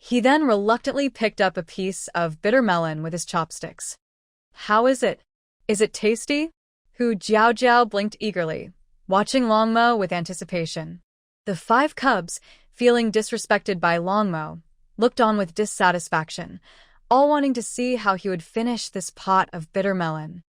He then reluctantly picked up a piece of bitter melon with his chopsticks. How is it? Is it tasty? Hu Jiaojiao blinked eagerly, watching Longmo with anticipation. The 5 cubs, feeling disrespected by Longmo, looked on with dissatisfaction, all wanting to see how he would finish this pot of bitter melon.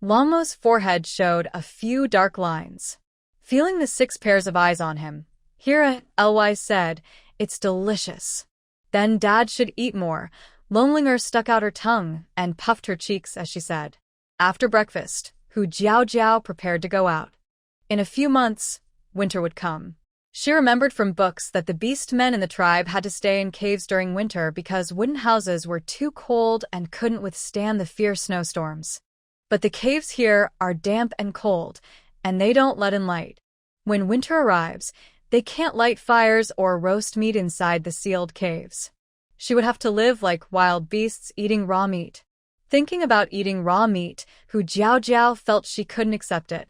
Longmo's forehead showed a few dark lines. Feeling the 6 pairs of eyes on him, Hira Ly said, "It's delicious." Then Dad should eat more. Longlinger stuck out her tongue and puffed her cheeks as she said. After breakfast, Hu Jiaojiao prepared to go out. In a few months, winter would come. She remembered from books that the beast men in the tribe had to stay in caves during winter because wooden houses were too cold and couldn't withstand the fierce snowstorms. But the caves here are damp and cold, and they don't let in light. When winter arrives, they can't light fires or roast meat inside the sealed caves. She would have to live like wild beasts eating raw meat. Thinking about eating raw meat, Hu Jiaojiao felt she couldn't accept it.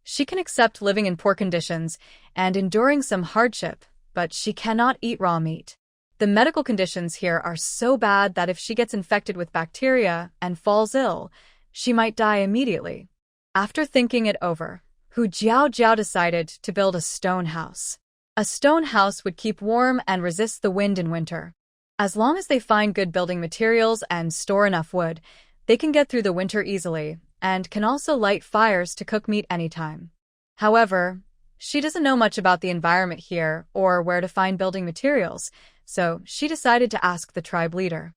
She can accept living in poor conditions and enduring some hardship, but she cannot eat raw meat. The medical conditions here are so bad that if she gets infected with bacteria and falls ill, she might die immediately. After thinking it over, Hu Jiaojiao decided to build a stone house. A stone house would keep warm and resist the wind in winter. As long as they find good building materials and store enough wood, they can get through the winter easily and can also light fires to cook meat anytime. However, she doesn't know much about the environment here or where to find building materials, so she decided to ask the tribe leader.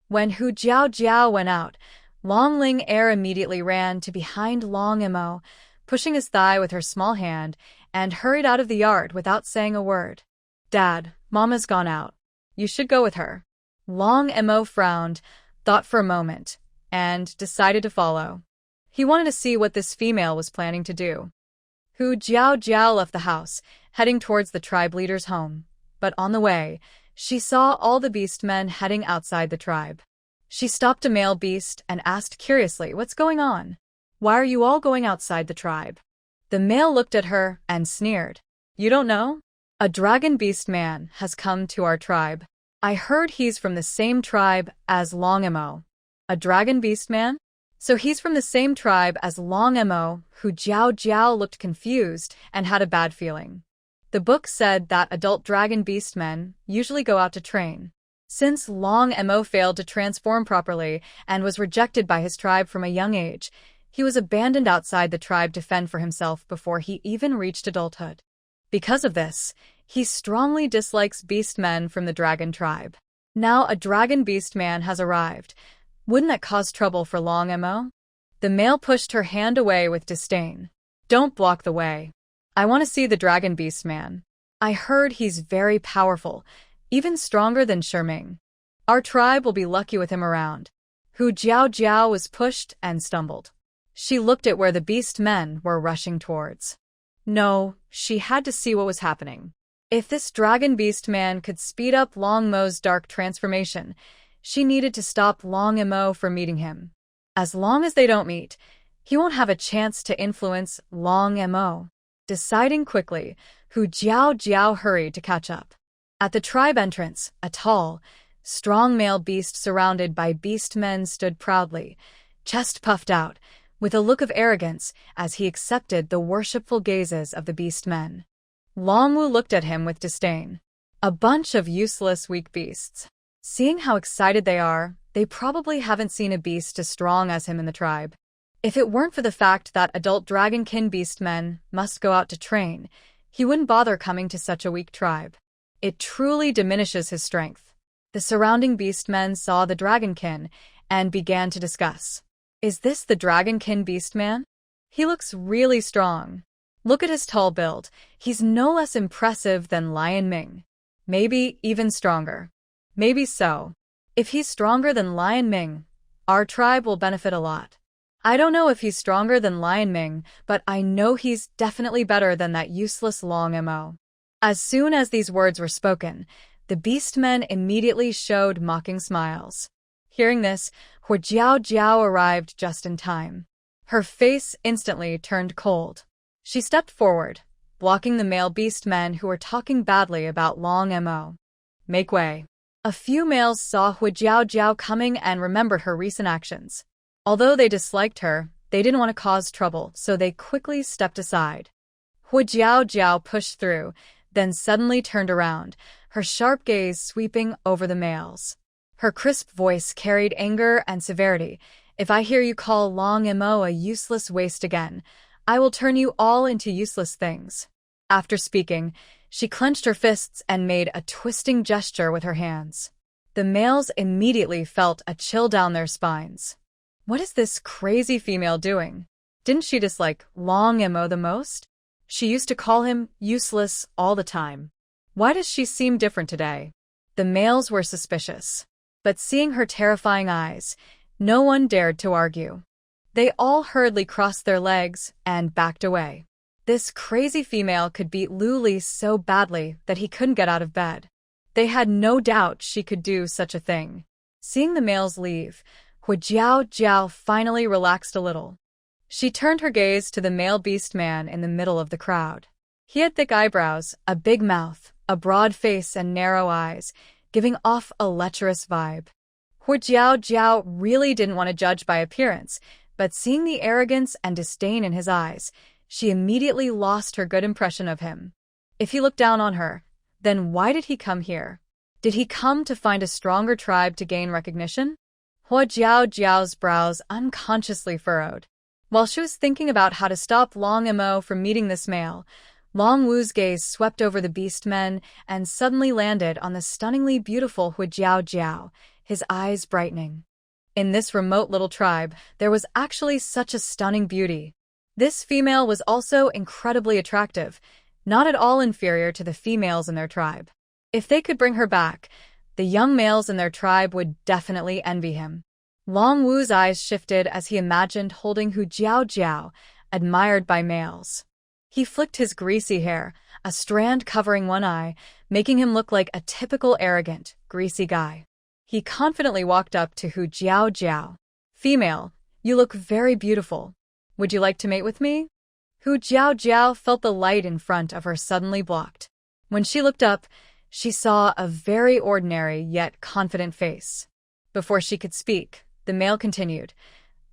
When Hu Jiaojiao went out, Long Ling Er immediately ran to behind Long Mo, pushing his thigh with her small hand, and hurried out of the yard without saying a word. "Dad, Mama's gone out. You should go with her." Long Mo frowned, thought for a moment, and decided to follow. He wanted to see what this female was planning to do. Hu Jiaojiao left the house, heading towards the tribe leader's home. But on the way, she saw all the beast men heading outside the tribe. She stopped a male beast and asked curiously, "What's going on? Why are you all going outside the tribe?" The male looked at her and sneered. "You don't know? A dragon beast man has come to our tribe. I heard he's from the same tribe as Long Mo." "A dragon beast man? So he's from the same tribe as Long Mo." Hu Jiaojiao looked confused and had a bad feeling. The book said that adult dragon beast men usually go out to train. Since Long Mo failed to transform properly and was rejected by his tribe from a young age, he was abandoned outside the tribe to fend for himself before he even reached adulthood. Because of this, he strongly dislikes beast men from the dragon tribe. Now a dragon beast man has arrived. Wouldn't that cause trouble for Long Mo? The male pushed her hand away with disdain. "Don't block the way. I want to see the dragon beast man. I heard he's very powerful, even stronger than Shiming. Our tribe will be lucky with him around." Hu Jiaojiao was pushed and stumbled. She looked at where the beast men were rushing towards. No, she had to see what was happening. If this dragon beast man could speed up Long Mo's dark transformation, she needed to stop Long Mo from meeting him. As long as they don't meet, he won't have a chance to influence Long Mo. Deciding quickly, Hu Jiaojiao hurried to catch up. At the tribe entrance, a tall, strong male beast surrounded by beast men stood proudly, chest puffed out, with a look of arrogance as he accepted the worshipful gazes of the beast men. Long Wu looked at him with disdain. A bunch of useless, weak beasts. Seeing how excited they are, they probably haven't seen a beast as strong as him in the tribe. If it weren't for the fact that adult dragonkin beast men must go out to train, he wouldn't bother coming to such a weak tribe. It truly diminishes his strength. The surrounding beast men saw the dragonkin and began to discuss. "Is this the dragonkin beast man? He looks really strong. Look at his tall build. He's no less impressive than Lion Ming. Maybe even stronger." "Maybe so. If he's stronger than Lion Ming, our tribe will benefit a lot. I don't know if he's stronger than Lion Ming, but I know he's definitely better than that useless Long Mo." As soon as these words were spoken, the beast men immediately showed mocking smiles. Hearing this, Hu Jiaojiao arrived just in time. Her face instantly turned cold. She stepped forward, blocking the male beast men who were talking badly about Long Mo. "Make way. A few males saw Hu Jiao coming and remembered her recent actions. Although they disliked her, they didn't want to cause trouble, so they quickly stepped aside. Hu Jiao pushed through, then suddenly turned around, her sharp gaze sweeping over the males. Her crisp voice carried anger and severity. "If I hear you call Long Mo a useless waste again, I will turn you all into useless things." After speaking, she clenched her fists and made a twisting gesture with her hands. The males immediately felt a chill down their spines. What is this crazy female doing? Didn't she dislike Long Mo the most? She used to call him useless all the time. Why does she seem different today? The males were suspicious. But seeing her terrifying eyes, no one dared to argue. They all hurriedly crossed their legs and backed away. This crazy female could beat Lu Li so badly that he couldn't get out of bed. They had no doubt she could do such a thing. Seeing the males leave, Hu Jiao finally relaxed a little. She turned her gaze to the male beast man in the middle of the crowd. He had thick eyebrows, a big mouth, a broad face and narrow eyes, giving off a lecherous vibe. Hu Jiao really didn't want to judge by appearance, but seeing the arrogance and disdain in his eyes, she immediately lost her good impression of him. If he looked down on her, then why did he come here? Did he come to find a stronger tribe to gain recognition? Hu Jiao's brows unconsciously furrowed. While she was thinking about how to stop Long Mo from meeting this male, Long Wu's gaze swept over the beast men and suddenly landed on the stunningly beautiful Hu Jiao, his eyes brightening. In this remote little tribe, there was actually such a stunning beauty. This female was also incredibly attractive, not at all inferior to the females in their tribe. If they could bring her back, the young males in their tribe would definitely envy him. Long Wu's eyes shifted as he imagined holding Hu Jiao, admired by males. He flicked his greasy hair, a strand covering one eye, making him look like a typical arrogant, greasy guy. He confidently walked up to Hu Jiao. "Female, you look very beautiful. Would you like to mate with me?" Hu Jiao felt the light in front of her suddenly blocked. When she looked up, she saw a very ordinary yet confident face. Before she could speak, the male continued,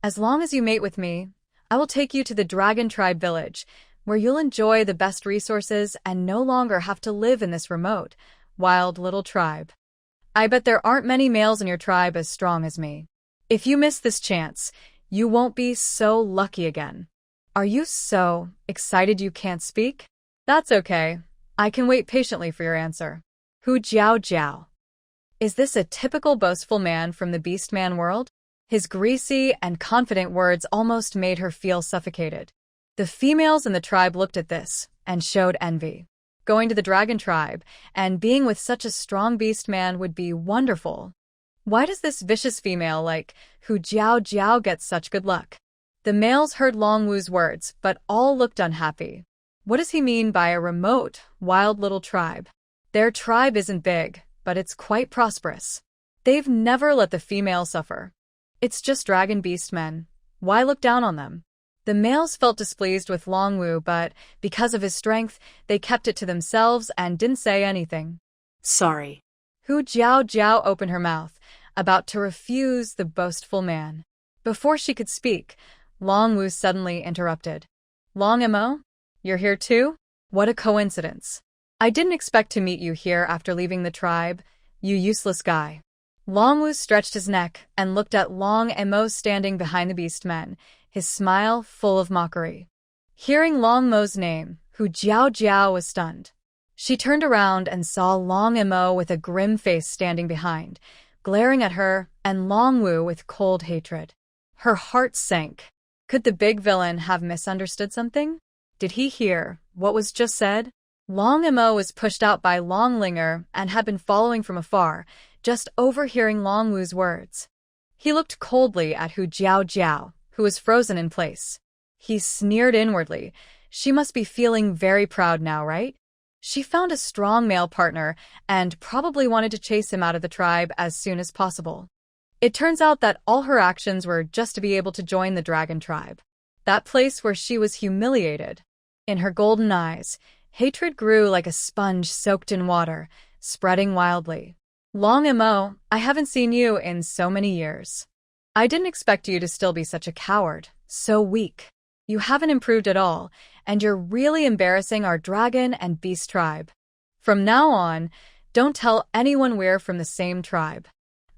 "As long as you mate with me, I will take you to the Dragon Tribe village, where you'll enjoy the best resources and no longer have to live in this remote, wild little tribe. I bet there aren't many males in your tribe as strong as me. If you miss this chance, you won't be so lucky again." Are you so excited you can't speak? That's okay. I can wait patiently for your answer. Hu Jiao. Is this a typical boastful man from the beast man world? His greasy and confident words almost made her feel suffocated. The females in the tribe looked at this and showed envy. Going to the dragon tribe and being with such a strong beast man would be wonderful. Why does this vicious female like Hu Jiao get such good luck? The males heard Long Wu's words, but all looked unhappy. What does he mean by a remote, wild little tribe? Their tribe isn't big, but it's quite prosperous. They've never let the female suffer. It's just dragon beast men. Why look down on them? The males felt displeased with Long Wu, but because of his strength, they kept it to themselves and didn't say anything. Sorry. Hu Jiao opened her mouth, about to refuse the boastful man. Before she could speak, Long Wu suddenly interrupted. "Long Mo? You're here too? What a coincidence. I didn't expect to meet you here after leaving the tribe, you useless guy." Long Wu stretched his neck and looked at Long Mo standing behind the beast men, his smile full of mockery. Hearing Long Mo's name, Hu Jiao was stunned. She turned around and saw Long Mo with a grim face standing behind, glaring at her, and Long Wu with cold hatred. Her heart sank. Could the big villain have misunderstood something? Did he hear what was just said? Long Mo was pushed out by Long Linger and had been following from afar, just overhearing Long Wu's words. He looked coldly at Hu Jiao, who was frozen in place. He sneered inwardly. She must be feeling very proud now, right? She found a strong male partner and probably wanted to chase him out of the tribe as soon as possible. It turns out that all her actions were just to be able to join the dragon tribe, that place where she was humiliated. In her golden eyes, hatred grew like a sponge soaked in water, spreading wildly. Long Mo, I haven't seen you in so many years. I didn't expect you to still be such a coward, so weak. You haven't improved at all, and you're really embarrassing our dragon and beast tribe. From now on, don't tell anyone we're from the same tribe.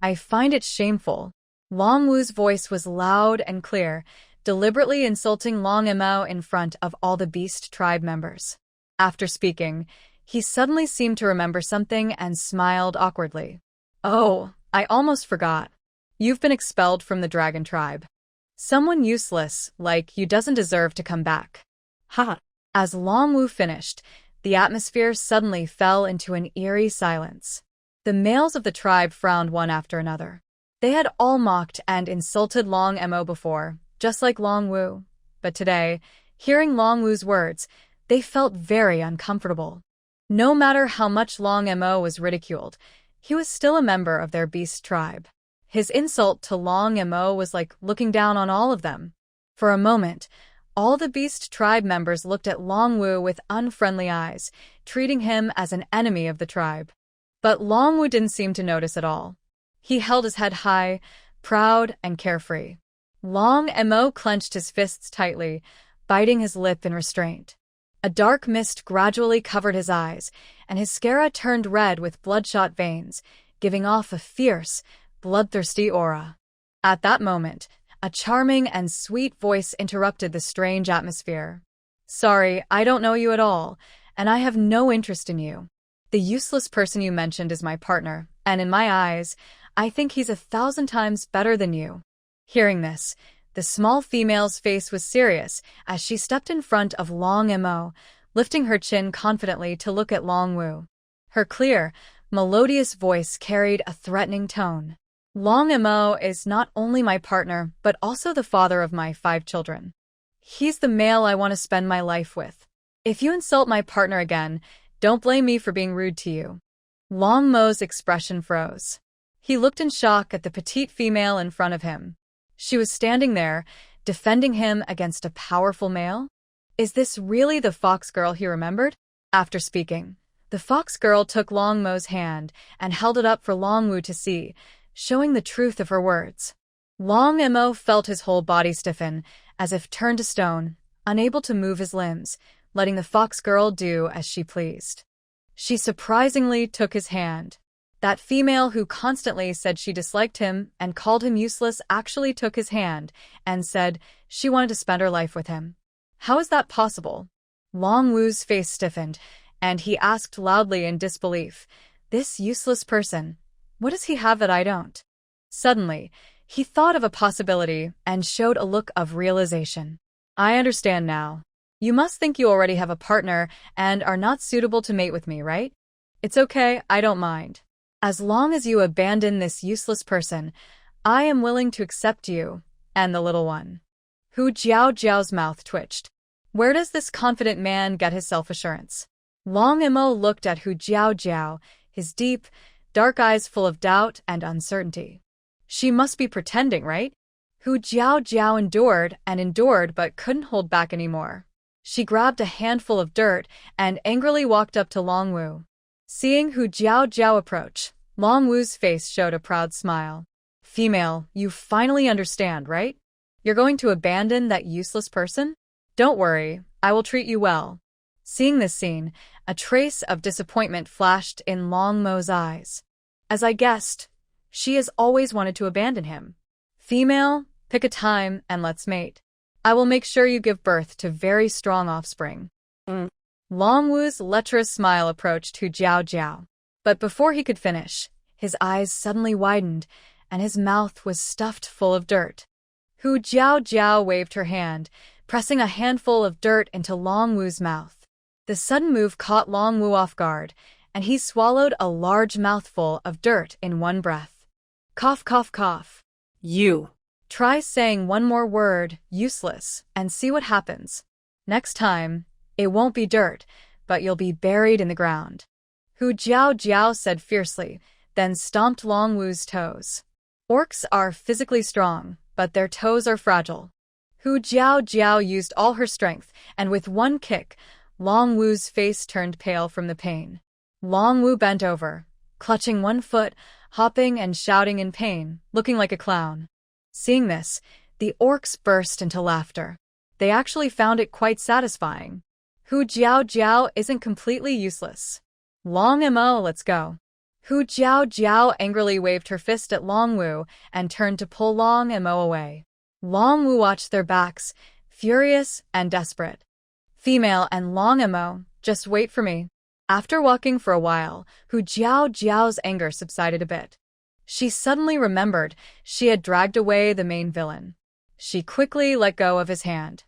I find it shameful. Long Wu's voice was loud and clear, deliberately insulting Long Mo in front of all the beast tribe members. After speaking, he suddenly seemed to remember something and smiled awkwardly. Oh, I almost forgot. You've been expelled from the dragon tribe. Someone useless like you doesn't deserve to come back. Ha! As Long Wu finished, the atmosphere suddenly fell into an eerie silence. The males of the tribe frowned one after another. They had all mocked and insulted Long Mo before, just like Long Wu. But today, hearing Long Wu's words, they felt very uncomfortable. No matter how much Long Mo was ridiculed, he was still a member of their beast tribe. His insult to Long Mo was like looking down on all of them. For a moment, all the beast tribe members looked at Long Wu with unfriendly eyes, treating him as an enemy of the tribe. But Long Wu didn't seem to notice at all. He held his head high, proud and carefree. Long Mo clenched his fists tightly, biting his lip in restraint. A dark mist gradually covered his eyes, and his scara turned red with bloodshot veins, giving off a fierce, bloodthirsty aura. At that moment, a charming and sweet voice interrupted the strange atmosphere. Sorry, I don't know you at all, and I have no interest in you. The useless person you mentioned is my partner, and in my eyes, I think he's 1,000 times better than you. Hearing this, the small female's face was serious as she stepped in front of Long Mo, lifting her chin confidently to look at Long Wu. Her clear, melodious voice carried a threatening tone. Long Mo is not only my partner, but also the father of my 5 children. He's the male I want to spend my life with. If you insult my partner again, don't blame me for being rude to you. Long Mo's expression froze. He looked in shock at the petite female in front of him. She was standing there, defending him against a powerful male? Is this really the fox girl he remembered? After speaking, the fox girl took Long Mo's hand and held it up for Long Wu to see, showing the truth of her words. Long Mo felt his whole body stiffen, as if turned to stone, unable to move his limbs, letting the fox girl do as she pleased. She surprisingly took his hand. That female who constantly said she disliked him and called him useless actually took his hand and said she wanted to spend her life with him. How is that possible? Long Wu's face stiffened, and he asked loudly in disbelief, "This useless person, what does he have that I don't?" Suddenly, he thought of a possibility and showed a look of realization. I understand now. You must think you already have a partner and are not suitable to mate with me, right? It's okay, I don't mind. As long as you abandon this useless person, I am willing to accept you and the little one. Hu Jiao's mouth twitched. Where does this confident man get his self-assurance? Long Mo looked at Hu Jiao, his deep, dark eyes full of doubt and uncertainty. She must be pretending, right? Hu Jiao endured but couldn't hold back anymore. She grabbed a handful of dirt and angrily walked up to Long Wu. Seeing Hu Jiao approach, Long Wu's face showed a proud smile. Female, you finally understand, right? You're going to abandon that useless person? Don't worry, I will treat you well. Seeing this scene, a trace of disappointment flashed in Long Mo's eyes. As I guessed, she has always wanted to abandon him. Female, pick a time and let's mate. I will make sure you give birth to very strong offspring. Long Wu's lecherous smile approached Hu Jiao. But before he could finish, his eyes suddenly widened, and his mouth was stuffed full of dirt. Hu Jiao waved her hand, pressing a handful of dirt into Long Wu's mouth. The sudden move caught Long Wu off guard, and he swallowed a large mouthful of dirt in one breath. Cough, cough, cough. You. Try saying one more word, useless, and see what happens. Next time, it won't be dirt, but you'll be buried in the ground. Hu Jiao said fiercely, then stomped Long Wu's toes. Orcs are physically strong, but their toes are fragile. Hu Jiao used all her strength, and with one kick, Long Wu's face turned pale from the pain. Long Wu bent over, clutching one foot, hopping and shouting in pain, looking like a clown. Seeing this, the orcs burst into laughter. They actually found it quite satisfying. Hu Jiao Jiao isn't completely useless. Long Mo, let's go. Hu Jiao Jiao angrily waved her fist at Long Wu and turned to pull Long Mo away. Long Wu watched their backs, furious and desperate. Female and Long Mo, just wait for me. After walking for a while, Hu Jiao Jiao's anger subsided a bit. She suddenly remembered she had dragged away the main villain. She quickly let go of his hand.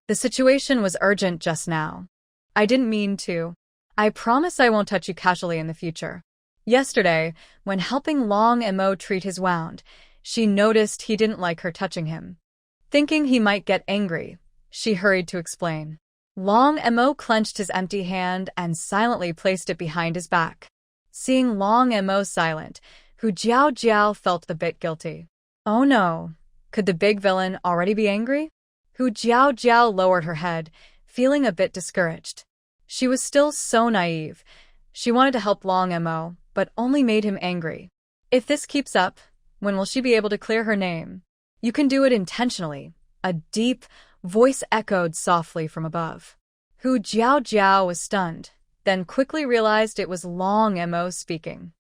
The situation was urgent just now. I didn't mean to. I promise I won't touch you casually in the future. Yesterday, when helping Long Mo treat his wound, she noticed he didn't like her touching him. Thinking he might get angry, she hurried to explain. Long Mo clenched his empty hand and silently placed it behind his back. Seeing Long Mo silent, Hu Jiao Jiao felt a bit guilty. Oh no, could the big villain already be angry? Hu Jiao Jiao lowered her head, feeling a bit discouraged. She was still so naive. She wanted to help Long Mo, but only made him angry. If this keeps up, when will she be able to clear her name? You can do it intentionally. A deep voice echoed softly from above. Hu Jiao Jiao was stunned, then quickly realized it was Long Mo speaking.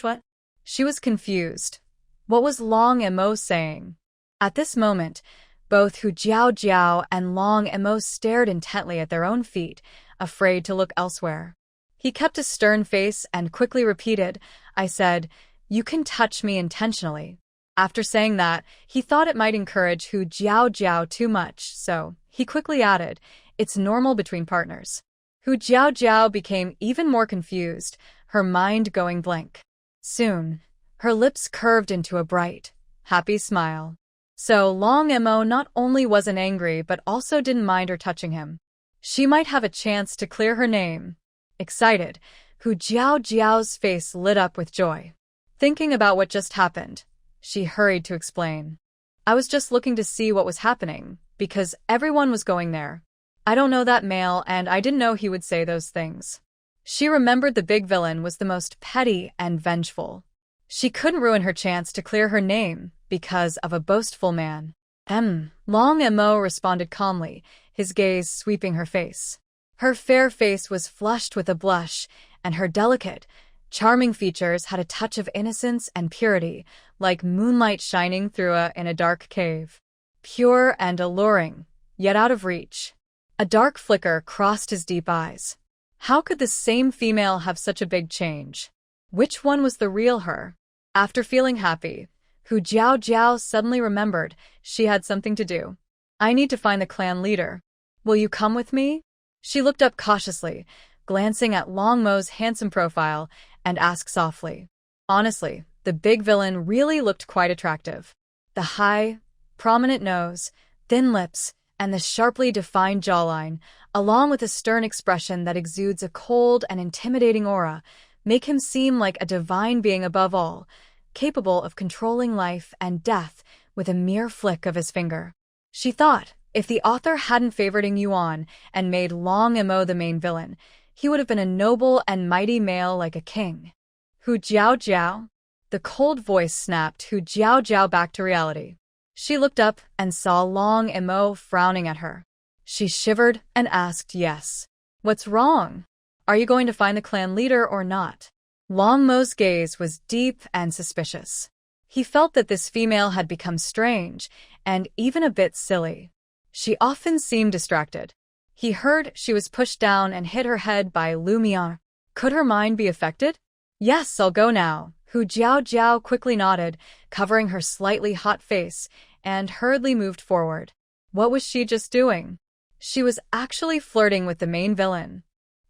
What? She was confused. What was Long Mo saying? At this moment, both Hu Jiao Jiao and Long Mo stared intently at their own feet, afraid to look elsewhere. He kept a stern face and quickly repeated, I said, you can touch me intentionally. After saying that, he thought it might encourage Hu Jiao Jiao too much, so he quickly added, it's normal between partners. Hu Jiao Jiao became even more confused, her mind going blank. Soon, her lips curved into a bright, happy smile. So Long Mo not only wasn't angry but also didn't mind her touching him. She might have a chance to clear her name. Excited, Hu Jiao Jiao's face lit up with joy. Thinking about what just happened, she hurried to explain. I was just looking to see what was happening, because everyone was going there. I don't know that male and I didn't know he would say those things. She remembered the big villain was the most petty and vengeful. She couldn't ruin her chance to clear her name because of a boastful man. Long Mo responded calmly, his gaze sweeping her face. Her fair face was flushed with a blush, and her delicate, charming features had a touch of innocence and purity, like moonlight shining through in a dark cave. Pure and alluring, yet out of reach. A dark flicker crossed his deep eyes. How could the same female have such a big change? Which one was the real her? After feeling happy, Hu Jiao Jiao suddenly remembered she had something to do. I need to find the clan leader. Will you come with me? She looked up cautiously, glancing at Long Mo's handsome profile, and asked softly. Honestly, the big villain really looked quite attractive. The high, prominent nose, thin lips, and the sharply defined jawline, along with a stern expression that exudes a cold and intimidating aura, make him seem like a divine being above all, capable of controlling life and death with a mere flick of his finger. She thought, if the author hadn't favored Ing Yuan and made Long Mo the main villain, he would have been a noble and mighty male like a king. Hu Jiao Jiao? The cold voice snapped Hu Jiao Jiao back to reality. She looked up and saw Long Mo frowning at her. She shivered and asked, yes. What's wrong? Are you going to find the clan leader or not? Long Mo's gaze was deep and suspicious. He felt that this female had become strange and even a bit silly. She often seemed distracted. He heard she was pushed down and hit her head by Lumiere. Could her mind be affected? Yes, I'll go now. Hu Jiao Jiao quickly nodded, covering her slightly hot face, and hurriedly moved forward. What was she just doing? She was actually flirting with the main villain.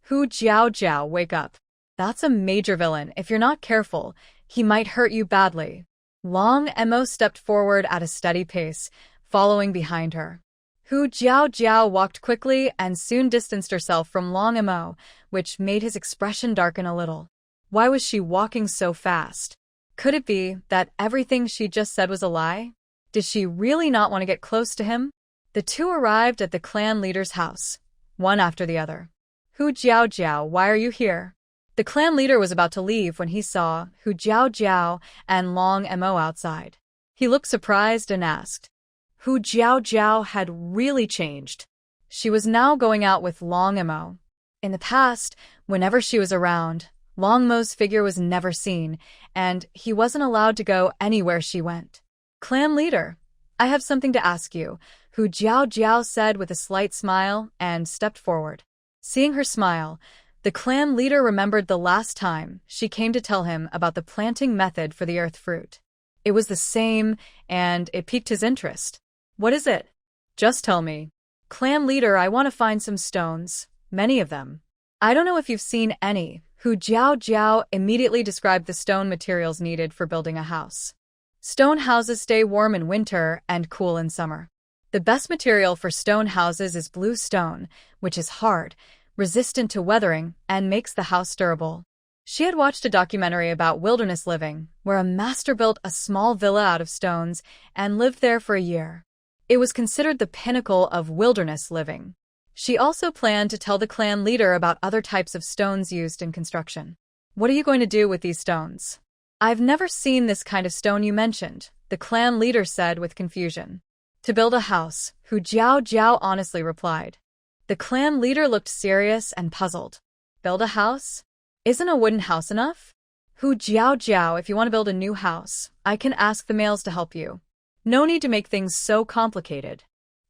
Hu Jiao Jiao, wake up. That's a major villain. If you're not careful, he might hurt you badly. Long Mo stepped forward at a steady pace, following behind her. Hu Jiao Jiao walked quickly and soon distanced herself from Long Mo, which made his expression darken a little. Why was she walking so fast? Could it be that everything she just said was a lie? Did she really not want to get close to him? The two arrived at the clan leader's house, one after the other. Hu Jiao Jiao, why are you here? The clan leader was about to leave when he saw Hu Jiao Jiao and Long Mo outside. He looked surprised and asked. Hu Jiao Jiao had really changed. She was now going out with Long Mo. In the past, whenever she was around, Long Mo's figure was never seen, and he wasn't allowed to go anywhere she went. Clan leader, I have something to ask you, Hu Jiao Jiao said with a slight smile and stepped forward. Seeing her smile, the clan leader remembered the last time she came to tell him about the planting method for the earth fruit. It was the same, and it piqued his interest. What is it? Just tell me. Clan leader, I want to find some stones, many of them. I don't know if you've seen any. Hu Jiao Jiao immediately described the stone materials needed for building a house. Stone houses stay warm in winter and cool in summer. The best material for stone houses is blue stone, which is hard, resistant to weathering, and makes the house durable. She had watched a documentary about wilderness living, where a master built a small villa out of stones and lived there for a year. It was considered the pinnacle of wilderness living. She also planned to tell the clan leader about other types of stones used in construction. What are you going to do with these stones? I've never seen this kind of stone you mentioned, the clan leader said with confusion. To build a house, Hu Jiao Jiao honestly replied. The clan leader looked serious and puzzled. Build a house? Isn't a wooden house enough? Hu Jiao Jiao, if you want to build a new house, I can ask the males to help you. No need to make things so complicated.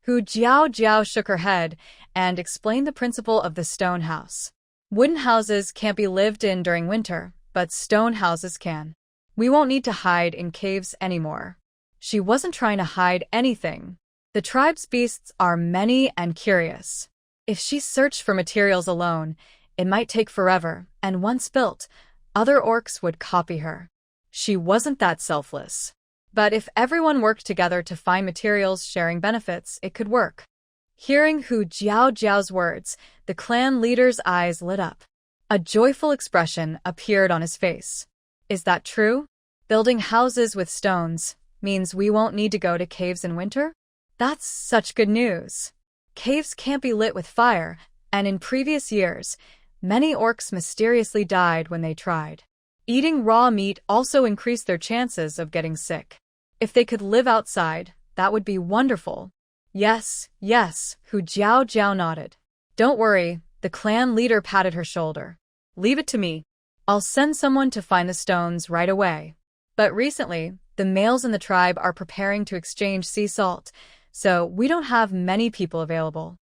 Hu Jiao Jiao shook her head and explained the principle of the stone house. Wooden houses can't be lived in during winter, but stone houses can. We won't need to hide in caves anymore. She wasn't trying to hide anything. The tribe's beasts are many and curious. If she searched for materials alone, it might take forever, and once built, other orcs would copy her. She wasn't that selfless. But if everyone worked together to find materials sharing benefits, it could work. Hearing Hu Jiao Jiao's words, the clan leader's eyes lit up. A joyful expression appeared on his face. Is that true? Building houses with stones means we won't need to go to caves in winter? That's such good news. Caves can't be lit with fire, and in previous years, many orcs mysteriously died when they tried. Eating raw meat also increased their chances of getting sick. If they could live outside, that would be wonderful. Yes, yes, Hu Jiao Jiao nodded. Don't worry, the clan leader patted her shoulder. Leave it to me. I'll send someone to find the stones right away. But recently, the males in the tribe are preparing to exchange sea salt, so we don't have many people available.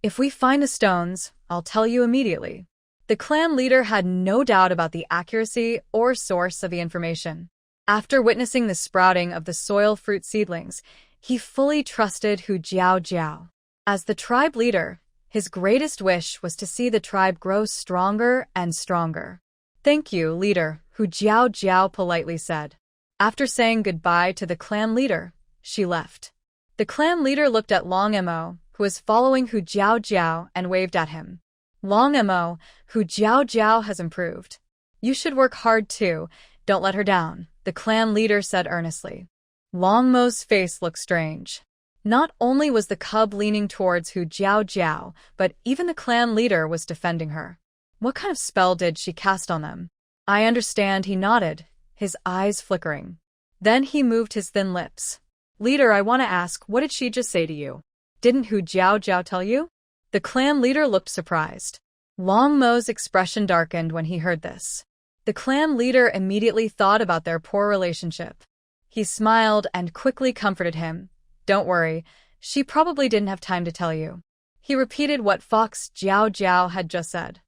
If we find the stones, I'll tell you immediately. The clan leader had no doubt about the accuracy or source of the information. After witnessing the sprouting of the soil fruit seedlings, he fully trusted Hu Jiao Jiao. As the tribe leader, his greatest wish was to see the tribe grow stronger and stronger. Thank you, leader, Hu Jiao Jiao politely said. After saying goodbye to the clan leader, she left. The clan leader looked at Long Mo, who was following Hu Jiao Jiao, and waved at him. Long Mo, Hu Jiao Jiao has improved. You should work hard too, don't let her down, the clan leader said earnestly. Long Mo's face looked strange. Not only was the cub leaning towards Hu Jiao Jiao, but even the clan leader was defending her. What kind of spell did she cast on them? I understand, he nodded, his eyes flickering. Then he moved his thin lips. Leader, I want to ask, what did she just say to you? Didn't Hu Jiao Jiao tell you? The clan leader looked surprised. Long Mo's expression darkened when he heard this. The clan leader immediately thought about their poor relationship. He smiled and quickly comforted him. Don't worry, she probably didn't have time to tell you. He repeated what Fox Jiao Jiao had just said.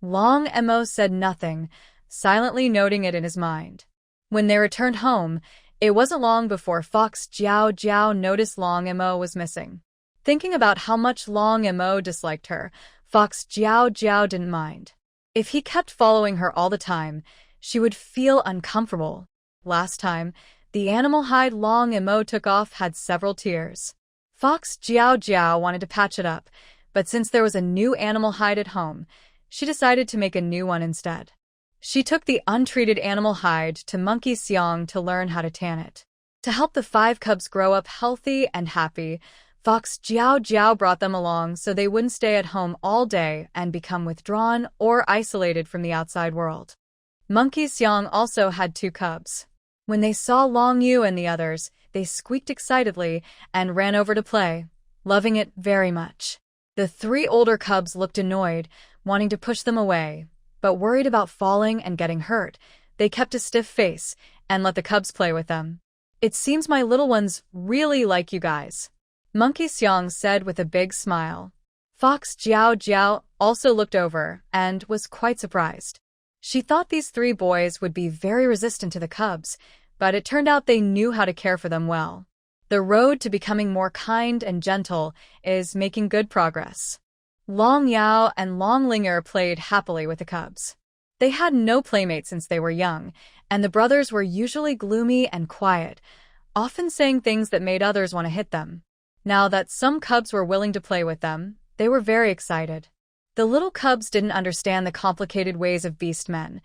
Long Mo said nothing, silently noting it in his mind. When they returned home, it wasn't long before Fox Jiao Jiao noticed Long Mo was missing. Thinking about how much Long Mo disliked her, Fox Jiao Jiao didn't mind. If he kept following her all the time, she would feel uncomfortable. Last time, the animal hide Long Mo took off had several tears. Fox Jiao Jiao wanted to patch it up, but since there was a new animal hide at home, she decided to make a new one instead. She took the untreated animal hide to Monkey Seong to learn how to tan it. To help the 5 cubs grow up healthy and happy, Fox Jiao Jiao brought them along so they wouldn't stay at home all day and become withdrawn or isolated from the outside world. Monkey Xiang also had 2 cubs. When they saw Long Yu and the others, they squeaked excitedly and ran over to play, loving it very much. The 3 older cubs looked annoyed, wanting to push them away, but worried about falling and getting hurt, they kept a stiff face and let the cubs play with them. "It seems my little ones really like you guys," Monkey Xiang said with a big smile. Fox Jiao Jiao also looked over and was quite surprised. She thought these 3 boys would be very resistant to the cubs, but it turned out they knew how to care for them well. The road to becoming more kind and gentle is making good progress. Long Yao and Long Linger played happily with the cubs. They had no playmates since they were young, and the brothers were usually gloomy and quiet, often saying things that made others want to hit them. Now that some cubs were willing to play with them, they were very excited. The little cubs didn't understand the complicated ways of beast men.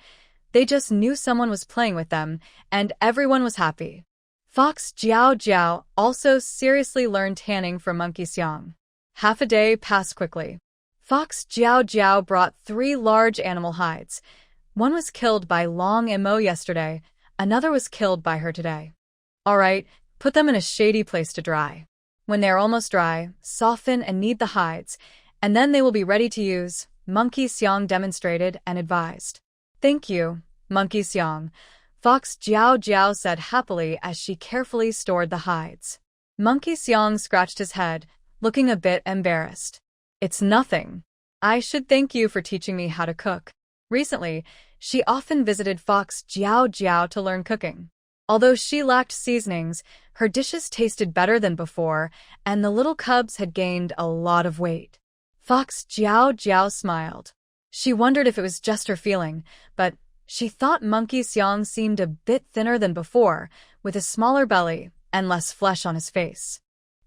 They just knew someone was playing with them, and everyone was happy. Fox Jiao Jiao also seriously learned tanning from Monkey Xiang. Half a day passed quickly. Fox Jiao Jiao brought 3 large animal hides. One was killed by Long Mo yesterday, another was killed by her today. All right, put them in a shady place to dry. When they are almost dry, soften and knead the hides, and then they will be ready to use, Monkey Xiang demonstrated and advised. "Thank you, Monkey Xiang," Fox Jiao Jiao said happily as she carefully stored the hides. Monkey Xiang scratched his head, looking a bit embarrassed. "It's nothing. I should thank you for teaching me how to cook." Recently, she often visited Fox Jiao Jiao to learn cooking. Although she lacked seasonings, her dishes tasted better than before, and the little cubs had gained a lot of weight. Fox Jiao Jiao smiled. She wondered if it was just her feeling, but she thought Monkey Xiang seemed a bit thinner than before, with a smaller belly and less flesh on his face.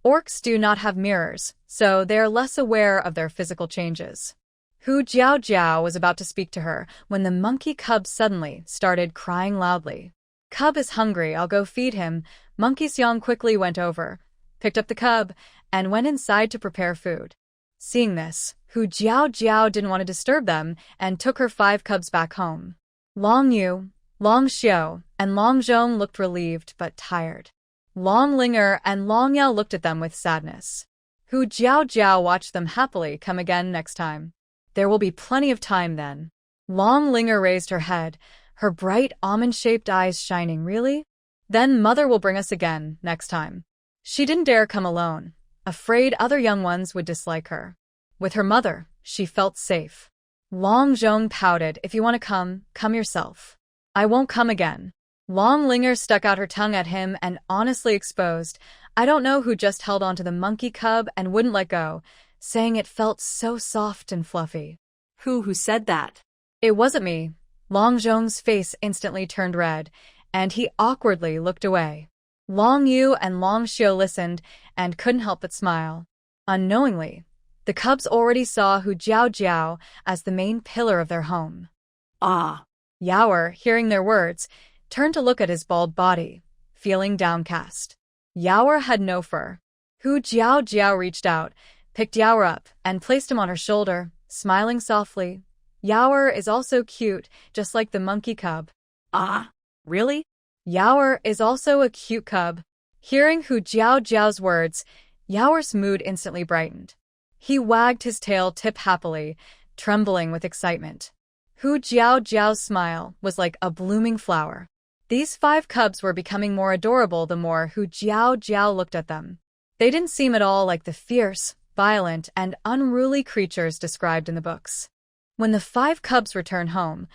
Orcs do not have mirrors, so they are less aware of their physical changes. Hu Jiao Jiao was about to speak to her when the monkey cub suddenly started crying loudly. "Cub is hungry, I'll go feed him." Monkey Xiang quickly went over, picked up the cub, and went inside to prepare food. Seeing this, Hu Jiao Jiao didn't want to disturb them and took her 5 cubs back home. Long Yu, Long Xiao, and Long Zhong looked relieved but tired. Long Linger and Long Yao looked at them with sadness. Hu Jiao Jiao watched them happily come again next time. There will be plenty of time then. Long Linger raised her head, her bright almond-shaped eyes shining. "Really? Then Mother will bring us again next time." She didn't dare come alone, afraid other young ones would dislike her. With her mother, she felt safe. Long Zhong pouted. "If you want to come, come yourself. I won't come again." Long Linger stuck out her tongue at him and honestly exposed, "I don't know who just held onto the monkey cub and wouldn't let go," saying it felt so soft and fluffy. Who said that?" "It wasn't me." Long Zhong's face instantly turned red, and he awkwardly looked away. Long Yu and Long Xiao listened and couldn't help but smile. Unknowingly, the cubs already saw Hu Jiao Jiao as the main pillar of their home. "Ah." Yaoer, hearing their words, turned to look at his bald body, feeling downcast. Yaoer had no fur. Hu Jiao Jiao reached out, picked Yaoer up, and placed him on her shoulder, smiling softly. Yaoer is also cute, just like the monkey cub. "Ah, really?" Yaoer is also a cute cub. Hearing Hu Jiao Jiao's words, Yaoer's mood instantly brightened. He wagged his tail tip happily, trembling with excitement. Hu Jiao Jiao's smile was like a blooming flower. These 5 cubs were becoming more adorable the more Hu Jiao Jiao looked at them. They didn't seem at all like the fierce, violent, and unruly creatures described in the books. When the 5 cubs returned home,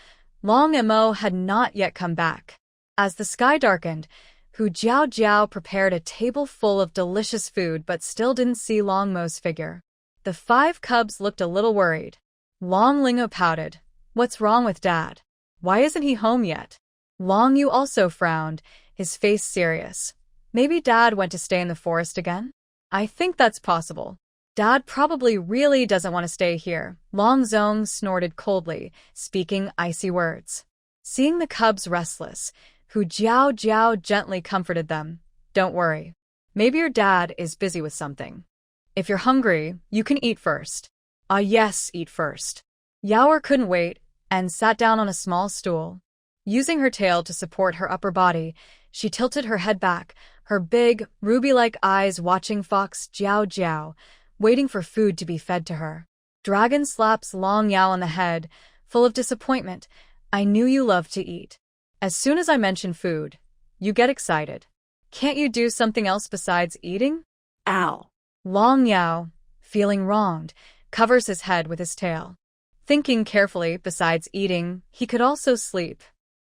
Long Mo had not yet come back. As the sky darkened, Hu Jiao Jiao prepared a table full of delicious food but still didn't see Long Mo's figure. The 5 cubs looked a little worried. Long Lingo pouted. "What's wrong with Dad? Why isn't he home yet?" Long Yu also frowned, his face serious. "Maybe Dad went to stay in the forest again? I think that's possible. Dad probably really doesn't want to stay here." Long Zhong snorted coldly, speaking icy words. Seeing the cubs restless, Hu Jiao Jiao gently comforted them. "Don't worry. Maybe your dad is busy with something. If you're hungry, you can eat first. Ah yes, eat first. Yaoer couldn't wait and sat down on a small stool. Using her tail to support her upper body, she tilted her head back, her big, ruby-like eyes watching Fox Jiao Jiao, waiting for food to be fed to her. Dragon slaps Long Yao on the head, full of disappointment. I knew you loved to eat. As soon as I mention food, you get excited. Can't you do something else besides eating? Ow. Long Yao, feeling wronged, covers his head with his tail. Thinking carefully, besides eating, he could also sleep.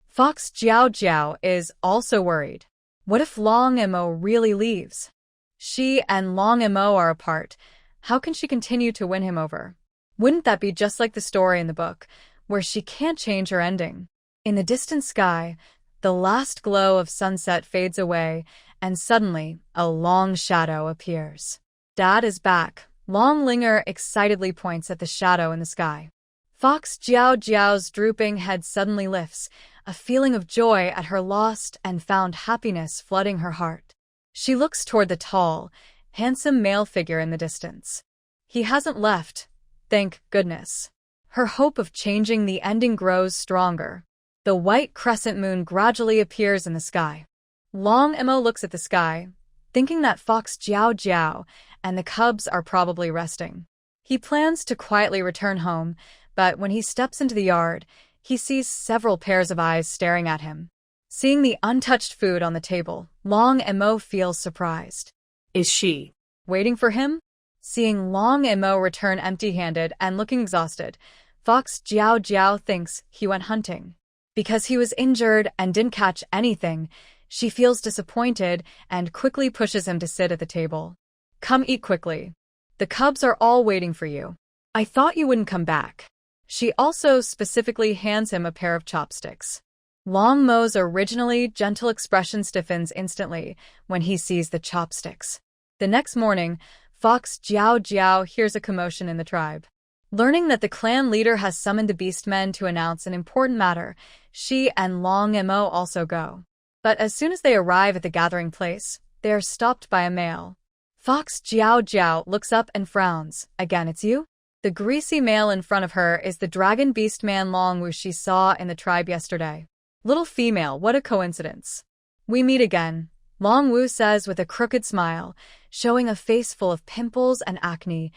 Fox Jiao Jiao is also worried. What if Long Mo really leaves? She and Long Mo are apart. How can she continue to win him over? Wouldn't that be just like the story in the book, where she can't change her ending? In the distant sky, the last glow of sunset fades away, and suddenly, a long shadow appears. Dad is back. Long Linger excitedly points at the shadow in the sky. Fox Jiao Jiao's drooping head suddenly lifts, a feeling of joy at her lost and found happiness flooding her heart. She looks toward the tall, handsome male figure in the distance. He hasn't left, thank goodness. Her hope of changing the ending grows stronger. The white crescent moon gradually appears in the sky. Long Mo looks at the sky, thinking that Fox Jiao Jiao and the cubs are probably resting. He plans to quietly return home, but when he steps into the yard, he sees several pairs of eyes staring at him. Seeing the untouched food on the table, Long Mo feels surprised. Is she waiting for him? Seeing Long Mo return empty-handed and looking exhausted, Fox Jiao Jiao thinks he went hunting. Because he was injured and didn't catch anything, she feels disappointed and quickly pushes him to sit at the table. Come eat quickly. The cubs are all waiting for you. I thought you wouldn't come back. She also specifically hands him a pair of chopsticks. Long Mo's originally gentle expression stiffens instantly when he sees the chopsticks. The next morning, Fox Jiao Jiao hears a commotion in the tribe. Learning that the clan leader has summoned the beastmen to announce an important matter, she and Long Mo also go. But as soon as they arrive at the gathering place, they are stopped by a male. Fox Jiao Jiao looks up and frowns. Again, it's you? The greasy male in front of her is the dragon beastman Long Wu she saw in the tribe yesterday. Little female, what a coincidence. We meet again, Long Wu says with a crooked smile, showing a face full of pimples and acne,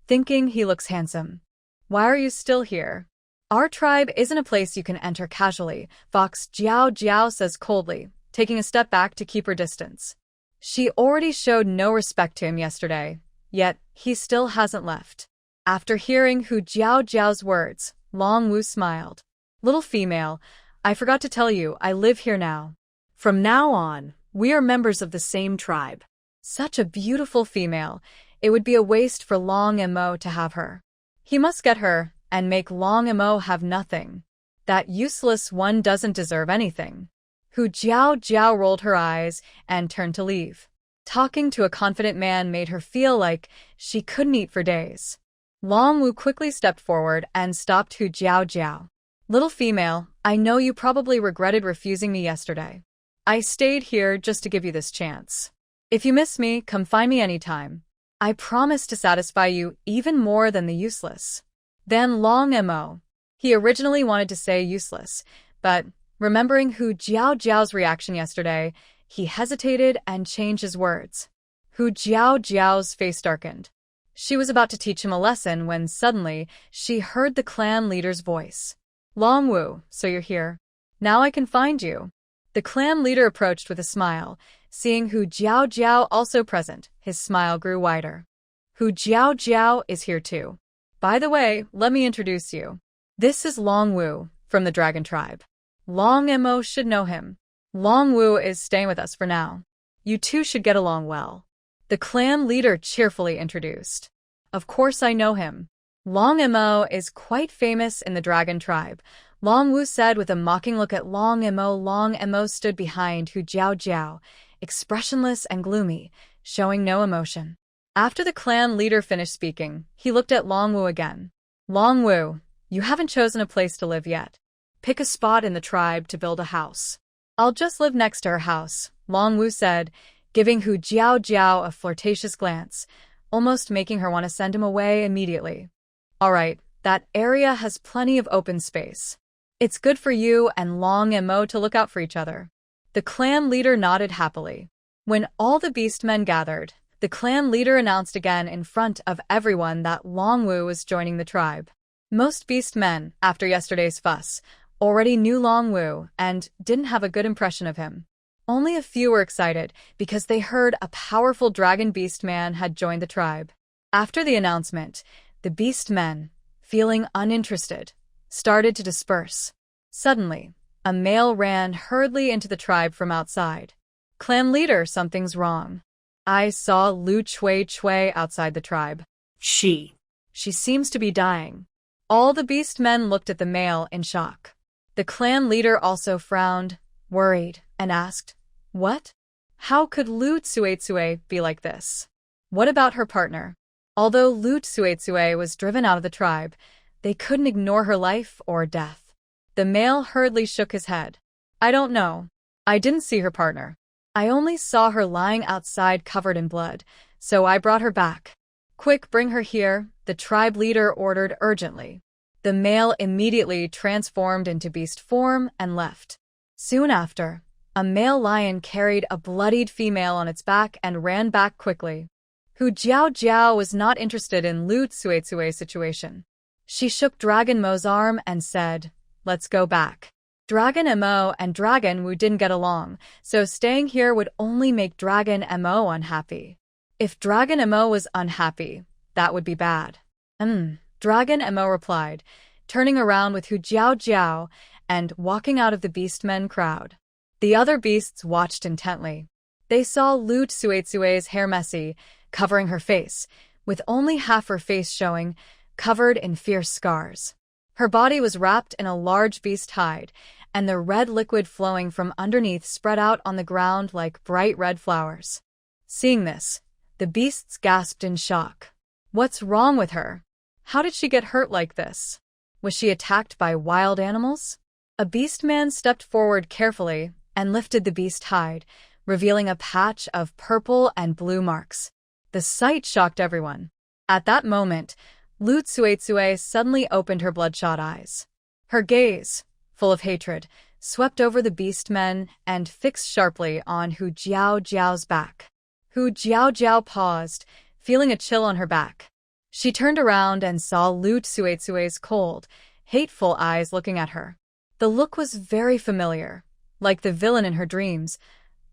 thinking he looks handsome. Why are you still here? Our tribe isn't a place you can enter casually, Fox Jiao Jiao says coldly, taking a step back to keep her distance. She already showed no respect to him yesterday, yet he still hasn't left. After hearing Hu Jiao Jiao's words, Long Wu smiled. Little female, I forgot to tell you, I live here now. From now on, we are members of the same tribe. Such a beautiful female, it would be a waste for Long Mo to have her. He must get her and make Long Mo have nothing. That useless one doesn't deserve anything. Hu Jiao Jiao rolled her eyes and turned to leave. Talking to a confident man made her feel like she couldn't eat for days. Long Wu quickly stepped forward and stopped Hu Jiao Jiao. Little female, I know you probably regretted refusing me yesterday. I stayed here just to give you this chance. If you miss me, come find me anytime. I promise to satisfy you even more than the useless. Then Long Mo. He originally wanted to say useless, but remembering Hu Jiao Jiao's reaction yesterday, he hesitated and changed his words. Hu Jiao Jiao's face darkened. She was about to teach him a lesson when suddenly she heard the clan leader's voice. Long Wu, so you're here. Now I can find you. The clan leader approached with a smile. Seeing Hu Jiao Jiao also present, his smile grew wider. Hu Jiao Jiao is here too. By the way, let me introduce you. This is Long Wu, from the Dragon Tribe. Long Mo should know him. Long Wu is staying with us for now. You two should get along well. The clan leader cheerfully introduced. Of course I know him. Long Mo is quite famous in the Dragon Tribe, Long Wu said with a mocking look at Long Mo. Long Mo stood behind Hu Jiao Jiao, expressionless and gloomy, showing no emotion. After the clan leader finished speaking, he looked at Long Wu again. Long Wu, you haven't chosen a place to live yet. Pick a spot in the tribe to build a house. I'll just live next to her house, Long Wu said, giving Hu Jiao Jiao a flirtatious glance. almost making her want to send him away immediately. All right, that area has plenty of open space. It's good for you and Long and Mo to look out for each other. The clan leader nodded happily. When all the beastmen gathered, the clan leader announced again in front of everyone that Longwu was joining the tribe. Most beastmen, after yesterday's fuss, already knew Longwu and didn't have a good impression of him. Only a few were excited because they heard a powerful dragon beastman had joined the tribe. After the announcement, the beastmen, feeling uninterested, started to disperse. Suddenly, a male ran hurriedly into the tribe from outside. Clan leader, something's wrong. I saw Lu Chui Chui outside the tribe. She seems to be dying. All the beastmen looked at the male in shock. The clan leader also frowned, worried, and asked, "What? How could Lu Tsuetsue be like this? What about her partner?" Although Lu Tsuetsue was driven out of the tribe, they couldn't ignore her life or death. The male hurriedly shook his head. "I don't know. I didn't see her partner. I only saw her lying outside covered in blood, so I brought her back." "Quick, bring her here," the tribe leader ordered urgently. The male immediately transformed into beast form and left. Soon after, a male lion carried a bloodied female on its back and ran back quickly. Hu Jiao Jiao was not interested in Lu Tsuetsue's situation. She shook Dragon Mo's arm and said, "Let's go back." Dragon Mo and Dragon Wu didn't get along, so staying here would only make Dragon Mo unhappy. If Dragon Mo was unhappy, that would be bad. Dragon Mo replied, turning around with Hu Jiao Jiao and walking out of the beastmen crowd. The other beasts watched intently. They saw Lu Tsuetsue's hair messy, covering her face, with only half her face showing, covered in fierce scars. Her body was wrapped in a large beast hide, and the red liquid flowing from underneath spread out on the ground like bright red flowers. Seeing this, the beasts gasped in shock. What's wrong with her? How did she get hurt like this? Was she attacked by wild animals? A beastman stepped forward carefully and lifted the beast hide, revealing a patch of purple and blue marks. The sight shocked everyone. At that moment, Lu Tsuetsue suddenly opened her bloodshot eyes. Her gaze, full of hatred, swept over the beastmen and fixed sharply on Hu Jiao Jiao's back. Hu Jiao Jiao paused, feeling a chill on her back. She turned around and saw Lu Tsuetsue's cold, hateful eyes looking at her. The look was very familiar, like the villain in her dreams,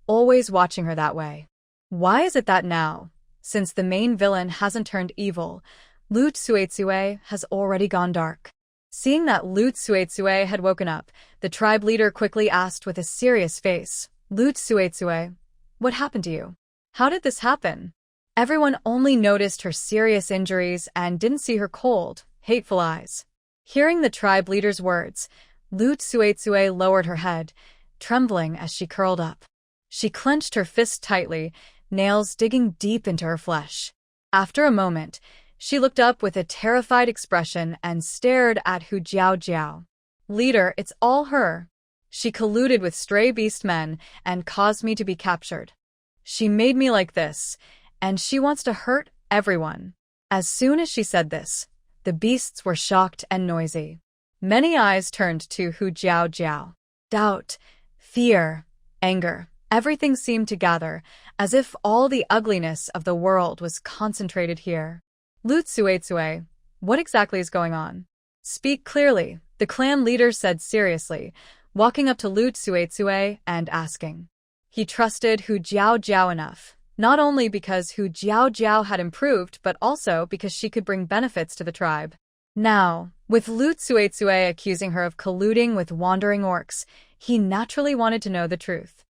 always watching her that way. Why is it that now, since the main villain hasn't turned evil, Lu Tsuetsue has already gone dark? Seeing that Lu Tsuetsue had woken up, the tribe leader quickly asked with a serious face, "Lu Tsuetsue, what happened to you? How did this happen?" Everyone only noticed her serious injuries and didn't see her cold, hateful eyes. Hearing the tribe leader's words, Lu Tsuetsue lowered her head, trembling as she curled up. She clenched her fist tightly, nails digging deep into her flesh. After a moment, she looked up with a terrified expression and stared at Hu Jiao Jiao. "Leader, it's all her. She colluded with stray beastmen and caused me to be captured. She made me like this, and she wants to hurt everyone." As soon as she said this, the beasts were shocked and noisy. Many eyes turned to Hu Jiao Jiao. Doubt, fear, anger, everything seemed to gather, as if all the ugliness of the world was concentrated here. "Lu Tsuetsue, what exactly is going on? Speak clearly," the clan leader said seriously, walking up to Lu Tsuetsue and asking. He trusted Hu Jiao Jiao enough, not only because Hu Jiao Jiao had improved, but also because she could bring benefits to the tribe. Now, with Lu Tsuetsue accusing her of colluding with wandering orcs, he naturally wanted to know the truth.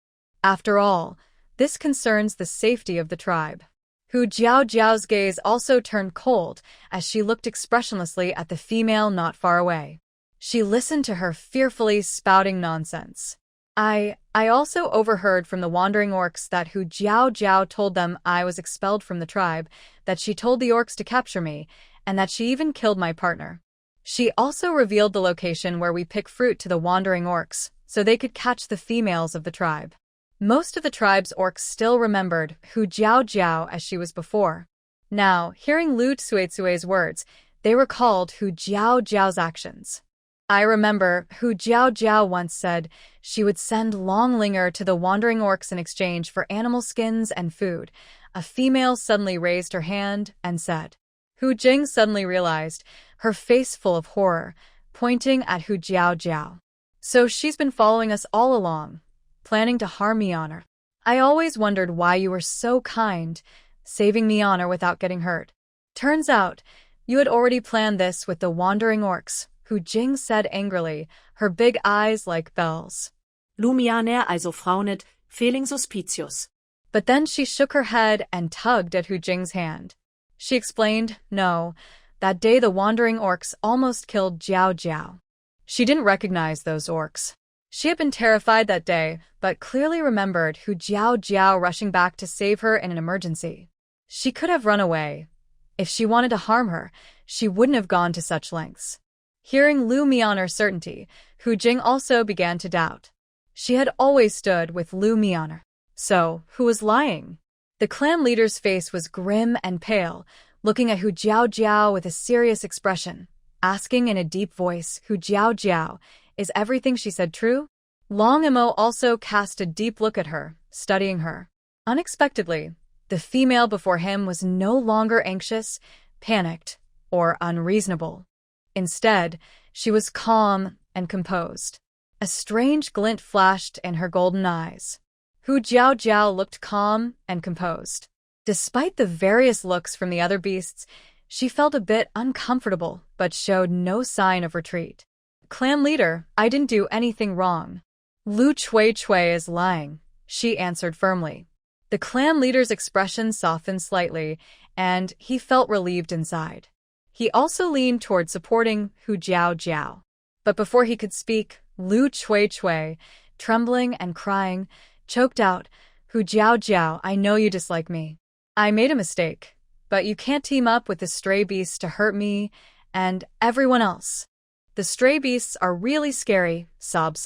After all, this concerns the safety of the tribe. Hu Jiao Jiao's gaze also turned cold as she looked expressionlessly at the female not far away. She listened to her fearfully spouting nonsense. I also overheard from the wandering orcs that Hu Jiao Jiao told them I was expelled from the tribe, that she told the orcs to capture me, and that she even killed my partner. She also revealed the location where we pick fruit to the wandering orcs, so they could catch the females of the tribe. Most of the tribe's orcs still remembered Hu Jiao Jiao as she was before. Now, hearing Lu Tsuetsue's words, they recalled Hu Jiao's actions. I remember Hu Jiao once said she would send Longlinger to the wandering orcs in exchange for animal skins and food. A female suddenly raised her hand and said. Hu Jing suddenly realized, her face full of horror, pointing at Hu Jiao. So she's been following us all along, planning to harm me on her. I always wondered why you were so kind, saving me honor without getting hurt. Turns out, you had already planned this with the wandering orcs, Hu Jing said angrily, her big eyes like bells. Lumianer also fraunet, feeling suspicious. But then she shook her head and tugged at Hu Jing's hand. She explained, no, that day the wandering orcs almost killed Jiao. She didn't recognize those orcs. She had been terrified that day, but clearly remembered Hu Jiao rushing back to save her in an emergency. She could have run away. If she wanted to harm her, she wouldn't have gone to such lengths. Hearing Lu Mianer's certainty, Hu Jing also began to doubt. She had always stood with Lu Mianer. So, who was lying? The clan leader's face was grim and pale, looking at Hu Jiao with a serious expression, asking in a deep voice, Hu Jiao, is everything she said true? Long Imo also cast a deep look at her, studying her. Unexpectedly, the female before him was no longer anxious, panicked, or unreasonable. Instead, she was calm and composed. A strange glint flashed in her golden eyes. Hu Jiao looked calm and composed. Despite the various looks from the other beasts, she felt a bit uncomfortable but showed no sign of retreat. Clan leader, I didn't do anything wrong. Lu Chui is lying, she answered firmly. The clan leader's expression softened slightly, and he felt relieved inside. He also leaned toward supporting Hu Jiao. But before he could speak, Lu Chui, trembling and crying, choked out, Hu Jiao, I know you dislike me. I made a mistake, but you can't team up with the stray beasts to hurt me and everyone else. The stray beasts are really scary, sob.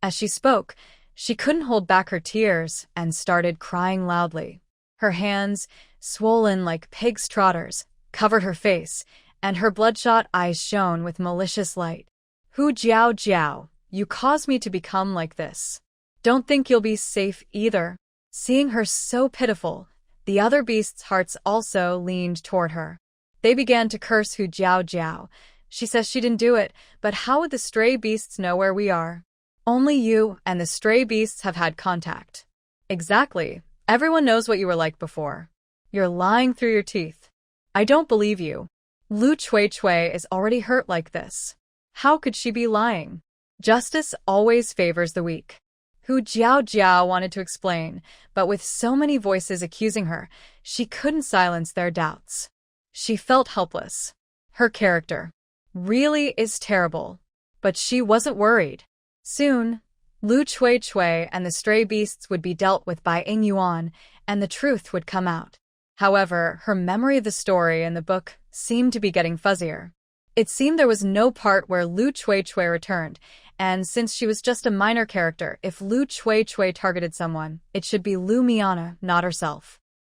As she spoke, she couldn't hold back her tears and started crying loudly. Her hands, swollen like pig's trotters, covered her face, and her bloodshot eyes shone with malicious light. Hu Jiao, you caused me to become like this. Don't think you'll be safe either. Seeing her so pitiful, the other beasts' hearts also leaned toward her. They began to curse Hu Jiao. She says she didn't do it, but how would the stray beasts know where we are? Only you and the stray beasts have had contact. Exactly. Everyone knows what you were like before. You're lying through your teeth. I don't believe you. Lu Chui is already hurt like this. How could she be lying? Justice always favors the weak. Hu Jiao wanted to explain, but with so many voices accusing her, she couldn't silence their doubts. She felt helpless. Her character really is terrible, but she wasn't worried. Soon, Lu Chui and the stray beasts would be dealt with by Ying Yuan, and the truth would come out. However, her memory of the story in the book seemed to be getting fuzzier. It seemed there was no part where Lu Chui returned, and since she was just a minor character, if Lu Chui targeted someone, it should be Lu Miana, not herself.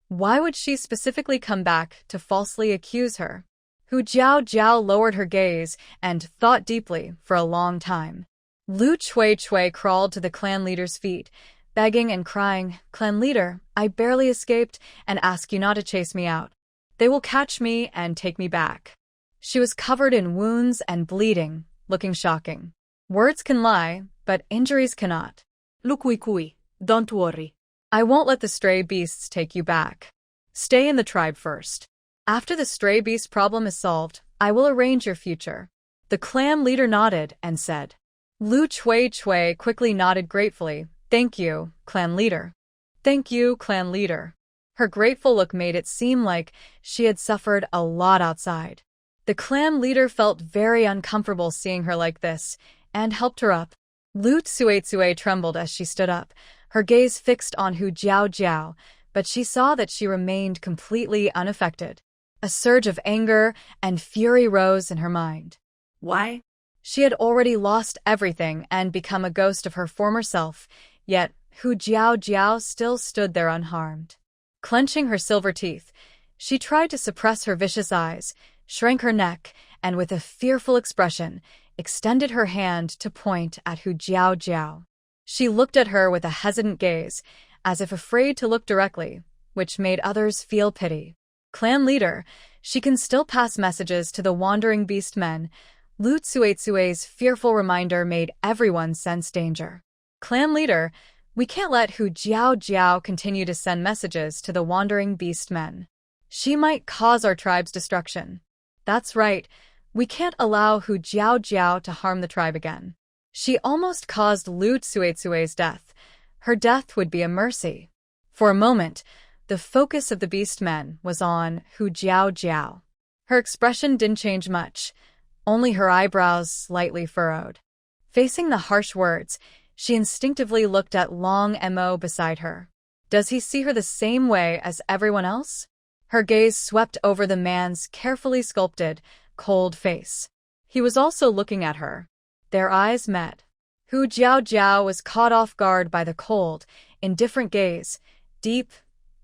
Why would she specifically come back to falsely accuse her? Hu Jiao lowered her gaze and thought deeply for a long time. Lu Chui crawled to the clan leader's feet, begging and crying, Clan leader, I barely escaped and ask you not to chase me out. They will catch me and take me back. She was covered in wounds and bleeding, looking shocking. Words can lie, but injuries cannot. Kui, don't worry. I won't let the stray beasts take you back. Stay in the tribe first. After the stray beast problem is solved, I will arrange your future. The clan leader nodded and said. Lu Chui quickly nodded gratefully. Thank you, clan leader. Thank you, clan leader. Her grateful look made it seem like she had suffered a lot outside. The clan leader felt very uncomfortable seeing her like this, and helped her up. Lu Tsue trembled as she stood up, her gaze fixed on Hu Jiao, but she saw that she remained completely unaffected. A surge of anger and fury rose in her mind. Why? She had already lost everything and become a ghost of her former self, yet Hu Jiao still stood there unharmed. Clenching her silver teeth, She tried to suppress her vicious eyes, shrank her neck, and with a fearful expression, extended her hand to point at Hu Jiao Jiao. She looked at her with a hesitant gaze, as if afraid to look directly, which made others feel pity. Clan leader, she can still pass messages to the wandering beast men. Lu Tsuetsue's fearful reminder made everyone sense danger. Clan leader, we can't let Hu Jiao Jiao continue to send messages to the wandering beast men. She might cause our tribe's destruction. That's right, we can't allow Hu Jiao Jiao to harm the tribe again. She almost caused Lu Tsuetsue's death. Her death would be a mercy. For a moment, the focus of the beast men was on Hu Jiao Jiao. Her expression didn't change much, only her eyebrows slightly furrowed. Facing the harsh words, she instinctively looked at Long Mo beside her. Does he see her the same way as everyone else? Her gaze swept over the man's carefully sculpted, cold face. He was also looking at her. Their eyes met. Hu Jiao Jiao was caught off guard by the cold, indifferent gaze, deep,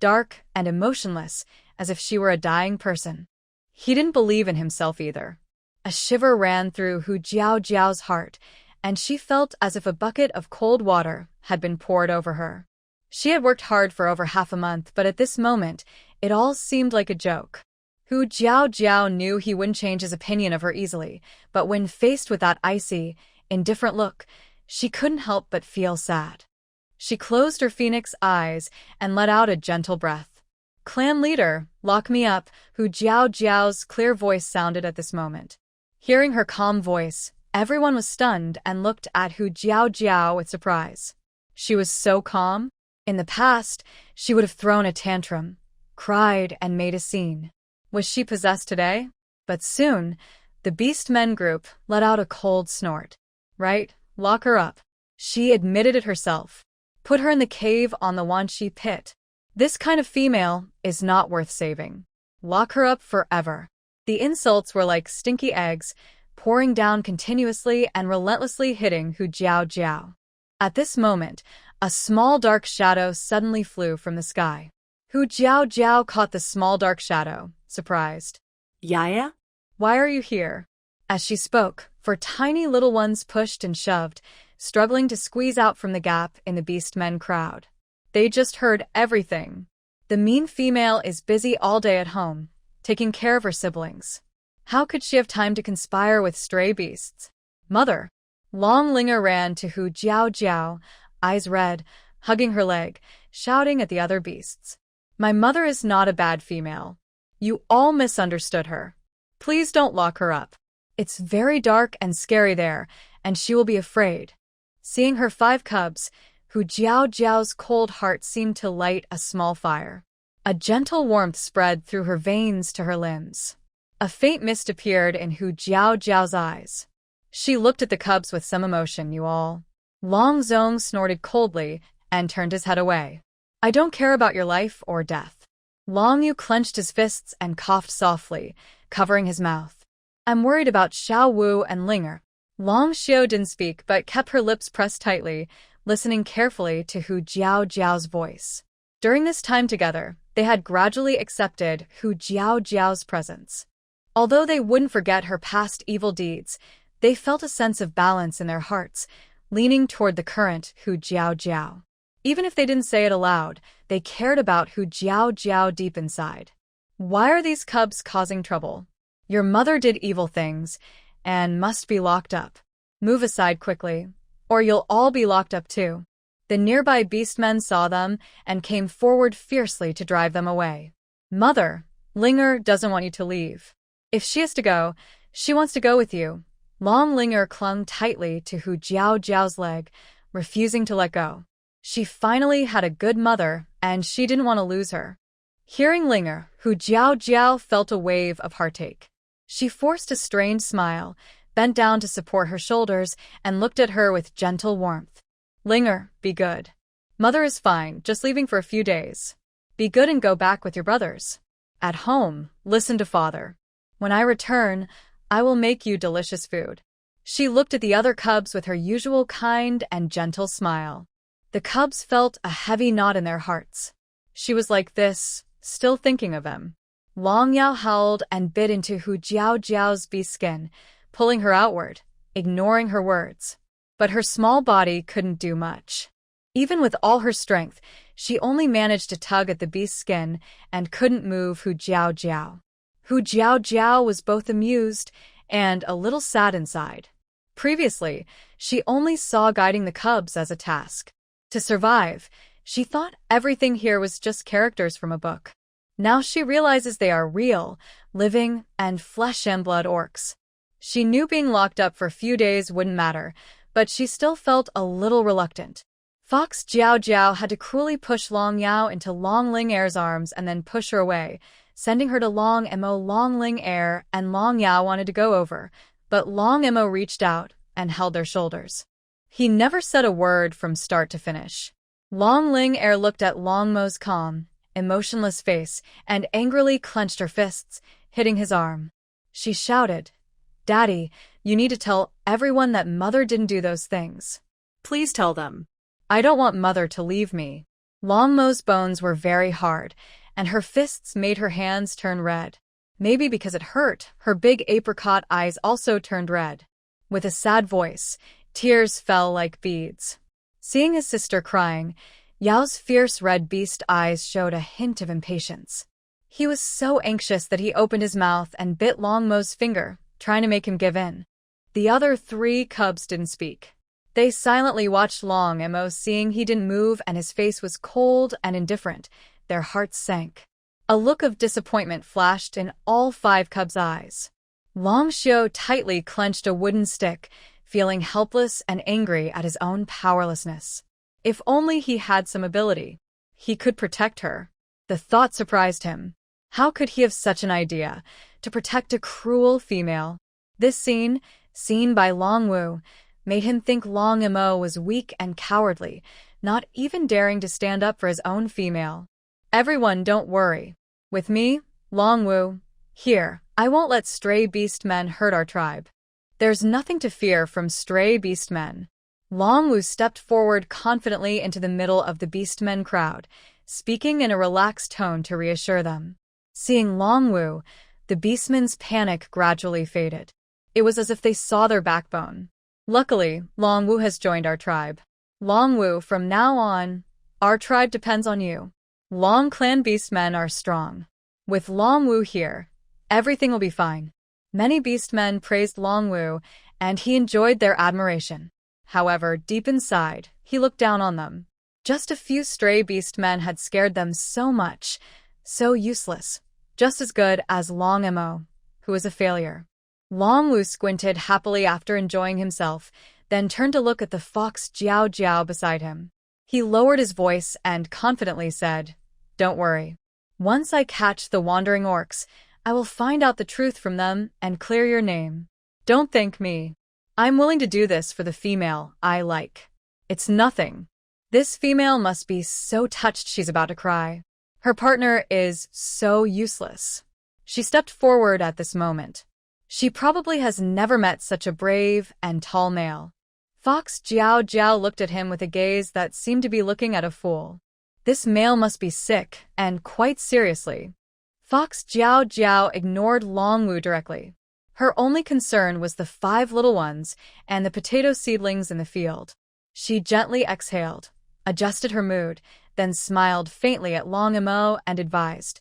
dark, and emotionless, as if she were a dying person. He didn't believe in himself either. A shiver ran through Hu Jiao Jiao's heart, and she felt as if a bucket of cold water had been poured over her. She had worked hard for over half a month, but at this moment, it all seemed like a joke. Hu Jiao Jiao knew he wouldn't change his opinion of her easily, but when faced with that icy, indifferent look, she couldn't help but feel sad. She closed her phoenix eyes and let out a gentle breath. Clan leader, lock me up, Hu Jiao Jiao's clear voice sounded at this moment. Hearing her calm voice, everyone was stunned and looked at Hu Jiao Jiao with surprise. She was so calm. In the past, she would have thrown a tantrum, cried, and made a scene. Was she possessed today? But soon, the Beast Men group let out a cold snort. Right, lock her up. She admitted it herself. Put her in the cave on the Wanshi pit. This kind of female is not worth saving. Lock her up forever. The insults were like stinky eggs, pouring down continuously and relentlessly hitting Hu Jiao Jiao. At this moment, a small dark shadow suddenly flew from the sky. Hu Jiao Jiao caught the small dark shadow, surprised. Yaya? Why are you here? As she spoke, four tiny little ones pushed and shoved, struggling to squeeze out from the gap in the beast men crowd. They just heard everything. The mean female is busy all day at home, taking care of her siblings. How could she have time to conspire with stray beasts? Mother! Long Linger ran to Hu Jiao Jiao, eyes red, hugging her leg, shouting at the other beasts. My mother is not a bad female. You all misunderstood her. Please don't lock her up. It's very dark and scary there, and she will be afraid. Seeing her 5 cubs, Hu Jiao Jiao's cold heart seemed to light a small fire. A gentle warmth spread through her veins to her limbs. A faint mist appeared in Hu Jiao Jiao's eyes. She looked at the cubs with some emotion, you all. Long Zong snorted coldly and turned his head away. I don't care about your life or death. Long Yu clenched his fists and coughed softly, covering his mouth. I'm worried about Xiao Wu and Linger. Long Xiao didn't speak but kept her lips pressed tightly, listening carefully to Hu Jiao Jiao's voice. During this time together, they had gradually accepted Hu Jiao Jiao's presence. Although they wouldn't forget her past evil deeds, they felt a sense of balance in their hearts, leaning toward the current Hu Jiao Jiao. Even if they didn't say it aloud, they cared about Hu Jiao Jiao deep inside. Why are these cubs causing trouble? Your mother did evil things, and must be locked up. Move aside quickly, or you'll all be locked up too. The nearby beastmen saw them and came forward fiercely to drive them away. Mother, Linger doesn't want you to leave. If she has to go, she wants to go with you. Long Linger clung tightly to Hu Jiao Jiao's leg, refusing to let go. She finally had a good mother, and she didn't want to lose her. Hearing Linger, Hu Jiao Jiao felt a wave of heartache. She forced a strained smile, bent down to support her shoulders, and looked at her with gentle warmth. Linger, be good. Mother is fine, just leaving for a few days. Be good and go back with your brothers. At home, listen to father. When I return, I will make you delicious food. She looked at the other cubs with her usual kind and gentle smile. The cubs felt a heavy knot in their hearts. She was like this, still thinking of them. Long Yao howled and bit into Hu Jiao's beast skin, pulling her outward, ignoring her words. But her small body couldn't do much. Even with all her strength, she only managed to tug at the beast's skin and couldn't move Hu Jiao. Hu Jiao was both amused and a little sad inside. Previously, she only saw guiding the cubs as a task. To survive, she thought everything here was just characters from a book. Now she realizes they are real, living, and flesh and blood orcs. She knew being locked up for a few days wouldn't matter, but she still felt a little reluctant. Fox Jiao had to cruelly push Long Yao into Long Ling Air's arms and then push her away, sending her to Long Mo. Long Ling Air and Long Yao wanted to go over, but Long Mo reached out and held their shoulders. He never said a word from start to finish. Long Ling Air looked at Long Mo's calm, emotionless face and angrily clenched her fists, hitting his arm. She shouted, "Daddy, you need to tell everyone that Mother didn't do those things." Please tell them. "I don't want Mother to leave me." Long Mo's bones were very hard, and her fists made her hands turn red. Maybe because it hurt, her big apricot eyes also turned red. With a sad voice, tears fell like beads. Seeing his sister crying, Yao's fierce red beast eyes showed a hint of impatience. He was so anxious that he opened his mouth and bit Long Mo's finger, trying to make him give in. The other 3 cubs didn't speak. They silently watched Long Mo. Seeing he didn't move and his face was cold and indifferent, their hearts sank. A look of disappointment flashed in all 5 cubs' eyes. Long Xiu tightly clenched a wooden stick, feeling helpless and angry at his own powerlessness. If only he had some ability, he could protect her. The thought surprised him. How could he have such an idea, to protect a cruel female? This scene, seen by Long Wu, made him think Long Mo was weak and cowardly, not even daring to stand up for his own female. "Everyone, don't worry. With me, Long Wu, here, I won't let stray beast men hurt our tribe. There's nothing to fear from stray beast men." Long Wu stepped forward confidently into the middle of the beastmen crowd, speaking in a relaxed tone to reassure them. Seeing Long Wu, the beastmen's panic gradually faded. It was as if they saw their backbone. "Luckily, Long Wu has joined our tribe. Long Wu, from now on, our tribe depends on you. Long Clan beastmen are strong. With Long Wu here, everything will be fine." Many beastmen praised Long Wu, and he enjoyed their admiration. However, deep inside, he looked down on them. Just a few stray beastmen had scared them so much, so useless, just as good as Long Mo, who was a failure. Long Wu squinted happily after enjoying himself, then turned to look at the fox Jiao beside him. He lowered his voice and confidently said, "Don't worry. Once I catch the wandering orcs, I will find out the truth from them and clear your name. Don't thank me. I'm willing to do this for the female I like. It's nothing." This female must be so touched she's about to cry. Her partner is so useless. She stepped forward at this moment. She probably has never met such a brave and tall male. Fox Jiao looked at him with a gaze that seemed to be looking at a fool. This male must be sick, and quite seriously. Fox Jiao ignored Long Wu directly. Her only concern was the 5 little ones and the potato seedlings in the field. She gently exhaled, adjusted her mood, then smiled faintly at Long Mo and advised,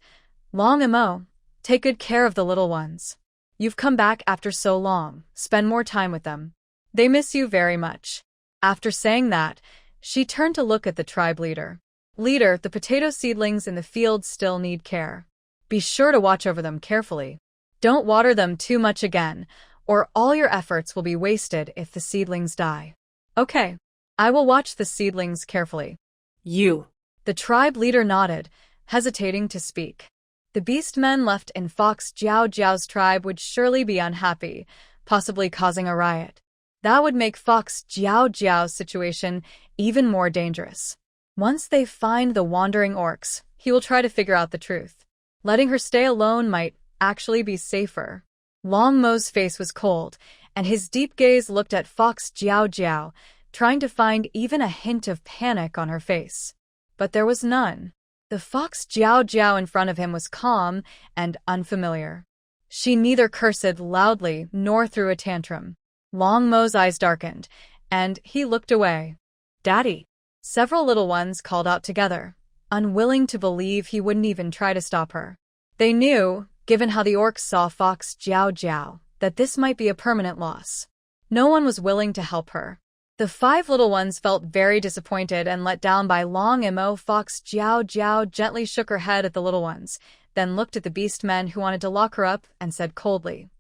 "Long Mo, take good care of the little ones. You've come back after so long, spend more time with them. They miss you very much." After saying that, she turned to look at the tribe leader. "Leader, the potato seedlings in the field still need care. Be sure to watch over them carefully. Don't water them too much again, or all your efforts will be wasted if the seedlings die." "Okay. I will watch the seedlings carefully." "You." The tribe leader nodded, hesitating to speak. The beastmen left in Fox Jiao's tribe would surely be unhappy, possibly causing a riot. That would make Fox Jiao's situation even more dangerous. Once they find the wandering orcs, he will try to figure out the truth. Letting her stay alone might actually be safer. Long Mo's face was cold, and his deep gaze looked at Fox Jiao, trying to find even a hint of panic on her face. But there was none. The fox Jiao Jiao in front of him was calm and unfamiliar. She neither cursed loudly nor threw a tantrum. Long Mo's eyes darkened, and he looked away. "Daddy!" Several little ones called out together, unwilling to believe he wouldn't even try to stop her. They knew, given how the orcs saw fox Jiao Jiao, that this might be a permanent loss. No one was willing to help her. The 5 little ones felt very disappointed and let down by Long Mo. Fox Jiao Jiao gently shook her head at the little ones, then looked at the beast men who wanted to lock her up and said coldly,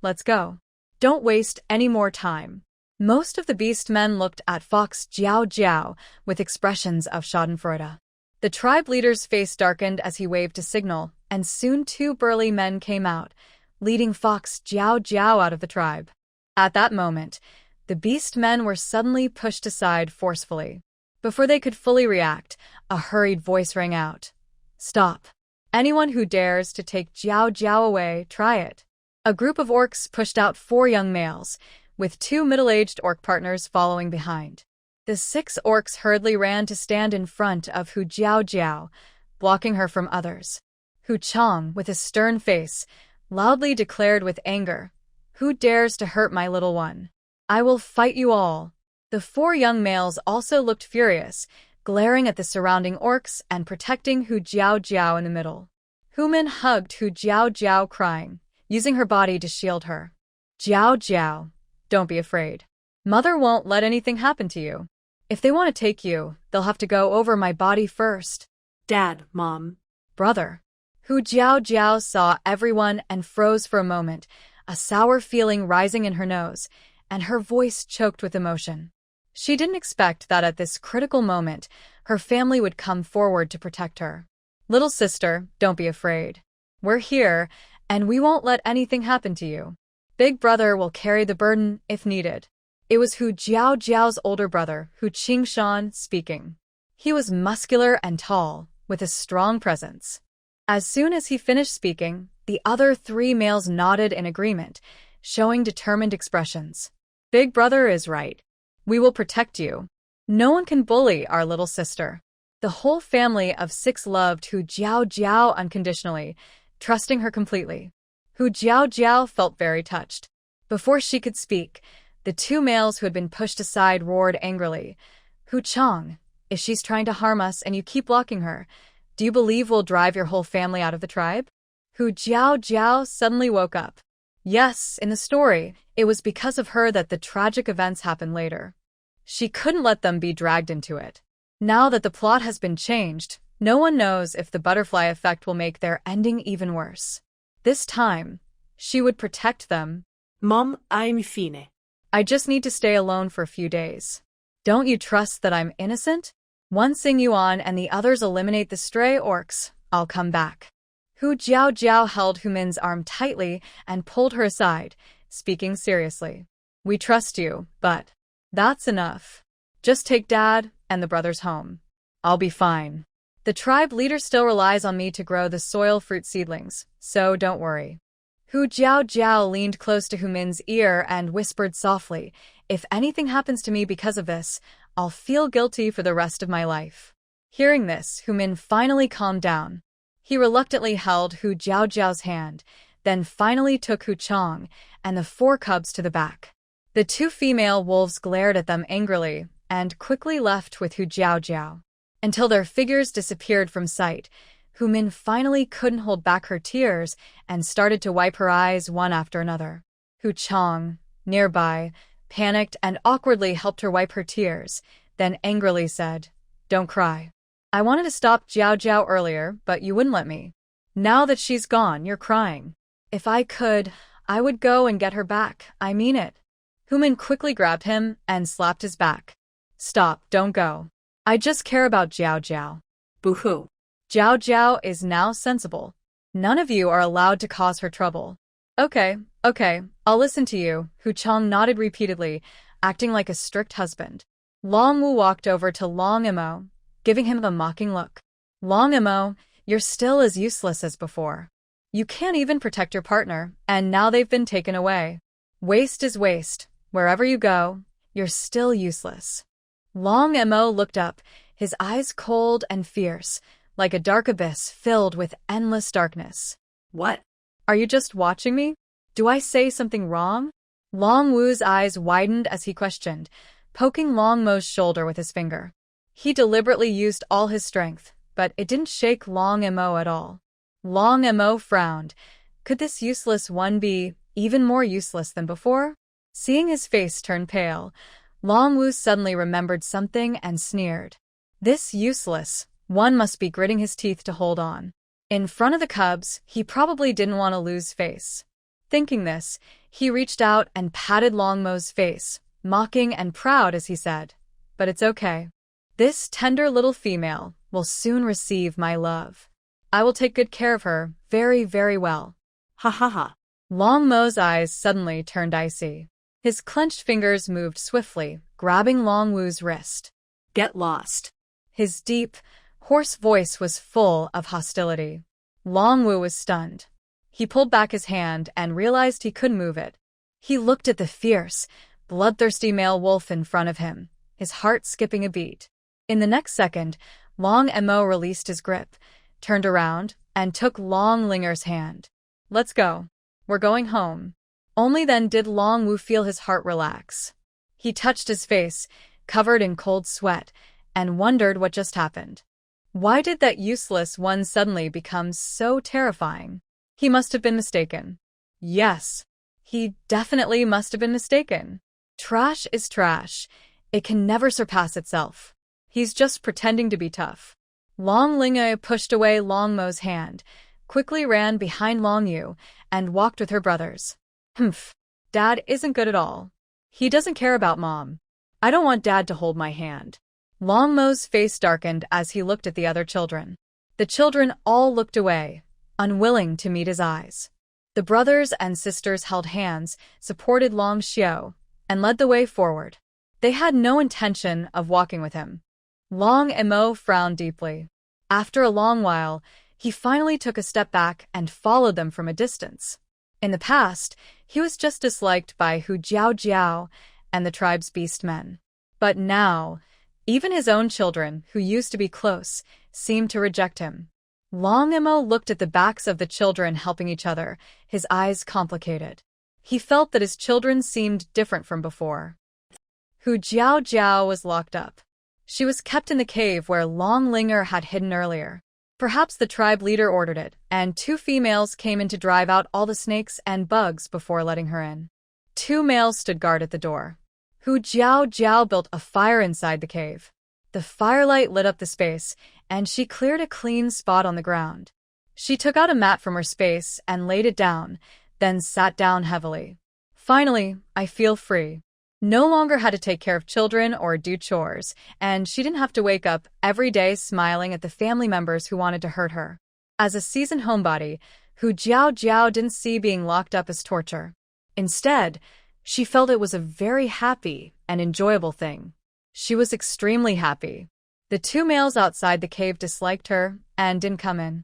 "Let's go. Don't waste any more time." Most of the beast men looked at fox Jiao Jiao with expressions of schadenfreude. The tribe leader's face darkened as he waved a signal, and soon 2 burly men came out, leading fox Jiao Jiao out of the tribe. At that moment, the beast men were suddenly pushed aside forcefully. Before they could fully react, a hurried voice rang out. "Stop. Anyone who dares to take Jiao Jiao away, try it." A group of orcs pushed out 4 young males, with 2 middle-aged orc partners following behind. The 6 orcs hurriedly ran to stand in front of Hu Jiao Jiao, blocking her from others. Hu Chang, with a stern face, loudly declared with anger, "Who dares to hurt my little one? I will fight you all." The 4 young males also looked furious, glaring at the surrounding orcs and protecting Hu Jiao Jiao in the middle. Hu Min hugged Hu Jiao Jiao, crying, using her body to shield her. "Jiao Jiao, don't be afraid. Mother won't let anything happen to you. If they want to take you, they'll have to go over my body first." Dad, Mom. Brother. Hu Jiao Jiao saw everyone and froze for a moment, a sour feeling rising in her nose, and her voice choked with emotion. She didn't expect that at this critical moment, her family would come forward to protect her. "Little sister, don't be afraid. We're here, and we won't let anything happen to you. Big brother will carry the burden if needed." It was Hu Jiao Jiao's older brother, Hu Qingshan, speaking. He was muscular and tall, with a strong presence. As soon as he finished speaking, the other 3 males nodded in agreement, showing determined expressions. "Big brother is right. We will protect you. No one can bully our little sister." The whole family of 6 loved Hu Jiao Jiao unconditionally, trusting her completely. Hu Jiao Jiao felt very touched. Before she could speak, the 2 males who had been pushed aside roared angrily, "Hu Chang, if she's trying to harm us and you keep blocking her, do you believe we'll drive your whole family out of the tribe?" Hu Jiao Jiao suddenly woke up. Yes, in the story, it was because of her that the tragic events happened later. She couldn't let them be dragged into it. Now that the plot has been changed, no one knows if the butterfly effect will make their ending even worse. This time, she would protect them. Mom, I'm fine. I just need to stay alone for a few days. Don't you trust that I'm innocent? Once Sing Yuan and the others eliminate the stray orcs, I'll come back. Hu Jiao Jiao held Hu Min's arm tightly and pulled her aside, speaking seriously. "We trust you, but that's enough. Just take Dad and the brothers home. I'll be fine. The tribe leader still relies on me to grow the soil fruit seedlings, so don't worry." Hu Jiao Jiao leaned close to Hu Min's ear and whispered softly, "If anything happens to me because of this, I'll feel guilty for the rest of my life." Hearing this, Hu Min finally calmed down. He reluctantly held Hu Jiao Jiao's hand, then finally took Hu Chang and the 4 cubs to the back. The 2 female wolves glared at them angrily and quickly left with Hu Jiao Jiao. Until their figures disappeared from sight, Hu Min finally couldn't hold back her tears and started to wipe her eyes one after another. Hu Chang, nearby, panicked and awkwardly helped her wipe her tears, then angrily said, "Don't cry. I wanted to stop Jiao Jiao earlier, but you wouldn't let me. Now that she's gone, you're crying. If I could, I would go and get her back. I mean it." Hu Min quickly grabbed him and slapped his back. "Stop, don't go. I just care about Jiao Jiao." Boo-hoo. Jiao Jiao is now sensible. None of you are allowed to cause her trouble. Okay, I'll listen to you," Hu Chang nodded repeatedly, acting like a strict husband. Long Wu walked over to Long Mo, giving him a mocking look. "Long Mo, you're still as useless as before. You can't even protect your partner, and now they've been taken away. Waste is waste. Wherever you go, you're still useless." Long Mo looked up, his eyes cold and fierce, like a dark abyss filled with endless darkness. What? Are you just watching me? Do I say something wrong? Long Wu's eyes widened as he questioned, poking Long Mo's shoulder with his finger. He deliberately used all his strength, but it didn't shake Long Mo at all. Long Mo frowned. Could this useless one be even more useless than before? Seeing his face turn pale, Long Wu suddenly remembered something and sneered. This useless one must be gritting his teeth to hold on. In front of the cubs, he probably didn't want to lose face. Thinking this, he reached out and patted Long Mo's face, mocking and proud as he said, "But it's okay. This tender little female will soon receive my love. I will take good care of her very, very well." Ha ha ha. Long Mo's eyes suddenly turned icy. His clenched fingers moved swiftly, grabbing Long Wu's wrist. Get lost. His deep, hoarse voice was full of hostility. Long Wu was stunned. He pulled back his hand and realized he couldn't move it. He looked at the fierce, bloodthirsty male wolf in front of him, his heart skipping a beat. In the next second, Long Mo released his grip, turned around, and took Long Linger's hand. "Let's go. We're going home." Only then did Long Wu feel his heart relax. He touched his face, covered in cold sweat, and wondered what just happened. Why did that useless one suddenly become so terrifying? He must have been mistaken. Yes, he definitely must have been mistaken. Trash is trash. It can never surpass itself. He's just pretending to be tough. Long Linge pushed away Long Mo's hand, quickly ran behind Long Yu, and walked with her brothers. Humph. Dad isn't good at all. He doesn't care about Mom. I don't want Dad to hold my hand. Long Mo's face darkened as he looked at the other children. The children all looked away, unwilling to meet his eyes. The brothers and sisters held hands, supported Long Xiao, and led the way forward. They had no intention of walking with him. Long Mo frowned deeply. After a long while, he finally took a step back and followed them from a distance. In the past, he was just disliked by Hu Jiao Jiao and the tribe's beast men. But now, even his own children, who used to be close, seemed to reject him. Long Mo looked at the backs of the children helping each other, his eyes complicated. He felt that his children seemed different from before. Hu Jiao Jiao was locked up. She was kept in the cave where Long Linger had hidden earlier. Perhaps the tribe leader ordered it, and 2 females came in to drive out all the snakes and bugs before letting her in. 2 males stood guard at the door. Hu Jiao Jiao built a fire inside the cave. The firelight lit up the space, and she cleared a clean spot on the ground. She took out a mat from her space and laid it down, then sat down heavily. Finally, I feel free. No longer had to take care of children or do chores, and she didn't have to wake up every day smiling at the family members who wanted to hurt her. As a seasoned homebody, Hu Jiao Jiao didn't see being locked up as torture. Instead, she felt it was a very happy and enjoyable thing. She was extremely happy. The 2 males outside the cave disliked her and didn't come in.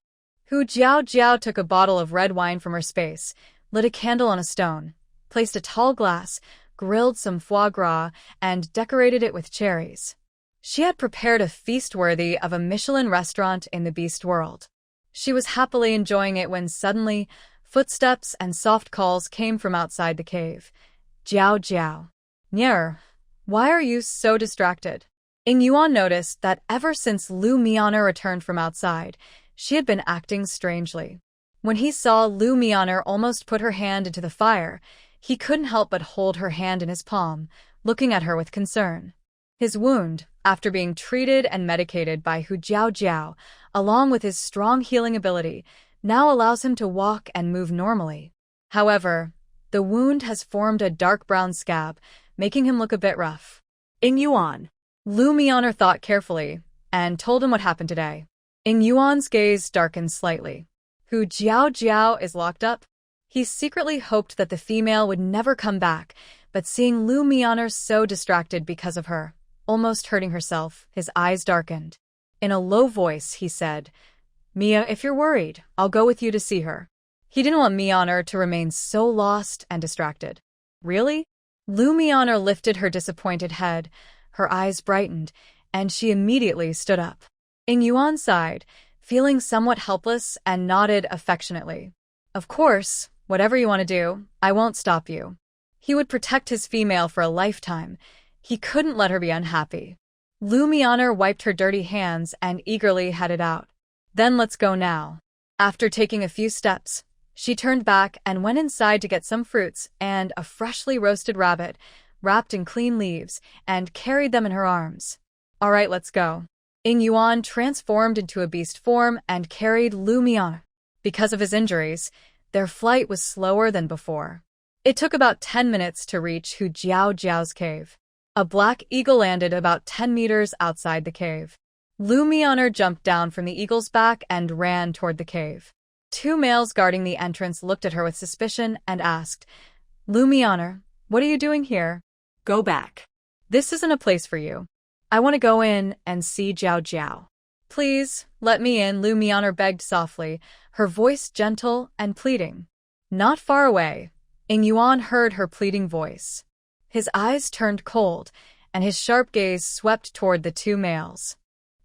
Hu Jiao Jiao took a bottle of red wine from her space, lit a candle on a stone, placed a tall glass, grilled some foie gras, and decorated it with cherries. She had prepared a feast worthy of a Michelin restaurant in the beast world. She was happily enjoying it when suddenly, footsteps and soft calls came from outside the cave. Jiao Jiao. Nier, why are you so distracted? Ying Yuan noticed that ever since Lu Mianer returned from outside, she had been acting strangely. When he saw Lu Mianer almost put her hand into the fire, he couldn't help but hold her hand in his palm, looking at her with concern. His wound, after being treated and medicated by Hu Jiao Jiao, along with his strong healing ability, now allows him to walk and move normally. However, the wound has formed a dark brown scab, making him look a bit rough. Ying Yuan. Lu Mianer thought carefully and told him what happened today. Ying Yuan's gaze darkened slightly. Hu Jiao Jiao is locked up? He secretly hoped that the female would never come back, but seeing Lu Mianer so distracted because of her, almost hurting herself, his eyes darkened. In a low voice, he said, "Mia, if you're worried, I'll go with you to see her." He didn't want Mianer to remain so lost and distracted. Really? Lu Mianer lifted her disappointed head, her eyes brightened, and she immediately stood up. Ying Yuan sighed, feeling somewhat helpless, and nodded affectionately. Of course, whatever you want to do, I won't stop you. He would protect his female for a lifetime. He couldn't let her be unhappy. Lumiana wiped her dirty hands and eagerly headed out. Then let's go now. After taking a few steps, she turned back and went inside to get some fruits and a freshly roasted rabbit, wrapped in clean leaves, and carried them in her arms. All right, let's go. Ing Yuan transformed into a beast form and carried Lumiana. Because of his injuries, their flight was slower than before. It took about 10 minutes to reach Hu Jiao Jiao's cave. A black eagle landed about 10 meters outside the cave. Lumiana jumped down from the eagle's back and ran toward the cave. Two males guarding the entrance looked at her with suspicion and asked, Lumiana, what are you doing here? Go back. This isn't a place for you. I want to go in and see Jiao Jiao. Please, let me in, Lumiana begged softly, her voice gentle and pleading. Not far away, Ing Yuan heard her pleading voice. His eyes turned cold, and his sharp gaze swept toward the two males.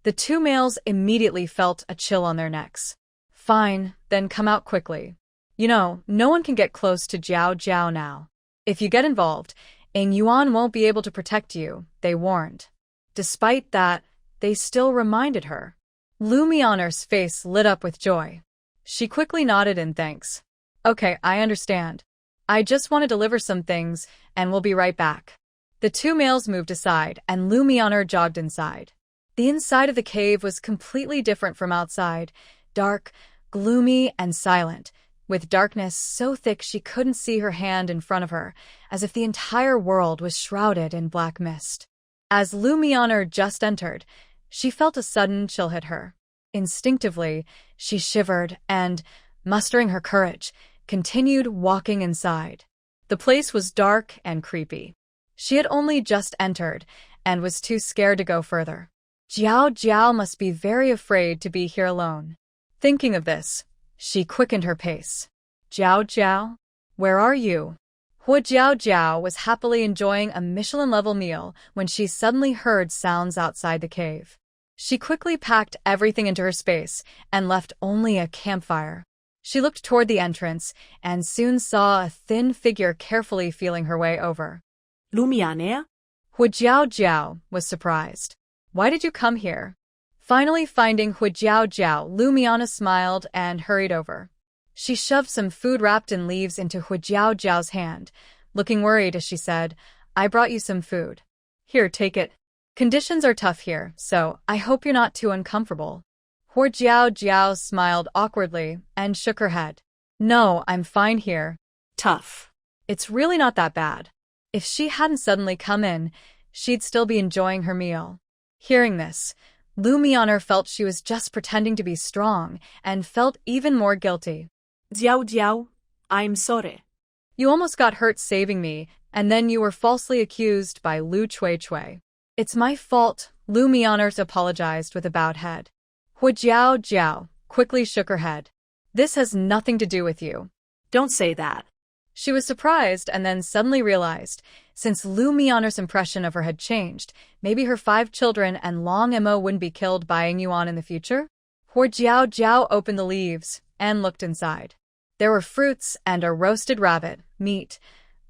The two males immediately felt a chill on their necks. Fine, then come out quickly. You know, no one can get close to Jiao Jiao now. If you get involved, Ing Yuan won't be able to protect you, they warned. Despite that, they still reminded her. Lumiana's face lit up with joy. She quickly nodded in thanks. Okay, I understand. I just want to deliver some things, and we'll be right back. The two males moved aside, and Lumiana jogged inside. The inside of the cave was completely different from outside, dark, gloomy, and silent, with darkness so thick she couldn't see her hand in front of her, as if the entire world was shrouded in black mist. As Lumiana just entered, she felt a sudden chill hit her. Instinctively, she shivered and, mustering her courage, continued walking inside. The place was dark and creepy. She had only just entered and was too scared to go further. Jiao Jiao must be very afraid to be here alone. Thinking of this, she quickened her pace. Jiao Jiao, where are you? Hu Jiao Jiao was happily enjoying a Michelin-level meal when she suddenly heard sounds outside the cave. She quickly packed everything into her space and left only a campfire. She looked toward the entrance and soon saw a thin figure carefully feeling her way over. Lumiana? Hu Jiao Jiao was surprised. Why did you come here? Finally finding Hu Jiao Jiao, Lumiana smiled and hurried over. She shoved some food wrapped in leaves into Hu Jiao Jiao's hand, looking worried as she said, I brought you some food. Here, take it. Conditions are tough here, so I hope you're not too uncomfortable. Hu Jiao Jiao smiled awkwardly and shook her head. No, I'm fine here. Tough. It's really not that bad. If she hadn't suddenly come in, she'd still be enjoying her meal. Hearing this, Lumiana felt she was just pretending to be strong and felt even more guilty. Jiao Jiao, I'm sorry. You almost got hurt saving me, and then you were falsely accused by Lu Chui Chui. It's my fault, Lumiana apologized with a bowed head. Hu Jiao Jiao quickly shook her head. This has nothing to do with you. Don't say that. She was surprised and then suddenly realized, since Lumiana's impression of her had changed, maybe her 5 children and Long Mo wouldn't be killed by Ing Yuan in the future? Hu Jiao Jiao opened the leaves and looked inside. There were fruits and a roasted rabbit, meat,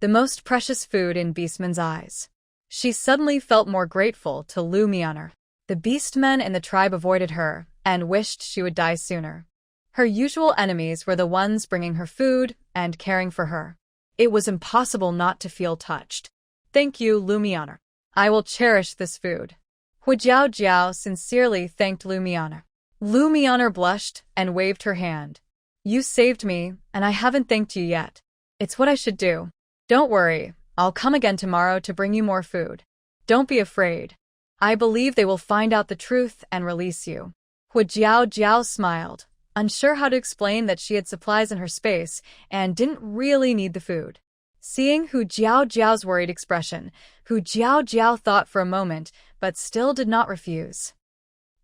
the most precious food in Beastman's eyes. She suddenly felt more grateful to Lumiana. The Beastmen in the tribe avoided her and wished she would die sooner. Her usual enemies were the ones bringing her food and caring for her. It was impossible not to feel touched. Thank you, Lumiana. I will cherish this food. Hu Jiao Jiao sincerely thanked Lumiana. Lumiana blushed and waved her hand. You saved me, and I haven't thanked you yet. It's what I should do. Don't worry, I'll come again tomorrow to bring you more food. Don't be afraid. I believe they will find out the truth and release you. Hu Jiao Jiao smiled, unsure how to explain that she had supplies in her space and didn't really need the food. Seeing Hu Jiao Jiao's worried expression, Hu Jiao Jiao thought for a moment, but still did not refuse.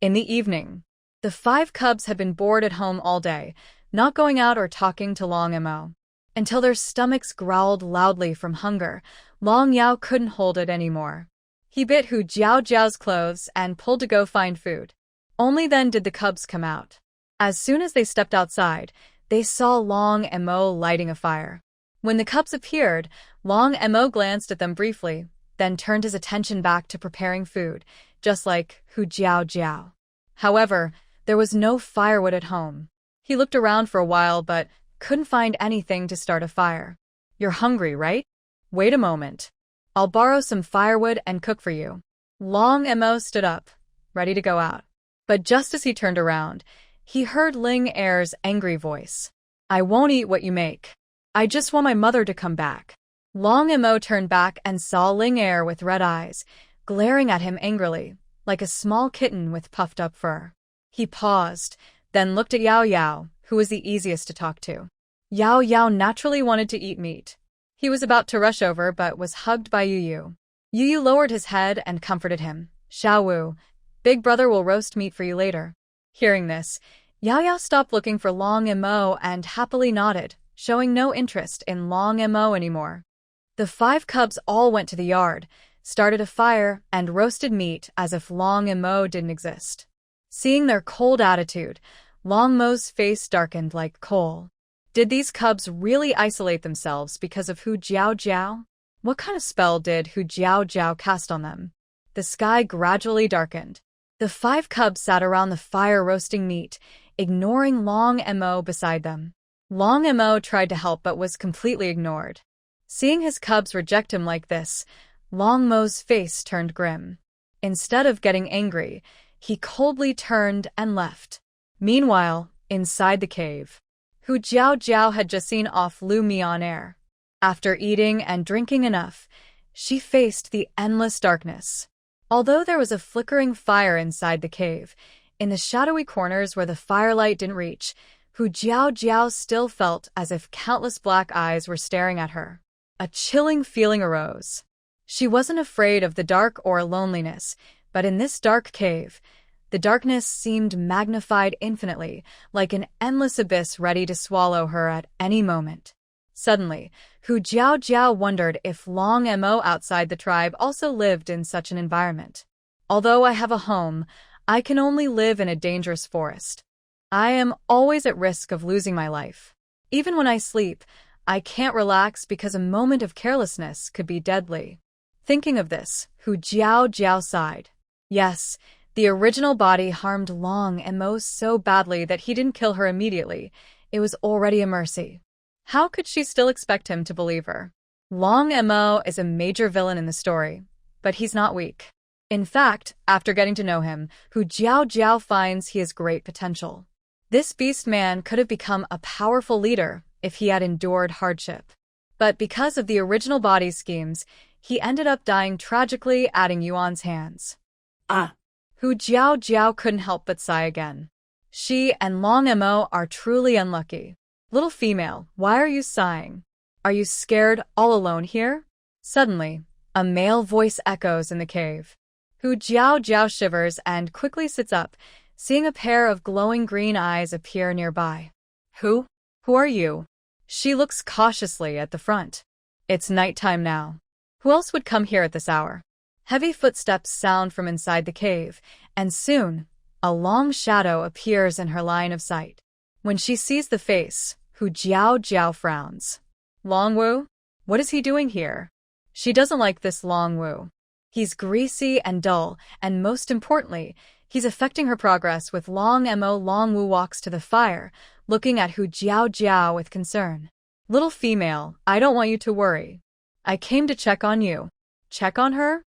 In the evening, the 5 cubs had been bored at home all day, not going out or talking to Long Mo. Until their stomachs growled loudly from hunger, Long Yao couldn't hold it anymore. He bit Hu Jiao Jiao's clothes and pulled to go find food. Only then did the cubs come out. As soon as they stepped outside, they saw Long Mo lighting a fire. When the cubs appeared, Long Mo glanced at them briefly, then turned his attention back to preparing food, just like Hu Jiao Jiao. However, there was no firewood at home. He looked around for a while but couldn't find anything to start a fire. You're hungry, right? Wait a moment. I'll borrow some firewood and cook for you. Long Mo stood up, ready to go out. But just as he turned around, he heard Ling Er's angry voice. I won't eat what you make. I just want my mother to come back. Long Mo turned back and saw Ling Er with red eyes, glaring at him angrily, like a small kitten with puffed up fur. He paused, then looked at Yao Yao, who was the easiest to talk to. Yao Yao naturally wanted to eat meat. He was about to rush over but was hugged by Yu Yu. Yu Yu lowered his head and comforted him. Xiao Wu, Big Brother will roast meat for you later. Hearing this, Yao Yao stopped looking for Long Mo and happily nodded, showing no interest in Long Mo anymore. The 5 cubs all went to the yard, started a fire, and roasted meat as if Long Mo didn't exist. Seeing their cold attitude, Long Mo's face darkened like coal. Did these cubs really isolate themselves because of Hu Jiao Jiao? What kind of spell did Hu Jiao Jiao cast on them? The sky gradually darkened. The 5 cubs sat around the fire roasting meat, ignoring Long Mo beside them. Long Mo tried to help but was completely ignored. Seeing his cubs reject him like this, Long Mo's face turned grim. Instead of getting angry, he coldly turned and left. Meanwhile, inside the cave, Hu Jiao Jiao had just seen off Lu Mi on air. After eating and drinking enough, she faced the endless darkness. Although there was a flickering fire inside the cave, in the shadowy corners where the firelight didn't reach, Hu Jiao Jiao still felt as if countless black eyes were staring at her. A chilling feeling arose. She wasn't afraid of the dark or loneliness, but in this dark cave, the darkness seemed magnified infinitely, like an endless abyss ready to swallow her at any moment. Suddenly, Hu Jiao Jiao wondered if Long Mo outside the tribe also lived in such an environment. Although I have a home, I can only live in a dangerous forest. I am always at risk of losing my life. Even when I sleep, I can't relax because a moment of carelessness could be deadly. Thinking of this, Hu Jiao Jiao sighed. Yes, the original body harmed Long Mo so badly that he didn't kill her immediately. It was already a mercy. How could she still expect him to believe her? Long Mo is a major villain in the story, but he's not weak. In fact, after getting to know him, Hu Jiao Jiao finds he has great potential. This beast man could have become a powerful leader if he had endured hardship. But because of the original body schemes, he ended up dying tragically at Yuan's hands. Hu Jiao Jiao couldn't help but sigh again. She and Long Mo are truly unlucky. Little female, why are you sighing? Are you scared all alone here? Suddenly, a male voice echoes in the cave. Hu Jiao Jiao shivers and quickly sits up, seeing a pair of glowing green eyes appear nearby. Who are you? She looks cautiously at the front. It's nighttime now. Who else would come here at this hour? Heavy footsteps sound from inside the cave, and soon, a long shadow appears in her line of sight. When she sees the face, Hu Jiao Jiao frowns. Long Wu? What is he doing here? She doesn't like this Long Wu. He's greasy and dull, and most importantly, he's affecting her progress with Long Mo. Long Wu walks to the fire, looking at Hu Jiao Jiao with concern. Little female, I don't want you to worry. I came to check on you. Check on her?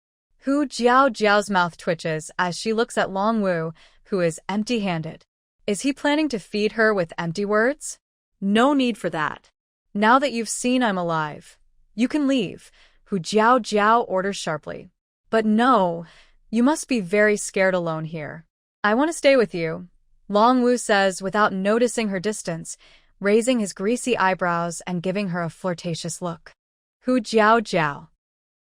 Hu Jiao Jiao's mouth twitches as she looks at Long Wu, who is empty-handed. Is he planning to feed her with empty words? No need for that. Now that you've seen I'm alive, you can leave, Hu Jiao Jiao orders sharply. But no, you must be very scared alone here. I want to stay with you, Long Wu says without noticing her distance, raising his greasy eyebrows and giving her a flirtatious look. Hu Jiao Jiao.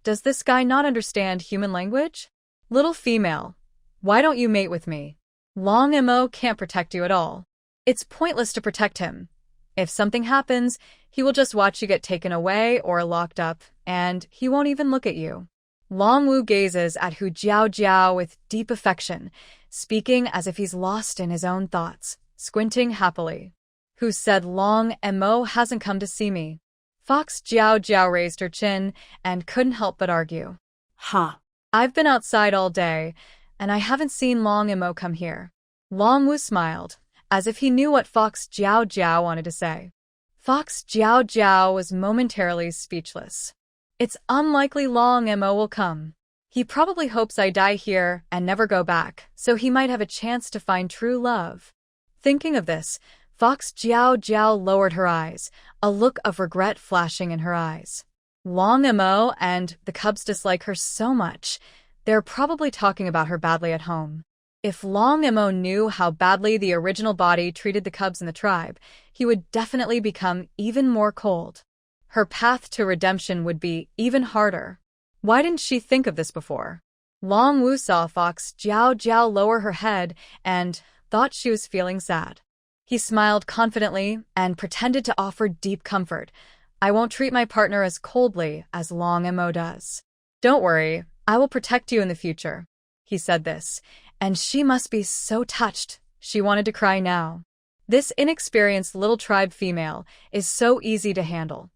Does this guy not understand human language? Little female, why don't you mate with me? Long Mo can't protect you at all. It's pointless to protect him. If something happens, he will just watch you get taken away or locked up, and he won't even look at you. Long Wu gazes at Hu Jiao Jiao with deep affection, speaking as if he's lost in his own thoughts. squinting happily. Who said Long Mo hasn't come to see me? Fox Jiao Jiao raised her chin and couldn't help but argue. Ha. I've been outside all day, and I haven't seen Long Mo come here. Long Wu smiled, as if he knew what Fox Jiao Jiao wanted to say. Fox Jiao Jiao was momentarily speechless. It's unlikely Long Mo will come. He probably hopes I die here and never go back, so he might have a chance to find true love. Thinking of this, Fox Jiao Jiao lowered her eyes, a look of regret flashing in her eyes. Long Mo and the cubs dislike her so much, they're probably talking about her badly at home. If Long Mo knew how badly the original body treated the cubs in the tribe, he would definitely become even more cold. Her path to redemption would be even harder. Why didn't she think of this before? Long Wu saw Fox Jiao Jiao lower her head and thought she was feeling sad. He smiled confidently and pretended to offer deep comfort. I won't treat my partner as coldly as Long Mo does. Don't worry, I will protect you in the future. He said this, and she must be so touched. She wanted to cry now. This inexperienced little tribe female is so easy to handle.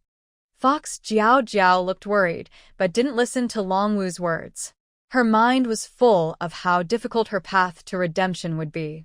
Fox Jiao Jiao looked worried, but didn't listen to Long Wu's words. Her mind was full of how difficult her path to redemption would be.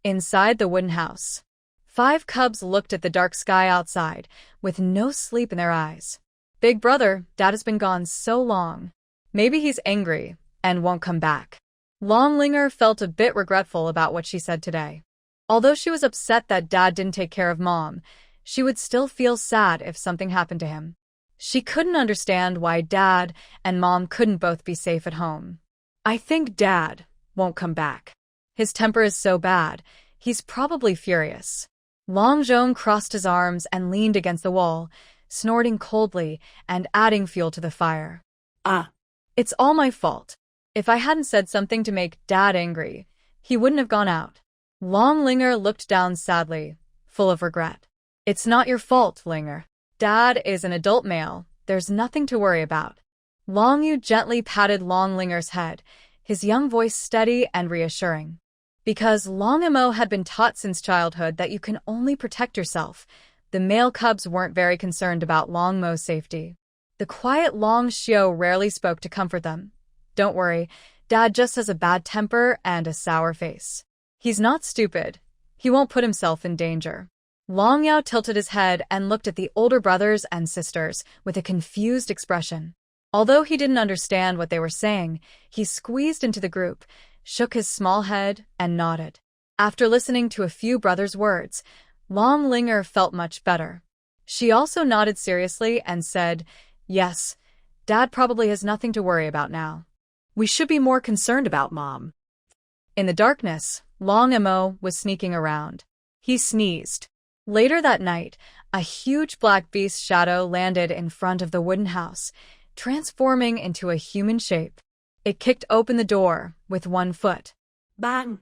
Inside the wooden house, 5 cubs looked at the dark sky outside, with no sleep in their eyes. Big brother, Dad has been gone so long. Maybe he's angry and won't come back. Longlinger felt a bit regretful about what she said today. Although she was upset that Dad didn't take care of Mom, she would still feel sad if something happened to him. She couldn't understand why Dad and Mom couldn't both be safe at home. I think Dad won't come back. His temper is so bad, he's probably furious. Long Zhong crossed his arms and leaned against the wall, snorting coldly and adding fuel to the fire. It's all my fault. If I hadn't said something to make Dad angry, he wouldn't have gone out. Longlinger looked down sadly, full of regret. It's not your fault, Linger. Dad is an adult male. There's nothing to worry about. Long Yu gently patted Longlinger's head, his young voice steady and reassuring. Because Long Mo had been taught since childhood that you can only protect yourself, the male cubs weren't very concerned about Long Mo's safety. The quiet Long Xiu rarely spoke to comfort them. Don't worry, Dad just has a bad temper and a sour face. He's not stupid. He won't put himself in danger. Long Yao tilted his head and looked at the older brothers and sisters with a confused expression. Although he didn't understand what they were saying, he squeezed into the group, shook his small head, and nodded. After listening to a few brothers' words, Longlinger felt much better. She also nodded seriously and said, Yes, Dad probably has nothing to worry about now. We should be more concerned about Mom. In the darkness, Long Mo was sneaking around. He sneezed. Later that night, a huge black beast shadow landed in front of the wooden house, transforming into a human shape. It kicked open the door with one foot. Bang!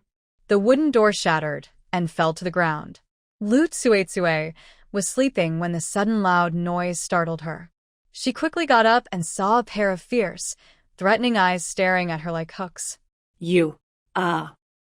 The wooden door shattered and fell to the ground. Lu Tsuetsue was sleeping when the sudden loud noise startled her. She quickly got up and saw a pair of fierce, threatening eyes staring at her like hooks. You.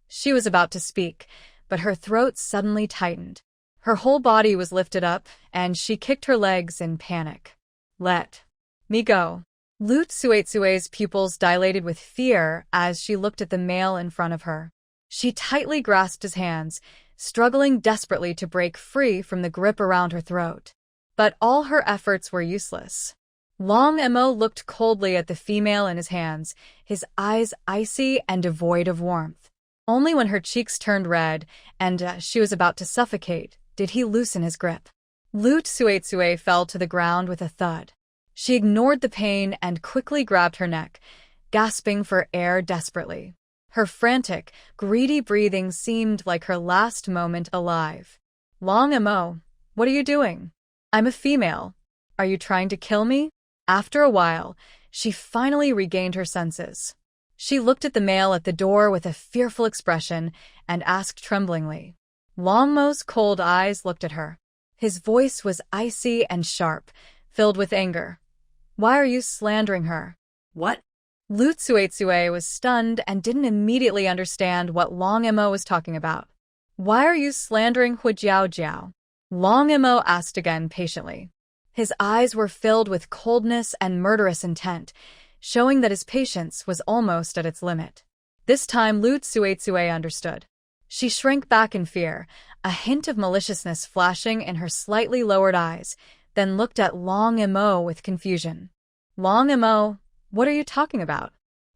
She was about to speak, but her throat suddenly tightened. Her whole body was lifted up, and she kicked her legs in panic. Let me go. Lu Tsuetsue's pupils dilated with fear as she looked at the male in front of her. She tightly grasped his hands, struggling desperately to break free from the grip around her throat. But all her efforts were useless. Long Mo looked coldly at the female in his hands, his eyes icy and devoid of warmth. Only when her cheeks turned red and she was about to suffocate did he loosen his grip. Lu Tsuetsue fell to the ground with a thud. She ignored the pain and quickly grabbed her neck, gasping for air desperately. Her frantic, greedy breathing seemed like her last moment alive. Long Mo, what are you doing? I'm a female. Are you trying to kill me? After a while, she finally regained her senses. She looked at the male at the door with a fearful expression and asked tremblingly. Long Mo's cold eyes looked at her. His voice was icy and sharp, filled with anger. Why are you slandering her? What? Lu Tsuetsue was stunned and didn't immediately understand what Long Mo was talking about. Why are you slandering Hu Jiao? Long Imo asked again patiently. His eyes were filled with coldness and murderous intent, showing that his patience was almost at its limit. This time Lu Tsuetsue understood. She shrank back in fear, a hint of maliciousness flashing in her slightly lowered eyes, then looked at Long Imo with confusion. Long Imo, what are you talking about?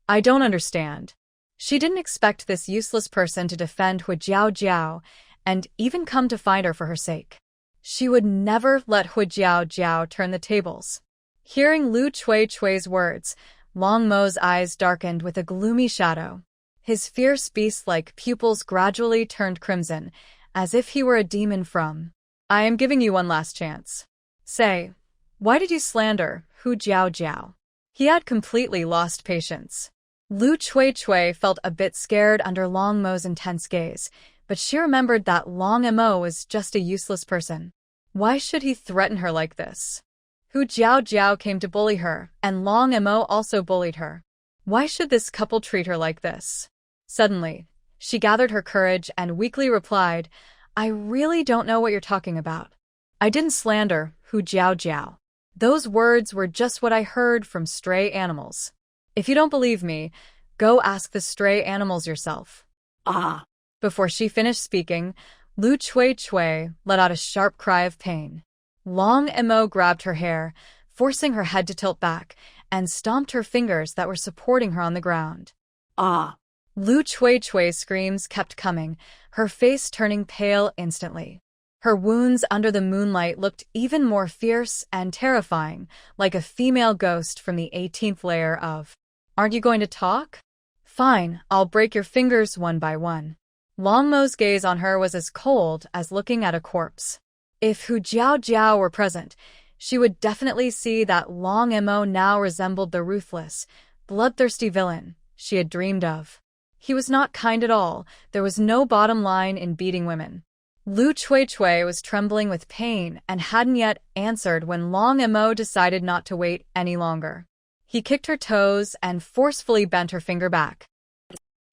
I don't understand. She didn't expect this useless person to defend Hu Jiao and even come to find her for her sake. She would never let Hu Jiao turn the tables. Hearing Lu Chui's words, Long Mo's eyes darkened with a gloomy shadow. His fierce beast-like pupils gradually turned crimson, as if he were a demon from. I am giving you one last chance. Say, why did you slander Hu Jiao? He had completely lost patience. Lu Chui felt a bit scared under Long Mo's intense gaze, but she remembered that Long Mo was just a useless person. Why should he threaten her like this? Hu Jiao came to bully her, and Long Mo also bullied her. Why should this couple treat her like this? Suddenly, she gathered her courage and weakly replied, I really don't know what you're talking about. I didn't slander Hu Jiao. Those words were just what I heard from stray animals. If you don't believe me, go ask the stray animals yourself. Ah. Before she finished speaking, Lu Chui let out a sharp cry of pain. Long Mo grabbed her hair, forcing her head to tilt back, and stomped her fingers that were supporting her on the ground. Ah. Lu Chui's screams kept coming, her face turning pale instantly. Her wounds under the moonlight looked even more fierce and terrifying, like a female ghost from the 18th layer of. Aren't you going to talk? Fine, I'll break your fingers one by one. Long Mo's gaze on her was as cold as looking at a corpse. If Hu Jiao were present, she would definitely see that Long Mo now resembled the ruthless, bloodthirsty villain she had dreamed of. He was not kind at all. There was no bottom line in beating women. Lu Chui was trembling with pain and hadn't yet answered when Long Mo decided not to wait any longer. He kicked her toes and forcefully bent her finger back.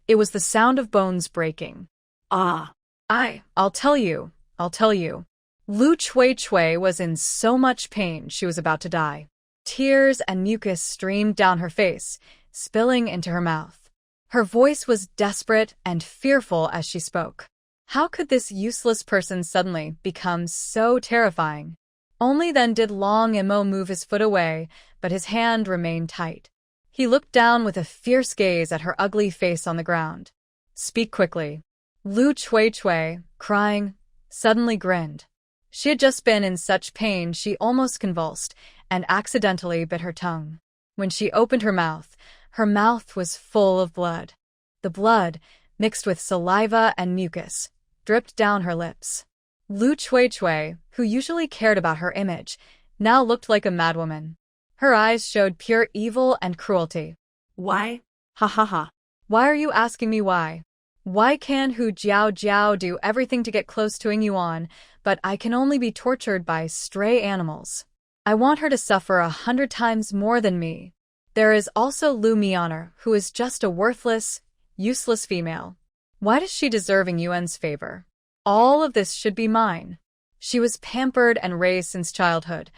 It was the sound of bones breaking. Ah. I'll tell you. Lu Chui was in so much pain she was about to die. Tears and mucus streamed down her face, spilling into her mouth. Her voice was desperate and fearful as she spoke. How could this useless person suddenly become so terrifying? Only then did Long Mo move his foot away, but his hand remained tight. He looked down with a fierce gaze at her ugly face on the ground. Speak quickly. Lu Chui, crying, suddenly grinned. She had just been in such pain she almost convulsed and accidentally bit her tongue. When she opened her mouth was full of blood. The blood, mixed with saliva and mucus, dripped down her lips. Lu Chui, who usually cared about her image, now looked like a madwoman. Her eyes showed pure evil and cruelty. Why? Ha ha ha. Why are you asking me why? Why can Hu Jiao do everything to get close to Ying Yuan, but I can only be tortured by stray animals? I want her to suffer 100 times more than me. There is also Lu Mianer, who is just a worthless, useless female. Why does she deserve Ying Yuan's favor? All of this should be mine. She was pampered and raised since childhood,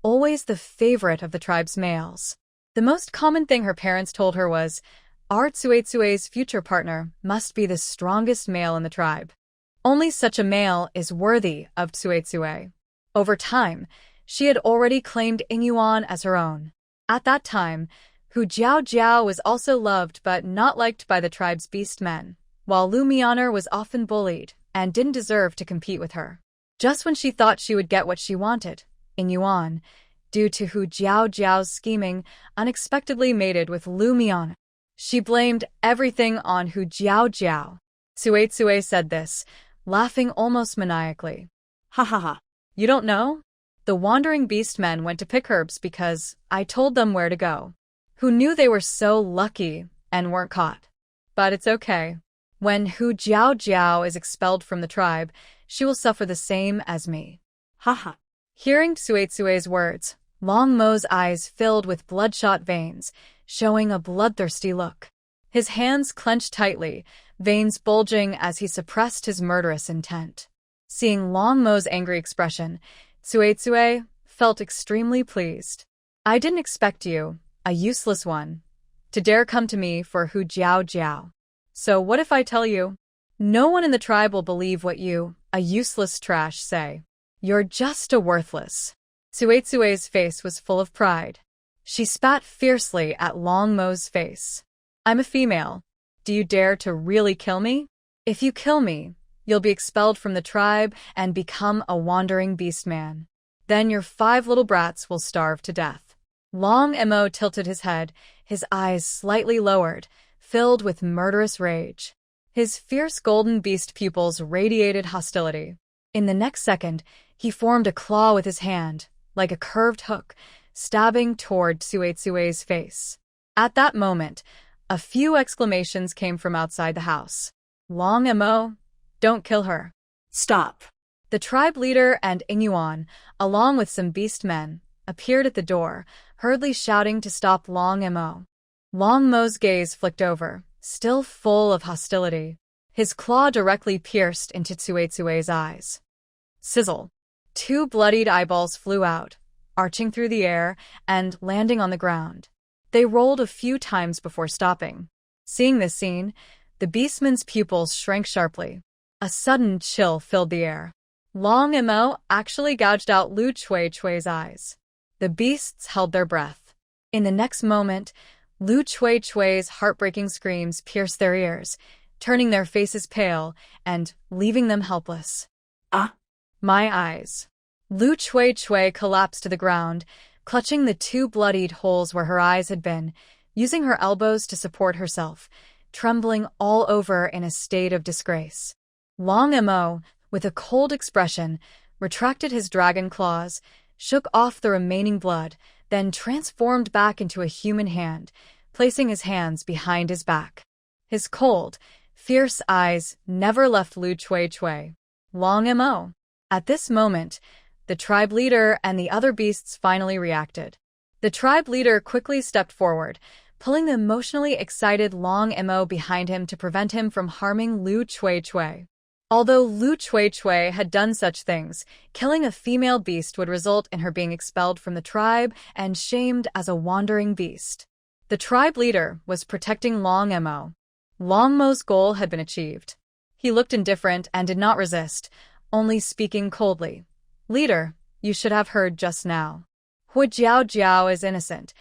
always the favorite of the tribe's males. The most common thing her parents told her was, our Tsuetsue's future partner must be the strongest male in the tribe. Only such a male is worthy of Tsuetsue. Over time, she had already claimed Ying Yuan as her own. At that time, Hu Jiao was also loved but not liked by the tribe's beast men, while Lu Mianer was often bullied and didn't deserve to compete with her. Just when she thought she would get what she wanted, Ying Yuan, due to Hu Jiao's scheming, unexpectedly mated with Lu Mianer. She blamed everything on Hu Jiao. Tsuetsue said this, laughing almost maniacally. Ha ha ha. You don't know? The wandering beast men went to pick herbs because I told them where to go. Who knew they were so lucky and weren't caught? But it's okay. When Hu Jiao is expelled from the tribe, she will suffer the same as me. Ha ha. Hearing Tsuetsue's words, Long Mo's eyes filled with bloodshot veins, showing a bloodthirsty look. His hands clenched tightly, veins bulging as he suppressed his murderous intent. Seeing Long Mo's angry expression, Tsuetsue felt extremely pleased. I didn't expect you, a useless one, to dare come to me for Hu Jiao Jiao. So what if I tell you? No one in the tribe will believe what you, a useless trash, say. You're just a worthless. Tsuetsue's face was full of pride. She spat fiercely at Long Mo's face. I'm a female. Do you dare to really kill me? If you kill me, you'll be expelled from the tribe and become a wandering beast man. Then your 5 little brats will starve to death. Long Mo tilted his head, his eyes slightly lowered, filled with murderous rage. His fierce golden beast pupils radiated hostility. In the next second, he formed a claw with his hand, like a curved hook, stabbing toward Tsuetsue's face. At that moment, a few exclamations came from outside the house. Long Mo, don't kill her. Stop. The tribe leader and Ingyuan, along with some beast men, appeared at the door, hurriedly shouting to stop Long Mo. Long Mo's gaze flicked over, still full of hostility. His claw directly pierced into Tsuetsue's eyes. Sizzle. 2 bloodied eyeballs flew out, arching through the air and landing on the ground. They rolled a few times before stopping. Seeing this scene, the beastman's pupils shrank sharply. A sudden chill filled the air. Long Mo actually gouged out Lu Chui's eyes. The beasts held their breath. In the next moment, Lu Chui's heartbreaking screams pierced their ears, turning their faces pale and leaving them helpless. Ah! My eyes. Lu Chui collapsed to the ground, clutching the 2 bloodied holes where her eyes had been, using her elbows to support herself, trembling all over in a state of disgrace. Long Mo, with a cold expression, retracted his dragon claws, shook off the remaining blood, then transformed back into a human hand, placing his hands behind his back. His cold, fierce eyes never left Lu Chui. Long Mo. At this moment, the tribe leader and the other beasts finally reacted. The tribe leader quickly stepped forward, pulling the emotionally excited Long Mo behind him to prevent him from harming Lu Chui. Although Lu Chui had done such things, killing a female beast would result in her being expelled from the tribe and shamed as a wandering beast. The tribe leader was protecting Long Mo. Long Mo's goal had been achieved. He looked indifferent and did not resist, only speaking coldly. Leader, you should have heard just now. Hu Jiao Jiao is innocent.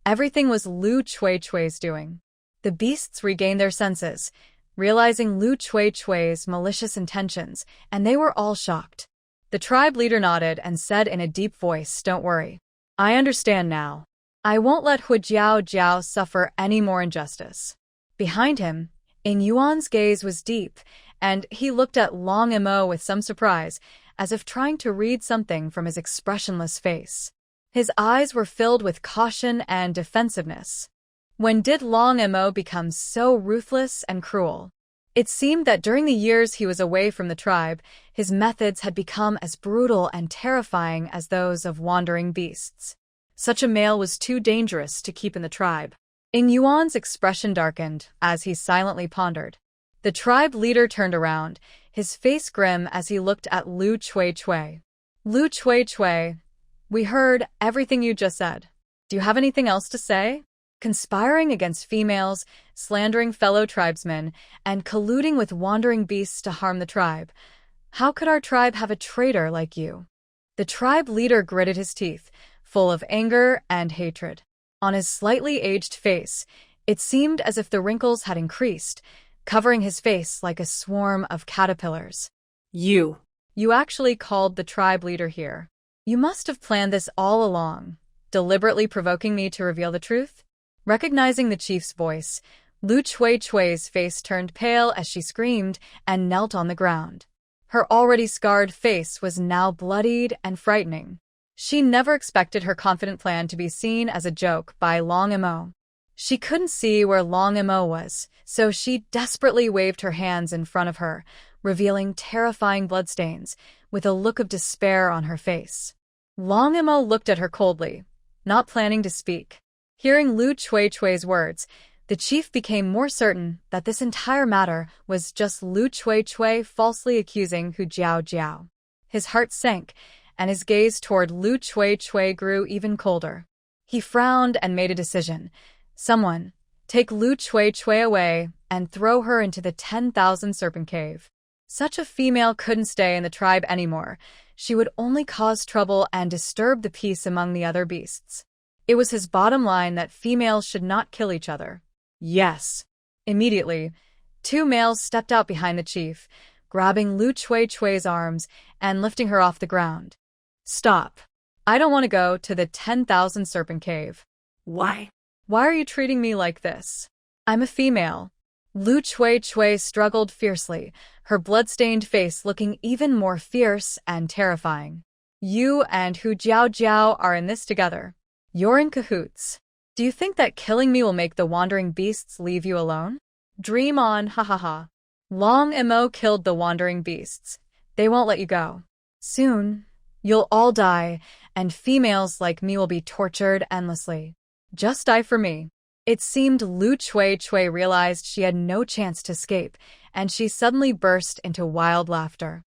Everything was Lu Chui's doing. The beasts regained their senses, realizing Lu Chui's malicious intentions, and they were all shocked. The tribe leader nodded and said in a deep voice, "Don't worry. I understand now. I won't let Hu Jiao Jiao suffer any more injustice." Behind him, Ingyuan's gaze was deep, and he looked at Long Mo with some surprise, as if trying to read something from his expressionless face. His eyes were filled with caution and defensiveness. When did Long Mo become so ruthless and cruel? It seemed that during the years he was away from the tribe, his methods had become as brutal and terrifying as those of wandering beasts. Such a male was too dangerous to keep in the tribe. Ingyuan's expression darkened as he silently pondered. The tribe leader turned around, his face grim as he looked at Lu Chui. Lu Chui, we heard everything you just said. Do you have anything else to say? Conspiring against females, slandering fellow tribesmen, and colluding with wandering beasts to harm the tribe. How could our tribe have a traitor like you? The tribe leader gritted his teeth, full of anger and hatred. On his slightly aged face, it seemed as if the wrinkles had increased, covering his face like a swarm of caterpillars. You actually called the tribe leader here. You must have planned this all along, deliberately provoking me to reveal the truth? Recognizing the chief's voice, Lu Chui's face turned pale as she screamed and knelt on the ground. Her already scarred face was now bloodied and frightening. She never expected her confident plan to be seen as a joke by Long Mo. She couldn't see where Long Mo was, so she desperately waved her hands in front of her, revealing terrifying bloodstains, with a look of despair on her face. Long Mo looked at her coldly, not planning to speak. Hearing Lu Chui's words, The chief became more certain that this entire matter was just Lu Chui falsely accusing Hu Jiao. His heart sank, and his gaze toward Lu Chui grew even colder. He frowned and made a decision. Someone, take Lu Chui away and throw her into the 10,000 Serpent Cave. Such a female couldn't stay in the tribe anymore. She would only cause trouble and disturb the peace among the other beasts. It was his bottom line that females should not kill each other. Yes. Immediately, 2 males stepped out behind the chief, grabbing Lu Chui's arms and lifting her off the ground. Stop. I don't want to go to the 10,000 Serpent Cave. Why? Why are you treating me like this? I'm a female. Lu Chui struggled fiercely, her blood-stained face looking even more fierce and terrifying. You and Hu Jiao are in this together. You're in cahoots. Do you think that killing me will make the wandering beasts leave you alone? Dream on, ha ha ha. Long Mo killed the wandering beasts. They won't let you go. Soon, you'll all die, and females like me will be tortured endlessly. Just die for me. It seemed Lu Chui realized she had no chance to escape, and she suddenly burst into wild laughter.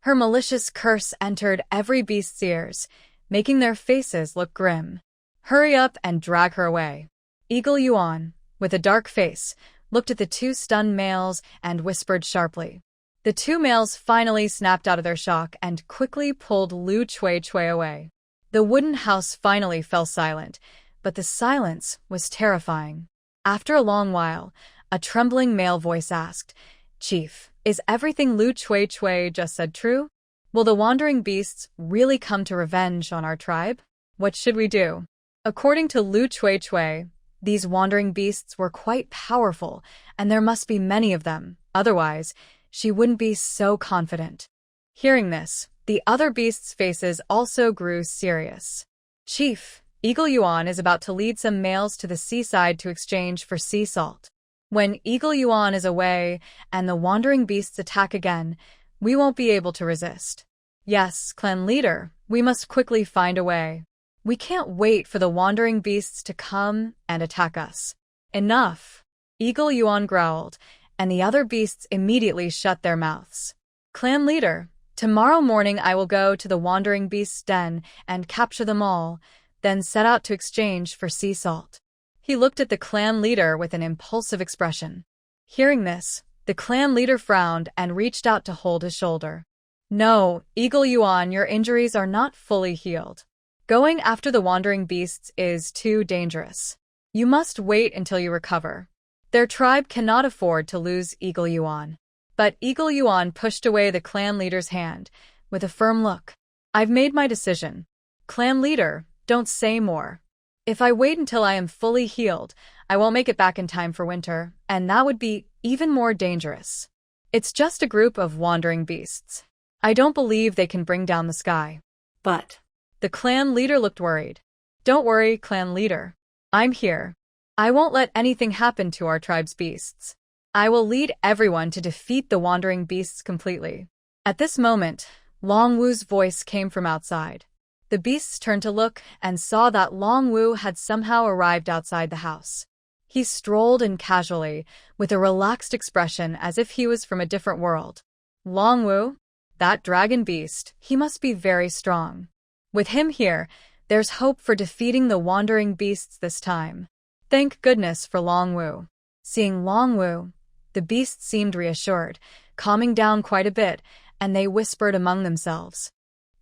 Her malicious curse entered every beast's ears, making their faces look grim. Hurry up and drag her away. Eagle Yuan, with a dark face, looked at the 2 stunned males and whispered sharply. The 2 males finally snapped out of their shock and quickly pulled Lu Chui away. The wooden house finally fell silent, but the silence was terrifying. After a long while, a trembling male voice asked, "Chief, is everything Lu Chui just said true? Will the wandering beasts really come to revenge on our tribe? What should we do?" According to Lu Chui, these wandering beasts were quite powerful, and there must be many of them, otherwise, she wouldn't be so confident. Hearing this, the other beasts' faces also grew serious. "Chief, Eagle Yuan is about to lead some males to the seaside to exchange for sea salt. When Eagle Yuan is away and the wandering beasts attack again, we won't be able to resist. Yes, clan leader, we must quickly find a way. We can't wait for the wandering beasts to come and attack us." "Enough," Eagle Yuan growled, and the other beasts immediately shut their mouths. "Clan leader, tomorrow morning I will go to the wandering beasts' den and capture them all, then set out to exchange for sea salt." He looked at the clan leader with an impulsive expression. Hearing this, the clan leader frowned and reached out to hold his shoulder. "No, Eagle Yuan, your injuries are not fully healed. Going after the wandering beasts is too dangerous. You must wait until you recover. Their tribe cannot afford to lose Eagle Yuan." But Eagle Yuan pushed away the clan leader's hand with a firm look. "I've made my decision. Clan leader, don't say more. If I wait until I am fully healed, I won't make it back in time for winter, and that would be even more dangerous. It's just a group of wandering beasts. I don't believe they can bring down the sky." But the clan leader looked worried. "Don't worry, clan leader. I'm here. I won't let anything happen to our tribe's beasts. I will lead everyone to defeat the wandering beasts completely." At this moment, Long Wu's voice came from outside. The beasts turned to look and saw that Long Wu had somehow arrived outside the house. He strolled in casually, with a relaxed expression as if he was from a different world. Long Wu? That dragon beast, he must be very strong. With him here, there's hope for defeating the wandering beasts this time. Thank goodness for Long Wu. Seeing Long Wu, the beasts seemed reassured, calming down quite a bit, and they whispered among themselves.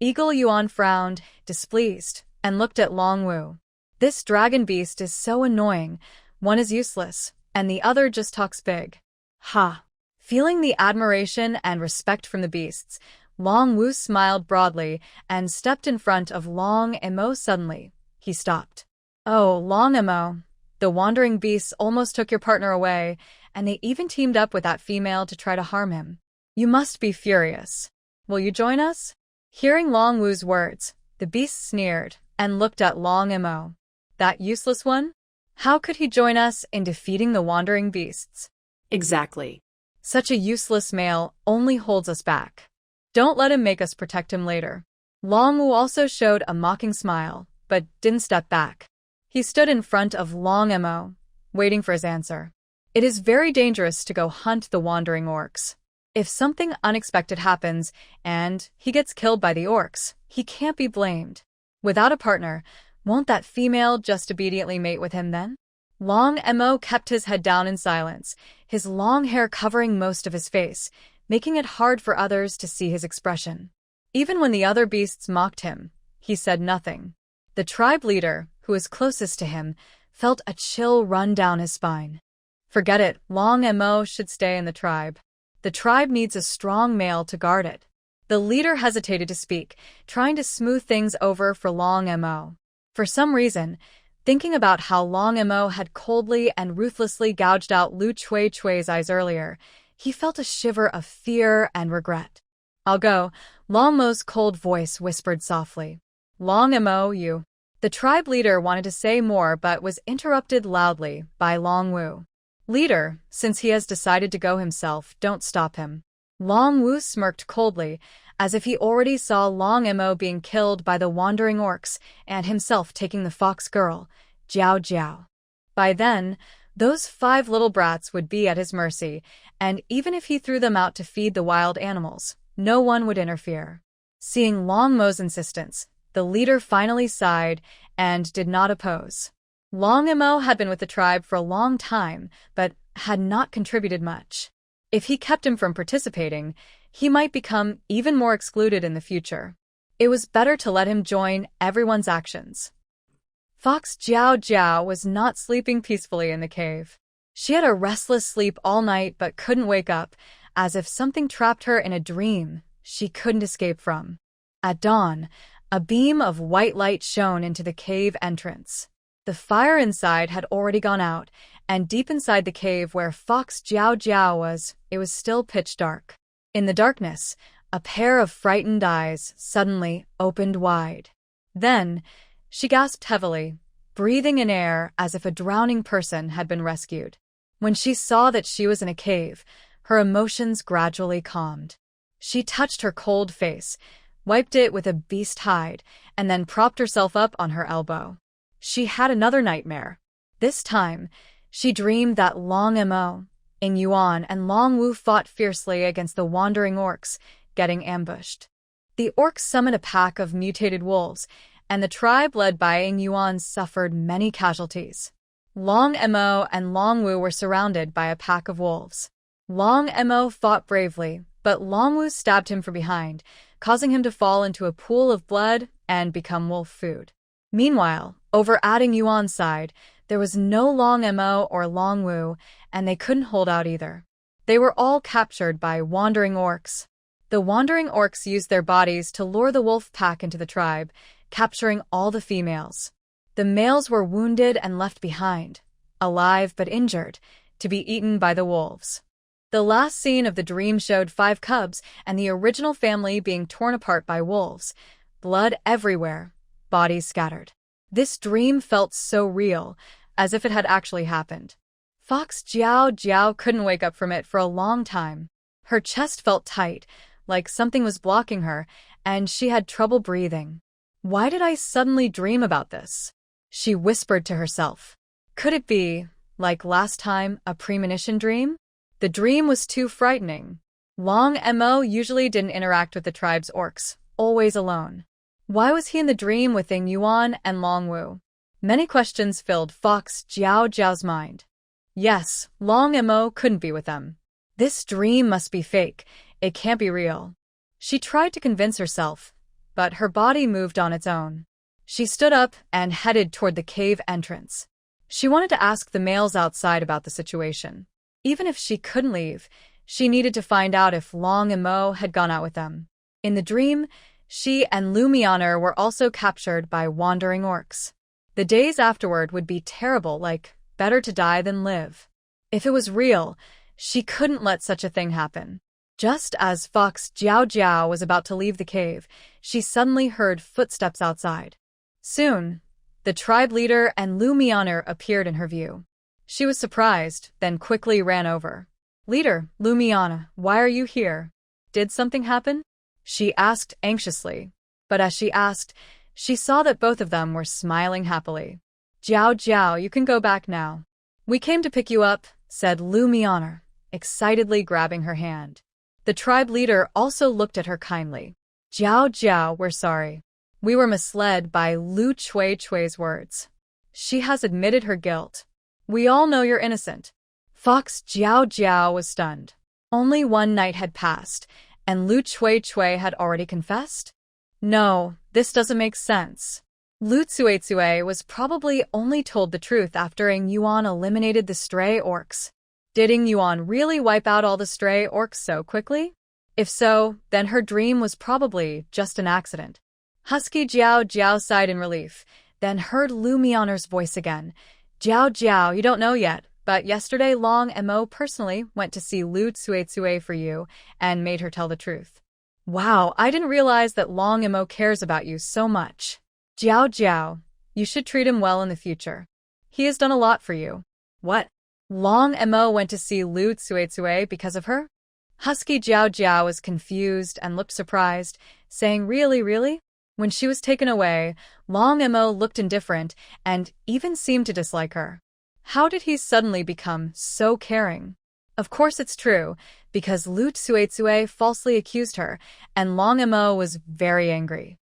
Eagle Yuan frowned, displeased, and looked at Long Wu. This dragon beast is so annoying. One is useless, and the other just talks big. Ha! Feeling the admiration and respect from the beasts, Long Wu smiled broadly and stepped in front of Long Mo. Suddenly, he stopped. "Oh, Long Mo, the wandering beasts almost took your partner away, and they even teamed up with that female to try to harm him. You must be furious. Will you join us?" Hearing Long Wu's words, the beast sneered and looked at Long Mo. "That useless one? How could he join us in defeating the wandering beasts?" Exactly. "Such a useless male only holds us back. Don't let him make us protect him later." Long Wu also showed a mocking smile, but didn't step back. He stood in front of Long Mo, waiting for his answer. It is very dangerous to go hunt the wandering orcs. If something unexpected happens and he gets killed by the orcs, he can't be blamed. Without a partner, won't that female just obediently mate with him then? Long Mo kept his head down in silence, his long hair covering most of his face, making it hard for others to see his expression. Even when the other beasts mocked him, he said nothing. The tribe leader, who was closest to him, felt a chill run down his spine. Forget it, Long Mo should stay in the tribe. The tribe needs a strong male to guard it. The leader hesitated to speak, trying to smooth things over for Long Mo. For some reason, thinking about how Long Mo had coldly and ruthlessly gouged out Lu Chui's eyes earlier, he felt a shiver of fear and regret. I'll go, Long Mo's cold voice whispered softly. Long Mo, you. The tribe leader wanted to say more but was interrupted loudly by Long Wu. Leader, since he has decided to go himself, don't stop him. Long Wu smirked coldly, as if he already saw Long Mo being killed by the wandering orcs and himself taking the fox girl, Jiao Jiao. By then, those 5 little brats would be at his mercy, and even if he threw them out to feed the wild animals, no one would interfere. Seeing Long Mo's insistence, the leader finally sighed and did not oppose. Long Mo had been with the tribe for a long time, but had not contributed much. If he kept him from participating, he might become even more excluded in the future. It was better to let him join everyone's actions. Fox Jiao Jiao was not sleeping peacefully in the cave. She had a restless sleep all night but couldn't wake up, as if something trapped her in a dream she couldn't escape from. At dawn, a beam of white light shone into the cave entrance. The fire inside had already gone out, and deep inside the cave where Fox Jiao Jiao was, it was still pitch dark. In the darkness, a pair of frightened eyes suddenly opened wide. Then, she gasped heavily, breathing in air as if a drowning person had been rescued. When she saw that she was in a cave, her emotions gradually calmed. She touched her cold face, wiped it with a beast hide, and then propped herself up on her elbow. She had another nightmare. This time, she dreamed that Long Mo, Ing Yuan, and Long Wu fought fiercely against the wandering orcs, getting ambushed. The orcs summoned a pack of mutated wolves, and the tribe led by Ing Yuan suffered many casualties. Long Mo and Long Wu were surrounded by a pack of wolves. Long Mo fought bravely, but Long Wu stabbed him from behind, causing him to fall into a pool of blood and become wolf food. Meanwhile, over at Ing Yuan's side, there was no Long Mo or Long Wu, and they couldn't hold out either. They were all captured by wandering orcs. The wandering orcs used their bodies to lure the wolf pack into the tribe, capturing all the females. The males were wounded and left behind, alive but injured, to be eaten by the wolves. The last scene of the dream showed 5 cubs and the original family being torn apart by wolves, blood everywhere, bodies scattered. This dream felt so real, as if it had actually happened. Fox Jiao Jiao couldn't wake up from it for a long time. Her chest felt tight, like something was blocking her, and she had trouble breathing. Why did I suddenly dream about this? She whispered to herself. Could it be, like last time, a premonition dream? The dream was too frightening. Long Mo usually didn't interact with the tribe's orcs, always alone. Why was he in the dream with Ing Yuan and Long Wu? Many questions filled Fox Jiao Jiao's mind. Yes, Long Mo couldn't be with them. This dream must be fake. It can't be real. She tried to convince herself, but her body moved on its own. She stood up and headed toward the cave entrance. She wanted to ask the males outside about the situation. Even if she couldn't leave, she needed to find out if Long Mo had gone out with them. In the dream, she and Lumianer were also captured by wandering orcs. The days afterward would be terrible, like better to die than live. If it was real, she couldn't let such a thing happen. Just as Fox Jiao Jiao was about to leave the cave, she suddenly heard footsteps outside. Soon, the tribe leader and Lumianer appeared in her view. She was surprised, then quickly ran over. Leader, Lumiana, why are you here? Did something happen? She asked anxiously. But as she asked, she saw that both of them were smiling happily. Jiao Jiao, you can go back now. We came to pick you up, said Lu Mianer, excitedly grabbing her hand. The tribe leader also looked at her kindly. Jiao Jiao, we're sorry. We were misled by Lu Chui's words. She has admitted her guilt. We all know you're innocent. Fox Jiao Jiao was stunned. Only one night had passed, and Lu Chui had already confessed? No, this doesn't make sense. Lu Tsue was probably only told the truth after Ing Yuan eliminated the stray orcs. Did Ing Yuan really wipe out all the stray orcs so quickly? If so, then her dream was probably just an accident. Husky Jiao Jiao sighed in relief, then heard Lu Mianer's voice again. Jiao Jiao, you don't know yet, but yesterday Long Mo personally went to see Lu Tsue for you and made her tell the truth. Wow, I didn't realize that Long Mo cares about you so much. Jiao Jiao, you should treat him well in the future. He has done a lot for you. What? Long Mo went to see Lu Tsue because of her? Husky Jiao Jiao was confused and looked surprised, saying, Really? When she was taken away, Long Mo looked indifferent and even seemed to dislike her. How did he suddenly become so caring? Of course it's true, because Lu Tsue falsely accused her, and Long Mo was very angry.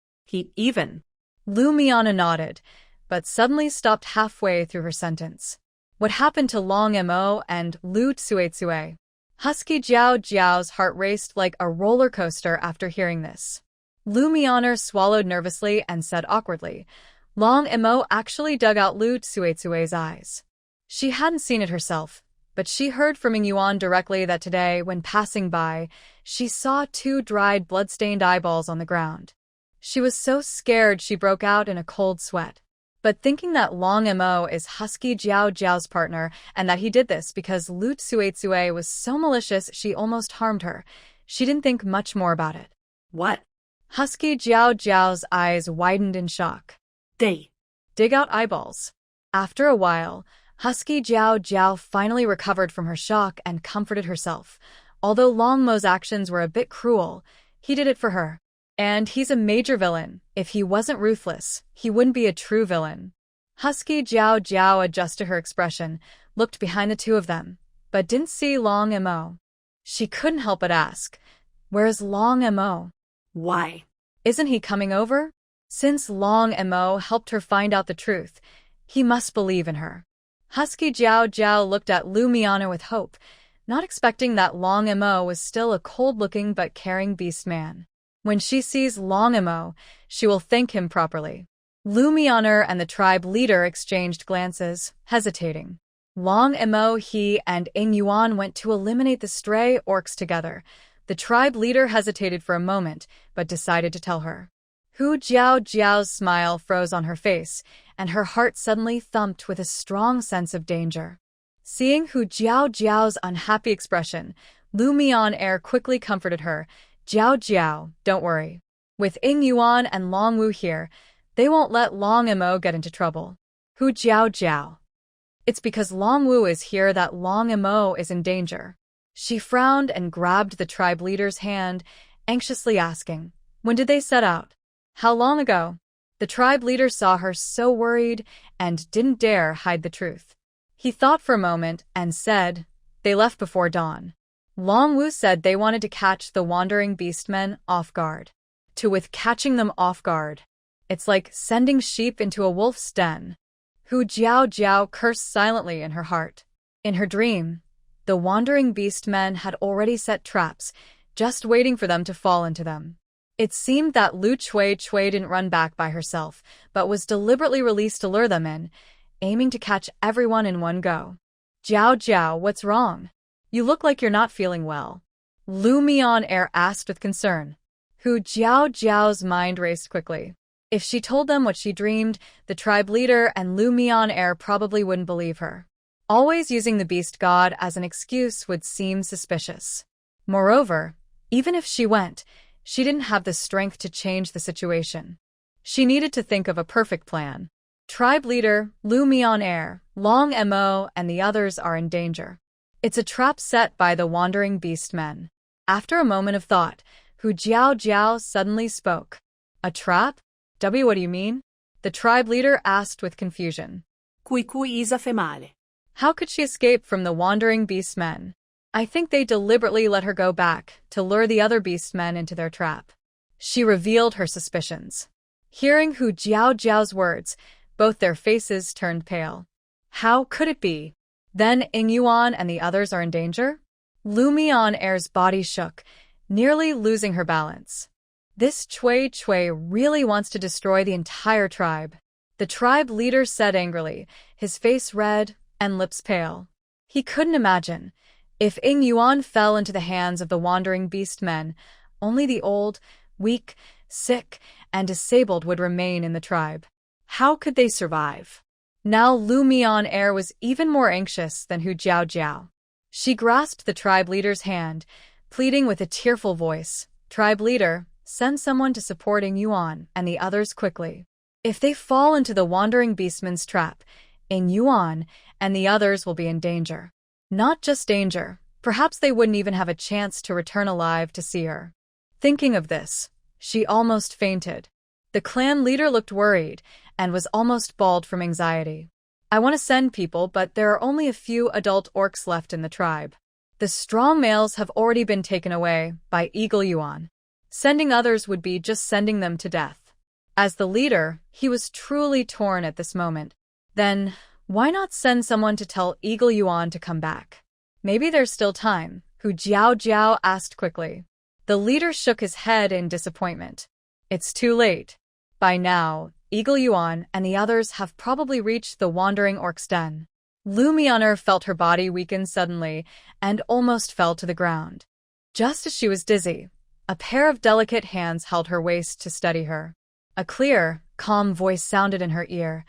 Lu Miana nodded, but suddenly stopped halfway through her sentence. What happened to Long Mo and Lu Tsue? Husky Jiao Jiao's heart raced like a roller coaster after hearing this. Lu Mianer swallowed nervously and said awkwardly, Long Mo actually dug out Lu Tsue's eyes. She hadn't seen it herself, but she heard from Ing Yuan directly that today, when passing by, she saw 2 dried blood-stained eyeballs on the ground. She was so scared she broke out in a cold sweat. But thinking that Long Mo is Husky Jiao Jiao's partner and that he did this because Lu Tsue was so malicious she almost harmed her, she didn't think much more about it. What? Husky Jiao Jiao's eyes widened in shock. Dig out eyeballs. After a while, Husky Jiao Jiao finally recovered from her shock and comforted herself. Although Long Mo's actions were a bit cruel, he did it for her. And he's a major villain. If he wasn't ruthless, he wouldn't be a true villain. Husky Jiao Jiao adjusted her expression, looked behind the 2 of them, but didn't see Long Mo. She couldn't help but ask, where's Long Mo? Why? Isn't he coming over? Since Long Mo helped her find out the truth, he must believe in her. Husky Jiao Jiao looked at Lu Mianer with hope, not expecting that Long Mo was still a cold-looking but caring beast man. When she sees Long Mo, she will thank him properly. Lu Mianer and the tribe leader exchanged glances, hesitating. Long Mo, he, and Ing Yuan went to eliminate the stray orcs together. The tribe leader hesitated for a moment, but decided to tell her. Hu Jiao Jiao's smile froze on her face, and her heart suddenly thumped with a strong sense of danger. Seeing Hu Jiao Jiao's unhappy expression, Lu Mianer quickly comforted her. Jiao Jiao, don't worry. With Ing Yuan and Long Wu here, they won't let Long Mo get into trouble. Hu Jiao Jiao. It's because Long Wu is here that Long Mo is in danger. She frowned and grabbed the tribe leader's hand, anxiously asking, when did they set out? How long ago? The tribe leader saw her so worried and didn't dare hide the truth. He thought for a moment and said, they left before dawn. Long Wu said they wanted to catch the wandering beastmen off guard. With catching them off guard. It's like sending sheep into a wolf's den. Hu Jiao Jiao cursed silently in her heart. In her dream, the wandering beastmen had already set traps, just waiting for them to fall into them. It seemed that Lu Chui didn't run back by herself, but was deliberately released to lure them in, aiming to catch everyone in one go. Jiao Jiao, what's wrong? You look like you're not feeling well. Lu Mianer asked with concern. Hu Jiao Jiao's mind raced quickly. If she told them what she dreamed, the tribe leader and Lu Mianer probably wouldn't believe her. Always using the beast god as an excuse would seem suspicious. Moreover, even if she went, she didn't have the strength to change the situation. She needed to think of a perfect plan. Tribe leader, Lu Mianer, Long Mo, and the others are in danger. It's a trap set by the wandering beast men. After a moment of thought, Hu Jiao Jiao suddenly spoke. A trap? What do you mean? The tribe leader asked with confusion. Cui isa fe male. How could she escape from the wandering beastmen? I think they deliberately let her go back to lure the other beastmen into their trap. She revealed her suspicions. Hearing Hu Jiao's words, both their faces turned pale. How could it be? Then Ying Yuan and the others are in danger? Lu Mian'er's body shook, nearly losing her balance. This Cui really wants to destroy the entire tribe. The tribe leader said angrily, his face red and lips pale. He couldn't imagine. If Ying Yuan fell into the hands of the wandering beast men, only the old, weak, sick, and disabled would remain in the tribe. How could they survive? Now Lu Mian'er was even more anxious than Hu Jiao. She grasped the tribe leader's hand, pleading with a tearful voice, "Tribe leader, send someone to support Ying Yuan and the others quickly. If they fall into the wandering beastman's trap, Ying Yuan and the others will be in danger. Not just danger, perhaps they wouldn't even have a chance to return alive to see her." Thinking of this, she almost fainted. The clan leader looked worried and was almost bald from anxiety. "I want to send people, but there are only a few adult orcs left in the tribe. The strong males have already been taken away by Eagle Yuan. Sending others would be just sending them to death." As the leader, he was truly torn at this moment. Then, why not send someone to tell Eagle Yuan to come back? Maybe there's still time, Hu Jiao asked quickly. The leader shook his head in disappointment. It's too late. By now, Eagle Yuan and the others have probably reached the wandering orc's den. Lu Mian'er felt her body weaken suddenly and almost fell to the ground. Just as she was dizzy, a pair of delicate hands held her waist to steady her. A clear, calm voice sounded in her ear.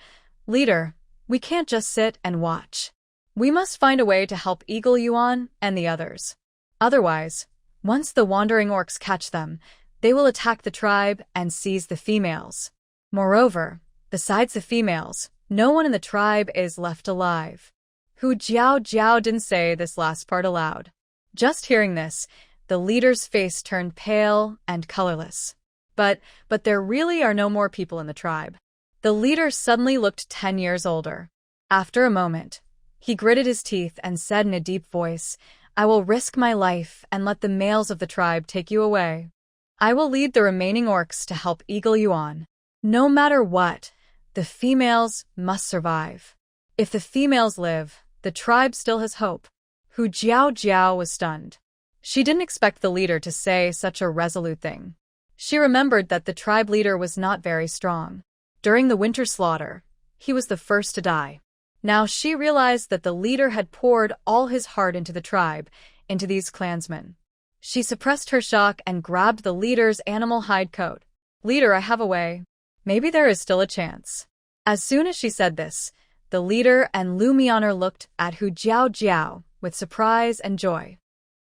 "Leader, we can't just sit and watch. We must find a way to help Eagle Yuan and the others. Otherwise, once the wandering orcs catch them, they will attack the tribe and seize the females. Moreover, besides the females, no one in the tribe is left alive." Hu Jiao didn't say this last part aloud. Just hearing this, the leader's face turned pale and colorless. But there really are no more people in the tribe. The leader suddenly looked 10 years older. After a moment, he gritted his teeth and said in a deep voice, "I will risk my life and let the males of the tribe take you away. I will lead the remaining orcs to help Eagle Yuan. No matter what, the females must survive. If the females live, the tribe still has hope." Hu Jiao was stunned. She didn't expect the leader to say such a resolute thing. She remembered that the tribe leader was not very strong. During the winter slaughter, he was the first to die. Now she realized that the leader had poured all his heart into the tribe, into these clansmen. She suppressed her shock and grabbed the leader's animal hide coat. "Leader, I have a way. Maybe there is still a chance." As soon as she said this, the leader and Lu Mian'er looked at Hu Jiao with surprise and joy.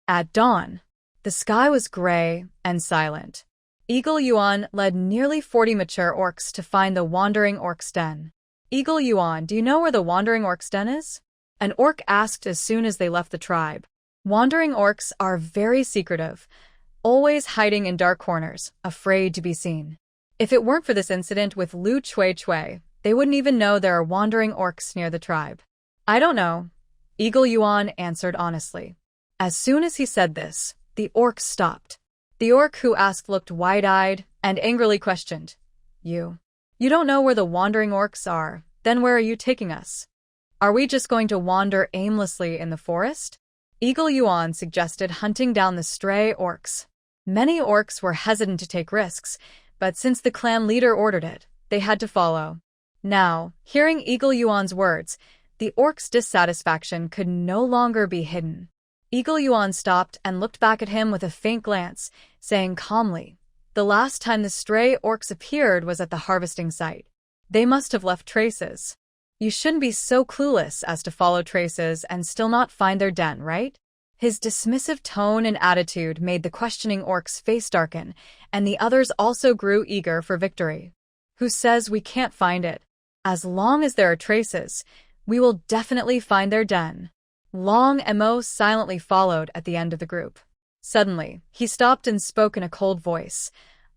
At dawn, the sky was gray and silent. Eagle Yuan led nearly 40 mature orcs to find the wandering orc's den. "Eagle Yuan, do you know where the wandering orc's den is?" An orc asked as soon as they left the tribe. Wandering orcs are very secretive, always hiding in dark corners, afraid to be seen. If it weren't for this incident with Lu Cui, they wouldn't even know there are wandering orcs near the tribe. "I don't know," Eagle Yuan answered honestly. As soon as he said this, the orc stopped. The orc who asked looked wide-eyed and angrily questioned, You don't know where the wandering orcs are, then where are you taking us? Are we just going to wander aimlessly in the forest?" Eagle Yuan suggested hunting down the stray orcs. Many orcs were hesitant to take risks, but since the clan leader ordered it, they had to follow. Now, hearing Eagle Yuan's words, the orcs' dissatisfaction could no longer be hidden. Eagle Yuan stopped and looked back at him with a faint glance, saying calmly, "The last time the stray orcs appeared was at the harvesting site. They must have left traces. You shouldn't be so clueless as to follow traces and still not find their den, right?" His dismissive tone and attitude made the questioning orc's face darken, and the others also grew eager for victory. "Who says we can't find it? As long as there are traces, we will definitely find their den." Long Mo silently followed at the end of the group. Suddenly, he stopped and spoke in a cold voice.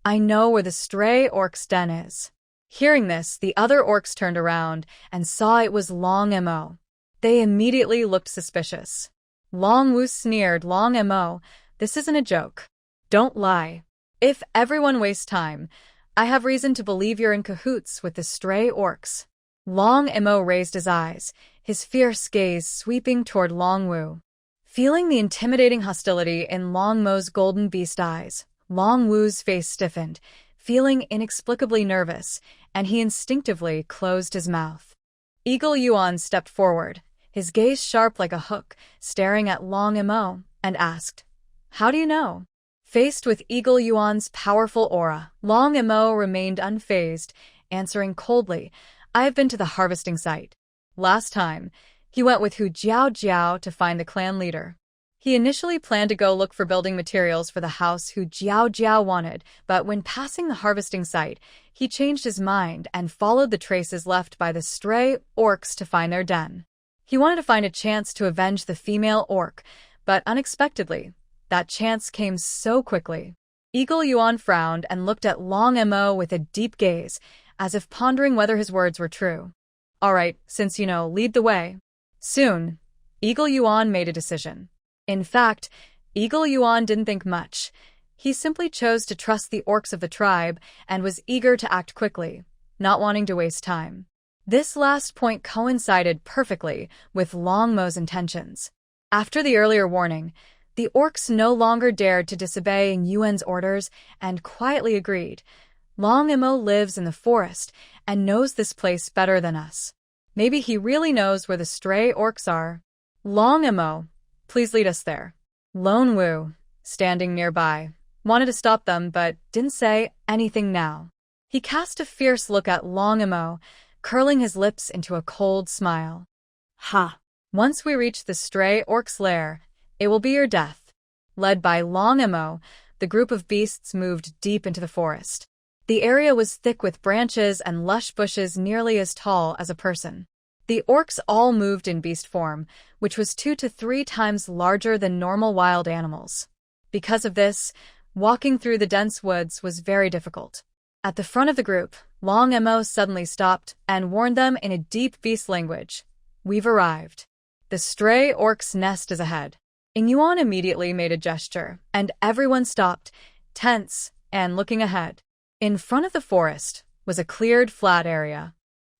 "I know where the stray orc's den is." Hearing this, the other orcs turned around and saw it was Long Mo. They immediately looked suspicious. Long Wu sneered, Long Mo, this isn't a joke. Don't lie. If everyone wastes time, I have reason to believe you're in cahoots with the stray orcs. Long Mo raised his eyes, his fierce gaze sweeping toward Long Wu. Feeling the intimidating hostility in Long Mo's golden beast eyes, Long Wu's face stiffened, feeling inexplicably nervous, and he instinctively closed his mouth. Eagle Yuan stepped forward, his gaze sharp like a hook, staring at Long Mo, and asked, "How do you know?" Faced with Eagle Yuan's powerful aura, Long Mo remained unfazed, answering coldly, "I have been to the harvesting site. Last time, he went with Hu Jiao to find the clan leader. He initially planned to go look for building materials for the house Hu Jiao wanted, but when passing the harvesting site, he changed his mind and followed the traces left by the stray orcs to find their den. He wanted to find a chance to avenge the female orc, but unexpectedly, that chance came so quickly." Eagle Yuan frowned and looked at Long Mo with a deep gaze, as if pondering whether his words were true. "All right, since you know, lead the way." Soon, Eagle Yuan made a decision. In fact, Eagle Yuan didn't think much. He simply chose to trust the orcs of the tribe and was eager to act quickly, not wanting to waste time. This last point coincided perfectly with Long Mo's intentions. After the earlier warning, the orcs no longer dared to disobey Yuan's orders and quietly agreed. "Long Mo lives in the forest and knows this place better than us. Maybe he really knows where the stray orcs are. Long Mo, please lead us there." Lone Wu, standing nearby, wanted to stop them but didn't say anything now. He cast a fierce look at Long Mo, curling his lips into a cold smile. Ha! "Once we reach the stray orc's lair, it will be your death." Led by Long Mo, the group of beasts moved deep into the forest. The area was thick with branches and lush bushes nearly as tall as a person. The orcs all moved in beast form, which was 2 to 3 times larger than normal wild animals. Because of this, walking through the dense woods was very difficult. At the front of the group, Long Mo suddenly stopped and warned them in a deep beast language, "We've arrived. The stray orc's nest is ahead." Yuan immediately made a gesture, and everyone stopped, tense and looking ahead. In front of the forest was a cleared flat area.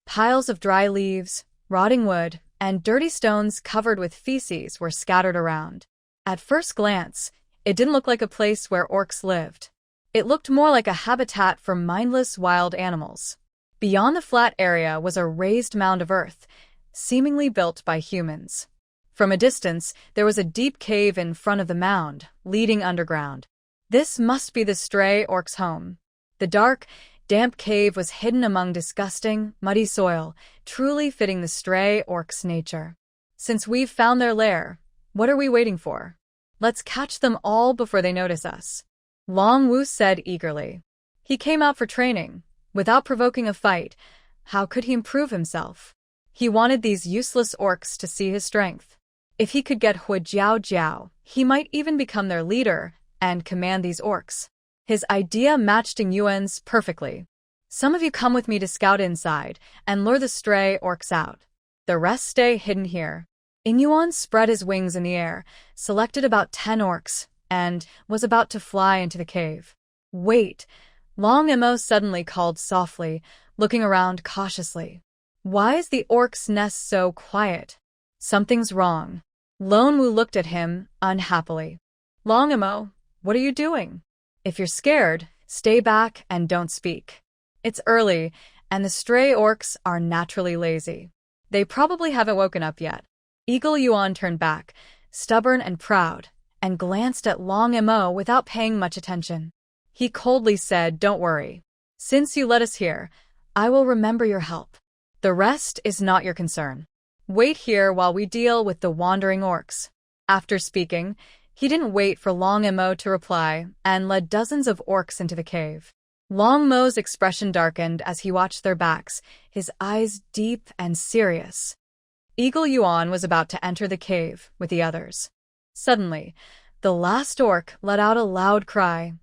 Piles of dry leaves, rotting wood, and dirty stones covered with feces were scattered around. At first glance, it didn't look like a place where orcs lived. It looked more like a habitat for mindless wild animals. Beyond the flat area was a raised mound of earth, seemingly built by humans. From a distance, there was a deep cave in front of the mound, leading underground. This must be the stray orc's home. The dark, damp cave was hidden among disgusting, muddy soil, truly fitting the stray orc's nature. "Since we've found their lair, what are we waiting for? Let's catch them all before they notice us," Long Wu said eagerly. He came out for training. Without provoking a fight, how could he improve himself? He wanted these useless orcs to see his strength. If he could get Hu Jiao, he might even become their leader and command these orcs. His idea matched Yuan's perfectly. "Some of you come with me to scout inside and lure the stray orcs out. The rest stay hidden here." Yuan spread his wings in the air, selected about 10 orcs, and was about to fly into the cave. "Wait!" Long Mo suddenly called softly, looking around cautiously. "Why is the orc's nest so quiet? Something's wrong." Lone Wu looked at him unhappily. "Long Mo, what are you doing? If you're scared, stay back and don't speak. It's early, and the stray orcs are naturally lazy. They probably haven't woken up yet." Eagle Yuan turned back, stubborn and proud, and glanced at Long Mo without paying much attention. He coldly said, "Don't worry. Since you led us here, I will remember your help. The rest is not your concern. Wait here while we deal with the wandering orcs." After speaking, he didn't wait for Long Mo to reply and led dozens of orcs into the cave. Long Mo's expression darkened as he watched their backs, his eyes deep and serious. Eagle Yuan was about to enter the cave with the others. Suddenly, the last orc let out a loud cry.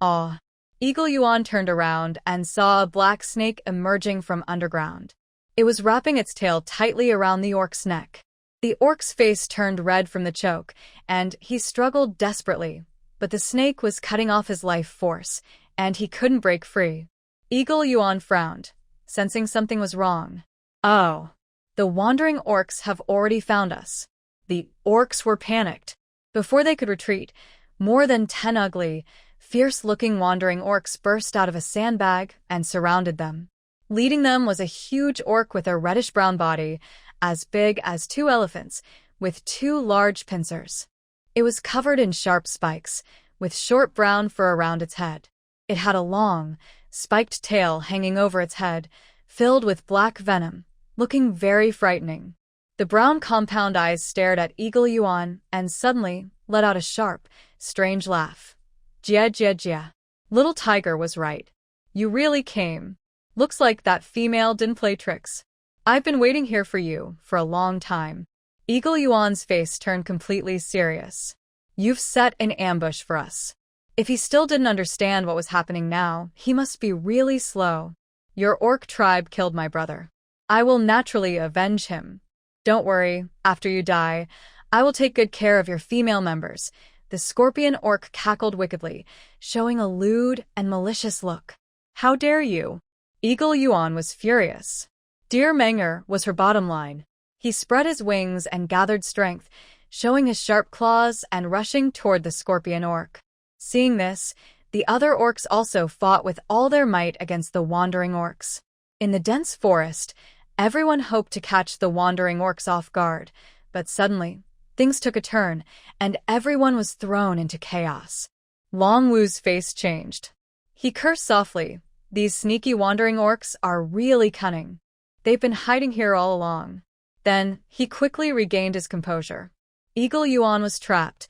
"Aw!" Eagle Yuan turned around and saw a black snake emerging from underground. It was wrapping its tail tightly around the orc's neck. The orc's face turned red from the choke, and he struggled desperately, but the snake was cutting off his life force, and he couldn't break free. Eagle Yuan frowned, sensing something was wrong. Oh, the wandering orcs have already found us. The orcs were panicked. Before they could retreat, more than 10 ugly, fierce-looking wandering orcs burst out of a sandbag and surrounded them. Leading them was a huge orc with a reddish-brown body, as big as 2 elephants, with 2 large pincers. It was covered in sharp spikes, with short brown fur around its head. It had a long, spiked tail hanging over its head, filled with black venom, looking very frightening. The brown compound eyes stared at Eagle Yuan and suddenly let out a sharp, strange laugh. Jia jia jia. Little Tiger was right. You really came. Looks like that female didn't play tricks. I've been waiting here for you for a long time. Eagle Yuan's face turned completely serious. You've set an ambush for us. If he still didn't understand what was happening now, he must be really slow. Your orc tribe killed my brother. I will naturally avenge him. Don't worry, after you die, I will take good care of your female members. The scorpion orc cackled wickedly, showing a lewd and malicious look. How dare you? Eagle Yuan was furious. Dear Menger was her bottom line. He spread his wings and gathered strength, showing his sharp claws and rushing toward the scorpion orc. Seeing this, the other orcs also fought with all their might against the wandering orcs. In the dense forest, everyone hoped to catch the wandering orcs off guard, but suddenly, things took a turn, and everyone was thrown into chaos. Long Wu's face changed. He cursed softly. These sneaky wandering orcs are really cunning. They've been hiding here all along. Then, he quickly regained his composure. Eagle Yuan was trapped.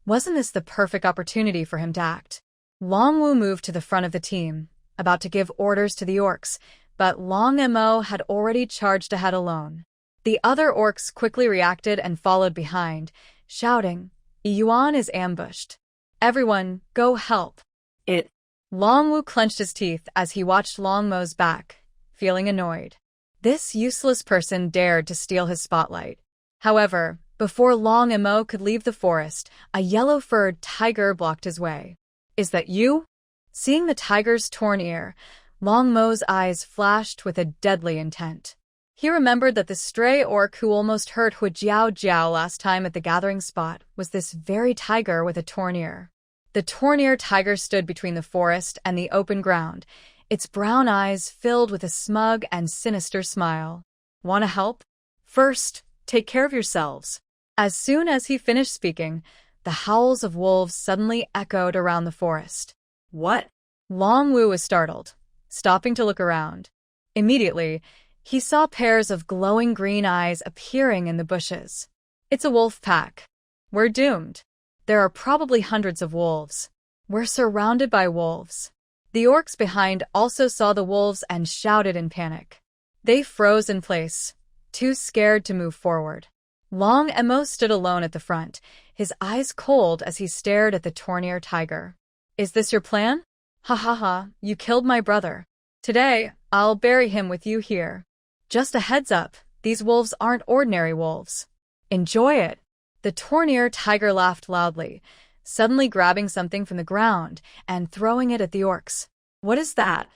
Wasn't this the perfect opportunity for him to act? Long Wu moved to the front of the team, about to give orders to the orcs, but Long Mo had already charged ahead alone. The other orcs quickly reacted and followed behind, shouting, Yuan is ambushed. Everyone, go help. Long Wu clenched his teeth as he watched Long Mo's back, feeling annoyed. This useless person dared to steal his spotlight. However, before Long Mo could leave the forest, a yellow-furred tiger blocked his way. Is that you? Seeing the tiger's torn ear, Long Mo's eyes flashed with a deadly intent. He remembered that the stray orc who almost hurt Hu Jiao Jiao last time at the gathering spot was this very tiger with a torn ear. The torn ear tiger stood between the forest and the open ground, its brown eyes filled with a smug and sinister smile. Want to help? First, take care of yourselves. As soon as he finished speaking, the howls of wolves suddenly echoed around the forest. What? Long Wu was startled, stopping to look around. Immediately, he saw pairs of glowing green eyes appearing in the bushes. It's a wolf pack. We're doomed. There are probably hundreds of wolves. We're surrounded by wolves. The orcs behind also saw the wolves and shouted in panic. They froze in place, too scared to move forward. Long Mo stood alone at the front, his eyes cold as he stared at the torn-ear tiger. Is this your plan? Ha ha ha, you killed my brother. Today, I'll bury him with you here. Just a heads up, these wolves aren't ordinary wolves. Enjoy it. The torn-ear tiger laughed loudly, suddenly grabbing something from the ground and throwing it at the orcs. What is that?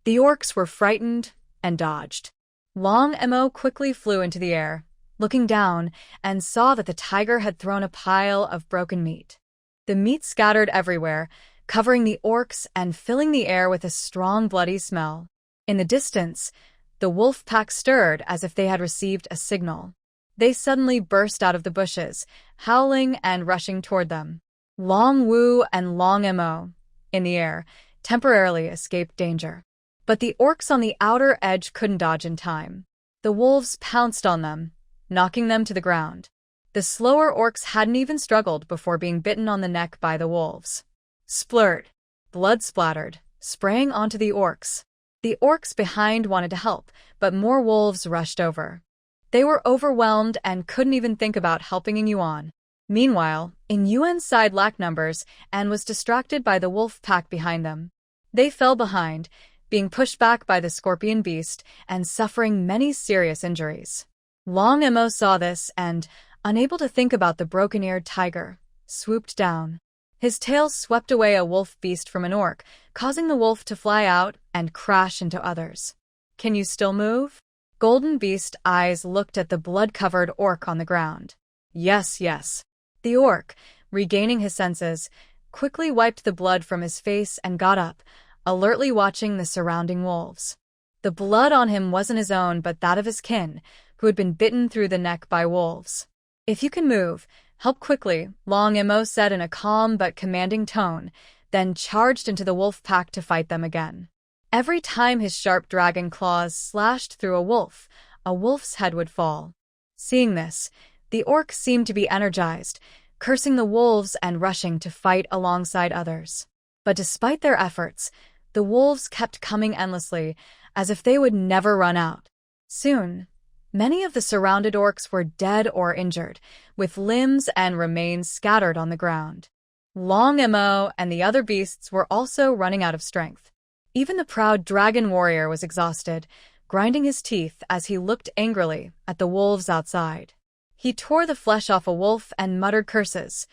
The orcs were frightened and dodged. Long Mo quickly flew into the air, looking down, and saw that the tiger had thrown a pile of broken meat. The meat scattered everywhere, covering the orcs and filling the air with a strong bloody smell. In the distance, the wolf pack stirred as if they had received a signal. They suddenly burst out of the bushes, howling and rushing toward them. Long Wu and Long Mo, in the air, temporarily escaped danger. But the orcs on the outer edge couldn't dodge in time. The wolves pounced on them, knocking them to the ground. The slower orcs hadn't even struggled before being bitten on the neck by the wolves. Splurt! Blood splattered, spraying onto the orcs. The orcs behind wanted to help, but more wolves rushed over. They were overwhelmed and couldn't even think about helping in Yuan. Meanwhile, in Yuan's side lacked numbers and was distracted by the wolf pack behind them. They fell behind, being pushed back by the scorpion beast and suffering many serious injuries. Long Mo saw this and, unable to think about the broken-eared tiger, swooped down. His tail swept away a wolf beast from an orc, causing the wolf to fly out and crash into others. Can you still move? Golden Beast eyes looked at the blood-covered orc on the ground. Yes, yes. The orc, regaining his senses, quickly wiped the blood from his face and got up, alertly watching the surrounding wolves. The blood on him wasn't his own but that of his kin, who had been bitten through the neck by wolves. If you can move, help quickly, Long Mo said in a calm but commanding tone, then charged into the wolf pack to fight them again. Every time his sharp dragon claws slashed through a wolf's head would fall. Seeing this, the orc seemed to be energized, cursing the wolves and rushing to fight alongside others. But despite their efforts, the wolves kept coming endlessly, as if they would never run out. Soon, many of the surrounded orcs were dead or injured, with limbs and remains scattered on the ground. Long Mo and the other beasts were also running out of strength. Even the proud dragon warrior was exhausted, grinding his teeth as he looked angrily at the wolves outside. He tore the flesh off a wolf and muttered curses.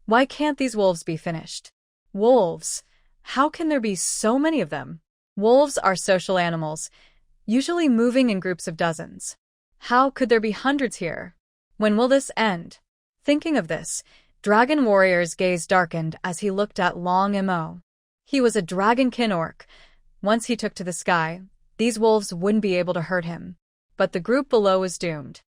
Why can't these wolves be finished? Wolves? How can there be so many of them? Wolves are social animals, usually moving in groups of dozens. How could there be hundreds here? When will this end? Thinking of this, Dragon Warrior's gaze darkened as he looked at Long Mo. He was a dragonkin orc. Once he took to the sky, these wolves wouldn't be able to hurt him. But the group below was doomed.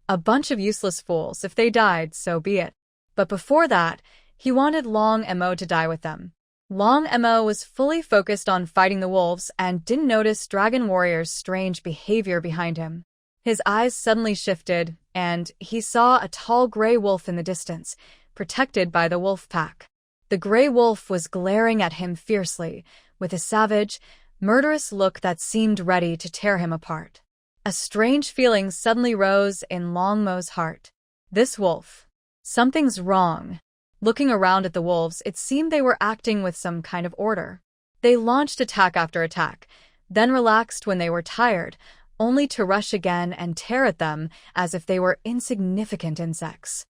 A bunch of useless fools. If they died, so be it. But before that, he wanted Long Mo to die with them. Long Mo was fully focused on fighting the wolves and didn't notice Dragon Warrior's strange behavior behind him. His eyes suddenly shifted, and he saw a tall gray wolf in the distance, protected by the wolf pack. The gray wolf was glaring at him fiercely, with a savage, murderous look that seemed ready to tear him apart. A strange feeling suddenly rose in Long Mo's heart. This wolf. Something's wrong. Looking around at the wolves, it seemed they were acting with some kind of order. They launched attack after attack, then relaxed when they were tired, only to rush again and tear at them as if they were insignificant insects.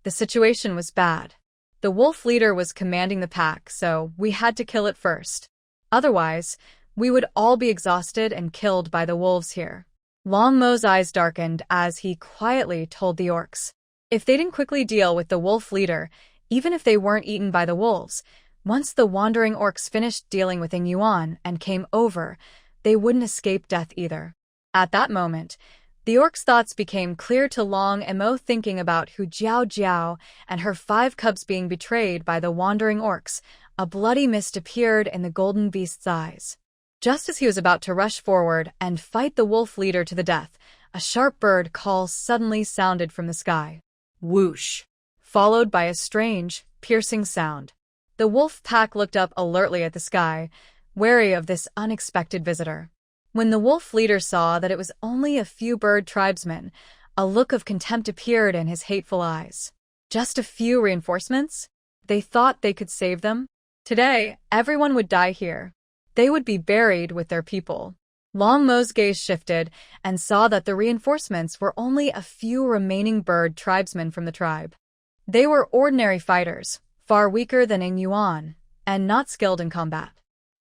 The situation was bad. The wolf leader was commanding the pack, so we had to kill it first. Otherwise, we would all be exhausted and killed by the wolves here. Long Mo's eyes darkened as he quietly told the orcs. If they didn't quickly deal with the wolf leader, even if they weren't eaten by the wolves, once the wandering orcs finished dealing with Ing Yuan and came over, they wouldn't escape death either. At that moment, the orc's thoughts became clear to Long Mo, thinking about Hu Jiao Jiao and her 5 cubs being betrayed by the wandering orcs. A bloody mist appeared in the golden beast's eyes. Just as he was about to rush forward and fight the wolf leader to the death, a sharp bird call suddenly sounded from the sky. Whoosh! Followed by a strange, piercing sound. The wolf pack looked up alertly at the sky, wary of this unexpected visitor. When the wolf leader saw that it was only a few bird tribesmen, a look of contempt appeared in his hateful eyes. Just a few reinforcements? They thought they could save them? Today, everyone would die here. They would be buried with their people. Long Mo's gaze shifted and saw that the reinforcements were only a few remaining bird tribesmen from the tribe. They were ordinary fighters, far weaker than Ing Yuan, and not skilled in combat.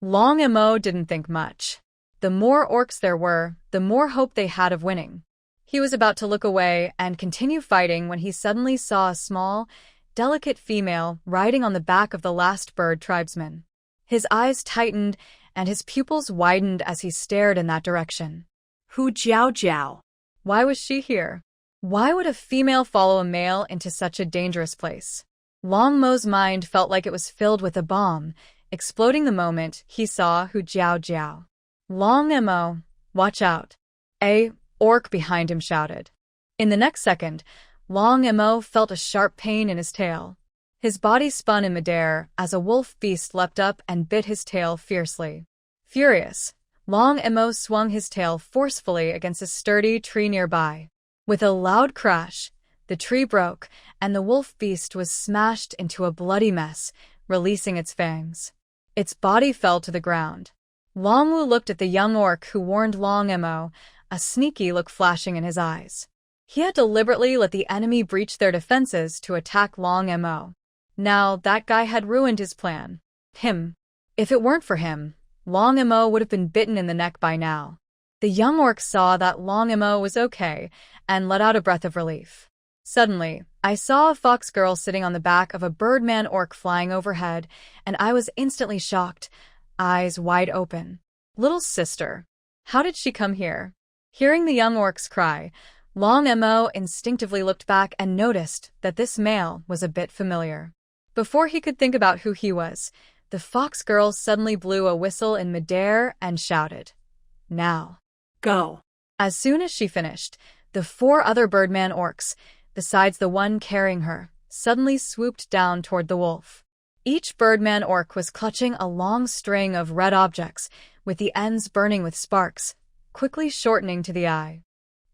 Long Mo didn't think much. The more orcs there were, the more hope they had of winning. He was about to look away and continue fighting when he suddenly saw a small, delicate female riding on the back of the last bird tribesman. His eyes tightened and his pupils widened as he stared in that direction. Hu Jiao Jiao. Why was she here? Why would a female follow a male into such a dangerous place? Long Mo's mind felt like it was filled with a bomb, exploding the moment he saw Hu Jiao Jiao. Long Mo, watch out. A orc behind him shouted. In the next second, Long Mo felt a sharp pain in his tail. His body spun in midair as a wolf beast leapt up and bit his tail fiercely. Furious, Long Mo swung his tail forcefully against a sturdy tree nearby. With a loud crash, the tree broke and the wolf beast was smashed into a bloody mess, releasing its fangs. Its body fell to the ground. Long Wu looked at the young orc who warned Long Mo, a sneaky look flashing in his eyes. He had deliberately let the enemy breach their defenses to attack Long Mo. Now, that guy had ruined his plan. Him. If it weren't for him, Long Mo would have been bitten in the neck by now. The young orc saw that Long Mo was okay and let out a breath of relief. Suddenly, I saw a fox girl sitting on the back of a birdman orc flying overhead, and I was instantly shocked, eyes wide open. Little sister. How did she come here? Hearing the young orc's cry, Long Mo instinctively looked back and noticed that this male was a bit familiar. Before he could think about who he was, the fox girl suddenly blew a whistle in midair and shouted, "Now, Go." As soon as she finished, the 4 other birdman orcs, besides the one carrying her, suddenly swooped down toward the wolf. Each birdman orc was clutching a long string of red objects, with the ends burning with sparks, quickly shortening to the eye.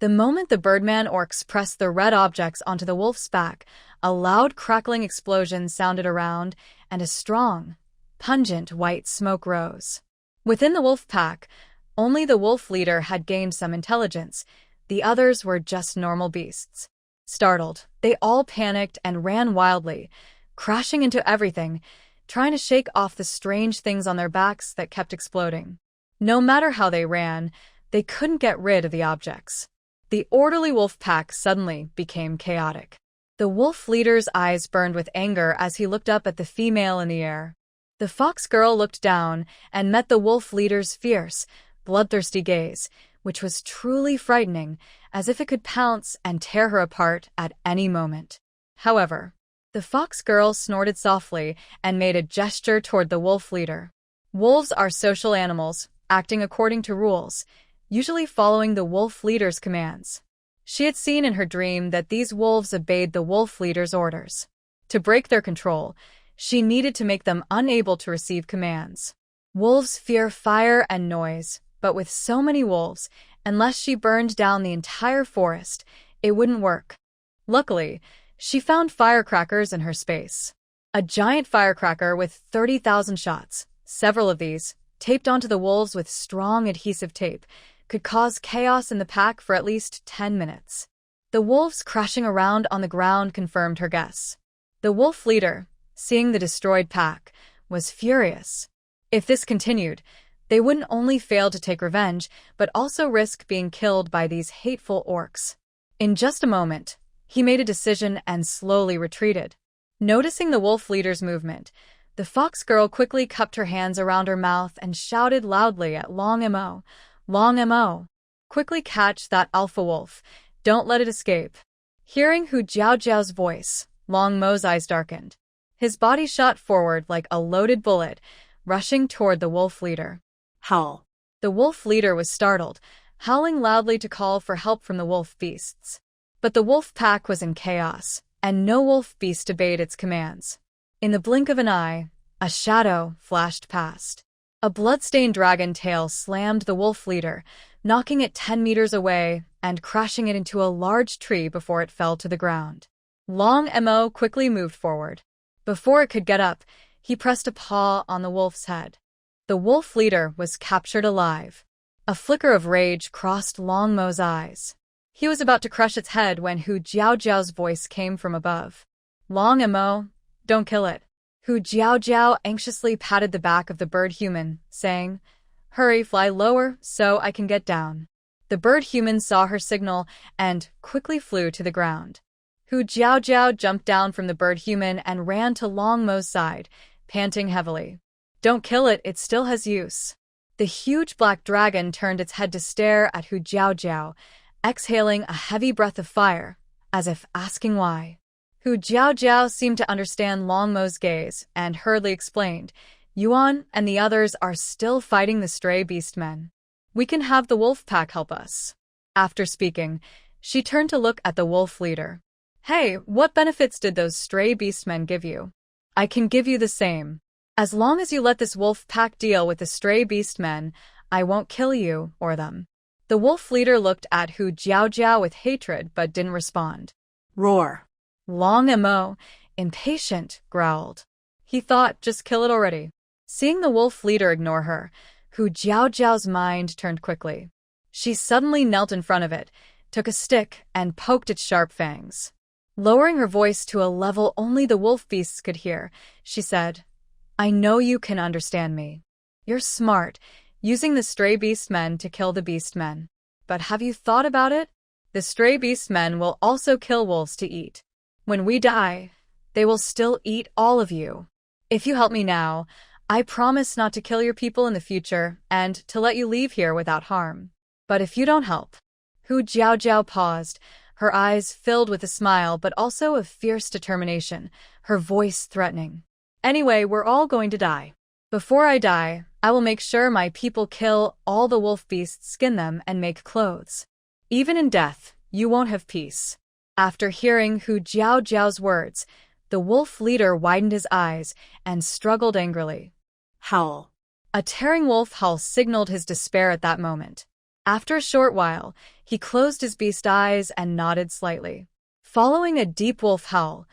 The moment the birdman orcs pressed the red objects onto the wolf's back, a loud crackling explosion sounded around, and a strong, pungent white smoke rose. Within the wolf pack, only the wolf leader had gained some intelligence. The others were just normal beasts. Startled, they all panicked and ran wildly, crashing into everything, trying to shake off the strange things on their backs that kept exploding. No matter how they ran, they couldn't get rid of the objects. The orderly wolf pack suddenly became chaotic. The wolf leader's eyes burned with anger as he looked up at the female in the air. The fox girl looked down and met the wolf leader's fierce, bloodthirsty gaze, which was truly frightening, as if it could pounce and tear her apart at any moment. However, the fox girl snorted softly and made a gesture toward the wolf leader. Wolves are social animals, acting according to rules, usually following the wolf leader's commands. She had seen in her dream that these wolves obeyed the wolf leader's orders. To break their control, she needed to make them unable to receive commands. Wolves fear fire and noise, but with so many wolves, unless she burned down the entire forest, it wouldn't work. Luckily, she found firecrackers in her space. A giant firecracker with 30,000 shots, several of these, taped onto the wolves with strong adhesive tape, could cause chaos in the pack for at least 10 minutes. The wolves crashing around on the ground confirmed her guess. The wolf leader, seeing the destroyed pack, was furious. If this continued, they wouldn't only fail to take revenge, but also risk being killed by these hateful orcs. In just a moment, he made a decision and slowly retreated. Noticing the wolf leader's movement, the fox girl quickly cupped her hands around her mouth and shouted loudly at Long Mo, "Long Mo! Quickly catch that alpha wolf. Don't let it escape." Hearing Hu Jiaojiao's voice, Long Mo's eyes darkened. His body shot forward like a loaded bullet, rushing toward the wolf leader. Howl. The wolf leader was startled, howling loudly to call for help from the wolf beasts. But the wolf pack was in chaos, and no wolf beast obeyed its commands. In the blink of an eye, a shadow flashed past. A blood-stained dragon tail slammed the wolf leader, knocking it 10 meters away and crashing it into a large tree before it fell to the ground. Long Mo quickly moved forward. Before it could get up, he pressed a paw on the wolf's head. The wolf leader was captured alive. A flicker of rage crossed Long Mo's eyes. He was about to crush its head when Hu Jiaojiao's voice came from above. "Long Mo, don't kill it." Hu Jiaojiao anxiously patted the back of the bird human, saying, "Hurry, fly lower so I can get down." The bird human saw her signal and quickly flew to the ground. Hu Jiaojiao jumped down from the bird human and ran to Long Mo's side, panting heavily. "Don't kill it, it still has use." The huge black dragon turned its head to stare at Hu Jiaojiao, exhaling a heavy breath of fire, as if asking why. Hu Jiaojiao seemed to understand Long Mo's gaze and hurriedly explained, "Yuan and the others are still fighting the stray beastmen. We can have the wolf pack help us." After speaking, she turned to look at the wolf leader. "Hey, what benefits did those stray beastmen give you? I can give you the same. As long as you let this wolf pack deal with the stray beastmen, I won't kill you or them." The wolf leader looked at Hu Jiaojiao with hatred but didn't respond. Roar. Long Mo, impatient, growled. He thought, just kill it already. Seeing the wolf leader ignore her, Hu Jiaojiao's mind turned quickly. She suddenly knelt in front of it, took a stick and poked its sharp fangs. Lowering her voice to a level only the wolf beasts could hear, she said, "I know you can understand me. You're smart, using the stray beast men to kill the beast men. But have you thought about it? The stray beast men will also kill wolves to eat. When we die, they will still eat all of you. If you help me now, I promise not to kill your people in the future and to let you leave here without harm. But if you don't help..." Hu Jiaojiao paused, her eyes filled with a smile but also a fierce determination, her voice threatening. "Anyway, we're all going to die. Before I die, I will make sure my people kill all the wolf beasts, skin them, and make clothes. Even in death, you won't have peace." After hearing Hu Jiaojiao's words, the wolf leader widened his eyes and struggled angrily. Howl. A tearing wolf howl signaled his despair at that moment. After a short while, he closed his beast eyes and nodded slightly. Following a deep wolf howl,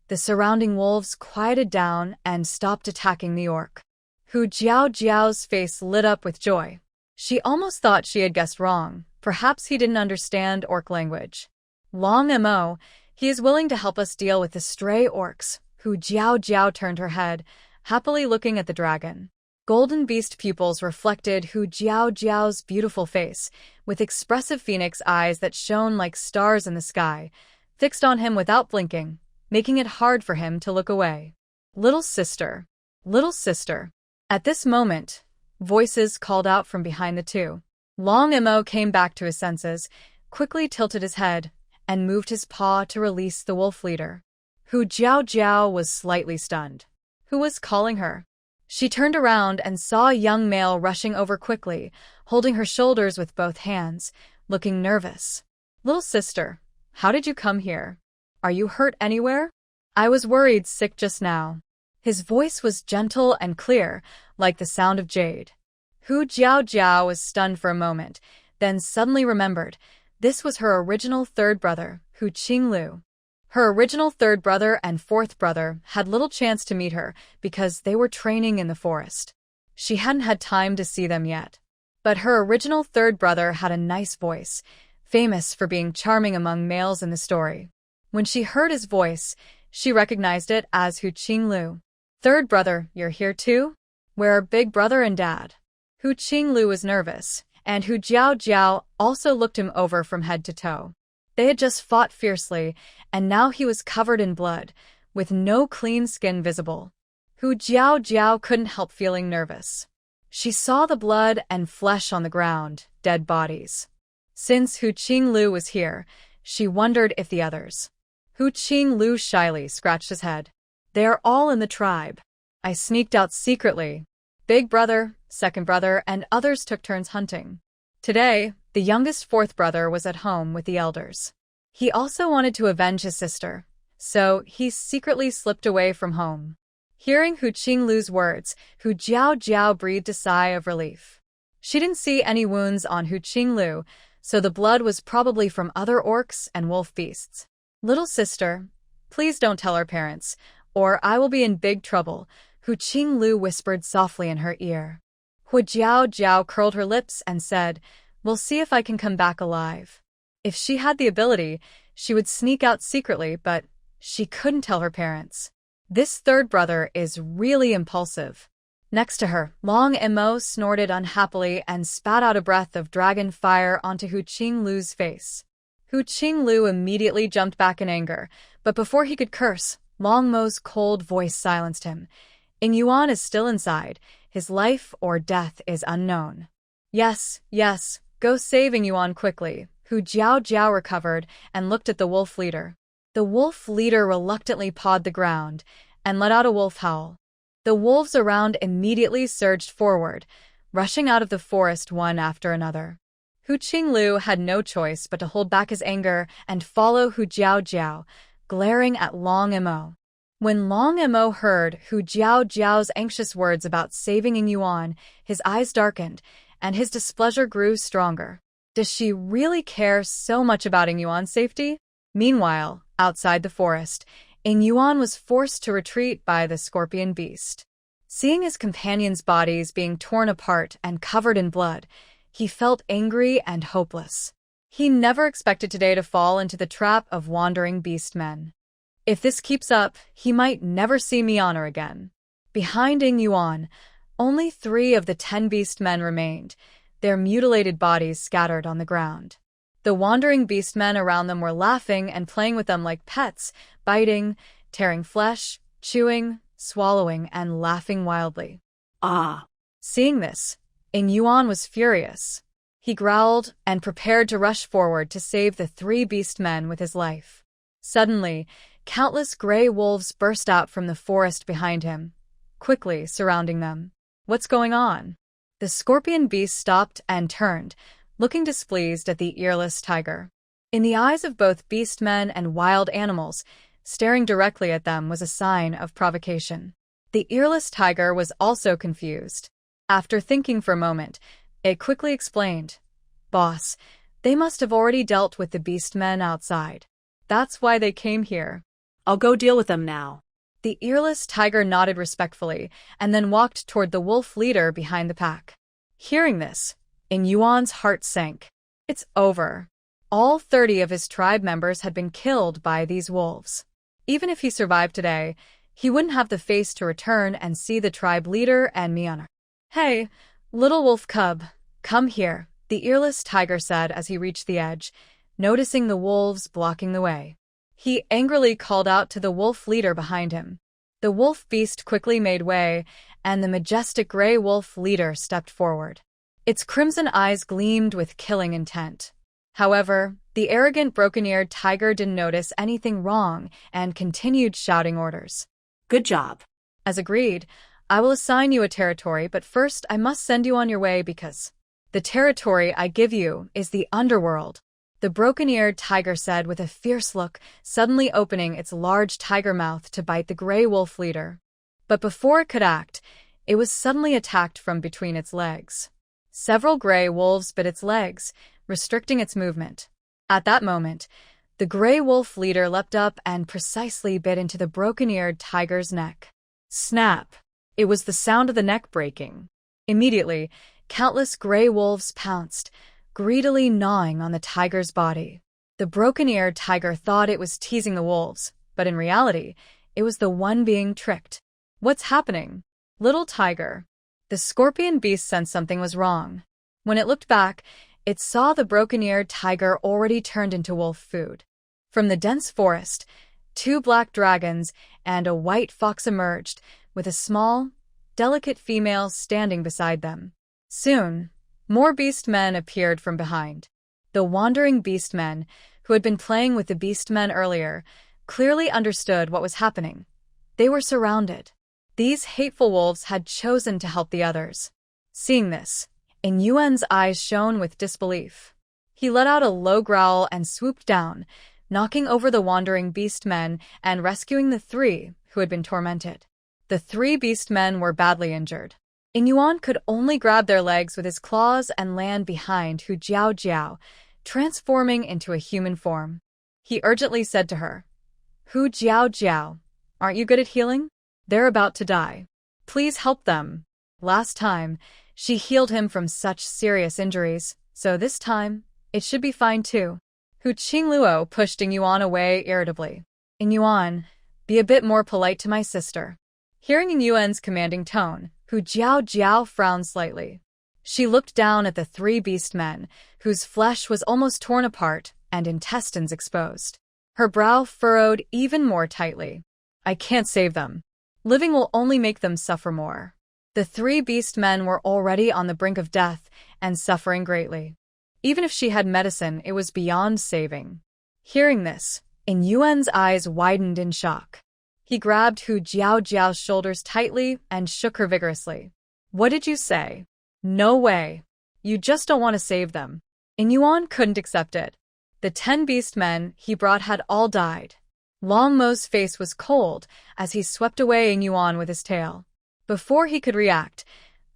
the surrounding wolves quieted down and stopped attacking the orc. Hu Jiaojiao's face lit up with joy. She almost thought she had guessed wrong. Perhaps he didn't understand orc language. "Long Mo, he is willing to help us deal with the stray orcs." Hu Jiaojiao turned her head, happily looking at the dragon. Golden beast pupils reflected Hu Jiaojiao's beautiful face, with expressive phoenix eyes that shone like stars in the sky, fixed on him without blinking, making it hard for him to look away. "Little sister. Little sister." At this moment, voices called out from behind the two. Long Mo came back to his senses, quickly tilted his head, and moved his paw to release the wolf leader. Hu Jiaojiao was slightly stunned. Who was calling her? She turned around and saw a young male rushing over quickly, holding her shoulders with both hands, looking nervous. "Little sister, how did you come here? Are you hurt anywhere? I was worried sick just now." His voice was gentle and clear, like the sound of jade. Hu Jiaojiao was stunned for a moment, then suddenly remembered. This was her original third brother, Hu Qinglu. Her original third brother and fourth brother had little chance to meet her because they were training in the forest. She hadn't had time to see them yet. But her original third brother had a nice voice, famous for being charming among males in the story. When she heard his voice, she recognized it as Hu Qinglu. "Third brother, you're here too? Where are big brother and dad?" Hu Qinglu was nervous, and Hu Jiaojiao also looked him over from head to toe. They had just fought fiercely, and now he was covered in blood, with no clean skin visible. Hu Jiaojiao couldn't help feeling nervous. She saw the blood and flesh on the ground, dead bodies. Since Hu Qinglu was here, she wondered if the others. Hu Qinglu shyly scratched his head. "They are all in the tribe. I sneaked out secretly. Big brother, second brother, and others took turns hunting. Today, the youngest fourth brother was at home with the elders. He also wanted to avenge his sister, so he secretly slipped away from home." Hearing Hu Qinglu's words, Hu Jiaojiao breathed a sigh of relief. She didn't see any wounds on Hu Qinglu, so the blood was probably from other orcs and wolf beasts. "Little sister, please don't tell our parents, or I will be in big trouble," Hu Qinglu whispered softly in her ear. Hu Jiaojiao curled her lips and said, "We'll see if I can come back alive." If she had the ability, she would sneak out secretly, but she couldn't tell her parents. This third brother is really impulsive. Next to her, Long Mo snorted unhappily and spat out a breath of dragon fire onto Hu Qinglu's face. Hu Qinglu immediately jumped back in anger, but before he could curse, Long Mo's cold voice silenced him. Ing Yuan is still inside. His life or death is unknown. Yes, go save Ing Yuan quickly." Hu Jiaojiao recovered and looked at the wolf leader. The wolf leader reluctantly pawed the ground and let out a wolf howl. The wolves around immediately surged forward, rushing out of the forest one after another. Hu Qinglu had no choice but to hold back his anger and follow Hu Jiaojiao, glaring at Long Mo. When Long Mo heard Hu Jiaojiao's anxious words about saving Ing Yuan, his eyes darkened, and his displeasure grew stronger. Does she really care so much about Ing Yuan's safety? Meanwhile, outside the forest, Ing Yuan was forced to retreat by the scorpion beast. Seeing his companions' bodies being torn apart and covered in blood, he felt angry and hopeless. He never expected today to fall into the trap of wandering beastmen. If this keeps up, he might never see Myanmar again. Behind Ing Yuan, only 3 of the 10 beastmen remained, their mutilated bodies scattered on the ground. The wandering beastmen around them were laughing and playing with them like pets, biting, tearing flesh, chewing, swallowing, and laughing wildly. Ah! Seeing this, Ing Yuan was furious. He growled and prepared to rush forward to save the 3 beastmen with his life. Suddenly, countless gray wolves burst out from the forest behind him, quickly surrounding them. What's going on? The scorpion beast stopped and turned, looking displeased at the earless tiger. In the eyes of both beastmen and wild animals, staring directly at them was a sign of provocation. The earless tiger was also confused. After thinking for a moment, it quickly explained, "Boss, they must have already dealt with the beastmen outside. That's why they came here." I'll go deal with them now. The earless tiger nodded respectfully and then walked toward the wolf leader behind the pack. Hearing this, Ing Yuan's heart sank. It's over. All 30 of his tribe members had been killed by these wolves. Even if he survived today, he wouldn't have the face to return and see the tribe leader and Myanmar. "Hey, little wolf cub, come here," the earless tiger said as he reached the edge, noticing the wolves blocking the way. He angrily called out to the wolf leader behind him. The wolf beast quickly made way, and the majestic gray wolf leader stepped forward. Its crimson eyes gleamed with killing intent. However, the arrogant broken-eared tiger didn't notice anything wrong and continued shouting orders. Good job. As agreed, I will assign you a territory, but first I must send you on your way because the territory I give you is the underworld. The broken-eared tiger said with a fierce look, suddenly opening its large tiger mouth to bite the gray wolf leader. But before it could act, it was suddenly attacked from between its legs. Several gray wolves bit its legs, restricting its movement. At that moment, the gray wolf leader leapt up and precisely bit into the broken-eared tiger's neck. Snap! It was the sound of the neck breaking. Immediately, countless gray wolves pounced, greedily gnawing on the tiger's body. The broken-eared tiger thought it was teasing the wolves, but in reality, it was the one being tricked. "What's happening? Little tiger." The scorpion beast sensed something was wrong. When it looked back, it saw the broken-eared tiger already turned into wolf food. From the dense forest, 2 black dragons and a white fox emerged, with a small, delicate female standing beside them. Soon, more beastmen appeared from behind. The wandering beastmen, who had been playing with the beastmen earlier, clearly understood what was happening. They were surrounded. These hateful wolves had chosen to help the others. Seeing this, Ing Yuan's eyes shone with disbelief. He let out a low growl and swooped down, knocking over the wandering beastmen and rescuing the 3 who had been tormented. The 3 beastmen were badly injured. Ing Yuan could only grab their legs with his claws and land behind Hu Jiao Jiao, transforming into a human form. He urgently said to her, "Hu Jiao Jiao, aren't you good at healing? They're about to die. Please help them." Last time, she healed him from such serious injuries, so this time, it should be fine too. Hu Qingluo pushed Ing Yuan away irritably. "Ing Yuan, be a bit more polite to my sister." Hearing Ing Yuan's commanding tone, Hu Jiao Jiao frowned slightly. She looked down at the 3 beastmen, whose flesh was almost torn apart and intestines exposed. Her brow furrowed even more tightly. "I can't save them. Living will only make them suffer more." The 3 beastmen were already on the brink of death and suffering greatly. Even if she had medicine, it was beyond saving. Hearing this, Ing Yuan's eyes widened in shock. He grabbed Hu Jiao Jiao's shoulders tightly and shook her vigorously. "What did you say? No way. You just don't want to save them." Ing Yuan couldn't accept it. The 10 beastmen he brought had all died. Long Mo's face was cold as he swept away Ing Yuan with his tail. Before he could react,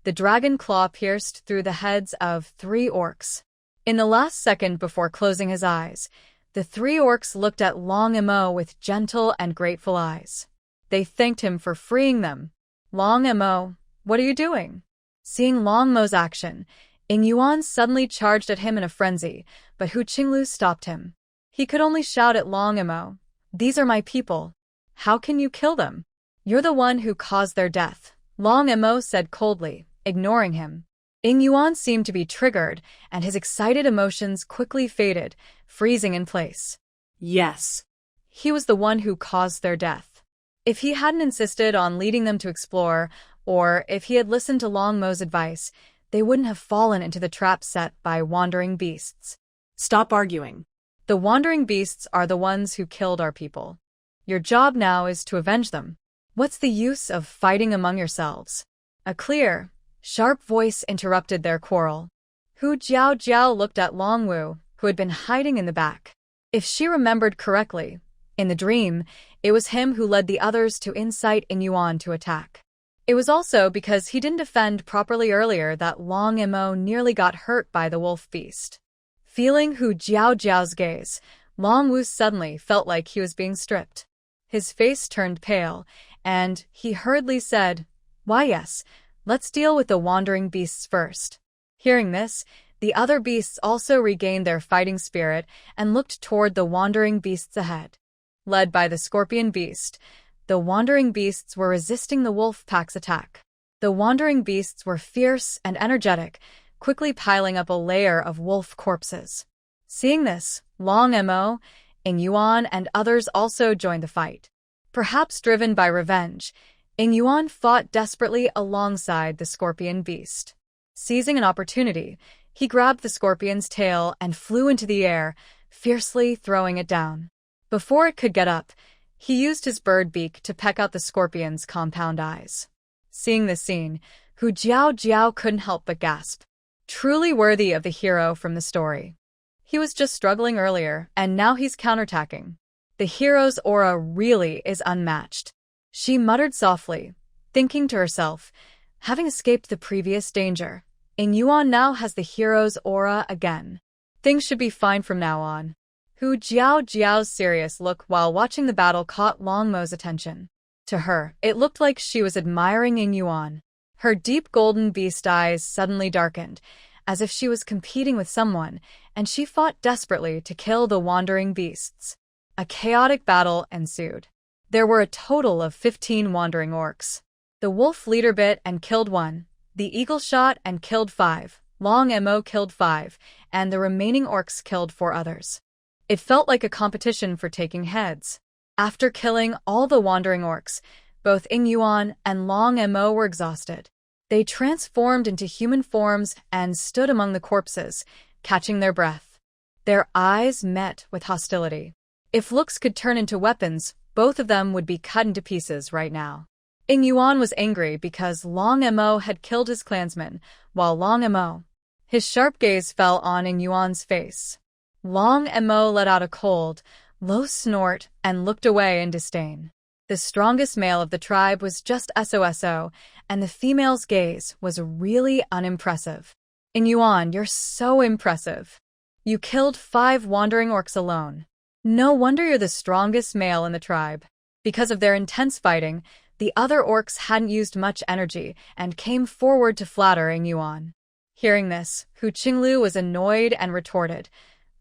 the dragon claw pierced through the heads of 3 orcs. In the last second before closing his eyes, the 3 orcs looked at Long Mo with gentle and grateful eyes. They thanked him for freeing them. "Long Mo, what are you doing?" Seeing Long Mo's action, Ing Yuan suddenly charged at him in a frenzy, but Hu Qinglu stopped him. He could only shout at Long Emo, "These are my people. How can you kill them? You're the one who caused their death," Long Emo said coldly, ignoring him. Ing Yuan seemed to be triggered, and his excited emotions quickly faded, freezing in place. Yes. He was the one who caused their death. If he hadn't insisted on leading them to explore, or if he had listened to Long Mo's advice, they wouldn't have fallen into the trap set by wandering beasts. Stop arguing. The wandering beasts are the ones who killed our people. Your job now is to avenge them. What's the use of fighting among yourselves? A clear, sharp voice interrupted their quarrel. Hu Jiao looked at Long Wu, who had been hiding in the back. If she remembered correctly, in the dream, it was him who led the others to incite Ing Yuan to attack. It was also because he didn't defend properly earlier that Long Emo nearly got hurt by the wolf beast. Feeling Hu Jiao's gaze, Long Wu suddenly felt like he was being stripped. His face turned pale, and he hurriedly said, "Why yes, let's deal with the wandering beasts first." Hearing this, the other beasts also regained their fighting spirit and looked toward the wandering beasts ahead. Led by the scorpion beast, the wandering beasts were resisting the wolf pack's attack. The wandering beasts were fierce and energetic, quickly piling up a layer of wolf corpses. Seeing this, Long Emo, Ing Yuan, and others also joined the fight. Perhaps driven by revenge, Ing Yuan fought desperately alongside the scorpion beast. Seizing an opportunity, he grabbed the scorpion's tail and flew into the air, fiercely throwing it down. Before it could get up, he used his bird beak to peck out the scorpion's compound eyes. Seeing this scene, Hu Jiao couldn't help but gasp. Truly worthy of the hero from the story. He was just struggling earlier, and now he's counterattacking. The hero's aura really is unmatched. She muttered softly, thinking to herself, having escaped the previous danger, Ing Yuan now has the hero's aura again. Things should be fine from now on. Hu Jiao's serious look while watching the battle caught Long Mo's attention. To her, it looked like she was admiring Ing Yuan. Her deep golden beast eyes suddenly darkened, as if she was competing with someone, and she fought desperately to kill the wandering beasts. A chaotic battle ensued. There were a total of 15 wandering orcs. The wolf leader bit and killed 1, the eagle shot and killed 5, Long Mo killed 5, and the remaining orcs killed 4 others. It felt like a competition for taking heads. After killing all the wandering orcs, both Ing Yuan and Long Mo were exhausted. They transformed into human forms and stood among the corpses, catching their breath. Their eyes met with hostility. If looks could turn into weapons, both of them would be cut into pieces right now. Ing Yuan was angry because Long Mo had killed his clansmen, while Long Mo. His sharp gaze fell on Ing Yuan's face. Long Mo let out a cold, low snort and looked away in disdain. The strongest male of the tribe was just SOSO, and the female's gaze was really unimpressive. Ing Yuan, you're so impressive. You killed 5 wandering orcs alone. No wonder you're the strongest male in the tribe. Because of their intense fighting, the other orcs hadn't used much energy and came forward to flatter Ing Yuan. Hearing this, Hu Qinglu was annoyed and retorted,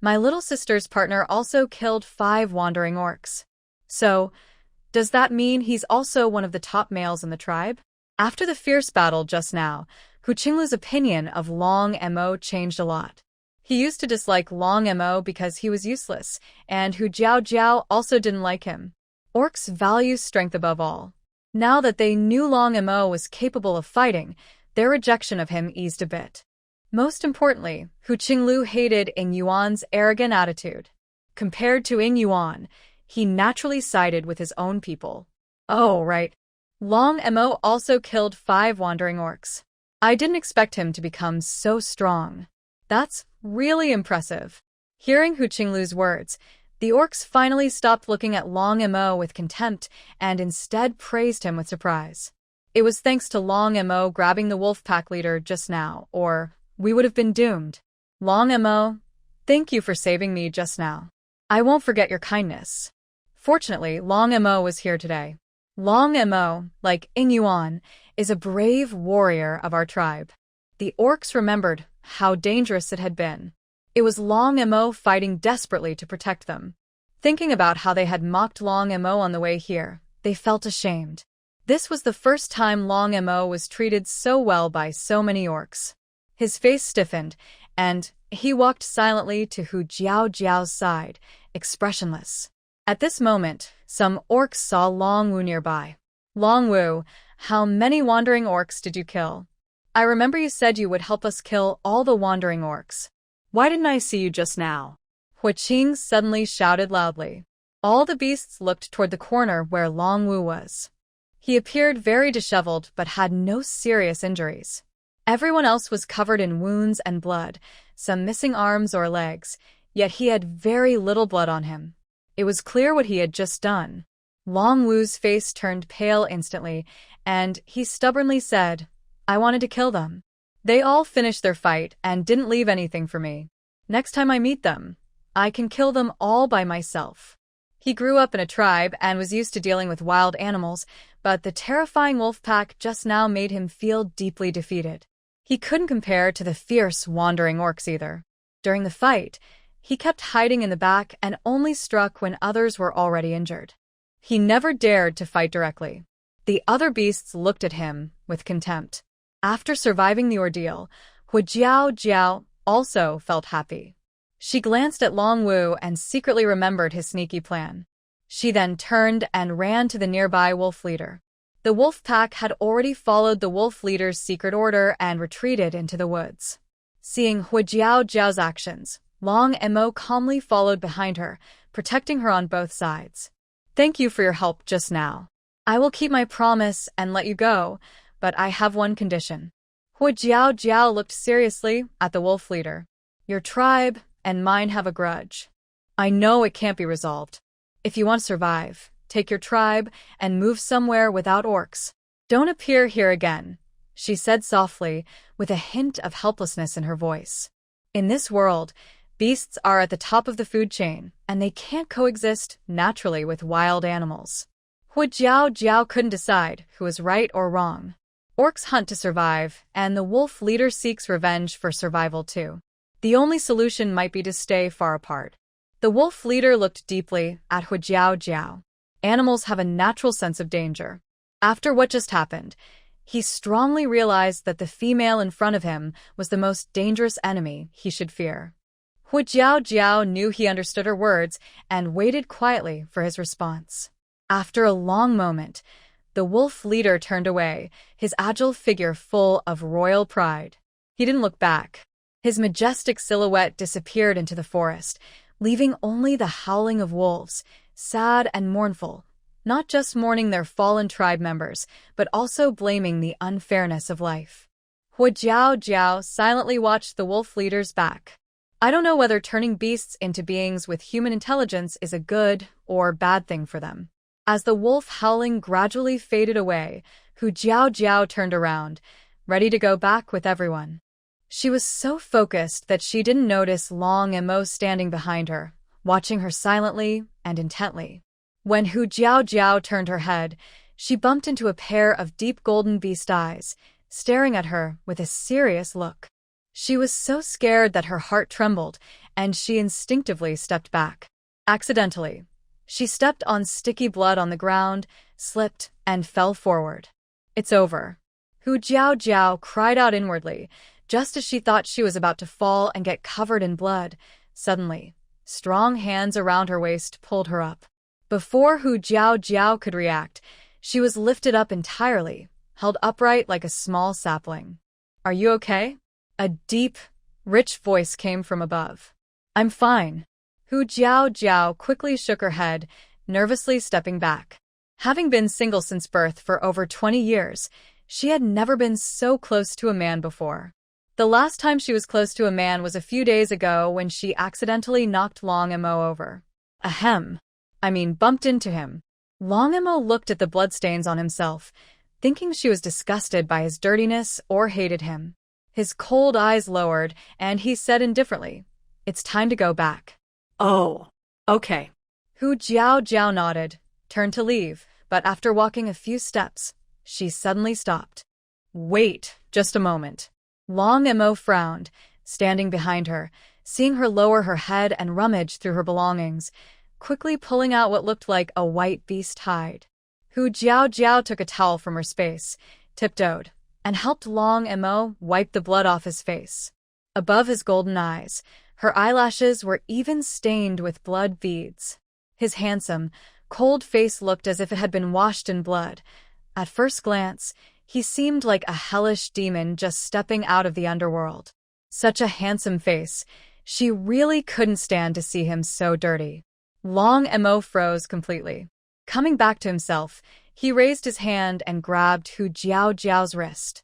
"My little sister's partner also killed 5 wandering orcs. So, does that mean he's also one of the top males in the tribe?" After the fierce battle just now, Hu Qinglu's opinion of Long Mo changed a lot. He used to dislike Long Mo because he was useless, and Hu Jiao also didn't like him. Orcs value strength above all. Now that they knew Long Mo was capable of fighting, their rejection of him eased a bit. Most importantly, Hu Qinglu hated Ing Yuan's arrogant attitude. Compared to Ing Yuan, he naturally sided with his own people. Oh, right. Long Mo also killed 5 wandering orcs. I didn't expect him to become so strong. That's really impressive. Hearing Hu Qinglu's words, the orcs finally stopped looking at Long Mo with contempt and instead praised him with surprise. It was thanks to Long Mo grabbing the wolf pack leader just now, or we would have been doomed. Long Mo, thank you for saving me just now. I won't forget your kindness. Fortunately, Long Mo was here today. Long Mo, like Ing Yuan, is a brave warrior of our tribe. The orcs remembered how dangerous it had been. It was Long Mo fighting desperately to protect them. Thinking about how they had mocked Long Mo on the way here, they felt ashamed. This was the first time Long Mo was treated so well by so many orcs. His face stiffened, and he walked silently to Hu Jiao's side, expressionless. At this moment, some orcs saw Long Wu nearby. Long Wu, how many wandering orcs did you kill? I remember you said you would help us kill all the wandering orcs. Why didn't I see you just now? Hu Qing suddenly shouted loudly. All the beasts looked toward the corner where Long Wu was. He appeared very disheveled but had no serious injuries. Everyone else was covered in wounds and blood, some missing arms or legs, yet he had very little blood on him. It was clear what he had just done. Long Wu's face turned pale instantly, and he stubbornly said, I wanted to kill them. They all finished their fight and didn't leave anything for me. Next time I meet them, I can kill them all by myself. He grew up in a tribe and was used to dealing with wild animals, but the terrifying wolf pack just now made him feel deeply defeated. He couldn't compare to the fierce, wandering orcs either. During the fight, he kept hiding in the back and only struck when others were already injured. He never dared to fight directly. The other beasts looked at him with contempt. After surviving the ordeal, Hu Jiao also felt happy. She glanced at Long Wu and secretly remembered his sneaky plan. She then turned and ran to the nearby wolf leader. The wolf pack had already followed the wolf leader's secret order and retreated into the woods. Seeing Hu Jiao's actions, Long Mo calmly followed behind her, protecting her on both sides. Thank you for your help just now. I will keep my promise and let you go, but I have one condition. Hu Jiao looked seriously at the wolf leader. Your tribe and mine have a grudge. I know it can't be resolved. If you want to survive, take your tribe and move somewhere without orcs. Don't appear here again, she said softly, with a hint of helplessness in her voice. In this world, beasts are at the top of the food chain, and they can't coexist naturally with wild animals. Hu Jiao couldn't decide who was right or wrong. Orcs hunt to survive, and the wolf leader seeks revenge for survival too. The only solution might be to stay far apart. The wolf leader looked deeply at Hu Jiao. Animals have a natural sense of danger. After what just happened, he strongly realized that the female in front of him was the most dangerous enemy he should fear. Hu Jiao knew he understood her words and waited quietly for his response. After a long moment, the wolf leader turned away, his agile figure full of royal pride. He didn't look back. His majestic silhouette disappeared into the forest, leaving only the howling of wolves, sad and mournful, not just mourning their fallen tribe members, but also blaming the unfairness of life. Hu Jiao silently watched the wolf leader's back. I don't know whether turning beasts into beings with human intelligence is a good or bad thing for them. As the wolf howling gradually faded away, Hu Jiao turned around, ready to go back with everyone. She was so focused that she didn't notice Long Mo standing behind her, watching her silently and intently. When Hu Jiao turned her head, she bumped into a pair of deep golden beast eyes, staring at her with a serious look. She was so scared that her heart trembled, and she instinctively stepped back. Accidentally, she stepped on sticky blood on the ground, slipped, and fell forward. It's over. Hu Jiao cried out inwardly. Just as she thought she was about to fall and get covered in blood, suddenly, strong hands around her waist pulled her up. Before Hu Jiao could react, she was lifted up entirely, held upright like a small sapling. Are you okay? A deep, rich voice came from above. I'm fine. Hu Jiao quickly shook her head, nervously stepping back. Having been single since birth for over 20 years, she had never been so close to a man before. The last time she was close to a man was a few days ago when she accidentally knocked Long Mo over. Bumped into him. Long Mo looked at the bloodstains on himself, thinking she was disgusted by his dirtiness or hated him. His cold eyes lowered, and he said indifferently, It's time to go back. Oh, okay. Hu Jiao nodded, turned to leave, but after walking a few steps, she suddenly stopped. Wait, just a moment. Long Mo frowned, standing behind her, seeing her lower her head and rummage through her belongings, quickly pulling out what looked like a white beast hide. Hu Jiao took a towel from her space, tiptoed, and helped Long Mo wipe the blood off his face. Above his golden eyes, her eyelashes were even stained with blood beads. His handsome, cold face looked as if it had been washed in blood. At first glance, he seemed like a hellish demon just stepping out of the underworld. Such a handsome face, she really couldn't stand to see him so dirty. Long Mo froze completely. Coming back to himself, he raised his hand and grabbed Hu Jiao's wrist.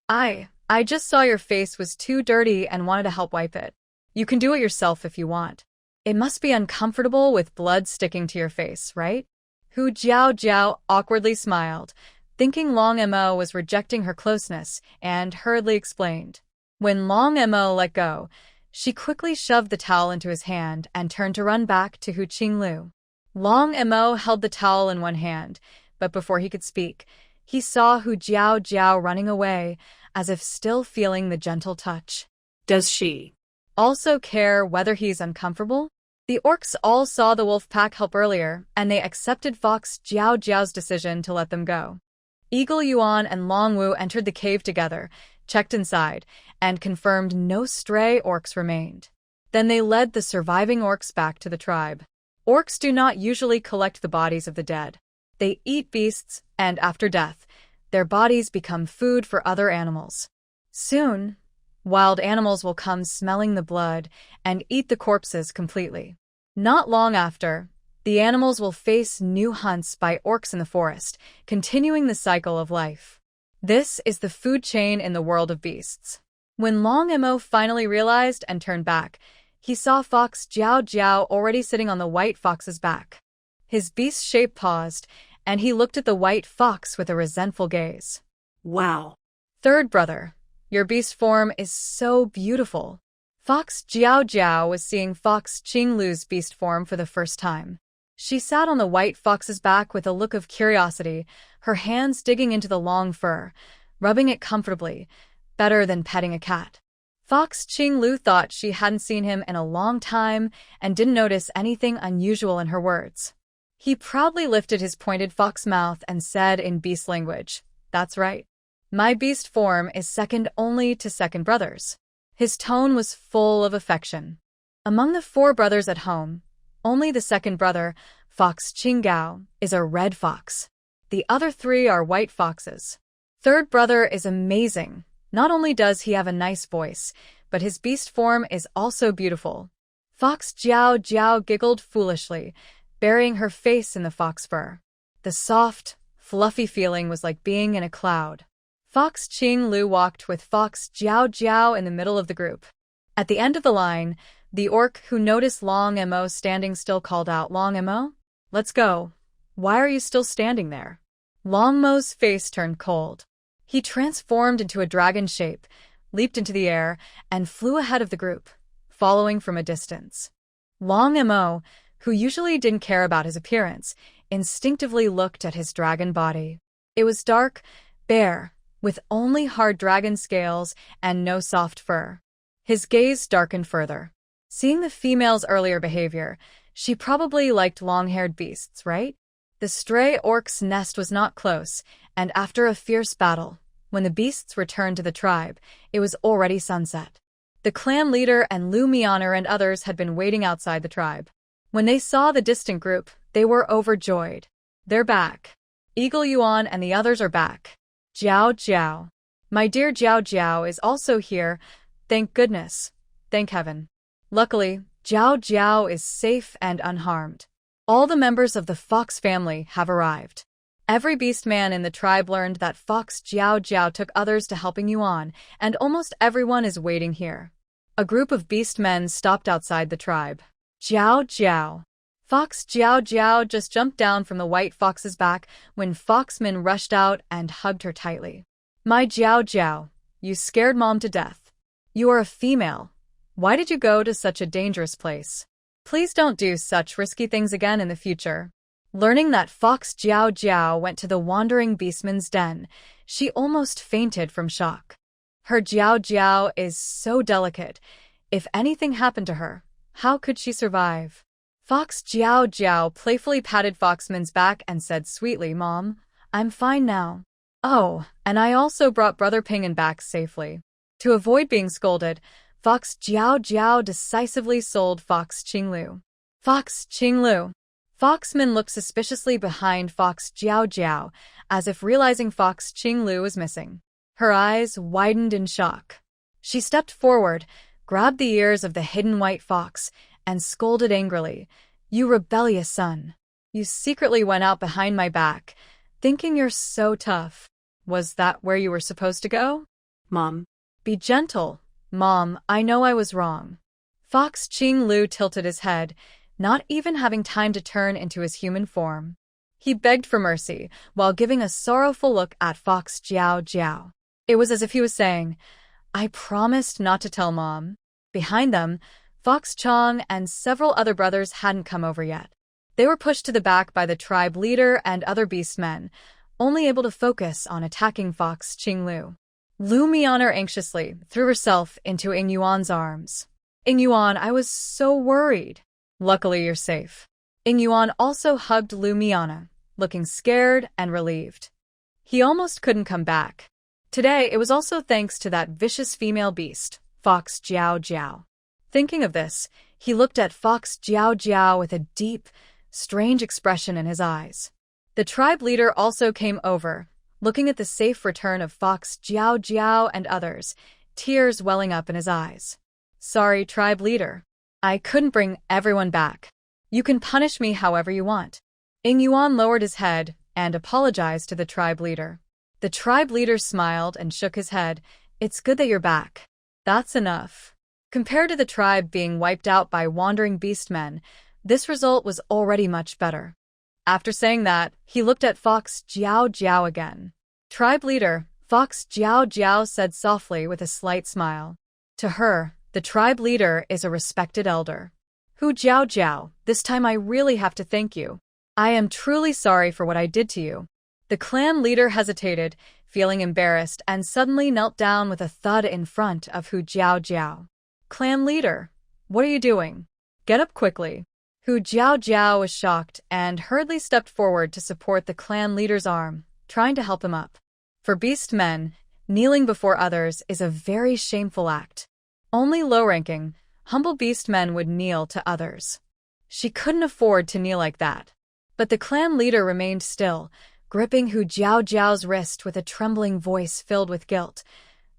I just saw your face was too dirty and wanted to help wipe it. You can do it yourself if you want. It must be uncomfortable with blood sticking to your face, right? Hu Jiao awkwardly smiled, thinking Long Mo was rejecting her closeness, and hurriedly explained. When Long Mo let go, she quickly shoved the towel into his hand and turned to run back to Hu Qinglu. Long Mo held the towel in one hand, but before he could speak, he saw Hu Jiao running away, as if still feeling the gentle touch. Does she also care whether he's uncomfortable? The orcs all saw the wolf pack help earlier, and they accepted Fox Jiao's decision to let them go. Eagle Yuan and Long Wu entered the cave together, checked inside, and confirmed no stray orcs remained. Then they led the surviving orcs back to the tribe. Orcs do not usually collect the bodies of the dead. They eat beasts, and after death, their bodies become food for other animals. Soon, wild animals will come smelling the blood and eat the corpses completely. Not long after, the animals will face new hunts by orcs in the forest, continuing the cycle of life. This is the food chain in the world of beasts. When Long Mo finally realized and turned back, he saw Fox Jiao already sitting on the white fox's back. His beast shape paused, and he looked at the white fox with a resentful gaze. Wow. Third brother, your beast form is so beautiful. Fox Jiao was seeing Fox Qinglu's beast form for the first time. She sat on the white fox's back with a look of curiosity, her hands digging into the long fur, rubbing it comfortably, better than petting a cat. Fox Qinglu thought she hadn't seen him in a long time and didn't notice anything unusual in her words. He proudly lifted his pointed fox mouth and said in beast language, "That's right. My beast form is second only to second brothers." His tone was full of affection. Among the 4 brothers at home, only the second brother, Fox Qinggao, is a red fox. The other 3 are white foxes. Third brother is amazing. Not only does he have a nice voice, but his beast form is also beautiful. Fox Jiao giggled foolishly, burying her face in the fox fur. The soft, fluffy feeling was like being in a cloud. Fox Qinglu walked with Fox Jiao in the middle of the group. At the end of the line, the orc who noticed Long Mo standing still called out, "Long Mo? Let's go. Why are you still standing there?" Long Mo's face turned cold. He transformed into a dragon shape, leaped into the air, and flew ahead of the group, following from a distance. Long Mo, who usually didn't care about his appearance, instinctively looked at his dragon body. It was dark, bare, with only hard dragon scales and no soft fur. His gaze darkened further. Seeing the female's earlier behavior, she probably liked long-haired beasts, right? The stray orc's nest was not close, and after a fierce battle, when the beasts returned to the tribe, it was already sunset. The clan leader and Lu Mianer and others had been waiting outside the tribe. When they saw the distant group, they were overjoyed. They're back. Eagle Yuan and the others are back. Jiao. My dear Jiao is also here. Thank goodness. Thank heaven. Luckily, Jiao is safe and unharmed. All the members of the Fox family have arrived. Every beastman in the tribe learned that Fox Jiao took others to helping Yuan, and almost everyone is waiting here. A group of beastmen stopped outside the tribe. Jiao. Fox Jiao just jumped down from the white fox's back when Foxman rushed out and hugged her tightly. My Jiao, you scared Mom to death. You are a female. Why did you go to such a dangerous place? Please don't do such risky things again in the future. Learning that Fox Jiao went to the wandering beastman's den, she almost fainted from shock. Her Jiao Jiao is so delicate. If anything happened to her, how could she survive? Fox Jiao Jiao playfully patted Foxman's back and said sweetly, Mom, I'm fine now. Oh, and I also brought Brother Ping'an back safely. To avoid being scolded, Fox Jiao Jiao decisively sold Fox Qinglu. Fox Qinglu. Foxman looked suspiciously behind Fox Jiao Jiao, as if realizing Fox Qinglu was missing. Her eyes widened in shock. She stepped forward, grabbed the ears of the hidden white fox, and scolded angrily, You rebellious son. You secretly went out behind my back, thinking you're so tough. Was that where you were supposed to go? Mom. Be gentle. Mom, I know I was wrong. Fox Qinglu tilted his head, not even having time to turn into his human form. He begged for mercy, while giving a sorrowful look at Fox Jiao Jiao. It was as if he was saying, I promised not to tell Mom. Behind them, Fox Chong and several other brothers hadn't come over yet. They were pushed to the back by the tribe leader and other beastmen, only able to focus on attacking Fox Qinglu. Lu Mianer anxiously threw herself into Ying Yuan's arms. Ying Yuan, I was so worried. Luckily, you're safe. Ying Yuan also hugged Lu Miana, looking scared and relieved. He almost couldn't come back. Today, it was also thanks to that vicious female beast, Fox Jiao Jiao. Thinking of this, he looked at Fox Jiao Jiao with a deep, strange expression in his eyes. The tribe leader also came over, looking at the safe return of Fox Jiao Jiao and others, tears welling up in his eyes. Sorry, tribe leader. I couldn't bring everyone back. You can punish me however you want. Ying Yuan lowered his head and apologized to the tribe leader. The tribe leader smiled and shook his head. It's good that you're back. That's enough. Compared to the tribe being wiped out by wandering beastmen, this result was already much better. After saying that, he looked at Fox Jiao Jiao again. Tribe leader, Fox Jiao Jiao said softly with a slight smile. To her, the tribe leader is a respected elder. Hu Jiao Jiao, this time I really have to thank you. I am truly sorry for what I did to you. The clan leader hesitated, feeling embarrassed, and suddenly knelt down with a thud in front of Hu Jiao Jiao. Clan leader, what are you doing? Get up quickly. Hu Jiao Jiao was shocked and hurriedly stepped forward to support the clan leader's arm, trying to help him up. For beast men, kneeling before others is a very shameful act. Only low-ranking, humble beast men would kneel to others. She couldn't afford to kneel like that. But the clan leader remained still, gripping Hu Jiao Jiao's wrist with a trembling voice filled with guilt.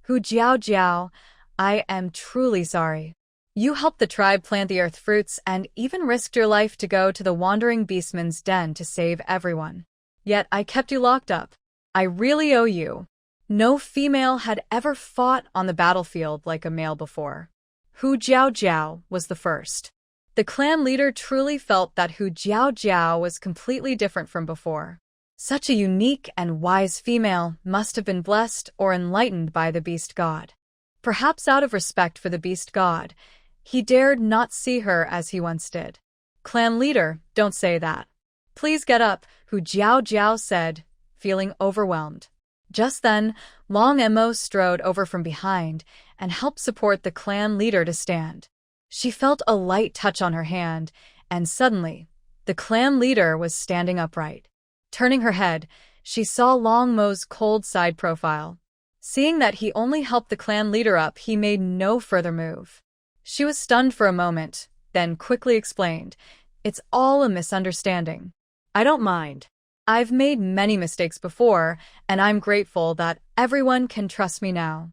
Hu Jiao Jiao, I am truly sorry. You helped the tribe plant the earth fruits and even risked your life to go to the wandering beastman's den to save everyone. Yet I kept you locked up. I really owe you. No female had ever fought on the battlefield like a male before. Hu Jiao Jiao was the first. The clan leader truly felt that Hu Jiao Jiao was completely different from before. Such a unique and wise female must have been blessed or enlightened by the beast god. Perhaps out of respect for the beast god, he dared not see her as he once did. Clan leader, don't say that. Please get up, Hu Jiao Jiao said, feeling overwhelmed. Just then, Long Emo strode over from behind and helped support the clan leader to stand. She felt a light touch on her hand, and suddenly, the clan leader was standing upright. Turning her head, she saw Long Mo's cold side profile. Seeing that he only helped the clan leader up, he made no further move. She was stunned for a moment, then quickly explained, It's all a misunderstanding. I don't mind. I've made many mistakes before, and I'm grateful that everyone can trust me now.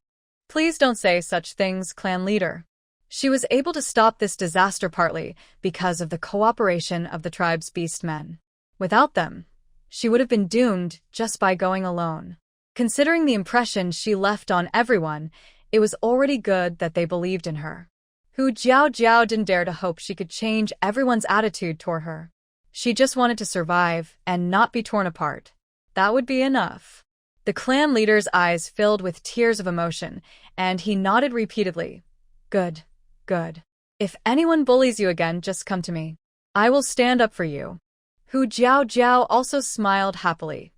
Please don't say such things, clan leader. She was able to stop this disaster partly because of the cooperation of the tribe's beastmen. Without them, she would have been doomed just by going alone. Considering the impression she left on everyone, it was already good that they believed in her. Hu Jiao Jiao didn't dare to hope she could change everyone's attitude toward her. She just wanted to survive and not be torn apart. That would be enough. The clan leader's eyes filled with tears of emotion, and he nodded repeatedly. Good, good. If anyone bullies you again, just come to me. I will stand up for you. Hu Jiao Jiao also smiled happily.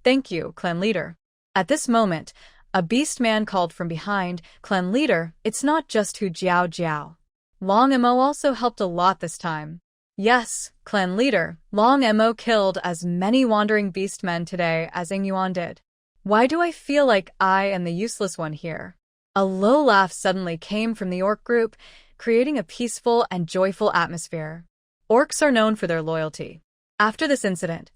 Thank you, clan leader. At this moment, A beast man called from behind, "Clan leader, it's not just Hu Jiao Jiao." Long Mo also helped a lot this time. Yes, clan leader, Long Mo killed as many wandering beastmen today as Ing Yuan did. Why do I feel like I am the useless one here? A low laugh suddenly came from the orc group, creating a peaceful and joyful atmosphere. Orcs are known for their loyalty. After this incident,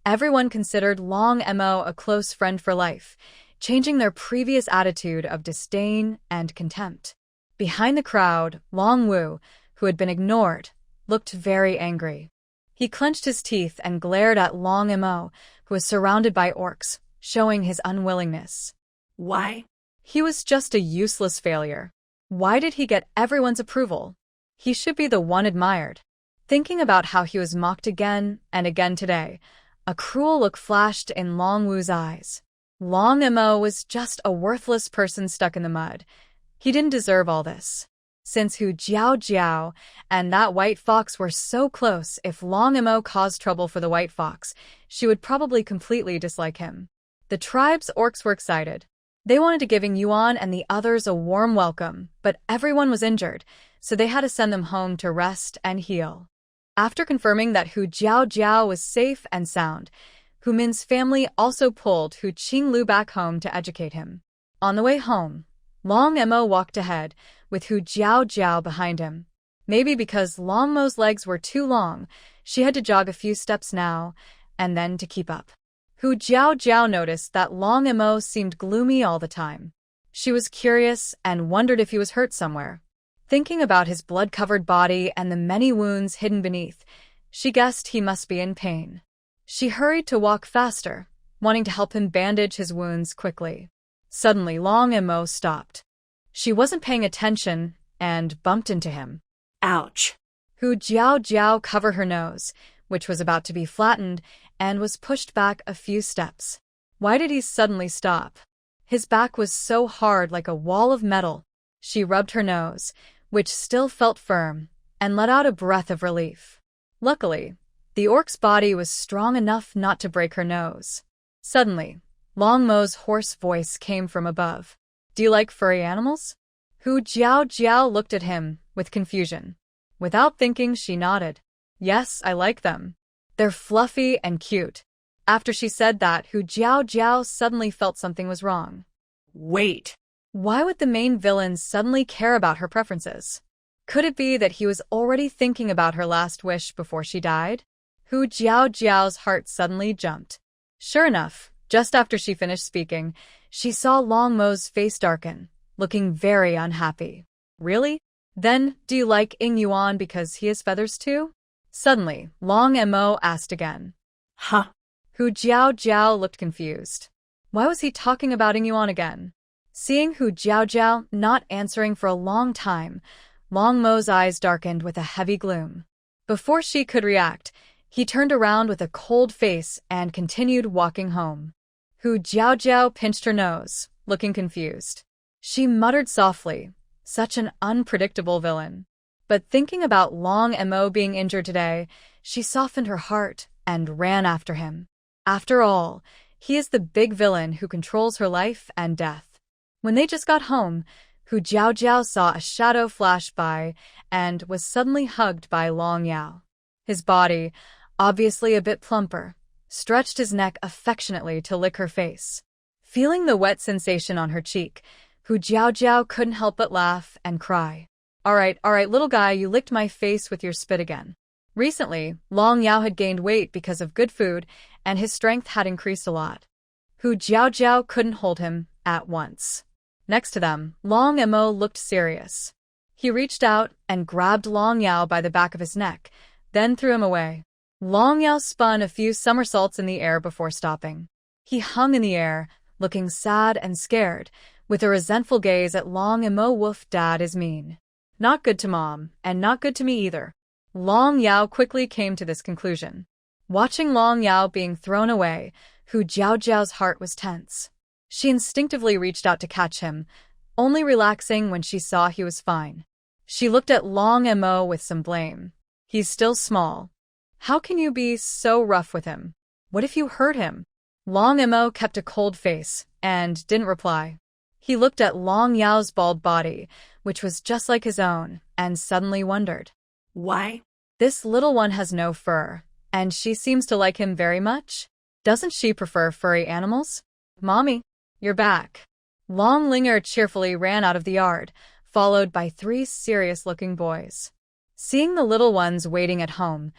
everyone considered Long Mo a close friend for life, changing their previous attitude of disdain and contempt. Behind the crowd, Long Wu, who had been ignored, looked very angry. He clenched his teeth and glared at Long Mo, who was surrounded by orcs, showing his unwillingness. Why? He was just a useless failure. Why did he get everyone's approval? He should be the one admired. Thinking about how he was mocked again and again today, a cruel look flashed in Long Wu's eyes. Long Mo was just a worthless person stuck in the mud. He didn't deserve all this. Since Hu Jiao Jiao and that white fox were so close, if Long Mo caused trouble for the white fox, she would probably completely dislike him. The tribe's orcs were excited. They wanted to give Ing Yuan and the others a warm welcome, but everyone was injured, so they had to send them home to rest and heal. After confirming that Hu Jiao Jiao was safe and sound, Hu Min's family also pulled Hu Qinglu back home to educate him. On the way home, Long Mo walked ahead, with Hu Jiao Jiao behind him. Maybe because Long Mo's legs were too long, she had to jog a few steps now, and then to keep up. Hu Jiao Jiao noticed that Long Mo seemed gloomy all the time. She was curious and wondered if he was hurt somewhere. Thinking about his blood-covered body and the many wounds hidden beneath, she guessed he must be in pain. She hurried to walk faster, wanting to help him bandage his wounds quickly. Suddenly, Long Mo stopped. She wasn't paying attention and bumped into him. Ouch. Hu Jiao Jiao covered her nose, which was about to be flattened, and was pushed back a few steps. Why did he suddenly stop? His back was so hard like a wall of metal. She rubbed her nose, which still felt firm, and let out a breath of relief. Luckily, the orc's body was strong enough not to break her nose. Suddenly, Long Mo's hoarse voice came from above. "Do you like furry animals?" Hu Jiao Jiao looked at him with confusion. Without thinking, she nodded. "Yes, I like them. They're fluffy and cute." After she said that, Hu Jiao Jiao suddenly felt something was wrong. Wait. Why would the main villain suddenly care about her preferences? Could it be that he was already thinking about her last wish before she died? Hu Jiao Jiao's heart suddenly jumped. Sure enough, just after she finished speaking, she saw Long Mo's face darken, looking very unhappy. "Really? Then, do you like Ing Yuan because he has feathers too?" Suddenly, Long Mo asked again. Huh? Hu Jiao Jiao looked confused. Why was he talking about Ing Yuan again? Seeing Hu Jiao Jiao not answering for a long time, Long Mo's eyes darkened with a heavy gloom. Before she could react, he turned around with a cold face and continued walking home. Hu Jiao Jiao pinched her nose, looking confused. She muttered softly, "Such an unpredictable villain." But thinking about Long Mo being injured today, she softened her heart and ran after him. After all, he is the big villain who controls her life and death. When they just got home, Hu Jiao Jiao saw a shadow flash by and was suddenly hugged by Long Yao. His body, obviously a bit plumper, stretched his neck affectionately to lick her face. Feeling the wet sensation on her cheek, Hu Jiao Jiao couldn't help but laugh and cry. All right, little guy, you licked my face with your spit again." Recently, Long Yao had gained weight because of good food, and his strength had increased a lot. Hu Jiao Jiao couldn't hold him at once. Next to them, Long Mo looked serious. He reached out and grabbed Long Yao by the back of his neck, then threw him away. Long Yao spun a few somersaults in the air before stopping. He hung in the air, looking sad and scared, with a resentful gaze at Long Mo. "Woof, Dad is mean. Not good to Mom, and not good to me either." Long Yao quickly came to this conclusion. Watching Long Yao being thrown away, Hu Jiao Jiao's heart was tense. She instinctively reached out to catch him, only relaxing when she saw he was fine. She looked at Long Mo with some blame. "He's still small. How can you be so rough with him? What if you hurt him?" Long Emo kept a cold face and didn't reply. He looked at Long Yao's bald body, which was just like his own, and suddenly wondered. Why? This little one has no fur, and she seems to like him very much. Doesn't she prefer furry animals? Mommy, you're back. Long Linger cheerfully ran out of the yard, followed by 3 serious-looking boys. Seeing the little ones waiting at home,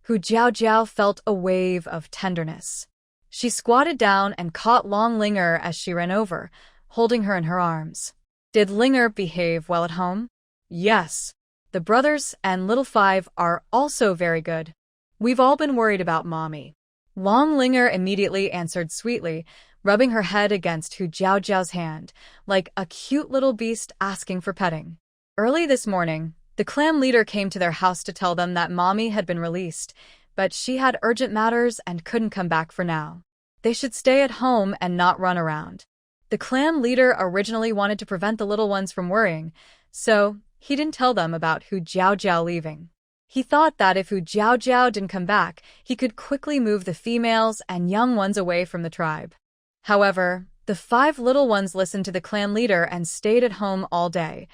Hu Jiao felt a wave of tenderness. She squatted down and caught Long Linger as she ran over, holding her in her arms. Did Linger behave well at home? Yes. The brothers and little five are also very good. We've all been worried about Mommy. Long Linger immediately answered sweetly, rubbing her head against Hu Jiao's hand, like a cute little beast asking for petting. Early this morning, the clan leader came to their house to tell them that Mommy had been released, but she had urgent matters and couldn't come back for now. They should stay at home and not run around. The clan leader originally wanted to prevent the little ones from worrying, so he didn't tell them about Hu Jiao leaving. He thought that if Hu Jiao didn't come back, he could quickly move the females and young ones away from the tribe. However, the 5 little ones listened to the clan leader and stayed at home all day,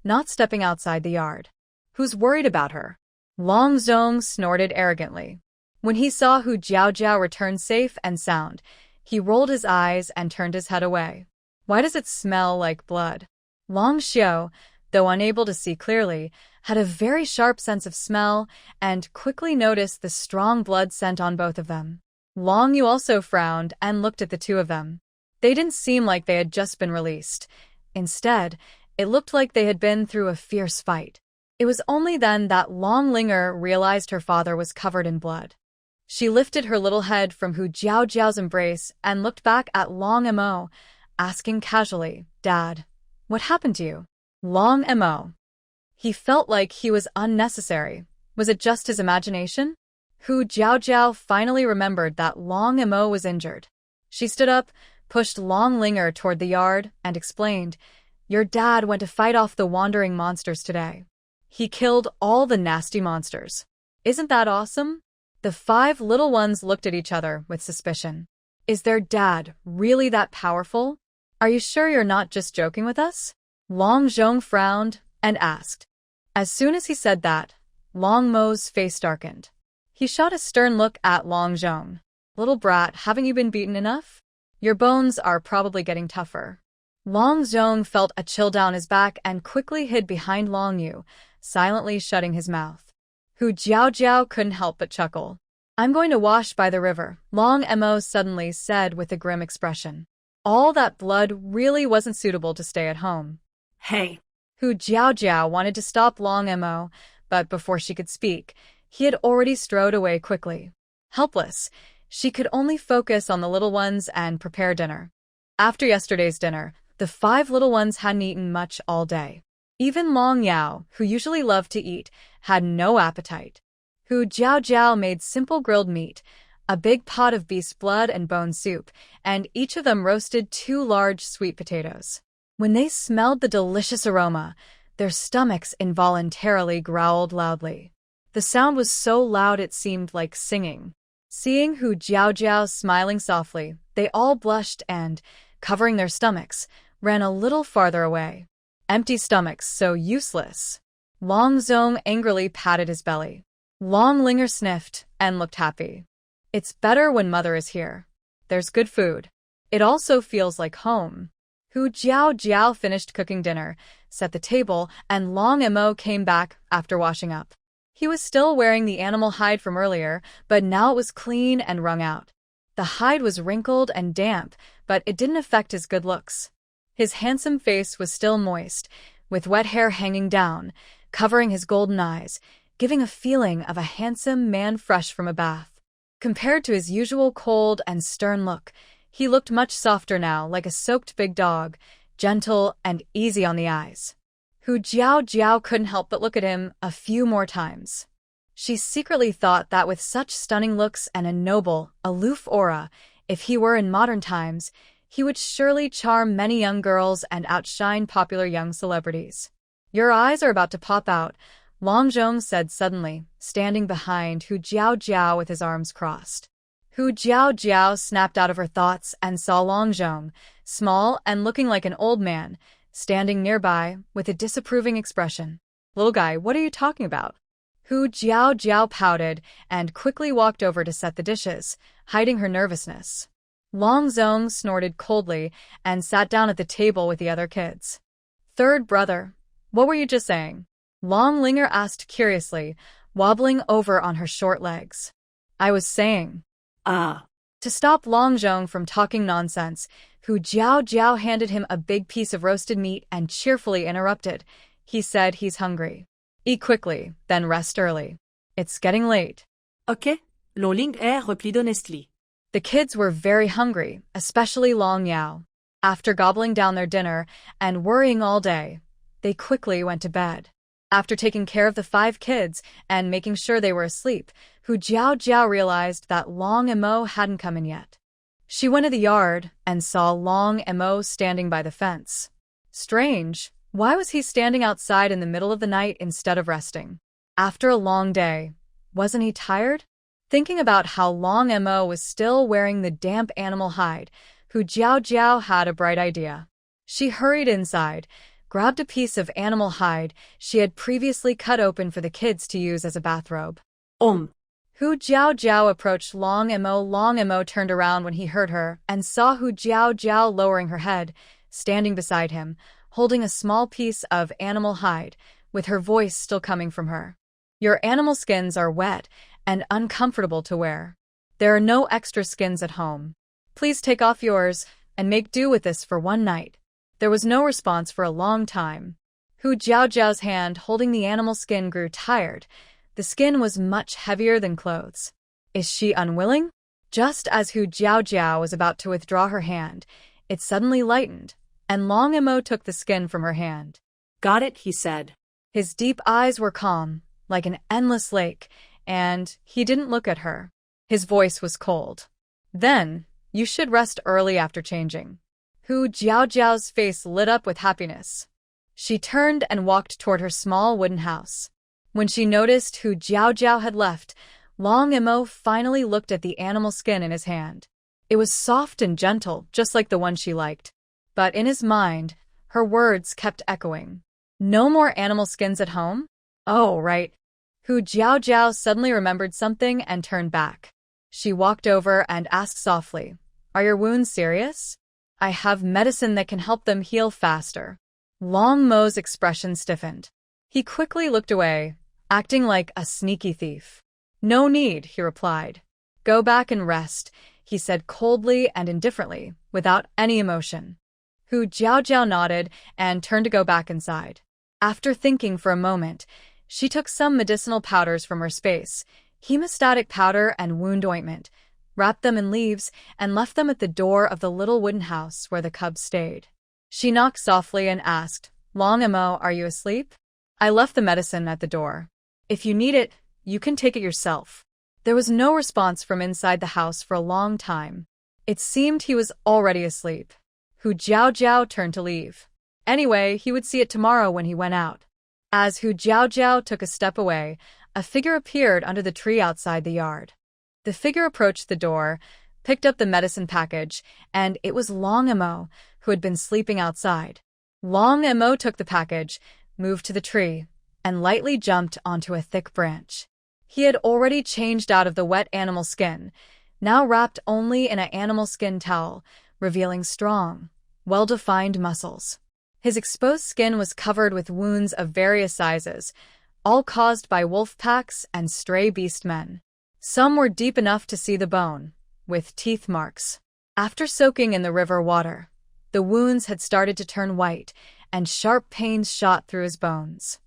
not stepping outside the yard. Who's worried about her? Long Zhong snorted arrogantly. When he saw Hu Jiao return safe and sound, he rolled his eyes and turned his head away. Why does it smell like blood? Long Xiao, though unable to see clearly, had a very sharp sense of smell and quickly noticed the strong blood scent on both of them. Long Yu also frowned and looked at the 2 of them. They didn't seem like they had just been released. Instead, it looked like they had been through a fierce fight. It was only then that Long Linger realized her father was covered in blood. She lifted her little head from Hu Jiao's embrace and looked back at Long Emo, asking casually, Dad, what happened to you? Long Emo. He felt like he was unnecessary. Was it just his imagination? Hu Jiao finally remembered that Long Emo was injured. She stood up, pushed Long Linger toward the yard, and explained, Your dad went to fight off the wandering monsters today. He killed all the nasty monsters. Isn't that awesome? The 5 little ones looked at each other with suspicion. Is their dad really that powerful? Are you sure you're not just joking with us? Long Zhong frowned and asked. As soon as he said that, Long Mo's face darkened. He shot a stern look at Long Zhong. Little brat, haven't you been beaten enough? Your bones are probably getting tougher. Long Zhong felt a chill down his back and quickly hid behind Long Yu, silently shutting his mouth. Hu Jiao couldn't help but chuckle. I'm going to wash by the river, Long Emo suddenly said with a grim expression. All that blood really wasn't suitable to stay at home. Hey. Hu Jiao wanted to stop Long Emo, but before she could speak, he had already strode away quickly. Helpless, she could only focus on the little ones and prepare dinner. After yesterday's dinner, the 5 little ones hadn't eaten much all day. Even Long Yao, who usually loved to eat, had no appetite. Hu Jiao made simple grilled meat, a big pot of beef's blood and bone soup, and each of them roasted 2 large sweet potatoes. When they smelled the delicious aroma, their stomachs involuntarily growled loudly. The sound was so loud it seemed like singing. Seeing Hu Jiao smiling softly, they all blushed and, covering their stomachs, ran a little farther away. Empty stomachs, so useless. Long Zhong angrily patted his belly. Long Linger sniffed and looked happy. It's better when Mother is here. There's good food. It also feels like home. Hu Jiao finished cooking dinner, set the table, and Long Emo came back after washing up. He was still wearing the animal hide from earlier, but now it was clean and wrung out. The hide was wrinkled and damp, but it didn't affect his good looks. His handsome face was still moist, with wet hair hanging down, covering his golden eyes, giving a feeling of a handsome man fresh from a bath. Compared to his usual cold and stern look, he looked much softer now, like a soaked big dog, gentle and easy on the eyes. Hu Jiao couldn't help but look at him a few more times. She secretly thought that with such stunning looks and a noble, aloof aura, if he were in modern times, he would surely charm many young girls and outshine popular young celebrities. Your eyes are about to pop out, Long Zhong said suddenly, standing behind Hu Jiao with his arms crossed. Hu Jiao snapped out of her thoughts and saw Long Zhong, small and looking like an old man, standing nearby with a disapproving expression. Little guy, what are you talking about? Hu Jiao pouted and quickly walked over to set the dishes, hiding her nervousness. Long Zhong snorted coldly and sat down at the table with the other kids. Third brother, what were you just saying? Long Linger asked curiously, wobbling over on her short legs. I was saying. Ah. To stop Long Zhong from talking nonsense, Hu Jiao handed him a big piece of roasted meat and cheerfully interrupted. He said he's hungry. Eat quickly, then rest early. It's getting late. Ok, Long Linger replied honestly. The kids were very hungry, especially Long Yao. After gobbling down their dinner and worrying all day, they quickly went to bed. After taking care of the 5 kids and making sure they were asleep, Hu Jiao realized that Long Mo hadn't come in yet. She went to the yard and saw Long Mo standing by the fence. Strange, why was he standing outside in the middle of the night instead of resting? After a long day, wasn't he tired? Thinking about how Long Mo was still wearing the damp animal hide, Hu Jiao had a bright idea. She hurried inside, grabbed a piece of animal hide she had previously cut open for the kids to use as a bathrobe. Hu Jiao approached Long Mo. Long Mo turned around when he heard her and saw Hu Jiao lowering her head, standing beside him, holding a small piece of animal hide, with her voice still coming from her. Your animal skins are wet and uncomfortable to wear. There are no extra skins at home. Please take off yours and make do with this for one night. There was no response for a long time. Hu Jiao's hand holding the animal skin grew tired. The skin was much heavier than clothes. Is she unwilling? Just as Hu Jiao was about to withdraw her hand, it suddenly lightened, and Long Mo took the skin from her hand. Got it, he said. His deep eyes were calm, like an endless lake, and he didn't look at her. His voice was cold. Then, you should rest early after changing. Hu Jiao's face lit up with happiness. She turned and walked toward her small wooden house. When she noticed Hu Jiao had left, Long Mo finally looked at the animal skin in his hand. It was soft and gentle, just like the one she liked. But in his mind, her words kept echoing. No more animal skins at home? Oh, right. Hu Jiao suddenly remembered something and turned back. She walked over and asked softly, Are your wounds serious? I have medicine that can help them heal faster. Long Mo's expression stiffened. He quickly looked away, acting like a sneaky thief. No need, he replied. Go back and rest, he said coldly and indifferently, without any emotion. Hu Jiao nodded and turned to go back inside. After thinking for a moment, she took some medicinal powders from her space, hemostatic powder and wound ointment, wrapped them in leaves, and left them at the door of the little wooden house where the cubs stayed. She knocked softly and asked, Long Mo, are you asleep? I left the medicine at the door. If you need it, you can take it yourself. There was no response from inside the house for a long time. It seemed he was already asleep. Hu Jiao turned to leave. Anyway, he would see it tomorrow when he went out. As Hu Jiao took a step away, a figure appeared under the tree outside the yard. The figure approached the door, picked up the medicine package, and it was Long Mo, who had been sleeping outside. Long Mo took the package, moved to the tree, and lightly jumped onto a thick branch. He had already changed out of the wet animal skin, now wrapped only in an animal skin towel, revealing strong, well-defined muscles. His exposed skin was covered with wounds of various sizes, all caused by wolf packs and stray beast men. Some were deep enough to see the bone, with teeth marks. After soaking in the river water, the wounds had started to turn white, and sharp pains shot through his bones.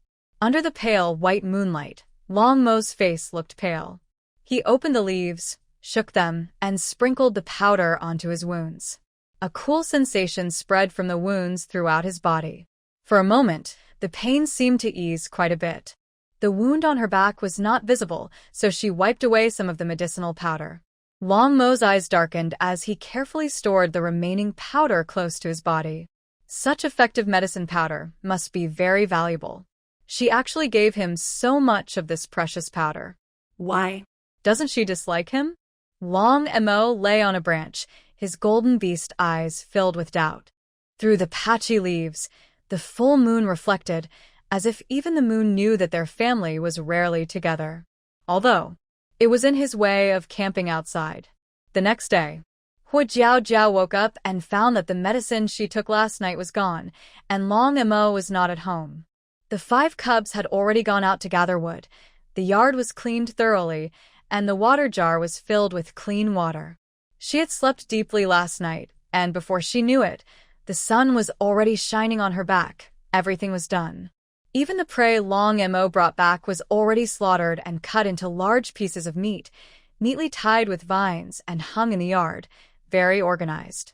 Under the pale white moonlight, Long Mo's face looked pale. He opened the leaves, shook them, and sprinkled the powder onto his wounds. A cool sensation spread from the wounds throughout his body. For a moment, the pain seemed to ease quite a bit. The wound on her back was not visible, so she wiped away some of the medicinal powder. Long Mo's eyes darkened as he carefully stored the remaining powder close to his body. Such effective medicine powder must be very valuable. She actually gave him so much of this precious powder. Why? Doesn't she dislike him? Long Mo lay on a branch, his golden beast eyes filled with doubt. Through the patchy leaves, the full moon reflected, as if even the moon knew that their family was rarely together. Although, it was in his way of camping outside. The next day, Hu Jiao Jiao woke up and found that the medicine she took last night was gone, and Long Mo was not at home. The 5 cubs had already gone out to gather wood. The yard was cleaned thoroughly, and the water jar was filled with clean water. She had slept deeply last night, and before she knew it, the sun was already shining on her back. Everything was done. Even the prey Long Mo brought back was already slaughtered and cut into large pieces of meat, neatly tied with vines and hung in the yard, very organized.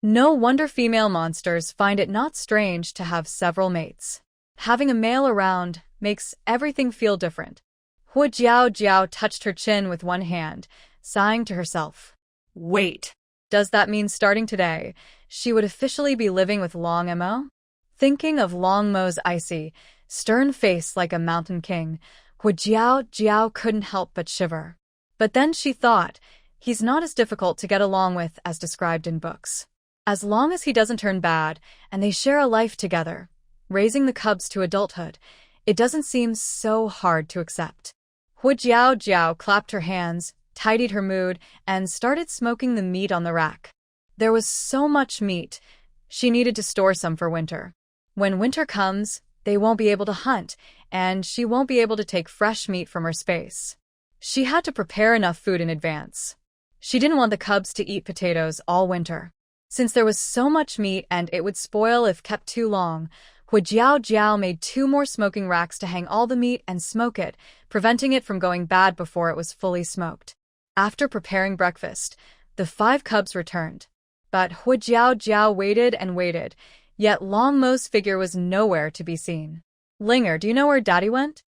No wonder female monsters find it not strange to have several mates. Having a male around makes everything feel different. Hu Jiao Jiao touched her chin with one hand, sighing to herself. Wait, does that mean starting today, she would officially be living with Long Mo? Thinking of Long Mo's icy, stern face like a mountain king, Hu Jiao Jiao couldn't help but shiver. But then she thought, he's not as difficult to get along with as described in books. As long as he doesn't turn bad, and they share a life together, raising the cubs to adulthood, it doesn't seem so hard to accept. Hu Jiao Jiao clapped her hands, tidied her mood, and started smoking the meat on the rack. There was so much meat, she needed to store some for winter. When winter comes, they won't be able to hunt, and she won't be able to take fresh meat from her space. She had to prepare enough food in advance. She didn't want the cubs to eat potatoes all winter. Since there was so much meat and it would spoil if kept too long, Hu Jiao Jiao made 2 more smoking racks to hang all the meat and smoke it, preventing it from going bad before it was fully smoked. After preparing breakfast, the 5 cubs returned. But Hu Jiao Jiao waited and waited, yet Long Mo's figure was nowhere to be seen. Linger, do you know where Daddy went?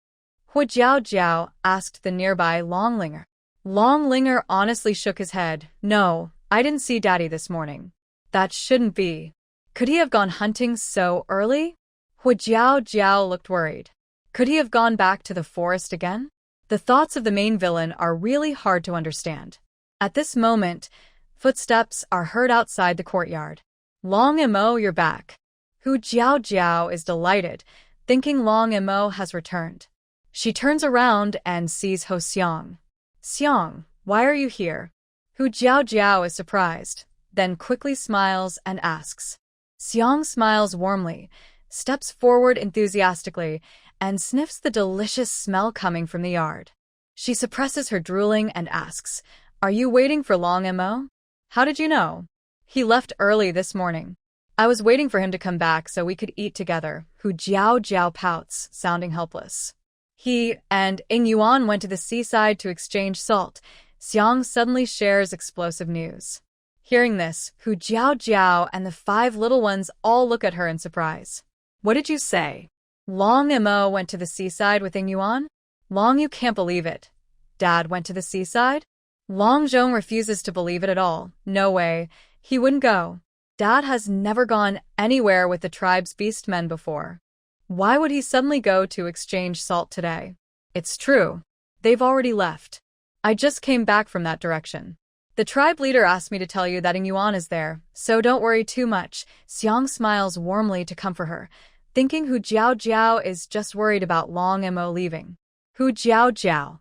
Hu Jiao Jiao asked the nearby Long Linger. Long Linger honestly shook his head. No, I didn't see Daddy this morning. That shouldn't be. Could he have gone hunting so early? Hu Jiao Jiao looked worried. Could he have gone back to the forest again? The thoughts of the main villain are really hard to understand. At this moment, footsteps are heard outside the courtyard. Long Mo, you're back. Hu Jiao Jiao is delighted, thinking Long Mo has returned. She turns around and sees Ho Xiang. Xiang, why are you here? Hu Jiao Jiao is surprised, then quickly smiles and asks. Xiang smiles warmly, steps forward enthusiastically, and sniffs the delicious smell coming from the yard. She suppresses her drooling and asks, Are you waiting for Long Mo? How did you know? He left early this morning. I was waiting for him to come back so we could eat together. Hu Jiao Jiao pouts, sounding helpless. He and Ying Yuan went to the seaside to exchange salt. Xiang suddenly shares explosive news. Hearing this, Hu Jiao Jiao and the 5 little ones all look at her in surprise. What did you say? Long Mo went to the seaside with Ying Yuan? Long, you can't believe it. Dad went to the seaside? Long Zhong refuses to believe it at all. No way. He wouldn't go. Dad has never gone anywhere with the tribe's beastmen before. Why would he suddenly go to exchange salt today? It's true. They've already left. I just came back from that direction. The tribe leader asked me to tell you that Ying Yuan is there, so don't worry too much. Xiang smiles warmly to comfort her, thinking Hu Jiao Jiao is just worried about Long Mo leaving. Hu Jiao Jiao.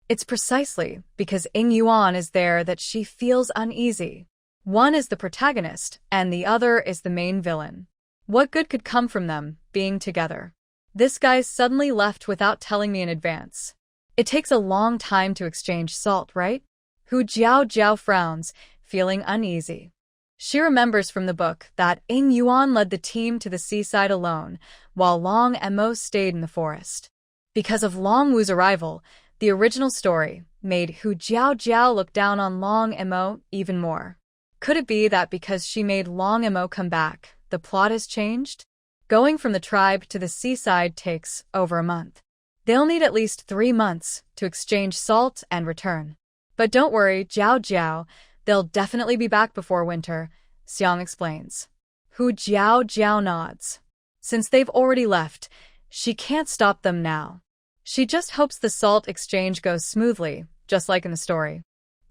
It's precisely because Ying Yuan is there that she feels uneasy. One is the protagonist, and the other is the main villain. What good could come from them being together? This guy's suddenly left without telling me in advance. It takes a long time to exchange salt, right? Hu Jiao Jiao frowns, feeling uneasy. She remembers from the book that Ying Yuan led the team to the seaside alone, while Long Mo stayed in the forest. Because of Long Wu's arrival, the original story made Hu Jiao Jiao look down on Long Mo even more. Could it be that because she made Long Mo come back, the plot has changed? Going from the tribe to the seaside takes over a month. They'll need at least 3 months to exchange salt and return. But don't worry, Jiao Jiao, they'll definitely be back before winter, Xiang explains. Hu Jiao Jiao nods. Since they've already left, she can't stop them now. She just hopes the salt exchange goes smoothly, just like in the story.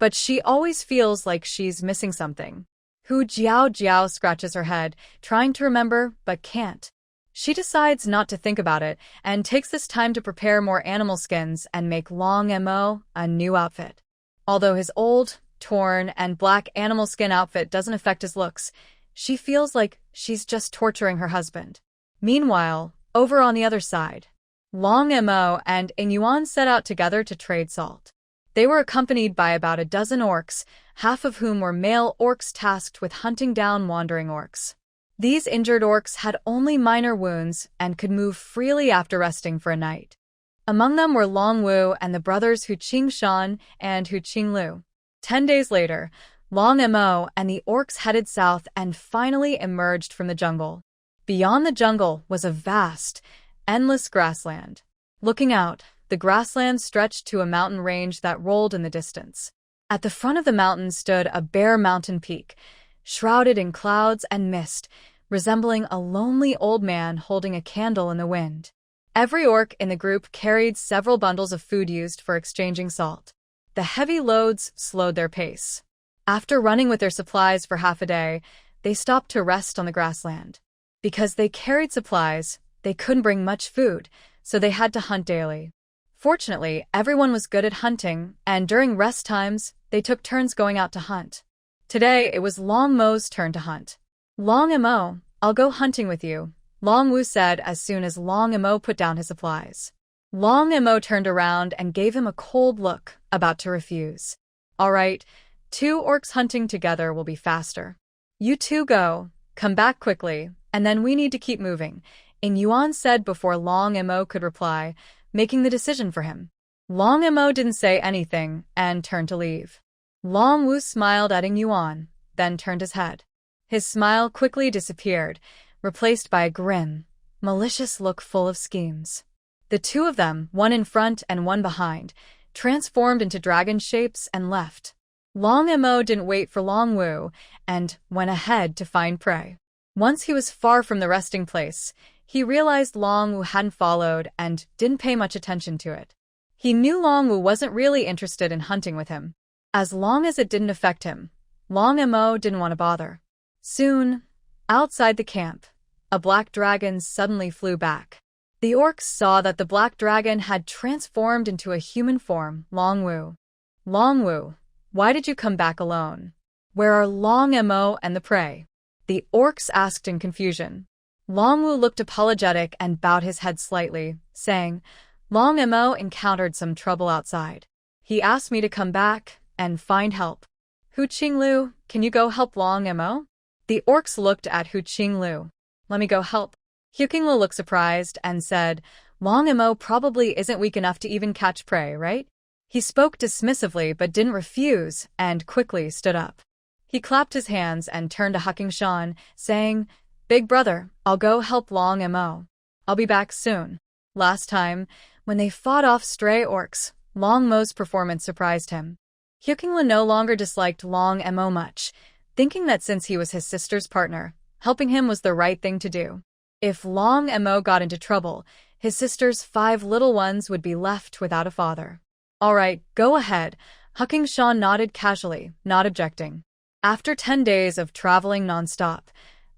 but she always feels like she's missing something. Hu Jiao scratches her head, trying to remember, but can't. She decides not to think about it, and takes this time to prepare more animal skins and make Long Mo a new outfit. Although his old, torn, and black animal skin outfit doesn't affect his looks, she feels like she's just torturing her husband. Meanwhile, over on the other side, Long Mo and Inyuan set out together to trade salt. They were accompanied by about a dozen orcs, half of whom were male orcs tasked with hunting down wandering orcs. These injured orcs had only minor wounds and could move freely after resting for a night. Among them were Long Wu and the brothers Hu Shan and Hu Lu. 10 days later, Long Mo and the orcs headed south and finally emerged from the jungle. Beyond the jungle was a vast, endless grassland. Looking out, the grassland stretched to a mountain range that rolled in the distance. At the front of the mountain stood a bare mountain peak, shrouded in clouds and mist, resembling a lonely old man holding a candle in the wind. Every orc in the group carried several bundles of food used for exchanging salt. The heavy loads slowed their pace. After running with their supplies for half a day, they stopped to rest on the grassland. Because they carried supplies, they couldn't bring much food, so they had to hunt daily. Fortunately, everyone was good at hunting, and during rest times, they took turns going out to hunt. Today, it was Long Mo's turn to hunt. Long Mo, I'll go hunting with you, Long Wu said as soon as Long Mo put down his supplies. Long Mo turned around and gave him a cold look, about to refuse. All right, 2 orcs hunting together will be faster. You two go, come back quickly, and then we need to keep moving, Inyuan said before Long Mo could reply, making the decision for him. Long Mo didn't say anything and turned to leave. Long Wu smiled at Inyuan, then turned his head. His smile quickly disappeared, replaced by a grim, malicious look full of schemes. The two of them, one in front and one behind, transformed into dragon shapes and left. Long Mo didn't wait for Long Wu and went ahead to find prey. Once he was far from the resting place, he realized Long Wu hadn't followed and didn't pay much attention to it. He knew Long Wu wasn't really interested in hunting with him. As long as it didn't affect him, Long Mo didn't want to bother. Soon, outside the camp, a black dragon suddenly flew back. The orcs saw that the black dragon had transformed into a human form, Long Wu. Long Wu, why did you come back alone? Where are Long Mo and the prey? The orcs asked in confusion. Long Wu looked apologetic and bowed his head slightly, saying, Long Mo encountered some trouble outside. He asked me to come back and find help. Hu Lu, can you go help Long Mo? The orcs looked at Hu Lu. Let me go help. Hu Lu looked surprised and said, Long Mo probably isn't weak enough to even catch prey, right? He spoke dismissively but didn't refuse and quickly stood up. He clapped his hands and turned to Shan, saying, Big brother, I'll go help Long Mo. I'll be back soon. Last time, when they fought off stray orcs, Long Mo's performance surprised him. Hu no longer disliked Long Mo much, thinking that since he was his sister's partner, helping him was the right thing to do. If Long Mo got into trouble, his sister's 5 little ones would be left without a father. All right, go ahead, Shan nodded casually, not objecting. After 10 days of traveling nonstop,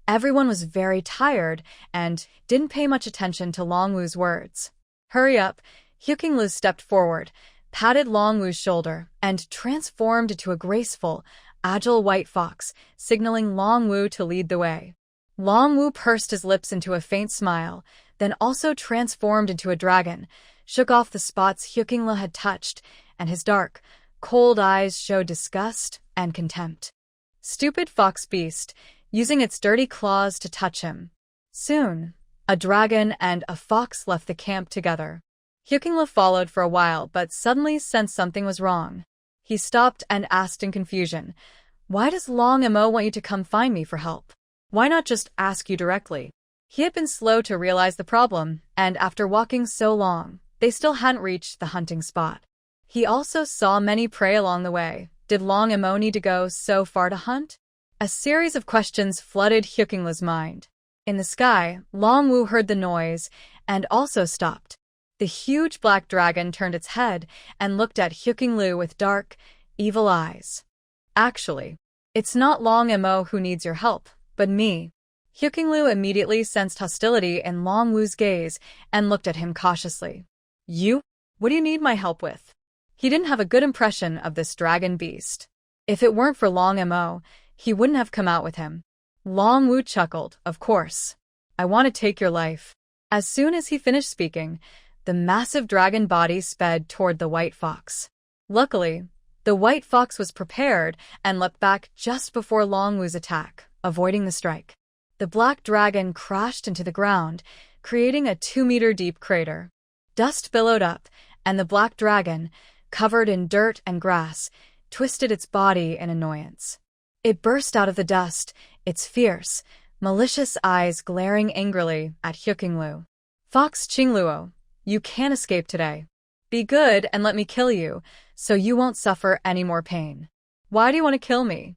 everyone was very tired and didn't pay much attention to Long Wu's words. Hurry up, Hu Lu stepped forward, patted Long Wu's shoulder, and transformed into a graceful, agile white fox, signaling Long Wu to lead the way. Long Wu pursed his lips into a faint smile, then also transformed into a dragon, shook off the spots Hu Lu had touched, and his dark, cold eyes showed disgust and contempt. Stupid fox beast, using its dirty claws to touch him. Soon, a dragon and a fox left the camp together. Hu Lu followed for a while but suddenly sensed something was wrong. He stopped and asked in confusion, Why does Long Mo want you to come find me for help? Why not just ask you directly? He had been slow to realize the problem, and after walking so long, they still hadn't reached the hunting spot. He also saw many prey along the way. Did Long Mo need to go so far to hunt? A series of questions flooded Hu Lu's mind. In the sky, Long Wu heard the noise and also stopped. The huge black dragon turned its head and looked at Hu Lu with dark, evil eyes. Actually, it's not Long Mo who needs your help, but me. Hyukinglu immediately sensed hostility in Long Wu's gaze and looked at him cautiously. You? What do you need my help with? He didn't have a good impression of this dragon beast. If it weren't for Long Mo, he wouldn't have come out with him. Long Wu chuckled, of course. I want to take your life. As soon as he finished speaking, the massive dragon body sped toward the white fox. Luckily, the white fox was prepared and leapt back just before Long Wu's attack, avoiding the strike. The black dragon crashed into the ground, creating a 2-meter deep crater. Dust billowed up, and the black dragon, covered in dirt and grass, twisted its body in annoyance. It burst out of the dust, its fierce, malicious eyes glaring angrily at Hyukinglu. Fox Qingluo, you can't escape today. Be good and let me kill you, so you won't suffer any more pain. Why do you want to kill me?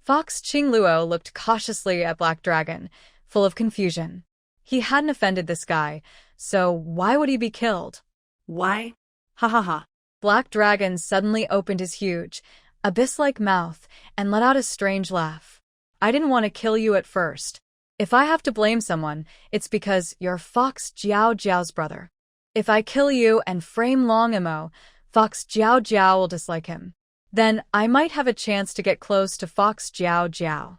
Fox Qingluo looked cautiously at Black Dragon, full of confusion. He hadn't offended this guy, so why would he be killed? Why? Ha ha ha. Black Dragon suddenly opened his huge, abyss-like mouth and let out a strange laugh. I didn't want to kill you at first. If I have to blame someone, it's because you're Fox Jiao Jiao's brother. If I kill you and frame Long Mo, Fox Jiao Jiao will dislike him. Then I might have a chance to get close to Fox Jiao Jiao.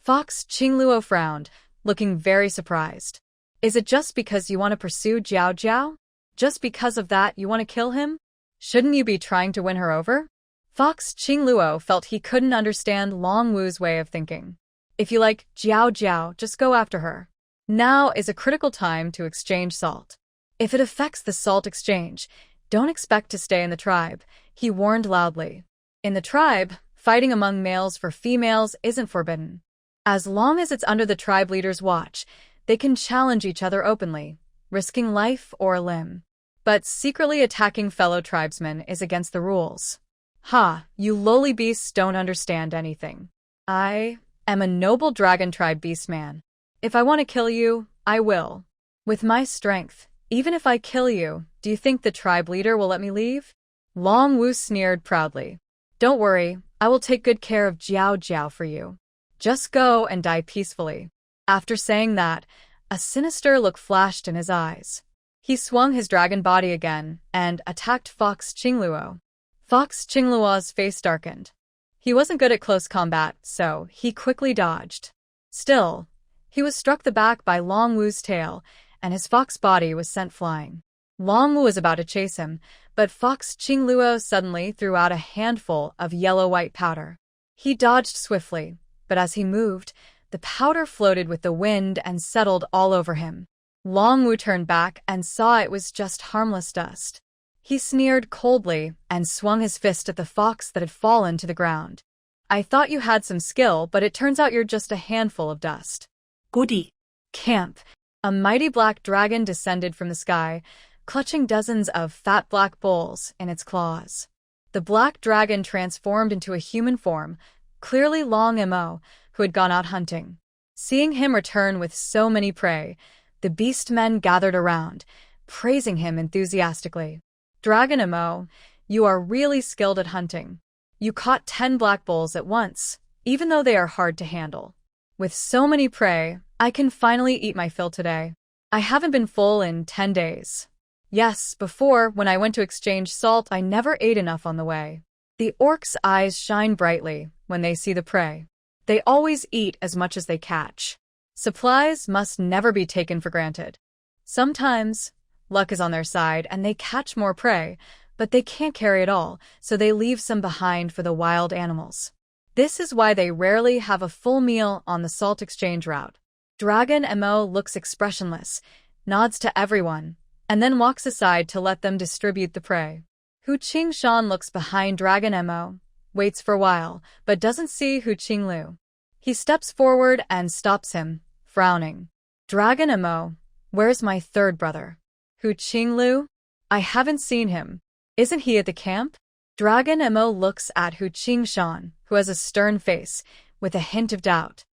Fox Qingluo frowned, looking very surprised. Is it just because you want to pursue Jiao Jiao? Just because of that you want to kill him? Shouldn't you be trying to win her over? Fox Qingluo felt he couldn't understand Long Wu's way of thinking. If you like Jiao Jiao, just go after her. Now is a critical time to exchange salt. If it affects the salt exchange, don't expect to stay in the tribe, he warned loudly. In the tribe, fighting among males for females isn't forbidden. As long as it's under the tribe leader's watch, they can challenge each other openly, risking life or a limb. But secretly attacking fellow tribesmen is against the rules. Ha, you lowly beasts don't understand anything. I am a noble dragon tribe beastman. If I want to kill you, I will. With my strength, even if I kill you, do you think the tribe leader will let me leave? Long Wu sneered proudly. Don't worry, I will take good care of Jiao Jiao for you. Just go and die peacefully. After saying that, a sinister look flashed in his eyes. He swung his dragon body again and attacked Fox Qingluo. Fox Qingluo's face darkened. He wasn't good at close combat, so he quickly dodged. Still, he was struck the back by Long Wu's tail, and his fox body was sent flying. Long Wu was about to chase him, but Fox Qingluo suddenly threw out a handful of yellow-white powder. He dodged swiftly, but as he moved, the powder floated with the wind and settled all over him. Long Wu turned back and saw it was just harmless dust. He sneered coldly and swung his fist at the fox that had fallen to the ground. I thought you had some skill, but it turns out you're just a handful of dust. Goody. Camp. A mighty black dragon descended from the sky, clutching dozens of fat black bulls in its claws. The black dragon transformed into a human form, clearly Long Mo, who had gone out hunting. Seeing him return with so many prey, the beast men gathered around, praising him enthusiastically. Dragon Mo, you are really skilled at hunting. You caught 10 black bulls at once, even though they are hard to handle. With so many prey, I can finally eat my fill today. I haven't been full in 10 days. Yes, before, when I went to exchange salt, I never ate enough on the way. The orc's eyes shine brightly when they see the prey. They always eat as much as they catch. Supplies must never be taken for granted. Sometimes, luck is on their side and they catch more prey, but they can't carry it all, so they leave some behind for the wild animals. This is why they rarely have a full meal on the salt exchange route. Dragon Mo looks expressionless, nods to everyone, and then walks aside to let them distribute the prey. Hu Qingshan looks behind Dragon Mo, waits for a while, but doesn't see Hu Qinglu. He steps forward and stops him, frowning. Dragon Mo, where's my third brother? Hu Qinglu? I haven't seen him. Isn't he at the camp? Dragon Mo looks at Hu Qingshan, who has a stern face, with a hint of doubt.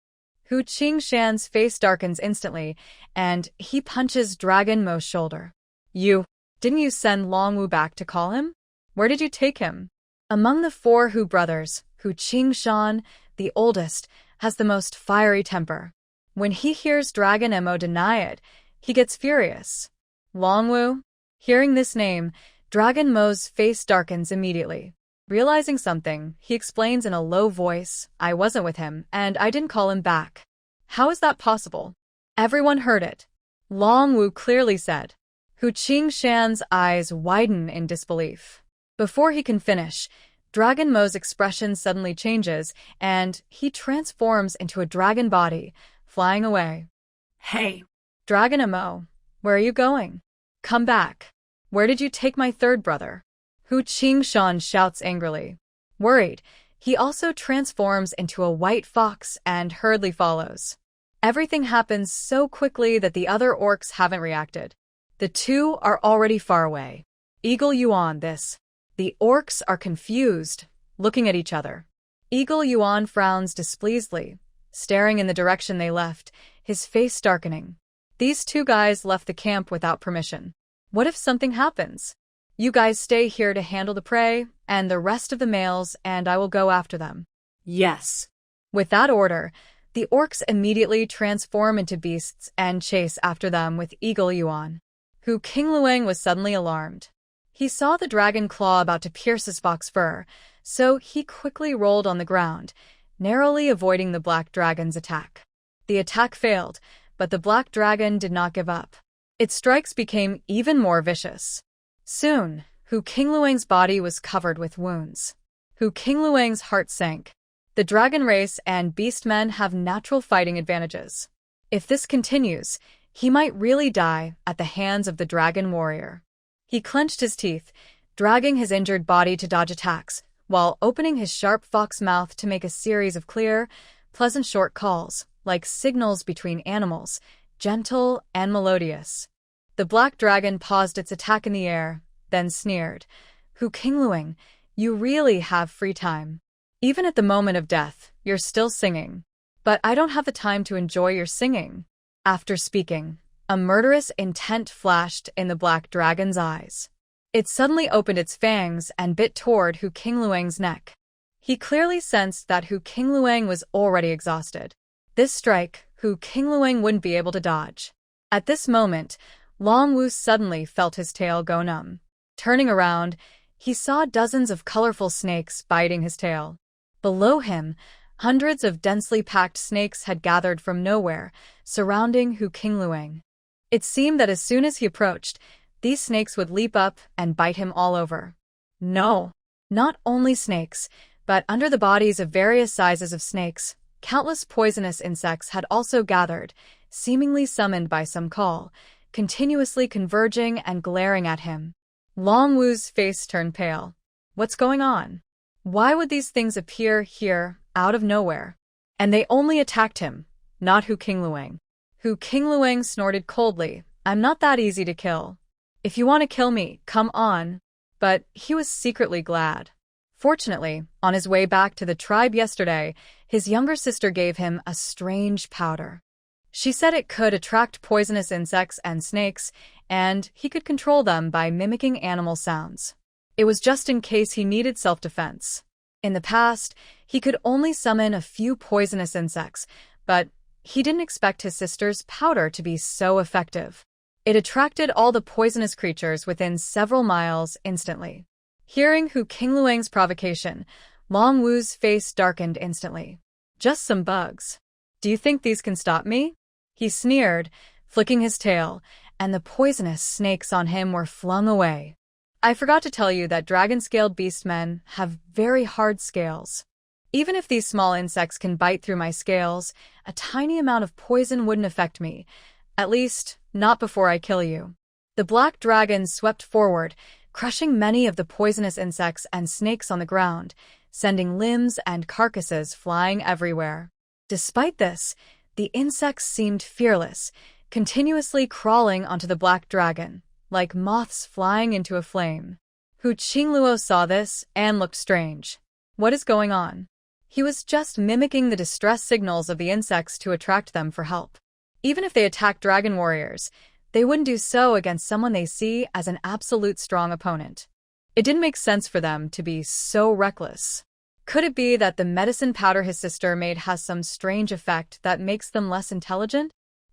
Hu Qingshan's face darkens instantly, and he punches Dragon Mo's shoulder. Didn't you send Long Wu back to call him? Where did you take him? Among the four Hu brothers, Hu Qingshan, the oldest, has the most fiery temper. When he hears Dragon Mo deny it, he gets furious. Longwu? Hearing this name, Dragon Mo's face darkens immediately. Realizing something, he explains in a low voice, "I wasn't with him, and I didn't call him back." "How is that possible?" Everyone heard it. Longwu clearly said. Hu Qingshan's eyes widen in disbelief. Before he can finish, Dragon Mo's expression suddenly changes, and he transforms into a dragon body, flying away. Hey! Dragon Mo, where are you going? Come back. Where did you take my third brother? Hu Qingshan shouts angrily. Worried, he also transforms into a white fox and hurriedly follows. Everything happens so quickly that the other orcs haven't reacted. The two are already far away. Eagle Yuan this. The orcs are confused, looking at each other. Eagle Yuan frowns displeasedly, staring in the direction they left, his face darkening. These two guys left the camp without permission. What if something happens? You guys stay here to handle the prey, and the rest of the males, and I will go after them. Yes. With that order, the orcs immediately transform into beasts and chase after them with Eagle Yuan. Hu Qingluang was suddenly alarmed. He saw the dragon claw about to pierce his fox fur, so he quickly rolled on the ground, narrowly avoiding the black dragon's attack. The attack failed, but the black dragon did not give up. Its strikes became even more vicious. Soon, Hu Qingluang's body was covered with wounds. Hu Qingluang's heart sank. The dragon race and beastmen have natural fighting advantages. If this continues, he might really die at the hands of the dragon warrior. He clenched his teeth, dragging his injured body to dodge attacks, while opening his sharp fox mouth to make a series of clear, pleasant short calls, like signals between animals, gentle and melodious. The black dragon paused its attack in the air, then sneered. Hu Qingluang, you really have free time. Even at the moment of death, you're still singing. But I don't have the time to enjoy your singing. After speaking, a murderous intent flashed in the black dragon's eyes. It suddenly opened its fangs and bit toward Hu Qingluang's neck. He clearly sensed that Hu Qingluang was already exhausted. This strike, Hu Qingluang wouldn't be able to dodge. At this moment, Longwu suddenly felt his tail go numb. Turning around, he saw dozens of colorful snakes biting his tail. Below him, hundreds of densely packed snakes had gathered from nowhere, surrounding Hu Qingluang. It seemed that as soon as he approached, these snakes would leap up and bite him all over. No, not only snakes, but under the bodies of various sizes of snakes, countless poisonous insects had also gathered, seemingly summoned by some call, continuously converging and glaring at him. Longwu's face turned pale. What's going on? Why would these things appear here, out of nowhere? And they only attacked him, not Hu Qingluang. Hu Qingluang snorted coldly. I'm not that easy to kill. If you want to kill me, come on. But he was secretly glad. Fortunately, on his way back to the tribe yesterday, his younger sister gave him a strange powder. She said it could attract poisonous insects and snakes, and he could control them by mimicking animal sounds. It was just in case he needed self-defense. In the past, he could only summon a few poisonous insects, but he didn't expect his sister's powder to be so effective. It attracted all the poisonous creatures within several miles instantly. Hearing Hu Qingluang's provocation, Longwu's face darkened instantly. Just some bugs. Do you think these can stop me? He sneered, flicking his tail, and the poisonous snakes on him were flung away. I forgot to tell you that dragon-scaled beastmen have very hard scales. Even if these small insects can bite through my scales, a tiny amount of poison wouldn't affect me. At least, not before I kill you. The black dragon swept forward, crushing many of the poisonous insects and snakes on the ground, sending limbs and carcasses flying everywhere. Despite this, the insects seemed fearless, continuously crawling onto the black dragon, like moths flying into a flame. Hu Qingluo saw this and looked strange. What is going on? He was just mimicking the distress signals of the insects to attract them for help. Even if they attack dragon warriors, they wouldn't do so against someone they see as an absolute strong opponent. It didn't make sense for them to be so reckless. Could it be that the medicine powder his sister made has some strange effect that makes them less intelligent?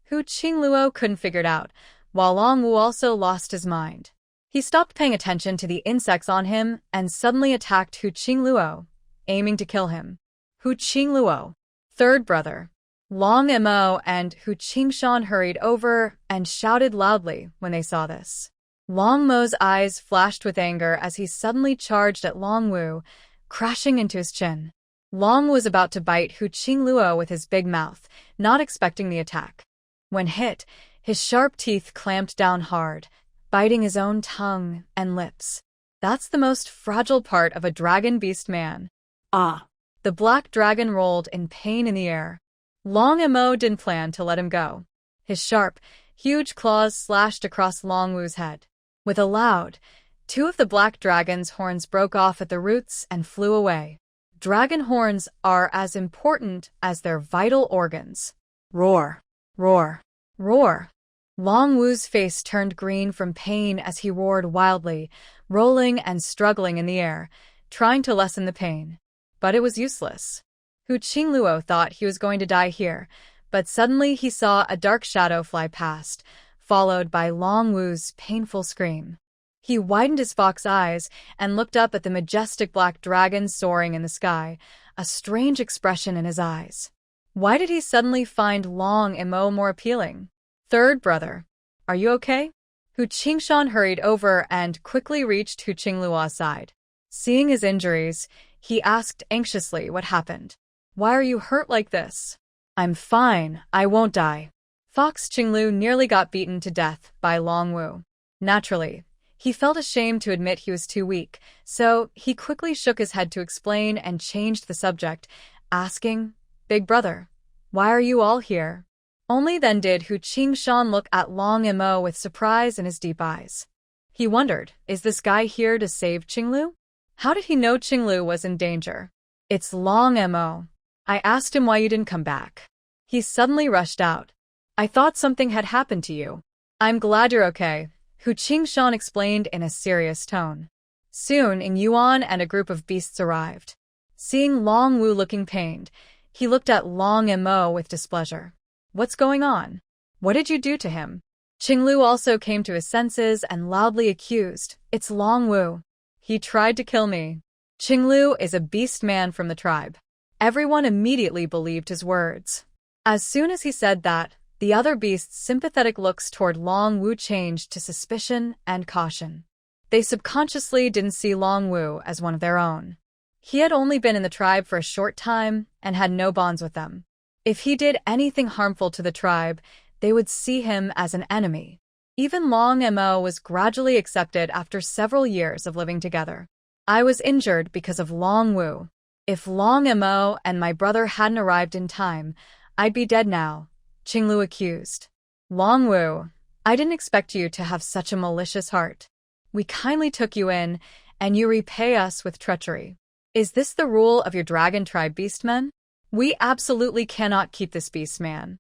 Hu Qingluo couldn't figure it out, while Long Wu also lost his mind. He stopped paying attention to the insects on him and suddenly attacked Hu Qingluo, aiming to kill him. Hu Qingluo, third brother. Long Mo and Hu Qingshan hurried over and shouted loudly when they saw this. Long Mo's eyes flashed with anger as he suddenly charged at Long Wu, crashing into his chin. Long was about to bite Hu Qingluo with his big mouth, not expecting the attack. When hit, his sharp teeth clamped down hard, biting his own tongue and lips. That's the most fragile part of a dragon beast man. Ah! The black dragon rolled in pain in the air. Long Mo didn't plan to let him go. His sharp, huge claws slashed across Long Wu's head. With a loud, two of the black dragon's horns broke off at the roots and flew away. Dragon horns are as important as their vital organs. Roar, roar, roar. Long Wu's face turned green from pain as he roared wildly, rolling and struggling in the air, trying to lessen the pain. But it was useless. Hu Qingluo thought he was going to die here, but suddenly he saw a dark shadow fly past, followed by Long Wu's painful scream. He widened his fox eyes and looked up at the majestic black dragon soaring in the sky, a strange expression in his eyes. Why did he suddenly find Long Mo more appealing? Third brother, are you okay? Hu Qingshan hurried over and quickly reached Hu Qingluo's side. Seeing his injuries, he asked anxiously what happened. Why are you hurt like this? I'm fine, I won't die. Fox Qinglu nearly got beaten to death by Long Wu. Naturally, he felt ashamed to admit he was too weak, so he quickly shook his head to explain and changed the subject, asking, Big brother, why are you all here? Only then did Hu Qingshan look at Long Mo with surprise in his deep eyes. He wondered, is this guy here to save Qinglu? How did he know Qinglu was in danger? It's Long Mo. I asked him why you didn't come back. He suddenly rushed out. I thought something had happened to you. I'm glad you're okay, Hu Qingshan explained in a serious tone. Soon, Ing Yuan and a group of beasts arrived. Seeing Long Wu looking pained, he looked at Long Mo with displeasure. What's going on? What did you do to him? Qinglu also came to his senses and loudly accused, It's Long Wu. He tried to kill me. Qinglu is a beast man from the tribe. Everyone immediately believed his words. As soon as he said that, the other beasts' sympathetic looks toward Long Wu changed to suspicion and caution. They subconsciously didn't see Long Wu as one of their own. He had only been in the tribe for a short time and had no bonds with them. If he did anything harmful to the tribe, they would see him as an enemy. Even Long Mo was gradually accepted after several years of living together. I was injured because of Long Wu. If Long Mo and my brother hadn't arrived in time, I'd be dead now, Qinglu accused. Long Wu, I didn't expect you to have such a malicious heart. We kindly took you in, and you repay us with treachery. Is this the rule of your dragon tribe beastmen? We absolutely cannot keep this beastman.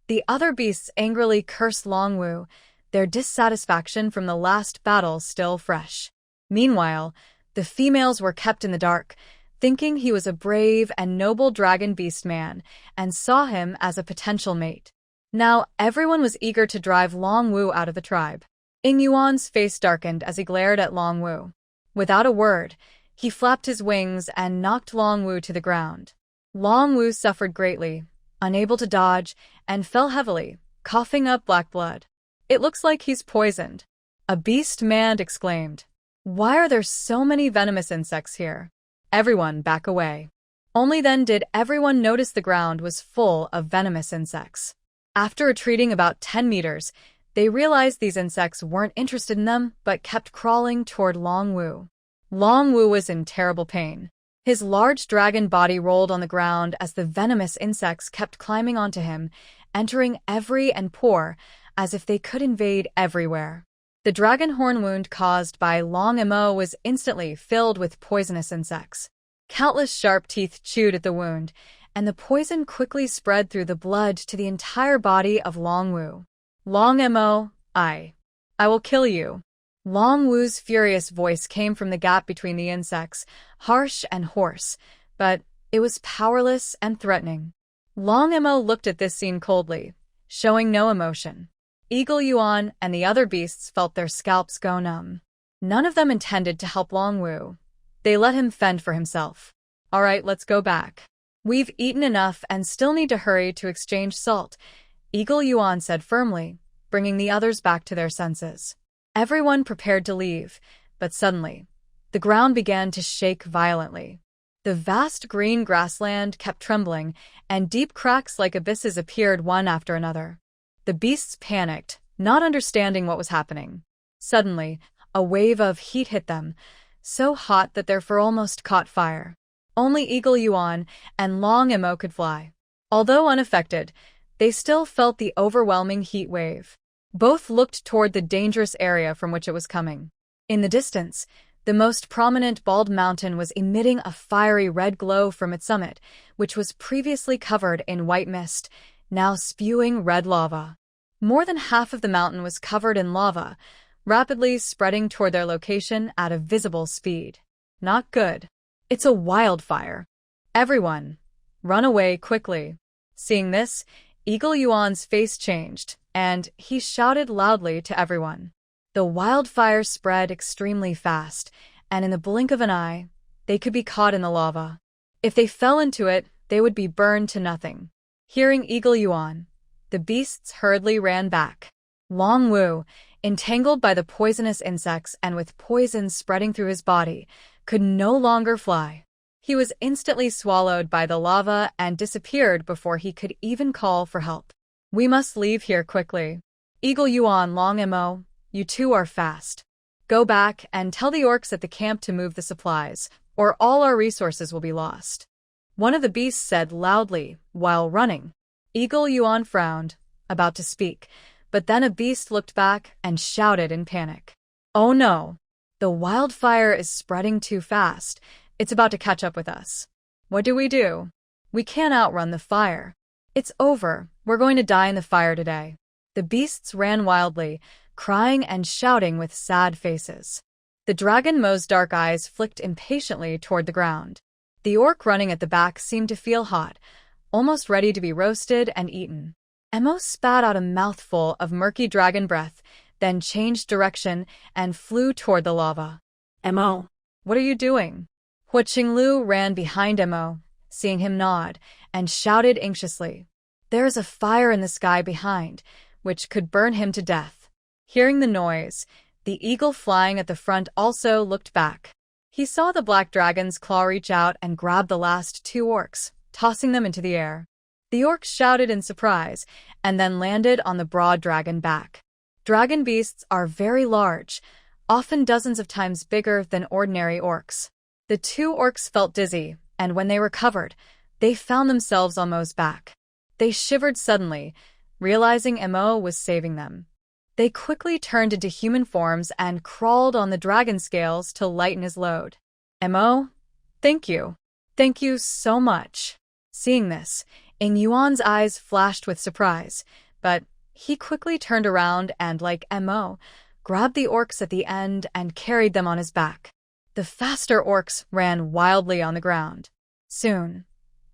The other beasts angrily cursed Long Wu, their dissatisfaction from the last battle still fresh. Meanwhile, the females were kept in the dark, thinking he was a brave and noble dragon beast man, and saw him as a potential mate. Now everyone was eager to drive Long Wu out of the tribe. Ing Yuan's face darkened as he glared at Long Wu. Without a word, he flapped his wings and knocked Long Wu to the ground. Long Wu suffered greatly, unable to dodge, and fell heavily, coughing up black blood. It looks like he's poisoned. A beast man exclaimed. Why are there so many venomous insects here? Everyone back away. Only then did everyone notice the ground was full of venomous insects. After retreating about 10 meters, they realized these insects weren't interested in them but kept crawling toward Long Wu. Long Wu was in terrible pain. His large dragon body rolled on the ground as the venomous insects kept climbing onto him, entering every and pore, as if they could invade everywhere. The dragon horn wound caused by Long Mo was instantly filled with poisonous insects. Countless sharp teeth chewed at the wound, and the poison quickly spread through the blood to the entire body of Long Wu. Long Mo, I will kill you. Long Wu's furious voice came from the gap between the insects, harsh and hoarse, but it was powerless and threatening. Long Mo looked at this scene coldly, showing no emotion. Eagle Yuan and the other beasts felt their scalps go numb. None of them intended to help Long Wu. They let him fend for himself. All right, let's go back. We've eaten enough and still need to hurry to exchange salt, Eagle Yuan said firmly, bringing the others back to their senses. Everyone prepared to leave, but suddenly, the ground began to shake violently. The vast green grassland kept trembling, and deep cracks like abysses appeared one after another. The beasts panicked, not understanding what was happening. Suddenly, a wave of heat hit them, so hot that their fur almost caught fire. Only Eagle Yuan and Long Mo could fly. Although unaffected, they still felt the overwhelming heat wave. Both looked toward the dangerous area from which it was coming. In the distance, the most prominent bald mountain was emitting a fiery red glow from its summit, which was previously covered in white mist, now spewing red lava. More than half of the mountain was covered in lava, rapidly spreading toward their location at a visible speed. Not good. It's a wildfire. Everyone, run away quickly. Seeing this, Eagle Yuan's face changed, and he shouted loudly to everyone. The wildfire spread extremely fast, and in the blink of an eye, they could be caught in the lava. If they fell into it, they would be burned to nothing. Hearing Eagle Yuan, the beasts hurriedly ran back. Long Wu, entangled by the poisonous insects and with poison spreading through his body, could no longer fly. He was instantly swallowed by the lava and disappeared before he could even call for help. We must leave here quickly. Eagle Yuan, Long Mo, you two are fast. Go back and tell the orcs at the camp to move the supplies, or all our resources will be lost. One of the beasts said loudly while running. Eagle Yuan frowned, about to speak, but then a beast looked back and shouted in panic. Oh no! The wildfire is spreading too fast. It's about to catch up with us. What do? We can't outrun the fire. It's over. We're going to die in the fire today. The beasts ran wildly, crying and shouting with sad faces. The dragon Mo's dark eyes flicked impatiently toward the ground. The orc running at the back seemed to feel hot, almost ready to be roasted and eaten. Mo spat out a mouthful of murky dragon breath, then changed direction and flew toward the lava. Mo, what are you doing? Hua Qinglu ran behind Mo, seeing him nod, and shouted anxiously. There is a fire in the sky behind, which could burn him to death. Hearing the noise, the eagle flying at the front also looked back. He saw the black dragon's claw reach out and grab the last two orcs, tossing them into the air. The orcs shouted in surprise, and then landed on the broad dragon back. Dragon beasts are very large, often dozens of times bigger than ordinary orcs. The two orcs felt dizzy, and when they recovered, they found themselves on Mo's back. They shivered suddenly, realizing Mo was saving them. They quickly turned into human forms and crawled on the dragon scales to lighten his load. Mo, thank you. Thank you so much. Seeing this, Ing Yuan's eyes flashed with surprise, but he quickly turned around and, like Mo, grabbed the orcs at the end and carried them on his back. The faster orcs ran wildly on the ground. Soon,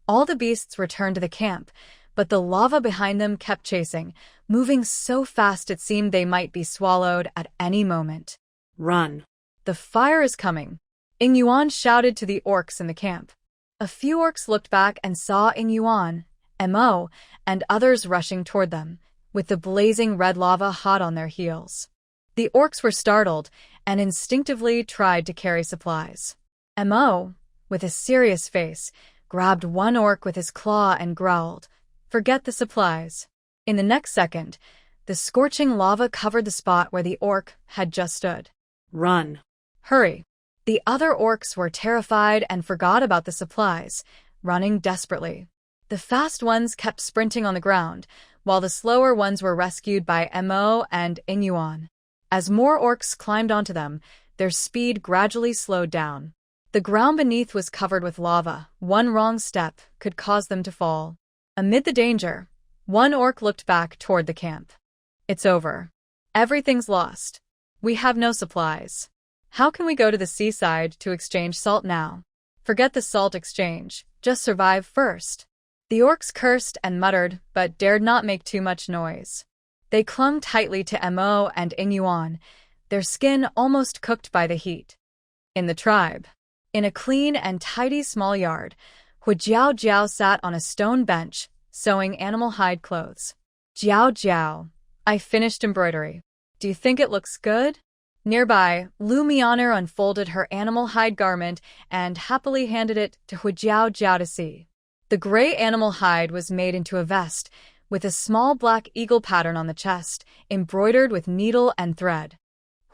all the beasts returned to the camp, but the lava behind them kept chasing, moving so fast it seemed they might be swallowed at any moment. Run. The fire is coming. Ing Yuan shouted to the orcs in the camp. A few orcs looked back and saw Ing Yuan, Mo, and others rushing toward them, with the blazing red lava hot on their heels. The orcs were startled and instinctively tried to carry supplies. Mo, with a serious face, grabbed one orc with his claw and growled, "Forget the supplies." In the next second, the scorching lava covered the spot where the orc had just stood. Run. Hurry. The other orcs were terrified and forgot about the supplies, running desperately. The fast ones kept sprinting on the ground, while the slower ones were rescued by Mo and Ing Yuan. As more orcs climbed onto them, their speed gradually slowed down. The ground beneath was covered with lava. One wrong step could cause them to fall. Amid the danger, one orc looked back toward the camp. It's over. Everything's lost. We have no supplies. How can we go to the seaside to exchange salt now? Forget the salt exchange, just survive first. The orcs cursed and muttered, but dared not make too much noise. They clung tightly to Mo and Inyuan, their skin almost cooked by the heat. In the tribe, in a clean and tidy small yard, Hujiao Jiao sat on a stone bench, sewing animal hide clothes. Jiao Jiao, I finished embroidery. Do you think it looks good? Nearby, Lu Mianer unfolded her animal hide garment and happily handed it to Hujiao Jiao to see. The gray animal hide was made into a vest, with a small black eagle pattern on the chest, embroidered with needle and thread.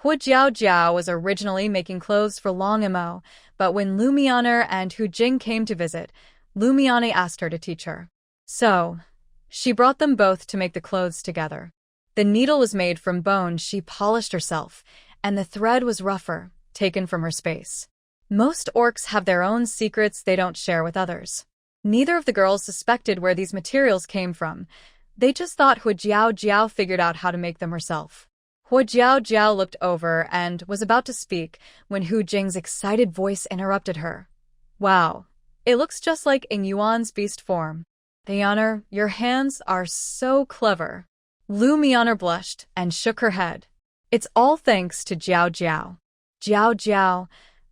Hujiao Jiao was originally making clothes for Long Mo, but when Lu Mianer and Hu Jing came to visit, Lu Mianer asked her to teach her. So, she brought them both to make the clothes together. The needle was made from bone she polished herself, and the thread was rougher, taken from her space. Most orcs have their own secrets they don't share with others. Neither of the girls suspected where these materials came from. They just thought Hujiao Jiao figured out how to make them herself. Hujiao Jiao looked over and was about to speak when Hu Jing's excited voice interrupted her. Wow, it looks just like Inyuan's beast form. Mianer, your hands are so clever. Lu Mianer blushed and shook her head. It's all thanks to Jiao Jiao. Jiao Jiao,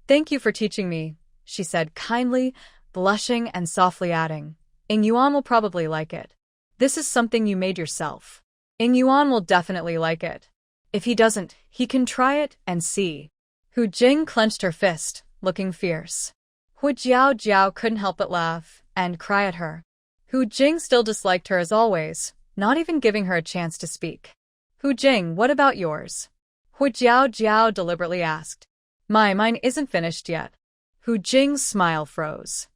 thank you for teaching me, she said kindly, blushing and softly adding. Inyuan will probably like it. This is something you made yourself. Inyuan will definitely like it. If he doesn't, he can try it and see. Hu Jing clenched her fist, looking fierce. Hujiao Jiao couldn't help but laugh and cry at her. Hu Jing still disliked her as always, not even giving her a chance to speak. Hu Jing, what about yours? Hujiao Jiao deliberately asked. Mine isn't finished yet. Hu Jing's smile froze.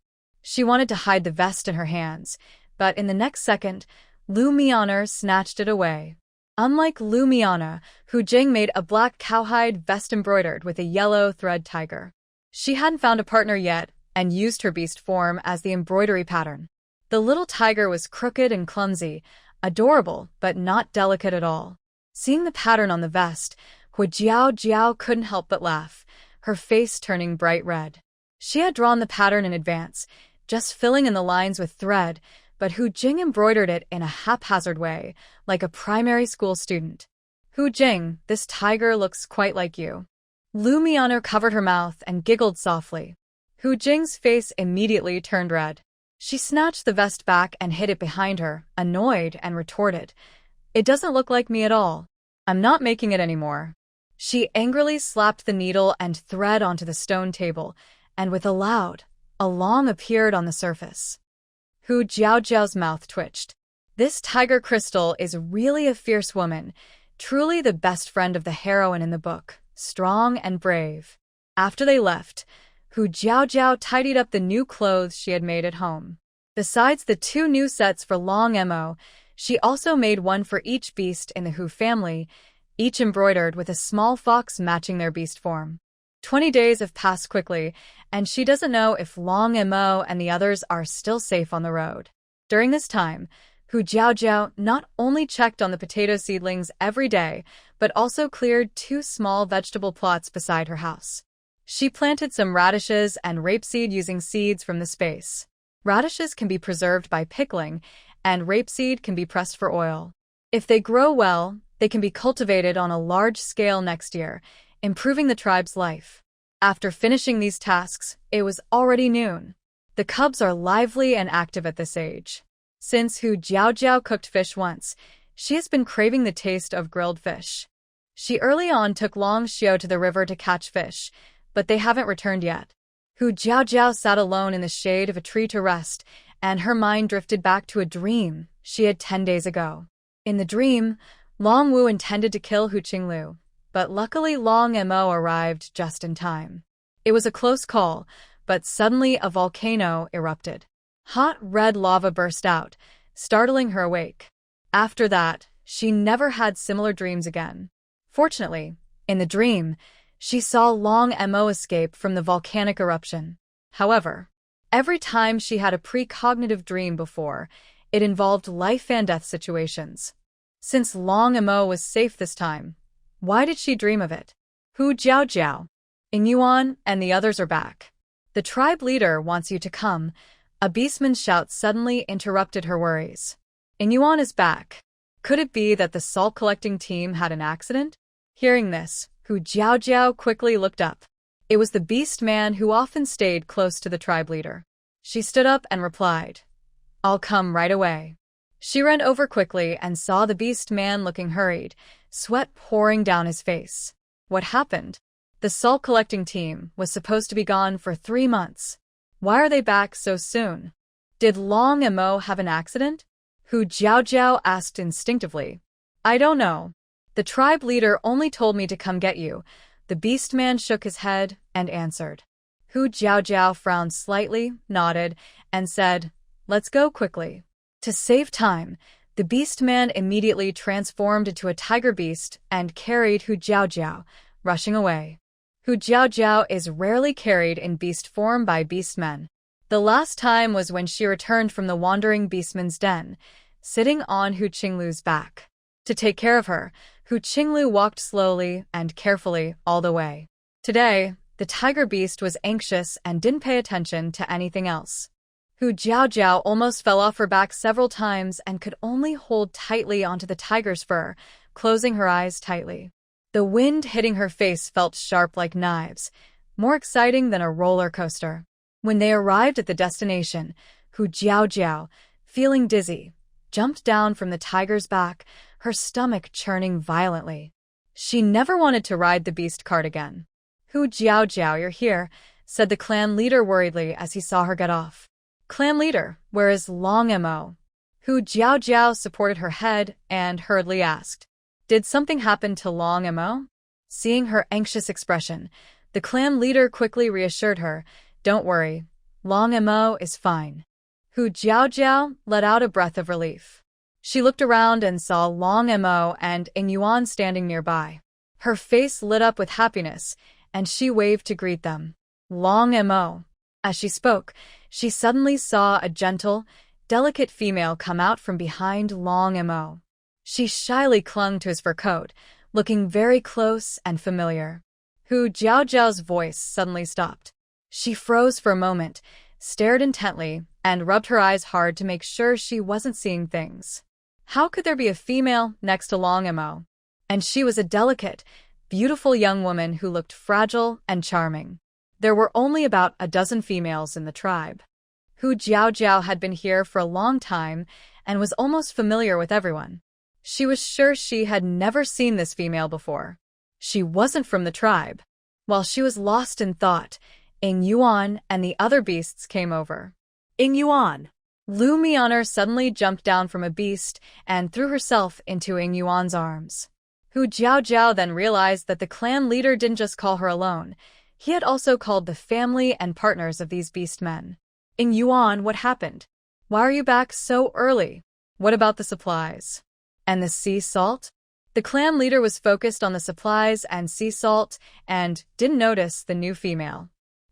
She wanted to hide the vest in her hands, but in the next second, Lu Mianer snatched it away. Unlike Lu Mianer, Hu Jing made a black cowhide vest embroidered with a yellow thread tiger. She hadn't found a partner yet and used her beast form as the embroidery pattern. The little tiger was crooked and clumsy, adorable but not delicate at all. Seeing the pattern on the vest, Hujiao Jiao couldn't help but laugh, her face turning bright red. She had drawn the pattern in advance, just filling in the lines with thread, but Hu Jing embroidered it in a haphazard way, like a primary school student. Hu Jing, this tiger looks quite like you. Lu Mianer covered her mouth and giggled softly. Hu Jing's face immediately turned red. She snatched the vest back and hid it behind her, annoyed, and retorted, It doesn't look like me at all. I'm not making it anymore. She angrily slapped the needle and thread onto the stone table, and with a long appeared on the surface. Hu Jiao's mouth twitched. This tiger crystal is really a fierce woman, truly the best friend of the heroine in the book, strong and brave. After they left, Hu Jiao tidied up the new clothes she had made at home. Besides the 2 new sets for Long Mo, she also made one for each beast in the Hu family, each embroidered with a small fox matching their beast form. 20 days have passed quickly, and she doesn't know if Long Mo and the others are still safe on the road. During this time, Hu Jiao not only checked on the potato seedlings every day, but also cleared 2 small vegetable plots beside her house. She planted some radishes and rapeseed using seeds from the space. Radishes can be preserved by pickling, and rapeseed can be pressed for oil. If they grow well, they can be cultivated on a large scale next year, improving the tribe's life. After finishing these tasks, it was already noon. The cubs are lively and active at this age. Since Hu Jiao cooked fish once, she has been craving the taste of grilled fish. She early on took Long Xiao to the river to catch fish, but they haven't returned yet. Hu Jiao sat alone in the shade of a tree to rest, and her mind drifted back to a dream she had 10 days ago. In the dream, Long Wu intended to kill Hu Qinglu, but luckily Long Mo arrived just in time. It was a close call, but suddenly a volcano erupted. Hot red lava burst out, startling her awake. After that, she never had similar dreams again. Fortunately, in the dream, she saw Long Mo escape from the volcanic eruption. However, every time she had a precognitive dream before, it involved life and death situations. Since Long Mo was safe this time, Why did she dream of it? Hu Jiao. Inyuan and the others are back. The tribe leader wants you to come. A beastman's shout suddenly interrupted her worries. Inyuan is back. Could it be that the salt-collecting team had an accident? Hearing this, Hu Jiao quickly looked up. It was the beast man who often stayed close to the tribe leader. She stood up and replied, "I'll come right away." She ran over quickly and saw the beast man looking hurried, sweat pouring down his face. What happened? The salt-collecting team was supposed to be gone for 3 months. Why are they back so soon? Did Long and Mo have an accident? Hu Jiao asked instinctively. I don't know. The tribe leader only told me to come get you. The beast man shook his head and answered. Hu Jiao frowned slightly, nodded, and said, "Let's go quickly." To save time, the beast man immediately transformed into a tiger beast and carried Hu Jiao, rushing away. Hu Jiao is rarely carried in beast form by beastmen. The last time was when she returned from the wandering beastman's den, sitting on Hu Qinglu's back. To take care of her, Hu Qinglu walked slowly and carefully all the way. Today, the tiger beast was anxious and didn't pay attention to anything else. Hu Jiao almost fell off her back several times and could only hold tightly onto the tiger's fur, closing her eyes tightly. The wind hitting her face felt sharp like knives, more exciting than a roller coaster. When they arrived at the destination, Hu Jiao, feeling dizzy, jumped down from the tiger's back, her stomach churning violently. She never wanted to ride the beast cart again. Hu Jiao, you're here, said the clan leader worriedly as he saw her get off. Clan leader, where is Long Mo? Hu Jiao supported her head and hurriedly asked, did something happen to Long Mo? Seeing her anxious expression, the clan leader quickly reassured her, don't worry, Long Mo is fine. Hu Jiao let out a breath of relief. She looked around and saw Long Mo and Inyuan standing nearby. Her face lit up with happiness, and she waved to greet them. Long Mo. As she spoke, she suddenly saw a gentle, delicate female come out from behind Long Mo. She shyly clung to his fur coat, looking very close and familiar. Hu Jiao's voice suddenly stopped. She froze for a moment, stared intently, and rubbed her eyes hard to make sure she wasn't seeing things. How could there be a female next to Long Mo? And she was a delicate, beautiful young woman who looked fragile and charming. There were only about a dozen females in the tribe. Hu Jiao had been here for a long time and was almost familiar with everyone. She was sure she had never seen this female before. She wasn't from the tribe. While she was lost in thought, Inyuan and the other beasts came over. Inyuan. Lu Mianer suddenly jumped down from a beast and threw herself into Inyuan's arms. Hu Jiao then realized that the clan leader didn't just call her alone. He had also called the family and partners of these beastmen. Inyuan, what happened? Why are you back so early? What about the supplies? And the sea salt? The clan leader was focused on the supplies and sea salt and didn't notice the new female.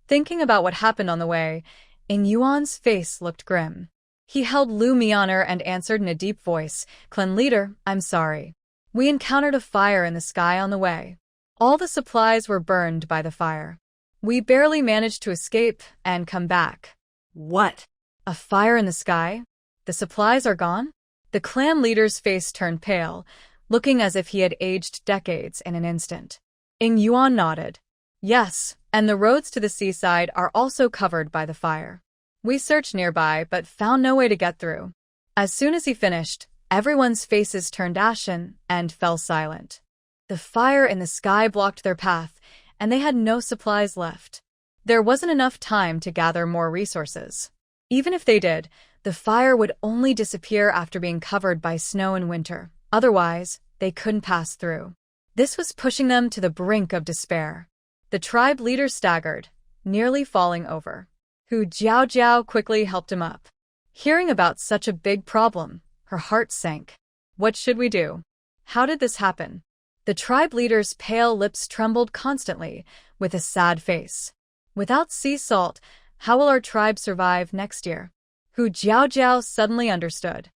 Thinking about what happened on the way, Inyuan's face looked grim. He held Lu Mianer and answered in a deep voice, Clan leader, I'm sorry. We encountered a fire in the sky on the way. All the supplies were burned by the fire. We barely managed to escape and come back. What? A fire in the sky? The supplies are gone? The clan leader's face turned pale, looking as if he had aged decades in an instant. Inyuan nodded. Yes, and the roads to the seaside are also covered by the fire. We searched nearby but found no way to get through. As soon as he finished, everyone's faces turned ashen and fell silent. The fire in the sky blocked their path, and they had no supplies left. There wasn't enough time to gather more resources. Even if they did, the fire would only disappear after being covered by snow in winter. Otherwise, they couldn't pass through. This was pushing them to the brink of despair. The tribe leader staggered, nearly falling over. Hu Jiao quickly helped him up. Hearing about such a big problem, her heart sank. What should we do? How did this happen? The tribe leader's pale lips trembled constantly, with a sad face. Without sea salt, how will our tribe survive next year? Hu Jiao suddenly understood.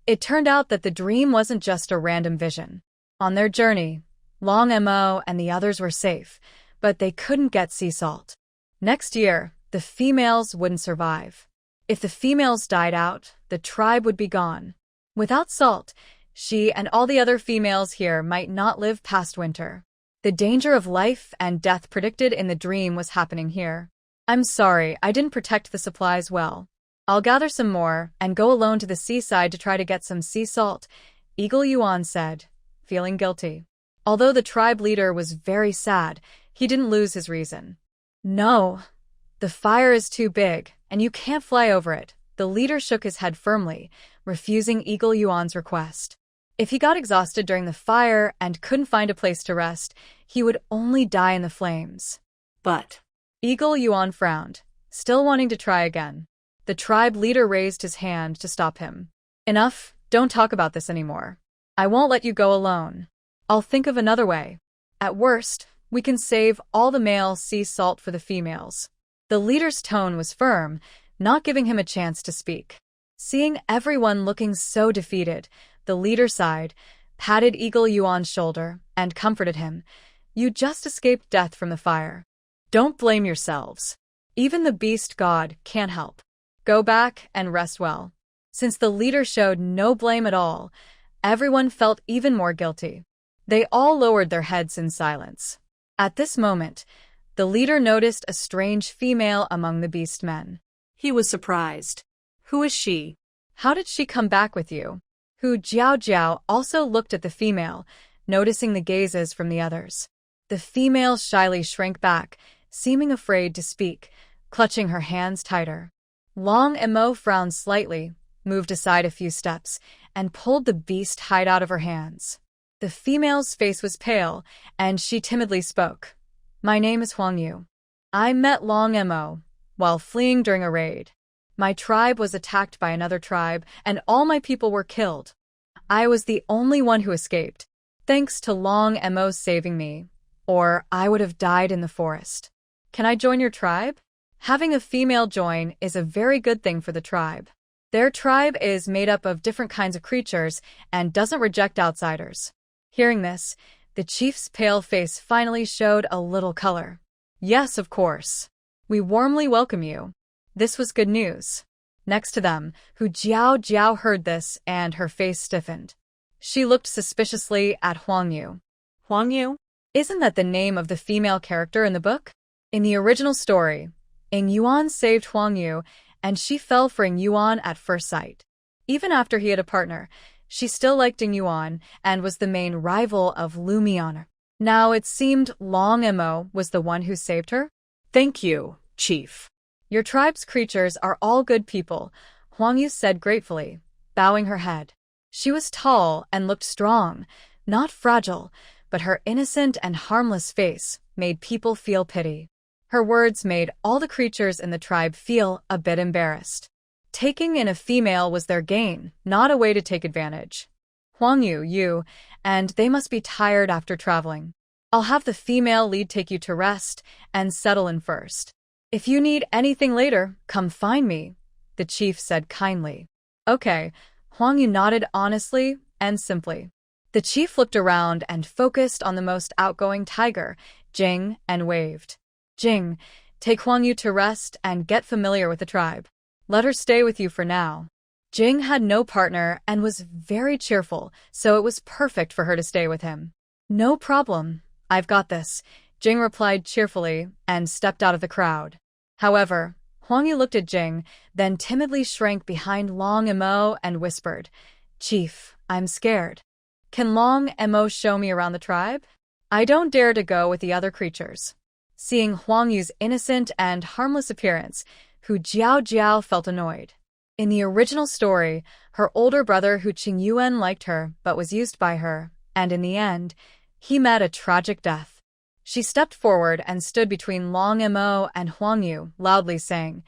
It turned out that the dream wasn't just a random vision. On their journey, Long Mo and the others were safe, but they couldn't get sea salt. Next year, the females wouldn't survive. If the females died out, the tribe would be gone. Without salt, she and all the other females here might not live past winter. The danger of life and death predicted in the dream was happening here. I'm sorry, I didn't protect the supplies well. I'll gather some more and go alone to the seaside to try to get some sea salt, Eagle Yuan said, feeling guilty. Although the tribe leader was very sad, he didn't lose his reason. No, the fire is too big, and you can't fly over it. The leader shook his head firmly, refusing Eagle Yuan's request. If he got exhausted during the fire and couldn't find a place to rest, he would only die in the flames. But Eagle Yuan frowned, still wanting to try again. The tribe leader raised his hand to stop him. Enough, don't talk about this anymore. I won't let you go alone. I'll think of another way. At worst, we can save all the male sea salt for the females. The leader's tone was firm, not giving him a chance to speak. Seeing everyone looking so defeated, the leader sighed, patted Eagle Yuan's shoulder, and comforted him. You just escaped death from the fire. Don't blame yourselves. Even the beast god can't help. Go back and rest well. Since the leader showed no blame at all, everyone felt even more guilty. They all lowered their heads in silence. At this moment, the leader noticed a strange female among the beast men. he was surprised. Who is she? How did she come back with you? Hu Jiao also looked at the female, noticing the gazes from the others. The female shyly shrank back, seeming afraid to speak, clutching her hands tighter. Long Mo frowned slightly, moved aside a few steps, and pulled the beast hide out of her hands. The female's face was pale, and she timidly spoke. My name is Huang Yu. I met Long Mo while fleeing during a raid. My tribe was attacked by another tribe, and all my people were killed. I was the only one who escaped, thanks to Long Mo saving me, or I would have died in the forest. Can I join your tribe? Having a female join is a very good thing for the tribe. Their tribe is made up of different kinds of creatures and doesn't reject outsiders. Hearing this, the chief's pale face finally showed a little color. Yes, of course. We warmly welcome you. This was good news. Next to them, Hu Jiao heard this and her face stiffened. She looked suspiciously at Huang Yu. Huang Yu? Isn't that the name of the female character in the book? In the original story, Ying Yuan saved Huang Yu, and she fell for Ying Yuan at first sight. Even after he had a partner, she still liked Ying Yuan and was the main rival of Lu Mian. Now it seemed Long Mo was the one who saved her? Thank you, Chief. Your tribe's creatures are all good people, Huang Yu said gratefully, bowing her head. She was tall and looked strong, not fragile, but her innocent and harmless face made people feel pity. Her words made all the creatures in the tribe feel a bit embarrassed. Taking in a female was their gain, not a way to take advantage. Huang Yu, and they must be tired after traveling. I'll have the female lead take you to rest and settle in first. If you need anything later, come find me, the chief said kindly. Okay, Huang Yu nodded honestly and simply. The chief looked around and focused on the most outgoing tiger, Jing, and waved. Jing, take Huang Yu to rest and get familiar with the tribe. Let her stay with you for now. Jing had no partner and was very cheerful, so it was perfect for her to stay with him. No problem, I've got this, Jing replied cheerfully and stepped out of the crowd. However, Huang Yu looked at Jing, then timidly shrank behind Long Mo and whispered, Chief, I'm scared. Can Long Mo show me around the tribe? I don't dare to go with the other creatures. Seeing Huang Yu's innocent and harmless appearance, Hu Jiao felt annoyed. In the original story, her older brother Hu Qingyuan liked her but was used by her, and in the end, he met a tragic death. She stepped forward and stood between Long Mo and Huang Yu, loudly saying,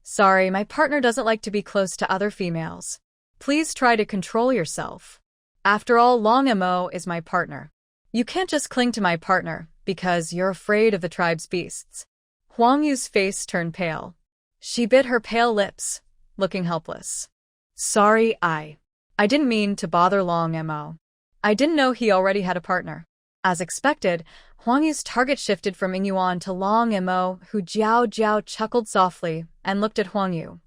Sorry, my partner doesn't like to be close to other females. Please try to control yourself. After all, Long Mo is my partner. You can't just cling to my partner because you're afraid of the tribe's beasts. Huang Yu's face turned pale. She bit her pale lips, looking helpless. Sorry, I didn't mean to bother Long Mo. I didn't know he already had a partner. As expected, Huang Yu's target shifted from Yingyuan to Long Mo, who Jiao Jiao chuckled softly and looked at Huang Yu.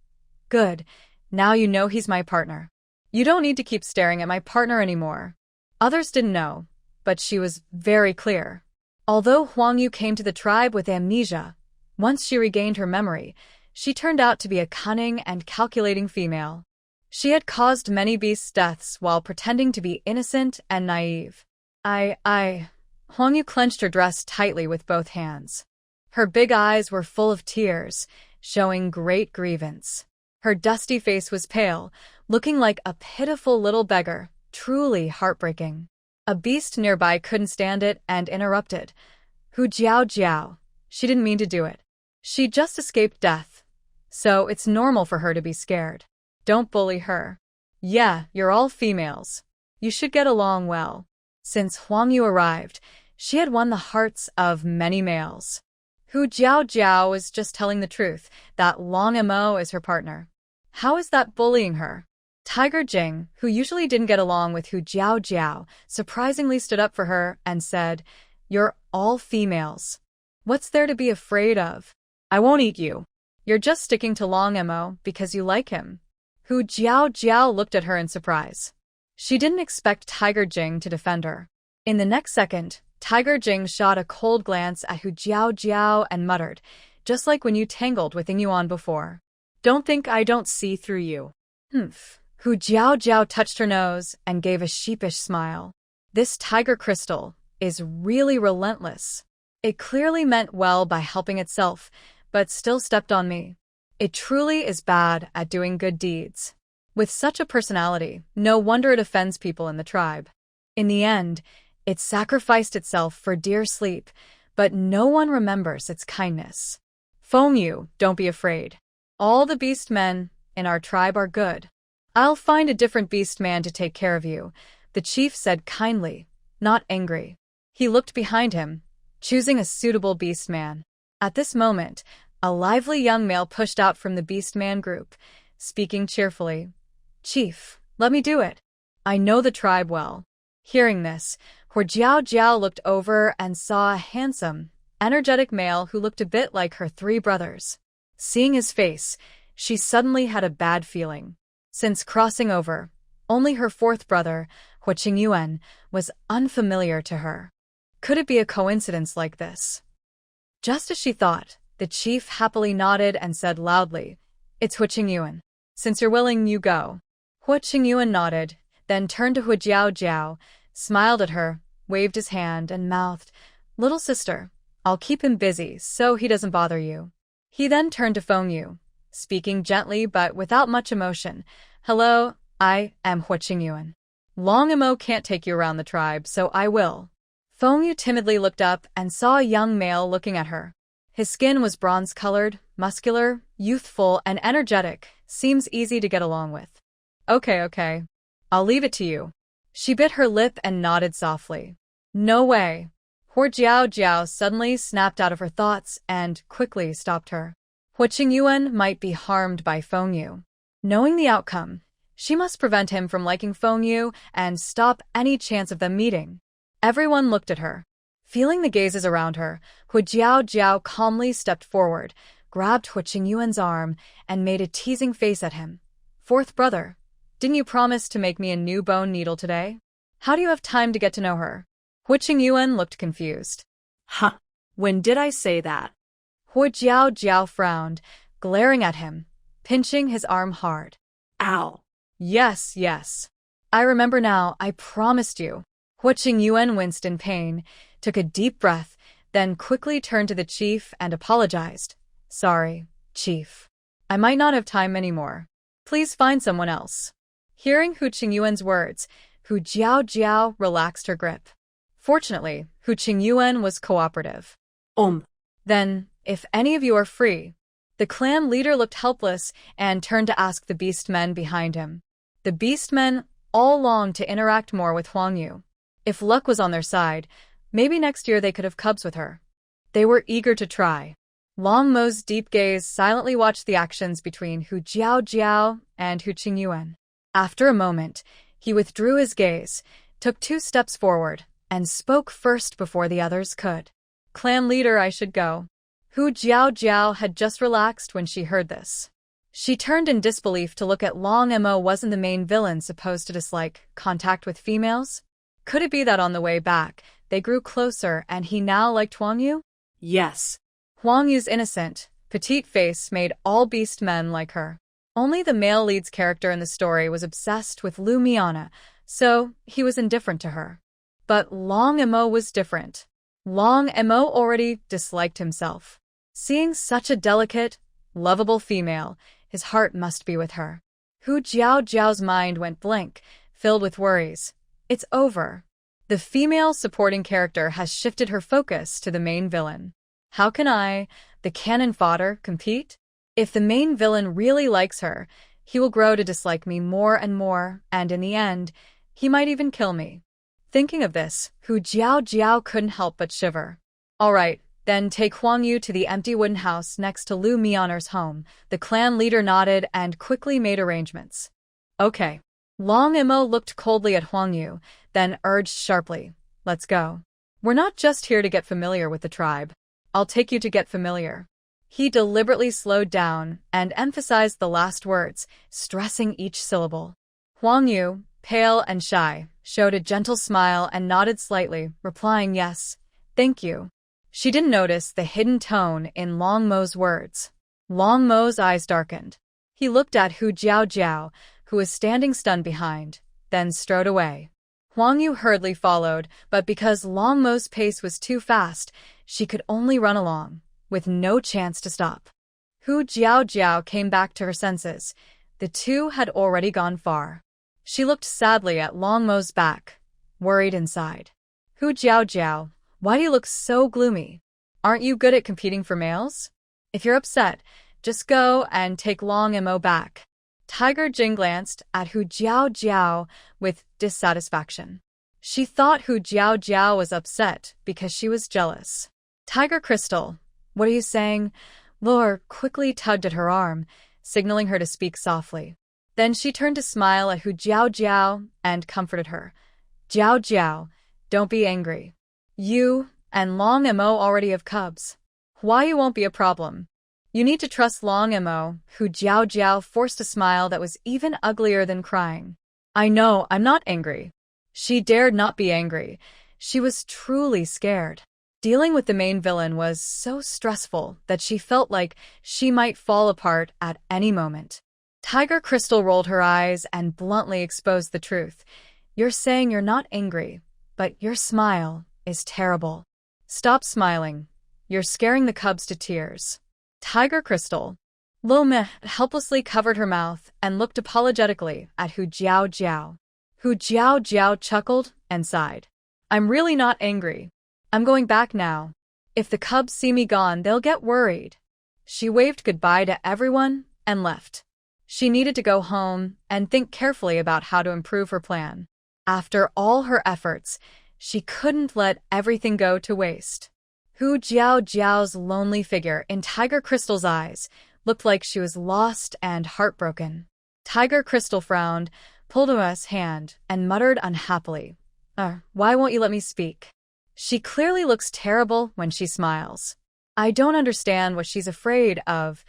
Good, now you know he's my partner. You don't need to keep staring at my partner anymore. Others didn't know, but she was very clear. Although Huang Yu came to the tribe with amnesia, once she regained her memory, she turned out to be a cunning and calculating female. She had caused many beasts' deaths while pretending to be innocent and naive. Huang Yu clenched her dress tightly with both hands. Her big eyes were full of tears, showing great grievance. Her dusty face was pale, looking like a pitiful little beggar, truly heartbreaking. A beast nearby couldn't stand it and interrupted. Hu Jiao Jiao. She didn't mean to do it. She just escaped death. So it's normal for her to be scared. Don't bully her. Yeah, you're all females. You should get along well. Since Huang Yu arrived, she had won the hearts of many males. Hu Jiao Jiao was just telling the truth, that Long Mo is her partner. How is that bullying her? Tiger Jing, who usually didn't get along with Hu Jiao Jiao, surprisingly stood up for her and said, You're all females. What's there to be afraid of? I won't eat you. You're just sticking to Long Mo because you like him. Hu Jiao Jiao looked at her in surprise. She didn't expect Tiger Jing to defend her. In the next second, Tiger Jing shot a cold glance at Hu Jiao Jiao and muttered, just like when you tangled with Yingyuan before. Don't think I don't see through you. Humph. Hu Jiao Jiao touched her nose and gave a sheepish smile. This tiger crystal is really relentless. It clearly meant well by helping itself, but still stepped on me. It truly is bad at doing good deeds. With such a personality, no wonder it offends people in the tribe. In the end, it sacrificed itself for dear sleep, but no one remembers its kindness. Feng Yu, don't be afraid. All the beast men in our tribe are good. I'll find a different beast man to take care of you, the chief said kindly, not angry. He looked behind him, choosing a suitable beast man. At this moment, a lively young male pushed out from the beast man group, speaking cheerfully. Chief, let me do it. I know the tribe well. Hearing this, Hu Jiao Jiao looked over and saw a handsome, energetic male who looked a bit like her three brothers. Seeing his face, she suddenly had a bad feeling. Since crossing over, only her fourth brother, Hu Qingyuan, was unfamiliar to her. Could it be a coincidence like this? Just as she thought, the chief happily nodded and said loudly, It's Hu Qingyuan. Since you're willing, you go. Hu Qingyuan nodded, then turned to Hu Jiao Jiao, smiled at her, waved his hand, and mouthed, Little sister, I'll keep him busy so he doesn't bother you. He then turned to Feng Yu, speaking gently but without much emotion. Hello, I am Hu Qingyuan. Long Mo can't take you around the tribe, so I will. Feng Yu timidly looked up and saw a young male looking at her. His skin was bronze-colored, muscular, youthful, and energetic. Seems easy to get along with. Okay. I'll leave it to you. She bit her lip and nodded softly. No way. Hu Jiao Jiao suddenly snapped out of her thoughts and quickly stopped her. Hu Qingyuan might be harmed by Feng Yu. Knowing the outcome, she must prevent him from liking Feng Yu and stop any chance of them meeting. Everyone looked at her. Feeling the gazes around her, Hu Jiao Jiao calmly stepped forward, grabbed Hu Qingyuan's arm, and made a teasing face at him. Fourth brother, didn't you promise to make me a new bone needle today? How do you have time to get to know her? Hu Qingyuan looked confused. Huh. When did I say that? Hu Jiao Jiao frowned, glaring at him, pinching his arm hard. Ow. Yes. I remember now, I promised you. Hu Qingyuan winced in pain, took a deep breath, then quickly turned to the chief and apologized. Sorry, chief. I might not have time anymore. Please find someone else. Hearing Hu Qingyuan's words, Hu Jiao Jiao relaxed her grip. Fortunately, Hu Qingyuan was cooperative. Then, if any of you are free. The clan leader looked helpless and turned to ask the beastmen behind him. The beastmen all longed to interact more with Huang Yu. If luck was on their side, maybe next year they could have cubs with her. They were eager to try. Long Mo's deep gaze silently watched the actions between Hu Jiao Jiao and Hu Qingyuan. After a moment, he withdrew his gaze, took 2 steps forward, and spoke first before the others could. Clan leader, I should go. Hu Jiao had just relaxed when she heard this. She turned in disbelief to look at Long Mo. Wasn't the main villain supposed to dislike contact with females? Could it be that on the way back, they grew closer and he now liked Huang Yu? Yes. Huang Yu's innocent, petite face made all beast men like her. Only the male lead's character in the story was obsessed with Lu Miana, so he was indifferent to her. But Long Mo was different. Long Mo already disliked himself. Seeing such a delicate, lovable female, his heart must be with her. Hu Jiao's mind went blank, filled with worries. It's over. The female supporting character has shifted her focus to the main villain. How can I, the cannon fodder, compete? If the main villain really likes her, he will grow to dislike me more and more, and in the end, he might even kill me. Thinking of this, Hu Jiao couldn't help but shiver. All right, then take Huang Yu to the empty wooden house next to Lu Mianer's home. The clan leader nodded and quickly made arrangements. Okay. Long Mo looked coldly at Huang Yu, then urged sharply, let's go. We're not just here to get familiar with the tribe. I'll take you to get familiar. He deliberately slowed down and emphasized the last words, stressing each syllable. Huang Yu, pale and shy, showed a gentle smile and nodded slightly, replying yes, thank you. She didn't notice the hidden tone in Long Mo's words. Long Mo's eyes darkened. He looked at Hu Jiao, who was standing stunned behind, then strode away. Huang Yu hurriedly followed, but because Long Mo's pace was too fast, she could only run along, with no chance to stop. Hu Jiao came back to her senses. The two had already gone far. She looked sadly at Long Mo's back, worried inside. Hu Jiao, why do you look so gloomy? Aren't you good at competing for males? If you're upset, just go and take Long Mo back. Tiger Jing glanced at Hu Jiao with dissatisfaction. She thought Hu Jiao was upset because she was jealous. Tiger Crystal, what are you saying? Lore quickly tugged at her arm, signaling her to speak softly. Then she turned to smile at Hu Jiao and comforted her. Jiao, don't be angry. You and Long Mo already have cubs. Why you won't be a problem. You need to trust Long Mo. Hu Jiao forced a smile that was even uglier than crying. I know, I'm not angry. She dared not be angry. She was truly scared. Dealing with the main villain was so stressful that she felt like she might fall apart at any moment. Tiger Crystal rolled her eyes and bluntly exposed the truth. You're saying you're not angry, but your smile is terrible. Stop smiling. You're scaring the cubs to tears. Tiger Crystal. Lome helplessly covered her mouth and looked apologetically at Hu Jiao. Hu Jiao chuckled and sighed. I'm really not angry. I'm going back now. If the cubs see me gone, they'll get worried. She waved goodbye to everyone and left. She needed to go home and think carefully about how to improve her plan. After all her efforts, she couldn't let everything go to waste. Hu Jiao's lonely figure in Tiger Crystal's eyes looked like she was lost and heartbroken. Tiger Crystal frowned, pulled Uma's hand, and muttered unhappily, why won't you let me speak? She clearly looks terrible when she smiles. I don't understand what she's afraid of.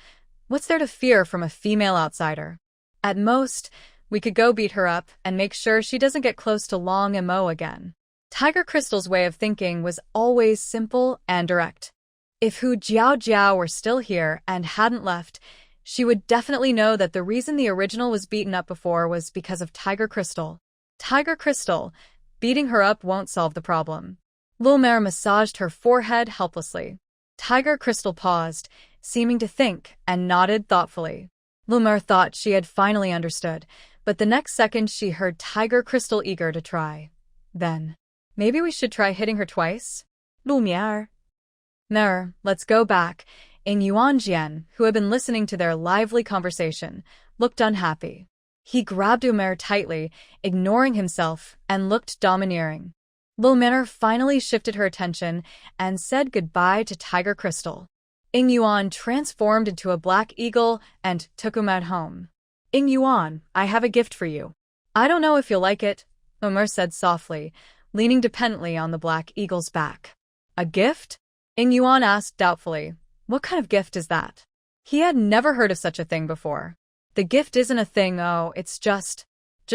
What's there to fear from a female outsider? At most, we could go beat her up and make sure she doesn't get close to Long Mo again. Tiger Crystal's way of thinking was always simple and direct. If Hu Jiao were still here and hadn't left, she would definitely know that the reason the original was beaten up before was because of Tiger Crystal. Tiger Crystal, beating her up won't solve the problem. Lumer massaged her forehead helplessly. Tiger Crystal paused, seeming to think, and nodded thoughtfully. Lumer thought she had finally understood, but the next second she heard Tiger Crystal eager to try. Then, maybe we should try hitting her twice? Lumiere. Let's go back. Ing Yuanjian, who had been listening to their lively conversation, looked unhappy. He grabbed Umer tightly, ignoring himself, and looked domineering. Lumer finally shifted her attention and said goodbye to Tiger Crystal. Ing Yuan transformed into a black eagle and took Umer home. Ing Yuan, I have a gift for you. I don't know if you'll like it, Umer said softly, leaning dependently on the black eagle's back. A gift? Ing Yuan asked doubtfully. What kind of gift is that? He had never heard of such a thing before. The gift isn't a thing, oh, it's just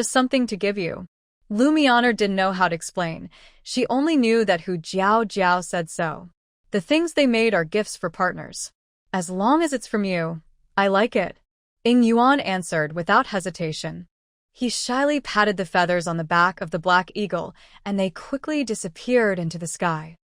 something to give you. Lu Mianer didn't know how to explain. She only knew that Hu Jiao said so. The things they made are gifts for partners. As long as it's from you, I like it. Ing Yuan answered without hesitation. He shyly patted the feathers on the back of the black eagle, and they quickly disappeared into the sky.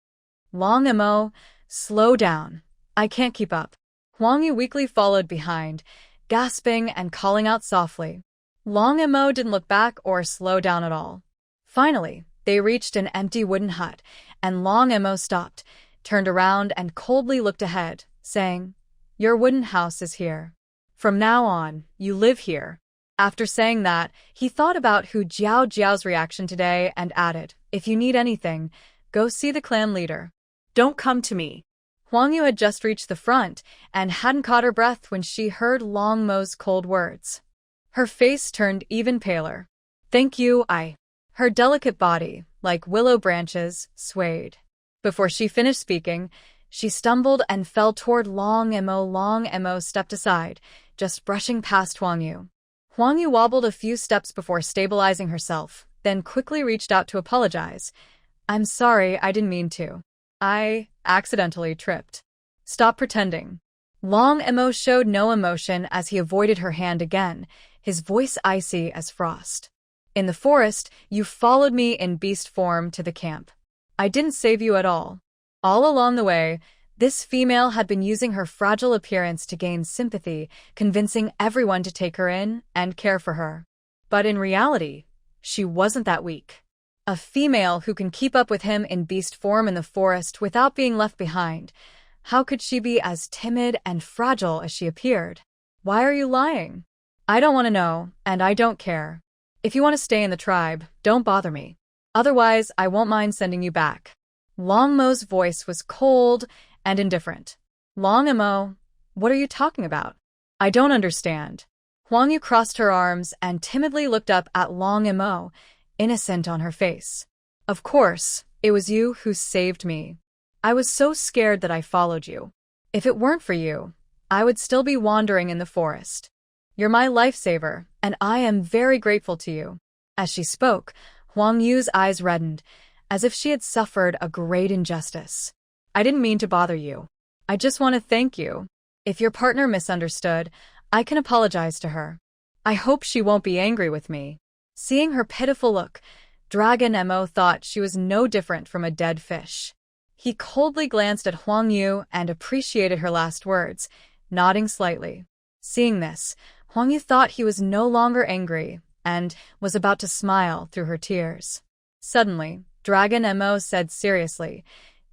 Long Mo, slow down. I can't keep up. Huang Yu weakly followed behind, gasping and calling out softly. Long Mo didn't look back or slow down at all. Finally, they reached an empty wooden hut, and Long Mo stopped, turned around and coldly looked ahead, saying, Your wooden house is here. From now on, you live here. After saying that, he thought about Hu Jiao's reaction today and added, If you need anything, go see the clan leader. Don't come to me. Huang Yu had just reached the front and hadn't caught her breath when she heard Long Mo's cold words. Her face turned even paler. Thank you, Her delicate body, like willow branches, swayed. Before she finished speaking, she stumbled and fell toward Long Mo. Long Mo stepped aside, just brushing past Huang Yu. Huang Yu wobbled a few steps before stabilizing herself, then quickly reached out to apologize. I'm sorry, I didn't mean to. I accidentally tripped. Stop pretending. Long Mo showed no emotion as he avoided her hand again, his voice icy as frost. In the forest, you followed me in beast form to the camp. I didn't save you at all. All along the way, this female had been using her fragile appearance to gain sympathy, convincing everyone to take her in and care for her. But in reality, she wasn't that weak. A female who can keep up with him in beast form in the forest without being left behind. How could she be as timid and fragile as she appeared? Why are you lying? I don't want to know, and I don't care. If you want to stay in the tribe, don't bother me. Otherwise, I won't mind sending you back. Long Mo's voice was cold and indifferent. Long Mo, what are you talking about? I don't understand. Huang Yu crossed her arms and timidly looked up at Long Mo, innocent on her face. Of course, it was you who saved me. I was so scared that I followed you. If it weren't for you, I would still be wandering in the forest. You're my lifesaver, and I am very grateful to you. As she spoke, Huang Yu's eyes reddened, as if she had suffered a great injustice. I didn't mean to bother you. I just want to thank you. If your partner misunderstood, I can apologize to her. I hope she won't be angry with me. Seeing her pitiful look, Dragon Mo thought she was no different from a dead fish. He coldly glanced at Huang Yu and appreciated her last words, nodding slightly. Seeing this, Huang Yu thought he was no longer angry and was about to smile through her tears. Suddenly, Dragon Mo said seriously,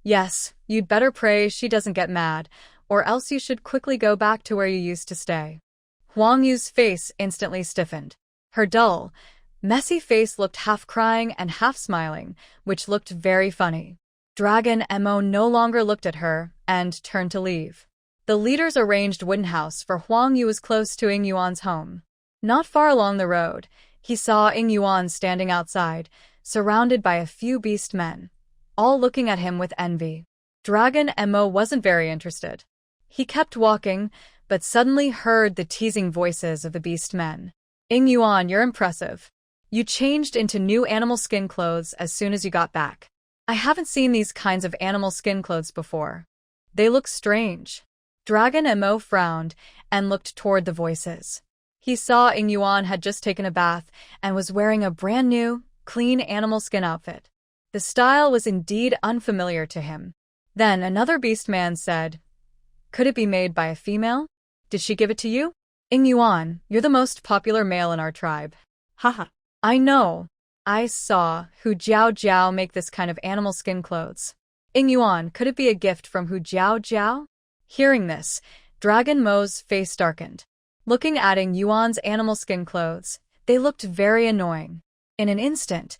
Yes, you'd better pray she doesn't get mad, or else you should quickly go back to where you used to stay. Huang Yu's face instantly stiffened. Her dull, messy face looked half crying and half smiling, which looked very funny. Dragon Mo no longer looked at her and turned to leave. The leader's arranged wooden house for Huang Yu was close to Ing Yuan's home. Not far along the road, he saw Ing Yuan standing outside, surrounded by a few beast men, all looking at him with envy. Dragon Mo wasn't very interested. He kept walking, but suddenly heard the teasing voices of the beast men. Ing Yuan, you're impressive. You changed into new animal skin clothes as soon as you got back. I haven't seen these kinds of animal skin clothes before. They look strange. Dragon Mo frowned and looked toward the voices. He saw Ing Yuan had just taken a bath and was wearing a brand new, clean animal skin outfit. The style was indeed unfamiliar to him. Then another beast man said, Could it be made by a female? Did she give it to you? Ing Yuan, you're the most popular male in our tribe. Haha. I know. I saw Hu Jiao make this kind of animal skin clothes. Ing Yuan, could it be a gift from Hu Jiao? Hearing this, Dragon Mo's face darkened. Looking at Ing Yuan's animal skin clothes, they looked very annoying. In an instant,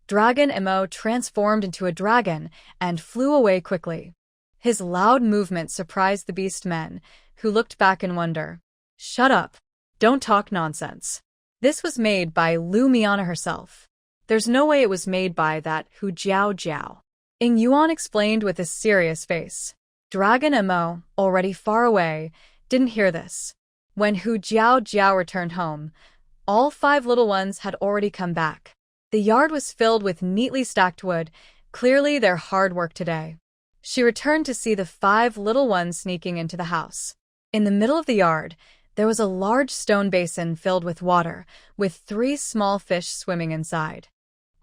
Dragon Mo transformed into a dragon and flew away quickly. His loud movement surprised the beast men, who looked back in wonder. Shut up. Don't talk nonsense. This was made by Lu Miana herself. There's no way it was made by that Hu Jiao Jiao. Ing Yuan explained with a serious face. Dragon Mo, already far away, didn't hear this. When Hu Jiao Jiao returned home, all 5 little ones had already come back. The yard was filled with neatly stacked wood, clearly their hard work today. She returned to see the 5 little ones sneaking into the house. In the middle of the yard, there was a large stone basin filled with water, with 3 small fish swimming inside.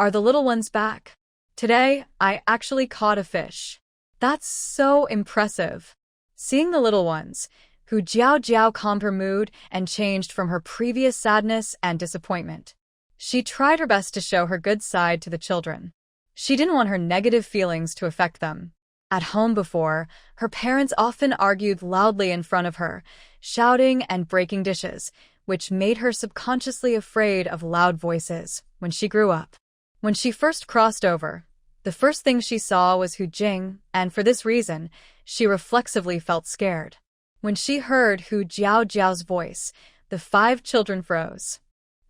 Are the little ones back? Today, I actually caught a fish. That's so impressive. Seeing the little ones, Hu Jiao Jiao calmed her mood and changed from her previous sadness and disappointment. She tried her best to show her good side to the children. She didn't want her negative feelings to affect them. At home before, her parents often argued loudly in front of her, shouting and breaking dishes, which made her subconsciously afraid of loud voices when she grew up. When she first crossed over, the first thing she saw was Hu Jing, and for this reason, she reflexively felt scared. When she heard Hu Jiao Jiao's voice, the 5 children froze.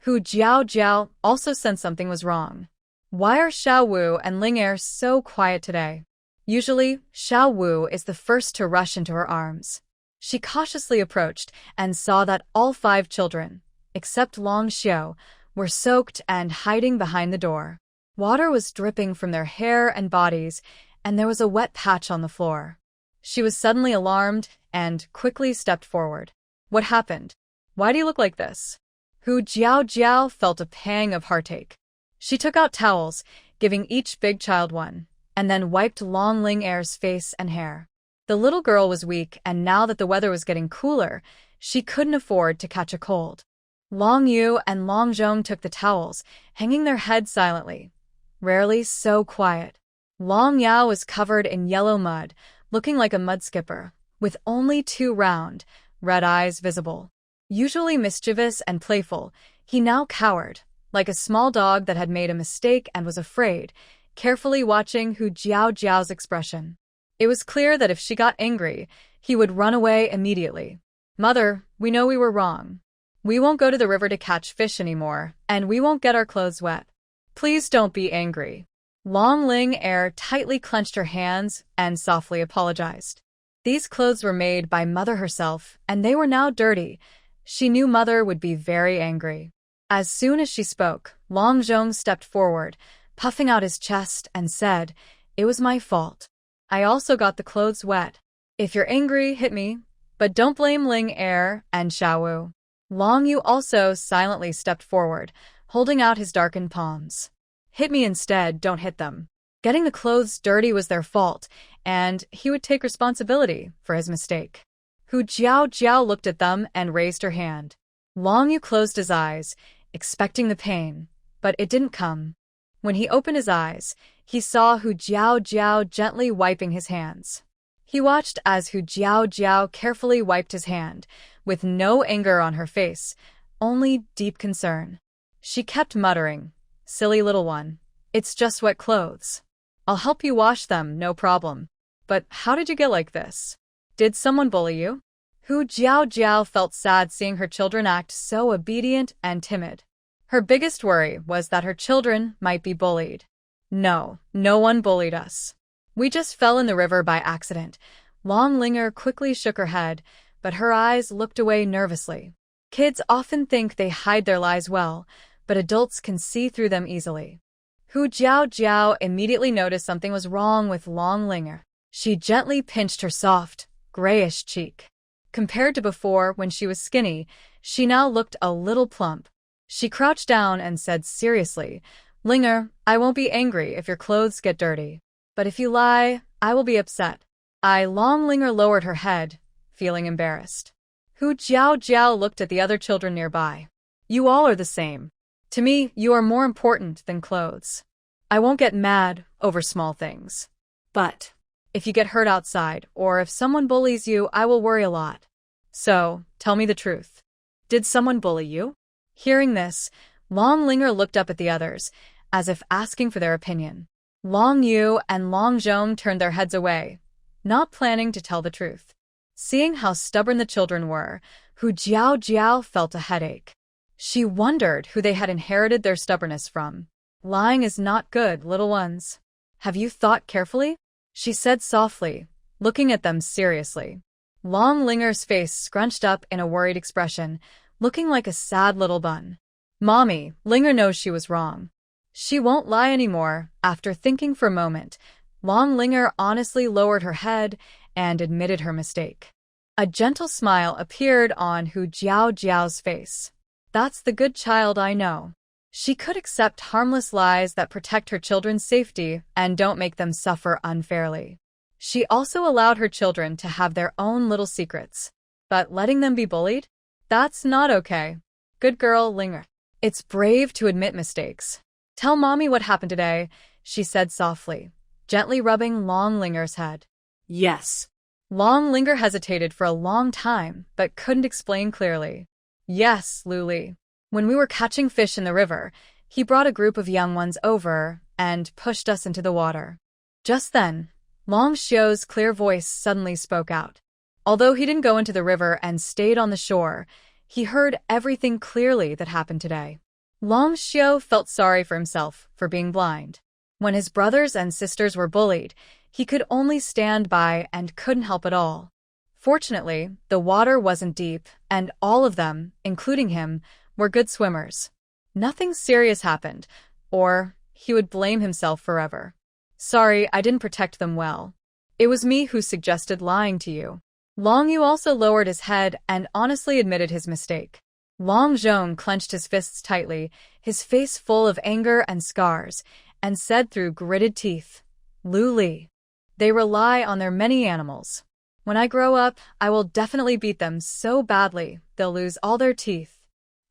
Hu Jiao Jiao also sensed something was wrong. Why are Xiao Wu and Ling Er so quiet today? Usually, Xiao Wu is the first to rush into her arms. She cautiously approached and saw that all 5 children, except Long Xiao, were soaked and hiding behind the door. Water was dripping from their hair and bodies, and there was a wet patch on the floor. She was suddenly alarmed and quickly stepped forward. What happened? Why do you look like this? Hu Jiao Jiao felt a pang of heartache. She took out towels, giving each big child one, and then wiped Long Ling Er's face and hair. The little girl was weak, and now that the weather was getting cooler, she couldn't afford to catch a cold. Long Yu and Long Zhong took the towels, hanging their heads silently. Rarely so quiet. Long Yao was covered in yellow mud, looking like a mud skipper, with only 2 round, red eyes visible. Usually mischievous and playful, he now cowered, like a small dog that had made a mistake and was afraid, carefully watching Hu Jiao Jiao's expression. It was clear that if she got angry, he would run away immediately. Mother, we know we were wrong. We won't go to the river to catch fish anymore, and we won't get our clothes wet. Please don't be angry. Long Ling Er tightly clenched her hands and softly apologized. These clothes were made by Mother herself, and they were now dirty. She knew Mother would be very angry. As soon as she spoke, Long Zhong stepped forward, puffing out his chest, and said, "It was my fault. I also got the clothes wet. If you're angry, hit me, but don't blame Ling Er and Xiao Wu." Long Yu also silently stepped forward, holding out his darkened palms. "Hit me instead, don't hit them. Getting the clothes dirty was their fault, and he would take responsibility for his mistake." Hu Jiao Jiao looked at them and raised her hand. Long Yu closed his eyes, expecting the pain, but it didn't come. When he opened his eyes, he saw Hu Jiao Jiao gently wiping his hands. He watched as Hu Jiao Jiao carefully wiped his hand, with no anger on her face, only deep concern. She kept muttering, "Silly little one. It's just wet clothes. I'll help you wash them, no problem. But how did you get like this? Did someone bully you?" Hu Jiao Jiao felt sad seeing her children act so obedient and timid. Her biggest worry was that her children might be bullied. No, no one bullied us. We just fell in the river by accident. Long Linger quickly shook her head, but her eyes looked away nervously. Kids often think they hide their lies well, but adults can see through them easily. Hu Jiao Jiao immediately noticed something was wrong with Long Linger. She gently pinched her soft, grayish cheek. Compared to before, when she was skinny, she now looked a little plump. She crouched down and said seriously, "Linger, I won't be angry if your clothes get dirty. But if you lie, I will be upset." Long Linger lowered her head, feeling embarrassed. Hu Jiao Jiao looked at the other children nearby. "You all are the same. To me, you are more important than clothes. I won't get mad over small things. But if you get hurt outside, or if someone bullies you, I will worry a lot. So, tell me the truth. Did someone bully you?" Hearing this, Long Linger looked up at the others, as if asking for their opinion. Long Yu and Long Zhong turned their heads away, not planning to tell the truth. Seeing how stubborn the children were, Hu Jiao Jiao felt a headache. She wondered who they had inherited their stubbornness from. Lying is not good, little ones. Have you thought carefully? She said softly, looking at them seriously. Long Linger's face scrunched up in a worried expression, looking like a sad little bun. Mommy, Linger knows she was wrong. She won't lie anymore. After thinking for a moment, Long Linger honestly lowered her head and admitted her mistake. A gentle smile appeared on Hu Jiao's face. That's the good child I know. She could accept harmless lies that protect her children's safety and don't make them suffer unfairly. She also allowed her children to have their own little secrets. But letting them be bullied? That's not okay. Good girl, Linger. It's brave to admit mistakes. Tell Mommy what happened today, she said softly, gently rubbing Long Linger's head. Yes. Long Linger hesitated for a long time, but couldn't explain clearly. Yes, Luli. When we were catching fish in the river, he brought a group of young ones over and pushed us into the water. Just then, Long Xiu's clear voice suddenly spoke out. Although he didn't go into the river and stayed on the shore, he heard everything clearly that happened today. Long Xiu felt sorry for himself for being blind. When his brothers and sisters were bullied, he could only stand by and couldn't help at all. Fortunately, the water wasn't deep, and all of them, including him, were good swimmers. Nothing serious happened, or he would blame himself forever. Sorry, I didn't protect them well. It was me who suggested lying to you. Long Yu also lowered his head and honestly admitted his mistake. Long Zhong clenched his fists tightly, his face full of anger and scars, and said through gritted teeth, Lu Li. They rely on their many animals. When I grow up, I will definitely beat them so badly they'll lose all their teeth.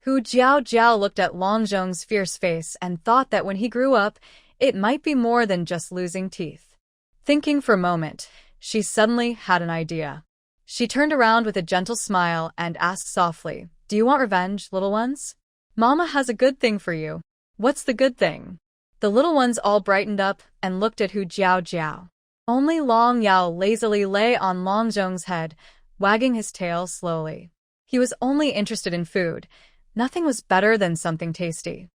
Hu Jiao looked at Long Zhong's fierce face and thought that when he grew up, it might be more than just losing teeth. Thinking for a moment, she suddenly had an idea. She turned around with a gentle smile and asked softly, Do you want revenge, little ones? Mama has a good thing for you. What's the good thing? The little ones all brightened up and looked at Hu Jiao. Only Long Yao lazily lay on Long Zhong's head, wagging his tail slowly. He was only interested in food. Nothing was better than something tasty.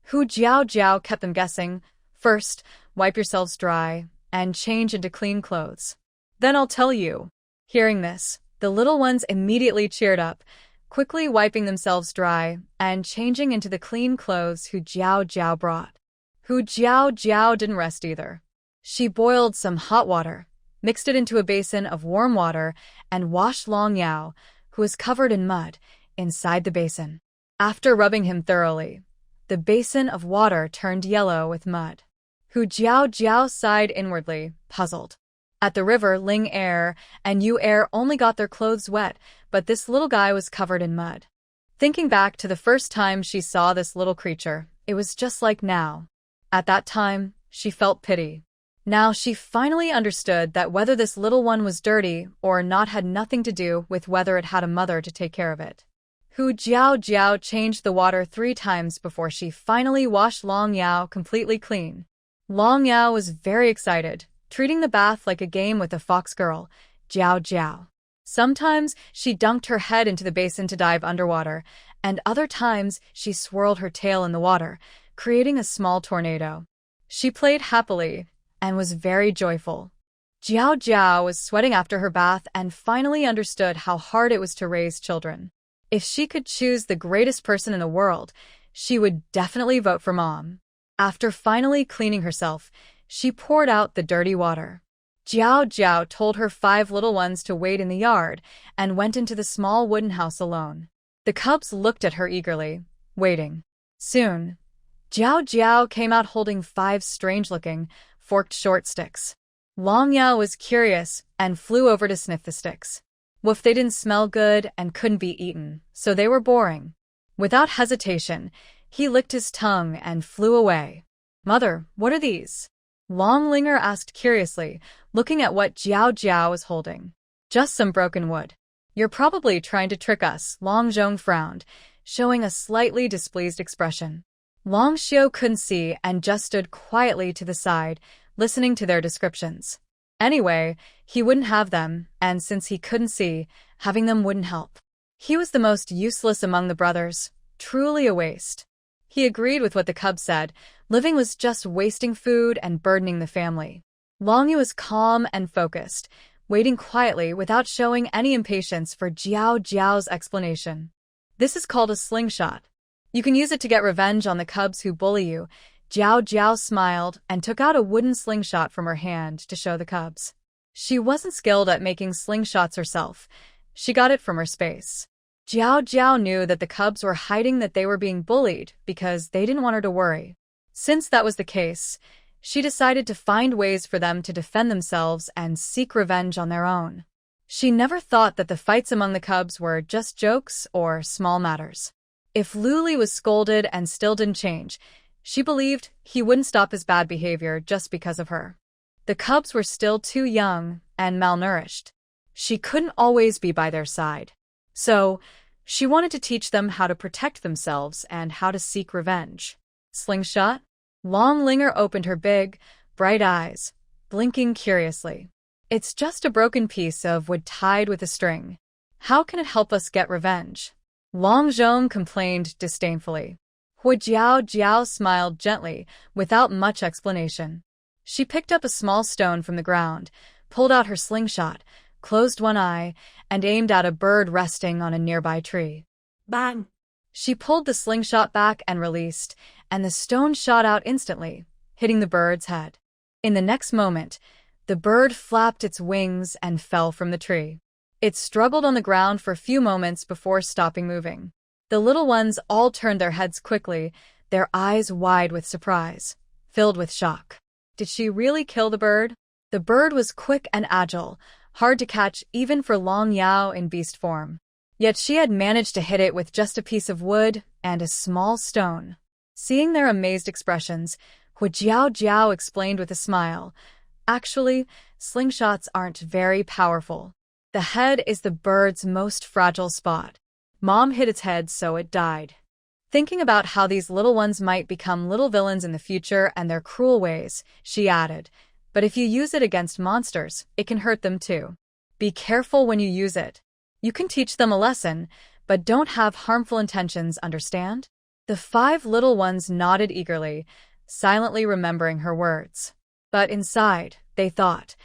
Hu Jiao kept them guessing. First, wipe yourselves dry and change into clean clothes. Then I'll tell you. Hearing this, the little ones immediately cheered up, quickly wiping themselves dry and changing into the clean clothes Hu Jiao brought. Hu Jiao didn't rest either. She boiled some hot water, mixed it into a basin of warm water, and washed Long Yao, who was covered in mud, inside the basin. After rubbing him thoroughly, the basin of water turned yellow with mud. Hu Jiao sighed inwardly, puzzled. At the river, Ling Er and Yu Er only got their clothes wet, but this little guy was covered in mud. Thinking back to the first time she saw this little creature, it was just like now. At that time, she felt pity. Now she finally understood that whether this little one was dirty or not had nothing to do with whether it had a mother to take care of it. Hu Jiao changed the water 3 times before she finally washed Long Yao completely clean. Long Yao was very excited, treating the bath like a game with the fox girl, Jiao. Sometimes she dunked her head into the basin to dive underwater, and other times she swirled her tail in the water, creating a small tornado. She played happily and was very joyful. Jiao was sweating after her bath and finally understood how hard it was to raise children. If she could choose the greatest person in the world, she would definitely vote for Mom. After finally cleaning herself, she poured out the dirty water. Jiao told her 5 little ones to wait in the yard and went into the small wooden house alone. The cubs looked at her eagerly, waiting. Soon, Jiao came out holding 5 strange-looking, forked short sticks. Long Yao was curious and flew over to sniff the sticks. Woof, they didn't smell good and couldn't be eaten, so they were boring. Without hesitation, he licked his tongue and flew away. Mother, what are these? Long Linger asked curiously, looking at what Jiao was holding. Just some broken wood. You're probably trying to trick us, Long Zhong frowned, showing a slightly displeased expression. Long Xiu couldn't see and just stood quietly to the side, listening to their descriptions. Anyway, he wouldn't have them, and since he couldn't see, having them wouldn't help. He was the most useless among the brothers, truly a waste. He agreed with what the cub said. Living was just wasting food and burdening the family. Longyu was calm and focused, waiting quietly without showing any impatience for Jiao Jiao's explanation. This is called a slingshot. You can use it to get revenge on the cubs who bully you. Jiao Jiao smiled and took out a wooden slingshot from her hand to show the cubs. She wasn't skilled at making slingshots herself. She got it from her space. Jiao Jiao knew that the cubs were hiding that they were being bullied because they didn't want her to worry. Since that was the case, she decided to find ways for them to defend themselves and seek revenge on their own. She never thought that the fights among the cubs were just jokes or small matters. If Luli was scolded and still didn't change, she believed he wouldn't stop his bad behavior just because of her. The cubs were still too young and malnourished. She couldn't always be by their side. So, she wanted to teach them how to protect themselves and how to seek revenge. Slingshot? Long Linger opened her big, bright eyes, blinking curiously. It's just a broken piece of wood tied with a string. How can it help us get revenge? Long Zhong complained disdainfully. Hui Jiao Jiao smiled gently, without much explanation. She picked up a small stone from the ground, pulled out her slingshot, closed one eye, and aimed at a bird resting on a nearby tree. Bang! She pulled the slingshot back and released, and the stone shot out instantly, hitting the bird's head. In the next moment, the bird flapped its wings and fell from the tree. It struggled on the ground for a few moments before stopping moving. The little ones all turned their heads quickly, their eyes wide with surprise, filled with shock. Did she really kill the bird? The bird was quick and agile, hard to catch even for Long Yao in beast form. Yet she had managed to hit it with just a piece of wood and a small stone. Seeing their amazed expressions, Hu Jiao Jiao explained with a smile, "Actually, slingshots aren't very powerful. The head is the bird's most fragile spot. Mom hit its head so it died." Thinking about how these little ones might become little villains in the future and their cruel ways, she added, "But if you use it against monsters, it can hurt them too. Be careful when you use it. You can teach them a lesson, but don't have harmful intentions, understand?" The 5 little ones nodded eagerly, silently remembering her words. But inside, they thought,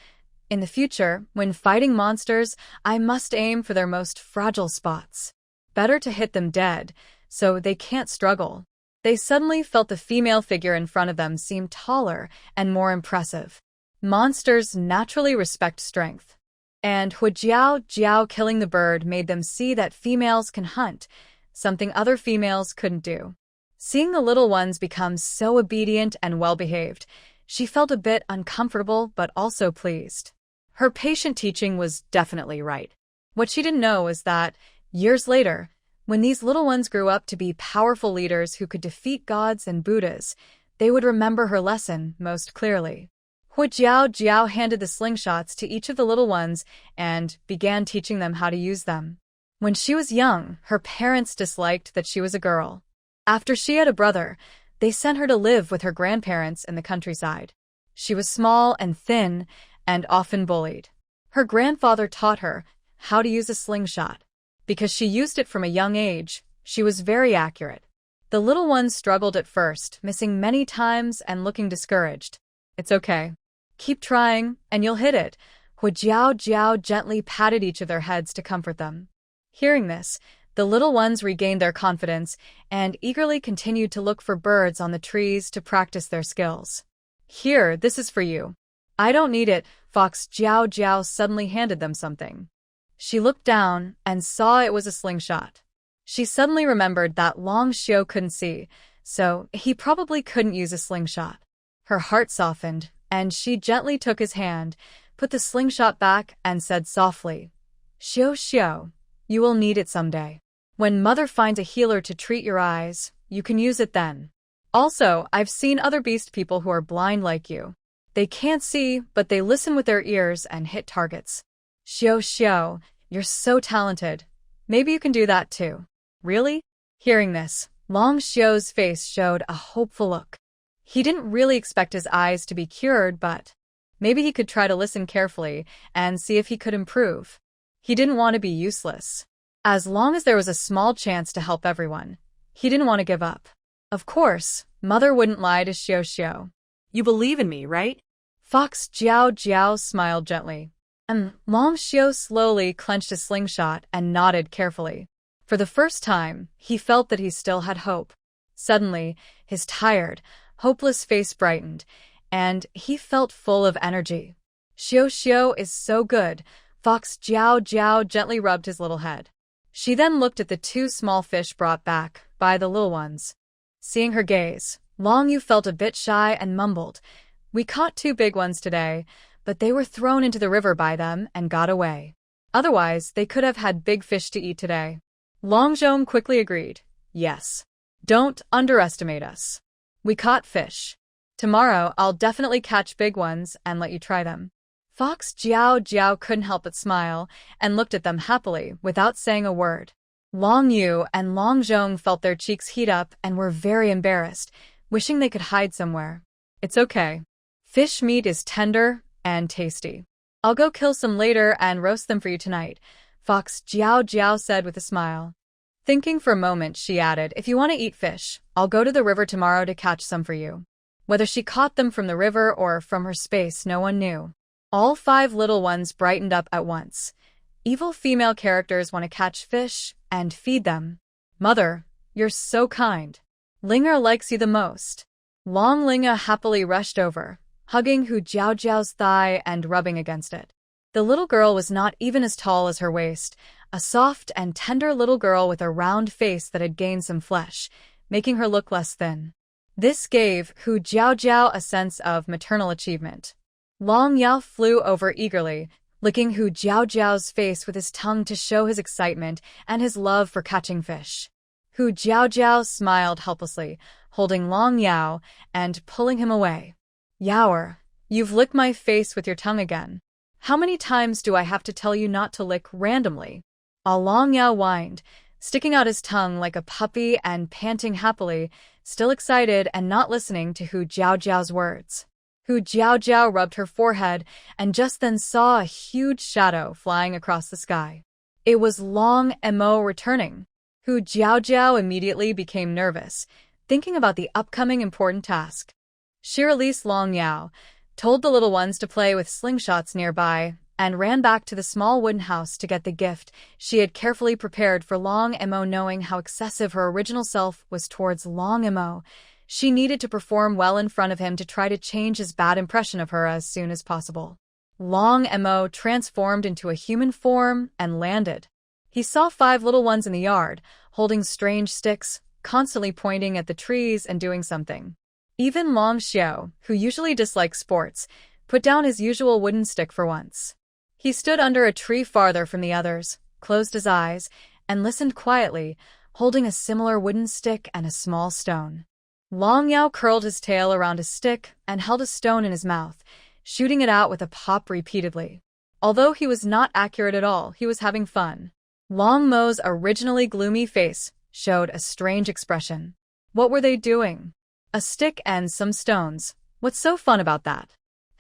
in the future, when fighting monsters, I must aim for their most fragile spots. Better to hit them dead, so they can't struggle. They suddenly felt the female figure in front of them seem taller and more impressive. Monsters naturally respect strength. And Hu Jiao Jiao killing the bird made them see that females can hunt, something other females couldn't do. Seeing the little ones become so obedient and well-behaved, she felt a bit uncomfortable but also pleased. Her patient teaching was definitely right. What she didn't know was that, years later, when these little ones grew up to be powerful leaders who could defeat gods and Buddhas, they would remember her lesson most clearly. Hu Jiao Jiao handed the slingshots to each of the little ones and began teaching them how to use them. When she was young, her parents disliked that she was a girl. After she had a brother, they sent her to live with her grandparents in the countryside. She was small and thin and often bullied. Her grandfather taught her how to use a slingshot. Because she used it from a young age, she was very accurate. The little ones struggled at first, missing many times and looking discouraged. "It's okay. Keep trying, and you'll hit it." Hu Jiao Jiao gently patted each of their heads to comfort them. Hearing this, the little ones regained their confidence and eagerly continued to look for birds on the trees to practice their skills. "Here, this is for you." "I don't need it." Fox Jiao Jiao suddenly handed them something. She looked down and saw it was a slingshot. She suddenly remembered that Long Xiu couldn't see, so he probably couldn't use a slingshot. Her heart softened, and she gently took his hand, put the slingshot back, and said softly, "Xiu Xiu, you will need it someday. When Mother finds a healer to treat your eyes, you can use it then. Also, I've seen other beast people who are blind like you. They can't see, but they listen with their ears and hit targets. Xiu Xiu, you're so talented. Maybe you can do that too." "Really?" Hearing this, Long Xiu's face showed a hopeful look. He didn't really expect his eyes to be cured, but maybe he could try to listen carefully and see if he could improve. He didn't want to be useless. As long as there was a small chance to help everyone, he didn't want to give up. Of course, mother wouldn't lie to Xiao Xiao. You believe in me, right? Fox Jiao Jiao smiled gently, and Long Xiao slowly clenched his slingshot and nodded carefully. For the first time, he felt that he still had hope. Suddenly, his tired, hopeless face brightened, and he felt full of energy. Xiao Xiao is so good, Fox Jiao Jiao gently rubbed his little head. She then looked at the two small fish brought back by the little ones. Seeing her gaze, Long Yu felt a bit shy and mumbled, "We caught two big ones today, but they were thrown into the river by them and got away. Otherwise, they could have had big fish to eat today." Long Zhong quickly agreed, "Yes. Don't underestimate us. We caught fish. Tomorrow, I'll definitely catch big ones and let you try them." Fox Jiao Jiao couldn't help but smile and looked at them happily without saying a word. Long Yu and Long Zhong felt their cheeks heat up and were very embarrassed, wishing they could hide somewhere. "It's okay. Fish meat is tender and tasty. I'll go kill some later and roast them for you tonight," Fox Jiao Jiao said with a smile. Thinking for a moment, she added, "If you want to eat fish, I'll go to the river tomorrow to catch some for you." Whether she caught them from the river or from her space, no one knew. All 5 little ones brightened up at once. Evil female characters want to catch fish and feed them. "Mother, you're so kind. Linger likes you the most." Long Linga happily rushed over, hugging Hu Jiao Jiao's thigh and rubbing against it. The little girl was not even as tall as her waist, a soft and tender little girl with a round face that had gained some flesh, making her look less thin. This gave Hu Jiao Jiao a sense of maternal achievement. Long Yao flew over eagerly, licking Hu Jiao Jiao's face with his tongue to show his excitement and his love for catching fish. Hu Jiao Jiao smiled helplessly, holding Long Yao and pulling him away. "Yaoer, you've licked my face with your tongue again. How many times do I have to tell you not to lick randomly?" Long Yao whined, sticking out his tongue like a puppy and panting happily, still excited and not listening to Hu Jiao Jiao's words. Hu Jiao Jiao rubbed her forehead and just then saw a huge shadow flying across the sky. It was Long Mo returning. Hu Jiao Jiao immediately became nervous, thinking about the upcoming important task. She released Long Yao, told the little ones to play with slingshots nearby, and ran back to the small wooden house to get the gift she had carefully prepared for Long Mo. Knowing how excessive her original self was towards Long Mo, she needed to perform well in front of him to try to change his bad impression of her as soon as possible. Long Mo transformed into a human form and landed. He saw 5 little ones in the yard, holding strange sticks, constantly pointing at the trees and doing something. Even Long Xiao, who usually dislikes sports, put down his usual wooden stick for once. He stood under a tree farther from the others, closed his eyes, and listened quietly, holding a similar wooden stick and a small stone. Long Yao curled his tail around a stick and held a stone in his mouth, shooting it out with a pop repeatedly. Although he was not accurate at all, he was having fun. Long Mo's originally gloomy face showed a strange expression. What were they doing? A stick and some stones. What's so fun about that?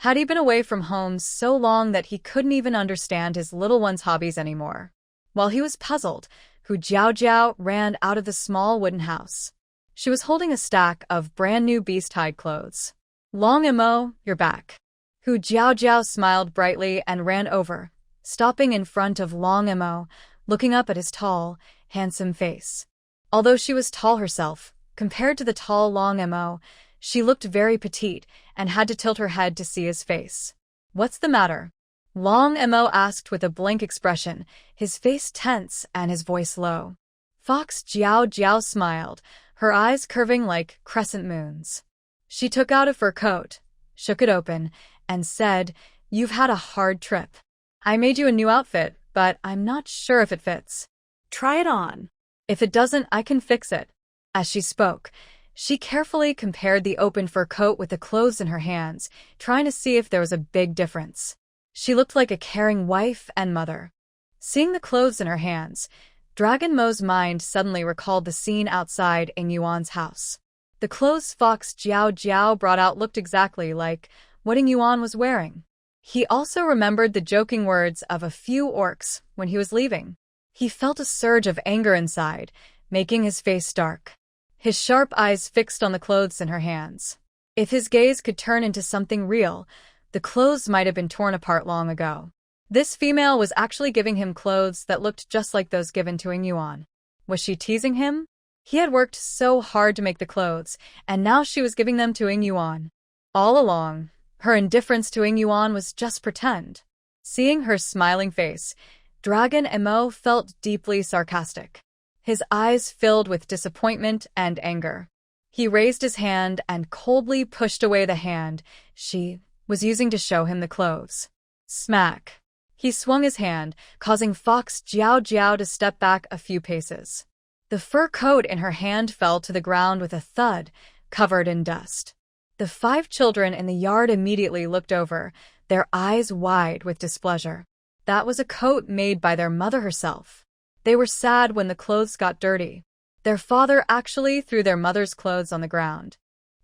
Had he been away from home so long that he couldn't even understand his little one's hobbies anymore? While he was puzzled, Hu Jiao Jiao ran out of the small wooden house. She was holding a stack of brand-new beast-hide clothes. "Long Mo, you're back." Hu Jiao Jiao smiled brightly and ran over, stopping in front of Long Mo, looking up at his tall, handsome face. Although she was tall herself, compared to the tall Long Mo, she looked very petite and had to tilt her head to see his face. "What's the matter?" Long Mo asked with a blank expression, his face tense and his voice low. Fox Jiao Jiao smiled, her eyes curving like crescent moons. She took out a fur coat, shook it open, and said, "You've had a hard trip. I made you a new outfit, but I'm not sure if it fits." Try it on. "If it doesn't, I can fix it." As she spoke, she carefully compared the open fur coat with the clothes in her hands, trying to see if there was a big difference. She looked like a caring wife and mother. Seeing the clothes in her hands, Dragon Mo's mind suddenly recalled the scene outside Ing Yuan's house. The clothes Fox Jiao Jiao brought out looked exactly like what Ing Yuan was wearing. He also remembered the joking words of a few orcs when he was leaving. He felt a surge of anger inside, making his face dark. his sharp eyes fixed on the clothes in her hands. If his gaze could turn into something real, the clothes might have been torn apart long ago. This female was actually giving him clothes that looked just like those given to Ing Yuan. Was she teasing him? He had worked so hard to make the clothes, and now she was giving them to Ing Yuan. All along, her indifference to Ing Yuan was just pretend. Seeing her smiling face, Dragon Emo felt deeply sarcastic. His eyes filled with disappointment and anger. He raised his hand and coldly pushed away the hand she was using to show him the clothes. Smack! He swung his hand, causing Fox Jiao Jiao to step back a few paces. The fur coat in her hand fell to the ground with a thud, covered in dust. The 5 children in the yard immediately looked over, their eyes wide with displeasure. That was a coat made by their mother herself. They were sad when the clothes got dirty. Their father actually threw their mother's clothes on the ground.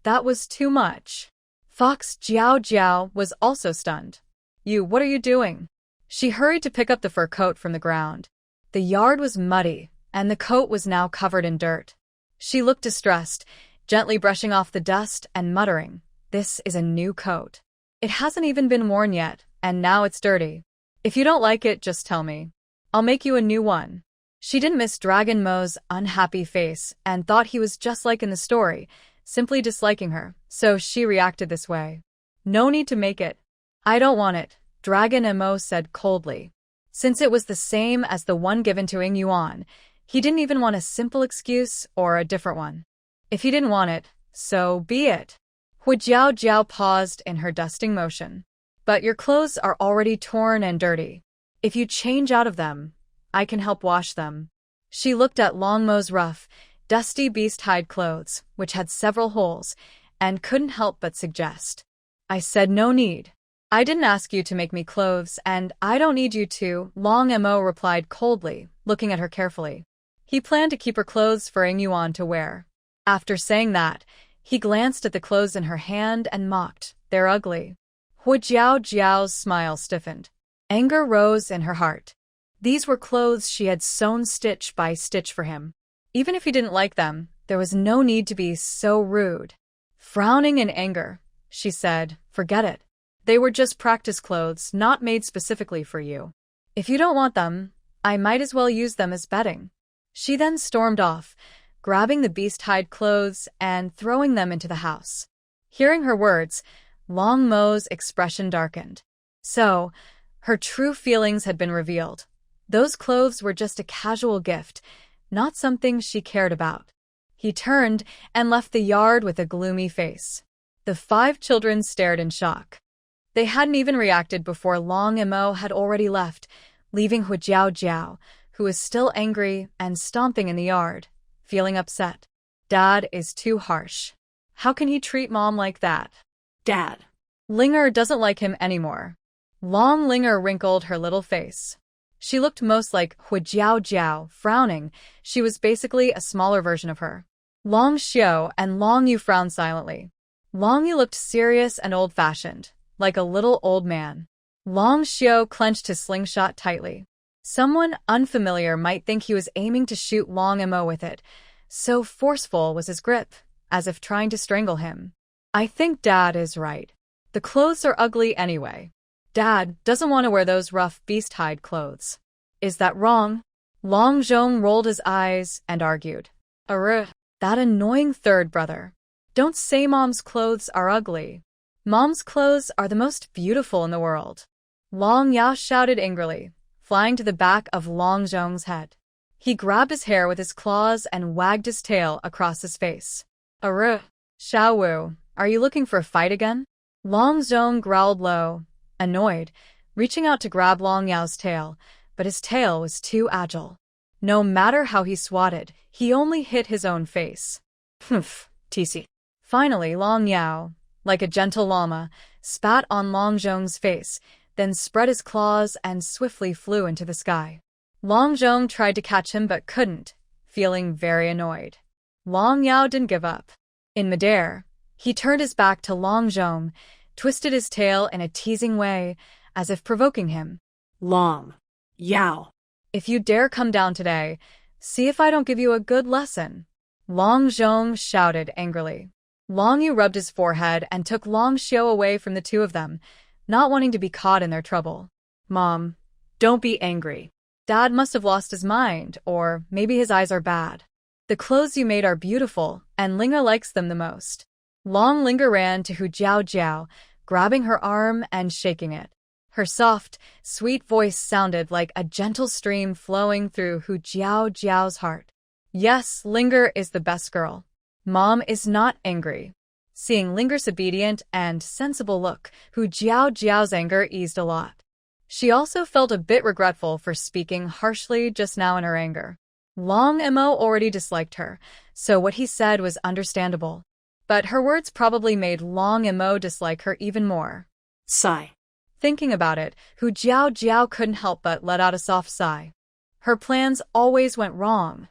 That was too much. Fox Jiao Jiao was also stunned. What are you doing? She hurried to pick up the fur coat from the ground. The yard was muddy, and the coat was now covered in dirt. She looked distressed, gently brushing off the dust and muttering, "This is a new coat. It hasn't even been worn yet, and now it's dirty. If you don't like it, just tell me. I'll make you a new one." She didn't miss Dragon Mo's unhappy face and thought he was just like in the story, simply disliking her, so she reacted this way. "No need to make it. I don't want it," Dragon Mo said coldly. Since it was the same as the one given to Ing Yuan, he didn't even want a simple excuse or a different one. If he didn't want it, so be it. Hu Jiao Jiao paused in her dusting motion. "But your clothes are already torn and dirty. If you change out of them, I can help wash them." She looked at Long Mo's rough, dusty beast-hide clothes, which had several holes, and couldn't help but suggest. "I said no need. I didn't ask you to make me clothes, and I don't need you to," Long Mo replied coldly, looking at her carefully. He planned to keep her clothes for Ing Yuan to wear. After saying that, he glanced at the clothes in her hand and mocked, "They're ugly." Hu Jiao Jiao's smile stiffened. Anger rose in her heart. These were clothes she had sewn stitch by stitch for him. Even if he didn't like them, there was no need to be so rude. Frowning in anger, she said, "Forget it. They were just practice clothes, not made specifically for you. If you don't want them, I might as well use them as bedding." She then stormed off, grabbing the beast-hide clothes and throwing them into the house. Hearing her words, Long Mo's expression darkened. So, her true feelings had been revealed. Those clothes were just a casual gift, not something she cared about. He turned and left the yard with a gloomy face. The 5 children stared in shock. They hadn't even reacted before Long Mo had already left, leaving Hu Jiao Jiao, who was still angry and stomping in the yard, feeling upset. Dad is too harsh. How can he treat Mom like that? Dad. Linger doesn't like him anymore. Long Linger wrinkled her little face. She looked most like Hu Jiao Jiao, frowning. She was basically a smaller version of her. Long Xiao and Long Yu frowned silently. Long Yu looked serious and old-fashioned, like a little old man. Long Xiao clenched his slingshot tightly. Someone unfamiliar might think he was aiming to shoot Long Mo with it, so forceful was his grip, as if trying to strangle him. "I think Dad is right. The clothes are ugly anyway. Dad doesn't want to wear those rough beast-hide clothes. Is that wrong?" Long Zhong rolled his eyes and argued. That annoying third brother. Don't say Mom's clothes are ugly. Mom's clothes are the most beautiful in the world. Long Yao shouted angrily, flying to the back of Long Zhong's head. He grabbed his hair with his claws and wagged his tail across his face. Xiao Wu, are you looking for a fight again? Long Zhong growled low, annoyed, reaching out to grab Long Yao's tail, but his tail was too agile. No matter how he swatted, he only hit his own face. Humph, TC. Finally, Long Yao, like a gentle llama, spat on Long Zhong's face, then spread his claws and swiftly flew into the sky. Long Zhong tried to catch him but couldn't, feeling very annoyed. Long Yao didn't give up. In midair, he turned his back to Long Zhong, twisted his tail in a teasing way, as if provoking him. Long Yao. If you dare come down today, see if I don't give you a good lesson. Long Zhong shouted angrily. Long Yu rubbed his forehead and took Long Xiu away from the two of them, not wanting to be caught in their trouble. Mom, don't be angry. Dad must have lost his mind, or maybe his eyes are bad. The clothes you made are beautiful, and Linga likes them the most. Long Linga ran to Hu Jiao, grabbing her arm and shaking it. Her soft, sweet voice sounded like a gentle stream flowing through Hu Jiao's heart. Yes, Linger is the best girl. Mom is not angry. Seeing Linger's obedient and sensible look, Hu Jiao's anger eased a lot. She also felt a bit regretful for speaking harshly just now in her anger. Long Mo already disliked her, so what he said was understandable. But her words probably made Long Mo dislike her even more. Sigh. Thinking about it, Hu Jiao couldn't help but let out a soft sigh. Her plans always went wrong.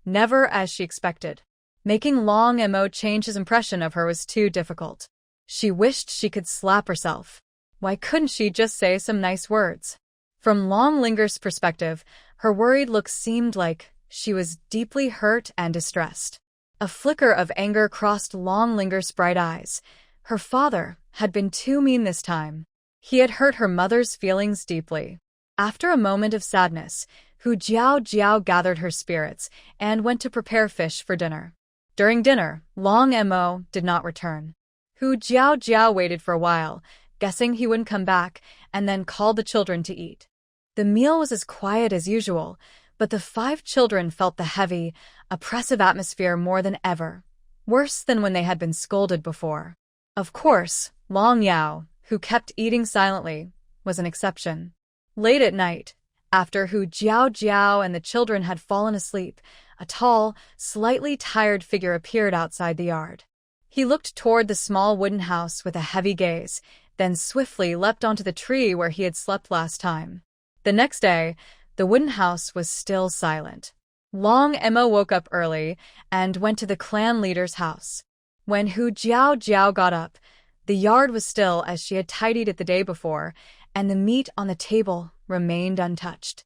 Never as she expected. Making Long Mo change his impression of her was too difficult. She wished she could slap herself. Why couldn't she just say some nice words? From Long Linger's perspective, her worried look seemed like she was deeply hurt and distressed. A flicker of anger crossed Long Linger's bright eyes. Her father had been too mean this time. He had hurt her mother's feelings deeply. After a moment of sadness, Hu Jiao gathered her spirits and went to prepare fish for dinner. During dinner, Long Mo did not return. Hu Jiao waited for a while, guessing he wouldn't come back, and then called the children to eat. The meal was as quiet as usual, but the 5 children felt the heavy, oppressive atmosphere more than ever, worse than when they had been scolded before. Of course, Long Yao, who kept eating silently, was an exception. Late at night, after Hu Jiao and the children had fallen asleep, a tall, slightly tired figure appeared outside the yard. He looked toward the small wooden house with a heavy gaze, then swiftly leapt onto the tree where he had slept last time. The next day, the wooden house was still silent. Long Mo woke up early and went to the clan leader's house. When Hu Jiao got up, the yard was still as she had tidied it the day before, and the meat on the table remained untouched.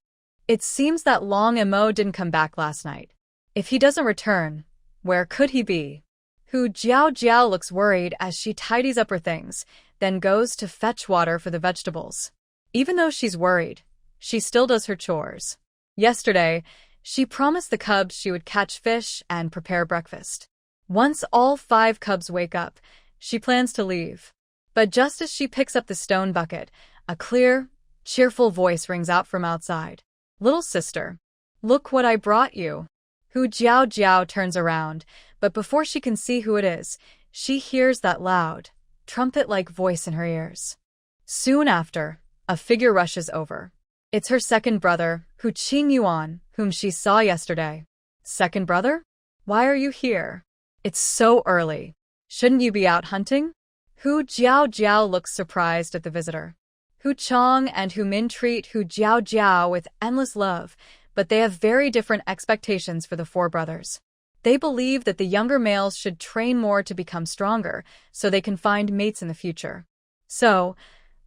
It seems that Long Mo didn't come back last night. If he doesn't return, where could he be? Hu Jiao looks worried as she tidies up her things, then goes to fetch water for the vegetables. Even though she's worried, she still does her chores. Yesterday, she promised the cubs she would catch fish and prepare breakfast. Once all 5 cubs wake up, she plans to leave. But just as she picks up the stone bucket, a clear, cheerful voice rings out from outside. "Little sister, look what I brought you." Hu Jiao turns around, but before she can see who it is, she hears that loud, trumpet-like voice in her ears. Soon after, a figure rushes over. It's her second brother, Hu Qingyuan, whom she saw yesterday. Second brother? Why are you here? It's so early. Shouldn't you be out hunting? Hu Jiao looks surprised at the visitor. Hu Chong and Hu Min treat Hu Jiao with endless love, but they have very different expectations for the 4 brothers. They believe that the younger males should train more to become stronger, so they can find mates in the future. So,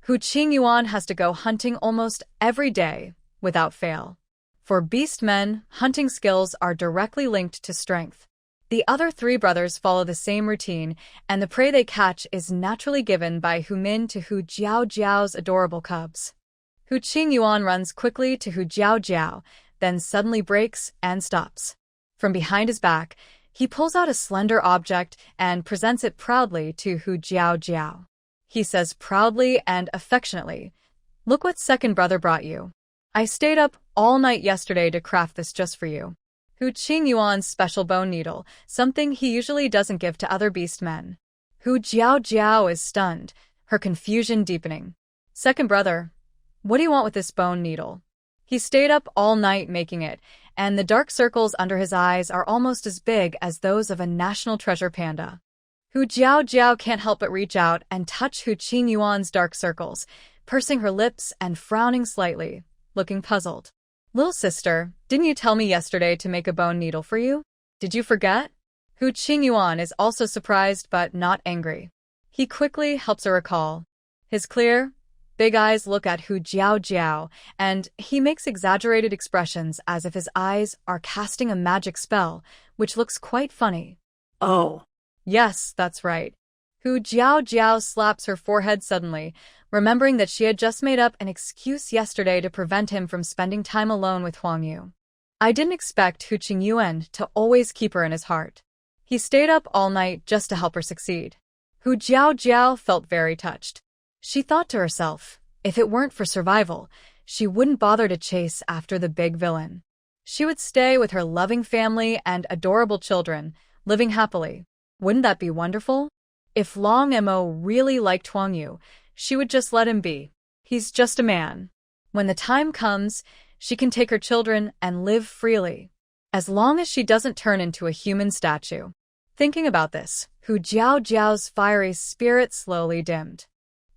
Hu Qingyuan has to go hunting almost every day, without fail. For beast men, hunting skills are directly linked to strength. The other 3 brothers follow the same routine, and the prey they catch is naturally given by Hu Min to Hu Jiao's adorable cubs. Hu Qingyuan runs quickly to Hu Jiao, then suddenly breaks and stops. From behind his back, he pulls out a slender object and presents it proudly to Hu Jiao. He says proudly and affectionately, "Look what second brother brought you. I stayed up all night yesterday to craft this just for you." Hu Qingyuan's special bone needle, something he usually doesn't give to other beast men. Hu Jiao is stunned, her confusion deepening. "Second brother, what do you want with this bone needle?" He stayed up all night making it, and the dark circles under his eyes are almost as big as those of a national treasure panda. Hu Jiao can't help but reach out and touch Hu Qingyuan's dark circles, pursing her lips and frowning slightly, looking puzzled. "Little sister, didn't you tell me yesterday to make a bone needle for you? Did you forget?" Hu Qingyuan is also surprised but not angry. He quickly helps her recall. His clear, big eyes look at Hu Jiao, and he makes exaggerated expressions as if his eyes are casting a magic spell, which looks quite funny. Oh. Yes, that's right. Hu Jiao slaps her forehead suddenly, remembering that she had just made up an excuse yesterday to prevent him from spending time alone with Huang Yu. I didn't expect Hu Qingyuan to always keep her in his heart. He stayed up all night just to help her succeed. Hu Jiao felt very touched. She thought to herself, if it weren't for survival, she wouldn't bother to chase after the big villain. She would stay with her loving family and adorable children, living happily. Wouldn't that be wonderful? If Long Mo really liked Huang Yu, she would just let him be. He's just a man. When the time comes, she can take her children and live freely, as long as she doesn't turn into a human statue. Thinking about this, Hu Jiao's fiery spirit slowly dimmed.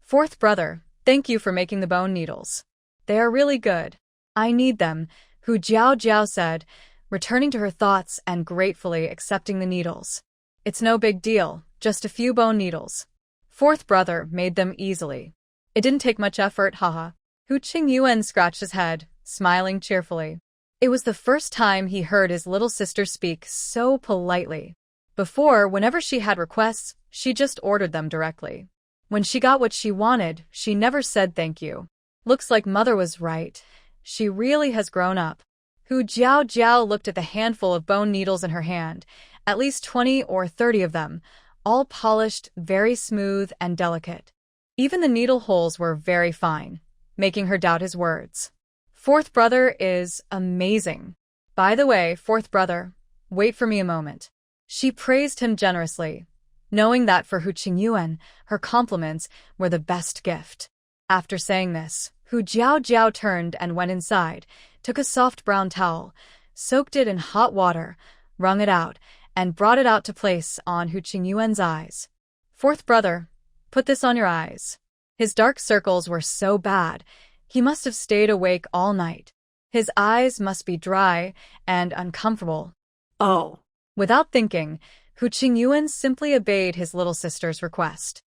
Fourth brother, thank you for making the bone needles. They are really good. I need them, Hu Jiao said, returning to her thoughts and gratefully accepting the needles. It's no big deal, just a few bone needles. Fourth brother made them easily. It didn't take much effort, haha. Hu Qingyuan scratched his head, smiling cheerfully. It was the first time he heard his little sister speak so politely. Before, whenever she had requests, she just ordered them directly. When she got what she wanted, she never said thank you. Looks like mother was right. She really has grown up. Hu Jiao looked at the handful of bone needles in her hand, at least 20 or 30 of them, all polished, very smooth and delicate. Even the needle holes were very fine, making her doubt his words. Fourth brother is amazing. By the way, fourth brother, wait for me a moment. She praised him generously, knowing that for Hu Qingyuan, her compliments were the best gift. After saying this, Hu Jiao turned and went inside, took a soft brown towel, soaked it in hot water, wrung it out, and brought it out to place on Hu Qingyuan's eyes. Fourth brother, put this on your eyes. His dark circles were so bad, he must have stayed awake all night. His eyes must be dry and uncomfortable. Oh. Without thinking, Hu Qingyuan simply obeyed his little sister's request.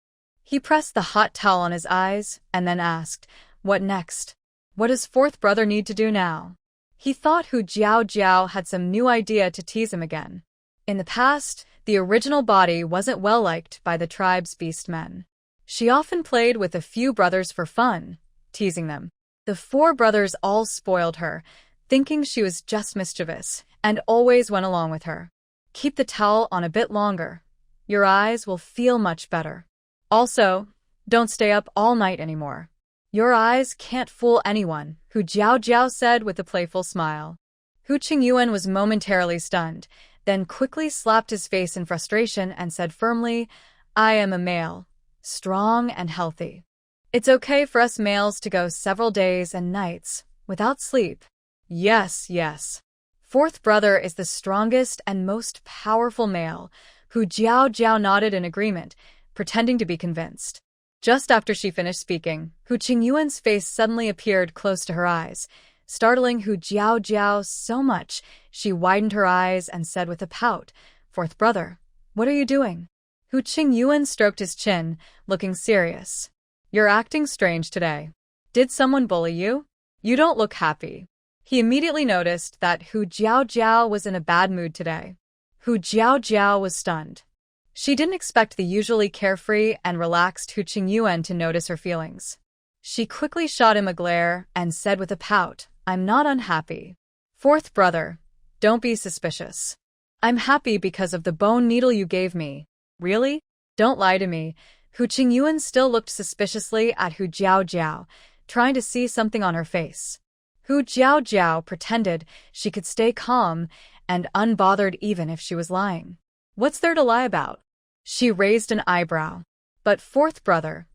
He pressed the hot towel on his eyes and then asked, what next? What does fourth brother need to do now? He thought Hu Jiao had some new idea to tease him again. In the past, the original body wasn't well liked by the tribe's beast men. She often played with a few brothers for fun, teasing them. The four brothers all spoiled her, thinking she was just mischievous, and always went along with her. Keep the towel on a bit longer. Your eyes will feel much better. Also, don't stay up all night anymore. Your eyes can't fool anyone, Hu Jiao said with a playful smile. Hu Qingyuan was momentarily stunned, then quickly slapped his face in frustration and said firmly, I am a male, strong and healthy. It's okay for us males to go several days and nights without sleep. Yes. Fourth brother is the strongest and most powerful male. Hu Jiao nodded in agreement, pretending to be convinced. Just after she finished speaking, Hu Qingyuan's face suddenly appeared close to her eyes, startling Hu Jiao so much she widened her eyes and said with a pout, Fourth brother, what are you doing? Hu Qingyuan stroked his chin, looking serious. You're acting strange today. Did someone bully you? You don't look happy. He immediately noticed that Hu Jiao was in a bad mood today. Hu Jiao was stunned. She didn't expect the usually carefree and relaxed Hu Qingyuan to notice her feelings. She quickly shot him a glare and said with a pout, I'm not unhappy. Fourth brother, don't be suspicious. I'm happy because of the bone needle you gave me. Really? Don't lie to me. Hu Qingyuan still looked suspiciously at Hu Jiao, trying to see something on her face. Hu Jiao pretended she could stay calm and unbothered even if she was lying. What's there to lie about? She raised an eyebrow. But fourth brother,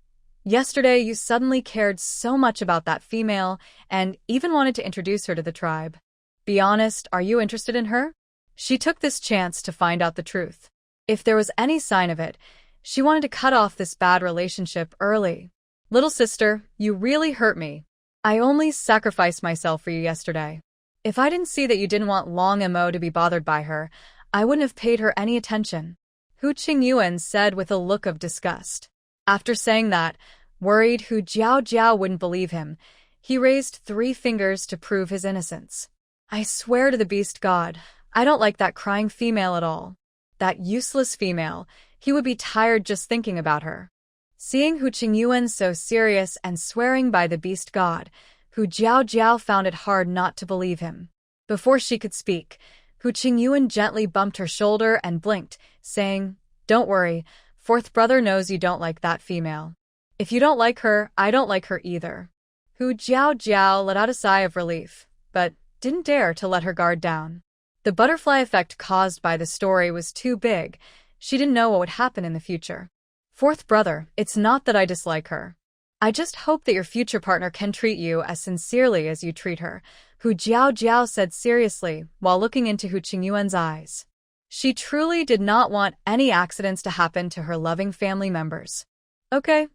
yesterday you suddenly cared so much about that female and even wanted to introduce her to the tribe. Be honest, are you interested in her? She took this chance to find out the truth. If there was any sign of it, she wanted to cut off this bad relationship early. Little sister, you really hurt me. I only sacrificed myself for you yesterday. If I didn't see that you didn't want Long Mo to be bothered by her, I wouldn't have paid her any attention. Hu Qingyuan said with a look of disgust. After saying that, Worried Hu Jiao wouldn't believe him, he raised 3 fingers to prove his innocence. I swear to the beast god, I don't like that crying female at all. That useless female, he would be tired just thinking about her. Seeing Hu Qingyuan so serious and swearing by the beast god, Hu Jiao found it hard not to believe him. Before she could speak, Hu Qingyuan gently bumped her shoulder and blinked, saying, "Don't worry, fourth brother knows you don't like that female. If you don't like her, I don't like her either." Hu Jiao let out a sigh of relief, but didn't dare to let her guard down. The butterfly effect caused by the story was too big. She didn't know what would happen in the future. "Fourth brother, it's not that I dislike her. I just hope that your future partner can treat you as sincerely as you treat her," Hu Jiao said seriously while looking into Hu Qingyuan's eyes. She truly did not want any accidents to happen to her loving family members. "Okay,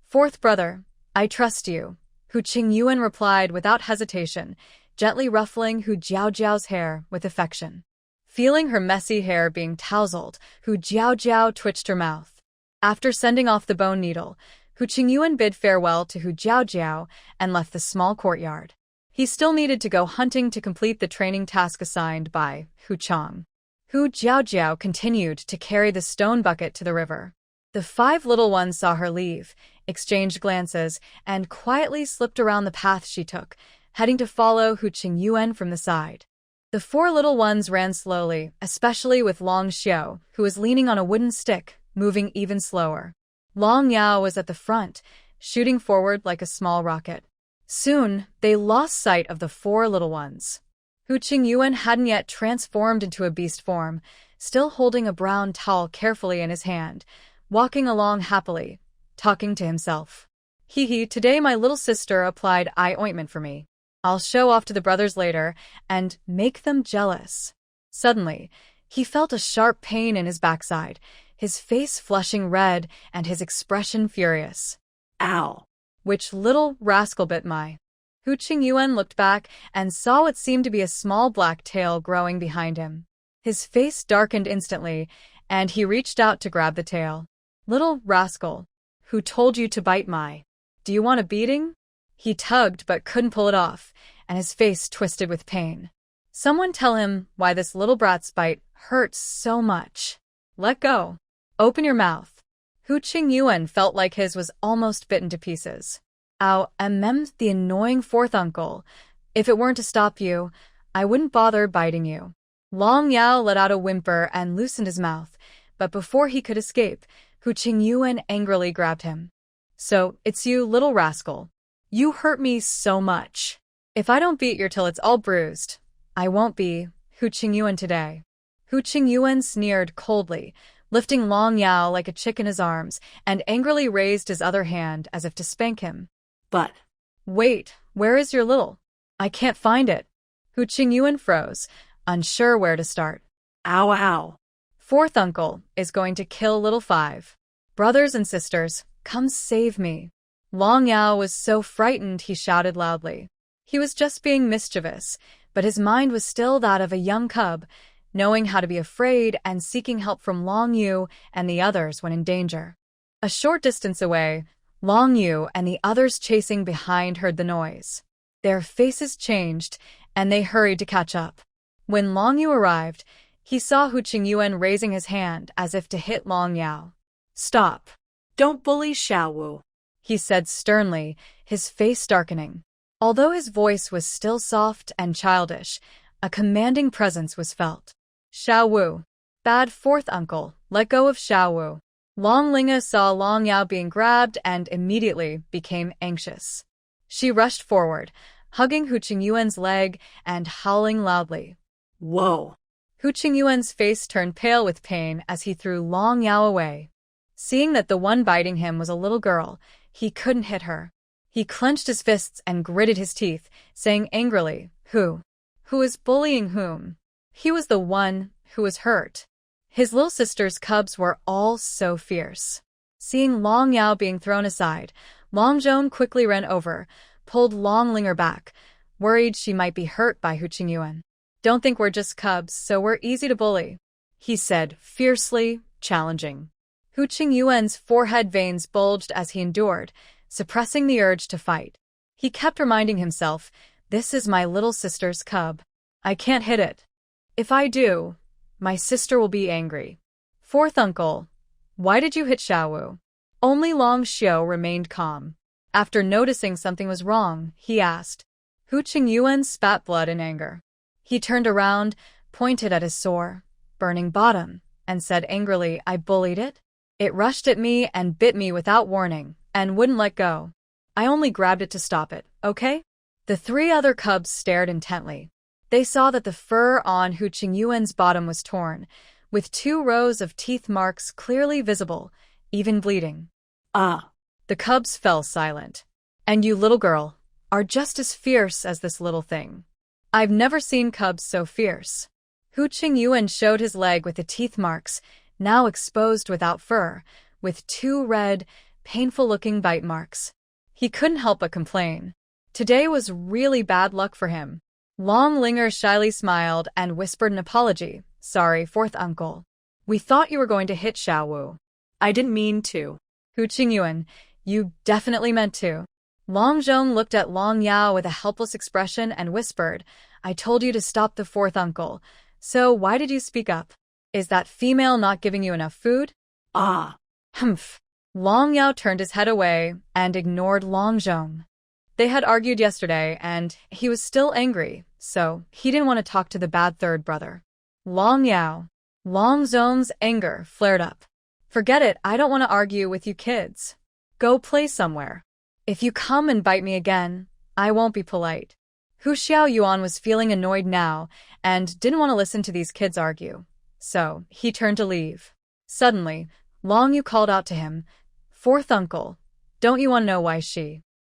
fourth brother, I trust you," Hu Qingyuan replied without hesitation, gently ruffling Hu Jiao's hair with affection. Feeling her messy hair being tousled, Hu Jiao twitched her mouth. After sending off the bone needle, Hu Qingyuan bid farewell to Hu Jiao and left the small courtyard. He still needed to go hunting to complete the training task assigned by Hu Chang. Hu Jiao continued to carry the stone bucket to the river. The 5 little ones saw her leave, exchanged glances, and quietly slipped around the path she took, heading to follow Hu Qingyuan from the side. The 4 little ones ran slowly, especially with Long Xiao, who was leaning on a wooden stick, moving even slower. Long Yao was at the front, shooting forward like a small rocket. Soon, they lost sight of the 4 little ones. Hu Qingyuan hadn't yet transformed into a beast form, still holding a brown towel carefully in his hand, walking along happily, talking to himself. Today my little sister applied eye ointment for me. I'll show off to the brothers later and make them jealous." Suddenly, he felt a sharp pain in his backside, his face flushing red and his expression furious. "Ow. Which little rascal bit my?" Hu Qingyuan looked back and saw what seemed to be a small black tail growing behind him. His face darkened instantly, and he reached out to grab the tail. "Little rascal, who told you to bite my? Do you want a beating?" He tugged but couldn't pull it off, and his face twisted with pain. "Someone tell him why this little brat's bite hurts so much. Let go. Open your mouth." Hu Qingyuan felt like his was almost bitten to pieces. "Ow, the annoying 4th uncle. If it weren't to stop you, I wouldn't bother biting you." Long Yao let out a whimper and loosened his mouth, but before he could escape, Hu Qingyuan angrily grabbed him. "So, it's you, little rascal. You hurt me so much. If I don't beat you till it's all bruised, I won't be Hu Qingyuan today." Hu Qingyuan sneered coldly, lifting Long Yao like a chick in his arms, and angrily raised his other hand as if to spank him. "But..." "Wait, where is your little? I can't find it." Hu Qingyuan froze, unsure where to start. "Ow. 4th uncle is going to kill little 5. Brothers and sisters, come save me." Long Yao was so frightened he shouted loudly. He was just being mischievous, but his mind was still that of a young cub, knowing how to be afraid and seeking help from Long Yu and the others when in danger. A short distance away, Long Yu and the others chasing behind heard the noise. Their faces changed, and they hurried to catch up. When Long Yu arrived, he saw Hu Qingyuan raising his hand as if to hit Long Yao. "Stop. Don't bully Xiao Wu," he said sternly, his face darkening. Although his voice was still soft and childish, a commanding presence was felt. "Xiao Wu. Bad 4th uncle, let go of Xiao Wu." Long Linga saw Long Yao being grabbed and immediately became anxious. She rushed forward, hugging Hu Qingyuan's leg and howling loudly. "Whoa." Hu Qingyuan's face turned pale with pain as he threw Long Yao away. Seeing that the one biting him was a little girl, he couldn't hit her. He clenched his fists and gritted his teeth, saying angrily, Who is bullying whom? He was the one who was hurt." His little sister's cubs were all so fierce. Seeing Long Yao being thrown aside, Long Zhong quickly ran over, pulled Long Linger back, worried she might be hurt by Hu Qingyuan. "Don't think we're just cubs, so we're easy to bully," he said, fiercely, challenging. Hu Qingyuan's forehead veins bulged as he endured, suppressing the urge to fight. He kept reminding himself, this is my little sister's cub. I can't hit it. If I do, my sister will be angry. Fourth uncle, why did you hit Xiaowu? Only Long Xiao remained calm. After noticing something was wrong, he asked. Hu Qingyuan spat blood in anger. He turned around, pointed at his sore, burning bottom, and said angrily, I bullied it? It rushed at me and bit me without warning, and wouldn't let go. I only grabbed it to stop it, okay? The three other cubs stared intently. They saw that the fur on Hu Qingyuan's bottom was torn, with 2 rows of teeth marks clearly visible, even bleeding. Ah! The cubs fell silent. And you, little girl, are just as fierce as this little thing. I've never seen cubs so fierce. Hu Qingyuan showed his leg with the teeth marks, now exposed without fur, with 2 red, painful-looking bite marks. He couldn't help but complain. Today was really bad luck for him. Long Linger shyly smiled and whispered an apology. Sorry, fourth uncle. We thought you were going to hit Xiaowu. I didn't mean to. Hu Qingyuan, you definitely meant to. Long Zhong looked at Long Yao with a helpless expression and whispered, I told you to stop the fourth uncle. So why did you speak up? Is that female not giving you enough food? Ah! Humph. Long Yao turned his head away and ignored Long Zhong. They had argued yesterday, and he was still angry, so he didn't want to talk to the bad third brother. Long Yao. Long Zhong's anger flared up. Forget it, I don't want to argue with you kids. Go play somewhere. If you come and bite me again, I won't be polite. Hu Xiaoyuan was feeling annoyed now and didn't want to listen to these kids argue. So, he turned to leave. Suddenly, Long Yu called out to him, Fourth uncle, don't you want to know why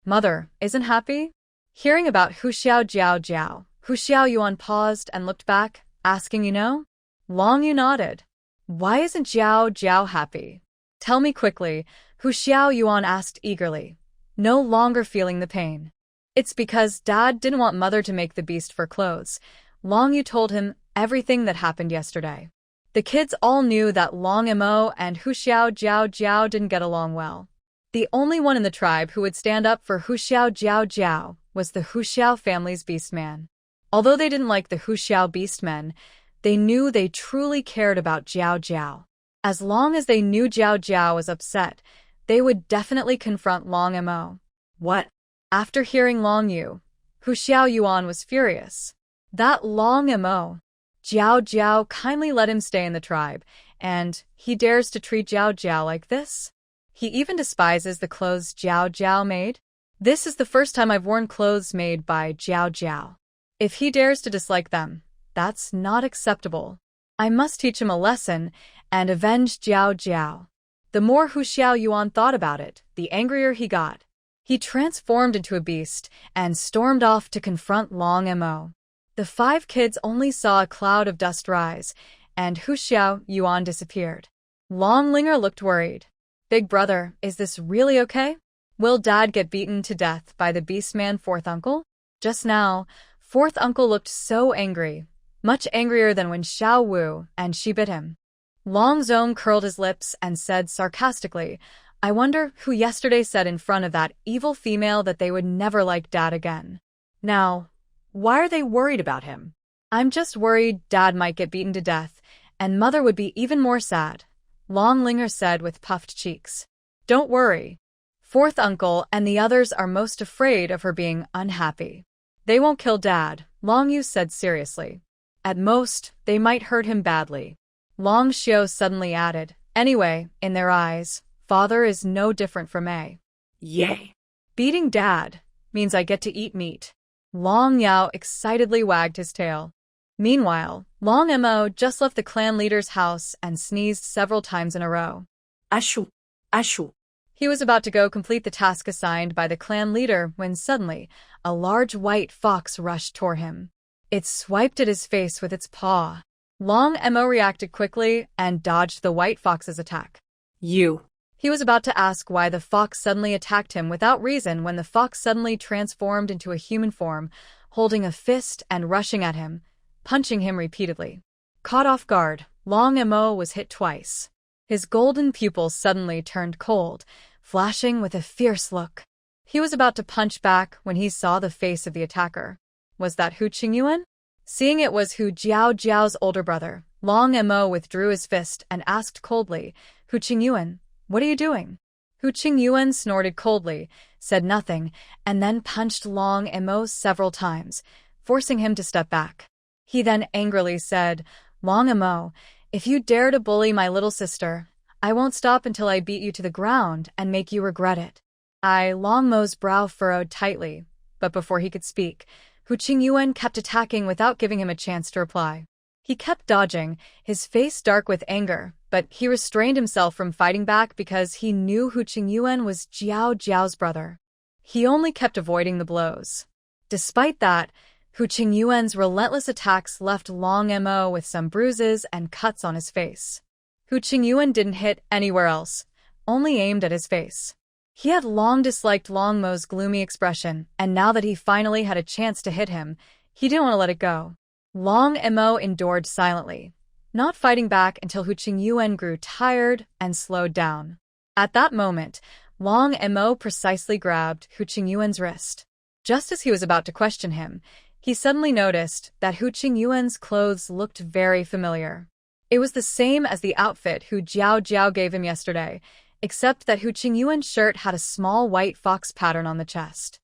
Mother isn't happy? Hearing about Hu Xiaojiao, Hu Xiaoyuan paused and looked back, asking, you know? Long Yu nodded. Why isn't Jiao happy? Tell me quickly, Hu Xiaoyuan asked eagerly, no longer feeling the pain. It's because Dad didn't want Mother to make the beast for clothes. Long Yu told him everything that happened yesterday. The kids all knew that Long Mo and Hu Xiaojiao didn't get along well. The only one in the tribe who would stand up for Hu Xiaojiao was the Hu Xiao family's beastman. Although they didn't like the Hu Xiao beastmen, they knew they truly cared about Jiao. As long as they knew Jiao was upset, they would definitely confront Long Mo. What? After hearing Long Yu, Hu Xiaoyuan was furious. That Long Mo. Jiao kindly let him stay in the tribe, and he dares to treat Jiao like this? He even despises the clothes Jiao made? This is the first time I've worn clothes made by Jiao. If he dares to dislike them, that's not acceptable. I must teach him a lesson and avenge Jiao. The more Hu Xiaoyuan thought about it, the angrier he got. He transformed into a beast and stormed off to confront Long Mo. The 5 kids only saw a cloud of dust rise, and Hu Xiaoyuan disappeared. Long Linger looked worried. Big brother, is this really okay? Will Dad get beaten to death by the beastman fourth uncle? Just now, fourth uncle looked so angry, much angrier than when Xiao Wu and she bit him. Long Zhong curled his lips and said sarcastically, I wonder who yesterday said in front of that evil female that they would never like Dad again. Now, why are they worried about him? I'm just worried Dad might get beaten to death, and Mother would be even more sad, Long Linger said with puffed cheeks. Don't worry. Fourth uncle and the others are most afraid of her being unhappy. They won't kill Dad, Long Yu said seriously. At most, they might hurt him badly. Long Xiao suddenly added, anyway, in their eyes, Father is no different from A. Yay! Beating Dad means I get to eat meat. Long Yao excitedly wagged his tail. Meanwhile, Long Mo just left the clan leader's house and sneezed several times in a row. Ashu! Ashu! He was about to go complete the task assigned by the clan leader when suddenly, a large white fox rushed toward him. It swiped at his face with its paw. Long Mo reacted quickly and dodged the white fox's attack. You! He was about to ask why the fox suddenly attacked him without reason when the fox suddenly transformed into a human form, holding a fist and rushing at him, punching him repeatedly. Caught off guard, Long Mo was hit twice. His golden pupils suddenly turned cold, flashing with a fierce look. He was about to punch back when he saw the face of the attacker. Was that Hu Qingyuan? Seeing it was Hu Jiao's older brother, Long Mo withdrew his fist and asked coldly, Hu Qingyuan, what are you doing? Hu Qingyuan snorted coldly, said nothing, and then punched Long Mo several times, forcing him to step back. He then angrily said, Long Mo, if you dare to bully my little sister, I won't stop until I beat you to the ground and make you regret it. Long Mo's brow furrowed tightly, but before he could speak, Hu Qingyuan kept attacking without giving him a chance to reply. He kept dodging, his face dark with anger, but he restrained himself from fighting back because he knew Hu Qingyuan was Jiao's brother. He only kept avoiding the blows. Despite that, Hu Qingyuan's relentless attacks left Long Mo with some bruises and cuts on his face. Hu Qingyuan didn't hit anywhere else, only aimed at his face. He had long disliked Long Mo's gloomy expression, and now that he finally had a chance to hit him, he didn't want to let it go. Long Mo endured silently, not fighting back until Hu Qingyuan grew tired and slowed down. At that moment, Long Mo precisely grabbed Hu Qingyuan's wrist. Just as he was about to question him, he suddenly noticed that Hu Qingyuan's clothes looked very familiar. It was the same as the outfit Hu Jiao gave him yesterday, except that Hu Qingyuan's shirt had a small white fox pattern on the chest.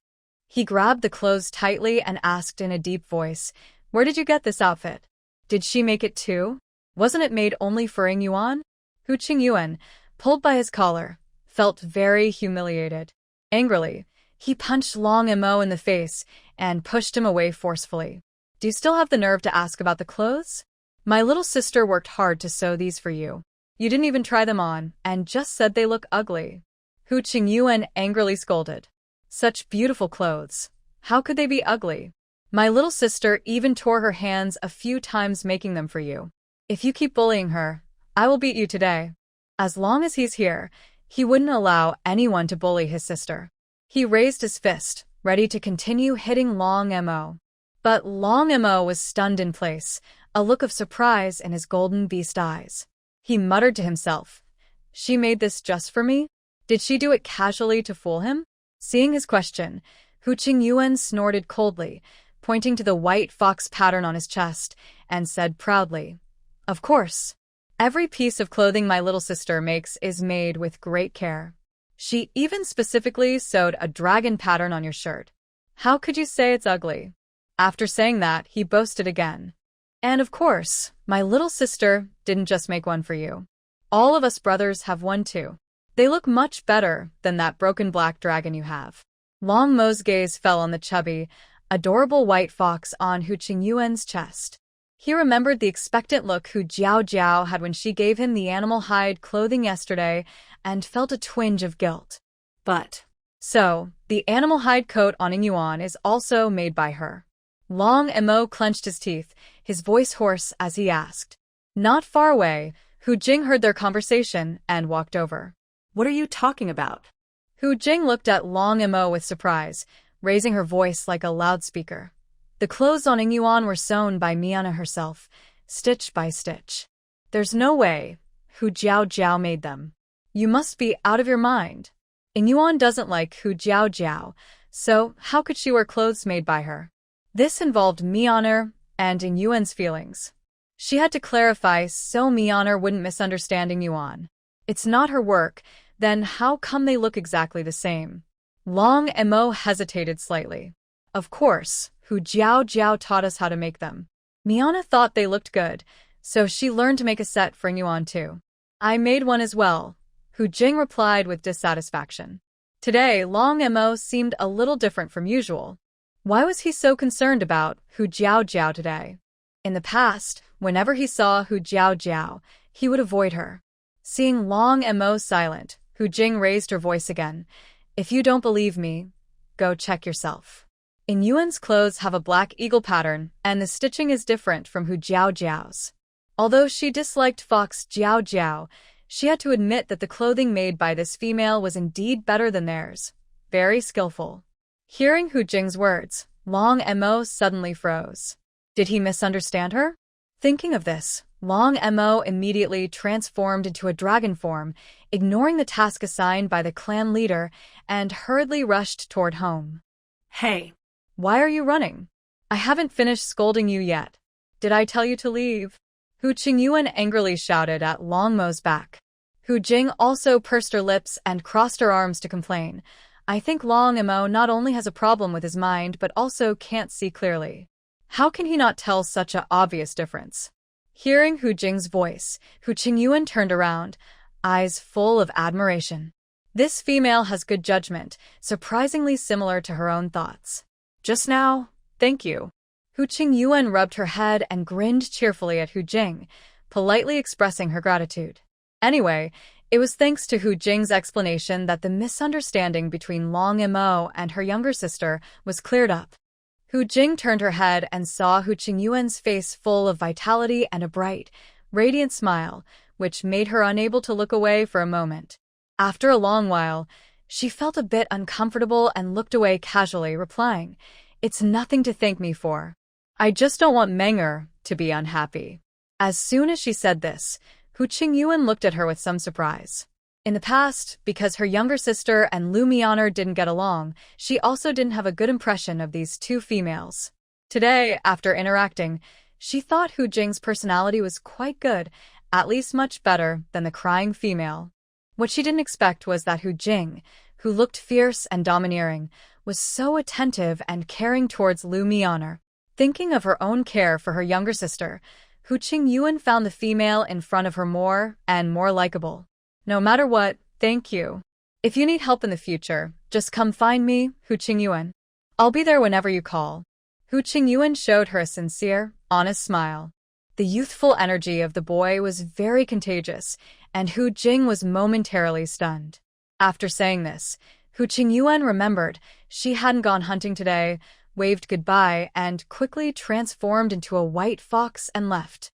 He grabbed the clothes tightly and asked in a deep voice, Where did you get this outfit? Did she make it too? Wasn't it made only for Ying Yuan? Hu Qingyuan, pulled by his collar, felt very humiliated. Angrily, he punched Long Mo in the face and pushed him away forcefully. Do you still have the nerve to ask about the clothes? My little sister worked hard to sew these for you. You didn't even try them on, and just said they look ugly. Hu Qingyuan angrily scolded. Such beautiful clothes. How could they be ugly? My little sister even tore her hands a few times making them for you. If you keep bullying her, I will beat you today. As long as he's here, he wouldn't allow anyone to bully his sister. He raised his fist, ready to continue hitting Long Mo. But Long Mo was stunned in place, a look of surprise in his golden beast eyes. He muttered to himself, She made this just for me? Did she do it casually to fool him? Seeing his question, Hu Qingyuan snorted coldly, pointing to the white fox pattern on his chest, and said proudly, Of course. Every piece of clothing my little sister makes is made with great care. She even specifically sewed a dragon pattern on your shirt. How could you say it's ugly? After saying that, he boasted again. And of course, my little sister didn't just make one for you. All of us brothers have one too. They look much better than that broken black dragon you have. Long Mo's gaze fell on the chubby, adorable white fox on Hu Qingyuan's chest. He remembered the expectant look Hu Jiao had when she gave him the animal hide clothing yesterday and felt a twinge of guilt. So, the animal hide coat on Ying Yuan is also made by her. Long Mo clenched his teeth, his voice hoarse as he asked. Not far away, Hu Jing heard their conversation and walked over. What are you talking about? Hu Jing looked at Long Mo with surprise, raising her voice like a loudspeaker. The clothes on Ying Yuan were sewn by Miana herself, stitch by stitch. There's no way Hu Jiao made them. You must be out of your mind. Ying Yuan doesn't like Hu Jiao, so how could she wear clothes made by her? This involved Miana and Ying Yuan's feelings. She had to clarify so Miana wouldn't misunderstand Ying Yuan. It's not her work, then how come they look exactly the same? Long Mo hesitated slightly. Of course, Hu Jiao taught us how to make them. Miana thought they looked good, so she learned to make a set for Ying Yuan too. I made one as well, Hu Jing replied with dissatisfaction. Today, Long Mo seemed a little different from usual. Why was he so concerned about Hu Jiao today? In the past, whenever he saw Hu Jiao, he would avoid her. Seeing Long Mo silent, Hu Jing raised her voice again. If you don't believe me, go check yourself. Ying Yuan's clothes have a black eagle pattern, and the stitching is different from Hu Jiao's. Although she disliked Fox Jiao, she had to admit that the clothing made by this female was indeed better than theirs. Very skillful. Hearing Hu Jing's words, Long Mo suddenly froze. Did he misunderstand her? Thinking of this, Long Mo immediately transformed into a dragon form, ignoring the task assigned by the clan leader, and hurriedly rushed toward home. Hey, Why are you running? I haven't finished scolding you yet. Did I tell you to leave? Hu Qingyuan angrily shouted at Long Mo's back. Hu Jing also pursed her lips and crossed her arms to complain. I think Long Mo not only has a problem with his mind but also can't see clearly. How can he not tell such an obvious difference? Hearing Hu Jing's voice, Hu Qingyuan turned around, eyes full of admiration. This female has good judgment, surprisingly similar to her own thoughts. Just now, thank you. Hu Qingyuan rubbed her head and grinned cheerfully at Hu Jing, politely expressing her gratitude. Anyway, it was thanks to Hu Jing's explanation that the misunderstanding between Long Mo and her younger sister was cleared up. Hu Jing turned her head and saw Hu Qingyuan's face full of vitality and a bright, radiant smile, which made her unable to look away for a moment. After a long while, she felt a bit uncomfortable and looked away casually, replying, "It's nothing to thank me for. I just don't want Menger to be unhappy." As soon as she said this, Hu Qingyuan looked at her with some surprise. In the past, because her younger sister and Lu Mianer didn't get along, she also didn't have a good impression of these two females. Today, after interacting, she thought Hu Jing's personality was quite good, at least much better than the crying female. What she didn't expect was that Hu Jing, who looked fierce and domineering, was so attentive and caring towards Lu Mianer. Thinking of her own care for her younger sister, Hu Qingyuan found the female in front of her more and more likable. No matter what, thank you. If you need help in the future, just come find me, Hu Qingyuan. I'll be there whenever you call. Hu Qingyuan showed her a sincere, honest smile. The youthful energy of the boy was very contagious, and Hu Jing was momentarily stunned. After saying this, Hu Qingyuan remembered she hadn't gone hunting today, waved goodbye, and quickly transformed into a white fox and left.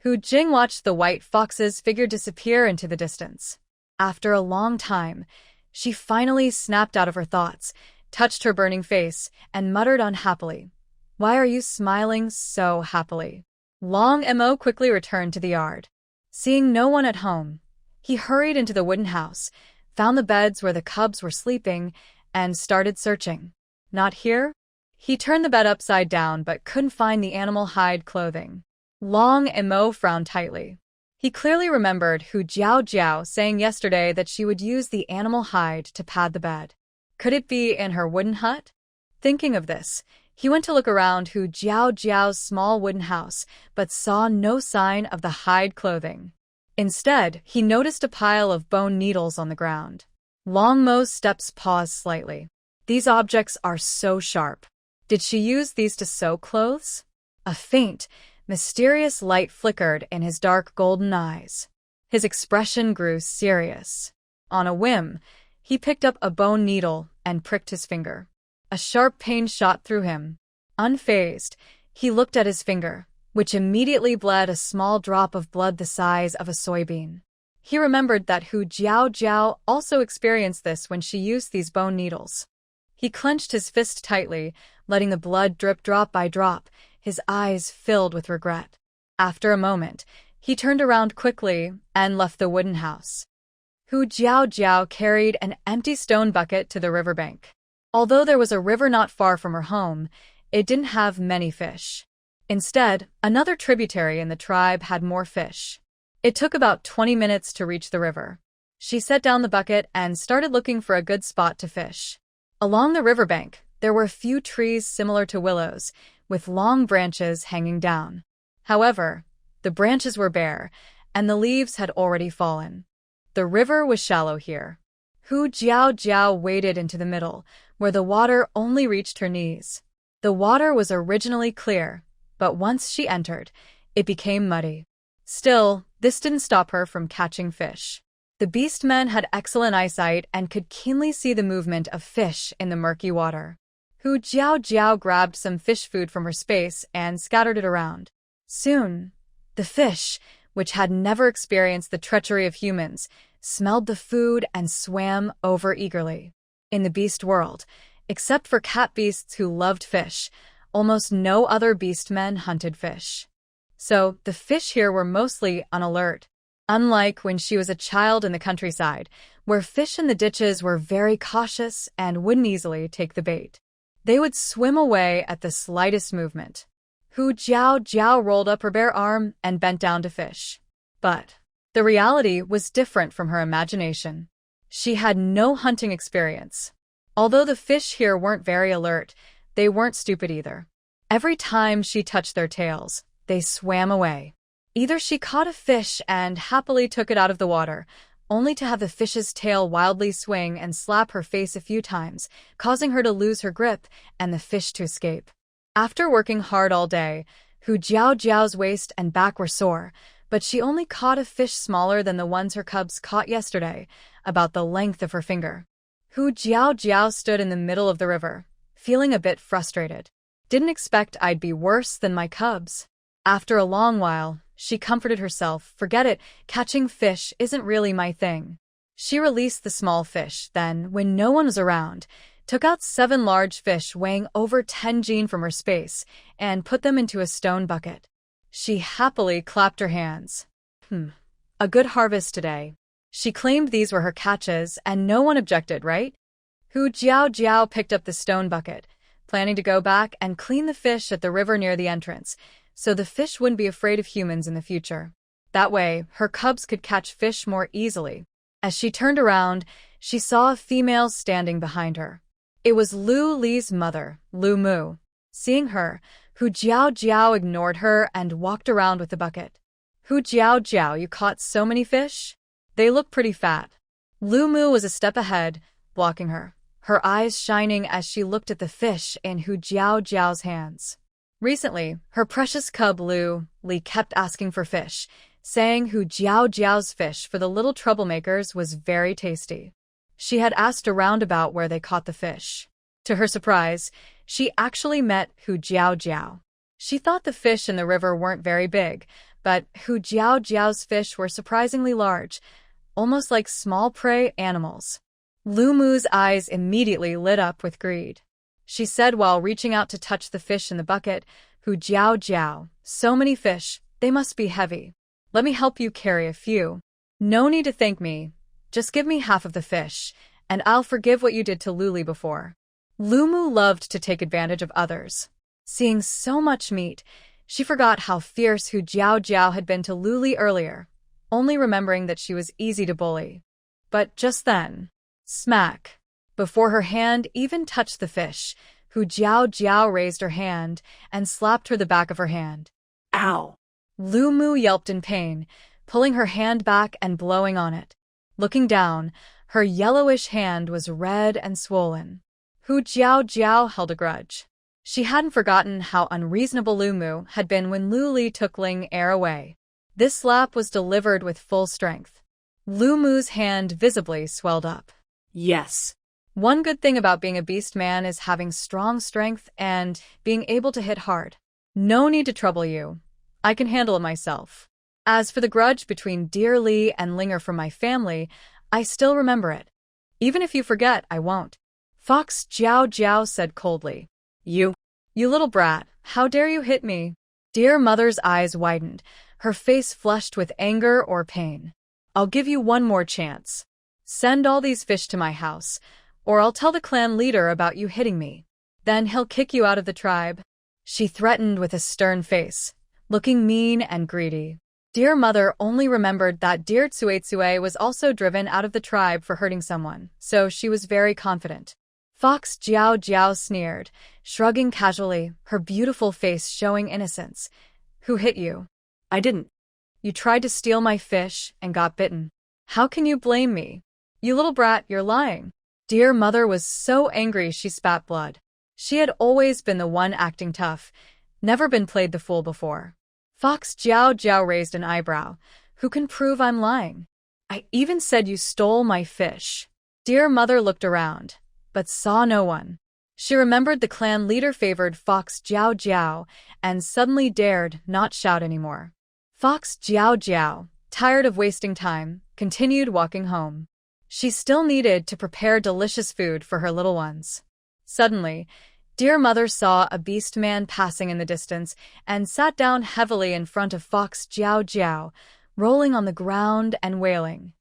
Hu Jing watched the white fox's figure disappear into the distance. After a long time, she finally snapped out of her thoughts, touched her burning face, and muttered unhappily, "Why are you smiling so happily?" Long Mo quickly returned to the yard. Seeing no one at home, he hurried into the wooden house, found the beds where the cubs were sleeping, and started searching. Not here? He turned the bed upside down but couldn't find the animal hide clothing. Long Mo frowned tightly. He clearly remembered Hu Jiao saying yesterday that she would use the animal hide to pad the bed. Could it be in her wooden hut? Thinking of this, he went to look around Hu Jiao's small wooden house, but saw no sign of the hide clothing. Instead, he noticed a pile of bone needles on the ground. Long Mo's steps paused slightly. These objects are so sharp. Did she use these to sew clothes? A faint, mysterious light flickered in his dark golden eyes. His expression grew serious. On a whim, he picked up a bone needle and pricked his finger. A sharp pain shot through him. Unfazed, he looked at his finger, which immediately bled a small drop of blood the size of a soybean. He remembered that Hu Jiao also experienced this when she used these bone needles. He clenched his fist tightly, letting the blood drip drop by drop, his eyes filled with regret. After a moment, he turned around quickly and left the wooden house. Hu Jiao carried an empty stone bucket to the riverbank. Although there was a river not far from her home, it didn't have many fish. Instead, another tributary in the tribe had more fish. It took about 20 minutes to reach the river. She set down the bucket and started looking for a good spot to fish. Along the riverbank, there were a few trees similar to willows, with long branches hanging down. However, the branches were bare, and the leaves had already fallen. The river was shallow here. Hu Jiao waded into the middle, where the water only reached her knees. The water was originally clear, but once she entered, it became muddy. Still, this didn't stop her from catching fish. The beastmen had excellent eyesight and could keenly see the movement of fish in the murky water. Hu Jiao grabbed some fish food from her space and scattered it around. Soon, the fish, which had never experienced the treachery of humans, smelled the food and swam over eagerly. In the beast world, except for cat beasts who loved fish, almost no other beastmen hunted fish. So the fish here were mostly on alert. Unlike when she was a child in the countryside, where fish in the ditches were very cautious and wouldn't easily take the bait. They would swim away at the slightest movement. Hu Jiao Jiao rolled up her bare arm and bent down to fish. But the reality was different from her imagination. She had no hunting experience. Although the fish here weren't very alert, they weren't stupid either. Every time she touched their tails, they swam away. Either she caught a fish and happily took it out of the water, only to have the fish's tail wildly swing and slap her face a few times, causing her to lose her grip and the fish to escape. After working hard all day, Hu Jiao Jiao's waist and back were sore, but she only caught a fish smaller than the ones her cubs caught yesterday, about the length of her finger. Hu Jiao Jiao stood in the middle of the river, feeling a bit frustrated. Didn't expect I'd be worse than my cubs. After a long while, she comforted herself. Forget it, catching fish isn't really my thing. She released the small fish, then, when no one was around, took out 7 large fish weighing over 10 jin from her space and put them into a stone bucket. She happily clapped her hands. A good harvest today. She claimed these were her catches and no one objected, right? Hu Jiao Jiao picked up the stone bucket, planning to go back and clean the fish at the river near the entrance, so the fish wouldn't be afraid of humans in the future. That way, her cubs could catch fish more easily. As she turned around, she saw a female standing behind her. It was Lu Li's mother, Lu Mu. Seeing her, Hu Jiao Jiao ignored her and walked around with the bucket. Hu Jiao Jiao, you caught so many fish? They look pretty fat. Lu Mu was a step ahead, blocking her, her eyes shining as she looked at the fish in Hu Jiao Jiao's hands. Recently, her precious cub Lu Li kept asking for fish, saying Hu Jiao Jiao's fish for the little troublemakers was very tasty. She had asked around about where they caught the fish. To her surprise, she actually met Hu Jiao Jiao. She thought the fish in the river weren't very big, but Hu Jiao Jiao's fish were surprisingly large, almost like small prey animals. Lu Mu's eyes immediately lit up with greed. She said while reaching out to touch the fish in the bucket, Hu Jiao Jiao, so many fish, they must be heavy. Let me help you carry a few. No need to thank me. Just give me half of the fish, and I'll forgive what you did to Lu Li before. Lu Mu loved to take advantage of others. Seeing so much meat, she forgot how fierce Hu Jiao Jiao had been to Lu Li earlier, only remembering that she was easy to bully. But just then, smack! Before her hand even touched the fish, Hu Jiao Jiao raised her hand and slapped her the back of her hand. Ow! Lu Mu yelped in pain, pulling her hand back and blowing on it. Looking down, her yellowish hand was red and swollen. Hu Jiao Jiao held a grudge. She hadn't forgotten how unreasonable Lu Mu had been when Lu Li took Ling Er away. This slap was delivered with full strength. Lu Mu's hand visibly swelled up. Yes. One good thing about being a beast man is having strong strength and being able to hit hard. No need to trouble you. I can handle it myself. As for the grudge between Dear Li and Linger from my family, I still remember it. Even if you forget, I won't. Fox Jiao Jiao said coldly. You little brat, how dare you hit me? Dear Mother's eyes widened, her face flushed with anger or pain. I'll give you one more chance. Send all these fish to my house, or I'll tell the clan leader about you hitting me. Then he'll kick you out of the tribe. She threatened with a stern face, looking mean and greedy. Dear Mother only remembered that Dear Tsuetsue was also driven out of the tribe for hurting someone, so she was very confident. Fox Jiao Jiao sneered, shrugging casually, her beautiful face showing innocence. Who hit you? I didn't. You tried to steal my fish and got bitten. How can you blame me? You little brat, you're lying. Dear Mother was so angry she spat blood. She had always been the one acting tough, never been played the fool before. Fox Jiao Jiao raised an eyebrow. Who can prove I'm lying? I even said you stole my fish. Dear Mother looked around, but saw no one. She remembered the clan leader favored Fox Jiao Jiao and suddenly dared not shout anymore. Fox Jiao Jiao, tired of wasting time, continued walking home. She still needed to prepare delicious food for her little ones. Suddenly, Dear Mother saw a beast man passing in the distance and sat down heavily in front of Fox Jiao Jiao, rolling on the ground and wailing.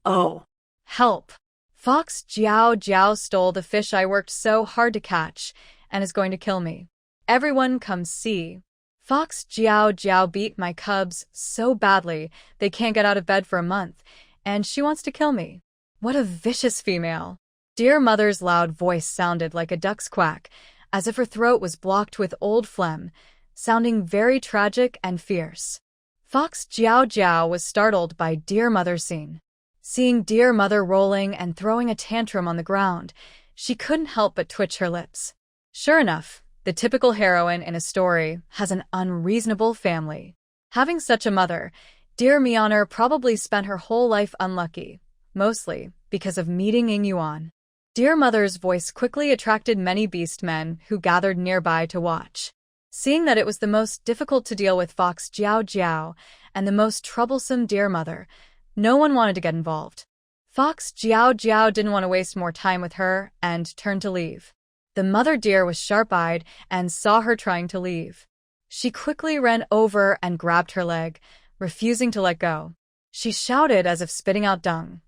Oh, Help! Fox Jiao Jiao stole the fish I worked so hard to catch and is going to kill me. Everyone come see. Fox Jiao Jiao beat my cubs so badly they can't get out of bed for a month, and she wants to kill me. What a vicious female. Dear Mother's loud voice sounded like a duck's quack, as if her throat was blocked with old phlegm, sounding very tragic and fierce. Fox Jiao Jiao was startled by Dear Mother's scene. Seeing Dear Mother rolling and throwing a tantrum on the ground, she couldn't help but twitch her lips. Sure enough, the typical heroine in a story has an unreasonable family. Having such a mother, Dear Myeoner probably spent her whole life unlucky, mostly because of meeting Ying Yuan. Dear Mother's voice quickly attracted many beast men who gathered nearby to watch. Seeing that it was the most difficult to deal with Fox Jiao Jiao and the most troublesome Dear Mother, no one wanted to get involved. Fox Jiao Jiao didn't want to waste more time with her and turned to leave. The mother deer was sharp-eyed and saw her trying to leave. She quickly ran over and grabbed her leg, refusing to let go. She shouted as if spitting out dung.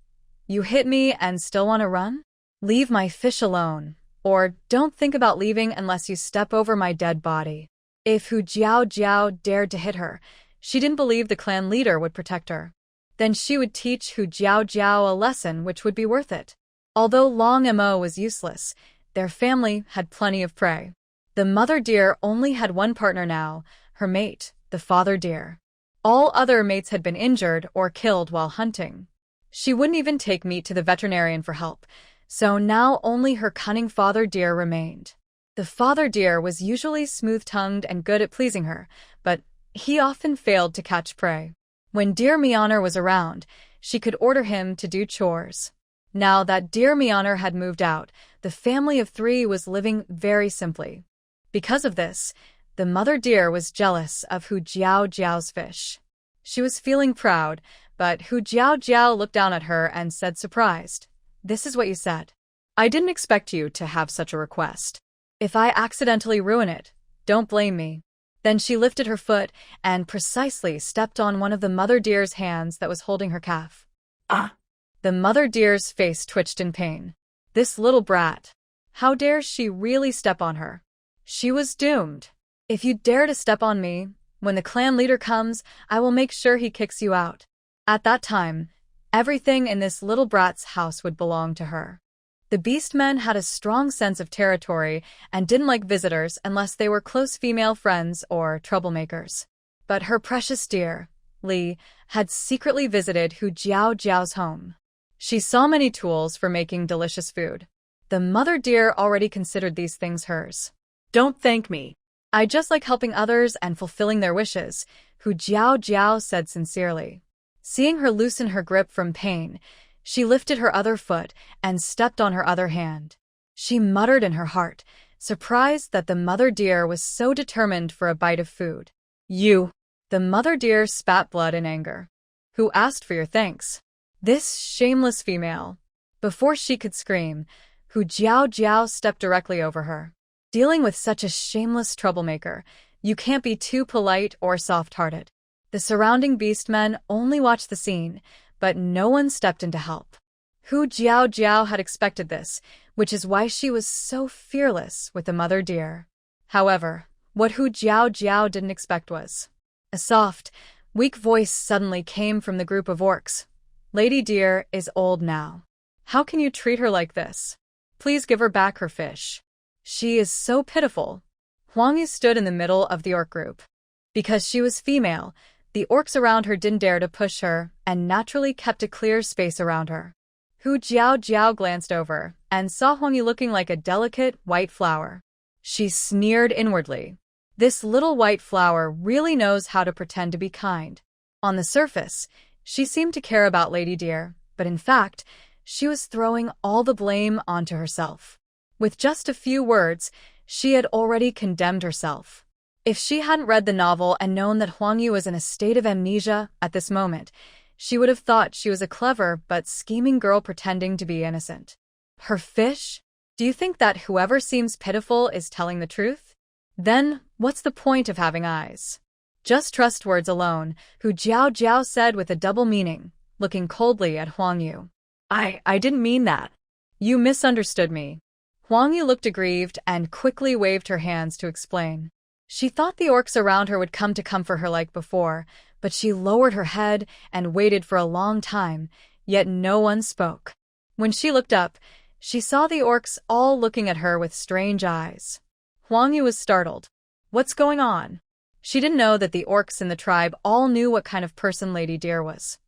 You hit me and still want to run? Leave my fish alone, or don't think about leaving unless you step over my dead body. If Hu Jiao Jiao dared to hit her, she didn't believe the clan leader would protect her. Then she would teach Hu Jiao Jiao a lesson which would be worth it. Although Long Mo was useless, their family had plenty of prey. The mother deer only had one partner now, her mate, the father deer. All other mates had been injured or killed while hunting. She wouldn't even take meat to the veterinarian for help, so now only her cunning father deer remained. The father deer was usually smooth-tongued and good at pleasing her, but he often failed to catch prey. When Dear Myeoner was around, she could order him to do chores. Now that Dear Myeoner had moved out, the family of 3 was living very simply. Because of this, the mother deer was jealous of Hu Jiao Jiao's fish. She was feeling proud, but Hu Jiao Jiao looked down at her and said surprised, "This is what you said. I didn't expect you to have such a request. If I accidentally ruin it, don't blame me." Then she lifted her foot and precisely stepped on one of the mother deer's hands that was holding her calf. Ah! The mother deer's face twitched in pain. This little brat. How dare she really step on her? She was doomed. If you dare to step on me, when the clan leader comes, I will make sure he kicks you out. At that time, everything in this little brat's house would belong to her. The beastmen had a strong sense of territory and didn't like visitors unless they were close female friends or troublemakers. But her precious deer, Li, had secretly visited Hu Jiao Jiao's home. She saw many tools for making delicious food. The mother deer already considered these things hers. Don't thank me. I just like helping others and fulfilling their wishes, Hu Jiao Jiao said sincerely. Seeing her loosen her grip from pain, she lifted her other foot and stepped on her other hand. She muttered in her heart, surprised that the mother deer was so determined for a bite of food. You! The mother deer spat blood in anger. Who asked for your thanks? This shameless female. Before she could scream, Hu Jiao Jiao stepped directly over her. Dealing with such a shameless troublemaker, you can't be too polite or soft-hearted. The surrounding beastmen only watched the scene, but no one stepped in to help. Hu Jiao Jiao had expected this, which is why she was so fearless with the mother deer. However, what Hu Jiao Jiao didn't expect was a soft, weak voice suddenly came from the group of orcs. Lady Deer is old now. How can you treat her like this? Please give her back her fish. She is so pitiful. Huang Yu stood in the middle of the orc group. Because she was female, the orcs around her didn't dare to push her and naturally kept a clear space around her. Hu Jiao Jiao glanced over and saw Huang Yu looking like a delicate white flower. She sneered inwardly. This little white flower really knows how to pretend to be kind. On the surface, she seemed to care about Lady Deer, but in fact, she was throwing all the blame onto herself. With just a few words, she had already condemned herself. If she hadn't read the novel and known that Huang Yu was in a state of amnesia at this moment, she would have thought she was a clever but scheming girl pretending to be innocent. Her fish? Do you think that whoever seems pitiful is telling the truth? Then, what's the point of having eyes? Just trust words alone, Hu Jiao said with a double meaning, looking coldly at Huang Yu. I didn't mean that. You misunderstood me. Huang Yu looked aggrieved and quickly waved her hands to explain. She thought the orcs around her would come to comfort her like before, but she lowered her head and waited for a long time, yet no one spoke. When she looked up, she saw the orcs all looking at her with strange eyes. Huang Yu was startled. What's going on? She didn't know that the orcs in the tribe all knew what kind of person Lady Deer was.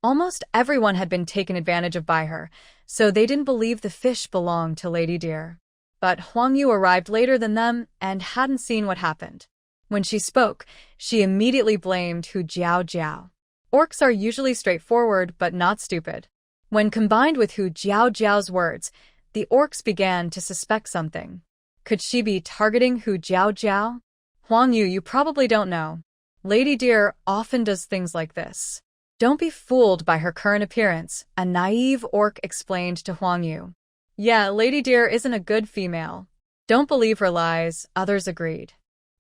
Almost everyone had been taken advantage of by her, so they didn't believe the fish belonged to Lady Deer. But Huang Yu arrived later than them and hadn't seen what happened. When she spoke, she immediately blamed Hu Jiao. Orcs are usually straightforward but not stupid. When combined with Hu Jiao's words, the orcs began to suspect something. Could she be targeting Hu Jiao? Huang Yu, you probably don't know. Lady Deer often does things like this. Don't be fooled by her current appearance, a naive orc explained to Huang Yu. Yeah, Lady Deer isn't a good female. Don't believe her lies, others agreed.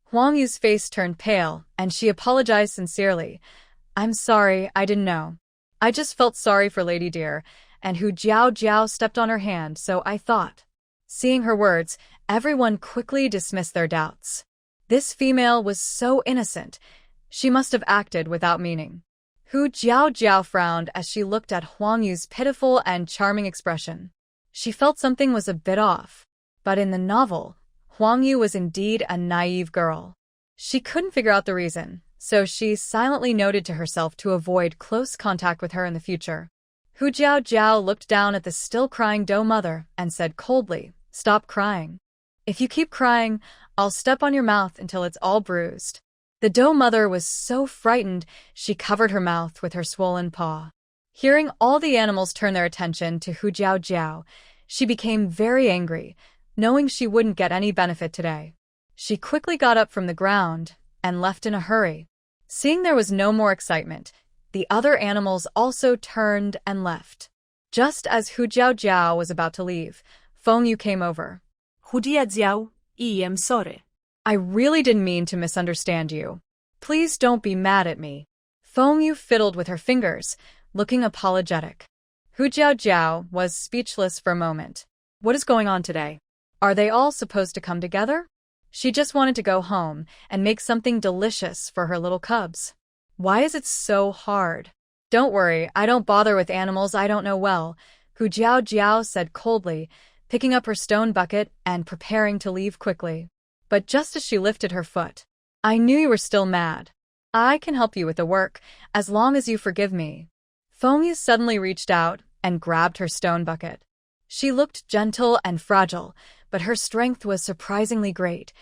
Huang Yu's face turned pale, and she apologized sincerely. I'm sorry, I didn't know. I just felt sorry for Lady Deer, and Hu Jiao stepped on her hand, so I thought. Seeing her words, everyone quickly dismissed their doubts. This female was so innocent. She must have acted without meaning. Hu Jiao frowned as she looked at Huang Yu's pitiful and charming expression. She felt something was a bit off. But in the novel, Huang Yu was indeed a naive girl. She couldn't figure out the reason, so she silently noted to herself to avoid close contact with her in the future. Hu Jiao looked down at the still-crying doe mother and said coldly, "Stop crying. If you keep crying, I'll step on your mouth until it's all bruised." The doe mother was so frightened, she covered her mouth with her swollen paw. Hearing all the animals turn their attention to Hu Jiao, she became very angry, knowing she wouldn't get any benefit today. She quickly got up from the ground and left in a hurry. Seeing there was no more excitement, the other animals also turned and left. Just as Hu Jiao was about to leave, Feng Yu came over. Hu Jiao, I'm sorry. I really didn't mean to misunderstand you. Please don't be mad at me. Feng Yu fiddled with her fingers, looking apologetic. Hu Jiao was speechless for a moment. What is going on today? Are they all supposed to come together? She just wanted to go home and make something delicious for her little cubs. Why is it so hard? Don't worry, I don't bother with animals I don't know well, Hu Jiao said coldly, picking up her stone bucket and preparing to leave quickly. But just as she lifted her foot, I knew you were still mad. I can help you with the work, as long as you forgive me. Feng Yu suddenly reached out and grabbed her stone bucket. She looked gentle and fragile, but her strength was surprisingly great,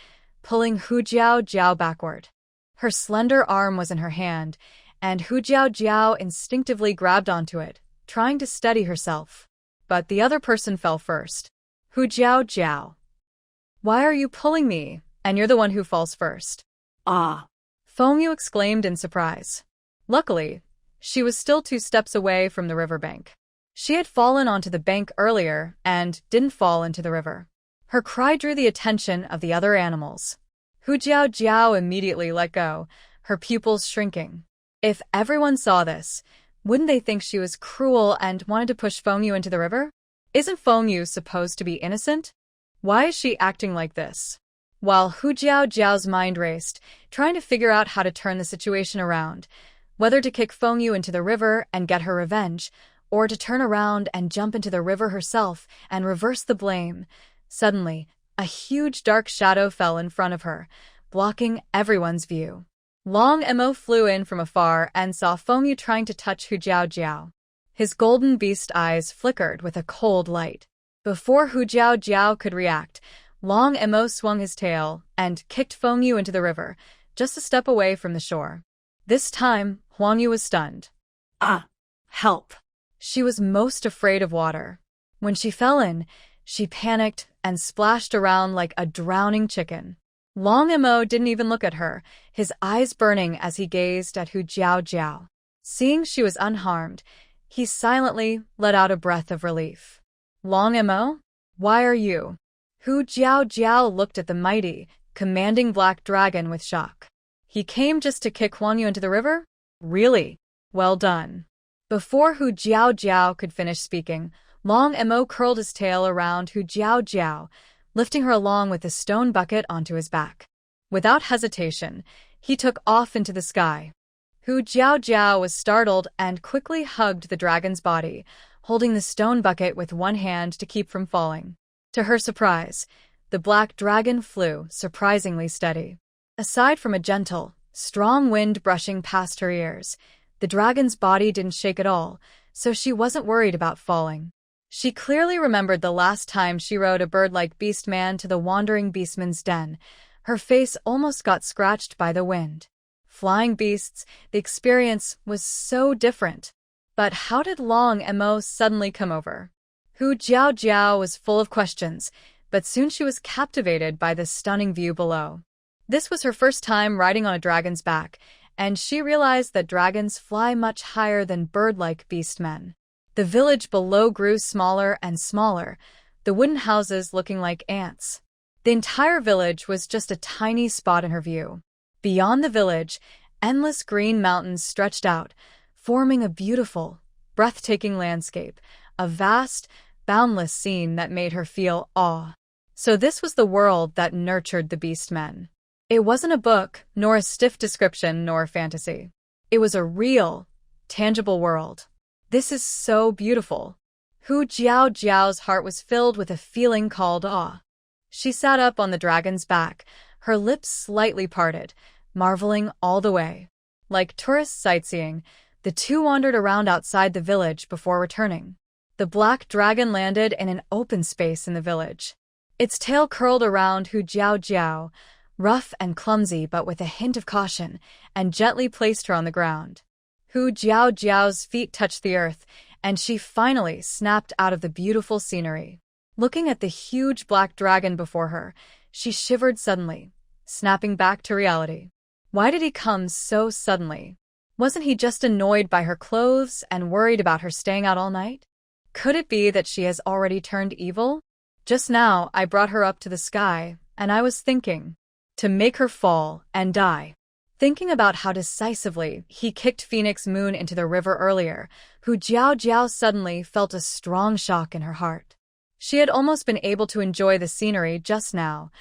pulling Hu Jiao backward. Her slender arm was in her hand, and Hu Jiao instinctively grabbed onto it, trying to steady herself. But the other person fell first. Hu Jiao. Why are you pulling me, and you're the one who falls first? Ah! Feng Yu exclaimed in surprise. Luckily, she was still 2 steps away from the riverbank. She had fallen onto the bank earlier and didn't fall into the river. Her cry drew the attention of the other animals. Hu Jiao immediately let go, her pupils shrinking. If everyone saw this, wouldn't they think she was cruel and wanted to push Feng Yu into the river? Isn't Feng Yu supposed to be innocent? Why is she acting like this? While Hu Jiao's mind raced, trying to figure out how to turn the situation around, whether to kick Feng Yu into the river and get her revenge, or to turn around and jump into the river herself and reverse the blame, suddenly, a huge dark shadow fell in front of her, blocking everyone's view. Long Mo flew in from afar and saw Feng Yu trying to touch Hu Jiao. His golden beast eyes flickered with a cold light. Before Hu Jiao could react, Long Mo swung his tail and kicked Feng Yu into the river, just a step away from the shore. This time, Huang Yu was stunned. Ah! Help! She was most afraid of water. When she fell in, she panicked and splashed around like a drowning chicken. Long Mo didn't even look at her, his eyes burning as he gazed at Hu Jiao. Seeing she was unharmed, he silently let out a breath of relief. Long Mo, why are you Hu Jiao looked at the mighty, commanding black dragon with shock. He came just to kick Huang Yu into the river? Really? Well done. Before Hu Jiao could finish speaking, Long Mo curled his tail around Hu Jiao, lifting her along with the stone bucket onto his back. Without hesitation, he took off into the sky. Hu Jiao was startled and quickly hugged the dragon's body, holding the stone bucket with one hand to keep from falling. To her surprise, the black dragon flew surprisingly steady. Aside from a gentle, strong wind brushing past her ears, the dragon's body didn't shake at all, so she wasn't worried about falling. She clearly remembered the last time she rode a bird-like beastman to the wandering beastman's den. Her face almost got scratched by the wind. Flying beasts, the experience was so different. But how did Long Mo suddenly come over? Hu Jiao was full of questions, but soon she was captivated by the stunning view below. This was her first time riding on a dragon's back, and she realized that dragons fly much higher than bird-like beastmen. The village below grew smaller and smaller, the wooden houses looking like ants. The entire village was just a tiny spot in her view. Beyond the village, endless green mountains stretched out, forming a beautiful, breathtaking landscape, a vast, boundless scene that made her feel awe. So this was the world that nurtured the beastmen. It wasn't a book, nor a stiff description, nor fantasy. It was a real, tangible world. This is so beautiful. Hu Jiao's heart was filled with a feeling called awe. She sat up on the dragon's back, her lips slightly parted, marveling all the way. Like tourists sightseeing, the two wandered around outside the village before returning. The black dragon landed in an open space in the village. Its tail curled around Hu Jiao, rough and clumsy but with a hint of caution, and gently placed her on the ground. Hu Jiao's feet touched the earth, and she finally snapped out of the beautiful scenery. Looking at the huge black dragon before her, she shivered suddenly, snapping back to reality. Why did he come so suddenly? Wasn't he just annoyed by her clothes and worried about her staying out all night? Could it be that she has already turned evil? Just now, I brought her up to the sky, and I was thinking, to make her fall and die. Thinking about how decisively he kicked Phoenix Moon into the river earlier, Hu Jiao suddenly felt a strong shock in her heart. She had almost been able to enjoy the scenery just now,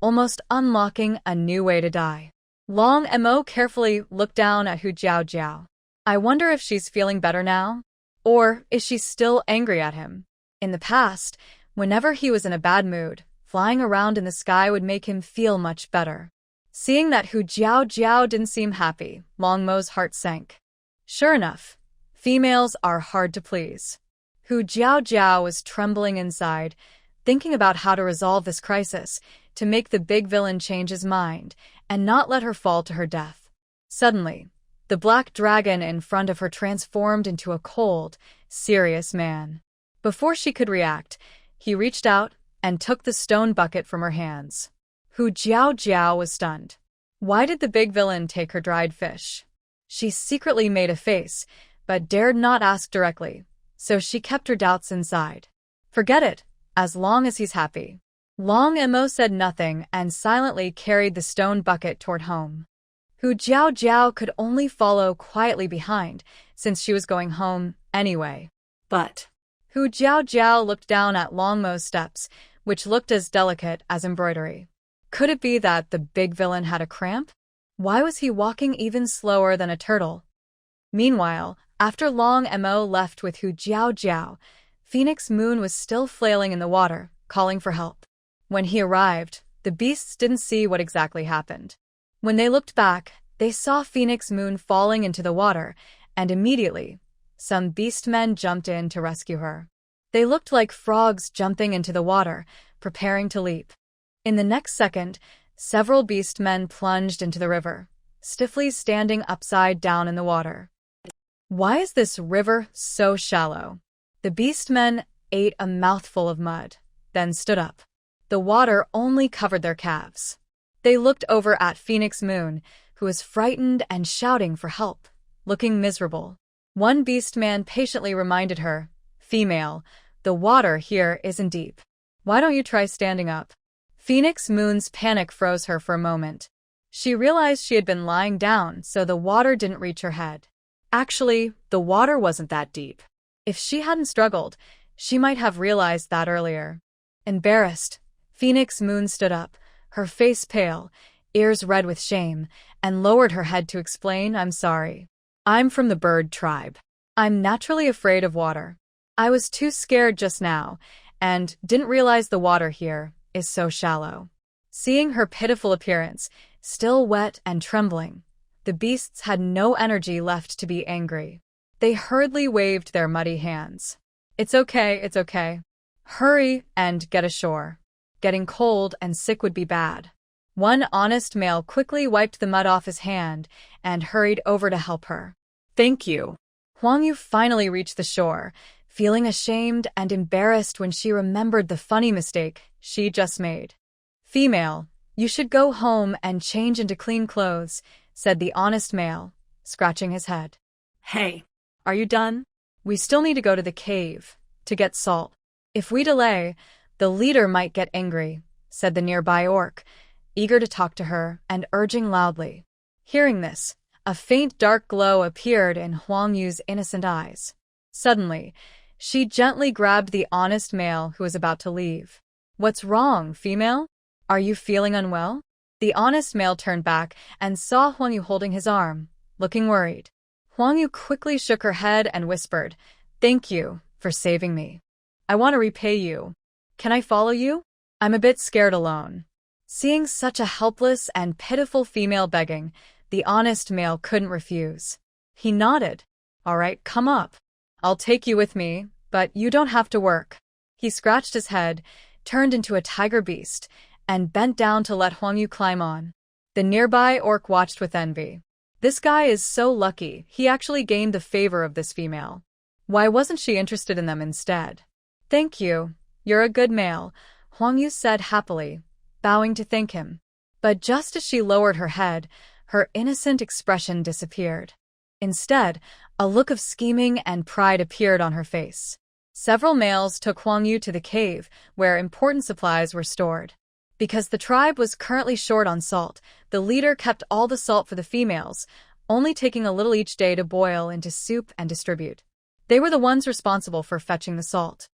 almost unlocking a new way to die. Long Mo carefully looked down at Hu Jiao. I wonder if she's feeling better now? Or is she still angry at him? In the past, whenever he was in a bad mood, flying around in the sky would make him feel much better. Seeing that Hu Jiao didn't seem happy, Long Mo's heart sank. Sure enough, females are hard to please. Hu Jiao was trembling inside, thinking about how to resolve this crisis, to make the big villain change his mind, and not let her fall to her death. Suddenly, the black dragon in front of her transformed into a cold, serious man. Before she could react, he reached out and took the stone bucket from her hands. Hu Jiao was stunned. Why did the big villain take her dried fish? She secretly made a face, but dared not ask directly, so she kept her doubts inside. Forget it, as long as he's happy. Long Mo said nothing and silently carried the stone bucket toward home. Hu Jiao could only follow quietly behind, since she was going home anyway. But Hu Jiao looked down at Long Mo's steps, which looked as delicate as embroidery. Could it be that the big villain had a cramp? Why was he walking even slower than a turtle? Meanwhile, after Long Mo left with Hu Jiao, Phoenix Moon was still flailing in the water, calling for help. When he arrived, the beasts didn't see what exactly happened. When they looked back, they saw Phoenix Moon falling into the water, and immediately, some beastmen jumped in to rescue her. They looked like frogs jumping into the water, preparing to leap. In the next second, several beastmen plunged into the river, stiffly standing upside down in the water. Why is this river so shallow? The beastmen ate a mouthful of mud, then stood up. The water only covered their calves. They looked over at Phoenix Moon, who was frightened and shouting for help, looking miserable. One beastman patiently reminded her, "Female, the water here isn't deep. Why don't you try standing up? Phoenix Moon's panic froze her for a moment. She realized she had been lying down, so the water didn't reach her head. Actually, the water wasn't that deep. If she hadn't struggled, she might have realized that earlier. Embarrassed, Phoenix Moon stood up, her face pale, ears red with shame, and lowered her head to explain, "I'm sorry. I'm from the bird tribe. I'm naturally afraid of water. I was too scared just now, and didn't realize the water here is so shallow." Seeing her pitiful appearance, still wet and trembling, the beasts had no energy left to be angry. They hurriedly waved their muddy hands. It's okay. Hurry and get ashore. Getting cold and sick would be bad." One honest male quickly wiped the mud off his hand and hurried over to help her. "Thank you." Huang Yu finally reached the shore, feeling ashamed and embarrassed when she remembered the funny mistake she just made. "Female, you should go home and change into clean clothes," said the honest male, scratching his head. Hey, are you done? "We still need to go to the cave to get salt. If we delay, the leader might get angry," said the nearby orc, eager to talk to her and urging loudly. Hearing this, a faint dark glow appeared in Huang Yu's innocent eyes. Suddenly, she gently grabbed the honest male who was about to leave. "What's wrong, female? Are you feeling unwell?" The honest male turned back and saw Huang Yu holding his arm, looking worried. Huang Yu quickly shook her head and whispered, "Thank you for saving me. I want to repay you. Can I follow you? I'm a bit scared alone." Seeing such a helpless and pitiful female begging, the honest male couldn't refuse. He nodded. "All right, come up. I'll take you with me, but you don't have to work." He scratched his head, turned into a tiger beast, and bent down to let Huang Yu climb on. The nearby orc watched with envy. This guy is so lucky, he actually gained the favor of this female. Why wasn't she interested in them instead? "Thank you. You're a good male," Huang Yu said happily, bowing to thank him. But just as she lowered her head, her innocent expression disappeared. Instead, a look of scheming and pride appeared on her face. Several males took Huang Yu to the cave, where important supplies were stored. Because the tribe was currently short on salt, the leader kept all the salt for the females, only taking a little each day to boil into soup and distribute. They were the ones responsible for fetching the salt.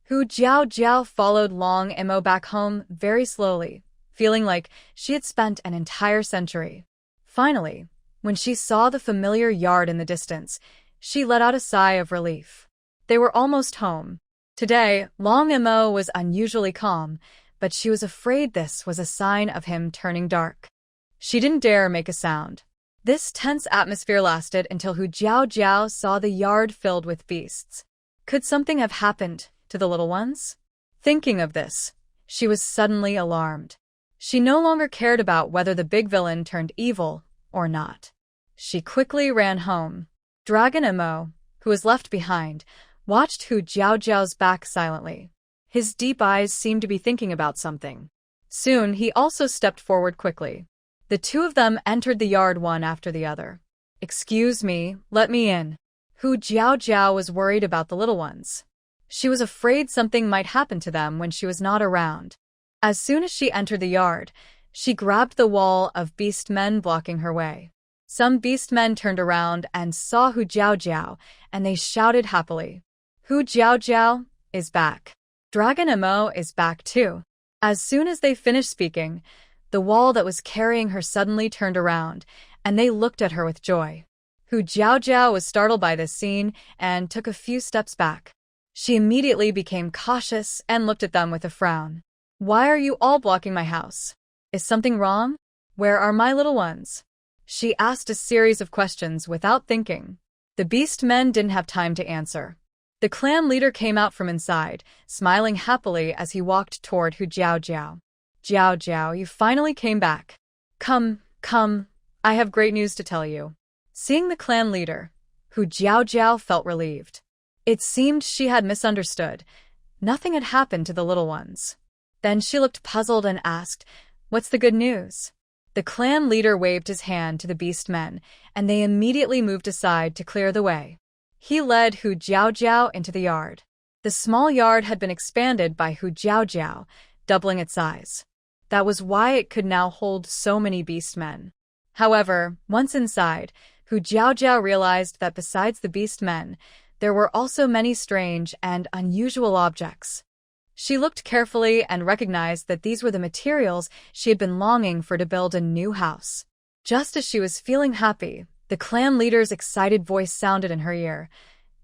Hu Jiao followed Long Mo back home very slowly, feeling like she had spent an entire century. Finally, when she saw the familiar yard in the distance, she let out a sigh of relief. They were almost home. Today, Long Mo was unusually calm, but she was afraid this was a sign of him turning dark. She didn't dare make a sound. This tense atmosphere lasted until Hu Jiao saw the yard filled with beasts. Could something have happened to the little ones? Thinking of this, she was suddenly alarmed. She no longer cared about whether the big villain turned evil or not. She quickly ran home. Dragon Mo, who was left behind, watched Hu Jiao's back silently. His deep eyes seemed to be thinking about something. Soon, he also stepped forward quickly. The two of them entered the yard one after the other. "Excuse me, let me in." Hu Jiao was worried about the little ones. She was afraid something might happen to them when she was not around. As soon as she entered the yard, she grabbed the wall of beast men blocking her way. Some beast men turned around and saw Hu Jiao, and they shouted happily. "Hu Jiao is back. Dragon Mo is back too." As soon as they finished speaking, the wall that was carrying her suddenly turned around, and they looked at her with joy. Hu Jiao was startled by this scene and took a few steps back. She immediately became cautious and looked at them with a frown. "Why are you all blocking my house? Is something wrong? Where are my little ones?" She asked a series of questions without thinking. The beast men didn't have time to answer. The clan leader came out from inside, smiling happily as he walked toward Hu Jiao. "Jiao, you finally came back. Come, I have great news to tell you." Seeing the clan leader, Hu Jiao felt relieved. It seemed she had misunderstood. Nothing had happened to the little ones. Then she looked puzzled and asked, "What's the good news?" The clan leader waved his hand to the beast men, and they immediately moved aside to clear the way. He led Hu Jiao into the yard. The small yard had been expanded by Hu Jiaojiao, doubling its size. That was why it could now hold so many beastmen. However, once inside, Hu Jiaojiao realized that besides the beastmen, there were also many strange and unusual objects. She looked carefully and recognized that these were the materials she had been longing for to build a new house. Just as she was feeling happy, the clan leader's excited voice sounded in her ear.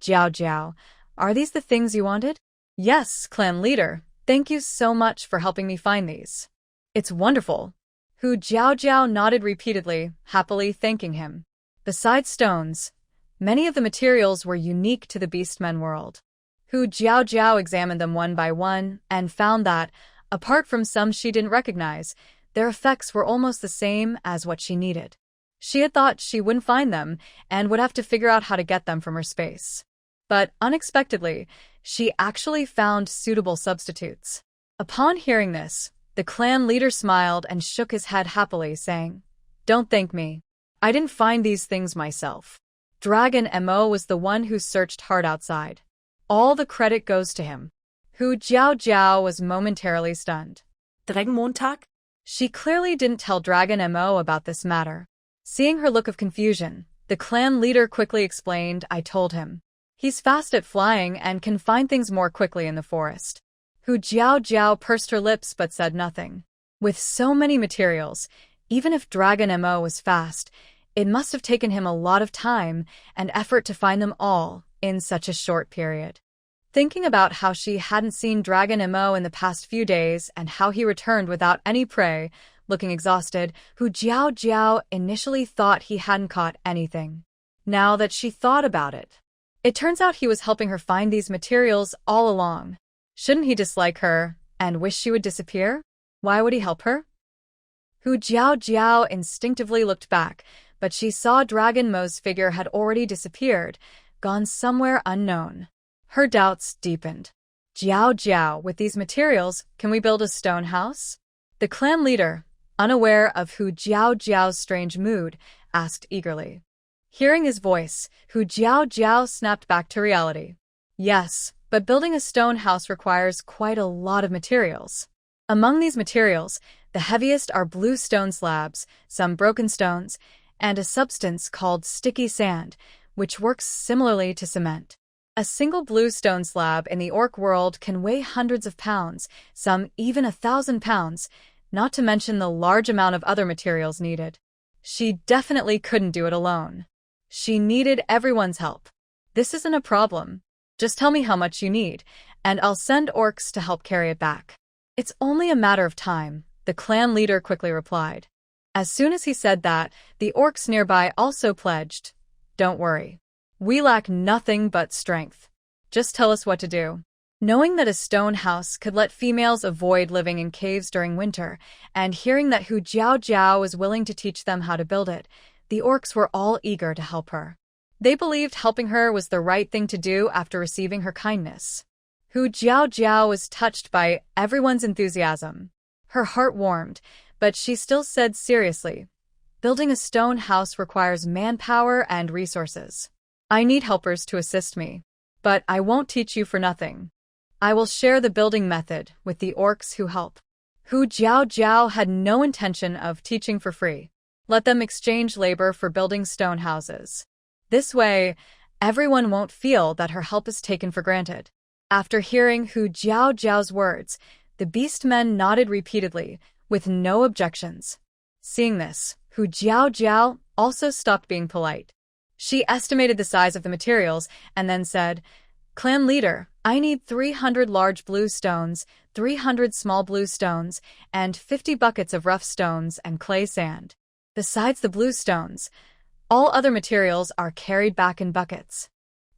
"Jiao Jiao, are these the things you wanted?" "Yes, clan leader. Thank you so much for helping me find these." "It's wonderful." Hu Jiaojiao nodded repeatedly, happily thanking him. Besides stones, many of the materials were unique to the Beastmen world. Hu Jiaojiao examined them one by one and found that, apart from some she didn't recognize, their effects were almost the same as what she needed. She had thought she wouldn't find them and would have to figure out how to get them from her space. But unexpectedly, she actually found suitable substitutes. Upon hearing this, the clan leader smiled and shook his head happily, saying, "Don't thank me. I didn't find these things myself. Dragon Mo was the one who searched hard outside. All the credit goes to him." Hu Jiaojiao was momentarily stunned. Dragonmontag? She clearly didn't tell Dragon Mo about this matter. Seeing her look of confusion, the clan leader quickly explained, "I told him. He's fast at flying and can find things more quickly in the forest." Hu Jiaojiao pursed her lips but said nothing. With so many materials, even if Dragon Mo was fast, it must have taken him a lot of time and effort to find them all in such a short period. Thinking about how she hadn't seen Dragon Mo in the past few days and how he returned without any prey, looking exhausted, Hu Jiaojiao initially thought he hadn't caught anything. Now that she thought about it, it turns out he was helping her find these materials all along. Shouldn't he dislike her and wish she would disappear? Why would he help her? Hu Jiaojiao instinctively looked back, but she saw Dragon Mo's figure had already disappeared, gone somewhere unknown. Her doubts deepened. "Jiao Jiao, with these materials, can we build a stone house?" The clan leader, unaware of Hu Jiaojiao's strange mood, asked eagerly. Hearing his voice, Hu Jiaojiao snapped back to reality. "Yes, but building a stone house requires quite a lot of materials. Among these materials, the heaviest are blue stone slabs, some broken stones, and a substance called sticky sand, which works similarly to cement. A single blue stone slab in the orc world can weigh hundreds of pounds, some even 1,000 pounds, not to mention the large amount of other materials needed. She definitely couldn't do it alone. She needed everyone's help. This isn't a problem. Just tell me how much you need, and I'll send orcs to help carry it back." "It's only a matter of time," the clan leader quickly replied. As soon as he said that, the orcs nearby also pledged, "Don't worry. We lack nothing but strength. Just tell us what to do." Knowing that a stone house could let females avoid living in caves during winter, and hearing that Hu Jiaojiao was willing to teach them how to build it, the orcs were all eager to help her. They believed helping her was the right thing to do after receiving her kindness. Hu Jiaojiao was touched by everyone's enthusiasm. Her heart warmed, but she still said seriously, "Building a stone house requires manpower and resources. I need helpers to assist me, but I won't teach you for nothing. I will share the building method with the orcs who help." Hu Jiaojiao had no intention of teaching for free. Let them exchange labor for building stone houses. This way, everyone won't feel that her help is taken for granted. After hearing Hu Jiaojiao's words, the beastmen nodded repeatedly, with no objections. Seeing this, Hu Jiaojiao also stopped being polite. She estimated the size of the materials and then said, "Clan leader, I need 300 large blue stones, 300 small blue stones, and 50 buckets of rough stones and clay sand. Besides the blue stones, all other materials are carried back in buckets.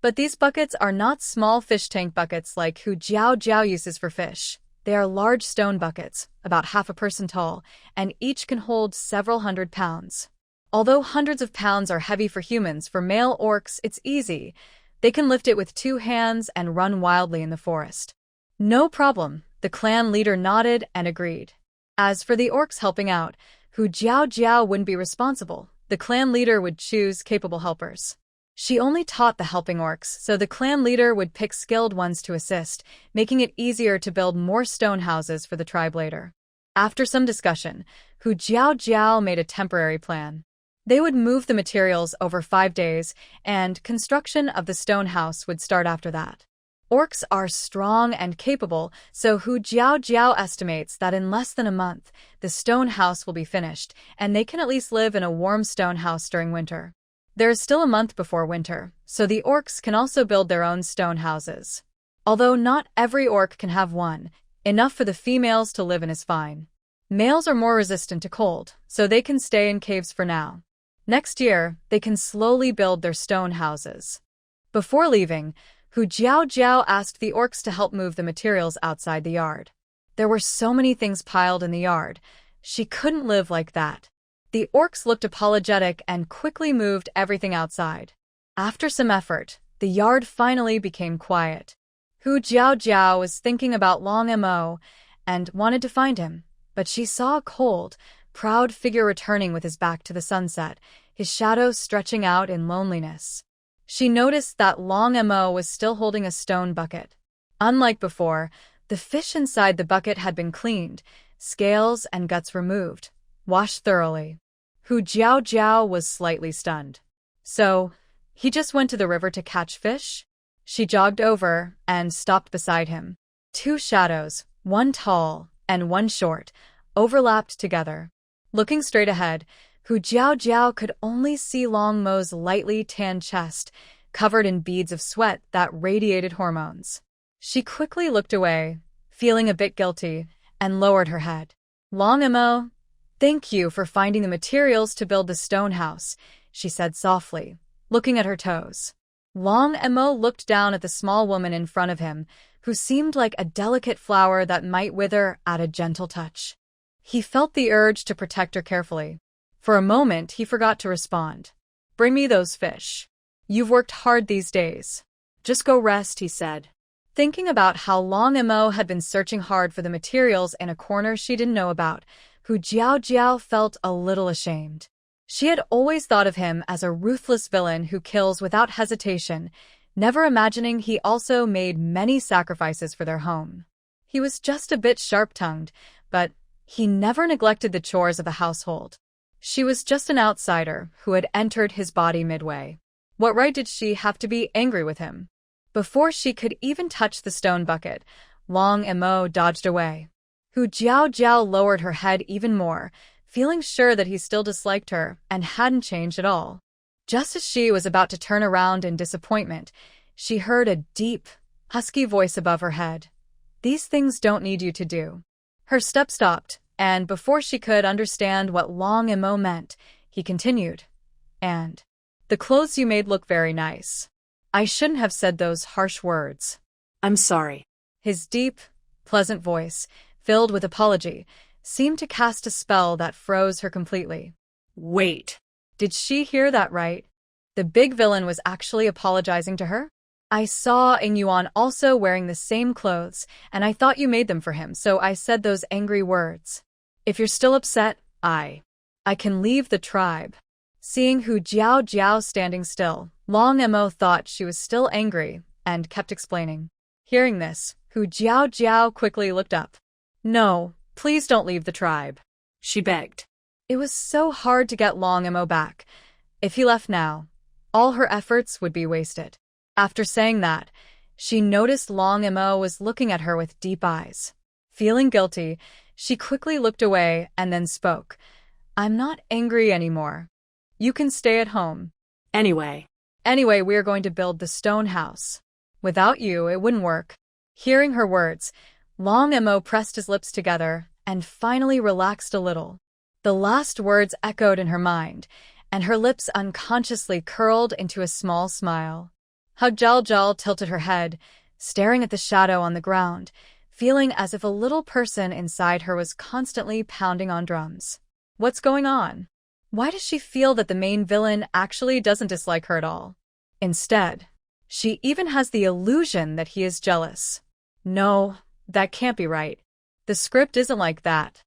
But these buckets are not small fish tank buckets like Hu Jiaojiao uses for fish. They are large stone buckets, about half a person tall, and each can hold several hundred pounds. Although hundreds of pounds are heavy for humans, for male orcs it's easy. They can lift it with 2 hands and run wildly in the forest." "No problem," the clan leader nodded and agreed. As for the orcs helping out, Hu Jiaojiao wouldn't be responsible. The clan leader would choose capable helpers. She only taught the helping orcs, so the clan leader would pick skilled ones to assist, making it easier to build more stone houses for the tribe later. After some discussion, Hu Jiao made a temporary plan. They would move the materials over 5 days, and construction of the stone house would start after that. Orcs are strong and capable, so Hu Jiao estimates that in less than a month, the stone house will be finished, and they can at least live in a warm stone house during winter. There is still a month before winter, so the orcs can also build their own stone houses. Although not every orc can have one, enough for the females to live in is fine. Males are more resistant to cold, so they can stay in caves for now. Next year, they can slowly build their stone houses. Before leaving, Hu Jiao asked the orcs to help move the materials outside the yard. There were so many things piled in the yard. She couldn't live like that. The orcs looked apologetic and quickly moved everything outside. After some effort, the yard finally became quiet. Hu Jiao was thinking about Long Mo and wanted to find him, but she saw a cold, proud figure returning with his back to the sunset, his shadow stretching out in loneliness. She noticed that Long Mo was still holding a stone bucket. Unlike before, the fish inside the bucket had been cleaned, scales and guts removed, washed thoroughly. Hu Jiao was slightly stunned. So, he just went to the river to catch fish? She jogged over and stopped beside him. 2 shadows, one tall and one short, overlapped together. Looking straight ahead, Hu Jiao could only see Long Mo's lightly tanned chest, covered in beads of sweat that radiated hormones. She quickly looked away, feeling a bit guilty, and lowered her head. Long Mo, thank you for finding the materials to build the stone house, she said softly, looking at her toes. Long Mo looked down at the small woman in front of him, who seemed like a delicate flower that might wither at a gentle touch. He felt the urge to protect her carefully. For a moment, he forgot to respond. Bring me those fish. You've worked hard these days. Just go rest, he said. Thinking about how Long Mo had been searching hard for the materials in a corner she didn't know about, Hu Jiao felt a little ashamed. She had always thought of him as a ruthless villain who kills without hesitation, never imagining he also made many sacrifices for their home. He was just a bit sharp-tongued, but he never neglected the chores of the household. She was just an outsider who had entered his body midway. What right did she have to be angry with him? Before she could even touch the stone bucket, Long Mo dodged away. Hu Jiao lowered her head even more, feeling sure that he still disliked her and hadn't changed at all. Just as she was about to turn around in disappointment, she heard a deep, husky voice above her head. These things don't need you to do. Her step stopped, and before she could understand what Long Mo meant, he continued. And the clothes you made look very nice. I shouldn't have said those harsh words. I'm sorry. His deep, pleasant voice, filled with apology, seemed to cast a spell that froze her completely. Wait. Did she hear that right? The big villain was actually apologizing to her? I saw Ing Yuan also wearing the same clothes, and I thought you made them for him, so I said those angry words. If you're still upset, I can leave the tribe. Seeing Hu Jiao standing still, Long Mo thought she was still angry and kept explaining. Hearing this, Hu Jiao quickly looked up. No, please don't leave the tribe, she begged. It was so hard to get Long Mo back. If he left now, all her efforts would be wasted. After saying that, she noticed Long Mo was looking at her with deep eyes. Feeling guilty, she quickly looked away and then spoke. I'm not angry anymore. You can stay at home. Anyway, we are going to build the stone house. Without you, it wouldn't work. Hearing her words, Long Mo pressed his lips together and finally relaxed a little. The last words echoed in her mind, and her lips unconsciously curled into a small smile. Hu Jiao tilted her head, staring at the shadow on the ground, feeling as if a little person inside her was constantly pounding on drums. What's going on? Why does she feel that the main villain actually doesn't dislike her at all? Instead, she even has the illusion that he is jealous. No, that can't be right. The script isn't like that.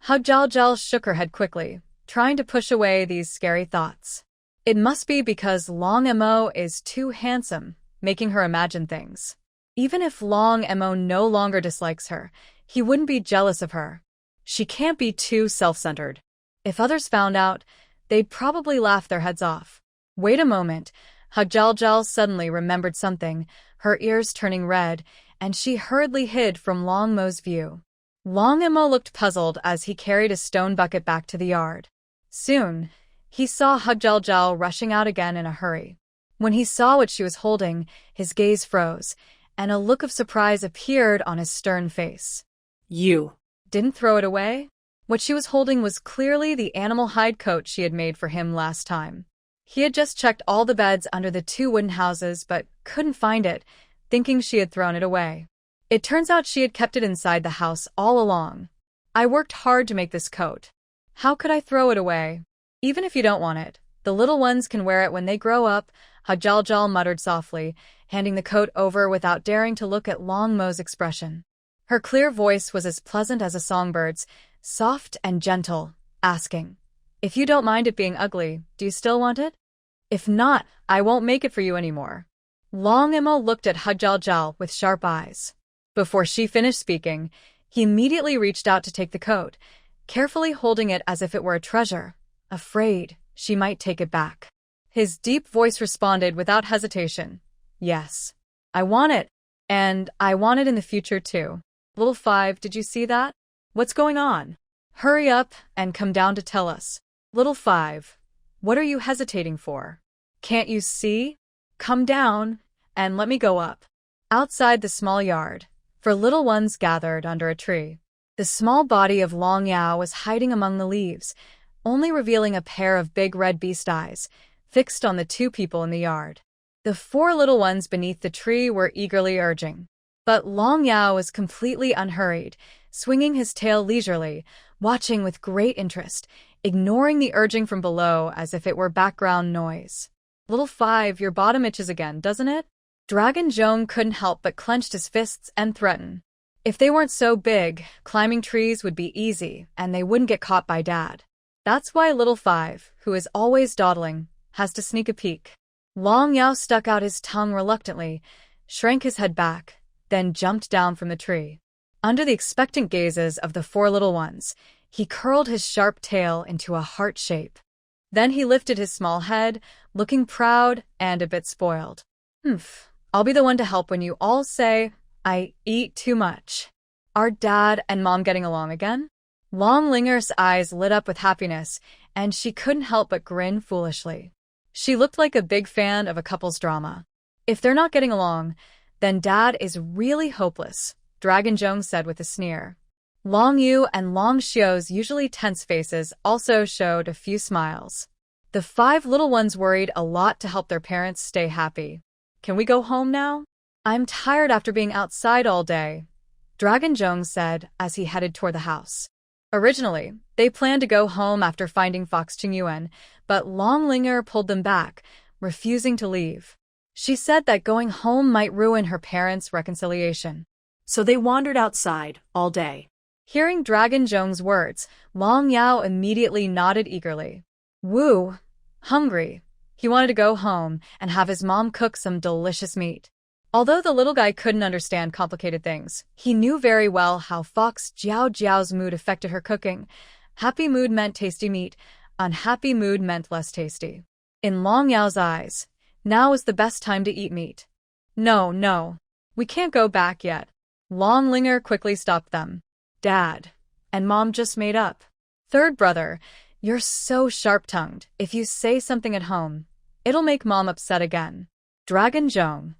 Hu Jiao shook her head quickly, trying to push away these scary thoughts. It must be because Long Mo is too handsome, making her imagine things. Even if Long Mo no longer dislikes her, he wouldn't be jealous of her. She can't be too self-centered. If others found out, they'd probably laugh their heads off. Wait a moment. Hagjaljal suddenly remembered something, her ears turning red, and she hurriedly hid from Long Mo's view. Long Mo looked puzzled as he carried a stone bucket back to the yard. Soon, he saw Hagjaljal rushing out again in a hurry. When he saw what she was holding, his gaze froze, and a look of surprise appeared on his stern face. You didn't throw it away? What she was holding was clearly the animal hide coat she had made for him last time. He had just checked all the beds under the 2 wooden houses but couldn't find it, thinking she had thrown it away. It turns out she had kept it inside the house all along. I worked hard to make this coat. How could I throw it away? Even if you don't want it, the little ones can wear it when they grow up, Hagjaljal muttered softly, handing the coat over without daring to look at Long Mo's expression. Her clear voice was as pleasant as a songbird's, soft and gentle, asking, "If you don't mind it being ugly, do you still want it? If not, I won't make it for you anymore." Long Mo looked at Hagjaljal with sharp eyes. Before she finished speaking, he immediately reached out to take the coat, carefully holding it as if it were a treasure, afraid she might take it back. His deep voice responded without hesitation, "Yes, I want it, and I want it in the future too." Little 5, did you see that? What's going on? Hurry up and come down to tell us. Little 5, what are you hesitating for? Can't you see? Come down and let me go up. Outside the small yard, for little ones gathered under a tree. The small body of Long Yao was hiding among the leaves, only revealing a pair of big red beast eyes, fixed on the 2 people in the yard. The 4 little ones beneath the tree were eagerly urging. But Long Yao was completely unhurried, swinging his tail leisurely, watching with great interest, ignoring the urging from below as if it were background noise. Little 5, your bottom itches again, doesn't it? Dragon Zhong couldn't help but clenched his fists and threaten. If they weren't so big, climbing trees would be easy, and they wouldn't get caught by Dad. That's why Little 5, who is always dawdling, has to sneak a peek. Long Yao stuck out his tongue reluctantly, shrank his head back, then jumped down from the tree. Under the expectant gazes of the 4 little ones, he curled his sharp tail into a heart shape. Then he lifted his small head, looking proud and a bit spoiled. I'll be the one to help when you all say, I eat too much. Are Dad and Mom getting along again? Long Linger's eyes lit up with happiness, and she couldn't help but grin foolishly. She looked like a big fan of a couple's drama. If they're not getting along, then Dad is really hopeless, Dragon Zhong said with a sneer. Long Yu and Long Xiu's usually tense faces also showed a few smiles. The 5 little ones worried a lot to help their parents stay happy. Can we go home now? I'm tired after being outside all day, Dragon Zhong said as he headed toward the house. Originally, they planned to go home after finding Fox Qingyuan, but Long Linger pulled them back, refusing to leave. She said that going home might ruin her parents' reconciliation. So they wandered outside all day. Hearing Dragon Zhong's words, Long Yao immediately nodded eagerly. Woo! Hungry. He wanted to go home and have his mom cook some delicious meat. Although the little guy couldn't understand complicated things, he knew very well how Fox Jiao Jiao's mood affected her cooking. Happy mood meant tasty meat, unhappy mood meant less tasty. In Long Yao's eyes, now was the best time to eat meat. No, we can't go back yet. Long Linger quickly stopped them. Dad and Mom just made up. Third brother, you're so sharp-tongued. If you say something at home, it'll make Mom upset again. Dragon Zhong.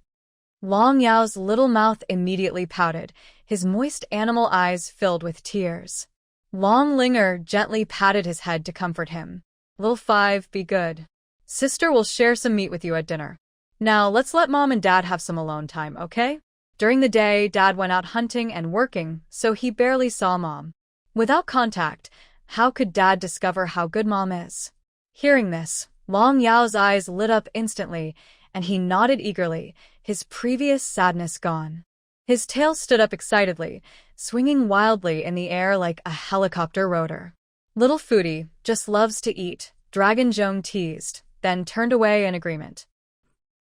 Long Yao's little mouth immediately pouted, his moist animal eyes filled with tears. Long Linger gently patted his head to comfort him. Little 5, be good. Sister will share some meat with you at dinner. Now let's let Mom and Dad have some alone time, okay? During the day, Dad went out hunting and working, so he barely saw Mom. Without contact, how could Dad discover how good Mom is? Hearing this, Long Yao's eyes lit up instantly, and he nodded eagerly, his previous sadness gone. His tail stood up excitedly, swinging wildly in the air like a helicopter rotor. Little foodie just loves to eat, Dragon Zhong teased, then turned away in agreement.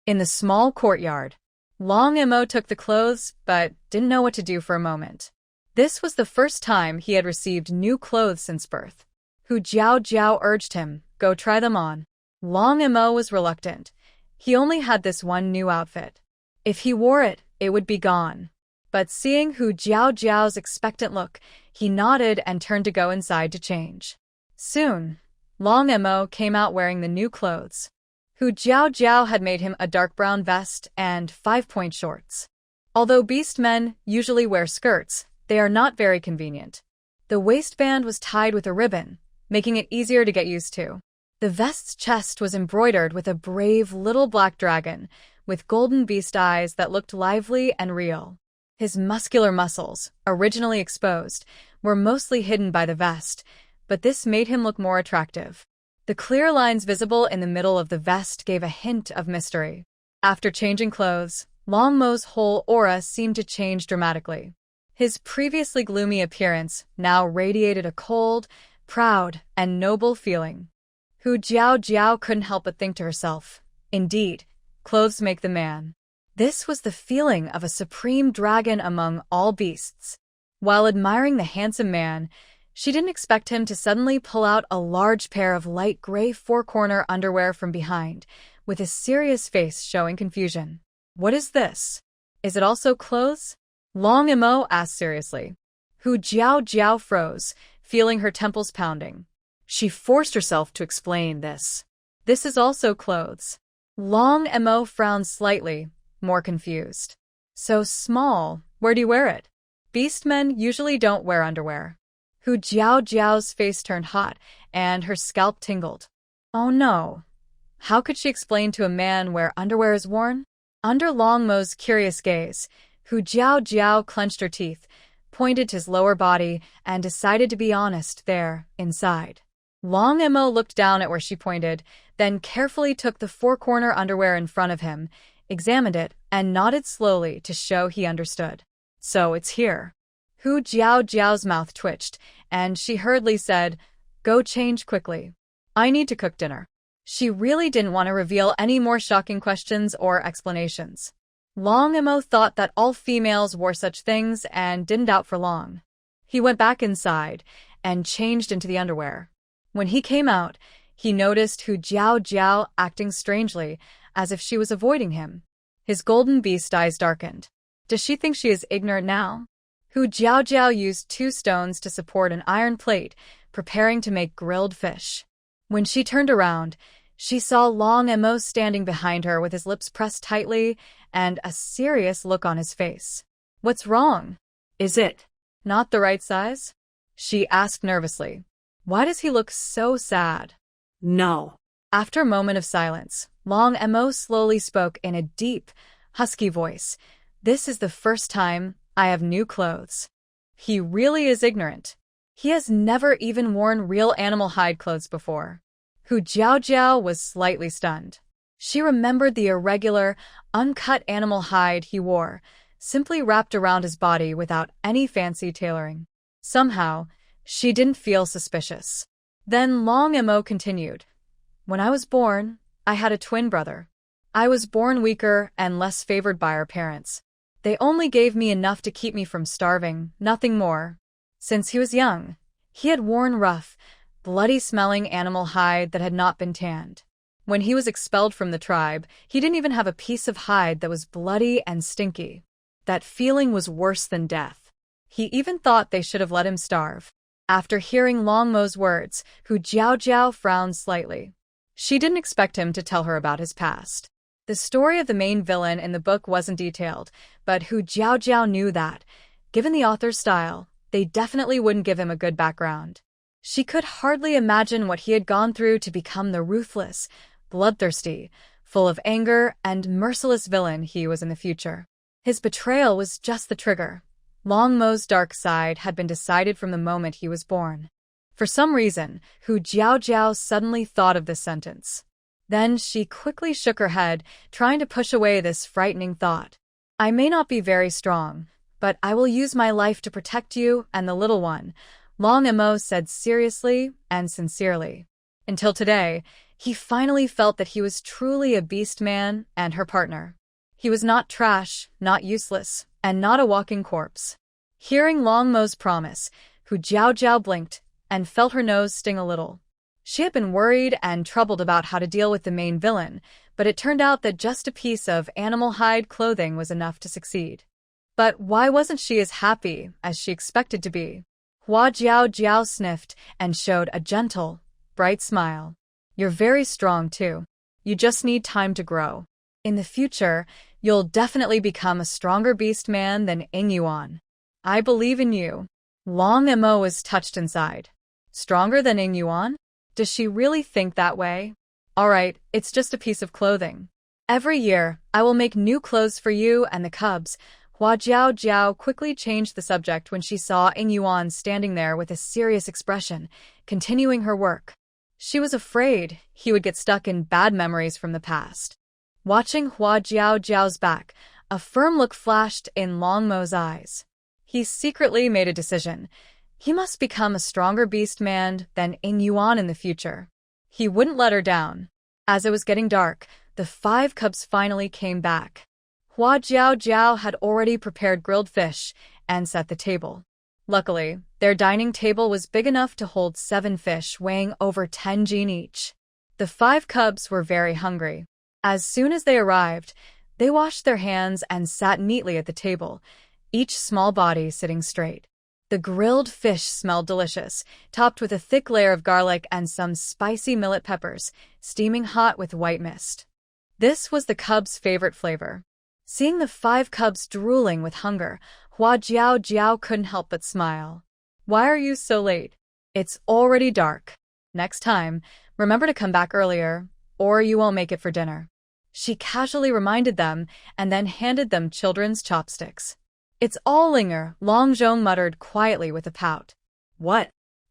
In the small courtyard, Long Mo took the clothes but didn't know what to do for a moment. This was the first time he had received new clothes since birth. Hu Jiao urged him, "Go try them on." Long Mo was reluctant. He only had this one new outfit. If he wore it, it would be gone. But seeing Hu Jiao's expectant look, he nodded and turned to go inside to change. Soon, Long Mo came out wearing the new clothes. Hu Jiao had made him a dark brown vest and 5-point shorts. Although beast men usually wear skirts, they are not very convenient. The waistband was tied with a ribbon, making it easier to get used to. The vest's chest was embroidered with a brave little black dragon, with golden beast eyes that looked lively and real. His muscular muscles, originally exposed, were mostly hidden by the vest, but this made him look more attractive. The clear lines visible in the middle of the vest gave a hint of mystery. After changing clothes, Long Mo's whole aura seemed to change dramatically. His previously gloomy appearance now radiated a cold, proud, and noble feeling. Hu Jiao couldn't help but think to herself, indeed, clothes make the man. This was the feeling of a supreme dragon among all beasts. While admiring the handsome man, she didn't expect him to suddenly pull out a large pair of light gray four-corner underwear from behind, with his serious face showing confusion. "What is this? Is it also clothes?" Long Mo asked seriously. Hu Jiao froze, feeling her temples pounding. She forced herself to explain this. "This is also clothes." Long Mo frowned slightly, more confused. "So small, where do you wear it?" "Beastmen usually don't wear underwear." Hu Jiao's face turned hot, and her scalp tingled. Oh no. How could she explain to a man where underwear is worn? Under Long Mo's curious gaze, Hu Jiao clenched her teeth, pointed to his lower body, and decided to be honest there, inside. Long Mo looked down at where she pointed, then carefully took the four-corner underwear in front of him, examined it, and nodded slowly to show he understood. "So it's here." Hu Jiao's mouth twitched, and she hurriedly said, "Go change quickly. I need to cook dinner." She really didn't want to reveal any more shocking questions or explanations. Long Mo thought that all females wore such things and didn't doubt for long. He went back inside and changed into the underwear. When he came out, he noticed Hu Jiao acting strangely, as if she was avoiding him. His golden beast eyes darkened. Does she think she is ignorant now? Hu Jiao used 2 stones to support an iron plate, preparing to make grilled fish. When she turned around, she saw Long Mo standing behind her with his lips pressed tightly and a serious look on his face. "What's wrong? Is it not the right size?" she asked nervously. "Why does he look so sad?" No. After a moment of silence, Long Mo slowly spoke in a deep, husky voice. "This is the first time I have new clothes." He really is ignorant. He has never even worn real animal hide clothes before. Hu Jiao was slightly stunned. She remembered the irregular, uncut animal hide he wore, simply wrapped around his body without any fancy tailoring. Somehow, she didn't feel suspicious. Then Long Mo continued, "When I was born, I had a twin brother. I was born weaker and less favored by our parents. They only gave me enough to keep me from starving, nothing more. Since he was young, he had worn rough, bloody-smelling animal hide that had not been tanned. When he was expelled from the tribe, he didn't even have a piece of hide that was bloody and stinky. That feeling was worse than death. He even thought they should have let him starve." After hearing Long Mo's words, Hu Jiao frowned slightly. She didn't expect him to tell her about his past. The story of the main villain in the book wasn't detailed, but Hu Jiao knew that, given the author's style, they definitely wouldn't give him a good background. She could hardly imagine what he had gone through to become the ruthless, bloodthirsty, full of anger and merciless villain he was in the future. His betrayal was just the trigger. Long Mo's dark side had been decided from the moment he was born. For some reason, Hu Jiao suddenly thought of this sentence. Then she quickly shook her head, trying to push away this frightening thought. "I may not be very strong, but I will use my life to protect you and the little one," Long Mo said seriously and sincerely. Until today, He finally felt that he was truly a beast man and her partner. He was not trash, not useless, and not a walking corpse. Hearing Long Mo's promise, Hu Jiao blinked and felt her nose sting a little. She had been worried and troubled about how to deal with the main villain, but it turned out that just a piece of animal hide clothing was enough to succeed. But why wasn't she as happy as she expected to be? Hua Jiao sniffed and showed a gentle, bright smile. You're very strong too. You just need time to grow. In the future, you'll definitely become a stronger beast man than Ing Yuan. I believe in you. Long Mo was touched inside. Stronger than Ing Yuan? Does she really think that way? All right, it's just a piece of clothing. Every year, I will make new clothes for you and the cubs. Hua Jiao quickly changed the subject when she saw Ing Yuan standing there with a serious expression, continuing her work. She was afraid he would get stuck in bad memories from the past. Watching Hua Jiao's back, a firm look flashed in Long Mo's eyes. He secretly made a decision. He must become a stronger beast man than Ing Yuan in the future. He wouldn't let her down. As it was getting dark, the 5 cubs finally came back. Hua Jiao had already prepared grilled fish and set the table. Luckily, their dining table was big enough to hold 7 fish weighing over 10 jin each. The 5 cubs were very hungry. As soon as they arrived, they washed their hands and sat neatly at the table, each small body sitting straight. The grilled fish smelled delicious, topped with a thick layer of garlic and some spicy millet peppers, steaming hot with white mist. This was the cubs' favorite flavor. Seeing the 5 cubs drooling with hunger, Hua Jiao couldn't help but smile. Why are you so late? It's already dark. Next time, remember to come back earlier, or you won't make it for dinner. She casually reminded them and then handed them children's chopsticks. It's all Linger, Long Zhong muttered quietly with a pout. What?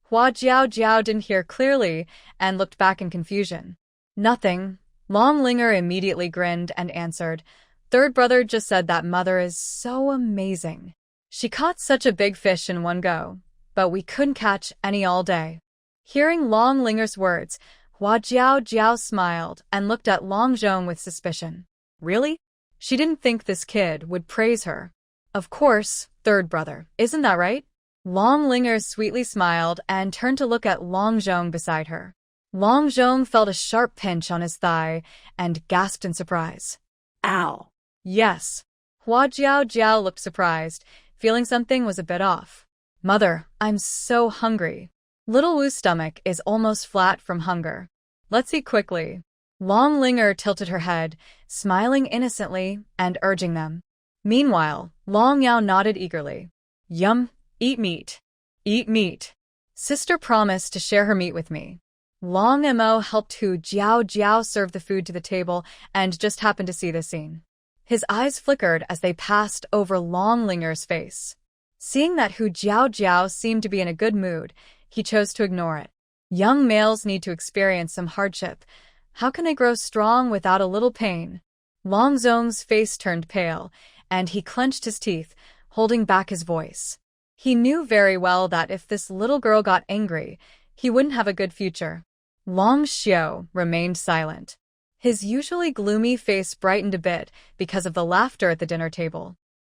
Hua Jiao didn't hear clearly and looked back in confusion. Nothing. Long Linger immediately grinned and answered, Third brother just said that mother is so amazing. She caught such a big fish in one go, but we couldn't catch any all day. Hearing Long Linger's words, Hua Jiao smiled and looked at Long Zhong with suspicion. Really? She didn't think this kid would praise her. Of course, third brother, isn't that right? Long Linger sweetly smiled and turned to look at Long Zhong beside her. Long Zhong felt a sharp pinch on his thigh and gasped in surprise. Ow! Yes. Hua Jiao looked surprised, feeling something was a bit off. Mother, I'm so hungry. Little Wu's stomach is almost flat from hunger. Let's eat quickly. Long Linger tilted her head, smiling innocently and urging them. Meanwhile, Long Yao nodded eagerly. Yum, eat meat. Eat meat. Sister promised to share her meat with me. Long Mo helped Hu Jiao serve the food to the table and just happened to see this scene. His eyes flickered as they passed over Long Linger's face. Seeing that Hu Jiao seemed to be in a good mood, he chose to ignore it. Young males need to experience some hardship. How can they grow strong without a little pain? Long Zhong's face turned pale, and he clenched his teeth, holding back his voice. He knew very well that if this little girl got angry, he wouldn't have a good future. Long Xiao remained silent. His usually gloomy face brightened a bit because of the laughter at the dinner table.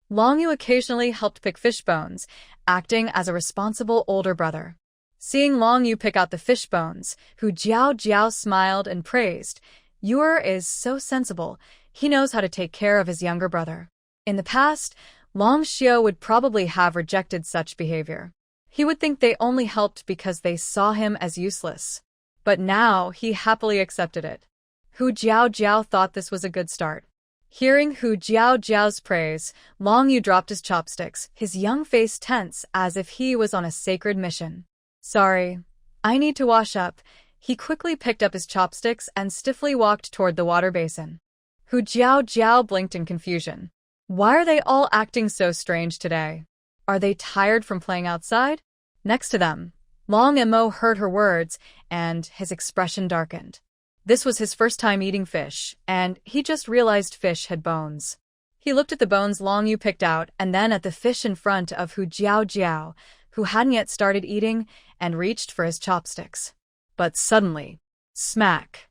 Long Yu occasionally helped pick fish bones, acting as a responsible older brother. Seeing Long Yu pick out the fish bones, Hu Jiao smiled and praised. Yu is so sensible, he knows how to take care of his younger brother. In the past, Long Xiao would probably have rejected such behavior. He would think they only helped because they saw him as useless. But now he happily accepted it. Hu Jiao thought this was a good start. Hearing Hu Jiao's praise, Long Yu dropped his chopsticks, his young face tense as if he was on a sacred mission. Sorry, I need to wash up. He quickly picked up his chopsticks and stiffly walked toward the water basin. Hu Jiao blinked in confusion. Why are they all acting so strange today? Are they tired from playing outside? Next to them, Long Mo heard her words, and his expression darkened. This was his first time eating fish, and he just realized fish had bones. He looked at the bones Long Yu picked out and then at the fish in front of Hu Jiao, who hadn't yet started eating, and reached for his chopsticks. But suddenly, smack!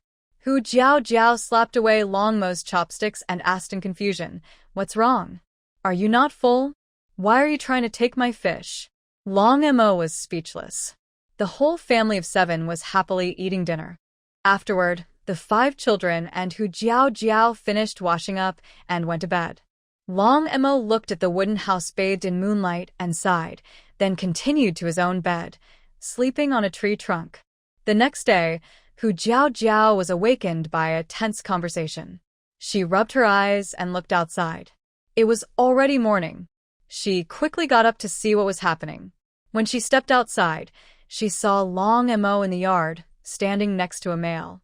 Hu Jiao slapped away Long Mo's chopsticks and asked in confusion, "What's wrong? Are you not full? Why are you trying to take my fish?" Long Mo was speechless. The whole family of 7 was happily eating dinner. Afterward, the 5 children and Hu Jiao finished washing up and went to bed. Long Mo looked at the wooden house bathed in moonlight and sighed, then continued to his own bed, sleeping on a tree trunk. The next day, Hu Jiao was awakened by a tense conversation. She rubbed her eyes and looked outside. It was already morning. She quickly got up to see what was happening. When she stepped outside, she saw Long Mo in the yard, standing next to a male.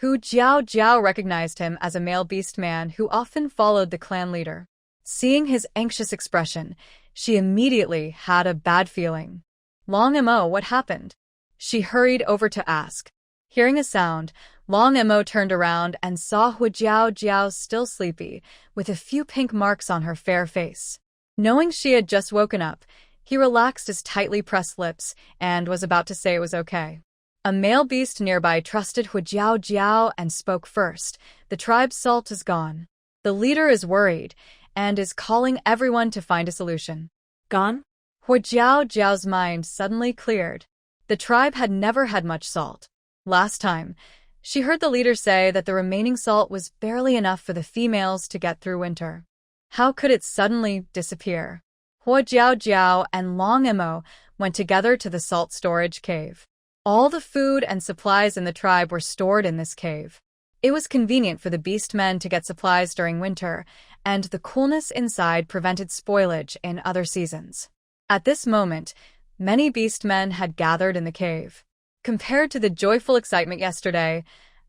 Hu Jiao recognized him as a male beast man who often followed the clan leader. Seeing his anxious expression, she immediately had a bad feeling. "Long Mo, what happened?" She hurried over to ask. Hearing a sound, Long Mo turned around and saw Hu Jiao still sleepy, with a few pink marks on her fair face. Knowing she had just woken up, he relaxed his tightly pressed lips and was about to say it was okay. A male beast nearby trusted Hu Jiao and spoke first. "The tribe's salt is gone. The leader is worried and is calling everyone to find a solution." Gone? Hu Jiao's mind suddenly cleared. The tribe had never had much salt. Last time, she heard the leader say that the remaining salt was barely enough for the females to get through winter. How could it suddenly disappear? Hu Jiao and Long Mo went together to the salt storage cave. All the food and supplies in the tribe were stored in this cave. It was convenient for the beast men to get supplies during winter, and the coolness inside prevented spoilage in other seasons. At this moment, many beast men had gathered in the cave. Compared to the joyful excitement yesterday,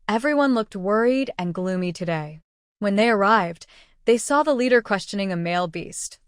everyone looked worried and gloomy today. When they arrived, they saw the leader questioning a male beast.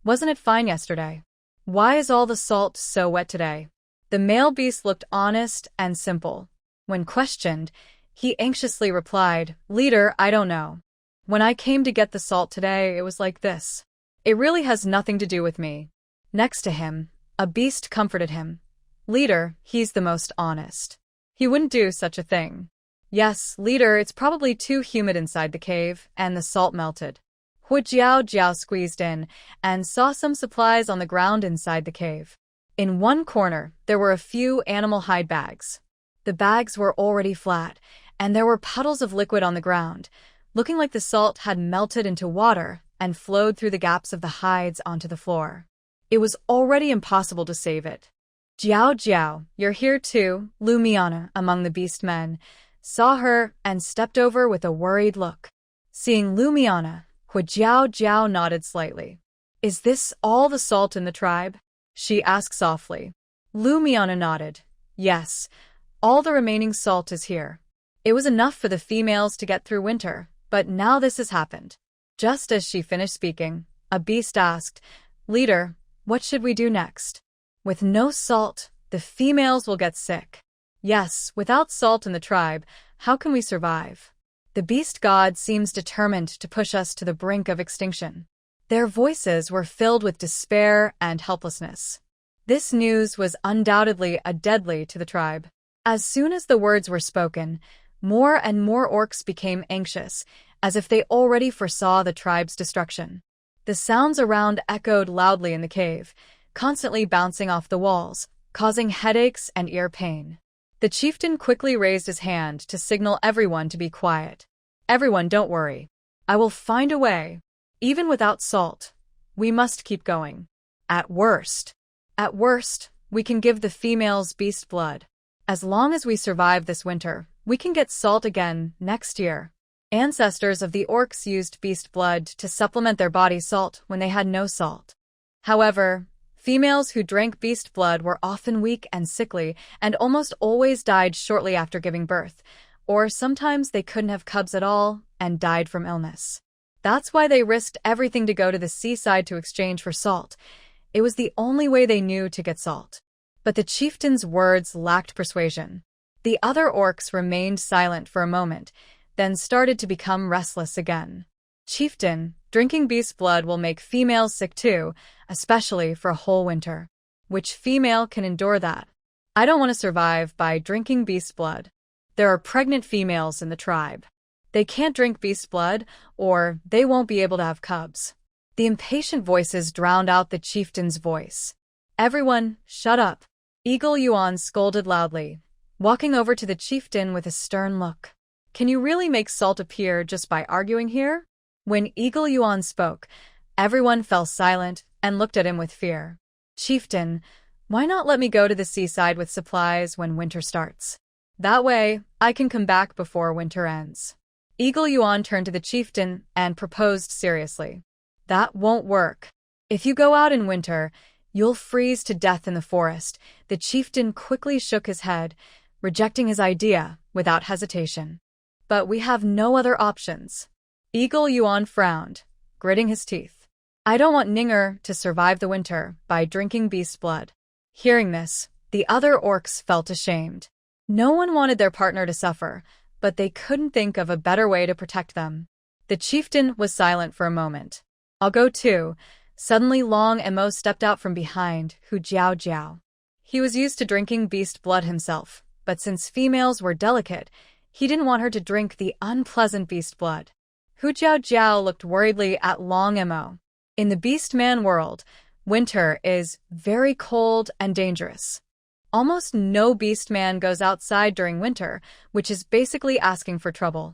"Wasn't it fine yesterday? Why is all the salt so wet today?" The male beast looked honest and simple. When questioned, he anxiously replied, "Leader, I don't know. When I came to get the salt today, it was like this. It really has nothing to do with me." Next to him, a beast comforted him. "Leader, he's the most honest. He wouldn't do such a thing." "Yes, leader, it's probably too humid inside the cave, and the salt melted." Hu Jiao squeezed in and saw some supplies on the ground inside the cave. In one corner, there were a few animal hide bags. The bags were already flat, and there were puddles of liquid on the ground, looking like the salt had melted into water and flowed through the gaps of the hides onto the floor. It was already impossible to save it. "Jiao, you're here too," Lu Miana, among the beast men, saw her and stepped over with a worried look. Seeing Lu Miana, Hu Jiao nodded slightly. "Is this all the salt in the tribe?" she asked softly. Lu Miana nodded. "Yes, all the remaining salt is here. It was enough for the females to get through winter, but now this has happened." Just as she finished speaking, a beast asked, "Leader, what should we do next? With no salt, the females will get sick." "Yes, without salt in the tribe, how can we survive? The beast god seems determined to push us to the brink of extinction." Their voices were filled with despair and helplessness. This news was undoubtedly a deadly to the tribe. As soon as the words were spoken, more and more orcs became anxious, as if they already foresaw the tribe's destruction. The sounds around echoed loudly in the cave, constantly bouncing off the walls, causing headaches and ear pain. The chieftain quickly raised his hand to signal everyone to be quiet. "Everyone, don't worry. I will find a way. Even without salt, we must keep going. At worst, we can give the females beast blood. As long as we survive this winter, we can get salt again next year." Ancestors of the orcs used beast blood to supplement their body salt when they had no salt. However, females who drank beast blood were often weak and sickly and almost always died shortly after giving birth, or sometimes they couldn't have cubs at all and died from illness. That's why they risked everything to go to the seaside to exchange for salt. It was the only way they knew to get salt. But the chieftain's words lacked persuasion. The other orcs remained silent for a moment, then started to become restless again. "Chieftain, drinking beast blood will make females sick too, especially for a whole winter. Which female can endure that? I don't want to survive by drinking beast blood." There are pregnant females in the tribe. They can't drink beast blood, or they won't be able to have cubs. The impatient voices drowned out the chieftain's voice. Everyone, shut up. Eagle Yuan scolded loudly, walking over to the chieftain with a stern look. Can you really make salt appear just by arguing here? When Eagle Yuan spoke, everyone fell silent and looked at him with fear. Chieftain, why not let me go to the seaside with supplies when winter starts? That way, I can come back before winter ends. Eagle Yuan turned to the chieftain and proposed seriously. That won't work. If you go out in winter, you'll freeze to death in the forest. The chieftain quickly shook his head, rejecting his idea without hesitation. But we have no other options. Eagle Yuan frowned, gritting his teeth. I don't want Ninger to survive the winter by drinking beast blood. Hearing this, the other orcs felt ashamed. No one wanted their partner to suffer, but they couldn't think of a better way to protect them. The chieftain was silent for a moment. I'll go too. Suddenly Long Mo stepped out from behind Hu Jiao Jiao. He was used to drinking beast blood himself, but since females were delicate, he didn't want her to drink the unpleasant beast blood. Hu Jiao Jiao looked worriedly at Long Mo. In the beast man world, winter is very cold and dangerous. Almost no beast man goes outside during winter, which is basically asking for trouble.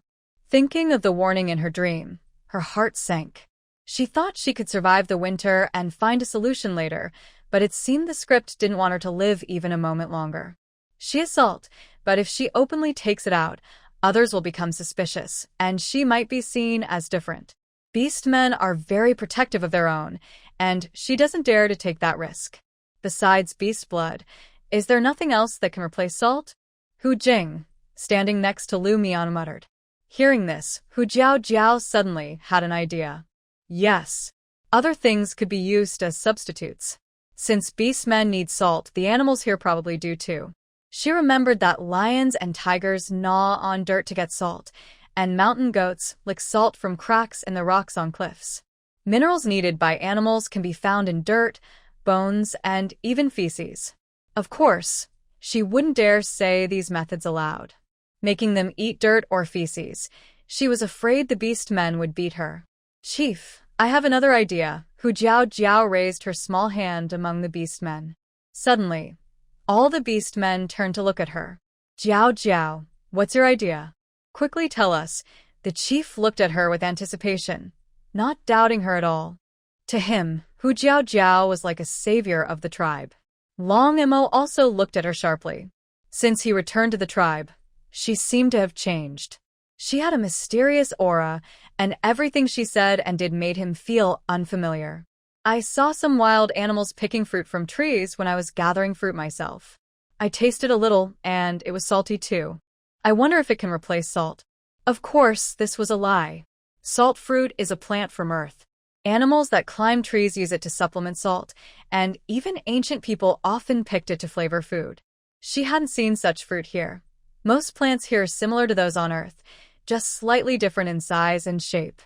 Thinking of the warning in her dream, her heart sank. She thought she could survive the winter and find a solution later, but it seemed the script didn't want her to live even a moment longer. She is salt, but if she openly takes it out, others will become suspicious, and she might be seen as different. Beast men are very protective of their own, and she doesn't dare to take that risk. Besides beast blood, is there nothing else that can replace salt? Hu Jing, standing next to Lu Mian, muttered. Hearing this, Hu Jiao Jiao suddenly had an idea. Yes, other things could be used as substitutes. Since beast men need salt, the animals here probably do too. She remembered that lions and tigers gnaw on dirt to get salt, and mountain goats lick salt from cracks in the rocks on cliffs. Minerals needed by animals can be found in dirt, bones, and even feces. Of course, she wouldn't dare say these methods aloud. Making them eat dirt or feces, she was afraid the beast men would beat her. Chief, I have another idea. Hu Jiao Jiao raised her small hand among the beast men. Suddenly, all the beast men turned to look at her. Jiao Jiao, what's your idea? Quickly tell us. The chief looked at her with anticipation, not doubting her at all. To him, Hu Jiao Jiao was like a savior of the tribe. Long Mo also looked at her sharply. Since he returned to the tribe, she seemed to have changed. She had a mysterious aura, and everything she said and did made him feel unfamiliar. I saw some wild animals picking fruit from trees when I was gathering fruit myself. I tasted a little, and it was salty too. I wonder if it can replace salt. Of course, this was a lie. Salt fruit is a plant from Earth. Animals that climb trees use it to supplement salt, and even ancient people often picked it to flavor food. She hadn't seen such fruit here. Most plants here are similar to those on Earth, just slightly different in size and shape.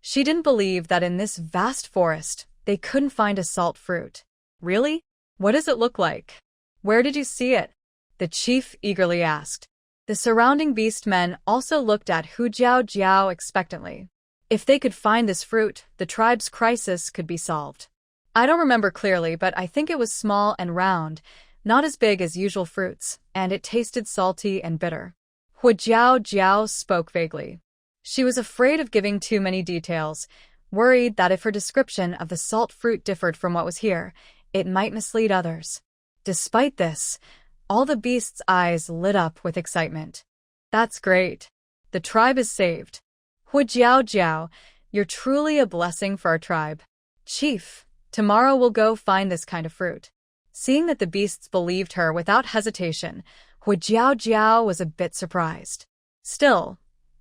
She didn't believe that in this vast forest, they couldn't find a salt fruit. Really? What does it look like? Where did you see it? The chief eagerly asked. The surrounding beast men also looked at Hu Jiao Jiao expectantly. If they could find this fruit, the tribe's crisis could be solved. I don't remember clearly, but I think it was small and round, not as big as usual fruits, and it tasted salty and bitter. Hu Jiao Jiao spoke vaguely. She was afraid of giving too many details, worried that if her description of the salt fruit differed from what was here, it might mislead others. Despite this, all the beasts' eyes lit up with excitement. That's great. The tribe is saved. Hu Jiao Jiao, you're truly a blessing for our tribe. Chief, tomorrow we'll go find this kind of fruit. Seeing that the beasts believed her without hesitation, Hu Jiao Jiao was a bit surprised. Still,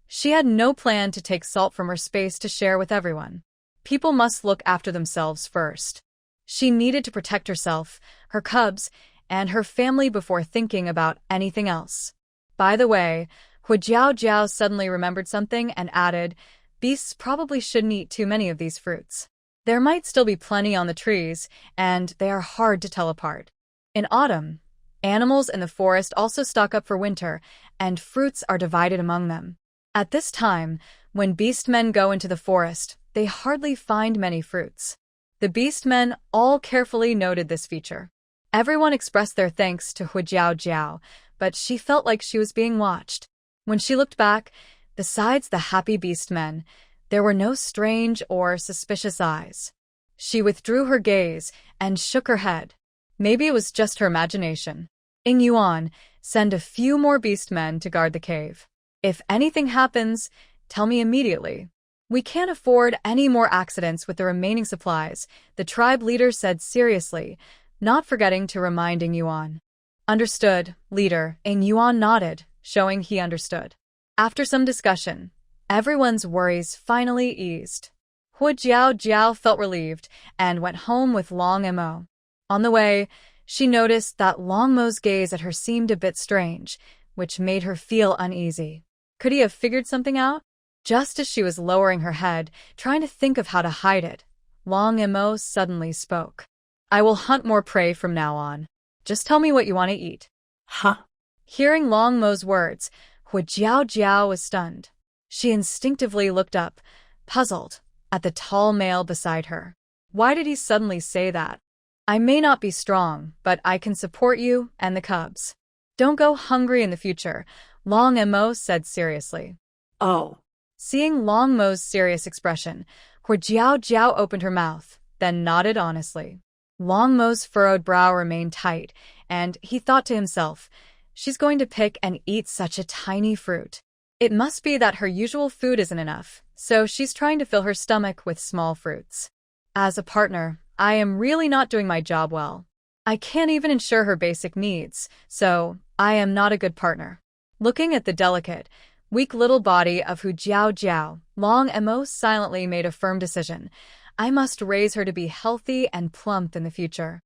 she had no plan to take salt from her space to share with everyone. People must look after themselves first. She needed to protect herself, her cubs, and her family before thinking about anything else. By the way, Hu Jiao Jiao suddenly remembered something and added, beasts probably shouldn't eat too many of these fruits. There might still be plenty on the trees, and they are hard to tell apart. In autumn, animals in the forest also stock up for winter, and fruits are divided among them. At this time, when beastmen go into the forest, they hardly find many fruits. The beastmen all carefully noted this feature. Everyone expressed their thanks to Hujiao Jiao, but she felt like she was being watched. When she looked back, besides the happy beastmen, there were no strange or suspicious eyes. She withdrew her gaze and shook her head. Maybe it was just her imagination. Ing Yuan, send a few more beastmen to guard the cave. If anything happens, tell me immediately. We can't afford any more accidents with the remaining supplies, the tribe leader said seriously, not forgetting to remind Ing Yuan. Understood, leader. Ing Yuan nodded, showing he understood. After some discussion, everyone's worries finally eased. Hujiao Jiao felt relieved and went home with Long Mo. On the way, she noticed that Long Mo's gaze at her seemed a bit strange, which made her feel uneasy. Could he have figured something out? Just as she was lowering her head, trying to think of how to hide it, Long Mo suddenly spoke. I will hunt more prey from now on. Just tell me what you want to eat. Huh? Hearing Long Mo's words, Hujiao Jiao was stunned. She instinctively looked up, puzzled, at the tall male beside her. Why did he suddenly say that? I may not be strong, but I can support you and the cubs. Don't go hungry in the future, Long Mo said seriously. Oh. Seeing Long Mo's serious expression, Hujiao Jiao opened her mouth, then nodded honestly. Long Mo's furrowed brow remained tight, and he thought to himself, she's going to pick and eat such a tiny fruit. It must be that her usual food isn't enough, so she's trying to fill her stomach with small fruits. As a partner, I am really not doing my job well. I can't even ensure her basic needs, so I am not a good partner. Looking at the delicate, weak little body of Hujiao Jiao, Long Mo silently made a firm decision. I must raise her to be healthy and plump in the future.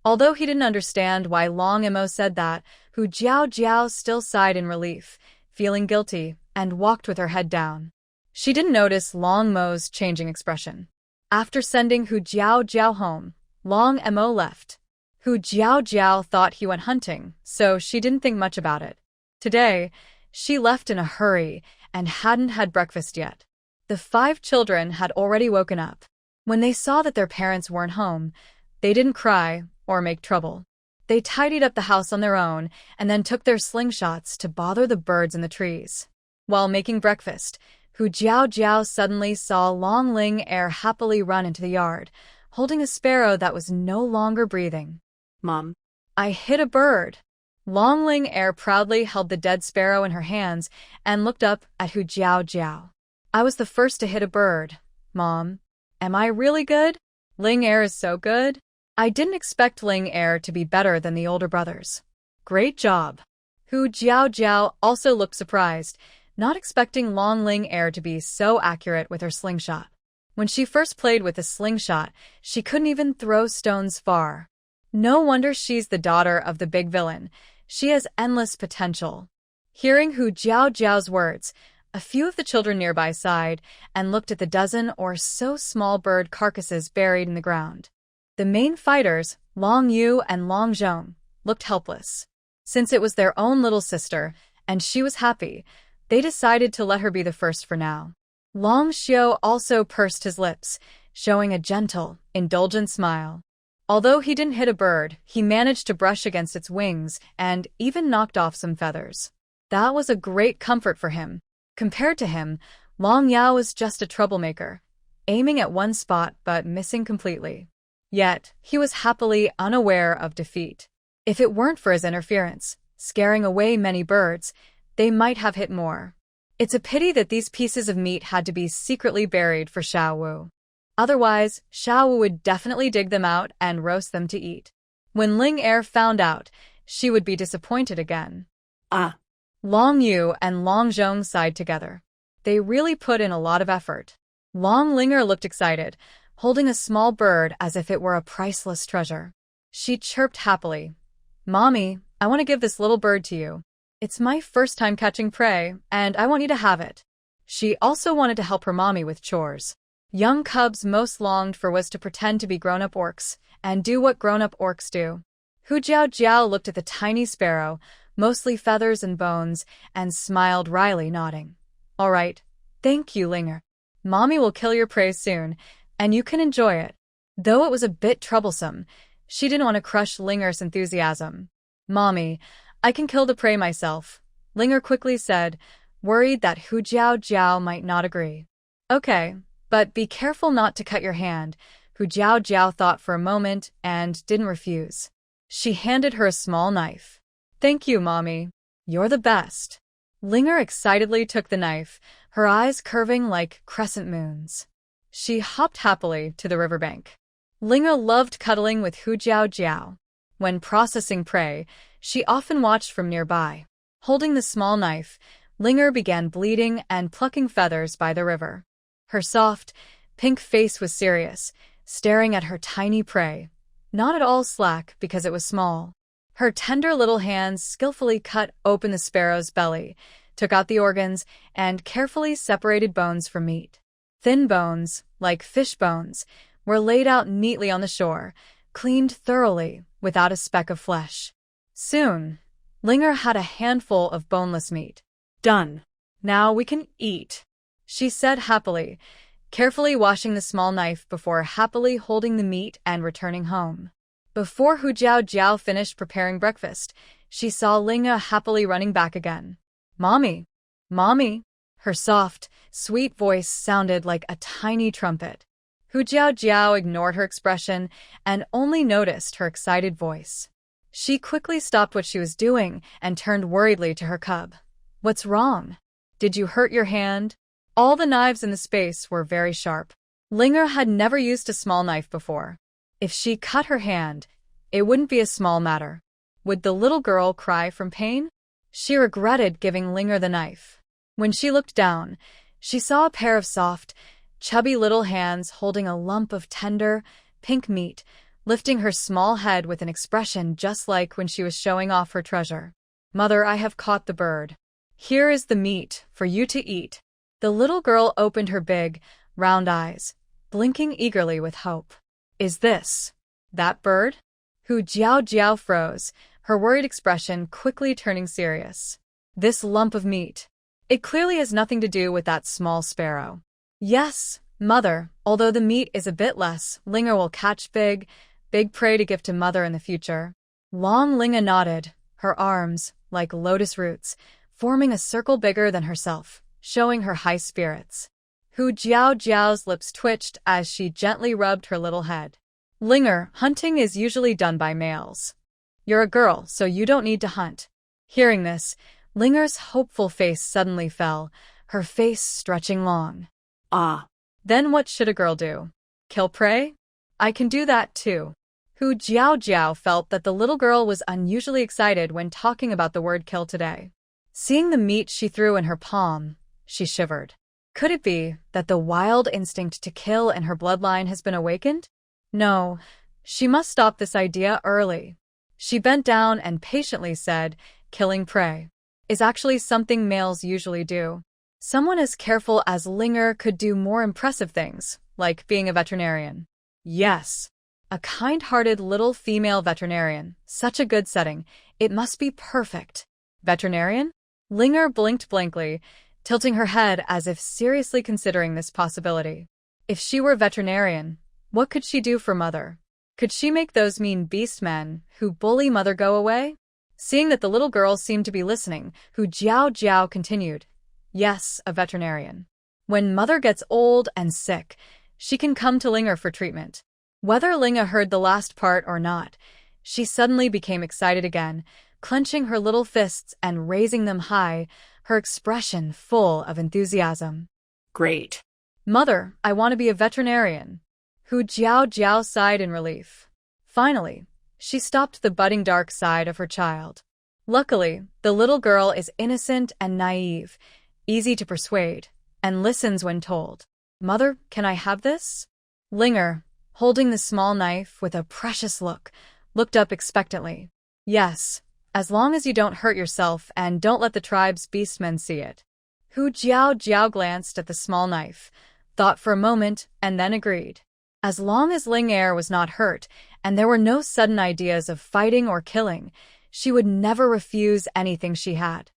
Although he didn't understand why Long Mo said that, Hujiao Jiao still sighed in relief, feeling guilty, and walked with her head down. She didn't notice Long Mo's changing expression. After sending Hujiao Jiao home, Long Mo left. Hujiao Jiao thought he went hunting, so she didn't think much about it. Today, she left in a hurry and hadn't had breakfast yet. The 5 children had already woken up. When they saw that their parents weren't home, they didn't cry or make trouble. They tidied up the house on their own and then took their slingshots to bother the birds in the trees. While making breakfast, Hujiao Jiao suddenly saw Long Ling Er happily run into the yard, holding a sparrow that was no longer breathing. Mom. I hit a bird. Long Ling Er proudly held the dead sparrow in her hands and looked up at Hujiao Jiao. I was the first to hit a bird, Mom. Am I really good? Ling Er is so good. I didn't expect Ling Er to be better than the older brothers. Great job. Hujiao Jiao also looked surprised, not expecting Long Ling Er to be so accurate with her slingshot. When she first played with a slingshot, she couldn't even throw stones far. No wonder she's the daughter of the big villain. She has endless potential. Hearing Hujiao Jiao's words, a few of the children nearby sighed and looked at the dozen or so small bird carcasses buried in the ground. The main fighters, Long Yu and Long Zhong, looked helpless. Since it was their own little sister, and she was happy, they decided to let her be the first for now. Long Xiu also pursed his lips, showing a gentle, indulgent smile. Although he didn't hit a bird, he managed to brush against its wings and even knocked off some feathers. That was a great comfort for him. Compared to him, Long Yao was just a troublemaker, aiming at one spot but missing completely. Yet, he was happily unaware of defeat. If it weren't for his interference, scaring away many birds, they might have hit more. It's a pity that these pieces of meat had to be secretly buried for Xiao Wu. Otherwise, Xiao Wu would definitely dig them out and roast them to eat. When Ling Er found out, she would be disappointed again. Long Yu and Long Zhong sighed together. They really put in a lot of effort. Long Linger looked excited, holding a small bird as if it were a priceless treasure. She chirped happily. Mommy, I want to give this little bird to you. It's my first time catching prey, and I want you to have it. She also wanted to help her mommy with chores. Young cubs most longed for was to pretend to be grown-up orcs, and do what grown-up orcs do. Hujiao Jiao looked at the tiny sparrow, mostly feathers and bones, and smiled wryly, nodding. All right. Thank you, Linger. Mommy will kill your prey soon, and you can enjoy it. Though it was a bit troublesome, she didn't want to crush Linger's enthusiasm. Mommy, I can kill the prey myself, Linger quickly said, worried that Hu Jiao Jiao might not agree. Okay, but be careful not to cut your hand. Hu Jiao Jiao thought for a moment and didn't refuse. She handed her a small knife. Thank you, Mommy. You're the best. Linger excitedly took the knife, her eyes curving like crescent moons. She hopped happily to the riverbank. Linger loved cuddling with Hu Jiao Jiao. When processing prey, she often watched from nearby. Holding the small knife, Linger began bleeding and plucking feathers by the river. Her soft, pink face was serious, staring at her tiny prey, not at all slack because it was small. Her tender little hands skillfully cut open the sparrow's belly, took out the organs, and carefully separated bones from meat. Thin bones, like fish bones, were laid out neatly on the shore, cleaned thoroughly, without a speck of flesh. Soon, Linger had a handful of boneless meat. Done. Now we can eat, she said happily, carefully washing the small knife before happily holding the meat and returning home. Before Hu Jiao Jiao finished preparing breakfast, she saw Linger happily running back again. Mommy! Mommy! Her soft, sweet voice sounded like a tiny trumpet. Hu Jiao Jiao ignored her expression and only noticed her excited voice. She quickly stopped what she was doing and turned worriedly to her cub. What's wrong? Did you hurt your hand? All the knives in the space were very sharp. Linger had never used a small knife before. If she cut her hand, it wouldn't be a small matter. Would the little girl cry from pain? She regretted giving Linger the knife. When she looked down, she saw a pair of soft, chubby little hands holding a lump of tender, pink meat, lifting her small head with an expression just like when she was showing off her treasure. Mother, I have caught the bird. Here is the meat for you to eat. The little girl opened her big, round eyes, blinking eagerly with hope. Is this that bird? Hu Jiao Jiao froze, her worried expression quickly turning serious. This lump of meat. It clearly has nothing to do with that small sparrow. Yes, Mother, although the meat is a bit less, Linger will catch big prey to give to Mother in the future. Long Linger nodded, her arms, like lotus roots, forming a circle bigger than herself, showing her high spirits. Hu Jiao Jiao's lips twitched as she gently rubbed her little head. Linger, hunting is usually done by males. You're a girl, so you don't need to hunt. Hearing this, Linger's hopeful face suddenly fell, her face stretching long. Ah. Then what should a girl do? Kill prey? I can do that too. Hu Jiao Jiao felt that the little girl was unusually excited when talking about the word kill today. Seeing the meat she threw in her palm, she shivered. Could it be that the wild instinct to kill in her bloodline has been awakened? No, she must stop this idea early. She bent down and patiently said, killing prey is actually something males usually do. Someone as careful as Linger could do more impressive things, like being a veterinarian. Yes, a kind-hearted little female veterinarian. Such a good setting. It must be perfect. Veterinarian? Linger blinked blankly, tilting her head as if seriously considering this possibility. If she were veterinarian, what could she do for Mother? Could she make those mean beast men who bully Mother go away? Seeing that the little girl seemed to be listening, Hu Jiao Jiao continued. Yes, a veterinarian. When Mother gets old and sick, she can come to Linger for treatment. Whether Linger heard the last part or not, she suddenly became excited again, clenching her little fists and raising them high, her expression full of enthusiasm. Great. Mother, I want to be a veterinarian. Hu Jiao Jiao sighed in relief. Finally, she stopped the budding dark side of her child. Luckily, the little girl is innocent and naive, easy to persuade, and listens when told. Mother, can I have this? Linger, holding the small knife with a precious look, looked up expectantly. Yes, as long as you don't hurt yourself and don't let the tribe's beastmen see it. Hu Jiao Jiao glanced at the small knife, thought for a moment, and then agreed. As long as Linger was not hurt, and there were no sudden ideas of fighting or killing, She would never refuse anything she had.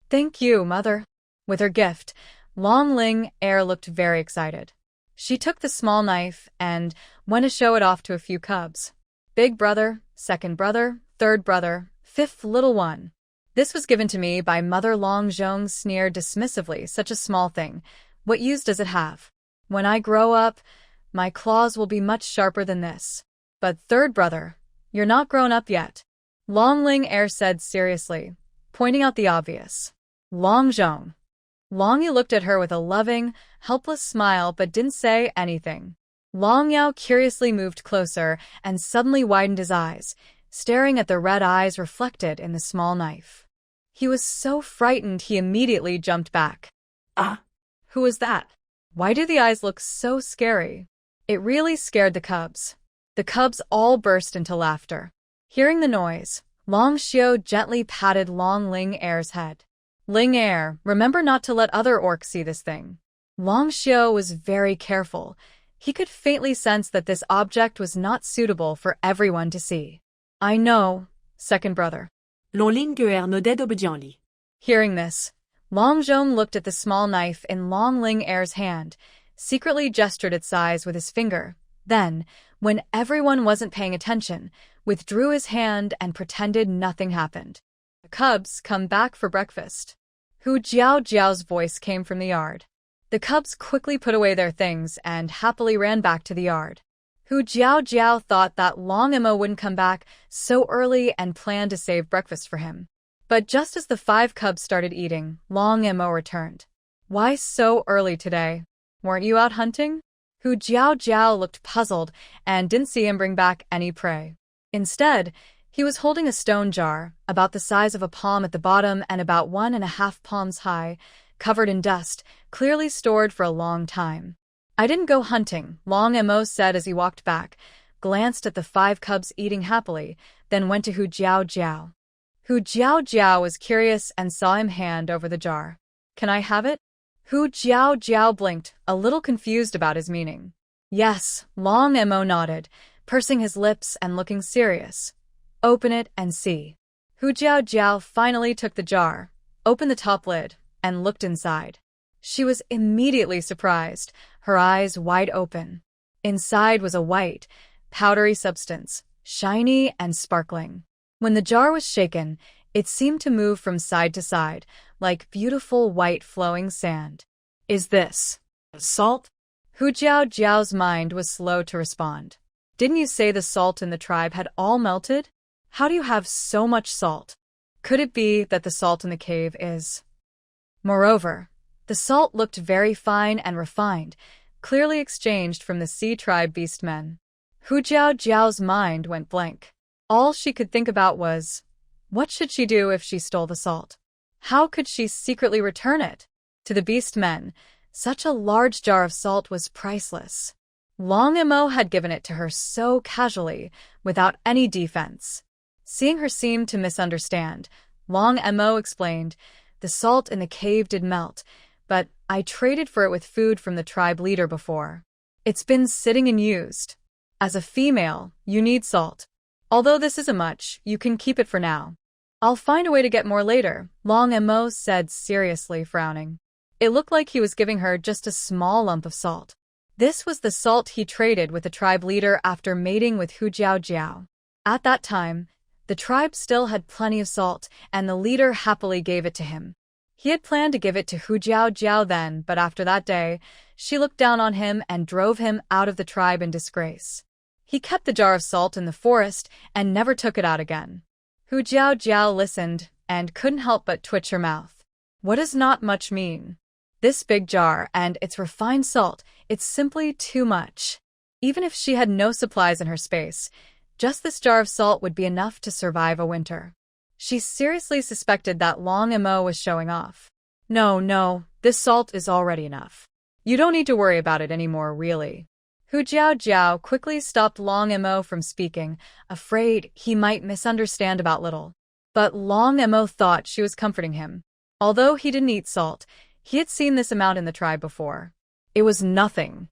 Thank you, mother. With her gift, Long Ling Er looked very excited. She took the small knife and went to show it off to a few cubs. Big brother, second brother, third brother, fifth little one. This was given to me by Mother Long Zhong sneered dismissively, such a small thing. What use does it have? When I grow up, my claws will be much sharper than this. But third brother, you're not grown up yet. Long Ling Er said seriously, pointing out the obvious. Long Zhong. Long Yu looked at her with a loving, helpless smile but didn't say anything. Long Yao curiously moved closer and suddenly widened his eyes, staring at the red eyes reflected in the small knife. He was so frightened he immediately jumped back. Ah! Who was that? Why do the eyes look so scary? It really scared the cubs. The cubs all burst into laughter. Hearing the noise, Long Xiu gently patted Long Ling Er's head. Ling Er, remember not to let other orcs see this thing. Long Xiu was very careful. He could faintly sense that this object was not suitable for everyone to see. I know, second brother. Long Ling Er nodded obediently. Hearing this, Long Zhong looked at the small knife in Long Ling Er's hand, secretly gestured its size with his finger, then, when everyone wasn't paying attention, withdrew his hand and pretended nothing happened. The cubs come back for breakfast. Hu Jiao Jiao's voice came from the yard. The cubs quickly put away their things and happily ran back to the yard. Hu Jiao Jiao thought that Long Emo wouldn't come back so early and planned to save breakfast for him. But just as the 5 cubs started eating, Long Emo returned. Why so early today? Weren't you out hunting? Hu Jiao Jiao looked puzzled and didn't see him bring back any prey. Instead, he was holding a stone jar, about the size of a palm at the bottom and about 1.5 palms high, covered in dust, clearly stored for a long time. I didn't go hunting, Long Emo said as he walked back, glanced at the 5 cubs eating happily, then went to Hu Jiao Jiao. Hu Jiao Jiao was curious and saw him hand over the jar. Can I have it? Hu Jiao Jiao blinked, a little confused about his meaning. Yes, Long Emo nodded, pursing his lips and looking serious. Open it and see. Hu Jiao Jiao finally took the jar, opened the top lid, and looked inside. She was immediately surprised, her eyes wide open. Inside was a white, powdery substance, shiny and sparkling. When the jar was shaken, it seemed to move from side to side, like beautiful white flowing sand. Is this salt? Hu Jiao Jiao's mind was slow to respond. Didn't you say the salt in the tribe had all melted? How do you have so much salt? Could it be that the salt in the cave is... Moreover, the salt looked very fine and refined, clearly exchanged from the sea tribe beastmen. Hu Jiao Jiao's mind went blank. All she could think about was, what should she do if she stole the salt? How could she secretly return it? To the beastmen, such a large jar of salt was priceless. Long Emo had given it to her so casually, without any defense. Seeing her seem to misunderstand, Long Emo explained, the salt in the cave did melt, but I traded for it with food from the tribe leader before. It's been sitting and used. As a female, you need salt. Although this isn't much, you can keep it for now. I'll find a way to get more later, Long Emo said seriously, frowning. It looked like he was giving her just a small lump of salt. This was the salt he traded with the tribe leader after mating with Hu Jiao Jiao. At that time, the tribe still had plenty of salt, and the leader happily gave it to him. He had planned to give it to Hu Jiao Jiao then, but after that day, she looked down on him and drove him out of the tribe in disgrace. He kept the jar of salt in the forest and never took it out again. Hu Jiao Jiao listened and couldn't help but twitch her mouth. What does not much mean? This big jar and its refined salt, it's simply too much. Even if she had no supplies in her space, just this jar of salt would be enough to survive a winter. She seriously suspected that Long Emo was showing off. No, this salt is already enough. You don't need to worry about it anymore, really. Hu Jiao Jiao quickly stopped Long Emo from speaking, afraid he might misunderstand about little. But Long Emo thought she was comforting him. Although he didn't eat salt, he had seen this amount in the tribe before. It was nothing.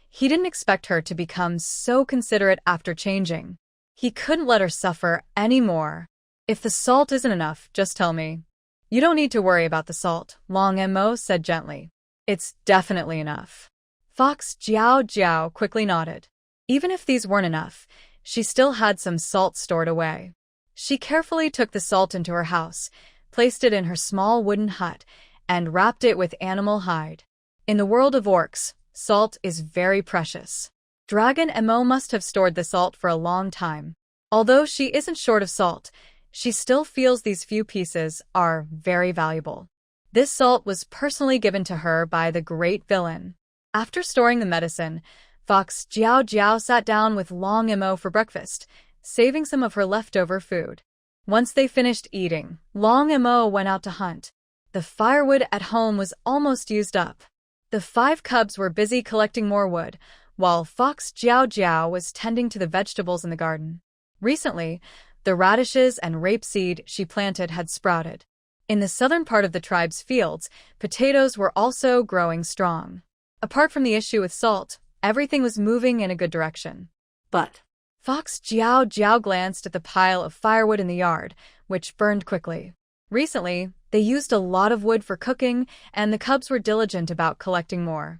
He didn't expect her to become so considerate after changing. He couldn't let her suffer any more. If the salt isn't enough, just tell me. You don't need to worry about the salt, Long Mo said gently. It's definitely enough. Fox Jiao Jiao quickly nodded. Even if these weren't enough, she still had some salt stored away. She carefully took the salt into her house, placed it in her small wooden hut, and wrapped it with animal hide. In the world of orcs, salt is very precious. Dragon Mo must have stored the salt for a long time. Although she isn't short of salt, she still feels these few pieces are very valuable. This salt was personally given to her by the great villain. After storing the medicine, Fox Jiao Jiao sat down with Long Mo for breakfast, saving some of her leftover food. Once they finished eating, Long Mo went out to hunt. The firewood at home was almost used up. The 5 cubs were busy collecting more wood, while Fox Jiao Jiao was tending to the vegetables in the garden. Recently, the radishes and rapeseed she planted had sprouted. In the southern part of the tribe's fields, potatoes were also growing strong. Apart from the issue with salt, everything was moving in a good direction. But Fox Jiao Jiao glanced at the pile of firewood in the yard, which burned quickly. Recently, they used a lot of wood for cooking, and the cubs were diligent about collecting more.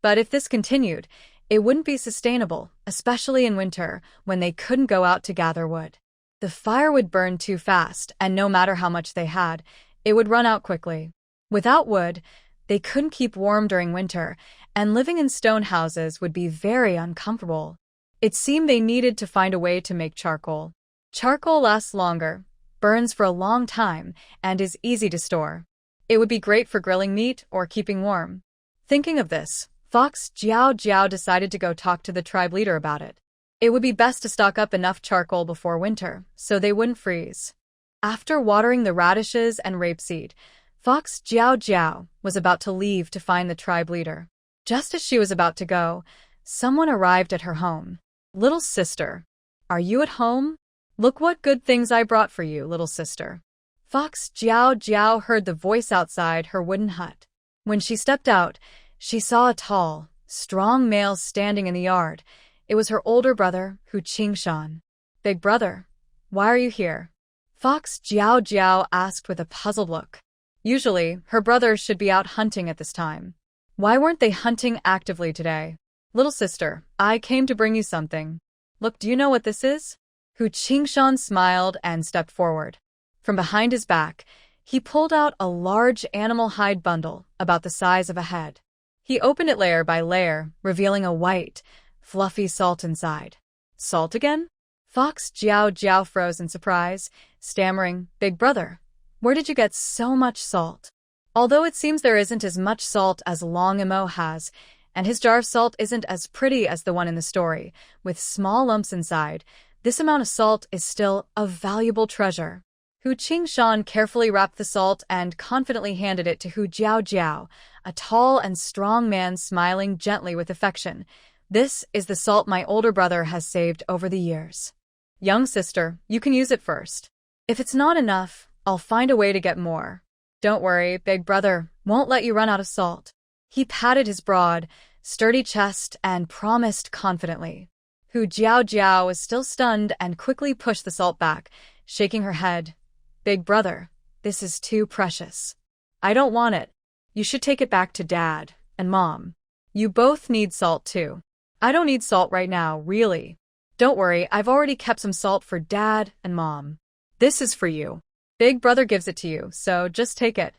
But if this continued, it wouldn't be sustainable, especially in winter, when they couldn't go out to gather wood. The firewood burned too fast, and no matter how much they had, it would run out quickly. Without wood, they couldn't keep warm during winter, and living in stone houses would be very uncomfortable. It seemed they needed to find a way to make charcoal. Charcoal lasts longer, burns for a long time, and is easy to store. It would be great for grilling meat or keeping warm. Thinking of this, Fox Jiao Jiao decided to go talk to the tribe leader about it. It would be best to stock up enough charcoal before winter, so they wouldn't freeze. After watering the radishes and rapeseed, Fox Jiao Jiao was about to leave to find the tribe leader. Just as she was about to go, someone arrived at her home. Little sister, are you at home? Look what good things I brought for you, little sister. Fox Jiao Jiao heard the voice outside her wooden hut. When she stepped out, she saw a tall, strong male standing in the yard. It was her older brother, Hu Qingshan. Big brother, why are you here? Fox Jiao Jiao asked with a puzzled look. Usually, her brothers should be out hunting at this time. Why weren't they hunting actively today? Little sister, I came to bring you something. Look, do you know what this is? Hu Qingshan smiled and stepped forward. From behind his back, he pulled out a large animal hide bundle about the size of a head. He opened it layer by layer, revealing a white, fluffy salt inside. Salt again? Fox Jiao Jiao froze in surprise, stammering, Big brother, where did you get so much salt? Although it seems there isn't as much salt as Long Mo has, and his jar of salt isn't as pretty as the one in the story, with small lumps inside, this amount of salt is still a valuable treasure. Hu Qingshan carefully wrapped the salt and confidently handed it to Hu Jiao Jiao, a tall and strong man smiling gently with affection. This is the salt my older brother has saved over the years. Young sister, you can use it first. If it's not enough, I'll find a way to get more. Don't worry, big brother won't let you run out of salt. He patted his broad, sturdy chest and promised confidently. Hu Jiao Jiao was still stunned and quickly pushed the salt back, shaking her head. Big brother, this is too precious. I don't want it. You should take it back to Dad and Mom. You both need salt too. I don't need salt right now, really. Don't worry, I've already kept some salt for Dad and Mom. This is for you. Big brother gives it to you, so just take it.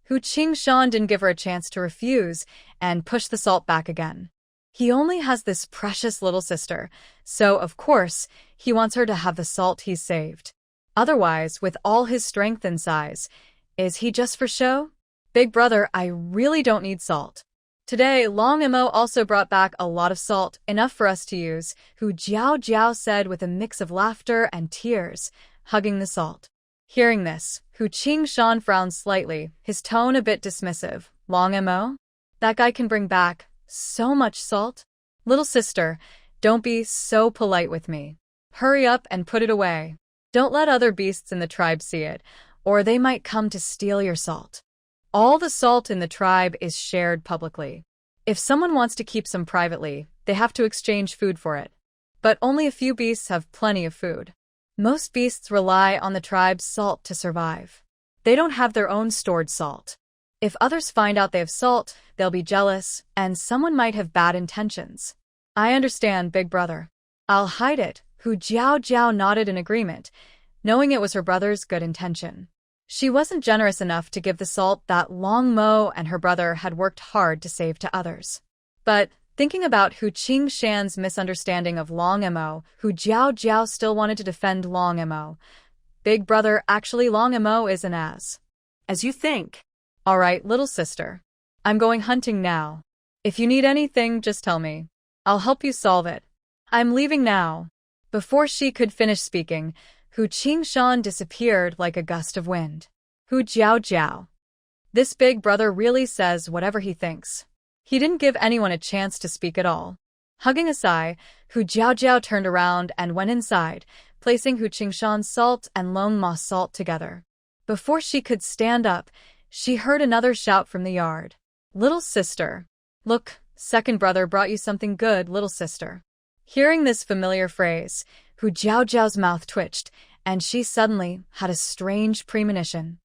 Hu Qingshan didn't give her a chance to refuse and pushed the salt back again. He only has this precious little sister, so of course, he wants her to have the salt he's saved. Otherwise, with all his strength and size, is he just for show? Big brother, I really don't need salt. Today, Long Mo also brought back a lot of salt, enough for us to use, Hu Jiao Jiao said with a mix of laughter and tears, hugging the salt. Hearing this, Hu Qingshan frowned slightly, his tone a bit dismissive. Long Mo? That guy can bring back so much salt? Little sister, don't be so polite with me. Hurry up and put it away. Don't let other beasts in the tribe see it, or they might come to steal your salt. All the salt in the tribe is shared publicly. If someone wants to keep some privately, they have to exchange food for it. But only a few beasts have plenty of food. Most beasts rely on the tribe's salt to survive. They don't have their own stored salt. If others find out they have salt, they'll be jealous, and someone might have bad intentions. I understand, big brother. I'll hide it. Hu Jiao nodded in agreement, knowing it was her brother's good intention. She wasn't generous enough to give the salt that Long Mo and her brother had worked hard to save to others. But thinking about Hu Qingshan's misunderstanding of Long Mo, Hu Jiao still wanted to defend Long Mo. Big brother, actually Long Mo isn't as you think. All right, little sister. I'm going hunting now. If you need anything, just tell me. I'll help you solve it. I'm leaving now. Before she could finish speaking, Hu Qingshan disappeared like a gust of wind. Hu Jiao. This big brother really says whatever he thinks. He didn't give anyone a chance to speak at all. Hugging a sigh, Hu Jiao turned around and went inside, placing Hu Qingshan's salt and Long Mo's salt together. Before she could stand up, she heard another shout from the yard. Little sister. Look, second brother brought you something good, little sister. Hearing this familiar phrase, Hu Jiao's mouth twitched, and she suddenly had a strange premonition.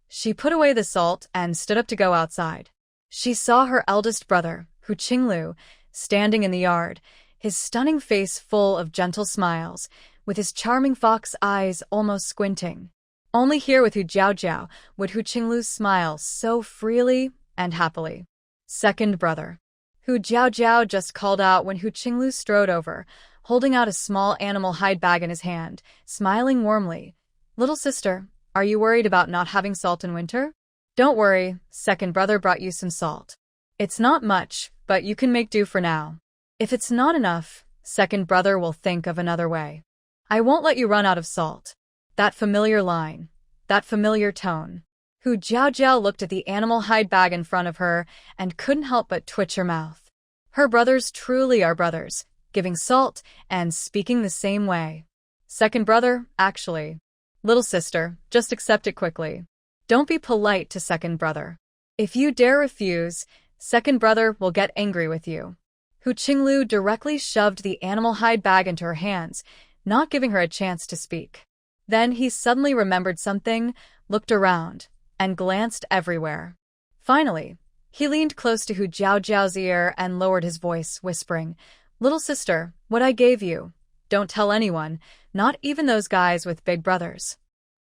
She put away the salt and stood up to go outside. She saw her eldest brother, Hu Qinglu, standing in the yard, his stunning face full of gentle smiles, with his charming fox eyes almost squinting. Only here with Hu Jiao would Hu Qinglu smile so freely and happily. Second brother. Hu Jiao just called out when Hu Qinglu strode over, holding out a small animal hide bag in his hand, smiling warmly. Little sister, are you worried about not having salt in winter? Don't worry, second brother brought you some salt. It's not much, but you can make do for now. If it's not enough, second brother will think of another way. I won't let you run out of salt. That familiar line. That familiar tone. Hu Jiao looked at the animal hide bag in front of her and couldn't help but twitch her mouth. Her brothers truly are brothers, giving salt and speaking the same way. Second brother, actually. Little sister, just accept it quickly. Don't be polite to second brother. If you dare refuse, second brother will get angry with you. Hu Qinglu directly shoved the animal hide bag into her hands, not giving her a chance to speak. Then he suddenly remembered something, looked around, and glanced everywhere. Finally, he leaned close to Hu Jiao's ear and lowered his voice, whispering, Little sister, what I gave you, don't tell anyone, not even those guys with big brothers.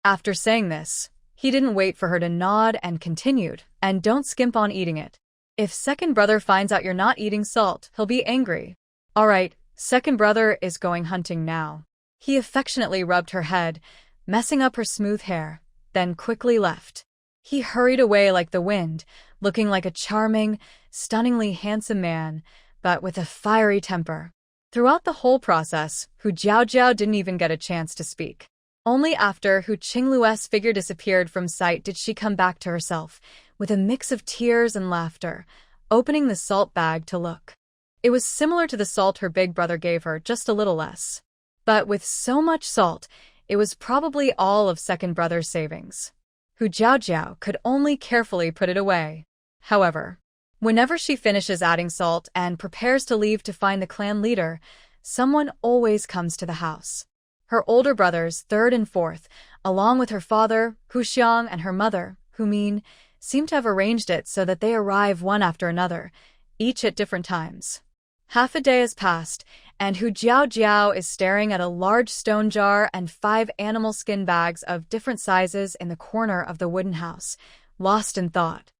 After saying this, he didn't wait for her to nod and continued, and don't skimp on eating it. If second brother finds out you're not eating salt, he'll be angry. All right, second brother is going hunting now. He affectionately rubbed her head, messing up her smooth hair, then quickly left. He hurried away like the wind, looking like a charming, stunningly handsome man, but with a fiery temper. Throughout the whole process, Hu Jiao didn't even get a chance to speak. Only after Hu Qinglu's figure disappeared from sight did she come back to herself, with a mix of tears and laughter, opening the salt bag to look. It was similar to the salt her big brother gave her, just a little less. But with so much salt, it was probably all of second brother's savings. Hu Jiao could only carefully put it away. However, whenever she finishes adding salt and prepares to leave to find the clan leader, someone always comes to the house. Her older brothers, third and fourth, along with her father, Hu Xiang, and her mother, Hu Min, seem to have arranged it so that they arrive one after another, each at different times. Half a day has passed, and Hu Jiao is staring at a large stone jar and 5 animal skin bags of different sizes in the corner of the wooden house, lost in thought.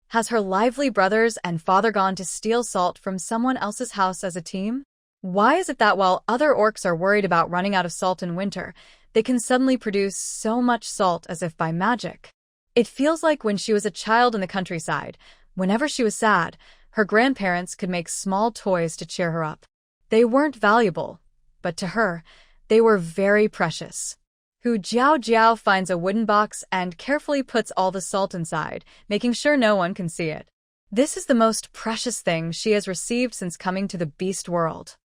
Has her lively brothers and father gone to steal salt from someone else's house as a team? Why is it that while other orcs are worried about running out of salt in winter, they can suddenly produce so much salt as if by magic? It feels like when she was a child in the countryside, whenever she was sad, her grandparents could make small toys to cheer her up. They weren't valuable, but to her, they were very precious. Hu Jiao finds a wooden box and carefully puts all the salt inside, making sure no one can see it. This is the most precious thing she has received since coming to the beast world.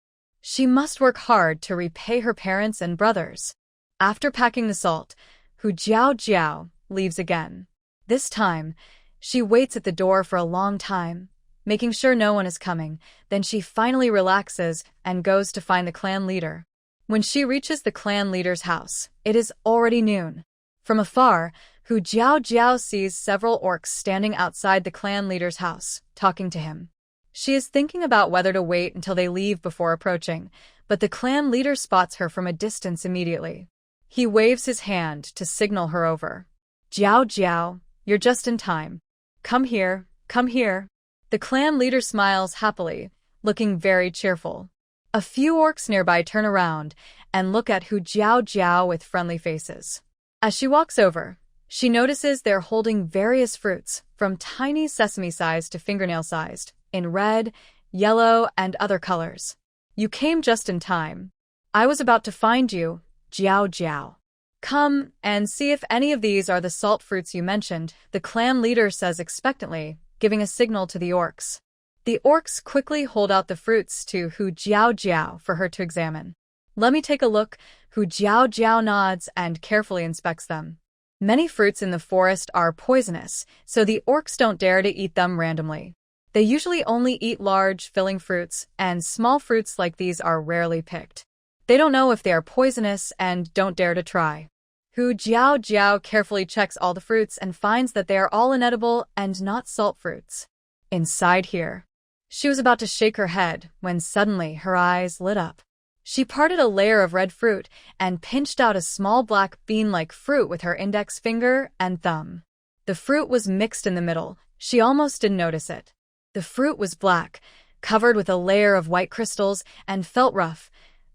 She must work hard to repay her parents and brothers. After packing the salt, Hu Jiao leaves again. This time, she waits at the door for a long time, making sure no one is coming, then she finally relaxes and goes to find the clan leader. When she reaches the clan leader's house, it is already noon. From afar, Hu Jiao sees several orcs standing outside the clan leader's house, talking to him. She is thinking about whether to wait until they leave before approaching, but the clan leader spots her from a distance immediately. He waves his hand to signal her over. Jiao, you're just in time. Come here, come here. The clan leader smiles happily, looking very cheerful. A few orcs nearby turn around and look at Hu Jiao with friendly faces. As she walks over, she notices they're holding various fruits, from tiny sesame-sized to fingernail-sized, in red, yellow, and other colors. You came just in time. I was about to find you, Jiao. Come and see if any of these are the salt fruits you mentioned, the clan leader says expectantly, giving a signal to the orcs. The orcs quickly hold out the fruits to Hu Jiao for her to examine. Let me take a look. Hu Jiao nods and carefully inspects them. Many fruits in the forest are poisonous, so the orcs don't dare to eat them randomly. They usually only eat large, filling fruits, and small fruits like these are rarely picked. They don't know if they are poisonous and don't dare to try. Hu Jiao carefully checks all the fruits and finds that they are all inedible and not salt fruits. Inside here. She was about to shake her head when suddenly her eyes lit up. She parted a layer of red fruit and pinched out a small black bean-like fruit with her index finger and thumb. The fruit was mixed in the middle. She almost didn't notice it. The fruit was black, covered with a layer of white crystals, and felt rough,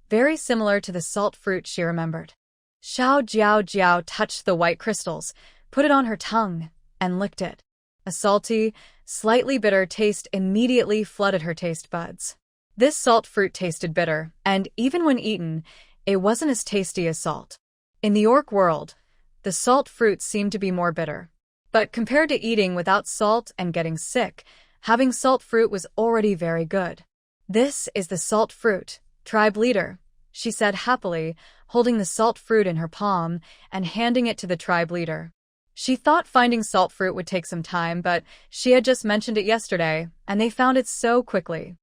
very similar to the salt fruit she remembered. Jiao touched the white crystals, put it on her tongue, and licked it. A salty, slightly bitter taste immediately flooded her taste buds. This salt fruit tasted bitter, and even when eaten, it wasn't as tasty as salt. In the orc world, the salt fruit seemed to be more bitter. But compared to eating without salt and getting sick, having salt fruit was already very good. This is the salt fruit, tribe leader, she said happily, holding the salt fruit in her palm and handing it to the tribe leader. She thought finding salt fruit would take some time, but she had just mentioned it yesterday, and they found it so quickly.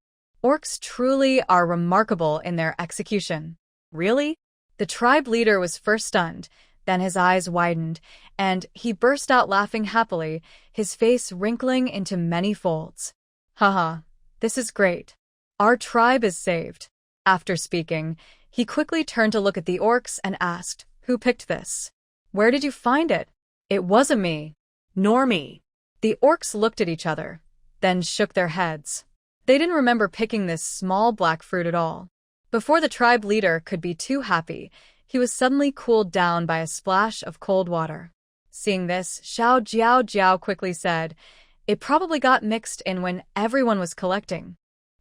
Orcs truly are remarkable in their execution. Really? The tribe leader was first stunned, then his eyes widened, and he burst out laughing happily, his face wrinkling into many folds. Haha, this is great. Our tribe is saved. After speaking, he quickly turned to look at the orcs and asked, Who picked this? Where did you find it? It wasn't me. Nor me. The orcs looked at each other, then shook their heads. They didn't remember picking this small black fruit at all. Before the tribe leader could be too happy, he was suddenly cooled down by a splash of cold water. Seeing this, Jiao quickly said, It probably got mixed in when everyone was collecting.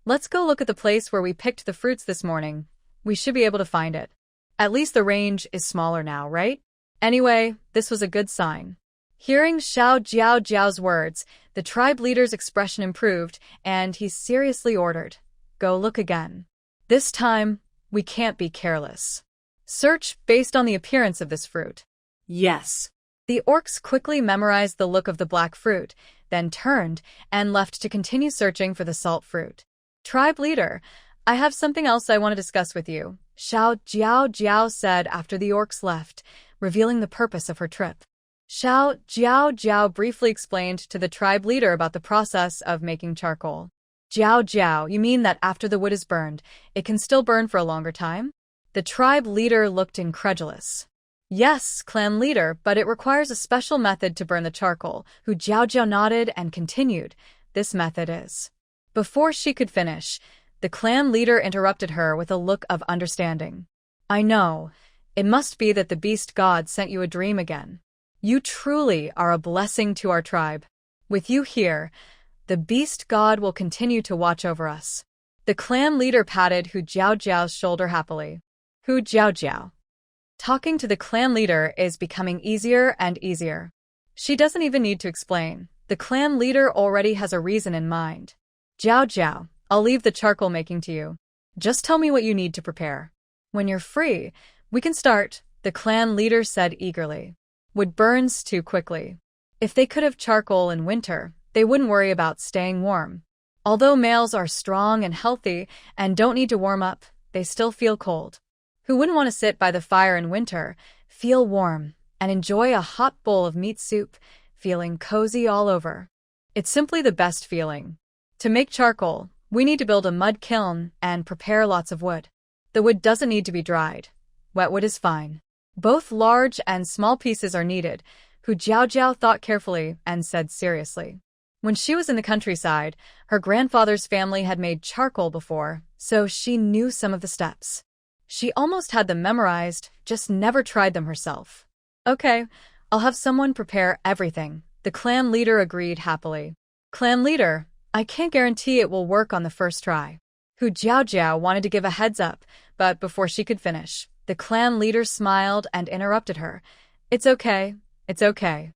Let's go look at the place where we picked the fruits this morning. We should be able to find it. At least the range is smaller now, right? Anyway, this was a good sign. Hearing Jiao's words, the tribe leader's expression improved, and he seriously ordered, Go look again. This time, we can't be careless. Search based on the appearance of this fruit. Yes. The orcs quickly memorized the look of the black fruit, then turned and left to continue searching for the salt fruit. Tribe leader, I have something else I want to discuss with you, Jiao said after the orcs left, revealing the purpose of her trip. Jiao briefly explained to the tribe leader about the process of making charcoal. Jiao, you mean that after the wood is burned, it can still burn for a longer time? The tribe leader looked incredulous. Yes, clan leader, but it requires a special method to burn the charcoal. Hu Jiao nodded and continued, This method is. Before she could finish, the clan leader interrupted her with a look of understanding. I know. It must be that the beast god sent you a dream again. You truly are a blessing to our tribe. With you here, the beast god will continue to watch over us. The clan leader patted Hu Jiao's shoulder happily. Hu Jiao. Talking to the clan leader is becoming easier and easier. She doesn't even need to explain. The clan leader already has a reason in mind. Jiao, I'll leave the charcoal making to you. Just tell me what you need to prepare. When you're free, we can start, the clan leader said eagerly. Wood burns too quickly. If they could have charcoal in winter, they wouldn't worry about staying warm. Although males are strong and healthy and don't need to warm up, they still feel cold. Who wouldn't want to sit by the fire in winter, feel warm, and enjoy a hot bowl of meat soup, feeling cozy all over? It's simply the best feeling. To make charcoal, we need to build a mud kiln and prepare lots of wood. The wood doesn't need to be dried. Wet wood is fine. Both large and small pieces are needed, Hu Jiaojiao thought carefully and said seriously. When she was in the countryside, her grandfather's family had made charcoal before, so she knew some of the steps. She almost had them memorized, just never tried them herself. Okay, I'll have someone prepare everything, the clan leader agreed happily. Clan leader, I can't guarantee it will work on the first try. Hu Jiaojiao wanted to give a heads up, but before she could finish, the clan leader smiled and interrupted her. It's okay. It's okay.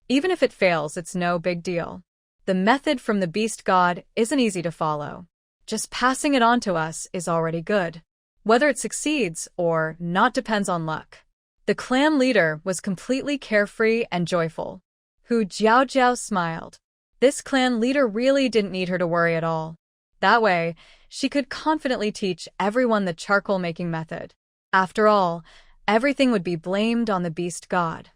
Even if it fails, it's no big deal. The method from the beast god isn't easy to follow. Just passing it on to us is already good. Whether it succeeds or not depends on luck. The clan leader was completely carefree and joyful. Hu Jiaojiao smiled. This clan leader really didn't need her to worry at all. That way, she could confidently teach everyone the charcoal-making method. After all, everything would be blamed on the beast god.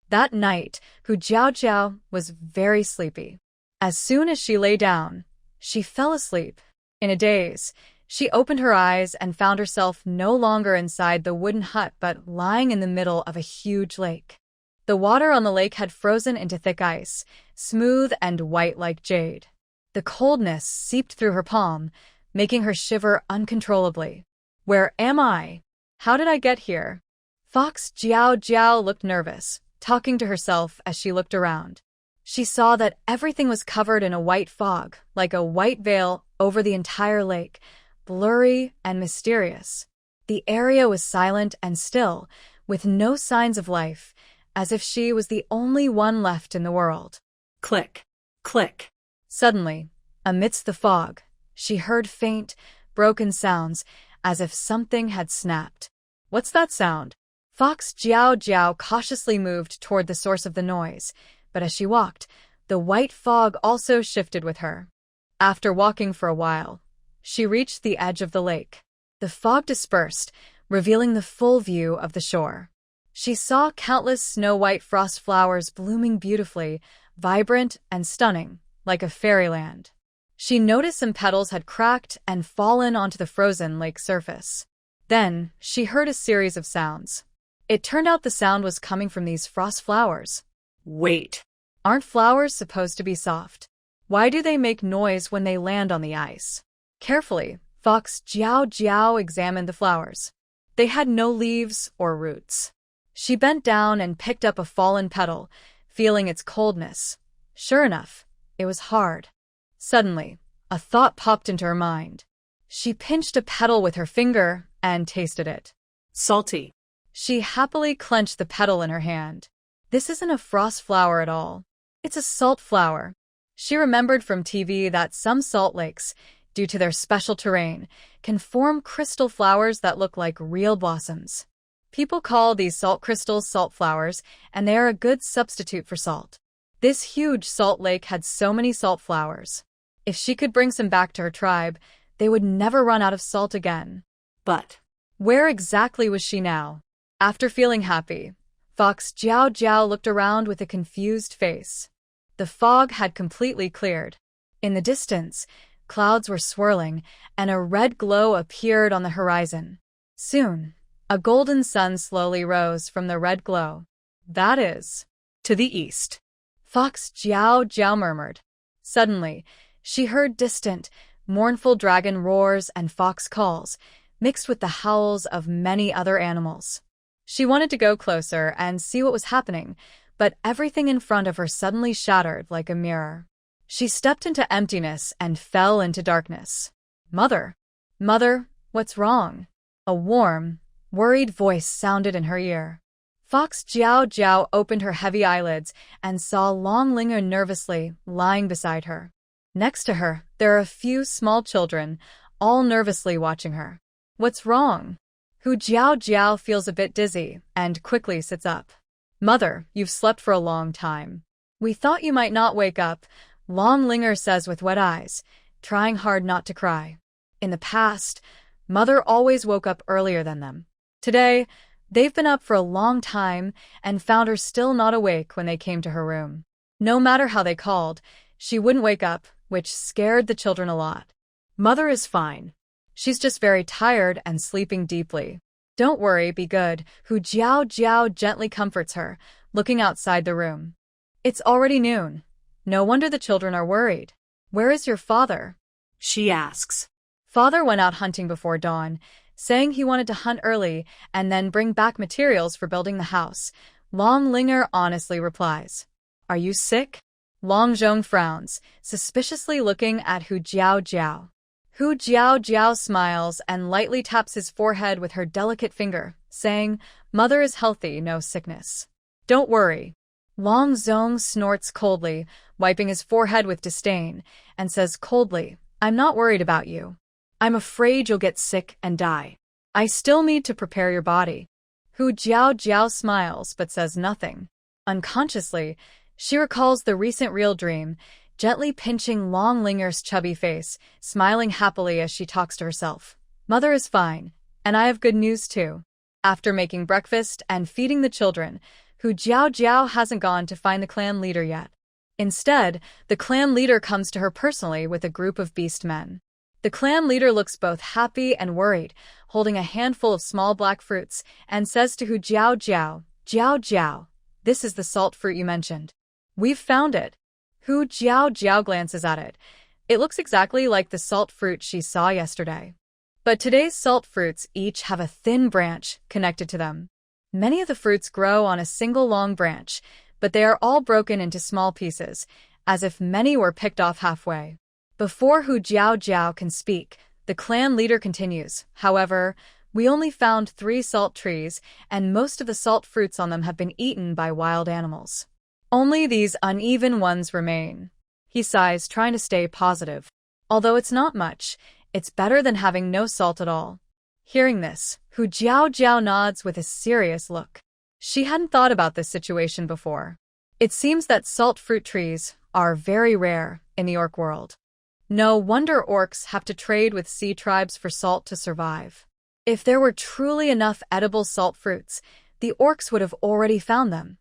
That night, Hu Jiaojiao was very sleepy. As soon as she lay down, she fell asleep. In a daze, she opened her eyes and found herself no longer inside the wooden hut but lying in the middle of a huge lake. The water on the lake had frozen into thick ice, smooth and white like jade. The coldness seeped through her palm, making her shiver uncontrollably. Where am I? How did I get here? Fox Jiao looked nervous, talking to herself as she looked around. She saw that everything was covered in a white fog, like a white veil over the entire lake, blurry and mysterious. The area was silent and still, with no signs of life, as if she was the only one left in the world. Click, click. Suddenly, amidst the fog, she heard faint, broken sounds, as if something had snapped. What's that sound? Fox Jiao cautiously moved toward the source of the noise, but as she walked, the white fog also shifted with her. After walking for a while, she reached the edge of the lake. The fog dispersed, revealing the full view of the shore. She saw countless snow-white frost flowers blooming beautifully, vibrant and stunning, like a fairyland. She noticed some petals had cracked and fallen onto the frozen lake surface. Then, she heard a series of sounds. It turned out the sound was coming from these frost flowers. Wait. Aren't flowers supposed to be soft? Why do they make noise when they land on the ice? Carefully, Fox Jiao examined the flowers. They had no leaves or roots. She bent down and picked up a fallen petal, feeling its coldness. Sure enough, it was hard. Suddenly, a thought popped into her mind. She pinched a petal with her finger and tasted it. Salty. She happily clenched the petal in her hand. This isn't a frost flower at all. It's a salt flower. She remembered from TV that some salt lakes, due to their special terrain, can form crystal flowers that look like real blossoms. People call these salt crystals salt flowers, and they are a good substitute for salt. This huge salt lake had so many salt flowers. If she could bring some back to her tribe, they would never run out of salt again. But where exactly was she now? After feeling happy, Fox Jiao looked around with a confused face. The fog had completely cleared. In the distance, clouds were swirling, and a red glow appeared on the horizon. Soon, a golden sun slowly rose from the red glow. That is, to the east. Fox Jiao murmured. Suddenly, she heard distant, mournful dragon roars and fox calls, mixed with the howls of many other animals. She wanted to go closer and see what was happening, but everything in front of her suddenly shattered like a mirror. She stepped into emptiness and fell into darkness. Mother! Mother, what's wrong? A warm, worried voice sounded in her ear. Fox Jiao opened her heavy eyelids and saw Long Linger nervously lying beside her. Next to her, there are a few small children, all nervously watching her. What's wrong? Hu Jiao feels a bit dizzy and quickly sits up. Mother, you've slept for a long time. We thought you might not wake up, Long Linger says with wet eyes, trying hard not to cry. In the past, Mother always woke up earlier than them. Today, they've been up for a long time and found her still not awake when they came to her room. No matter how they called, she wouldn't wake up, which scared the children a lot. Mother is fine. She's just very tired and sleeping deeply. Don't worry, be good, Hu Jiao Jiao gently comforts her, looking outside the room. It's already noon. No wonder the children are worried. Where is your father? She asks. Father went out hunting before dawn, saying he wanted to hunt early and then bring back materials for building the house. Long Linger honestly replies. Are you sick? Long Zhong frowns, suspiciously looking at Hu Jiao Jiao. Hu Jiao Jiao smiles and lightly taps his forehead with her delicate finger, saying, Mother is healthy, no sickness. Don't worry. Long Zhong snorts coldly, wiping his forehead with disdain, and says coldly, I'm not worried about you. I'm afraid you'll get sick and die. I still need to prepare your body. Hu Jiao Jiao smiles but says nothing. Unconsciously, she recalls the recent real dream, gently pinching Long Linger's chubby face, smiling happily as she talks to herself. Mother is fine, and I have good news too. After making breakfast and feeding the children, Hu Jiao Jiao hasn't gone to find the clan leader yet. Instead, the clan leader comes to her personally with a group of beast men. The clan leader looks both happy and worried, holding a handful of small black fruits, and says to Hu Jiao Jiao, Jiao Jiao, this is the salt fruit you mentioned. We've found it. Hu Jiao Jiao glances at it. It looks exactly like the salt fruit she saw yesterday. But today's salt fruits each have a thin branch connected to them. Many of the fruits grow on a single long branch, but they are all broken into small pieces, as if many were picked off halfway. Before Hu Jiao Jiao can speak, the clan leader continues. However, we only found 3 salt trees, and most of the salt fruits on them have been eaten by wild animals. Only these uneven ones remain. He sighs, trying to stay positive. Although it's not much, it's better than having no salt at all. Hearing this, Hu Jiao Jiao nods with a serious look. She hadn't thought about this situation before. It seems that salt fruit trees are very rare in the orc world. No wonder orcs have to trade with sea tribes for salt to survive. If there were truly enough edible salt fruits, the orcs would have already found them.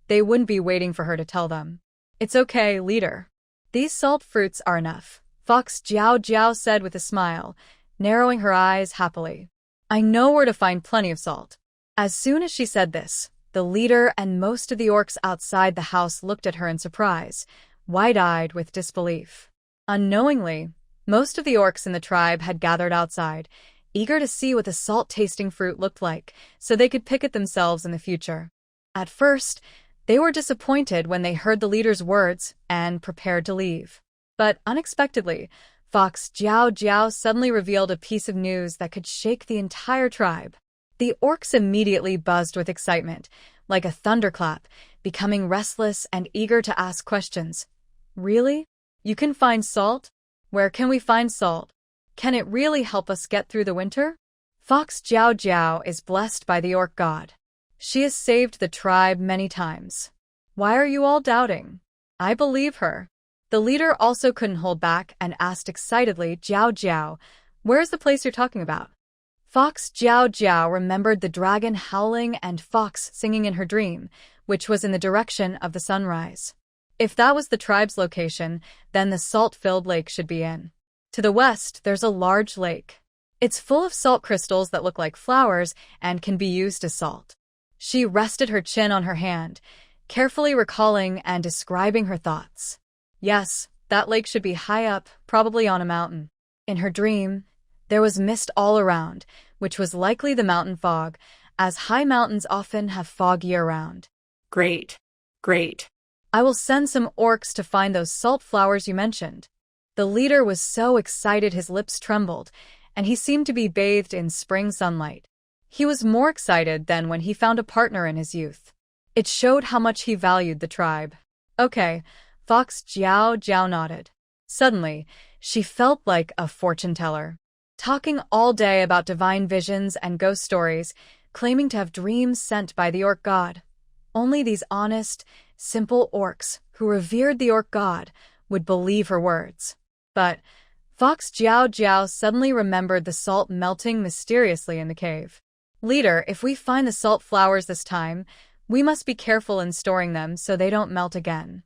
They wouldn't be waiting for her to tell them. It's okay, leader. These salt fruits are enough, Fox Jiao Jiao said with a smile, narrowing her eyes happily. I know where to find plenty of salt. As soon as she said this, the leader and most of the orcs outside the house looked at her in surprise, wide-eyed with disbelief. Unknowingly, most of the orcs in the tribe had gathered outside, eager to see what the salt-tasting fruit looked like, so they could pick it themselves in the future. At first, they were disappointed when they heard the leader's words and prepared to leave. But unexpectedly, Fox Jiao Jiao suddenly revealed a piece of news that could shake the entire tribe. The orcs immediately buzzed with excitement, like a thunderclap, becoming restless and eager to ask questions. Really? You can find salt? Where can we find salt? Can it really help us get through the winter? Fox Jiao Jiao is blessed by the orc god. She has saved the tribe many times. Why are you all doubting? I believe her. The leader also couldn't hold back and asked excitedly, Jiao Jiao, where's the place you're talking about? Fox Jiao Jiao remembered the dragon howling and fox singing in her dream, which was in the direction of the sunrise. If that was the tribe's location, then the salt-filled lake should be in. To the west, there's a large lake. It's full of salt crystals that look like flowers and can be used as salt. She rested her chin on her hand, carefully recalling and describing her thoughts. Yes, that lake should be high up, probably on a mountain. In her dream, there was mist all around, which was likely the mountain fog, as high mountains often have fog year-round. Great. Great. I will send some orcs to find those salt flowers you mentioned. The leader was so excited his lips trembled, and he seemed to be bathed in spring sunlight. He was more excited than when he found a partner in his youth. It showed how much he valued the tribe. Okay, Fox Jiao Jiao nodded. Suddenly, she felt like a fortune-teller, talking all day about divine visions and ghost stories, claiming to have dreams sent by the orc god. Only these honest, simple orcs who revered the orc god would believe her words. But Fox Jiao Jiao suddenly remembered the salt melting mysteriously in the cave. Leader, if we find the salt flowers this time, we must be careful in storing them so they don't melt again.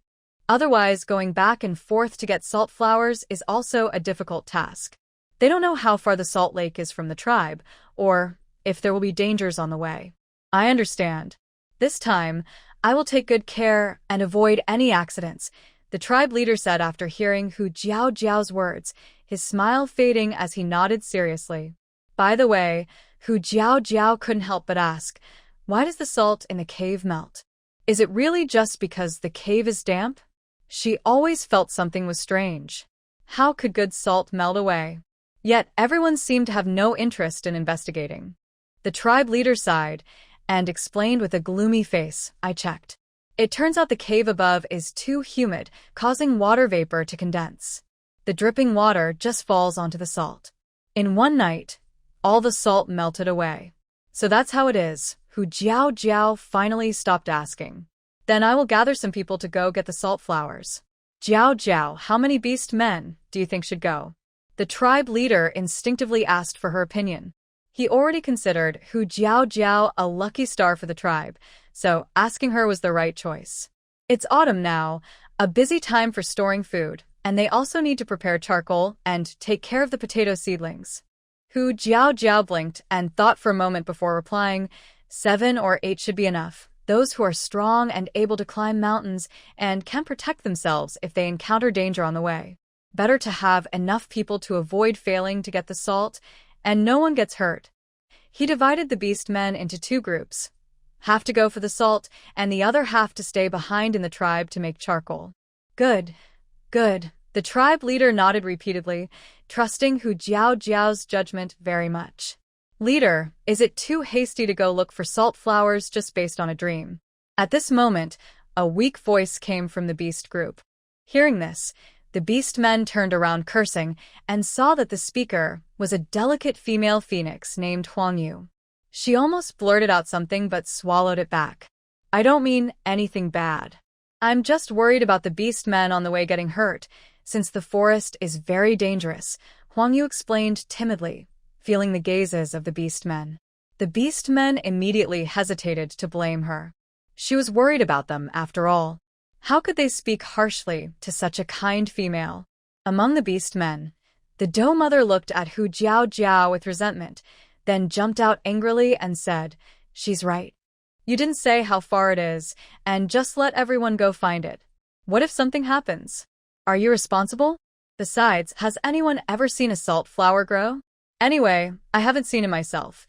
Otherwise, going back and forth to get salt flowers is also a difficult task. They don't know how far the salt lake is from the tribe, or if there will be dangers on the way. I understand. This time, I will take good care and avoid any accidents, the tribe leader said after hearing Hu Jiao's words, his smile fading as he nodded seriously. By the way, Hu Jiao couldn't help but ask, why does the salt in the cave melt? Is it really just because the cave is damp? She always felt something was strange. How could good salt melt away? Yet everyone seemed to have no interest in investigating. The tribe leader sighed and explained with a gloomy face, I checked. It turns out the cave above is too humid, causing water vapor to condense. The dripping water just falls onto the salt. In one night, all the salt melted away. So that's how it is. Hu Jiao finally stopped asking. Then I will gather some people to go get the salt flowers. Jiao, how many beast men do you think should go? The tribe leader instinctively asked for her opinion. He already considered Hu Jiao a lucky star for the tribe, so asking her was the right choice. It's autumn now, a busy time for storing food, and they also need to prepare charcoal and take care of the potato seedlings. Hu Jiao blinked and thought for a moment before replying, 7 or 8 should be enough. Those who are strong and able to climb mountains and can protect themselves if they encounter danger on the way. Better to have enough people to avoid failing to get the salt, and no one gets hurt. He divided the beast men into 2 groups. Half to go for the salt, and the other half to stay behind in the tribe to make charcoal. Good. The tribe leader nodded repeatedly, trusting Hu Jiao's judgment very much. Leader, is it too hasty to go look for salt flowers just based on a dream? At this moment, a weak voice came from the beast group. Hearing this, the beast men turned around cursing and saw that the speaker was a delicate female phoenix named Huang Yu. She almost blurted out something but swallowed it back. I don't mean anything bad. I'm just worried about the beast men on the way getting hurt, since the forest is very dangerous, Huang Yu explained timidly, feeling the gazes of the beast men. The beast men immediately hesitated to blame her. She was worried about them, after all. How could they speak harshly to such a kind female? Among the beast men, the doe mother looked at Hu Jiao with resentment, then jumped out angrily and said, she's right. You didn't say how far it is, and just let everyone go find it. What if something happens? Are you responsible? Besides, has anyone ever seen a salt flower grow? Anyway, I haven't seen it myself.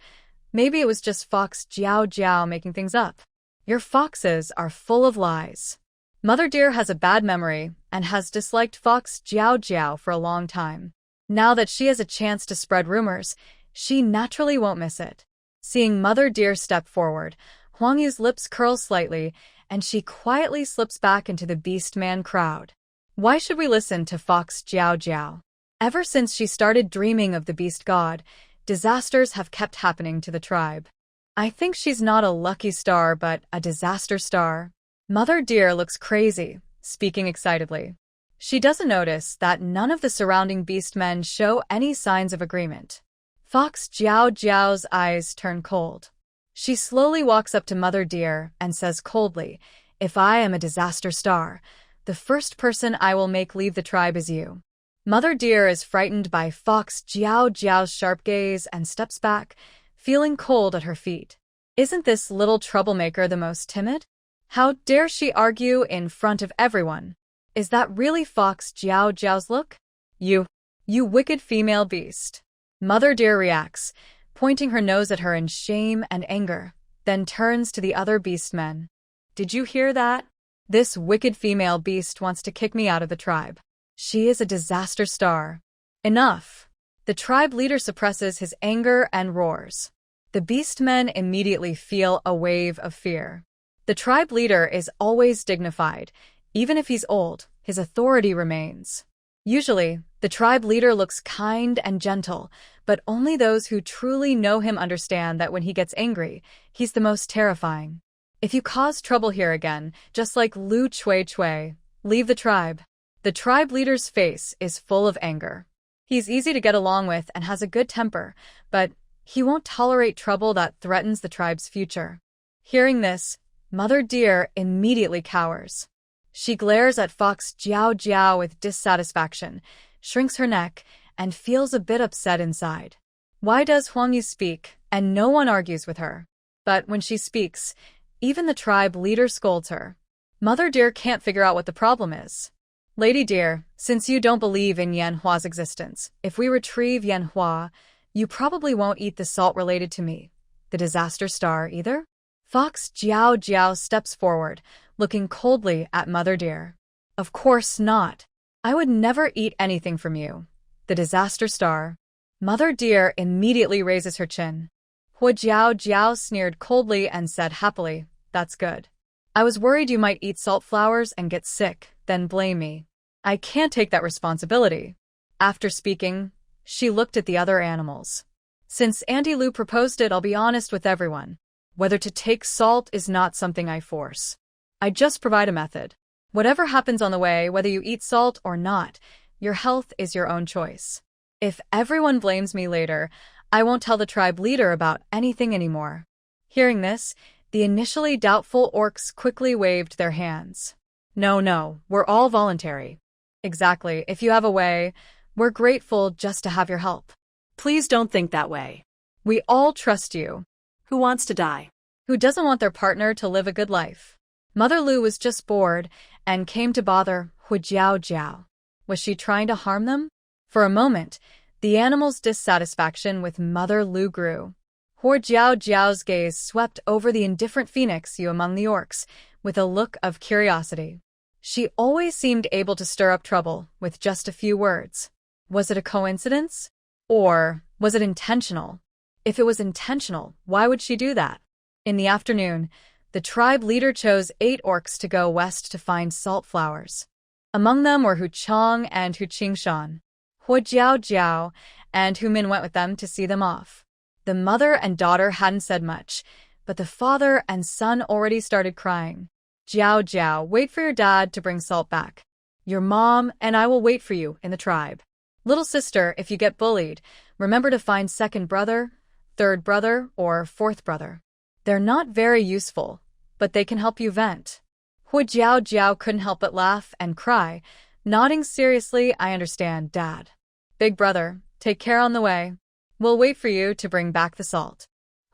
Maybe it was just Fox Jiao making things up. Your foxes are full of lies. Mother Deer has a bad memory and has disliked Fox Jiao for a long time. Now that she has a chance to spread rumors, she naturally won't miss it. Seeing Mother Deer step forward, Huang Yu's lips curl slightly, and she quietly slips back into the beast man crowd. Why should we listen to Fox Jiao? Ever since she started dreaming of the beast god, disasters have kept happening to the tribe. I think she's not a lucky star but a disaster star. Mother Deer looks crazy, speaking excitedly. She doesn't notice that none of the surrounding beast men show any signs of agreement. Fox Jiao's eyes turn cold. She slowly walks up to Mother Deer and says coldly, if I am a disaster star, the first person I will make leave the tribe is you. Mother Deer is frightened by Fox Jiao's sharp gaze and steps back, feeling cold at her feet. Isn't this little troublemaker the most timid? How dare she argue in front of everyone? Is that really Fox Jiao's look? You wicked female beast. Mother Deer reacts, pointing her nose at her in shame and anger, then turns to the other beastmen. Did you hear that? This wicked female beast wants to kick me out of the tribe. She is a disaster star. Enough. The tribe leader suppresses his anger and roars. The beastmen immediately feel a wave of fear. The tribe leader is always dignified. Even if he's old, his authority remains. Usually, the tribe leader looks kind and gentle, but only those who truly know him understand that when he gets angry, he's the most terrifying. If you cause trouble here again, just like Lu Chui, leave the tribe. The tribe leader's face is full of anger. He's easy to get along with and has a good temper, but He won't tolerate trouble that threatens the tribe's future. Hearing this, Mother Deer immediately cowers. She glares at Fox Jiao Jiao with dissatisfaction, shrinks her neck, and feels a bit upset inside. Why does Huang Yu speak, and no one argues with her? But when she speaks, even the tribe leader scolds her. Mother Deer can't figure out what the problem is. Lady Deer, since you don't believe in Yanhua's existence, if we retrieve Yanhua, you probably won't eat the salt related to me, the disaster star, either? Fox Jiao Jiao steps forward, looking coldly at Mother Deer. Of course not. I would never eat anything from you, the disaster star. Mother Deer immediately raises her chin. Hua Jiao Jiao sneered coldly and said happily, "That's good. I was worried you might eat salt flowers and get sick, then blame me. I can't take that responsibility." After speaking, she looked at the other animals. Since Auntie Lu proposed it, I'll be honest with everyone. Whether to take salt is not something I force. I just provide a method. Whatever happens on the way, whether you eat salt or not, your health is your own choice. If everyone blames me later, I won't tell the tribe leader about anything anymore. Hearing this, the initially doubtful orcs quickly waved their hands. No, we're all voluntary. Exactly, if you have a way, we're grateful just to have your help. Please don't think that way. We all trust you. Who wants to die? Who doesn't want their partner to live a good life? Mother Lu was just bored and came to bother Hua Jiao Jiao. Was she trying to harm them? For a moment, the animal's dissatisfaction with Mother Lu grew. Hua Jiao Jiao's gaze swept over the indifferent phoenix you among the orcs with a look of curiosity. She always seemed able to stir up trouble with just a few words. Was it a coincidence? Or was it intentional? If it was intentional, why would she do that? In the afternoon, the tribe leader chose 8 orcs to go west to find salt flowers. Among them were Hu Chong and Hu Qingshan. Hua Jiao Jiao and Hu Min went with them to see them off. The mother and daughter hadn't said much, but the father and son already started crying. Jiao Jiao, wait for your dad to bring salt back. Your mom and I will wait for you in the tribe. Little sister, if you get bullied, remember to find second brother, third brother, or fourth brother. They're not very useful, but they can help you vent. Hua Jiao Jiao couldn't help but laugh and cry, nodding seriously. I understand, Dad. Big brother, take care on the way. We'll wait for you to bring back the salt.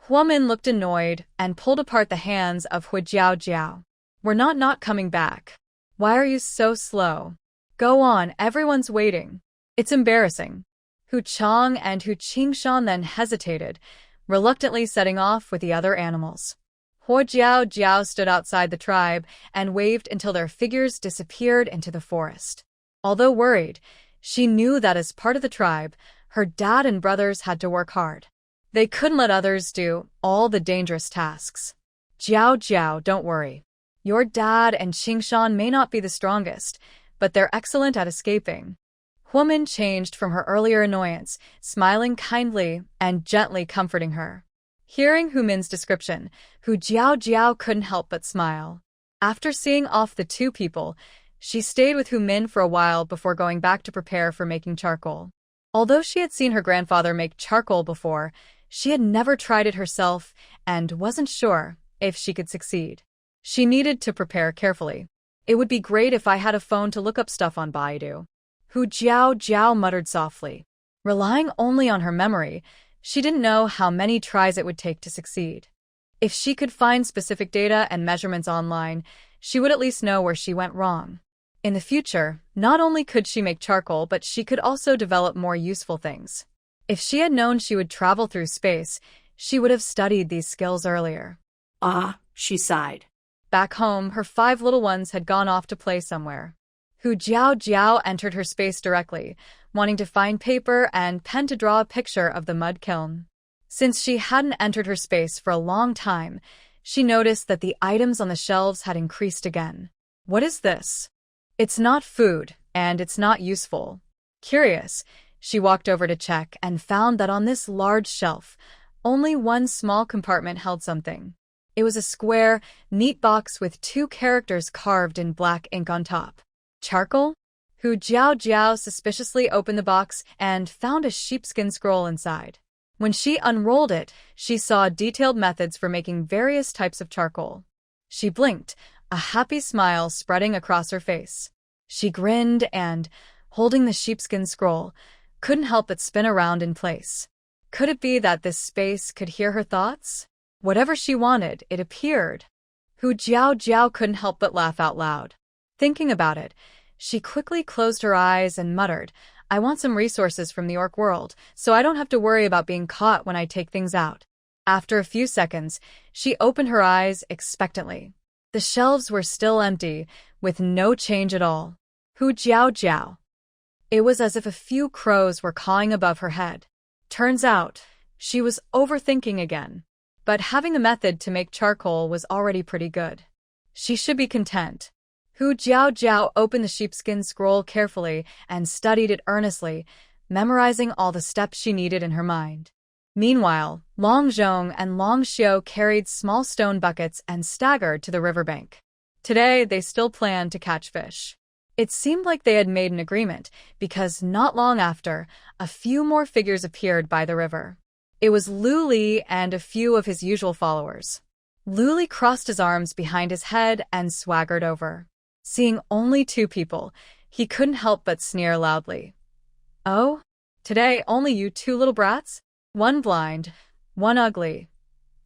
Hua Min looked annoyed and pulled apart the hands of Hua Jiao Jiao. We're not coming back. Why are you so slow? Go on, everyone's waiting. It's embarrassing. Hu Chong and Hu Qingshan then hesitated, reluctantly setting off with the other animals. Hua Jiao Jiao stood outside the tribe and waved until their figures disappeared into the forest. Although worried, she knew that as part of the tribe, her dad and brothers had to work hard. They couldn't let others do all the dangerous tasks. Jiao Jiao, don't worry. Your dad and Qingshan may not be the strongest, but they're excellent at escaping. Hua Min changed from her earlier annoyance, smiling kindly and gently comforting her. Hearing Hu Min's description, Hu Jiao Jiao couldn't help but smile. After seeing off the 2 people, she stayed with Hu Min for a while before going back to prepare for making charcoal. Although she had seen her grandfather make charcoal before, she had never tried it herself and wasn't sure if she could succeed. She needed to prepare carefully. It would be great if I had a phone to look up stuff on Baidu. Hu Jiao Jiao muttered softly. Relying only on her memory, she didn't know how many tries it would take to succeed. If she could find specific data and measurements online, she would at least know where she went wrong. In the future, not only could she make charcoal, but she could also develop more useful things. If she had known she would travel through space, she would have studied these skills earlier. Ah, she sighed. Back home, her 5 little ones had gone off to play somewhere. Hu Jiao Jiao entered her space directly, wanting to find paper and pen to draw a picture of the mud kiln. Since she hadn't entered her space for a long time, she noticed that the items on the shelves had increased again. What is this? It's not food, and it's not useful. Curious, she walked over to check and found that on this large shelf, only one small compartment held something. It was a square, neat box with 2 characters carved in black ink on top. Charcoal? Hu Jiao Jiao suspiciously opened the box and found a sheepskin scroll inside. When she unrolled it, she saw detailed methods for making various types of charcoal. She blinked, a happy smile spreading across her face. She grinned and, holding the sheepskin scroll, couldn't help but spin around in place. Could it be that this space could hear her thoughts? Whatever she wanted, it appeared. Hu Jiao couldn't help but laugh out loud. Thinking about it, she quickly closed her eyes and muttered, I want some resources from the orc world, so I don't have to worry about being caught when I take things out. After a few seconds, she opened her eyes expectantly. The shelves were still empty, with no change at all. Hu Jiao. It was as if a few crows were cawing above her head. Turns out, she was overthinking again. But having a method to make charcoal was already pretty good. She should be content. Hu Jiao opened the sheepskin scroll carefully and studied it earnestly, memorizing all the steps she needed in her mind. Meanwhile, Long Zhong and Long Xiu carried small stone buckets and staggered to the riverbank. Today, they still planned to catch fish. It seemed like they had made an agreement, because not long after, a few more figures appeared by the river. It was Lu Li and a few of his usual followers. Lu Li crossed his arms behind his head and swaggered over. Seeing only 2 people, he couldn't help but sneer loudly. Oh? Today, only you 2 little brats? One blind, one ugly.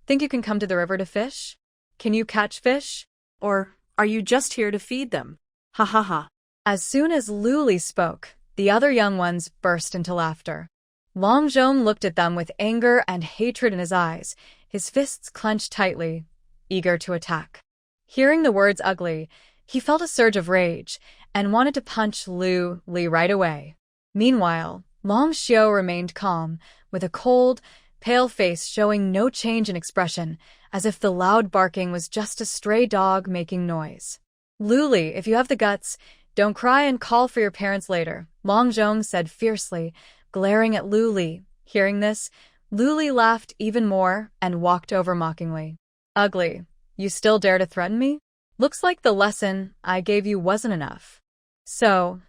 Think you can come to the river to fish? Can you catch fish? Or are you just here to feed them? Ha ha ha. As soon as Lu Li spoke, the other young ones burst into laughter. Long Zhong looked at them with anger and hatred in his eyes, his fists clenched tightly, eager to attack. Hearing the words ugly, he felt a surge of rage and wanted to punch Lu Li right away. Meanwhile, Long Xiu remained calm, with a cold, pale face showing no change in expression, as if the loud barking was just a stray dog making noise. Lu Li, if you have the guts, don't cry and call for your parents later, Long Zhong said fiercely, glaring at Lu Li. Hearing this, Lu Li laughed even more and walked over mockingly. Ugly, you still dare to threaten me? Looks like the lesson I gave you wasn't enough. So,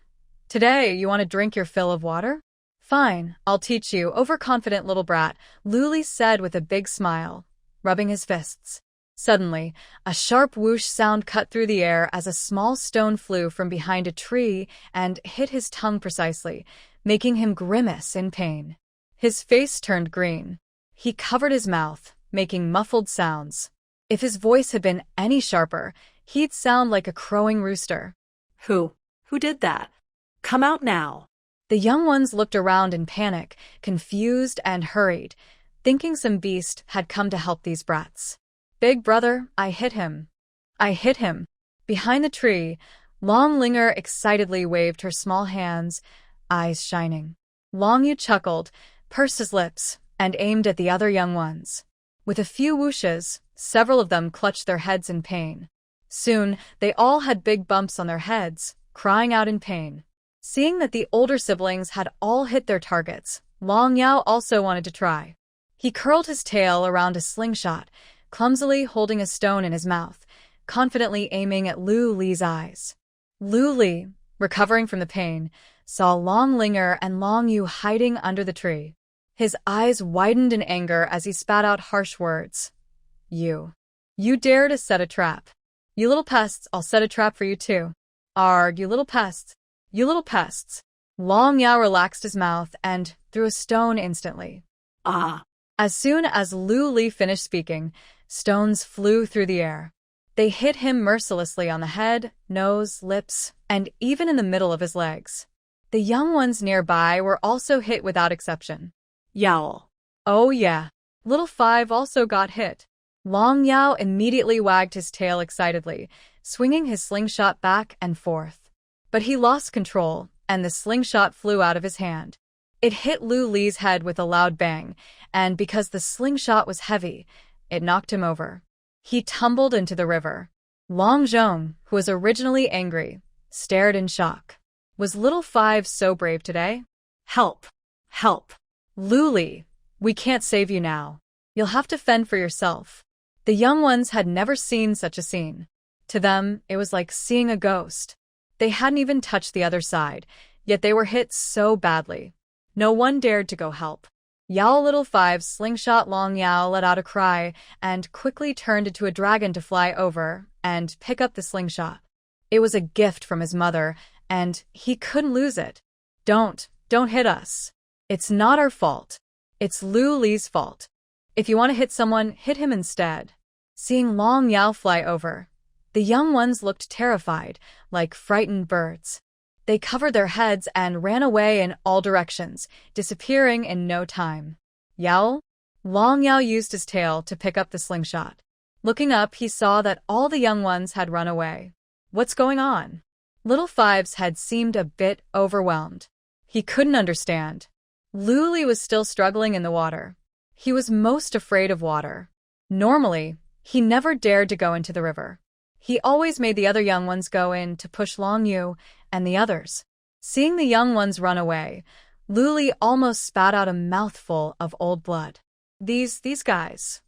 today you want to drink your fill of water? Fine, I'll teach you, overconfident little brat, Lu Li said with a big smile, rubbing his fists. Suddenly, a sharp whoosh sound cut through the air as a small stone flew from behind a tree and hit his tongue precisely, making him grimace in pain. His face turned green. He covered his mouth, making muffled sounds. If his voice had been any sharper, he'd sound like a crowing rooster. Who did that? Come out now. The young ones looked around in panic, confused and hurried, thinking some beast had come to help these brats. Big brother, I hit him. I hit him. Behind the tree, Long Linger excitedly waved her small hands, eyes shining. Long Yu chuckled, pursed his lips, and aimed at the other young ones. With a few whooshes, several of them clutched their heads in pain. Soon, they all had big bumps on their heads, crying out in pain. Seeing that the older siblings had all hit their targets, Long Yao also wanted to try. He curled his tail around a slingshot, clumsily holding a stone in his mouth, confidently aiming at Lu Li's eyes. Lu Li, recovering from the pain, saw Long Linger and Long Yu hiding under the tree. His eyes widened in anger as he spat out harsh words. You dare to set a trap. You little pests, I'll set a trap for you too. Arg, you little pests. You little pests. Long Yao relaxed his mouth and threw a stone instantly. Ah. As soon as Lu Li finished speaking, stones flew through the air. They hit him mercilessly on the head, nose, lips, and even in the middle of his legs. The young ones nearby were also hit without exception. Yowl. Oh yeah. Little Five also got hit. Long Yao immediately wagged his tail excitedly, swinging his slingshot back and forth. But he lost control, and the slingshot flew out of his hand. It hit Lu Li's head with a loud bang, and because the slingshot was heavy, it knocked him over. He tumbled into the river. Long Zhong, who was originally angry, stared in shock. Was Little Five so brave today? Help! Help! Lu Li, we can't save you now. You'll have to fend for yourself. The young ones had never seen such a scene. To them, it was like seeing a ghost. They hadn't even touched the other side, yet they were hit so badly. No one dared to go help. Yao Little Five's slingshot Long Yao let out a cry and quickly turned into a dragon to fly over and pick up the slingshot. It was a gift from his mother, and he couldn't lose it. Don't hit us. It's not our fault. It's Lu Li's fault. If you want to hit someone, hit him instead. Seeing Long Yao fly over, the young ones looked terrified, like frightened birds. They covered their heads and ran away in all directions, disappearing in no time. Yao? Long Yao used his tail to pick up the slingshot. Looking up, he saw that all the young ones had run away. What's going on? Little Fives had seemed a bit overwhelmed. He couldn't understand. Lu Li was still struggling in the water. He was most afraid of water. Normally, he never dared to go into the river. He always made the other young ones go in to push Long Yu and the others. Seeing the young ones run away, Lu Li almost spat out a mouthful of old blood. These guys.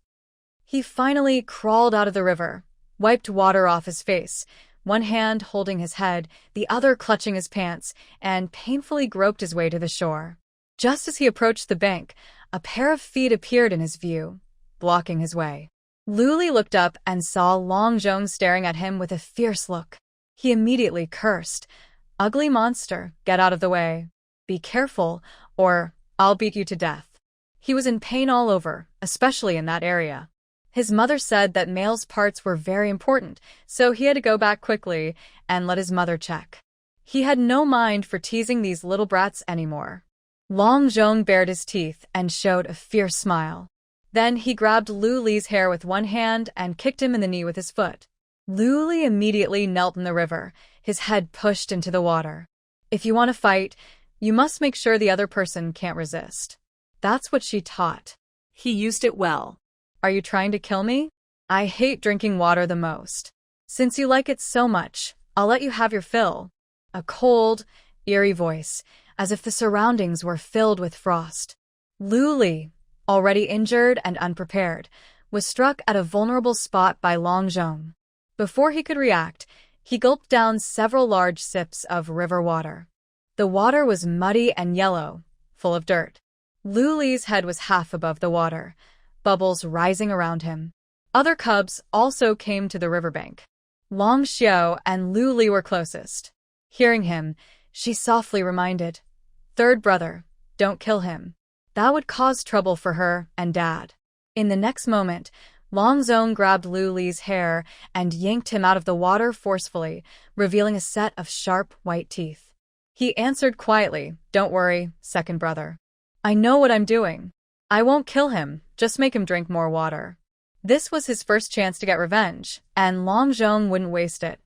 He finally crawled out of the river, wiped water off his face, one hand holding his head, the other clutching his pants, and painfully groped his way to the shore. Just as he approached the bank, a pair of feet appeared in his view, blocking his way. Lu Li looked up and saw Long Zhong staring at him with a fierce look. He immediately cursed, "Ugly monster, get out of the way. Be careful, or I'll beat you to death." He was in pain all over, especially in that area. His mother said that male's parts were very important, so he had to go back quickly and let his mother check. He had no mind for teasing these little brats anymore. Long Zhong bared his teeth and showed a fierce smile. Then he grabbed Lu Li's hair with one hand and kicked him in the knee with his foot. Lu Li immediately knelt in the river, his head pushed into the water. If you want to fight, you must make sure the other person can't resist. That's what she taught. He used it well. Are you trying to kill me? I hate drinking water the most. Since you like it so much, I'll let you have your fill. A cold, eerie voice, as if the surroundings were filled with frost. Lu Li, already injured and unprepared, was struck at a vulnerable spot by Long Zhong. Before he could react, he gulped down several large sips of river water. The water was muddy and yellow, full of dirt. Lu Li's head was half above the water, bubbles rising around him. Other cubs also came to the riverbank. Long Xiao and Lu Li were closest. Hearing him, she softly reminded, "Third brother, don't kill him. That would cause trouble for her and Dad." In the next moment, Long Zhong grabbed Lu Li's hair and yanked him out of the water forcefully, revealing a set of sharp white teeth. He answered quietly, "Don't worry, second brother. I know what I'm doing. I won't kill him, just make him drink more water." This was his first chance to get revenge, and Long Zhong wouldn't waste it.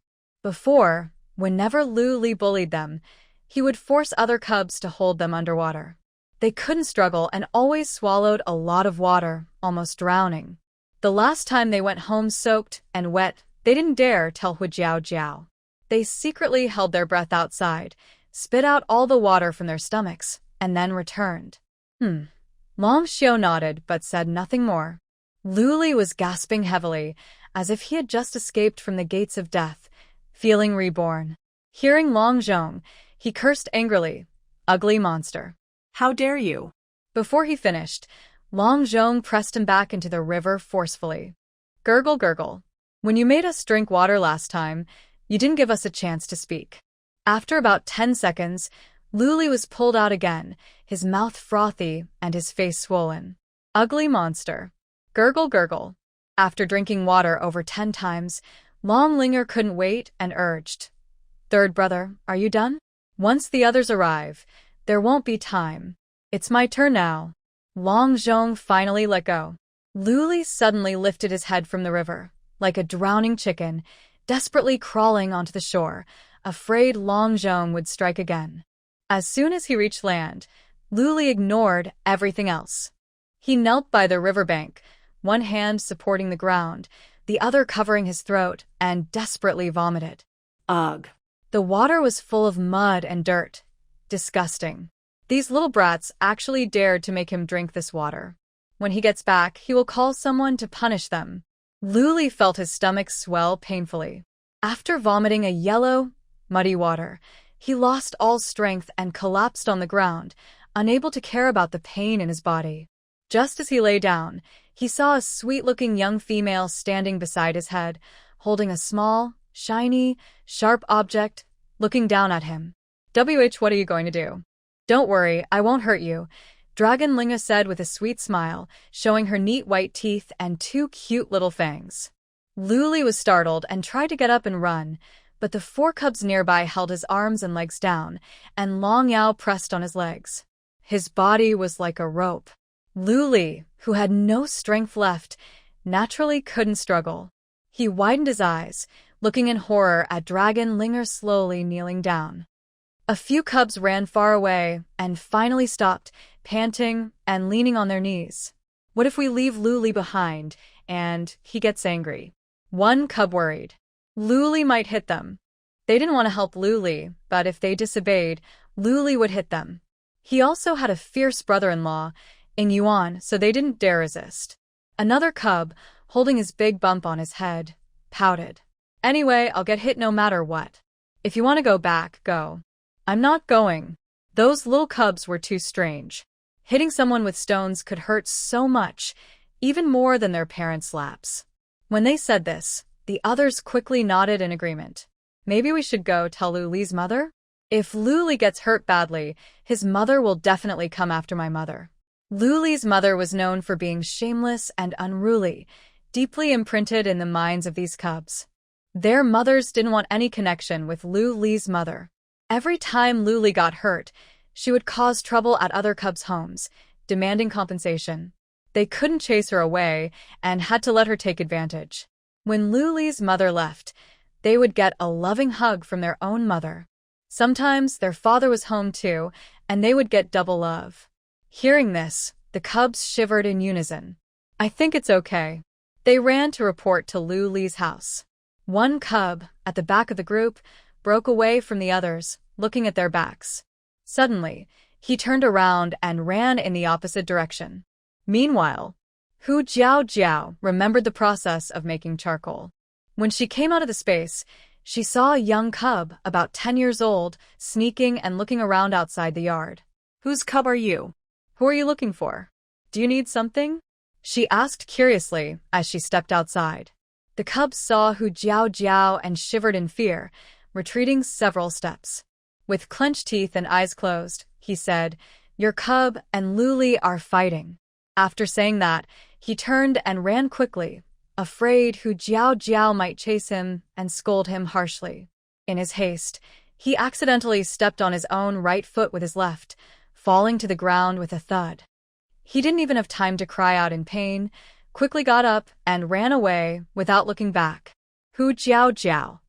Before, whenever Lu Li bullied them, he would force other cubs to hold them underwater. They couldn't struggle and always swallowed a lot of water, almost drowning. The last time they went home soaked and wet, they didn't dare tell Hujiao Jiao. They secretly held their breath outside, spit out all the water from their stomachs, and then returned. Long Xiao nodded but said nothing more. Lu Li was gasping heavily, as if he had just escaped from the gates of death, feeling reborn. Hearing Long Zhong, he cursed angrily, "Ugly monster. How dare you?" Before he finished, Long Zhong pressed him back into the river forcefully. "Gurgle, gurgle. When you made us drink water last time, you didn't give us a chance to speak." After about 10 seconds, Lu Li was pulled out again, his mouth frothy and his face swollen. "Ugly monster. Gurgle, gurgle." After drinking water over 10 times, Long Linger couldn't wait and urged, "Third brother, are you done? Once the others arrive, there won't be time. It's my turn now." Long Zhong finally let go. Lu Li suddenly lifted his head from the river, like a drowning chicken, desperately crawling onto the shore, afraid Long Zhong would strike again. As soon as he reached land, Lu Li ignored everything else. He knelt by the riverbank, one hand supporting the ground, the other covering his throat, and desperately vomited. Ugh. The water was full of mud and dirt. Disgusting. These little brats actually dared to make him drink this water. When he gets back, he will call someone to punish them. Lu Li felt his stomach swell painfully. After vomiting a yellow, muddy water, he lost all strength and collapsed on the ground, unable to care about the pain in his body. Just as he lay down, he saw a sweet-looking young female standing beside his head, holding a small, shiny, sharp object, looking down at him. What are you going to do? Don't worry, I won't hurt you, Dragon Linga said with a sweet smile, showing her neat white teeth and two cute little fangs. Luli was startled and tried to get up and run, but the four cubs nearby held his arms and legs down, and Long Yao pressed on his legs. His body was like a rope. Luli, who had no strength left, naturally couldn't struggle. He widened his eyes, looking in horror at Dragon Linger slowly kneeling down. A few cubs ran far away and finally stopped, panting and leaning on their knees. What if we leave Luli behind and he gets angry? One cub worried. Luli might hit them. They didn't want to help Luli, but if they disobeyed, Luli would hit them. He also had a fierce brother-in-law, Ing Yuan, so they didn't dare resist. Another cub, holding his big bump on his head, pouted. Anyway, I'll get hit no matter what. If you want to go back, go. I'm not going. Those little cubs were too strange. Hitting someone with stones could hurt so much, even more than their parents' slaps. When they said this, the others quickly nodded in agreement. Maybe we should go tell Luli's mother? If Luli gets hurt badly, his mother will definitely come after my mother. Luli's mother was known for being shameless and unruly, deeply imprinted in the minds of these cubs. Their mothers didn't want any connection with Luli's mother. Every time Luli got hurt, she would cause trouble at other cubs' homes, demanding compensation. They couldn't chase her away and had to let her take advantage. When Luli's mother left, they would get a loving hug from their own mother. Sometimes their father was home too, and they would get double love. Hearing this, the cubs shivered in unison. I think it's okay. They ran to report to Luli's house. One cub, at the back of the group, broke away from the others, looking at their backs. Suddenly, he turned around and ran in the opposite direction. Meanwhile, Hu Jiao remembered the process of making charcoal. When she came out of the space, she saw a young cub, about 10 years old, sneaking and looking around outside the yard. Whose cub are you? Who are you looking for? Do you need something? She asked curiously as she stepped outside. The cubs saw Hu Jiao and shivered in fear, retreating several steps. With clenched teeth and eyes closed, he said, Your cub and Luli are fighting. After saying that, he turned and ran quickly, afraid Hu Jiao might chase him and scold him harshly. In his haste, he accidentally stepped on his own right foot with his left, falling to the ground with a thud. He didn't even have time to cry out in pain, quickly got up and ran away without looking back. Hu Jiao.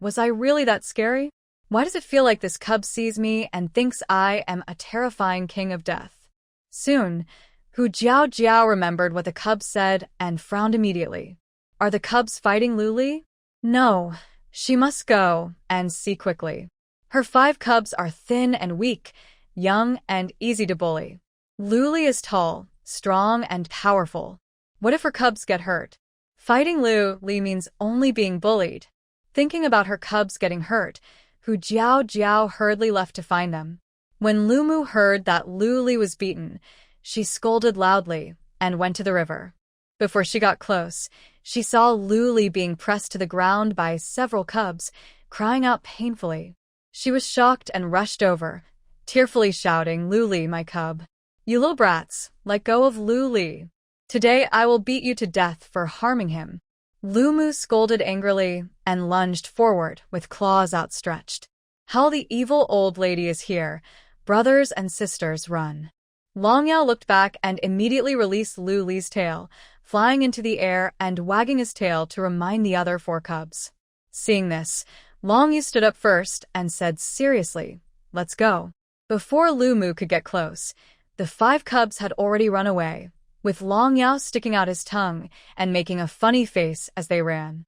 Was I really that scary? Why does it feel like this cub sees me and thinks I am a terrifying king of death? Soon, Hu Jiao remembered what the cubs said and frowned immediately. Are the cubs fighting Luli? No, she must go and see quickly. Her 5 cubs are thin and weak, young and easy to bully. Luli is tall, strong, and powerful. What if her cubs get hurt? Fighting Luli means only being bullied. Thinking about her cubs getting hurt, Hu Jiao hurriedly left to find them. When Lumu heard that Luli was beaten, she scolded loudly and went to the river. Before she got close, she saw Luli being pressed to the ground by several cubs, crying out painfully. She was shocked and rushed over, tearfully shouting, Luli, my cub. You little brats, let go of Luli. Today I will beat you to death for harming him. Lumu scolded angrily and lunged forward with claws outstretched. How the evil old lady is here. Brothers and sisters, run. Long Yao looked back and immediately released Luli's tail, flying into the air and wagging his tail to remind the other 4 cubs. Seeing this, Long Yao stood up first and said seriously, Let's go. Before Lumu could get close, the 5 cubs had already run away, with Long Yao sticking out his tongue and making a funny face as they ran.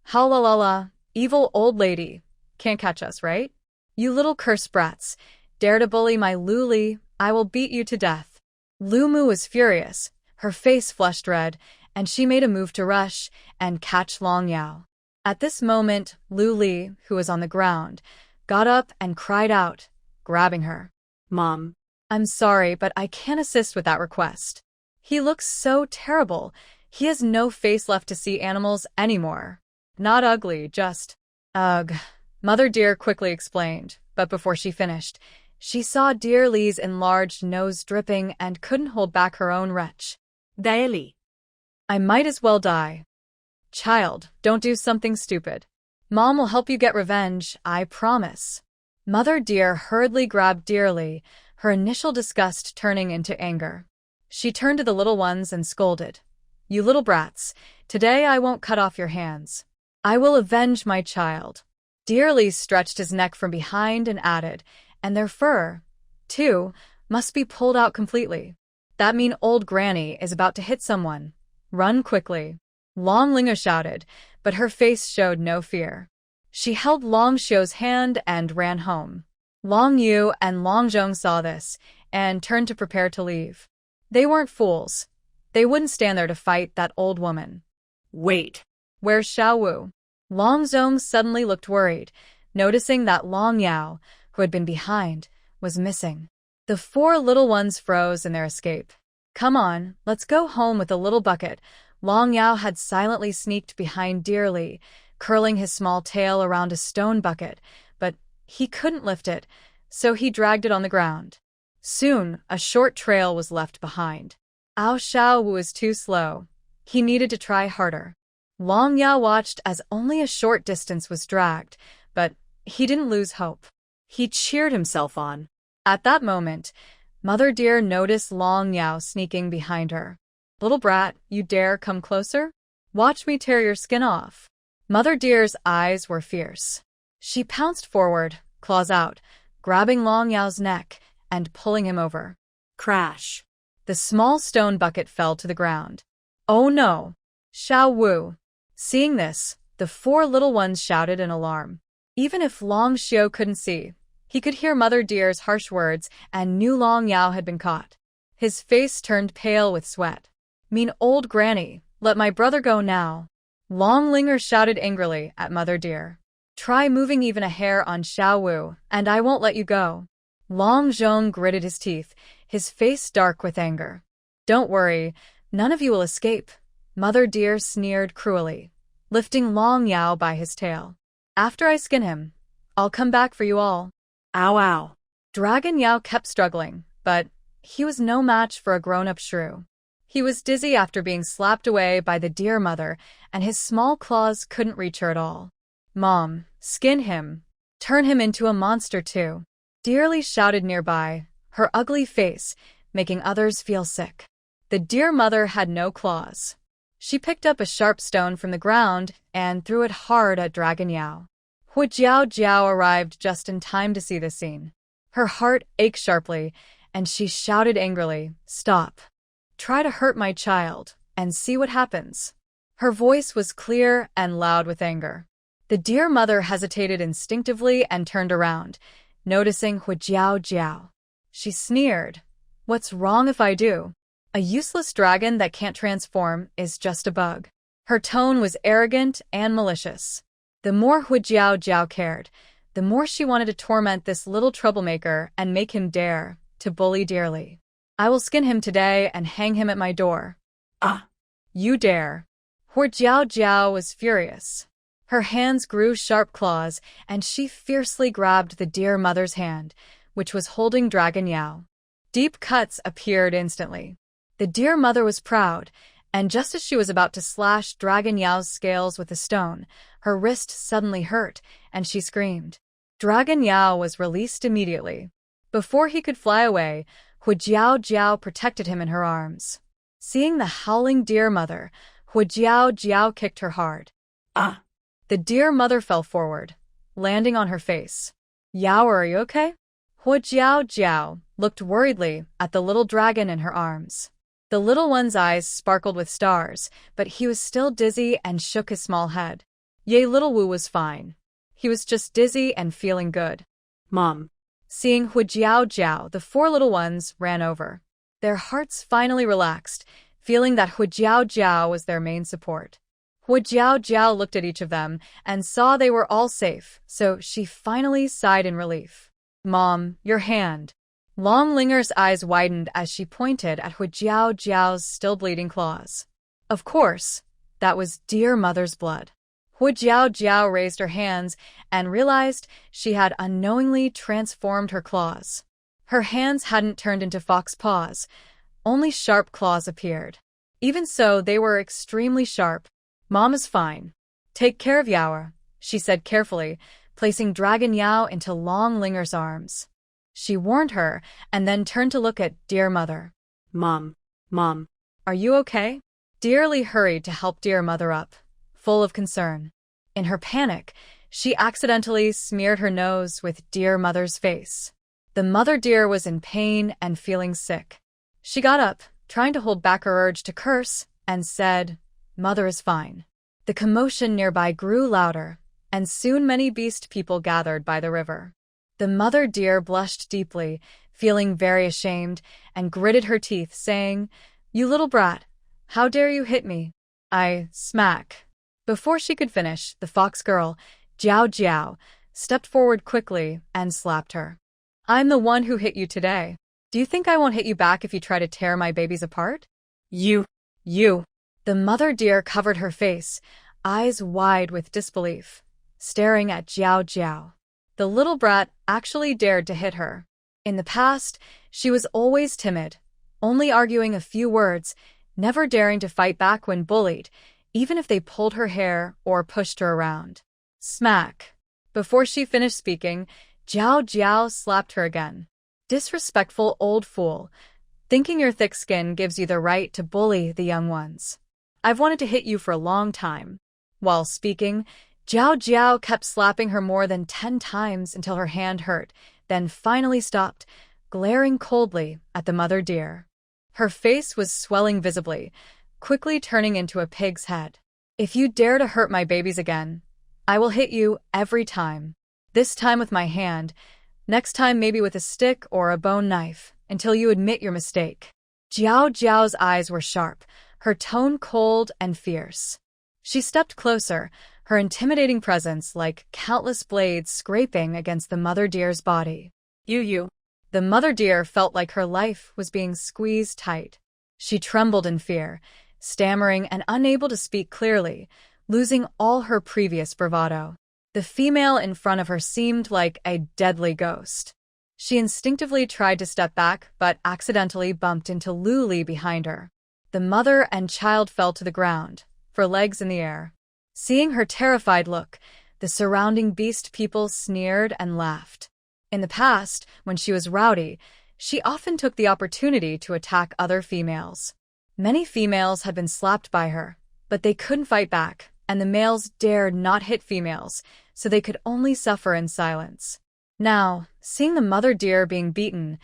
Howlalala, evil old lady, can't catch us, right? You little cursed brats, dare to bully my Luli, I will beat you to death. Lumu was furious, her face flushed red, and she made a move to rush and catch Long Yao. At this moment, Luli, who was on the ground, got up and cried out, grabbing her. Mom, I'm sorry, but I can't assist with that request. He looks so terrible. He has no face left to see animals anymore. Not ugly, just... Ugh. Mother Deer quickly explained, but before she finished, she saw Dear Lee's enlarged nose dripping and couldn't hold back her own retch. Daily. I might as well die. Child, don't do something stupid. Mom will help you get revenge, I promise. Mother Deer hurriedly grabbed Dearly, her initial disgust turning into anger. She turned to the little ones and scolded. You little brats, today I won't cut off your hands. I will avenge my child. Dearly stretched his neck from behind and added, and their fur, too, must be pulled out completely. That mean old granny is about to hit someone. Run quickly. Long Linger shouted, but her face showed no fear. She held Long Xiu's hand and ran home. Long Yu and Long Zhong saw this and turned to prepare to leave. They weren't fools. They wouldn't stand there to fight that old woman. Wait. Where's Xiao Wu? Long Zhong suddenly looked worried, noticing that Long Yao, who had been behind, was missing. The four little ones froze in their escape. Come on, let's go home with a little bucket. Long Yao had silently sneaked behind Dearly, curling his small tail around a stone bucket, but he couldn't lift it, so he dragged it on the ground. Soon, a short trail was left behind. Xiao Wu was too slow. He needed to try harder. Long Yao watched as only a short distance was dragged, but he didn't lose hope. He cheered himself on. At that moment, Mother Deer noticed Long Yao sneaking behind her. Little brat, you dare come closer? Watch me tear your skin off. Mother Deer's eyes were fierce. She pounced forward, claws out, grabbing Long Yao's neck and pulling him over. Crash. The small stone bucket fell to the ground. Oh no! Xiao Wu. Seeing this, the four little ones shouted in alarm. Even if Long Xiu couldn't see, he could hear Mother Deer's harsh words and knew Long Yao had been caught. His face turned pale with sweat. Mean old granny, let my brother go now. Long Linger shouted angrily at Mother Deer. Try moving even a hair on Xiao Wu, and I won't let you go. Long Zhong gritted his teeth, his face dark with anger. Don't worry, none of you will escape. Mother Deer sneered cruelly, lifting Long Yao by his tail. After I skin him, I'll come back for you all. Ow ow. Dragon Yao kept struggling, but he was no match for a grown-up shrew. He was dizzy after being slapped away by the deer mother, and his small claws couldn't reach her at all. Mom, skin him. Turn him into a monster too. Dearly shouted nearby, her ugly face making others feel sick. The deer mother had no claws. She picked up a sharp stone from the ground and threw it hard at Dragon Yao. Hu Jiao Jiao arrived just in time to see the scene. Her heart ached sharply, and she shouted angrily, Stop. Try to hurt my child, and see what happens. Her voice was clear and loud with anger. The deer mother hesitated instinctively and turned around, noticing Hu Jiao Jiao. She sneered. What's wrong if I do? A useless dragon that can't transform is just a bug. Her tone was arrogant and malicious. The more Hu Jiao Jiao cared, the more she wanted to torment this little troublemaker and make him dare to bully Dearly. I will skin him today and hang him at my door. Ah! You dare. Hu Jiao Jiao was furious. Her hands grew sharp claws, and she fiercely grabbed the deer mother's hand, which was holding Dragon Yao. Deep cuts appeared instantly. The deer mother was proud, and just as she was about to slash Dragon Yao's scales with a stone, her wrist suddenly hurt, and she screamed. Dragon Yao was released immediately. Before he could fly away, Hu Jiao Jiao protected him in her arms. Seeing the howling deer mother, Hu Jiao Jiao kicked her hard. Ah! The deer mother fell forward, landing on her face. Yao, are you okay? Hu Jiao Jiao looked worriedly at the little dragon in her arms. The little one's eyes sparkled with stars, but he was still dizzy and shook his small head. Ye Little Wu was fine. He was just dizzy and feeling good. Mom. Seeing Hu Jiao Jiao, the four little ones ran over. Their hearts finally relaxed, feeling that Hu Jiao Jiao was their main support. Hu Jiao Jiao looked at each of them and saw they were all safe, so she finally sighed in relief. Mom, your hand. Long Linger's eyes widened as she pointed at Huijiao Jiao's still bleeding claws. Of course, that was dear mother's blood. Huijiao Jiao raised her hands and realized she had unknowingly transformed her claws. Her hands hadn't turned into fox paws, only sharp claws appeared. Even so, they were extremely sharp. Mom is fine. Take care of Yao, she said carefully, placing Dragon Yao into Long Linger's arms. She warned her and then turned to look at dear mother. Mom, Are you okay? Dearly hurried to help dear mother up, full of concern. In her panic, she accidentally smeared her nose with dear mother's face. The mother deer was in pain and feeling sick. She got up, trying to hold back her urge to curse, and said, "Mother is fine." The commotion nearby grew louder, and soon many beast people gathered by the river. The mother deer blushed deeply, feeling very ashamed, and gritted her teeth, saying, "You little brat, how dare you hit me?" Smack. Before she could finish, the fox girl, Jiao Jiao, stepped forward quickly and slapped her. "I'm the one who hit you today. Do you think I won't hit you back if you try to tear my babies apart?" You. The mother deer covered her face, eyes wide with disbelief, staring at Jiao Jiao. The little brat actually dared to hit her. In the past, she was always timid, only arguing a few words, never daring to fight back when bullied, even if they pulled her hair or pushed her around. Smack. Before she finished speaking, Jiao Jiao slapped her again. "Disrespectful old fool. Thinking your thick skin gives you the right to bully the young ones. I've wanted to hit you for a long time." While speaking, Jiao Jiao kept slapping her more than 10 times until her hand hurt, then finally stopped, glaring coldly at the mother deer. Her face was swelling visibly, quickly turning into a pig's head. "If you dare to hurt my babies again, I will hit you every time. This time with my hand, next time maybe with a stick or a bone knife, until you admit your mistake." Jiao Jiao's eyes were sharp, her tone cold and fierce. She stepped closer, her intimidating presence like countless blades scraping against the mother deer's body. You. The mother deer felt like her life was being squeezed tight. She trembled in fear, stammering and unable to speak clearly, losing all her previous bravado. The female in front of her seemed like a deadly ghost. She instinctively tried to step back, but accidentally bumped into Luli behind her. The mother and child fell to the ground, her legs in the air. Seeing her terrified look, the surrounding beast people sneered and laughed. In the past, when she was rowdy, she often took the opportunity to attack other females. Many females had been slapped by her, but they couldn't fight back, and the males dared not hit females, so they could only suffer in silence. Now, seeing the mother deer being beaten,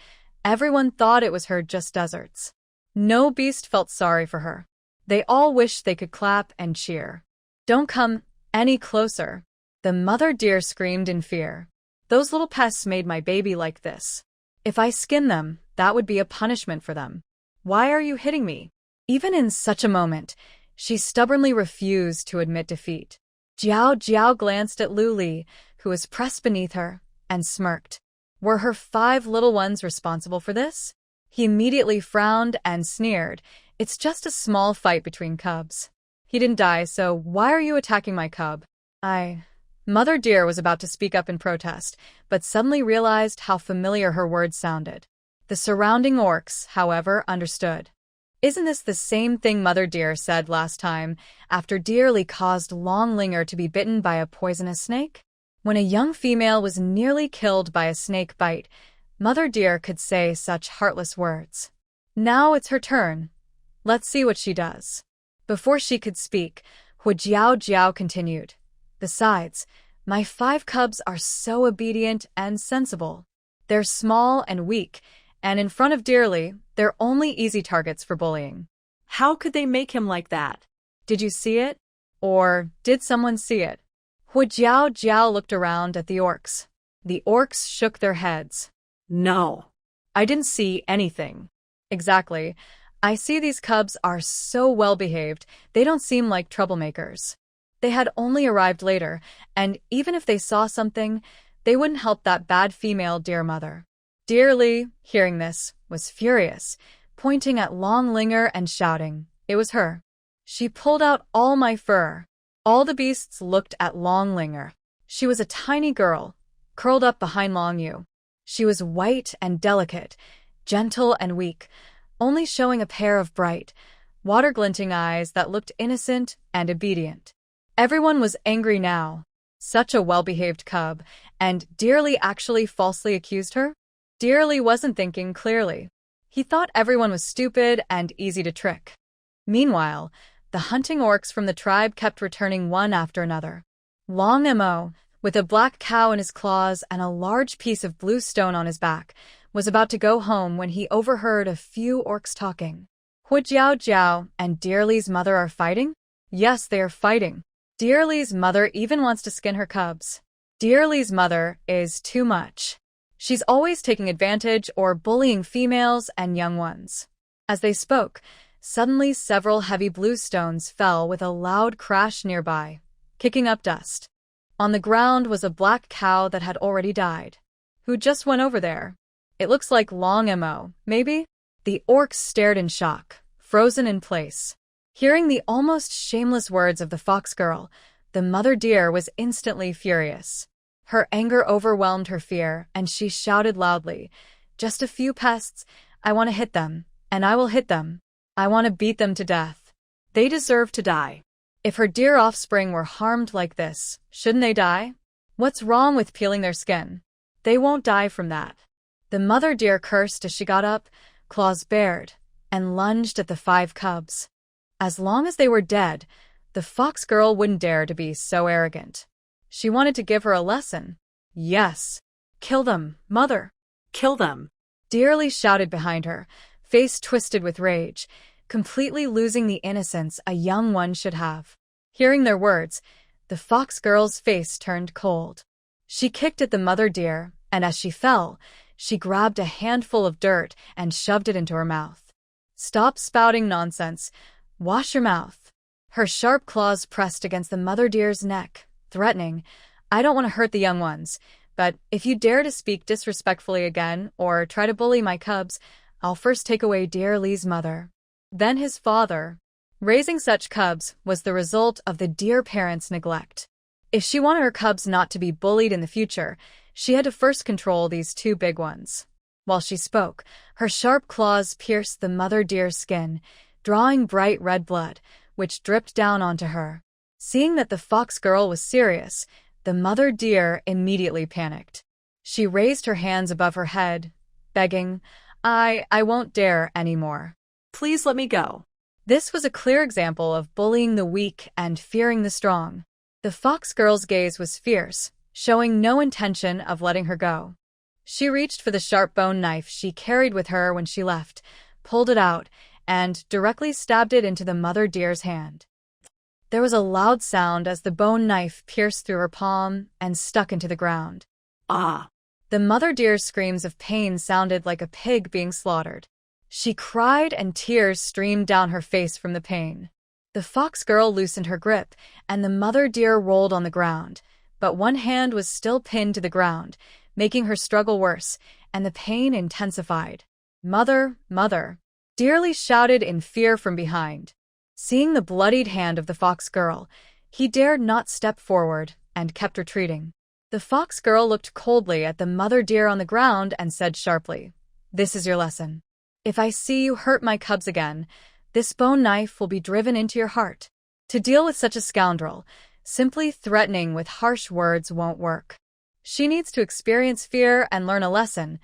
everyone thought it was her just deserts. No beast felt sorry for her. They all wished they could clap and cheer. "Don't come any closer," the mother deer screamed in fear. "Those little pests made my baby like this. If I skin them, that would be a punishment for them. Why are you hitting me?" Even in such a moment, she stubbornly refused to admit defeat. Jiao Jiao glanced at Luli, who was pressed beneath her, and smirked. Were her 5 little ones responsible for this? He immediately frowned and sneered. "It's just a small fight between cubs. He didn't die, so why are you attacking my cub?" Mother deer was about to speak up in protest, but suddenly realized how familiar her words sounded. The surrounding orcs, however, understood. "Isn't this the same thing Mother Deer said last time, after dearly caused Long Linger to be bitten by a poisonous snake? When a young female was nearly killed by a snake bite, Mother Deer could say such heartless words. Now it's her turn. Let's see what she does." Before she could speak, Huijiao Jiao continued. "Besides, my 5 cubs are so obedient and sensible. They're small and weak, and in front of Dearly, they're only easy targets for bullying." How could they make him like that? Did you see it? Or did someone see it? Huijiao Jiao looked around at the orcs. The orcs shook their heads. No. "I didn't see anything." "Exactly. I see these cubs are so well behaved, they don't seem like troublemakers. They had only arrived later, and even if they saw something, they wouldn't help that bad female deer mother." Dearly, hearing this, was furious, pointing at Long Linger and shouting, "It was her. She pulled out all my fur." All the beasts looked at Long Linger. She was a tiny girl, curled up behind Long Yu. She was white and delicate, gentle and weak, only showing a pair of bright, water-glinting eyes that looked innocent and obedient. Everyone was angry now. Such a well-behaved cub, and Dearly actually falsely accused her? Dearly wasn't thinking clearly. He thought everyone was stupid and easy to trick. Meanwhile, the hunting orcs from the tribe kept returning one after another. Long Mo, with a black cow in his claws and a large piece of blue stone on his back, was about to go home when he overheard a few orcs talking. Hu Jiao Jiao and Dearly's mother are fighting? Yes, they are fighting. Dearly's mother even wants to skin her cubs. Dearly's mother is too much. She's always taking advantage or bullying females and young ones. As they spoke, suddenly several heavy blue stones fell with a loud crash nearby, kicking up dust. On the ground was a black cow that had already died. Who just went over there? It looks like Long Mo, maybe? The orcs stared in shock, frozen in place. Hearing the almost shameless words of the fox girl, the mother deer was instantly furious. Her anger overwhelmed her fear, and she shouted loudly, "Just a few pests. I want to hit them, and I will hit them. I want to beat them to death. They deserve to die." If her deer offspring were harmed like this, shouldn't they die? What's wrong with peeling their skin? They won't die from that. The mother deer cursed as she got up, claws bared, and lunged at the 5 cubs. As long as they were dead, the fox girl wouldn't dare to be so arrogant. She wanted to give her a lesson. Yes. Kill them, mother. Kill them. Dearly shouted behind her, face twisted with rage, completely losing the innocence a young one should have. Hearing their words, the fox girl's face turned cold. She kicked at the mother deer, and as she fell, she grabbed a handful of dirt and shoved it into her mouth. "Stop spouting nonsense. Wash your mouth." Her sharp claws pressed against the mother deer's neck, threatening, "I don't want to hurt the young ones, but if you dare to speak disrespectfully again or try to bully my cubs, I'll first take away Dearly's mother, then his father." Raising such cubs was the result of the deer parents' neglect. If she wanted her cubs not to be bullied in the future, she had to first control these 2 big ones. While she spoke, her sharp claws pierced the mother deer's skin, drawing bright red blood, which dripped down onto her. Seeing that the fox girl was serious, the mother deer immediately panicked. She raised her hands above her head, begging, I won't dare anymore. Please let me go." This was a clear example of bullying the weak and fearing the strong. The fox girl's gaze was fierce, showing no intention of letting her go. She reached for the sharp bone knife she carried with her when she left, pulled it out, and directly stabbed it into the mother deer's hand. There was a loud sound as the bone knife pierced through her palm and stuck into the ground. Ah! The mother deer's screams of pain sounded like a pig being slaughtered. She cried and tears streamed down her face from the pain. The fox girl loosened her grip, and the mother deer rolled on the ground, but one hand was still pinned to the ground, making her struggle worse, and the pain intensified. "Mother, mother!" Dearly shouted in fear from behind. Seeing the bloodied hand of the fox girl, he dared not step forward and kept retreating. The fox girl looked coldly at the mother deer on the ground and said sharply, "This is your lesson. If I see you hurt my cubs again, this bone knife will be driven into your heart." To deal with such a scoundrel, simply threatening with harsh words won't work. She needs to experience fear and learn a lesson,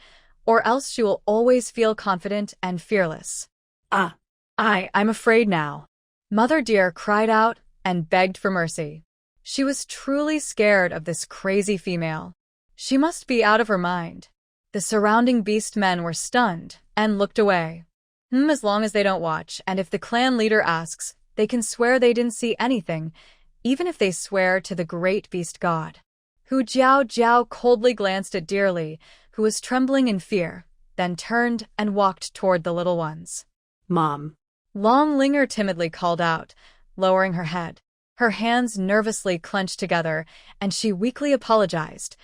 or else she will always feel confident and fearless. I'm afraid now." Mother deer cried out and begged for mercy. She was truly scared of this crazy female. She must be out of her mind. The surrounding beast men were stunned and looked away. As long as they don't watch, and if the clan leader asks, they can swear they didn't see anything, even if they swear to the great beast god. Hu Jiao Jiao coldly glanced at Dearly, who was trembling in fear, then turned and walked toward the little ones. "Mom." Long Linger timidly called out, lowering her head. Her hands nervously clenched together, and she weakly apologized.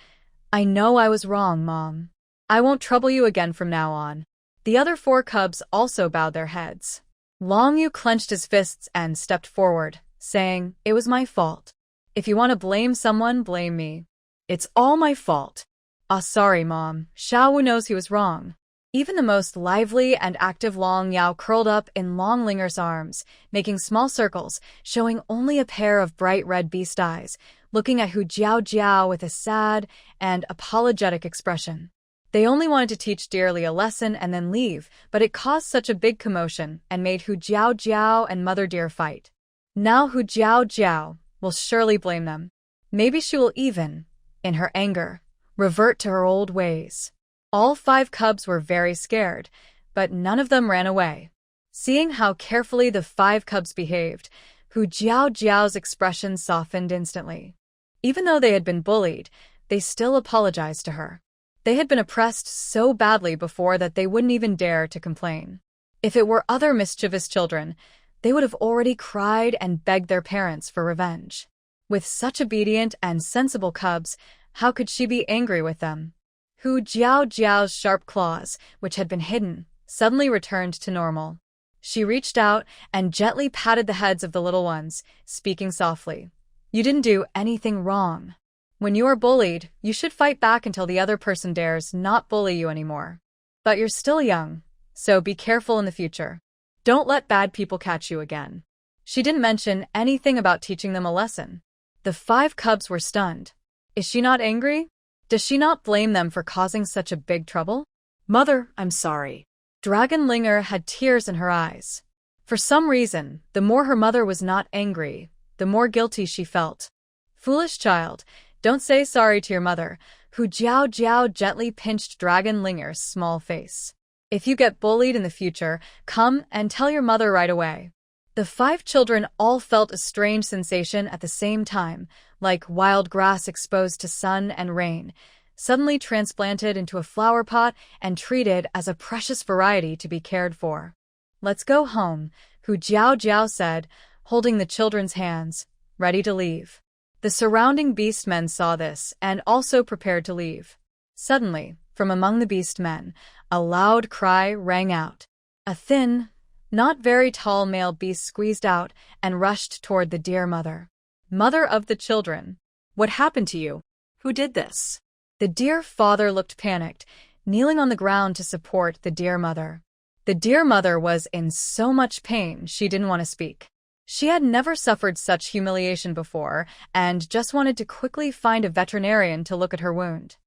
"I know I was wrong, Mom." I won't trouble you again from now on. The other 4 cubs also bowed their heads. Long Yu clenched his fists and stepped forward, saying, "It was my fault. If you want to blame someone, blame me. It's all my fault." "Ah, sorry, Mom." Xiao Wu knows he was wrong. Even the most lively and active Long Yao curled up in Long Linger's arms, making small circles, showing only a pair of bright red beast eyes, looking at Hu Jiao with a sad and apologetic expression. They only wanted to teach Dearly a lesson and then leave, but it caused such a big commotion and made Hu Jiao and Mother Deer fight. Now Hu Jiao will surely blame them. Maybe she will even, in her anger, revert to her old ways. All 5 cubs were very scared, but none of them ran away. Seeing how carefully the 5 cubs behaved, Hu Jiao's expression softened instantly. Even though they had been bullied, they still apologized to her. They had been oppressed so badly before that they wouldn't even dare to complain. If it were other mischievous children, they would have already cried and begged their parents for revenge. With such obedient and sensible cubs, how could she be angry with them? Hu Jiao's sharp claws, which had been hidden, suddenly returned to normal. She reached out and gently patted the heads of the little ones, speaking softly. "You didn't do anything wrong. When you are bullied, you should fight back until the other person dares not bully you anymore. But you're still young, so be careful in the future. Don't let bad people catch you again." She didn't mention anything about teaching them a lesson. The 5 cubs were stunned. Is she not angry? Does she not blame them for causing such a big trouble? Mother, I'm sorry. Dragon Linger had tears in her eyes. For some reason, the more her mother was not angry, the more guilty she felt. Foolish child, don't say sorry to your mother. Hu Jiao gently pinched Dragon Linger's small face. If you get bullied in the future, come and tell your mother right away. The 5 children all felt a strange sensation at the same time, like wild grass exposed to sun and rain, suddenly transplanted into a flower pot and treated as a precious variety to be cared for. "Let's go home," Hu Jiao said, holding the children's hands, ready to leave. The surrounding beastmen saw this and also prepared to leave. Suddenly, from among the beastmen, a loud cry rang out. A thin, not very tall male beast squeezed out and rushed toward the dear mother. "Mother of the children, What happened to you? Who did this?" The dear father looked panicked, kneeling on the ground to support the dear mother. The dear mother was in so much pain she didn't want to speak. She had never suffered such humiliation before and just wanted to quickly find a veterinarian to look at her wound.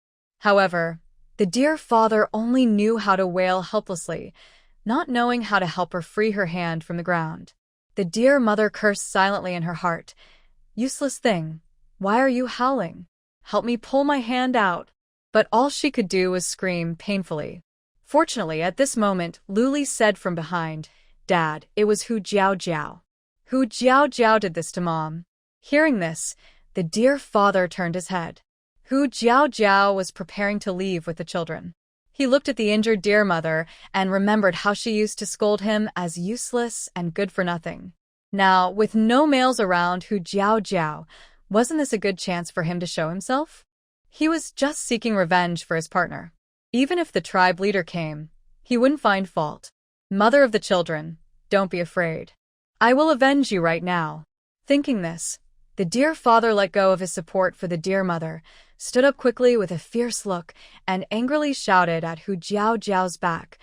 However, the dear father only knew how to wail helplessly, not knowing how to help her free her hand from the ground. The dear mother cursed silently in her heart. "Useless thing, why are you howling? Help me pull my hand out." But all she could do was scream painfully. Fortunately, at this moment, Luli said from behind, "Dad, it was Hu Jiao. Hu Jiao did this to Mom." Hearing this, the dear father turned his head. Hu Jiao was preparing to leave with the children. He looked at the injured dear mother and remembered how she used to scold him as useless and good for nothing. Now, with no males around Hu Jiao, wasn't this a good chance for him to show himself? He was just seeking revenge for his partner. Even if the tribe leader came, he wouldn't find fault. "Mother of the children, don't be afraid. I will avenge you right now." Thinking this, the dear father let go of his support for the dear mother, stood up quickly with a fierce look, and angrily shouted at Hu Jiao's back.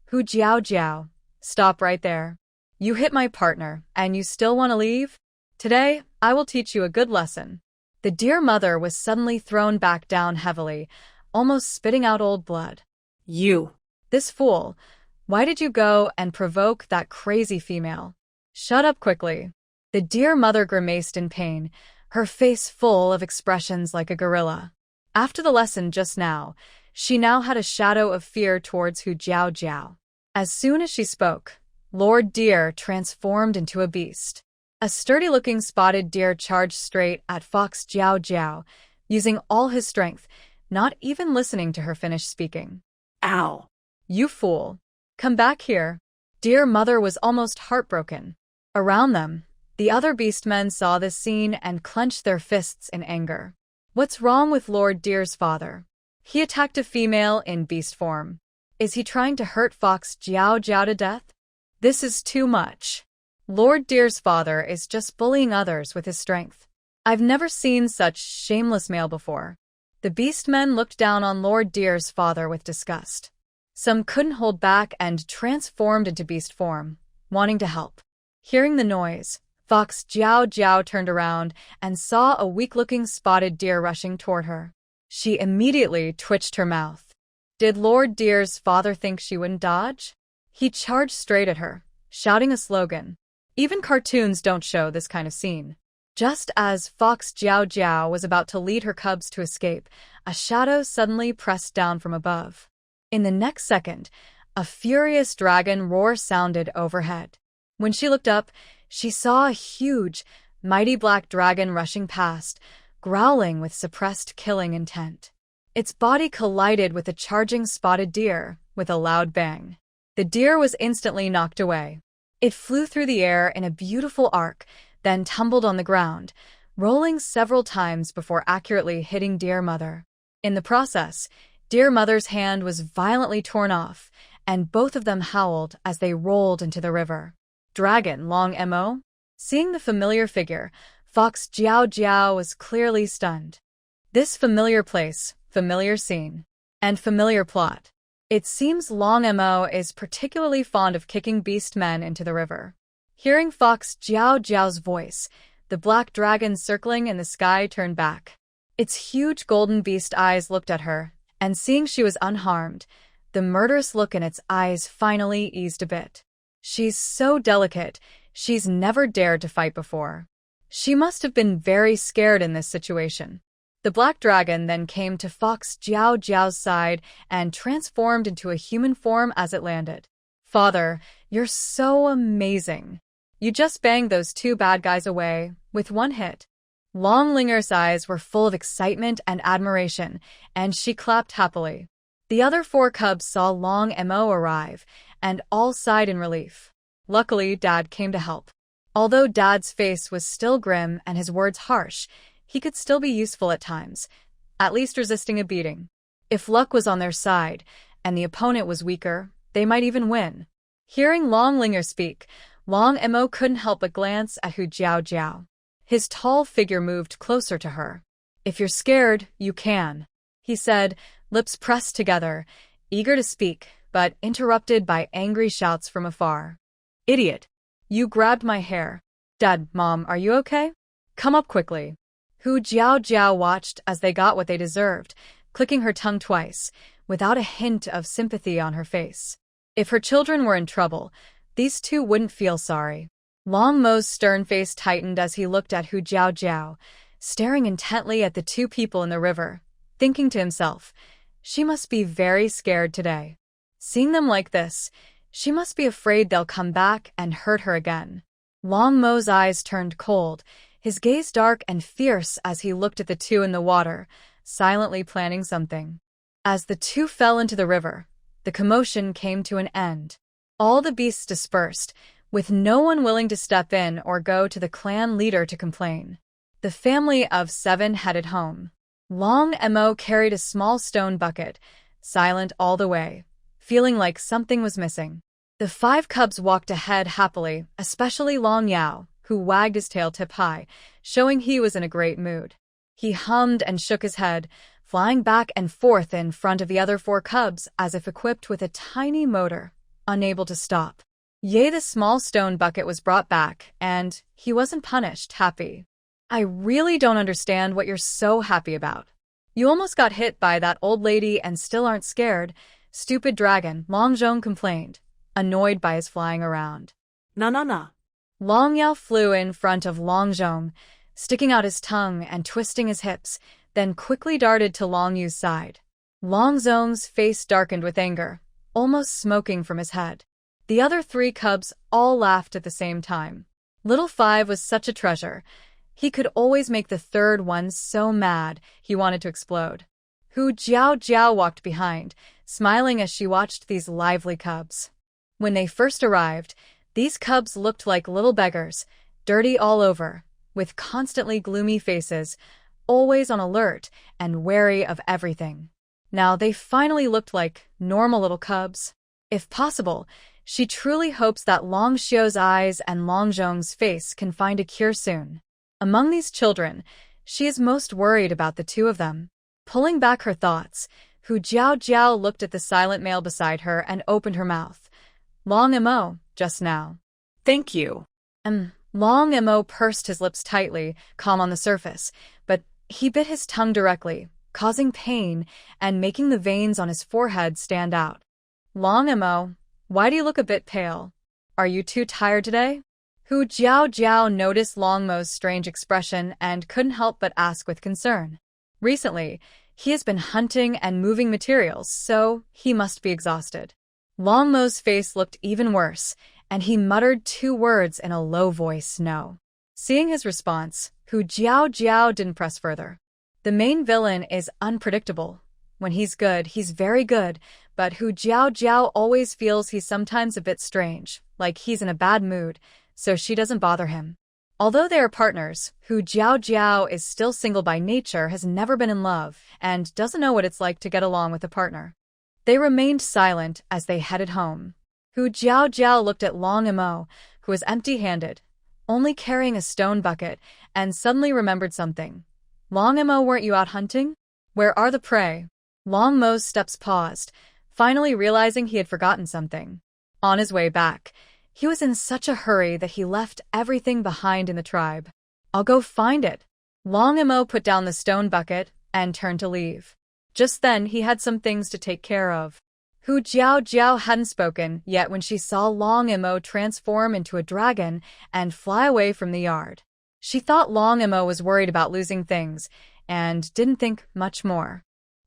"Hu Jiao, stop right there. You hit my partner, and you still want to leave? Today, I will teach you a good lesson." The dear mother was suddenly thrown back down heavily, almost spitting out old blood. "You. This fool. Why did you go and provoke that crazy female? Shut up quickly." The dear mother grimaced in pain, her face full of expressions like a gorilla. After the lesson just now, she now had a shadow of fear towards Hu Jiao. As soon as she spoke, Lord Deer transformed into a beast. A sturdy-looking spotted deer charged straight at Fox Jiao, using all his strength, not even listening to her finish speaking. "Ow. You fool. Come back here." Dear mother was almost heartbroken. Around them, the other beastmen saw this scene and clenched their fists in anger. What's wrong with Lord Deer's father? He attacked a female in beast form. Is he trying to hurt Fox Jiao Jiao to death? This is too much. Lord Deer's father is just bullying others with his strength. I've never seen such shameless male before. The beast men looked down on Lord Deer's father with disgust. Some couldn't hold back and transformed into beast form, wanting to help. Hearing the noise, Fox Jiao Jiao turned around and saw a weak-looking spotted deer rushing toward her. She immediately twitched her mouth. Did Lord Deer's father think she wouldn't dodge? He charged straight at her, shouting a slogan. Even cartoons don't show this kind of scene. Just as Fox Jiao Jiao was about to lead her cubs to escape, a shadow suddenly pressed down from above. In the next second, a furious dragon roar sounded overhead. When she looked up, she saw a huge, mighty black dragon rushing past, growling with suppressed killing intent. Its body collided with a charging spotted deer with a loud bang. The deer was instantly knocked away. It flew through the air in a beautiful arc, then tumbled on the ground, rolling several times before accurately hitting Deer Mother. In the process, Deer Mother's hand was violently torn off, and both of them howled as they rolled into the river. Dragon Long Mo? Seeing the familiar figure, Fox Jiao Jiao was clearly stunned. This familiar place, familiar scene, and familiar plot. It seems Long Mo is particularly fond of kicking beast men into the river. Hearing Fox Jiao Jiao's voice, the black dragon circling in the sky turned back. Its huge golden beast eyes looked at her, and seeing she was unharmed, the murderous look in its eyes finally eased a bit. She's so delicate, she's never dared to fight before. She must have been very scared in this situation. The black dragon then came to Fox Jiao Jiao's side and transformed into a human form as it landed. Father, you're so amazing. You just banged those two bad guys away with one hit. Long Linger's eyes were full of excitement and admiration, and she clapped happily. The other four cubs saw Long Mo arrive, and all sighed in relief. Luckily, Dad came to help. Although Dad's face was still grim and his words harsh, he could still be useful at times, at least resisting a beating. If luck was on their side, and the opponent was weaker, they might even win. Hearing Long Linger speak, Long Mo couldn't help but glance at Hu Jiao Jiao. His tall figure moved closer to her. If you're scared, you can, he said, lips pressed together, eager to speak, but interrupted by angry shouts from afar. Idiot! You grabbed my hair. Dad, Mom, are you okay? Come up quickly. Hu Jiao Jiao watched as they got what they deserved, clicking her tongue twice, without a hint of sympathy on her face. If her children were in trouble, these two wouldn't feel sorry. Long Mo's stern face tightened as he looked at Hu Jiao Jiao, staring intently at the two people in the river, thinking to himself, she must be very scared today. Seeing them like this, she must be afraid they'll come back and hurt her again. Long Mo's eyes turned cold, his gaze dark and fierce as he looked at the two in the water, silently planning something. As the two fell into the river, the commotion came to an end. All the beasts dispersed, with no one willing to step in or go to the clan leader to complain. The family of 7 headed home. Long Mo carried a small stone bucket, silent all the way, feeling like something was missing. The 5 cubs walked ahead happily, especially Long Yao, who wagged his tail tip high, showing he was in a great mood. He hummed and shook his head, flying back and forth in front of the other 4 cubs as if equipped with a tiny motor, unable to stop. Yea, the small stone bucket was brought back, and he wasn't punished, happy. I really don't understand what you're so happy about. You almost got hit by that old lady and still aren't scared. Stupid dragon, Long Zhong complained, annoyed by his flying around. Na. Long Yao flew in front of Long Zhong, sticking out his tongue and twisting his hips, then quickly darted to Long Yu's side. Long Zhong's face darkened with anger, almost smoking from his head. The other 3 cubs all laughed at the same time. Little 5 was such a treasure. He could always make the 3rd one so mad he wanted to explode. Hu Jiao Jiao walked behind, smiling as she watched these lively cubs. When they first arrived, these cubs looked like little beggars, dirty all over, with constantly gloomy faces, always on alert and wary of everything. Now they finally looked like normal little cubs. If possible, she truly hopes that Long Xiu's eyes and Long Zhong's face can find a cure soon. Among these children, she is most worried about the two of them. Pulling back her thoughts, Hu Jiao looked at the silent male beside her and opened her mouth. Long Mo, just now. Thank you. Long Mo pursed his lips tightly, calm on the surface, but he bit his tongue directly, causing pain and making the veins on his forehead stand out. Long Mo, why do you look a bit pale? Are you too tired today? Hu Jiao noticed Long Mo's strange expression and couldn't help but ask with concern. Recently, he has been hunting and moving materials, so he must be exhausted. Long Mo's face looked even worse, and he muttered two words in a low voice, no. Seeing his response, Hu Jiao didn't press further. The main villain is unpredictable. When he's good, he's very good, but Hu Jiao always feels he's sometimes a bit strange, like he's in a bad mood, so she doesn't bother him. Although they are partners, Hu Jiao is still single by nature, has never been in love, and doesn't know what it's like to get along with a partner. They remained silent as they headed home. Hu Jiao looked at Long Mo, who was empty-handed, only carrying a stone bucket, and suddenly remembered something. Long Mo, weren't you out hunting? Where are the prey? Long Mo's steps paused, finally realizing he had forgotten something. On his way back, he was in such a hurry that he left everything behind in the tribe. I'll go find it. Long Mo put down the stone bucket and turned to leave. Just then, he had some things to take care of. Hu Jiao hadn't spoken yet when she saw Long Mo transform into a dragon and fly away from the yard. She thought Long Mo was worried about losing things and didn't think much more.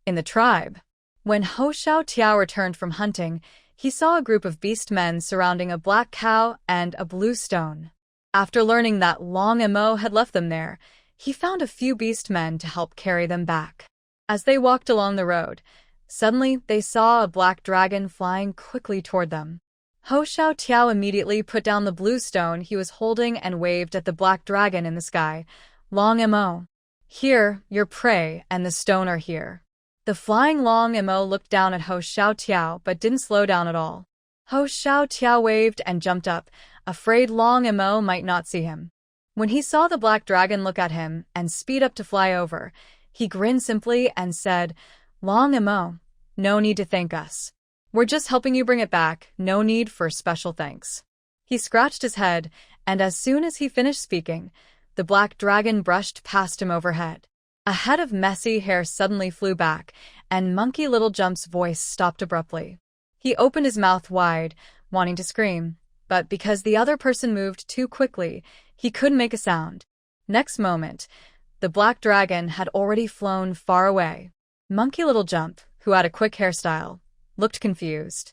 In the tribe, when Ho Xiao returned from hunting, he saw a group of beast men surrounding a black cow and a blue stone. After learning that Long Mo had left them there, he found a few beast men to help carry them back. As they walked along the road, suddenly they saw a black dragon flying quickly toward them. Ho Xiao immediately put down the blue stone he was holding and waved at the black dragon in the sky. Long Mo, here, your prey and the stone are here. The flying Long Mo looked down at Ho Xiao but didn't slow down at all. Ho Xiao waved and jumped up, afraid Long Mo might not see him. When he saw the black dragon look at him and speed up to fly over, he grinned simply and said, Long Mo, no need to thank us. We're just helping you bring it back, no need for special thanks. He scratched his head, and as soon as he finished speaking, the black dragon brushed past him overhead. A head of messy hair suddenly flew back, and Monkey Little Jump's voice stopped abruptly. He opened his mouth wide, wanting to scream, but because the other person moved too quickly, he couldn't make a sound. Next moment, the black dragon had already flown far away. Monkey Little Jump, who had a quick hairstyle, looked confused.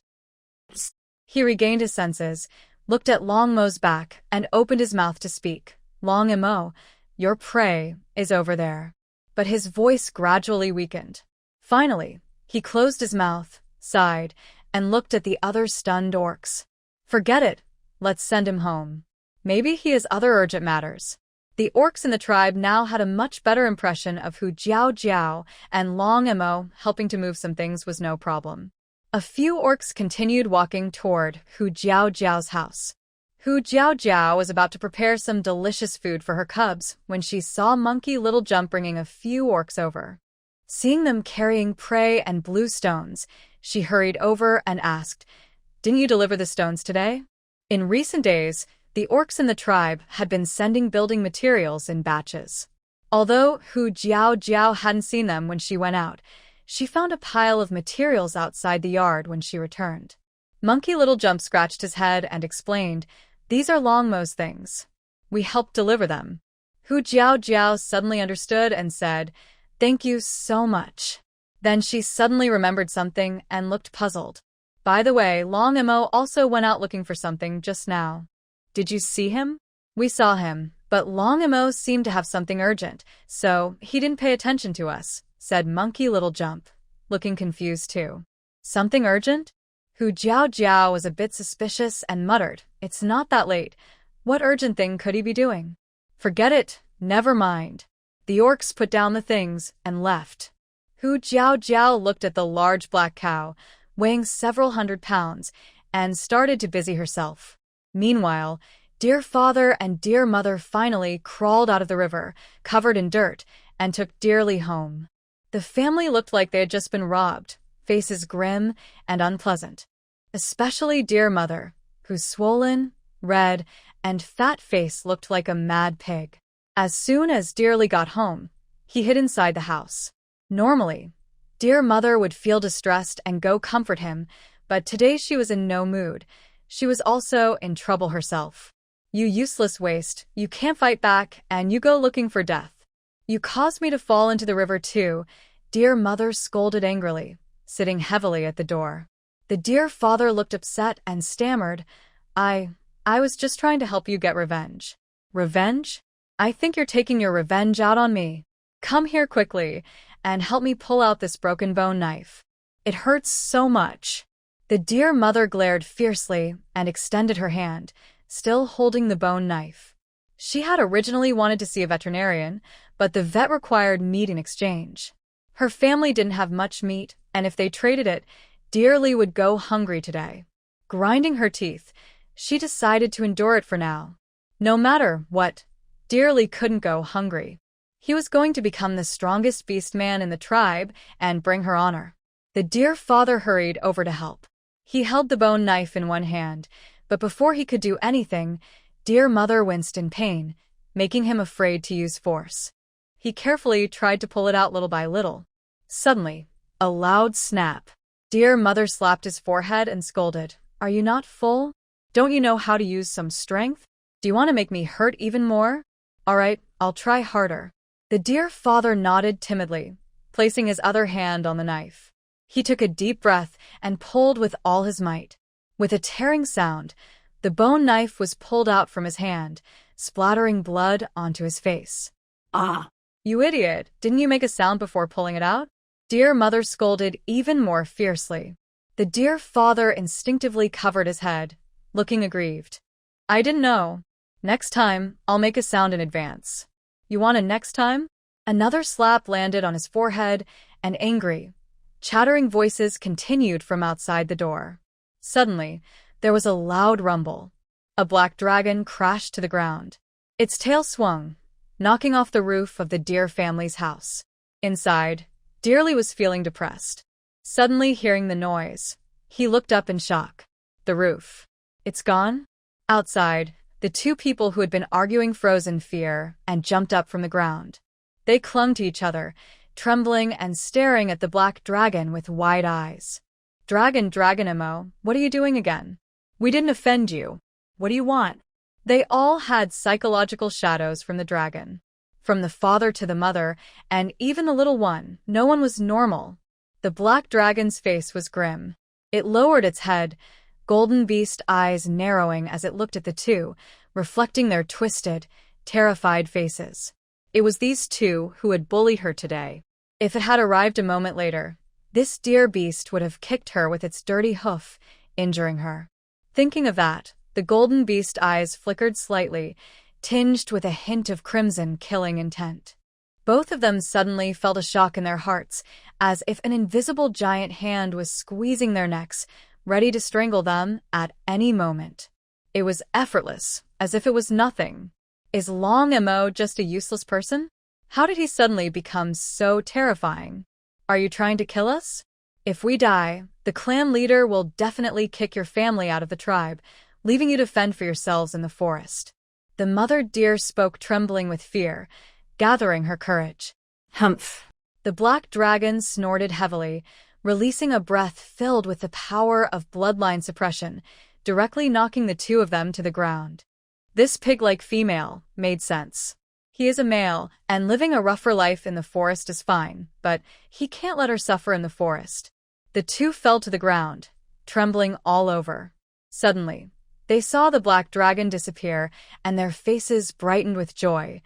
He regained his senses, looked at Long Mo's back, and opened his mouth to speak. Long Mo, your prey is over there. But his voice gradually weakened. Finally, he closed his mouth, sighed, and looked at the other stunned orcs. Forget it. Let's send him home. Maybe he has other urgent matters. The orcs in the tribe now had a much better impression of Hu Jiao, and Long Mo helping to move some things was no problem. A few orcs continued walking toward Hu Jiao's house. Hu Jiao was about to prepare some delicious food for her cubs when she saw Monkey Little Jump bringing a few orcs over. Seeing them carrying prey and blue stones, she hurried over and asked, Didn't you deliver the stones today? In recent days, the orcs in the tribe had been sending building materials in batches. Although Hu Jiao hadn't seen them when she went out, she found a pile of materials outside the yard when she returned. Monkey Little Jump scratched his head and explained, These are Long Mo's things. We helped deliver them. Hu Jiao suddenly understood and said, Thank you so much. Then she suddenly remembered something and looked puzzled. By the way, Long Mo also went out looking for something just now. Did you see him? We saw him, but Long Mo seemed to have something urgent, so he didn't pay attention to us, said Monkey Little Jump, looking confused too. Something urgent? Hu Jiao was a bit suspicious and muttered, It's not that late. What urgent thing could he be doing? Forget it, never mind. The orcs put down the things and left. Hu Jiao looked at the large black cow, weighing several hundred pounds, and started to busy herself. Meanwhile, dear father and dear mother finally crawled out of the river, covered in dirt, and took Dearly home. The family looked like they had just been robbed, faces grim and unpleasant. Especially dear mother, whose swollen, red, and fat face looked like a mad pig. As soon as Dearly got home, he hid inside the house. Normally, dear mother would feel distressed and go comfort him, but today she was in no mood. She was also in trouble herself. You useless waste, you can't fight back, and you go looking for death. You caused me to fall into the river too, dear mother scolded angrily, sitting heavily at the door. The dear father looked upset and stammered, I was just trying to help you get revenge. Revenge? I think you're taking your revenge out on me. Come here quickly and help me pull out this broken bone knife. It hurts so much. The dear mother glared fiercely and extended her hand, still holding the bone knife. She had originally wanted to see a veterinarian, but the vet required meat in exchange. Her family didn't have much meat, and if they traded it, Dearly would go hungry today. Grinding her teeth, she decided to endure it for now. No matter what, Dearly couldn't go hungry. He was going to become the strongest beast man in the tribe and bring her honor. The dear father hurried over to help. He held the bone knife in one hand, but before he could do anything, dear mother winced in pain, making him afraid to use force. He carefully tried to pull it out little by little. Suddenly, a loud snap. Dear mother slapped his forehead and scolded, Are you not full? Don't you know how to use some strength? Do you want to make me hurt even more? All right, I'll try harder. The dear father nodded timidly, placing his other hand on the knife. He took a deep breath and pulled with all his might. With a tearing sound, the bone knife was pulled out from his hand, splattering blood onto his face. Ah! You idiot! Didn't you make a sound before pulling it out? Dear mother scolded even more fiercely. The dear father instinctively covered his head, looking aggrieved. I didn't know. Next time, I'll make a sound in advance. You want a next time? Another slap landed on his forehead, and angry, chattering voices continued from outside the door. Suddenly, there was a loud rumble. A black dragon crashed to the ground. Its tail swung, knocking off the roof of the dear family's house. Inside, Dearly was feeling depressed. Suddenly hearing the noise, he looked up in shock. The roof. It's gone? Outside, the two people who had been arguing froze in fear and jumped up from the ground. They clung to each other, trembling and staring at the black dragon with wide eyes. Dragonimo, what are you doing again? We didn't offend you. What do you want? They all had psychological shadows from the dragon. From the father to the mother, and even the little one, no one was normal. The black dragon's face was grim. It lowered its head, golden beast eyes narrowing as it looked at the two, reflecting their twisted, terrified faces. It was these two who had bullied her today. If it had arrived a moment later, this dear beast would have kicked her with its dirty hoof, injuring her. Thinking of that, the golden beast eyes flickered slightly, tinged with a hint of crimson killing intent. Both of them suddenly felt a shock in their hearts, as if an invisible giant hand was squeezing their necks, ready to strangle them at any moment. It was effortless, as if it was nothing. Is Long Mo just a useless person? How did he suddenly become so terrifying? Are you trying to kill us? If we die, the clan leader will definitely kick your family out of the tribe, leaving you to fend for yourselves in the forest. The mother deer spoke, trembling with fear, gathering her courage. Humph! The black dragon snorted heavily, releasing a breath filled with the power of bloodline suppression, directly knocking the two of them to the ground. This pig-like female made sense. He is a male, and living a rougher life in the forest is fine, but he can't let her suffer in the forest. The two fell to the ground, trembling all over. Suddenly, they saw the black dragon disappear, and their faces brightened with joy.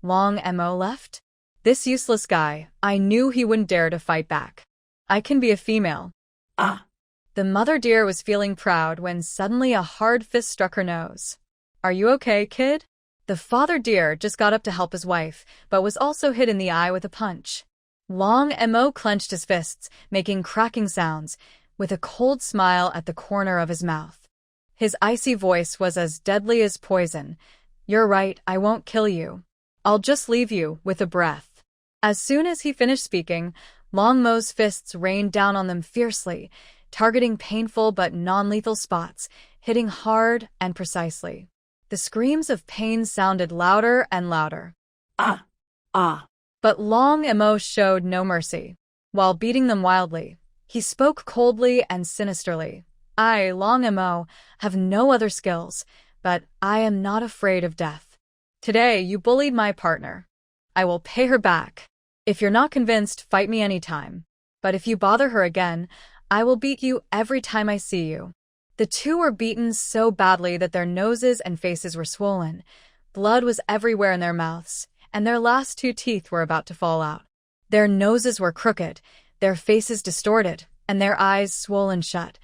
Long Mo left? This useless guy, I knew he wouldn't dare to fight back. I can be a female. Ah! The mother deer was feeling proud when suddenly a hard fist struck her nose. Are you okay, kid? The father deer just got up to help his wife, but was also hit in the eye with a punch. Long Mo clenched his fists, making cracking sounds, with a cold smile at the corner of his mouth. His icy voice was as deadly as poison. "You're right, I won't kill you. I'll just leave you with a breath." As soon as he finished speaking, Long Mo's fists rained down on them fiercely, targeting painful but non-lethal spots, hitting hard and precisely. The screams of pain sounded louder and louder. Ah! Ah! But Long Mo showed no mercy. While beating them wildly, he spoke coldly and sinisterly. "I, Long Mo, have no other skills, but I am not afraid of death. Today you bullied my partner. I will pay her back. If you're not convinced, fight me anytime. But if you bother her again, I will beat you every time I see you." The two were beaten so badly that their noses and faces were swollen. Blood was everywhere in their mouths, and their last two teeth were about to fall out. Their noses were crooked, their faces distorted, and their eyes swollen shut,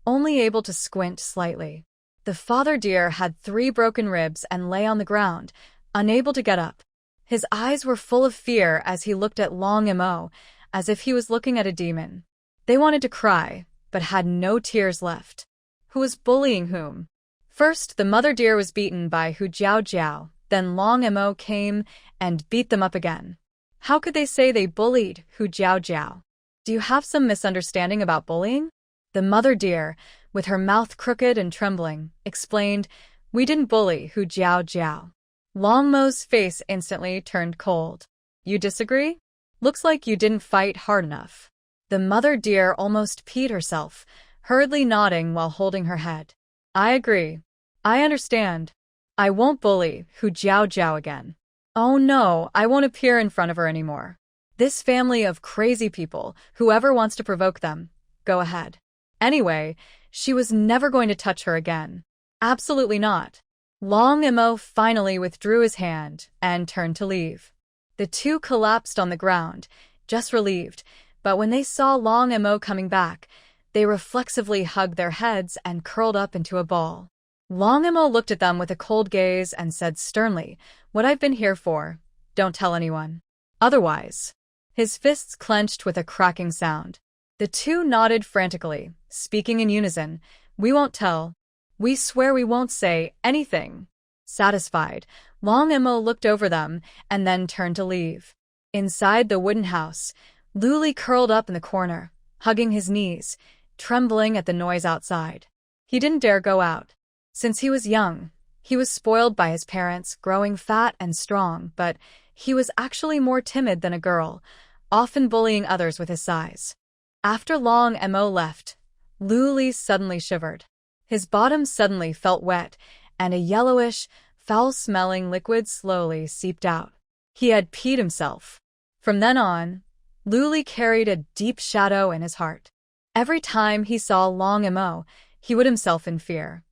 only able to squint slightly. The father deer had 3 broken ribs and lay on the ground, unable to get up. His eyes were full of fear as he looked at Long Mo, as if he was looking at a demon. They wanted to cry, but had no tears left. Who was bullying whom? First, the mother deer was beaten by Hu Jiao Jiao, then Long Mo came and beat them up again. How could they say they bullied Hu Jiao Jiao? Do you have some misunderstanding about bullying? The mother deer, with her mouth crooked and trembling, explained, "We didn't bully Hu Jiao Jiao." Long Mo's face instantly turned cold. "You disagree? Looks like you didn't fight hard enough." The mother deer almost peed herself, hurriedly nodding while holding her head. "I agree. I understand. I won't bully Hu Jiao Jiao again. Oh no, I won't appear in front of her anymore. This family of crazy people, whoever wants to provoke them, go ahead. Anyway, she was never going to touch her again. Absolutely not." Long Mo finally withdrew his hand and turned to leave. The two collapsed on the ground, just relieved, but when they saw Long Mo coming back, they reflexively hugged their heads and curled up into a ball. Long Mo looked at them with a cold gaze and said sternly, "What I've been here for, don't tell anyone. Otherwise." His fists clenched with a cracking sound. The two nodded frantically, speaking in unison, "We won't tell. We swear we won't say anything." Satisfied, Long Mo looked over them and then turned to leave. Inside the wooden house, Luli curled up in the corner, hugging his knees, trembling at the noise outside. He didn't dare go out. Since he was young, he was spoiled by his parents, growing fat and strong, but he was actually more timid than a girl, often bullying others with his size. After Long Mo left, Luli suddenly shivered. His bottom suddenly felt wet, and a yellowish, foul-smelling liquid slowly seeped out. He had peed himself. From then on, Luli carried a deep shadow in his heart. Every time he saw Long Mo, he would himself in fear.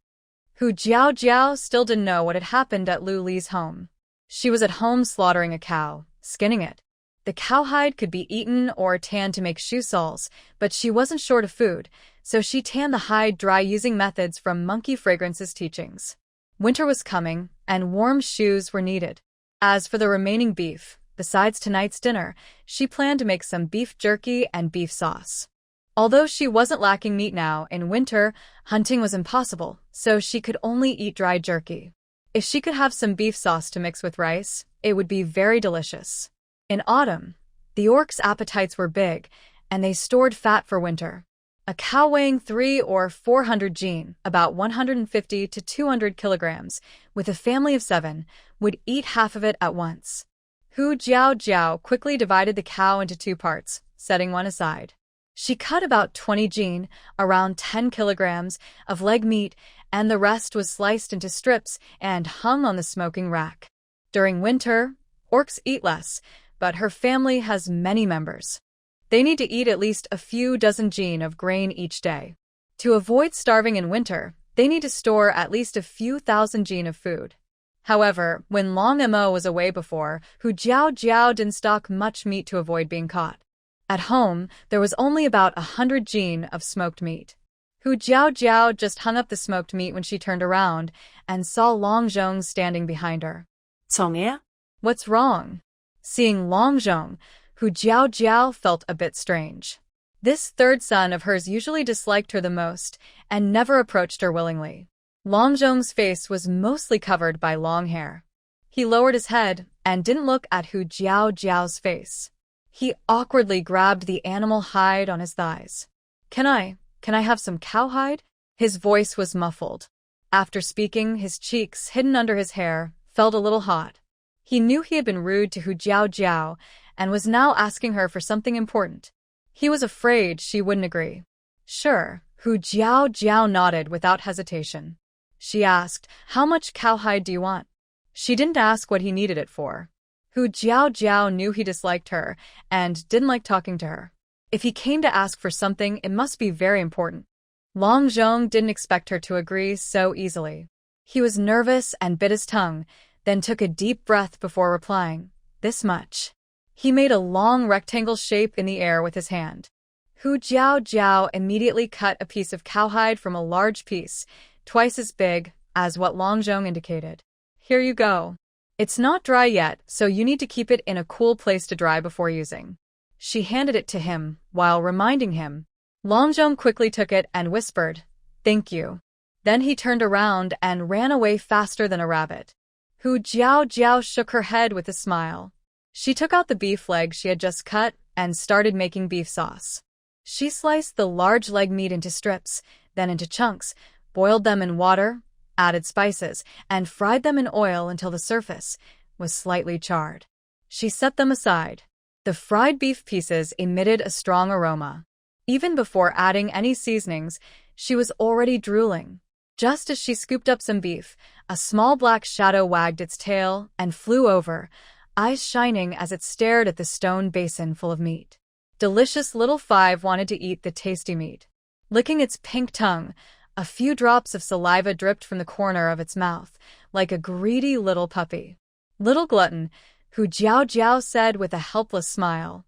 Hu Jiao Jiao still didn't know what had happened at Luli's home. She was at home slaughtering a cow, skinning it. The cowhide could be eaten or tanned to make shoe soles, but she wasn't short of food, so she tanned the hide dry using methods from Monkey Fragrance's teachings. Winter was coming, and warm shoes were needed. As for the remaining beef, besides tonight's dinner, she planned to make some beef jerky and beef sauce. Although she wasn't lacking meat now, in winter, hunting was impossible, so she could only eat dry jerky. If she could have some beef sauce to mix with rice, it would be very delicious. In autumn, the orcs' appetites were big, and they stored fat for winter. A cow weighing 300 or 400 jin, about 150 to 200 kilograms, with a family of 7, would eat half of it at once. Hu Jiao Jiao quickly divided the cow into 2 parts, setting one aside. She cut about 20 jin, around 10 kilograms, of leg meat, and the rest was sliced into strips and hung on the smoking rack. During winter, orcs eat less, but her family has many members. They need to eat at least a few dozen jin of grain each day. To avoid starving in winter, they need to store at least a few thousand jin of food. However, when Long Mo was away before, Hu Jiao Jiao didn't stock much meat to avoid being caught. At home, there was only about 100 jin of smoked meat. Hu Jiao Jiao just hung up the smoked meat when she turned around and saw Long Zhong standing behind her. "정혜야?" "What's wrong?" Seeing Long Zhong, Hu Jiao felt a bit strange. This third son of hers usually disliked her the most and never approached her willingly. Long Zhong's face was mostly covered by long hair. He lowered his head and didn't look at Hu Jiao's face. He awkwardly grabbed the animal hide on his thighs. Can I have some cowhide? His voice was muffled. After speaking, his cheeks, hidden under his hair, felt a little hot. He knew he had been rude to Hu Jiao and was now asking her for something important. He was afraid she wouldn't agree. Sure, Hu Jiao nodded without hesitation. She asked, how much cowhide do you want? She didn't ask what he needed it for. Hu Jiao knew he disliked her and didn't like talking to her. If he came to ask for something, it must be very important. Long Zhong didn't expect her to agree so easily. He was nervous and bit his tongue, then took a deep breath before replying, this much. He made a long rectangle shape in the air with his hand. Hu Jiao immediately cut a piece of cowhide from a large piece, twice as big as what Long Zhong indicated. Here you go. It's not dry yet, so you need to keep it in a cool place to dry before using. She handed it to him, while reminding him. Long Zhong quickly took it and whispered, thank you. Then he turned around and ran away faster than a rabbit. Hu Jiao shook her head with a smile. She took out the beef leg she had just cut and started making beef sauce. She sliced the large leg meat into strips, then into chunks, boiled them in water, added spices, and fried them in oil until the surface was slightly charred. She set them aside. The fried beef pieces emitted a strong aroma. Even before adding any seasonings, she was already drooling. Just as she scooped up some beef, a small black shadow wagged its tail and flew over, eyes shining as it stared at the stone basin full of meat. Delicious little Five wanted to eat the tasty meat. Licking its pink tongue, a few drops of saliva dripped from the corner of its mouth, like a greedy little puppy. Little glutton, Hu Jiao said with a helpless smile.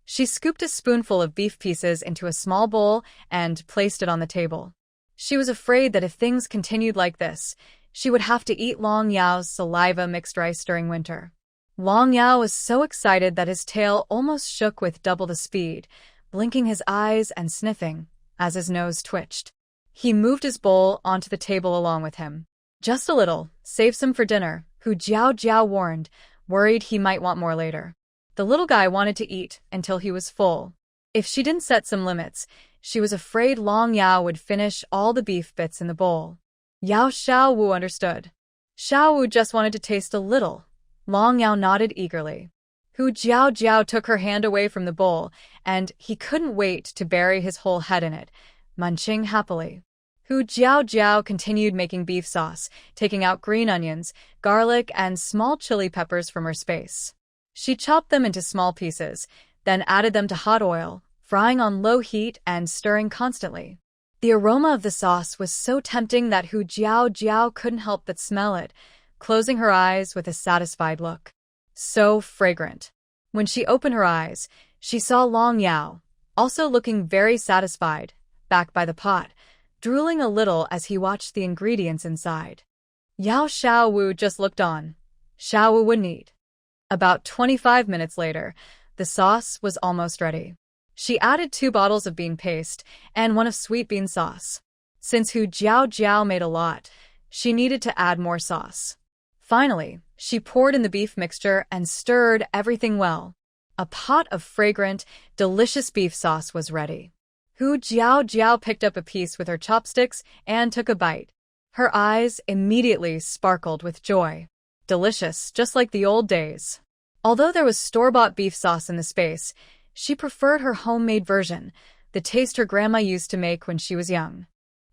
She scooped a spoonful of beef pieces into a small bowl and placed it on the table. She was afraid that if things continued like this, she would have to eat Long Yao's saliva-mixed rice during winter. Long Yao was so excited that his tail almost shook with double the speed, blinking his eyes and sniffing as his nose twitched. He moved his bowl onto the table along with him. Just a little, save some for dinner, Hu Jiao warned, worried he might want more later. The little guy wanted to eat until he was full. If she didn't set some limits, she was afraid Long Yao would finish all the beef bits in the bowl. Yao Xiaowu understood. Xiaowu just wanted to taste a little. Long Yao nodded eagerly. Hu Jiao took her hand away from the bowl, and he couldn't wait to bury his whole head in it, munching happily. Hu Jiao continued making beef sauce, taking out green onions, garlic, and small chili peppers from her space. She chopped them into small pieces, then added them to hot oil, frying on low heat and stirring constantly. The aroma of the sauce was so tempting that Hu Jiao couldn't help but smell it, closing her eyes with a satisfied look. So fragrant. When she opened her eyes, she saw Long Yao, also looking very satisfied, back by the pot, drooling a little as he watched the ingredients inside. Yao Xiaowu just looked on. Xiaowu wouldn't eat. About 25 minutes later, the sauce was almost ready. She added 2 bottles of bean paste and 1 of sweet bean sauce. Since Hu Jiao made a lot, she needed to add more sauce. Finally, she poured in the beef mixture and stirred everything well. A pot of fragrant, delicious beef sauce was ready. Hu Jiao picked up a piece with her chopsticks and took a bite. Her eyes immediately sparkled with joy. Delicious, just like the old days. Although there was store-bought beef sauce in the space, she preferred her homemade version, the taste her grandma used to make when she was young.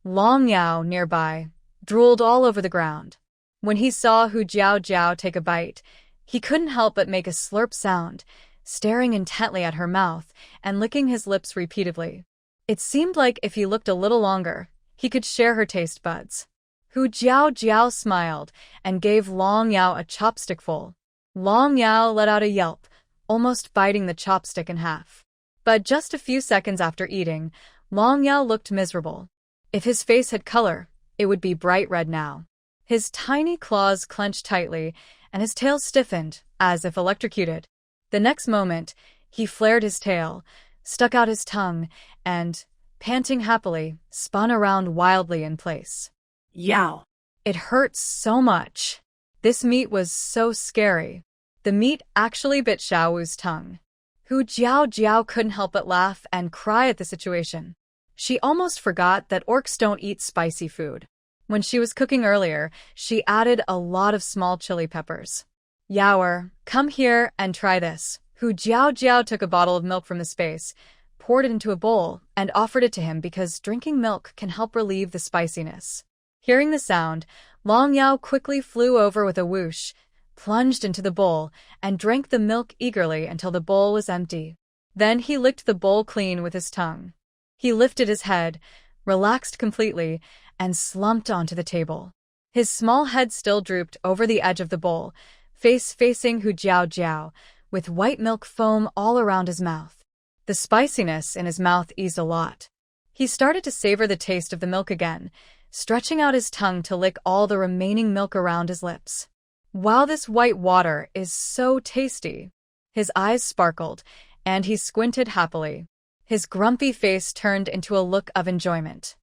Long Yao, nearby, drooled all over the ground. When he saw Hu Jiao take a bite, he couldn't help but make a slurp sound, staring intently at her mouth and licking his lips repeatedly. It seemed like if he looked a little longer, he could share her taste buds. Hu Jiao smiled and gave Long Yao a chopstickful. Long Yao let out a yelp, almost biting the chopstick in half. But just a few seconds after eating, Long Yao looked miserable. If his face had color, it would be bright red now. His tiny claws clenched tightly, and his tail stiffened, as if electrocuted. The next moment, He flared his tail, stuck out his tongue, and, panting happily, spun around wildly in place. Yow! It hurt so much. This meat was so scary. The meat actually bit Xiao Wu's tongue. Hu Jiao couldn't help but laugh and cry at the situation. She almost forgot that orcs don't eat spicy food. When she was cooking earlier, she added a lot of small chili peppers. Yaoer, come here and try this. Hu Jiao took a bottle of milk from the space, poured it into a bowl, and offered it to him because drinking milk can help relieve the spiciness. Hearing the sound, Long Yao quickly flew over with a whoosh, plunged into the bowl, and drank the milk eagerly until the bowl was empty. Then he licked the bowl clean with his tongue. He lifted his head, relaxed completely, and slumped onto the table. His small head still drooped over the edge of the bowl, face facing Hu Jiao, with white milk foam all around his mouth. The spiciness in his mouth eased a lot. He started to savor the taste of the milk again, stretching out his tongue to lick all the remaining milk around his lips. Wow, this white water is so tasty. His eyes sparkled, and he squinted happily. His grumpy face turned into a look of enjoyment.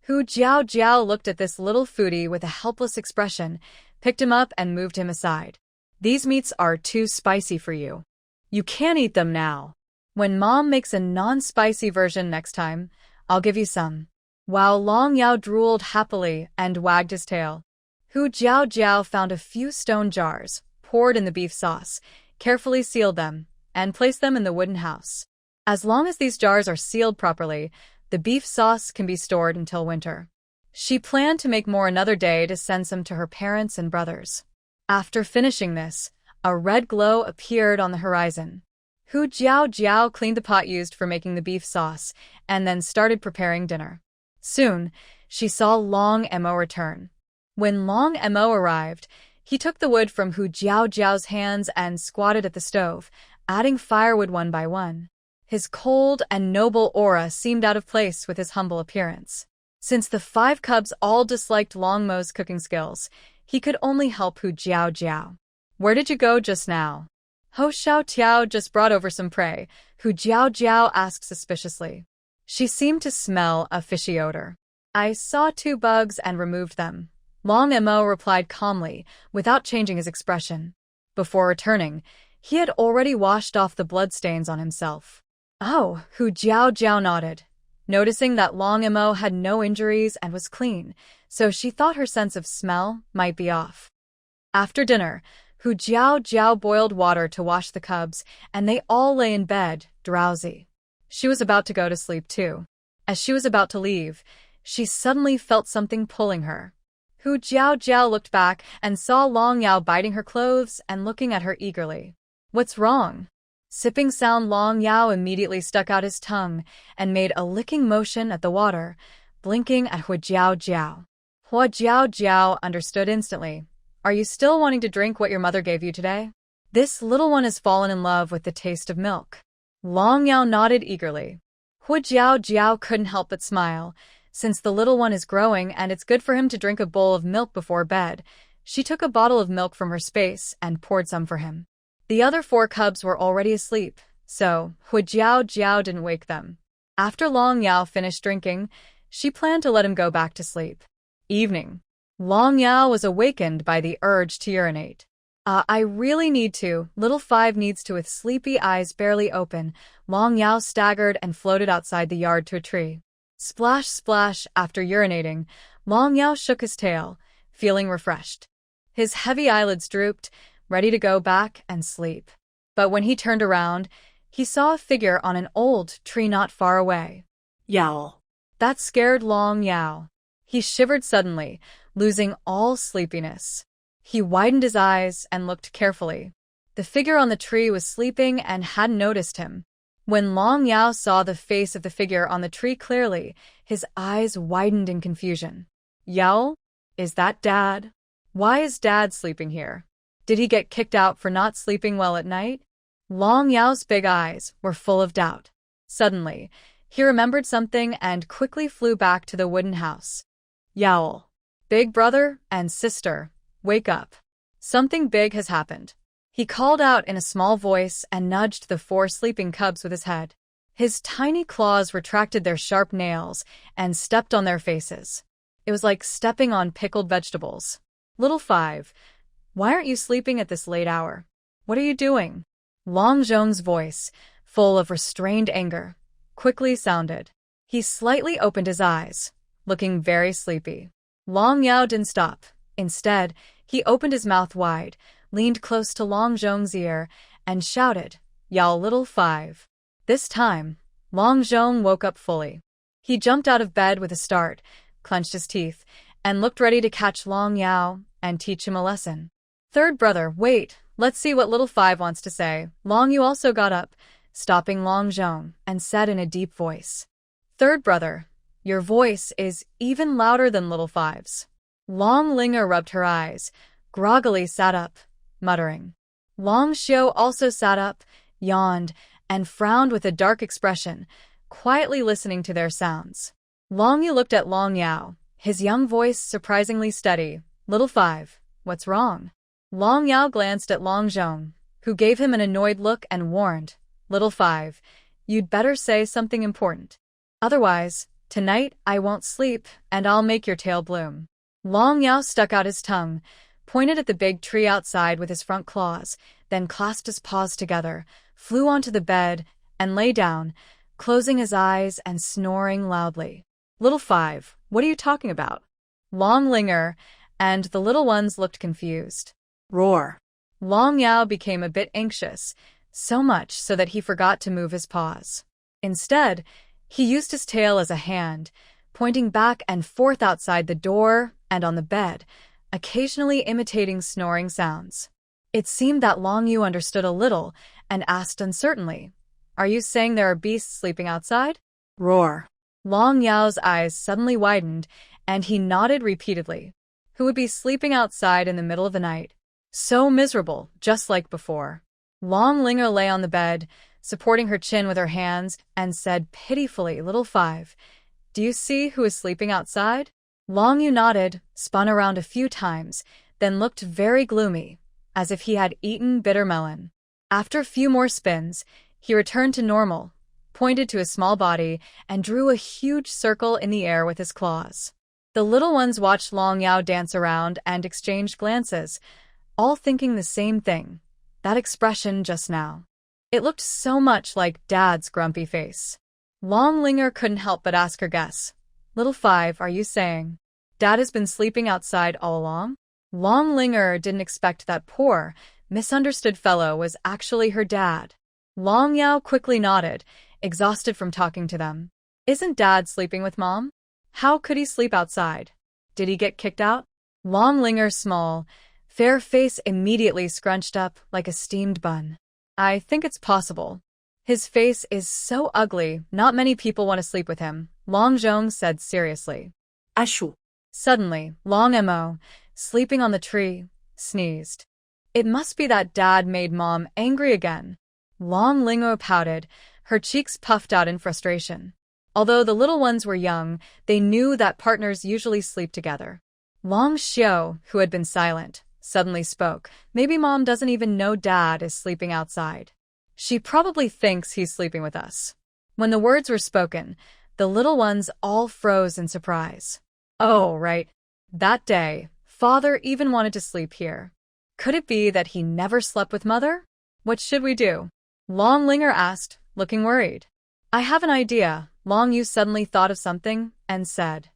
Hu Jiao looked at this little foodie with a helpless expression, picked him up and moved him aside. These meats are too spicy for you. You can't eat them now. When Mom makes a non-spicy version next time, I'll give you some. While Long Yao drooled happily and wagged his tail, Hu Jiao found a few stone jars, poured in the beef sauce, carefully sealed them, and placed them in the wooden house. As long as these jars are sealed properly, the beef sauce can be stored until winter. She planned to make more another day to send some to her parents and brothers. After finishing this, a red glow appeared on the horizon. Hu Jiao cleaned the pot used for making the beef sauce and then started preparing dinner. Soon, she saw Long Mo return. When Long Mo arrived, he took the wood from Hu Jiao's hands and squatted at the stove, adding firewood one by one. His cold and noble aura seemed out of place with his humble appearance. Since the 5 cubs all disliked Long Mo's cooking skills, he could only help Hu Jiao. Where did you go just now? Ho Xiao Tiao just brought over some prey, Hu Jiao asked suspiciously. She seemed to smell a fishy odor. I saw 2 bugs and removed them. Long Mo replied calmly, without changing his expression. Before returning, he had already washed off the bloodstains on himself. Oh, Hu Jiao nodded, noticing that Long Mo had no injuries and was clean, so she thought her sense of smell might be off. After dinner, Hu Jiao boiled water to wash the cubs, and they all lay in bed, drowsy. She was about to go to sleep too. As she was about to leave, she suddenly felt something pulling her. Hu Jiao looked back and saw Long Yao biting her clothes and looking at her eagerly. What's wrong? Sipping sound. Long Yao immediately stuck out his tongue and made a licking motion at the water, blinking at Hu Jiao. Hu Jiao understood instantly. Are you still wanting to drink what your mother gave you today? This little one has fallen in love with the taste of milk. Long Yao nodded eagerly. Hu Jiao couldn't help but smile. Since the little one is growing and it's good for him to drink a bowl of milk before bed, she took a bottle of milk from her space and poured some for him. The other 4 cubs were already asleep, so Hu Jiao didn't wake them. After Long Yao finished drinking, she planned to let him go back to sleep. Evening. Long Yao was awakened by the urge to urinate. I really need to. Little 5 needs to. With sleepy eyes barely open, Long Yao staggered and floated outside the yard to a tree. Splash, splash. After urinating, Long Yao shook his tail, feeling refreshed. His heavy eyelids drooped, ready to go back and sleep. But when he turned around, he saw a figure on an old tree not far away. Yowl. That scared Long Yao. He shivered suddenly, losing all sleepiness. He widened his eyes and looked carefully. The figure on the tree was sleeping and hadn't noticed him. When Long Yao saw the face of the figure on the tree clearly, his eyes widened in confusion. Yao? Is that Dad? Why is Dad sleeping here? Did he get kicked out for not sleeping well at night? Long Yao's big eyes were full of doubt. Suddenly, he remembered something and quickly flew back to the wooden house. Yowl. Big brother and sister, wake up. Something big has happened. He called out in a small voice and nudged the 4 sleeping cubs with his head. His tiny claws retracted their sharp nails and stepped on their faces. It was like stepping on pickled vegetables. Little 5, why aren't you sleeping at this late hour? What are you doing? Long Zhong's voice, full of restrained anger, quickly sounded. He slightly opened his eyes, looking very sleepy. Long Yao didn't stop. Instead, he opened his mouth wide, leaned close to Long Zhong's ear, and shouted, "Yao, little 5. This time, Long Zhong woke up fully. He jumped out of bed with a start, clenched his teeth, and looked ready to catch Long Yao and teach him a lesson. Third brother, wait, let's see what little 5 wants to say. Long Yu also got up, stopping Long Zhong, and said in a deep voice, "Third brother, your voice is even louder than little 5's. Long Linger rubbed her eyes, groggily sat up, muttering. Long Xiu also sat up, yawned, and frowned with a dark expression, quietly listening to their sounds. Long Yu looked at Long Yao, his young voice surprisingly steady. "Little 5, what's wrong?" Long Yao glanced at Long Zhong, who gave him an annoyed look and warned, "Little 5, you'd better say something important. Otherwise, tonight I won't sleep and I'll make your tail bloom." Long Yao stuck out his tongue, pointed at the big tree outside with his front claws, then clasped his paws together, flew onto the bed, and lay down, closing his eyes and snoring loudly. "Little 5, what are you talking about?" Long Linger and the little ones looked confused. Roar. Long Yao became a bit anxious, so much so that he forgot to move his paws. Instead, he used his tail as a hand, pointing back and forth outside the door and on the bed, occasionally imitating snoring sounds. It seemed that Long Yu understood a little and asked uncertainly, "Are you saying there are beasts sleeping outside?" Roar. Long Yao's eyes suddenly widened, and he nodded repeatedly. Who would be sleeping outside in the middle of the night? So miserable, just like before. Long Linger lay on the bed, supporting her chin with her hands, and said pitifully, "Little 5, do you see who is sleeping outside?" Long Yu nodded, spun around a few times, then looked very gloomy, as if he had eaten bitter melon. After a few more spins, he returned to normal, pointed to his small body, and drew a huge circle in the air with his claws. The little ones watched Long Yao dance around and exchanged glances, all thinking the same thing. That expression just now. It looked so much like Dad's grumpy face. Long Linger couldn't help but ask her guess. "Little 5, are you saying Dad has been sleeping outside all along?" Long Linger didn't expect that poor, misunderstood fellow was actually her dad. Long Yao quickly nodded, exhausted from talking to them. "Isn't Dad sleeping with Mom? How could he sleep outside? Did he get kicked out?" Long Linger's small, fair face immediately scrunched up like a steamed bun. "I think it's possible. His face is so ugly, not many people want to sleep with him," Long Zhong said seriously. Ashu. Suddenly, Long Mo, sleeping on the tree, sneezed. It must be that Dad made Mom angry again. Long Lingo pouted, her cheeks puffed out in frustration. Although the little ones were young, they knew that partners usually sleep together. Long Xiu, who had been silent, suddenly spoke. "Maybe Mom doesn't even know Dad is sleeping outside. She probably thinks he's sleeping with us." When the words were spoken, the little ones all froze in surprise. Oh, right. That day, Father even wanted to sleep here. Could it be that he never slept with Mother? "What should we do?" Long Linger asked, looking worried. "I have an idea." Long Yu suddenly thought of something and said.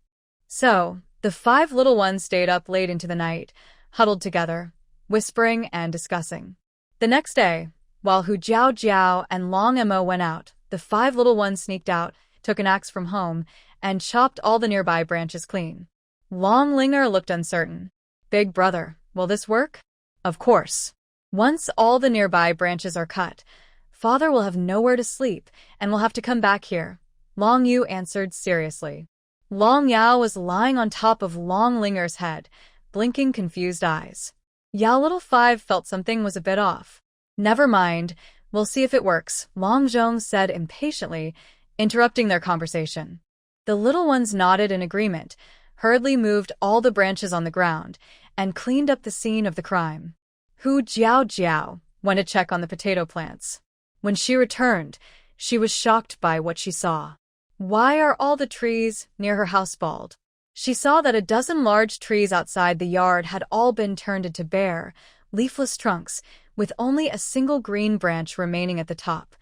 So, the 5 little ones stayed up late into the night, huddled together, whispering and discussing. The next day, while Hu Jiao Jiao and Long Mo went out, the 5 little ones sneaked out, took an axe from home, and chopped all the nearby branches clean. Long Linger looked uncertain. "Big brother, will this work?" "Of course. Once all the nearby branches are cut, Father will have nowhere to sleep and will have to come back here," Long Yu answered seriously. Long Yao was lying on top of Long Linger's head, blinking confused eyes. Yao little 5 felt something was a bit off. "Never mind, we'll see if it works," Long Zhong said impatiently, interrupting their conversation. The little ones nodded in agreement, hurriedly moved all the branches on the ground, and cleaned up the scene of the crime. Hu Jiao Jiao, went to check on the potato plants. When she returned, she was shocked by what she saw. Why are all the trees near her house bald? She saw that a dozen large trees outside the yard had all been turned into bare, leafless trunks, with only a single green branch remaining at the top.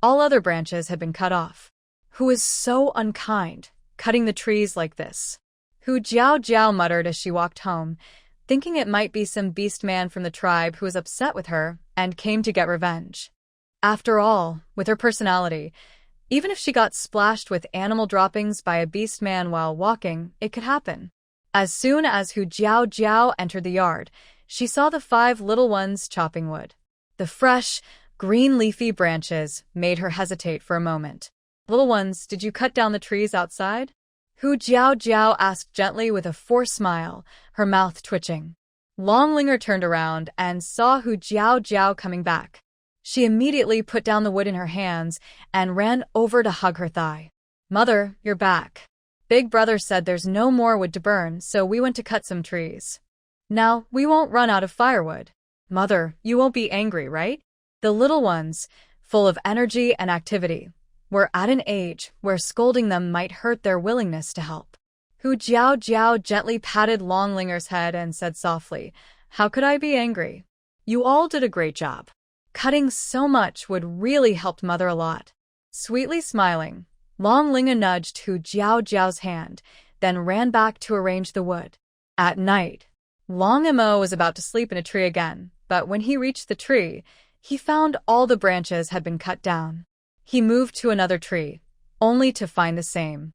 All other branches had been cut off. Who is so unkind, cutting the trees like this? Hu Jiao muttered as she walked home, thinking it might be some beast man from the tribe who was upset with her and came to get revenge. After all, with her personality, even if she got splashed with animal droppings by a beast man while walking, it could happen. As soon as Hu Jiao entered the yard, she saw the 5 little ones chopping wood. The fresh, green leafy branches made her hesitate for a moment. Little ones, did you cut down the trees outside? Hu Jiao asked gently with a forced smile, her mouth twitching. Longlinger turned around and saw Hu Jiao coming back. She immediately put down the wood in her hands and ran over to hug her thigh. Mother, you're back. Big brother said there's no more wood to burn, so we went to cut some trees. Now, we won't run out of firewood. Mother, you won't be angry, right? The little ones, full of energy and activity, were at an age where scolding them might hurt their willingness to help. Hu Jiao gently patted Longlinger's head and said softly, How could I be angry? You all did a great job. Cutting so much would really help Mother a lot. Sweetly smiling, Longlinger nudged Hu Jiao's hand, then ran back to arrange the wood. At night, Long Mo was about to sleep in a tree again, but when he reached the tree, he found all the branches had been cut down. He moved to another tree, only to find the same.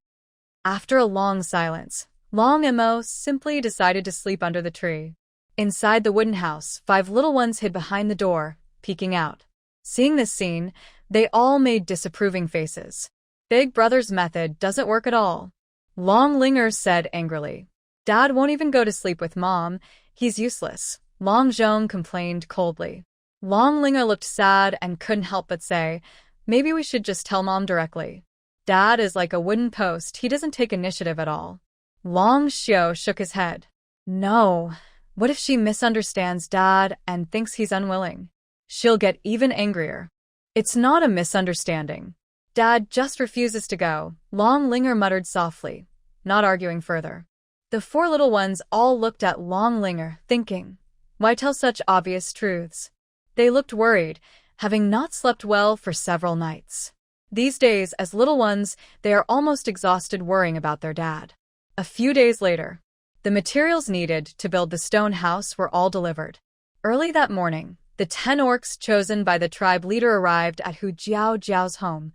After a long silence, Long Mo simply decided to sleep under the tree. Inside the wooden house, 5 little ones hid behind the door, peeking out. Seeing this scene, they all made disapproving faces. Big brother's method doesn't work at all. Longlinger said angrily. Dad won't even go to sleep with Mom. He's useless. Long Zhong complained coldly. Longlinger looked sad and couldn't help but say, Maybe we should just tell Mom directly. Dad is like a wooden post. He doesn't take initiative at all. Long Xiao shook his head. No. What if she misunderstands Dad and thinks he's unwilling? She'll get even angrier. It's not a misunderstanding. Dad just refuses to go, Longlinger muttered softly, not arguing further. The 4 little ones all looked at Longlinger, thinking, Why tell such obvious truths? They looked worried, having not slept well for several nights. These days, as little ones, they are almost exhausted worrying about their dad. A few days later, the materials needed to build the stone house were all delivered. Early that morning, the 10 orcs chosen by the tribe leader arrived at Hu Jiao's home,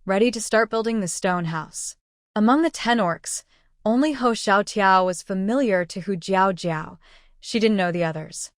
ready to start building the stone house. Among the 10 orcs, only Ho Xiaotiao was familiar to Hu Jiao. She didn't know the others.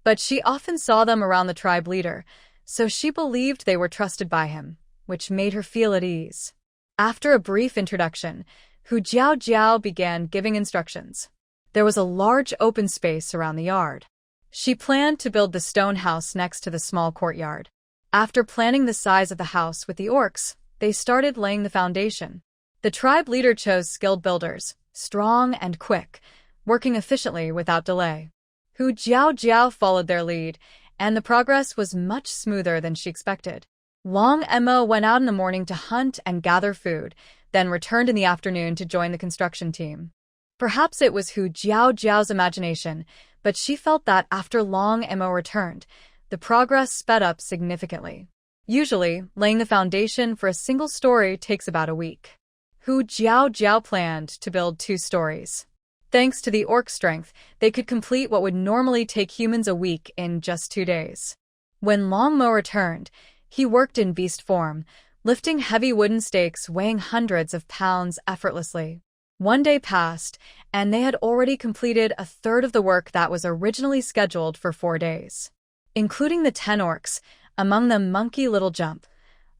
But she often saw them around the tribe leader, so she believed they were trusted by him, which made her feel at ease. After a brief introduction, Hu Jiao began giving instructions. There was a large open space around the yard. She planned to build the stone house next to the small courtyard. After planning the size of the house with the orcs, they started laying the foundation. The tribe leader chose skilled builders, strong and quick, working efficiently without delay. Hu Jiao followed their lead, and the progress was much smoother than she expected. Long Mo went out in the morning to hunt and gather food, then returned in the afternoon to join the construction team. Perhaps it was Hu Jiao's imagination, but she felt that after Long Mo returned, the progress sped up significantly. Usually, laying the foundation for a single story takes about a week. Hu Jiao planned to build 2 stories. Thanks to the orc strength, they could complete what would normally take humans a week in just 2 days. When Long Mo returned, he worked in beast form, lifting heavy wooden stakes weighing hundreds of pounds effortlessly. 1 day passed, and they had already completed a third of the work that was originally scheduled for 4 days. Including the 10 orcs, among them Monkey Little Jump,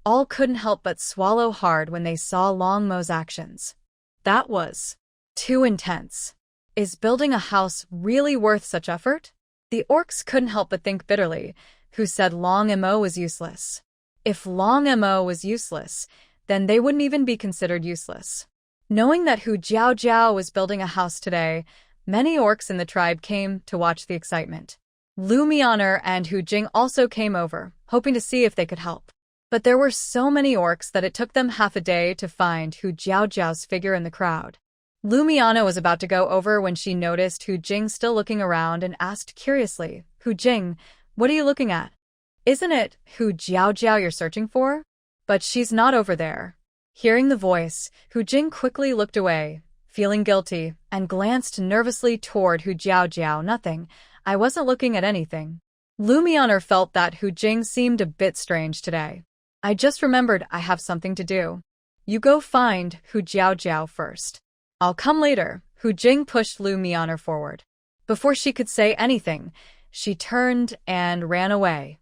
all couldn't help but swallow hard when they saw Long Mo's actions. That was too intense. Is building a house really worth such effort? The orcs couldn't help but think bitterly, who said Long Mo was useless. If Long Mo was useless, then they wouldn't even be considered useless. Knowing that Hu Jiao was building a house today, many orcs in the tribe came to watch the excitement. Lu Mianer and Hu Jing also came over, hoping to see if they could help. But there were so many orcs that it took them half a day to find Hu Jiaojiao's figure in the crowd. Lu Miana was about to go over when she noticed Hu Jing still looking around and asked curiously, "Hu Jing, what are you looking at? Isn't it Hu Jiaojiao you're searching for?" But she's not over there. Hearing the voice, Hu Jing quickly looked away, feeling guilty, and glanced nervously toward Hu Jiaojiao. "Nothing. I wasn't looking at anything." Lu Mianer felt that Hu Jing seemed a bit strange today. "I just remembered I have something to do. You go find Hu Jiaojiao first. I'll come later." Hu Jing pushed Lu Mianer forward. Before she could say anything, she turned and ran away.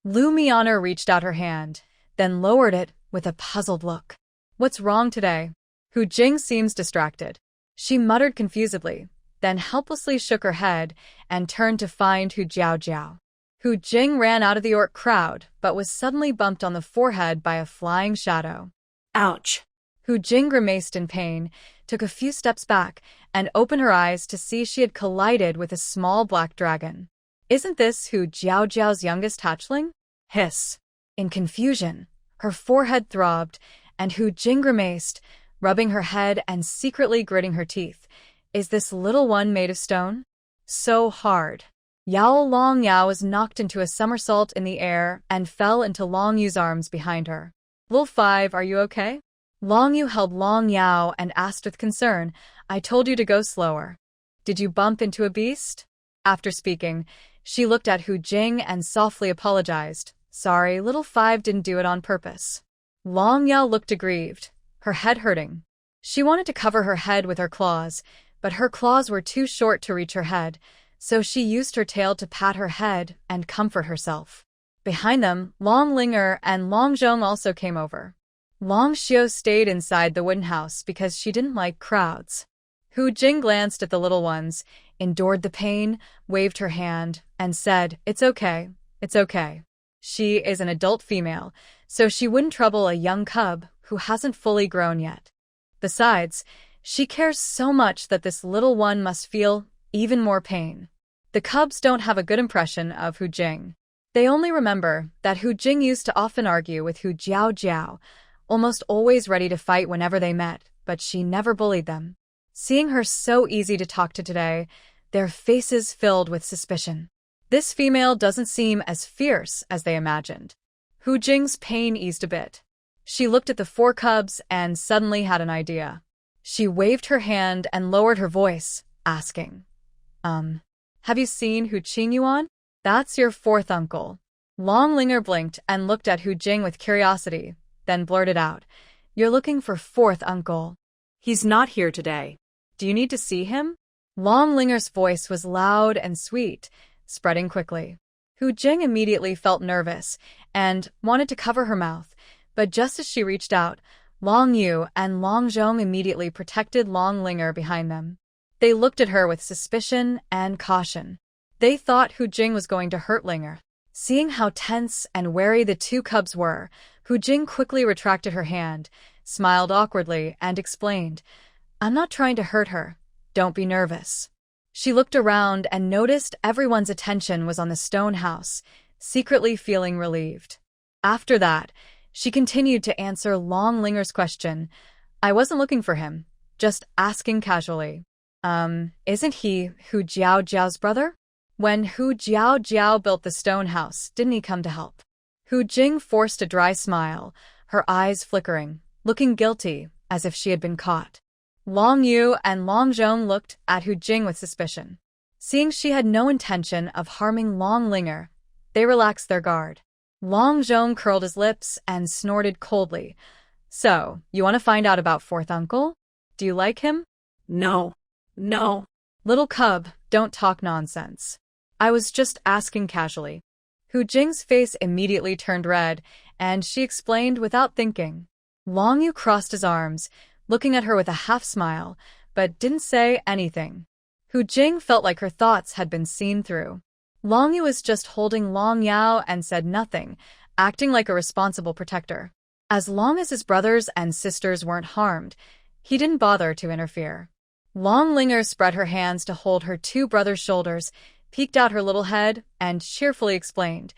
Lu Mianer reached out her hand, then lowered it with a puzzled look. "What's wrong today?" Hu Jing seems distracted. She muttered confusedly, then helplessly shook her head and turned to find Hu Jiaojiao. Hu Jing ran out of the orc crowd, but was suddenly bumped on the forehead by a flying shadow. Ouch! Hu Jing grimaced in pain, took a few steps back, and opened her eyes to see she had collided with a small black dragon. "Isn't this Hu Jiaojiao's youngest hatchling?" Hiss. In confusion, her forehead throbbed, and Hu Jing grimaced, rubbing her head and secretly gritting her teeth. "Is this little one made of stone? So hard." Yao Long Yao was knocked into a somersault in the air and fell into Long Yu's arms behind her. "Lil 5, are you okay?" Long Yu held Long Yao and asked with concern, "I told you to go slower. Did you bump into a beast?" After speaking, she looked at Hu Jing and softly apologized. "Sorry, little 5 didn't do it on purpose." Long Yao looked aggrieved, her head hurting. She wanted to cover her head with her claws, but her claws were too short to reach her head, so she used her tail to pat her head and comfort herself. Behind them, Long Linger and Long Zhong also came over. Long Xiu stayed inside the wooden house because she didn't like crowds. Hu Jing glanced at the little ones, endured the pain, waved her hand, and said, "It's okay, it's okay." She is an adult female, so she wouldn't trouble a young cub who hasn't fully grown yet. Besides, she cares so much that this little one must feel even more pain. The cubs don't have a good impression of Hu Jing. They only remember that Hu Jing used to often argue with Hu Jiaojiao, almost always ready to fight whenever they met, but she never bullied them. Seeing her so easy to talk to today, their faces filled with suspicion. This female doesn't seem as fierce as they imagined. Hu Jing's pain eased a bit. She looked at the 4 cubs and suddenly had an idea. She waved her hand and lowered her voice, asking, "Have you seen Hu Qingyuan? That's your 4th uncle." Long Linger blinked and looked at Hu Jing with curiosity, then blurted out, "You're looking for 4th uncle. He's not here today. Do you need to see him?" Long Linger's voice was loud and sweet, spreading quickly. Hu Jing immediately felt nervous and wanted to cover her mouth, but just as she reached out, Long Yu and Long Zhong immediately protected Long Linger behind them. They looked at her with suspicion and caution. They thought Hu Jing was going to hurt Linger. Seeing how tense and wary the 2 cubs were, Hu Jing quickly retracted her hand, smiled awkwardly, and explained, "I'm not trying to hurt her. Don't be nervous." She looked around and noticed everyone's attention was on the stone house, secretly feeling relieved. After that, she continued to answer Long Linger's question. "I wasn't looking for him, just asking casually. Isn't he Hu Jiaojiao's brother? When Hu Jiaojiao built the stone house, didn't he come to help?" Hu Jing forced a dry smile, her eyes flickering, looking guilty, as if she had been caught. Long Yu and Long Zhong looked at Hu Jing with suspicion. Seeing she had no intention of harming Long Linger, they relaxed their guard. Long Zhong curled his lips and snorted coldly. "So, you want to find out about 4th uncle? Do you like him?" No. "Little cub, don't talk nonsense. I was just asking casually." Hu Jing's face immediately turned red, and she explained without thinking. Long Yu crossed his arms, looking at her with a half-smile, but didn't say anything. Hu Jing felt like her thoughts had been seen through. Long Yu was just holding Long Yao and said nothing, acting like a responsible protector. As long as his brothers and sisters weren't harmed, he didn't bother to interfere. Long Linger spread her hands to hold her 2 brothers' shoulders, peeked out her little head and cheerfully explained,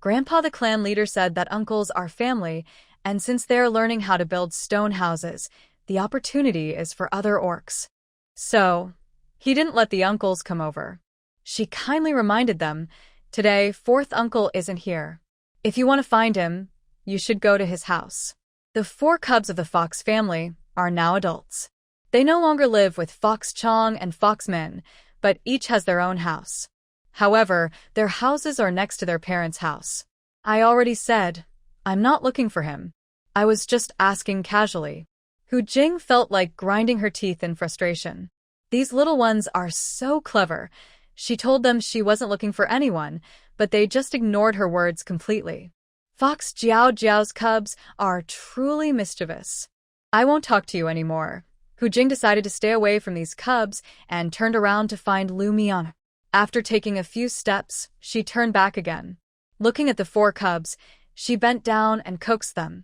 Grandpa the clan leader said that uncles are family, and since they're learning how to build stone houses, the opportunity is for other orcs. So, he didn't let the uncles come over. She kindly reminded them, today, fourth uncle isn't here. If you want to find him, you should go to his house. The 4 cubs of the Fox family are now adults. They no longer live with Fox Chong and Fox Min, but each has their own house. However, their houses are next to their parents' house. I already said, I'm not looking for him. I was just asking casually. Hu Jing felt like grinding her teeth in frustration. These little ones are so clever. She told them she wasn't looking for anyone, but they just ignored her words completely. Fox Jiao Jiao's cubs are truly mischievous. I won't talk to you anymore. Hu Jing decided to stay away from these cubs and turned around to find Lu Mian. After taking a few steps, she turned back again. Looking at the 4 cubs, she bent down and coaxed them.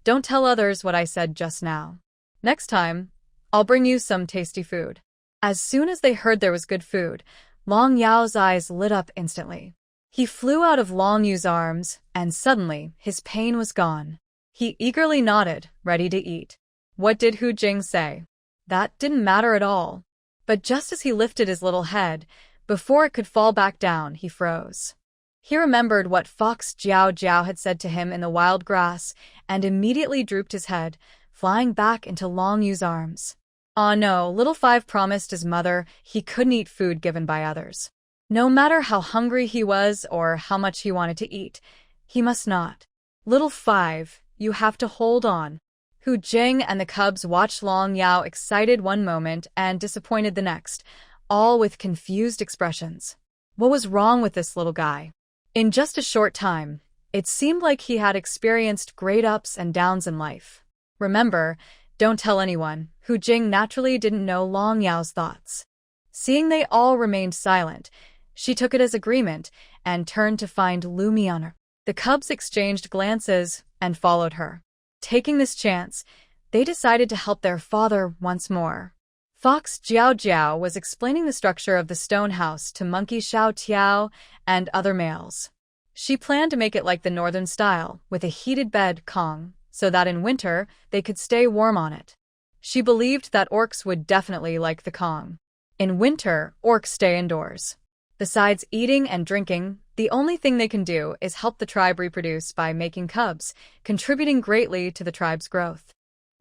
Don't tell others what I said just now. Next time, I'll bring you some tasty food. As soon as they heard there was good food, Long Yao's eyes lit up instantly. He flew out of Long Yu's arms, and suddenly his pain was gone. He eagerly nodded, ready to eat. What did Hu Jing say? That didn't matter at all. But just as he lifted his little head, before it could fall back down, he froze. He remembered what Fox Jiao Jiao had said to him in the wild grass, and immediately drooped his head, flying back into Long Yu's arms. Aw no, Little Five promised his mother he couldn't eat food given by others. No matter how hungry he was or how much he wanted to eat, he must not. Little Five, you have to hold on. Hu Jing and the cubs watched Long Yao excited one moment and disappointed the next, all with confused expressions. What was wrong with this little guy? In just a short time, it seemed like he had experienced great ups and downs in life. Remember, don't tell anyone. Hu Jing naturally didn't know Long Yao's thoughts. Seeing they all remained silent, she took it as agreement and turned to find Lu Mian. The cubs exchanged glances and followed her. Taking this chance, they decided to help their father once more. Fox Jiao Jiao was explaining the structure of the stone house to Monkey Xiao Tiao and other males. She planned to make it like the northern style, with a heated bed Kong, so that in winter they could stay warm on it. She believed that orcs would definitely like the Kong. In winter, orcs stay indoors. Besides eating and drinking, the only thing they can do is help the tribe reproduce by making cubs, contributing greatly to the tribe's growth.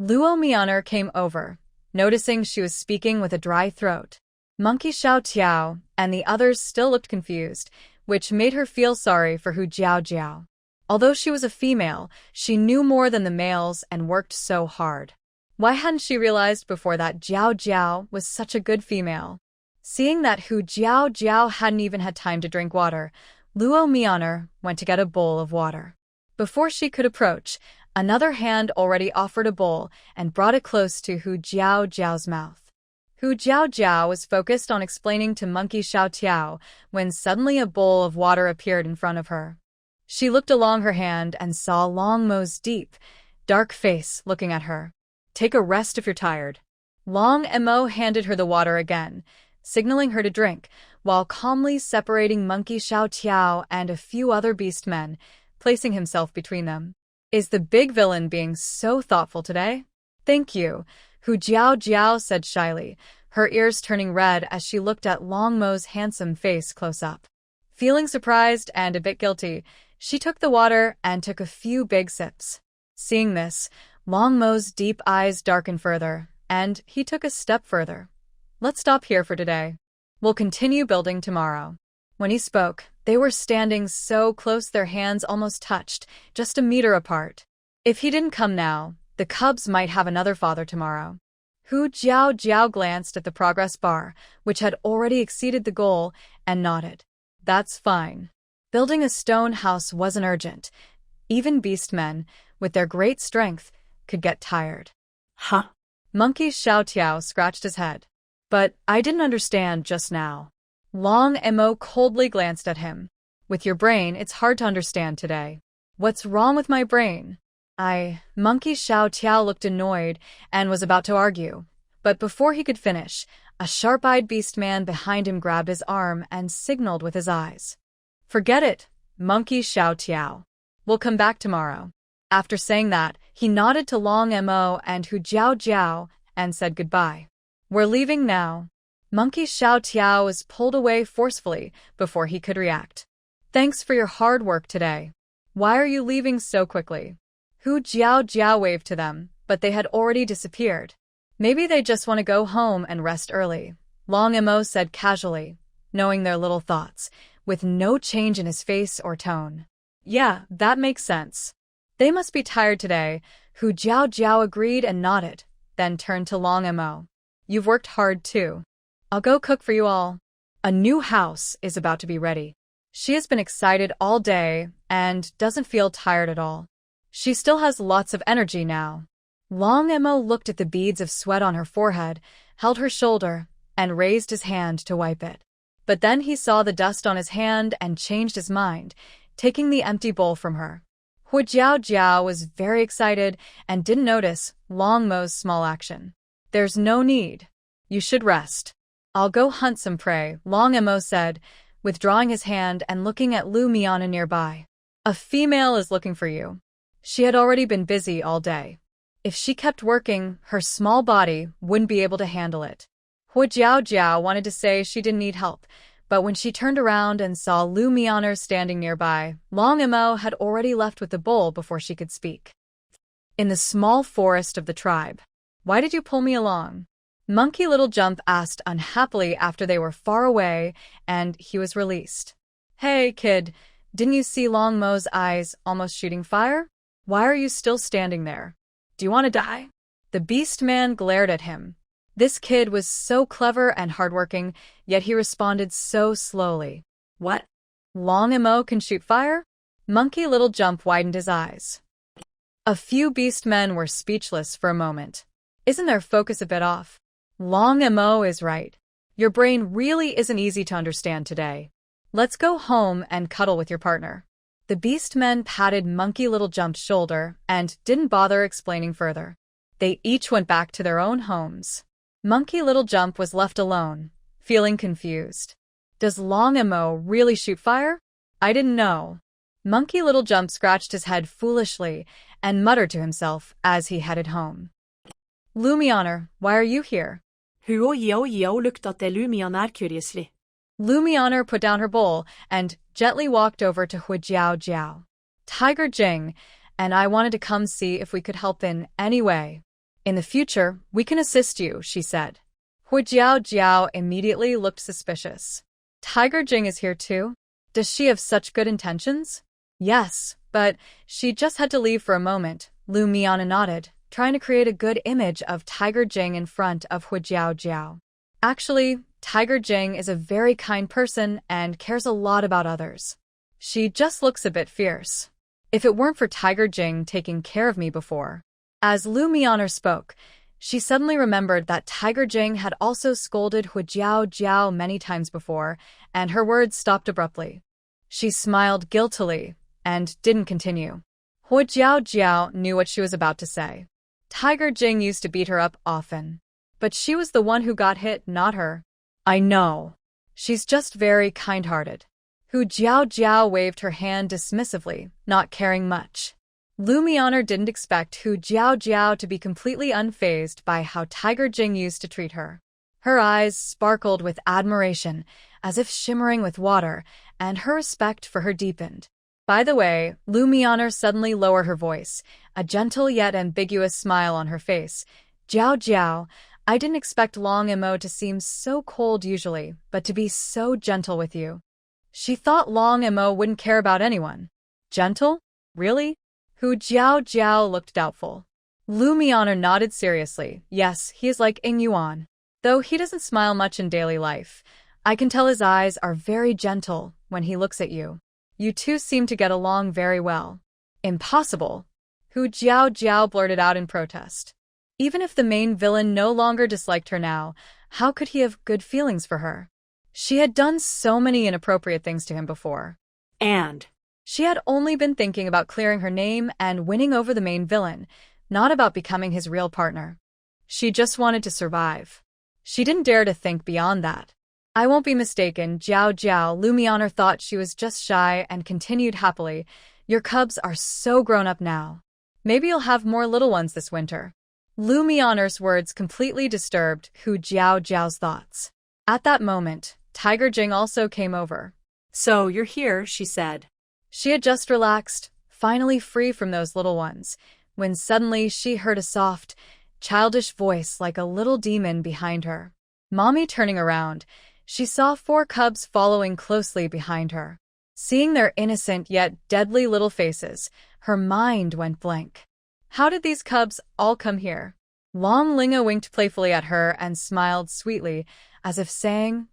Luo Mianer came over, noticing she was speaking with a dry throat. Monkey Xiao Tiao and the others still looked confused, which made her feel sorry for Hu Jiao Jiao. Although she was a female, she knew more than the males and worked so hard. Why hadn't she realized before that Jiao Jiao was such a good female? Seeing that Hu Jiao Jiao hadn't even had time to drink water, Luo Mianer went to get a bowl of water. Before she could approach, another hand already offered a bowl and brought it close to Hu Jiao Jiao's mouth. Hu Jiao Jiao was focused on explaining to Monkey Xiao Tiao when suddenly a bowl of water appeared in front of her. She looked along her hand and saw Long Mo's deep, dark face looking at her. Take a rest if you're tired. Long Mo handed her the water again, signaling her to drink, while calmly separating Monkey Xiao Tiao and a few other beast men, placing himself between them. Is the big villain being so thoughtful today? Thank you, Hu Jiao Jiao said shyly, her ears turning red as she looked at Long Mo's handsome face close up. Feeling surprised and a bit guilty, she took the water and took a few big sips. Seeing this, Long Mo's deep eyes darkened further, and he took a step further. Let's stop here for today. We'll continue building tomorrow. When he spoke, they were standing so close their hands almost touched, just a meter apart. If he didn't come now, the cubs might have another father tomorrow. Hu Jiao Jiao glanced at the progress bar, which had already exceeded the goal, and nodded. That's fine. Building a stone house wasn't urgent. Even beastmen, with their great strength, could get tired. Huh? Monkey Xiao Tiao scratched his head. But I didn't understand just now. Long Mo coldly glanced at him. With your brain, it's hard to understand today. What's wrong with my brain? Monkey Xiao Tiao looked annoyed and was about to argue. But before he could finish, A sharp-eyed beast man behind him grabbed his arm and signaled with his eyes. Forget it, Monkey Xiao Tiao. We'll come back tomorrow. After saying that, he nodded to Long Mo and Hu Jiao Jiao and said goodbye. We're leaving now. Monkey Xiao Tiao was pulled away forcefully before he could react. Thanks for your hard work today. Why are you leaving so quickly? Hu Jiao Jiao waved to them, but they had already disappeared. Maybe they just want to go home and rest early, Long Mo said casually, knowing their little thoughts, with no change in his face or tone. Yeah, that makes sense. They must be tired today, Hu Jiao Jiao agreed and nodded, then turned to Long Mo. You've worked hard too. I'll go cook for you all. A new house is about to be ready. She has been excited all day and doesn't feel tired at all. She still has lots of energy now. Long Mo looked at the beads of sweat on her forehead, held her shoulder, and raised his hand to wipe it. But then he saw the dust on his hand and changed his mind, taking the empty bowl from her. Hu Jiao Jiao was very excited and didn't notice Long Mo's small action. There's no need. You should rest. I'll go hunt some prey, Long Mo said, withdrawing his hand and looking at Lu Miana nearby. A female is looking for you. She had already been busy all day. If she kept working, her small body wouldn't be able to handle it. Hu Jiao Jiao wanted to say she didn't need help, but when she turned around and saw Lu Miana standing nearby, Long Mo had already left with the bowl before she could speak. In the small forest of the tribe. Why did you pull me along? Monkey Little Jump asked unhappily after they were far away and he was released. Hey, kid, didn't you see Long Mo's eyes almost shooting fire? Why are you still standing there? Do you want to die? The beast man glared at him. This kid was so clever and hardworking, yet he responded so slowly. What? Long Mo can shoot fire? Monkey Little Jump widened his eyes. A few beast men were speechless for a moment. Isn't their focus a bit off? Long Mo is right. Your brain really isn't easy to understand today. Let's go home and cuddle with your partner. The beast men patted Monkey Little Jump's shoulder and didn't bother explaining further. They each went back to their own homes. Monkey Little Jump was left alone, feeling confused. Does Long Mo really shoot fire? I didn't know. Monkey Little Jump scratched his head foolishly and muttered to himself as he headed home. Lu Miana, why are you here? Hu og Yao Yao looked at Lu Miana curiously. Lu Miana put down her bowl and gently walked over to Hu Jiao Jiao. Tiger Jing, and I wanted to come see if we could help in any way. In the future, we can assist you, she said. Hu Jiao Jiao immediately looked suspicious. Tiger Jing is here too? Does she have such good intentions? Yes, but she just had to leave for a moment, Lu Miana nodded, trying to create a good image of Tiger Jing in front of Hu Jiao Jiao. Actually, Tiger Jing is a very kind person and cares a lot about others. She just looks a bit fierce. If it weren't for Tiger Jing taking care of me before. As Lu Miana spoke, she suddenly remembered that Tiger Jing had also scolded Hu Jiao Jiao many times before, and her words stopped abruptly. She smiled guiltily and didn't continue. Hu Jiao Jiao knew what she was about to say. Tiger Jing used to beat her up often. But she was the one who got hit, not her. I know. She's just very kind-hearted. Hu Jiao Jiao waved her hand dismissively, not caring much. Lu Miana didn't expect Hu Jiao Jiao to be completely unfazed by how Tiger Jing used to treat her. Her eyes sparkled with admiration, as if shimmering with water, and her respect for her deepened. By the way, Lu Miana suddenly lowered her voice, a gentle yet ambiguous smile on her face. Jiao Jiao, I didn't expect Long Mo to seem so cold usually, but to be so gentle with you. She thought Long Mo wouldn't care about anyone. Gentle? Really? Hu Jiao Jiao looked doubtful. Lu Miana nodded seriously. Yes, he is like Ying Yuan. Though he doesn't smile much in daily life, I can tell his eyes are very gentle when he looks at you. You two seem to get along very well. Impossible. Hu Jiao Jiao blurted out in protest. Even if the main villain no longer disliked her now, how could he have good feelings for her? She had done so many inappropriate things to him before. And she had only been thinking about clearing her name and winning over the main villain, not about becoming his real partner. She just wanted to survive. She didn't dare to think beyond that. I won't be mistaken, Jiao Jiao. Lumiere thought she was just shy and continued happily. Your cubs are so grown up now. Maybe you'll have more little ones this winter. Lumiere's words completely disturbed Hu Jiao Jiao's thoughts. At that moment, Tiger Jing also came over. So you're here, she said. She had just relaxed, finally free from those little ones, when suddenly she heard a soft, childish voice like a little demon behind her. Mommy turning around, she saw 4 cubs following closely behind her. Seeing their innocent yet deadly little faces, her mind went blank. How did these cubs all come here? Long Linga winked playfully at her and smiled sweetly, as if saying,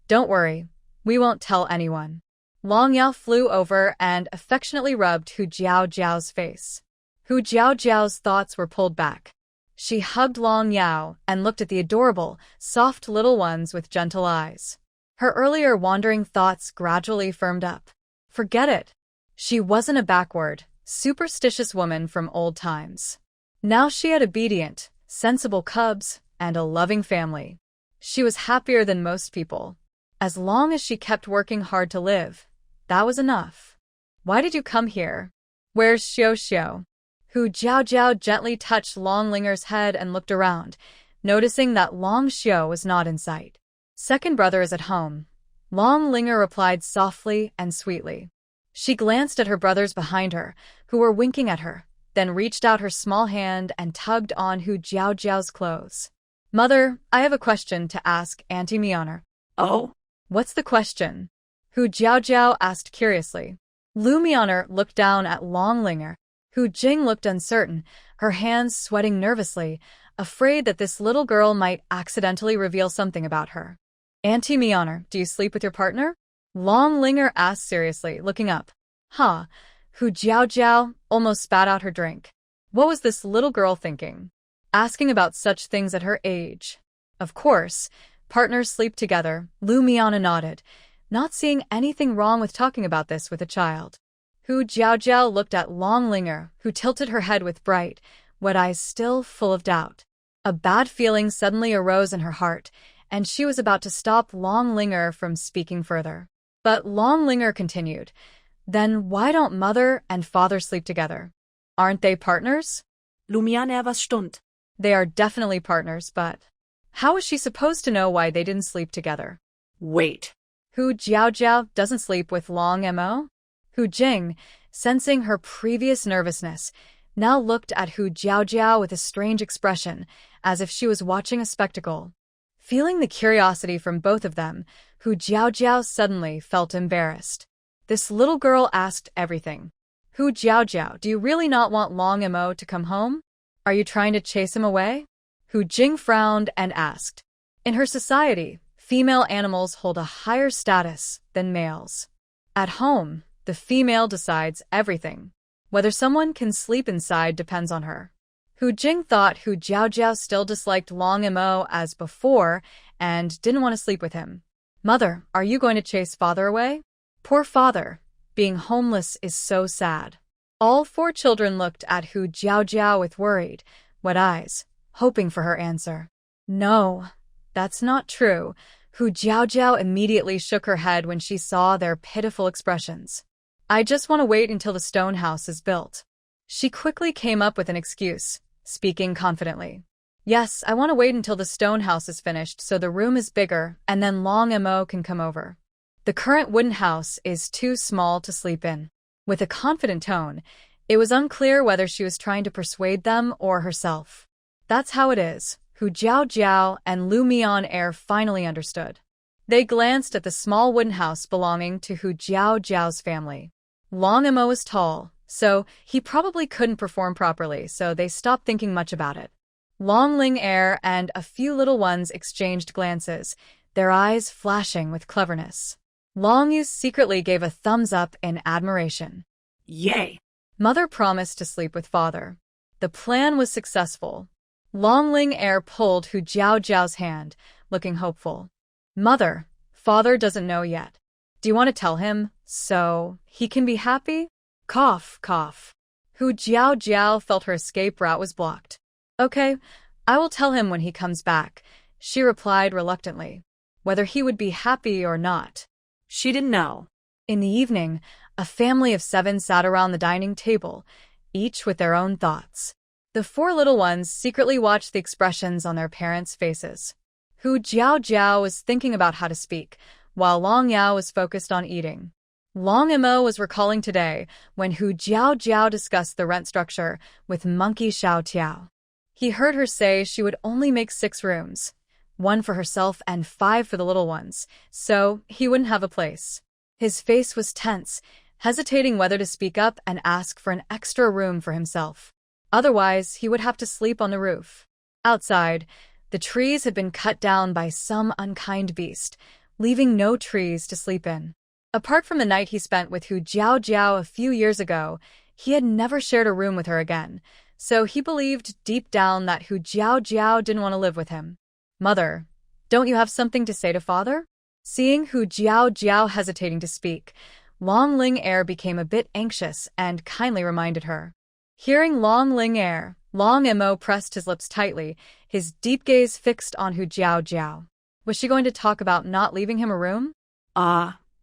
"Don't worry, we won't tell anyone." Long Yao flew over and affectionately rubbed Hu Jiao Jiao's face. Hu Jiao Jiao's thoughts were pulled back. She hugged Long Yao and looked at the adorable, soft little ones with gentle eyes. Her earlier wandering thoughts gradually firmed up. Forget it. She wasn't a backward, superstitious woman from old times. Now she had obedient, sensible cubs and a loving family. She was happier than most people. As long as she kept working hard to live, that was enough. Why did you come here? Where's Xiao Xiao? Hu Jiao Jiao gently touched Long Linger's head and looked around, noticing that Long Xiao was not in sight. Second brother is at home. Long Linger replied softly and sweetly. She glanced at her brothers behind her, who were winking at her, then reached out her small hand and tugged on Hu Jiao Jiao's clothes. Mother, I have a question to ask Auntie Mianer. Oh? What's the question? Hu Jiao Jiao asked curiously. Lu Mianer looked down at Long Linger. Hu Jing looked uncertain, her hands sweating nervously, afraid that this little girl might accidentally reveal something about her. Auntie Mianer, do you sleep with your partner? Long Linger asked seriously, looking up. Huh. Hu Jiao Jiao almost spat out her drink. What was this little girl thinking? Asking about such things at her age. Of course, partners sleep together, Lu Mianer nodded, not seeing anything wrong with talking about this with a child. Hu Jiao Jiao looked at Long Linger, who tilted her head with bright, wet eyes still full of doubt. A bad feeling suddenly arose in her heart, and she was about to stop Long Linger from speaking further. But Long Linger continued, Then why don't mother and father sleep together? Aren't they partners? Lumiere, was stimmt? They are definitely partners, but how was she supposed to know why they didn't sleep together? Wait. Hu Jiao Jiao doesn't sleep with Long Mo? Hu Jing, sensing her previous nervousness, now looked at Hu Jiao Jiao with a strange expression, as if she was watching a spectacle. Feeling the curiosity from both of them, Hu Jiao Jiao suddenly felt embarrassed. This little girl asked everything. Hu Jiao Jiao, do you really not want Long Mo to come home? Are you trying to chase him away? Hu Jing frowned and asked. In her society, female animals hold a higher status than males. At home, the female decides everything. Whether someone can sleep inside depends on her. Hu Jing thought Hu Jiao Jiao still disliked Long Mo as before and didn't want to sleep with him. Mother, are you going to chase father away? Poor father. Being homeless is so sad. All 4 children looked at Hu Jiao Jiao with worried, wet eyes, hoping for her answer. No, that's not true. Hu Jiao Jiao immediately shook her head when she saw their pitiful expressions. I just want to wait until the stone house is built. She quickly came up with an excuse, speaking confidently. Yes, I want to wait until the stone house is finished so the room is bigger and then Long Mo can come over. The current wooden house is too small to sleep in. With a confident tone, it was unclear whether she was trying to persuade them or herself. That's how it is. Hu Jiao Jiao and Lu Mianer finally understood. They glanced at the small wooden house belonging to Hu Jiao Jiao's family. Long Mo was tall, so he probably couldn't perform properly, so they stopped thinking much about it. Long Linger and a few little ones exchanged glances, their eyes flashing with cleverness. Long Yu secretly gave a thumbs up in admiration. Yay! Mother promised to sleep with father. The plan was successful. Long Linger pulled Hu Jiao Jiao's hand, looking hopeful. Mother, father doesn't know yet. Do you want to tell him, so he can be happy? Cough, cough. Hu Jiao Jiao felt her escape route was blocked. Okay, I will tell him when he comes back. She replied reluctantly, whether he would be happy or not. She didn't know. In the evening, a family of 7 sat around the dining table, each with their own thoughts. The 4 little ones secretly watched the expressions on their parents' faces. Hu Jiao was thinking about how to speak, while Long Yao was focused on eating. Long Mo was recalling today when Hu Jiao discussed the rent structure with Monkey Xiao Tiao. He heard her say she would only make 6 rooms, 1 for herself and 5 for the little ones, so he wouldn't have a place. His face was tense, hesitating whether to speak up and ask for an extra room for himself. Otherwise, he would have to sleep on the roof. Outside, the trees had been cut down by some unkind beast, leaving no trees to sleep in. Apart from the night he spent with Hu Jiao a few years ago, he had never shared a room with her again, so he believed deep down that Hu Jiao didn't want to live with him. Mother, don't you have something to say to father? Seeing Hu Jiao hesitating to speak, Long Ling Er became a bit anxious and kindly reminded her. Hearing Long Ling Er, Long Mo pressed his lips tightly, his deep gaze fixed on Hu Jiao. Was she going to talk about not leaving him a room?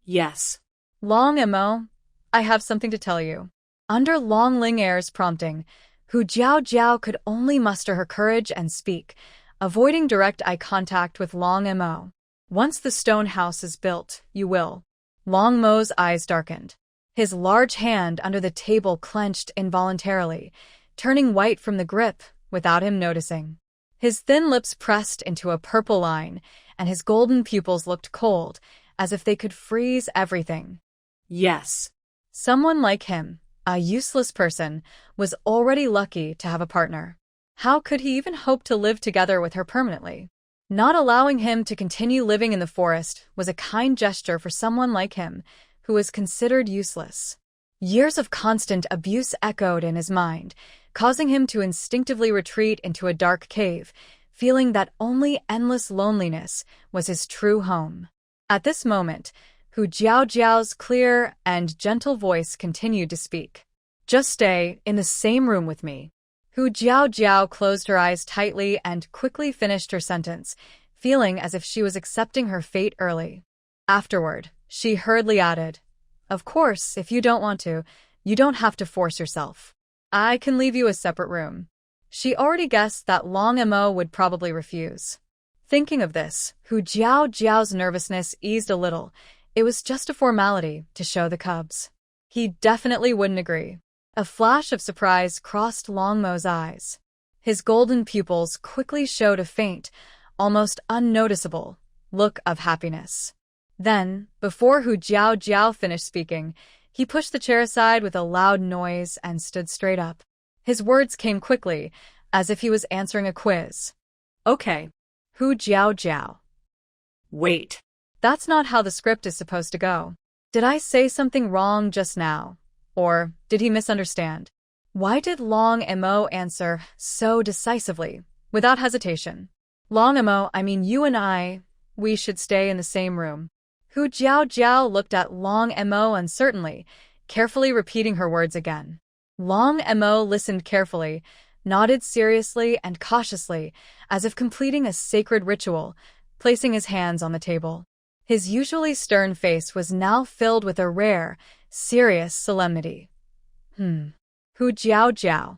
Yes. Long Mo, I have something to tell you. Under Long Ling Er's prompting, Hu Jiao could only muster her courage and speak, avoiding direct eye contact with Long Mo. Once the stone house is built, you will. Long Mo's eyes darkened. His large hand under the table clenched involuntarily, turning white from the grip without him noticing. His thin lips pressed into a purple line, and his golden pupils looked cold, as if they could freeze everything. Yes. Someone like him, a useless person, was already lucky to have a partner. How could he even hope to live together with her permanently? Not allowing him to continue living in the forest was a kind gesture for someone like him, who was considered useless. Years of constant abuse echoed in his mind, causing him to instinctively retreat into a dark cave, feeling that only endless loneliness was his true home. At this moment, Hu Jiao's clear and gentle voice continued to speak. Just stay in the same room with me. Hu Jiao closed her eyes tightly and quickly finished her sentence, feeling as if she was accepting her fate early. Afterward, she hurriedly added, Of course, if you don't want to, you don't have to force yourself. I can leave you a separate room. She already guessed that Long Mo would probably refuse. Thinking of this, Hu Jiao's nervousness eased a little. It was just a formality to show the cubs. He definitely wouldn't agree. A flash of surprise crossed Long Mo's eyes. His golden pupils quickly showed a faint, almost unnoticeable, look of happiness. Then, before Hu Jiao finished speaking, he pushed the chair aside with a loud noise and stood straight up. His words came quickly, as if he was answering a quiz. Okay. Hu Jiao. Wait. That's not how the script is supposed to go. Did I say something wrong just now? Or did he misunderstand? Why did Long Mo answer so decisively, without hesitation? Long Mo, I mean you and I, we should stay in the same room. Hu Jiao looked at Long Mo uncertainly, carefully repeating her words again. Long Mo listened carefully, nodded seriously and cautiously, as if completing a sacred ritual, placing his hands on the table. His usually stern face was now filled with a rare, serious solemnity. Hu Jiao.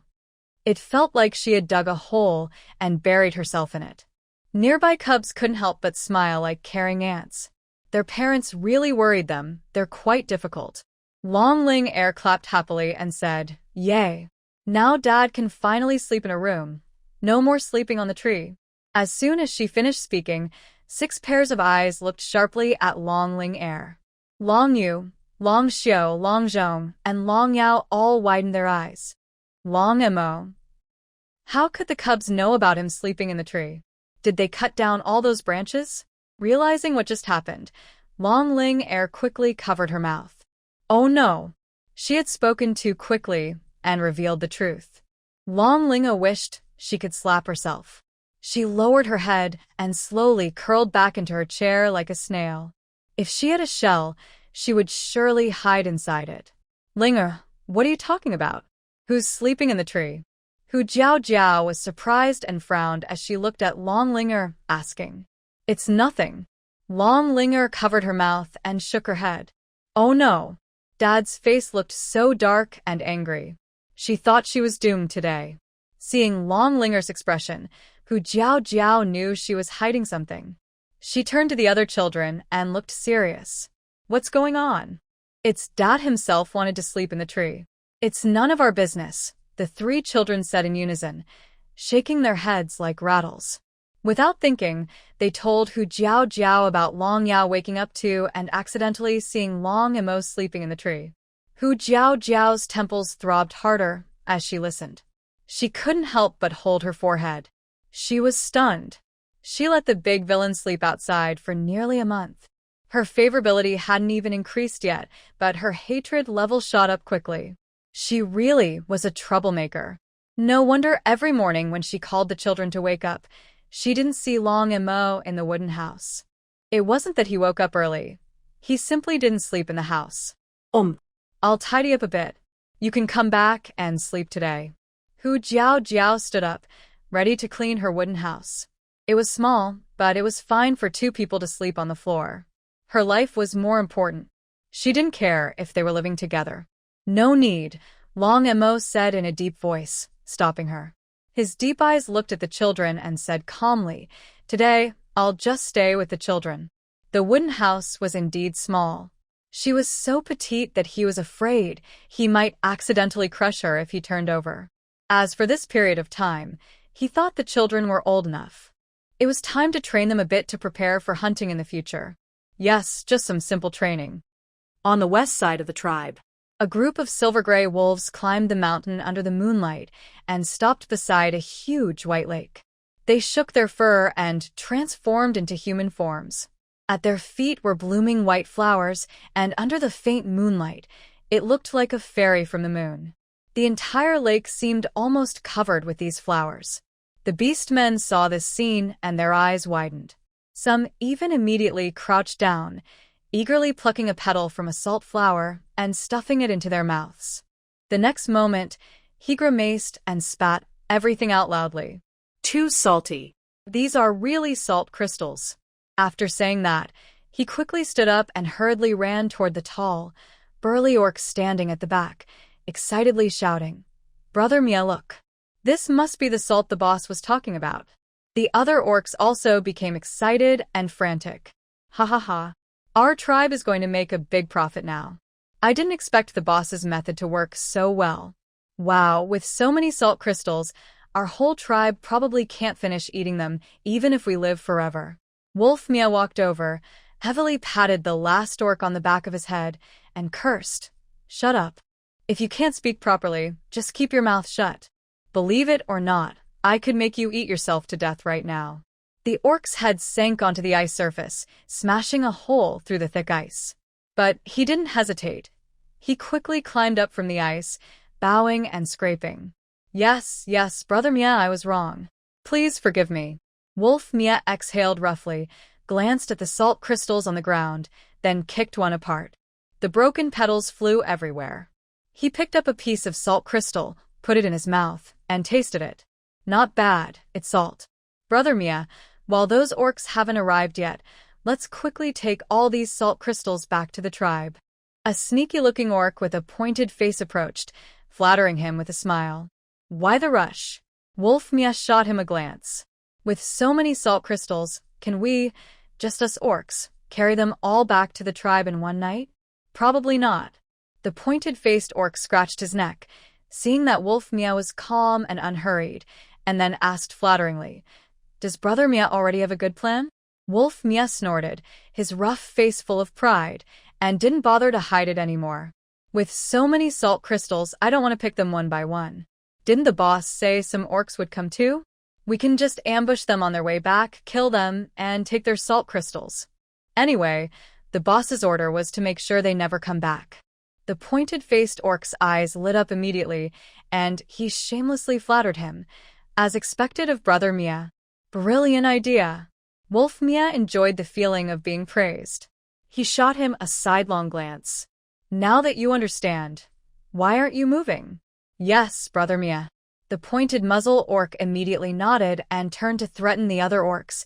It felt like she had dug a hole and buried herself in it. Nearby cubs couldn't help but smile like caring ants. Their parents really worried them, they're quite difficult. Long Ling Er clapped happily and said, Yay! Now Dad can finally sleep in a room. No more sleeping on the tree. As soon as she finished speaking, 6 pairs of eyes looked sharply at Long Ling Er. Long Yu, Long Xiao, Long Zhong, and Long Yao all widened their eyes. Long Mo. How could the cubs know about him sleeping in the tree? Did they cut down all those branches? Realizing what just happened, Long Ling Er quickly covered her mouth. Oh no! She had spoken too quickly and revealed the truth. Long Ling wished she could slap herself. She lowered her head and slowly curled back into her chair like a snail. If she had a shell, she would surely hide inside it. Linger, what are you talking about? Who's sleeping in the tree? Hu Jiao was surprised and frowned as she looked at Long Linger, asking, "It's nothing." Long Linger covered her mouth and shook her head. "Oh no." Dad's face looked so dark and angry. She thought she was doomed today. Seeing Long Linger's expression, Hu Jiao knew she was hiding something. She turned to the other children and looked serious. "What's going on?" "It's Dad himself wanted to sleep in the tree." "It's none of our business," the three children said in unison, shaking their heads like rattles. Without thinking, they told Hu Jiao about Long Yao waking up to and accidentally seeing Long Emo sleeping in the tree. Hu Jiao's temples throbbed harder as she listened. She couldn't help but hold her forehead. She was stunned. She let the big villain sleep outside for nearly a month. Her favorability hadn't even increased yet, but her hatred level shot up quickly. She really was a troublemaker. No wonder every morning when she called the children to wake up, she didn't see Long Emo in the wooden house. It wasn't that he woke up early. He simply didn't sleep in the house. I'll tidy up a bit. You can come back and sleep today." Hu Jiao stood up, ready to clean her wooden house. It was small, but it was fine for two people to sleep on the floor. Her life was more important. She didn't care if they were living together. "No need," Long Emo said in a deep voice, stopping her. His deep eyes looked at the children and said calmly, "Today, I'll just stay with the children." The wooden house was indeed small. She was so petite that he was afraid he might accidentally crush her if he turned over. As for this period of time, he thought the children were old enough. It was time to train them a bit to prepare for hunting in the future. Yes, just some simple training. On the west side of the tribe, a group of silver-gray wolves climbed the mountain under the moonlight and stopped beside a huge white lake. They shook their fur and transformed into human forms. At their feet were blooming white flowers, and under the faint moonlight, it looked like a fairy from the moon. The entire lake seemed almost covered with these flowers. The beast men saw this scene and their eyes widened. Some even immediately crouched down, eagerly plucking a petal from a salt flower and stuffing it into their mouths. The next moment, he grimaced and spat everything out loudly. "Too salty. These are really salt crystals." After saying that, he quickly stood up and hurriedly ran toward the tall, burly orc standing at the back, excitedly shouting, "Brother Mia, look. This must be the salt the boss was talking about." The other orcs also became excited and frantic. "Ha ha ha. Our tribe is going to make a big profit now. I didn't expect the boss's method to work so well. Wow, with so many salt crystals, our whole tribe probably can't finish eating them even if we live forever." Wolf Mia walked over, heavily patted the last orc on the back of his head, and cursed, "Shut up. If you can't speak properly, just keep your mouth shut. Believe it or not, I could make you eat yourself to death right now." The orc's head sank onto the ice surface, smashing a hole through the thick ice. But he didn't hesitate. He quickly climbed up from the ice, bowing and scraping. Yes, Brother Mia, I was wrong. Please forgive me." Wolf Mia exhaled roughly, glanced at the salt crystals on the ground, then kicked one apart. The broken petals flew everywhere. He picked up a piece of salt crystal, put it in his mouth, and tasted it. "Not bad, it's salt. Brother Mia, while those orcs haven't arrived yet, let's quickly take all these salt crystals back to the tribe." A sneaky-looking orc with a pointed face approached, flattering him with a smile. "Why the rush?" Wolf Mia shot him a glance. "With so many salt crystals, can we, just us orcs, carry them all back to the tribe in one night? Probably not." The pointed-faced orc scratched his neck, seeing that Wolf Mia was calm and unhurried, and then asked flatteringly, "Does Brother Mia already have a good plan?" Wolf Mia snorted, his rough face full of pride, and didn't bother to hide it anymore. "With so many salt crystals, I don't want to pick them one by one. Didn't the boss say some orcs would come too? We can just ambush them on their way back, kill them, and take their salt crystals. Anyway, the boss's order was to make sure they never come back." The pointed-faced orc's eyes lit up immediately, and he shamelessly flattered him, as expected of Brother Mia. Brilliant idea. Wolf Mia enjoyed the feeling of being praised. He shot him a sidelong glance. "Now that you understand, why aren't you moving?" "Yes, Brother Mia." The The pointed muzzle orc immediately nodded and turned to threaten the other orcs.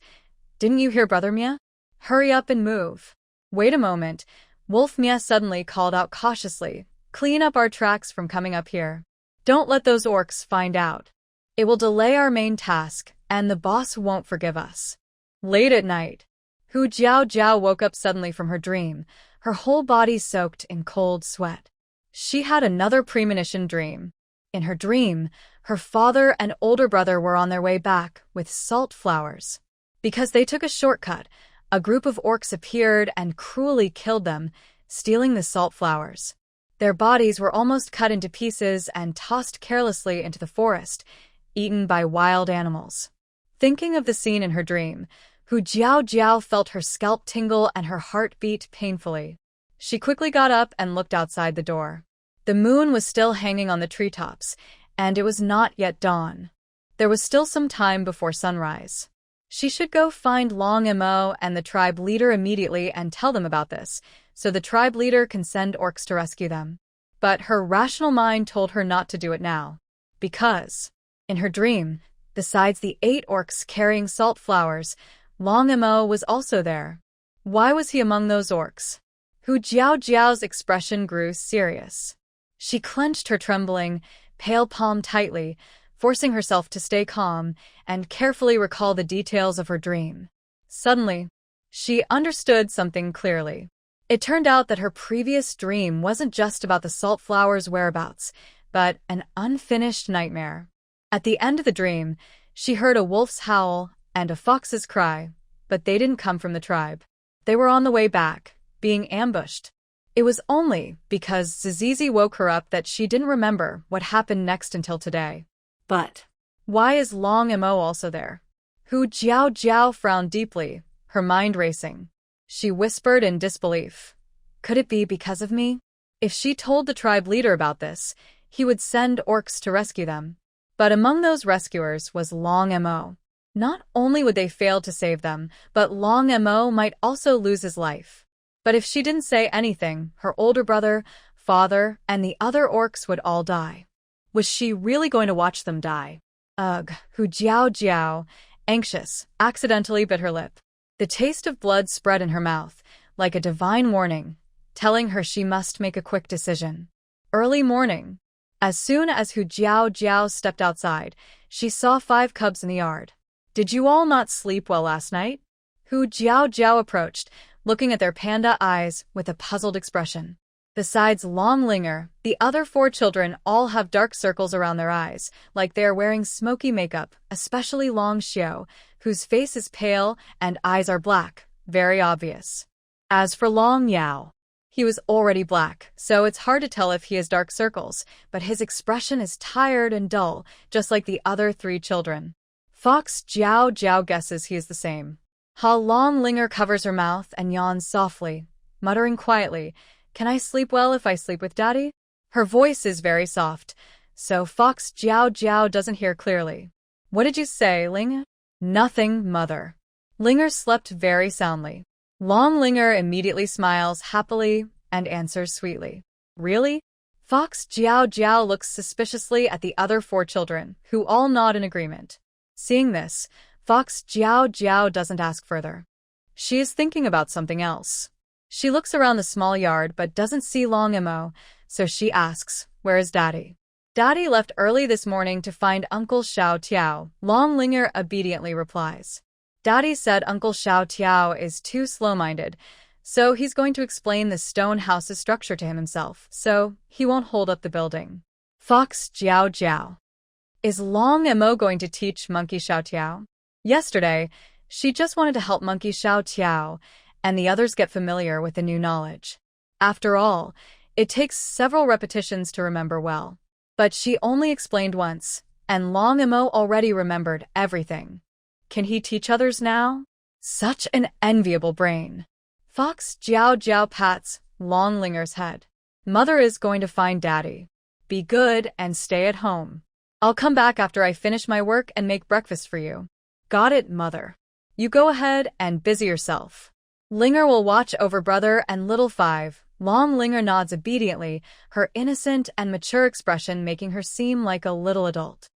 Didn't you hear Brother Mia? Hurry up and move. Wait a moment. Wolf Mia suddenly called out cautiously. Clean up our tracks from coming up here. Don't let those orcs find out. It will delay our main task, and the boss won't forgive us. Late at night, Hu Jiao Jiao woke up suddenly from her dream, her whole body soaked in cold sweat. She had another premonition dream. In her dream, her father and older brother were on their way back with salt flowers. Because they took a shortcut, a group of orcs appeared and cruelly killed them, stealing the salt flowers. Their bodies were almost cut into pieces and tossed carelessly into the forest, eaten by wild animals. Thinking of the scene in her dream, Hu Jiao Jiao felt her scalp tingle and her heart beat painfully. She quickly got up and looked outside the door. The moon was still hanging on the treetops, and it was not yet dawn. There was still some time before sunrise. She should go find Long Mo and the tribe leader immediately and tell them about this, so the tribe leader can send orcs to rescue them. But her rational mind told her not to do it now. Because, in her dream, besides the 8 orcs carrying salt flowers, Long Mo was also there. Why was he among those orcs? Hu Jiao Jiao's expression grew serious. She clenched her trembling, pale palm tightly, forcing herself to stay calm and carefully recall the details of her dream. Suddenly, she understood something clearly. It turned out that her previous dream wasn't just about the salt flowers' whereabouts, but an unfinished nightmare. At the end of the dream, she heard a wolf's howl and a fox's cry, but they didn't come from the tribe. They were on the way back, being ambushed. It was only because Zizizi woke her up that she didn't remember what happened next until today. But why is Long Mo also there? Hu Jiao Jiao frowned deeply, her mind racing. She whispered in disbelief. Could it be because of me? If she told the tribe leader about this, he would send orcs to rescue them. But among those rescuers was Long Mo. Not only would they fail to save them, but Long Mo might also lose his life. But if she didn't say anything, her older brother, father, and the other orcs would all die. Was she really going to watch them die? Ugh, Hu Jiao Jiao, anxious, accidentally bit her lip. The taste of blood spread in her mouth, like a divine warning, telling her she must make a quick decision. Early morning. As soon as Hu Jiao Jiao stepped outside, she saw 5 cubs in the yard. Did you all not sleep well last night? Hu Jiao Jiao approached, looking at their panda eyes with a puzzled expression. Besides Long Linger, the other 4 children all have dark circles around their eyes, like they are wearing smoky makeup, especially Long Xiao, whose face is pale and eyes are black, very obvious. As for Long Yao, he was already black, so it's hard to tell if he has dark circles, but his expression is tired and dull, just like the other 3 children. Fox Jiao Jiao guesses he is the same. Ha Long Linger covers her mouth and yawns softly, muttering quietly, Can I sleep well if I sleep with Daddy? Her voice is very soft, so Fox Jiao Jiao doesn't hear clearly. What did you say, Ling? Nothing, Mother. Linger slept very soundly. Long Linger immediately smiles happily and answers sweetly. Really? Fox Jiao Jiao looks suspiciously at the other 4 children, who all nod in agreement. Seeing this, Fox Jiao Jiao doesn't ask further. She is thinking about something else. She looks around the small yard but doesn't see Long Mo, so she asks, Where is Daddy? Daddy left early this morning to find Uncle Xiao Tiao, Long Linger obediently replies. Daddy said Uncle Xiao Tiao is too slow-minded, so he's going to explain the stone house's structure to him himself, so he won't hold up the building. Fox Jiao Jiao. Is Long Mo going to teach Monkey Xiao Tiao? Yesterday, she just wanted to help Monkey Xiao Tiao, and the others get familiar with the new knowledge. After all, it takes several repetitions to remember well. But she only explained once, and Long Mo already remembered everything. Can he teach others now? Such an enviable brain. Fox Jiao Jiao pats Long Linger's head. Mother is going to find Daddy. Be good and stay at home. I'll come back after I finish my work and make breakfast for you. Got it, Mother. You go ahead and busy yourself. Linger will watch over Brother and Little 5. Long Linger nods obediently, her innocent and mature expression making her seem like a little adult.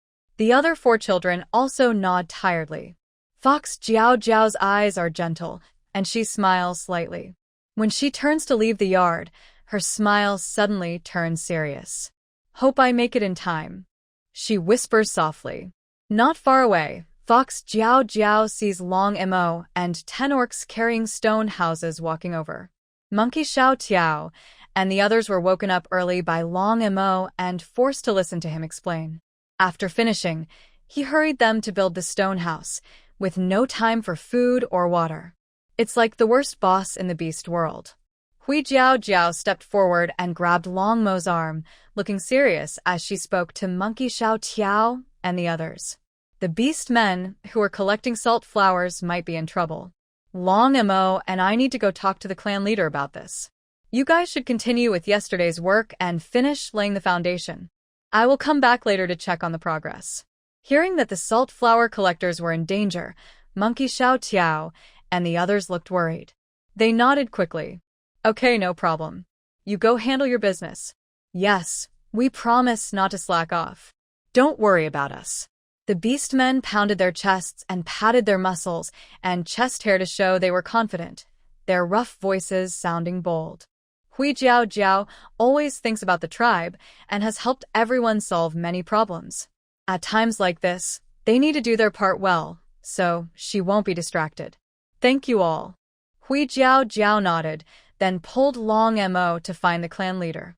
The other 4 children also nod tiredly. Fox Jiao Jiao's eyes are gentle, and she smiles slightly. When she turns to leave the yard, her smile suddenly turns serious. Hope I make it in time, she whispers softly. Not far away, Fox Jiao Jiao sees Long Mo and 10 orcs carrying stone houses walking over. Monkey Xiao Tiao and the others were woken up early by Long Mo and forced to listen to him explain. After finishing, he hurried them to build the stone house, with no time for food or water. It's like the worst boss in the beast world. Hui Jiao Jiao stepped forward and grabbed Long Mo's arm, looking serious as she spoke to Monkey Xiao Tiao and the others. The beast men, who were collecting salt flowers, might be in trouble. Long Mo and I need to go talk to the clan leader about this. You guys should continue with yesterday's work and finish laying the foundation. I will come back later to check on the progress. Hearing that the salt flower collectors were in danger, Monkey Xiao Tiao and the others looked worried. They nodded quickly. Okay, no problem. You go handle your business. Yes, we promise not to slack off. Don't worry about us. The beast men pounded their chests and patted their muscles and chest hair to show they were confident, their rough voices sounding bold. Hui Jiao Jiao always thinks about the tribe and has helped everyone solve many problems. At times like this, they need to do their part well, so she won't be distracted. Thank you all. Hui Jiao Jiao nodded, then pulled Long Mo to find the clan leader.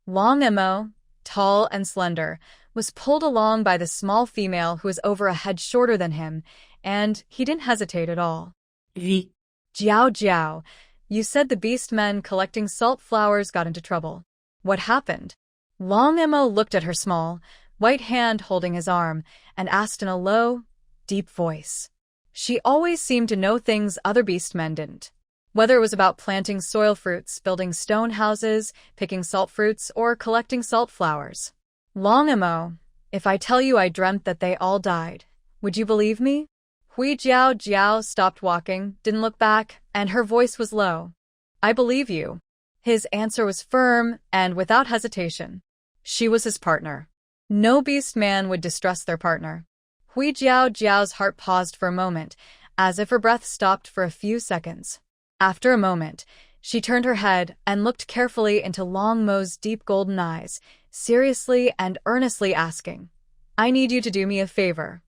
Long Mo, tall and slender, was pulled along by the small female who was over a head shorter than him, and he didn't hesitate at all. Jiao Jiao, you said the beast men collecting salt flowers got into trouble. What happened? Long Mo looked at her small, white hand holding his arm, and asked in a low, deep voice. She always seemed to know things other beast men didn't. Whether it was about planting soil fruits, building stone houses, picking salt fruits, or collecting salt flowers. Long Mo, if I tell you I dreamt that they all died, would you believe me? Hui Jiao Jiao stopped walking, didn't look back, and her voice was low. I believe you. His answer was firm and without hesitation. She was his partner. No beast man would distrust their partner. Hui Jiao Jiao's heart paused for a moment, as if her breath stopped for a few seconds. After a moment, she turned her head and looked carefully into Long Mo's deep golden eyes, seriously and earnestly asking, I need you to do me a favor.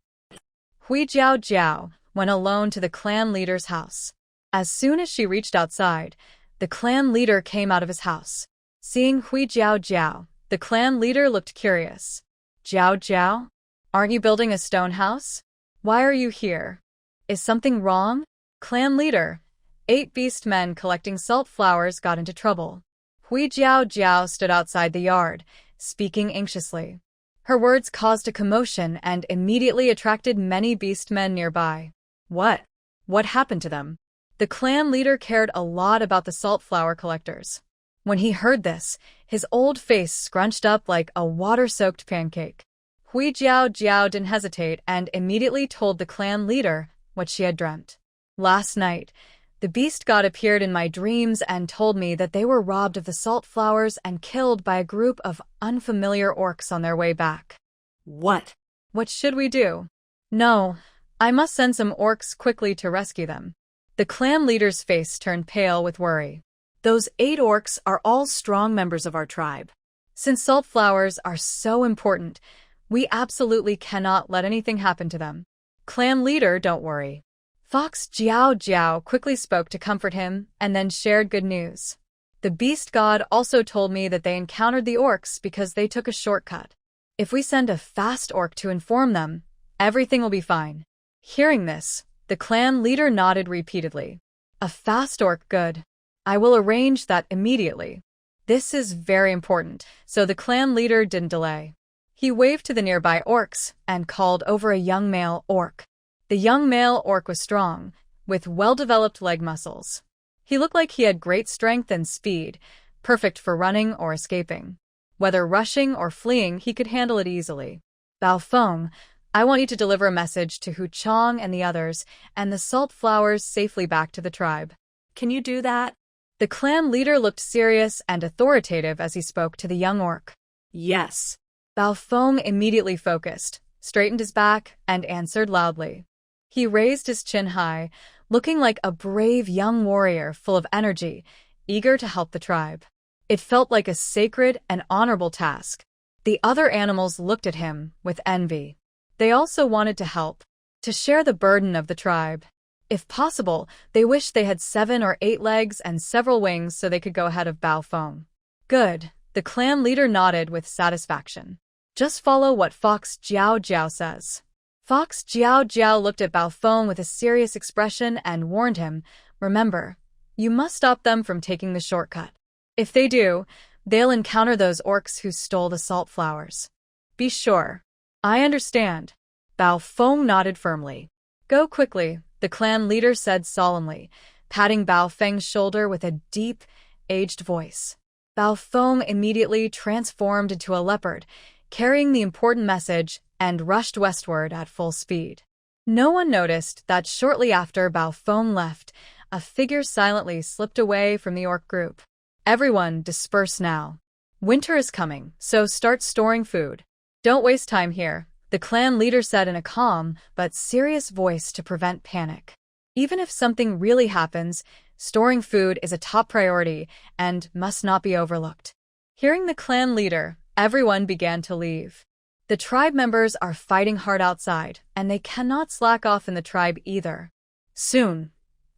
Hui Jiao Jiao went alone to the clan leader's house. As soon as she reached outside, the clan leader came out of his house. Seeing Hui Jiao Jiao, the clan leader looked curious. Jiao Jiao? Aren't you building a stone house? Why are you here? Is something wrong? Clan leader, 8 beast men collecting salt flowers got into trouble. Hui Jiao Jiao stood outside the yard, speaking anxiously. Her words caused a commotion and immediately attracted many beast men nearby. What? What happened to them? The clan leader cared a lot about the salt flower collectors. When he heard this, his old face scrunched up like a water-soaked pancake. Hui Jiao Jiao didn't hesitate and immediately told the clan leader what she had dreamt. Last night, the beast god appeared in my dreams and told me that they were robbed of the salt flowers and killed by a group of unfamiliar orcs on their way back. What? What should we do? No, I must send some orcs quickly to rescue them. The clan leader's face turned pale with worry. Those 8 orcs are all strong members of our tribe. Since salt flowers are so important, we absolutely cannot let anything happen to them. Clan leader, don't worry. Fox Jiao Jiao quickly spoke to comfort him and then shared good news. The beast god also told me that they encountered the orcs because they took a shortcut. If we send a fast orc to inform them, everything will be fine. Hearing this, the clan leader nodded repeatedly. A fast orc, good. I will arrange that immediately. This is very important, so the clan leader didn't delay. He waved to the nearby orcs and called over a young male orc. The young male orc was strong, with well-developed leg muscles. He looked like he had great strength and speed, perfect for running or escaping. Whether rushing or fleeing, he could handle it easily. Bao Feng, I want you to deliver a message to Hu Chong and the others, and the salt flowers safely back to the tribe. Can you do that? The clan leader looked serious and authoritative as he spoke to the young orc. Yes. Bao Feng immediately focused, straightened his back, and answered loudly. He raised his chin high, looking like a brave young warrior full of energy, eager to help the tribe. It felt like a sacred and honorable task. The other animals looked at him with envy. They also wanted to help, to share the burden of the tribe. If possible, they wished they had 7 or 8 legs and several wings so they could go ahead of Bao Feng. Good, the clan leader nodded with satisfaction. Just follow what Fox Jiao Jiao says. Fox Jiao Jiao looked at Bao Feng with a serious expression and warned him, remember, you must stop them from taking the shortcut. If they do, they'll encounter those orcs who stole the salt flowers. Be sure. I understand. Bao Feng nodded firmly. Go quickly, the clan leader said solemnly, patting Bao Feng's shoulder with a deep, aged voice. Bao Feng immediately transformed into a leopard, carrying the important message, and rushed westward at full speed. No one noticed that shortly after Bao Feng left, a figure silently slipped away from the orc group. Everyone disperse now. Winter is coming, so start storing food. Don't waste time here, the clan leader said in a calm but serious voice to prevent panic. Even if something really happens, storing food is a top priority and must not be overlooked. Hearing the clan leader, everyone began to leave. The tribe members are fighting hard outside, and they cannot slack off in the tribe either. Soon,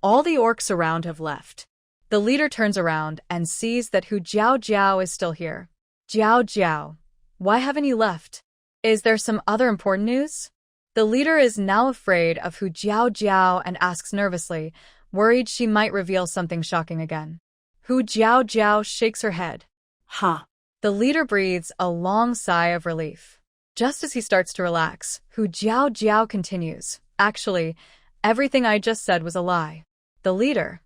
all the orcs around have left. The leader turns around and sees that Hu Jiao Jiao is still here. Jiao Jiao, why haven't you left? Is there some other important news? The leader is now afraid of Hu Jiao Jiao and asks nervously, worried she might reveal something shocking again. Hu Jiao Jiao shakes her head. Huh. The leader breathes a long sigh of relief. Just as he starts to relax, Hu Jiao Jiao continues, actually, everything I just said was a lie. The leader.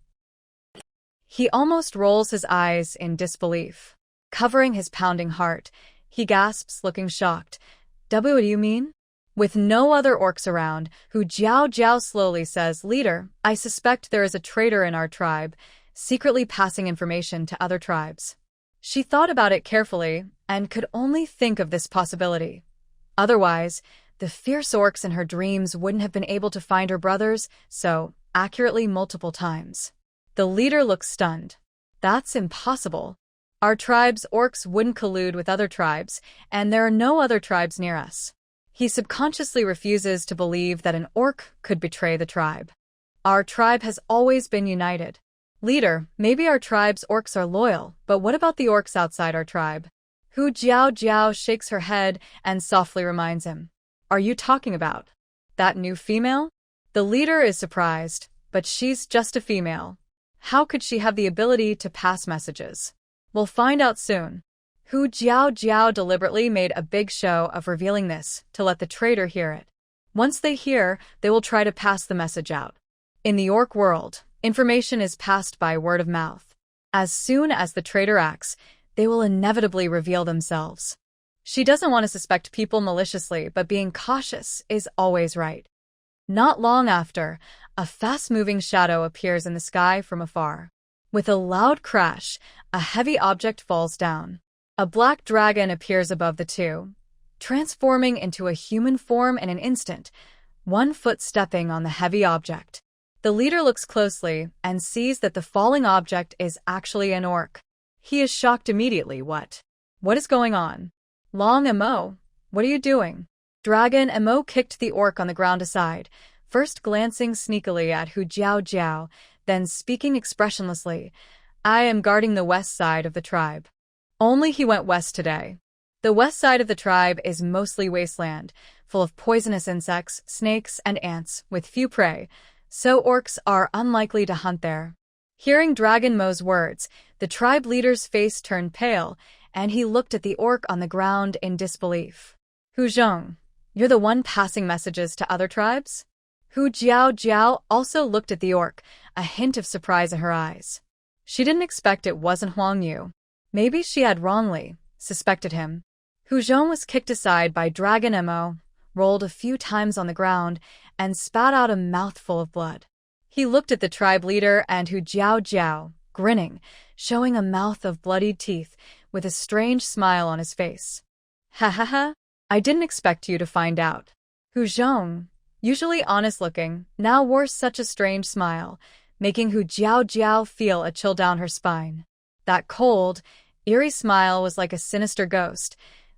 He almost rolls his eyes in disbelief. Covering his pounding heart, he gasps, looking shocked. What do you mean? With no other orcs around, Hu Jiao Jiao slowly says, Leader, I suspect there is a traitor in our tribe, secretly passing information to other tribes. She thought about it carefully and could only think of this possibility. Otherwise, the fierce orcs in her dreams wouldn't have been able to find her brothers so accurately multiple times. The leader looks stunned. That's impossible. Our tribe's orcs wouldn't collude with other tribes, and there are no other tribes near us. He subconsciously refuses to believe that an orc could betray the tribe. Our tribe has always been united. Leader, maybe our tribe's orcs are loyal, but what about the orcs outside our tribe? Hu Jiao Jiao shakes her head and softly reminds him. Are you talking about that new female? The leader is surprised, but she's just a female. How could she have the ability to pass messages? We'll find out soon. Hu Jiao Jiao deliberately made a big show of revealing this to let the traitor hear it. Once they hear, they will try to pass the message out. In the orc world, information is passed by word of mouth. As soon as the traitor acts, they will inevitably reveal themselves. She doesn't want to suspect people maliciously, but being cautious is always right. Not long after, a fast-moving shadow appears in the sky from afar. With a loud crash, a heavy object falls down. A black dragon appears above the two, transforming into a human form in an instant, one foot stepping on the heavy object. The leader looks closely and sees that the falling object is actually an orc. He is shocked immediately. What is going on? Long Mo, what are you doing? Dragon Mo kicked the orc on the ground aside, first glancing sneakily at Hu Jiao Jiao, then speaking expressionlessly. I am guarding the west side of the tribe. Only he went west today. The west side of the tribe is mostly wasteland, full of poisonous insects, snakes, and ants, with few prey, so orcs are unlikely to hunt there. Hearing Dragon Mo's words, the tribe leader's face turned pale, and he looked at the orc on the ground in disbelief. Hu Zhong, you're the one passing messages to other tribes? Hu Jiao Jiao also looked at the orc, a hint of surprise in her eyes. She didn't expect it wasn't Huang Yu. Maybe she had wrongly suspected him. Hu Zhong was kicked aside by Dragon Mo, rolled a few times on the ground, and spat out a mouthful of blood. He looked at the tribe leader and Hu Jiao Jiao, grinning, showing a mouth of bloodied teeth, with a strange smile on his face. Ha ha ha! I didn't expect you to find out. Hu Zhong, usually honest-looking, now wore such a strange smile, making Hu Jiao feel a chill down her spine. That cold, eerie smile was like a sinister ghost,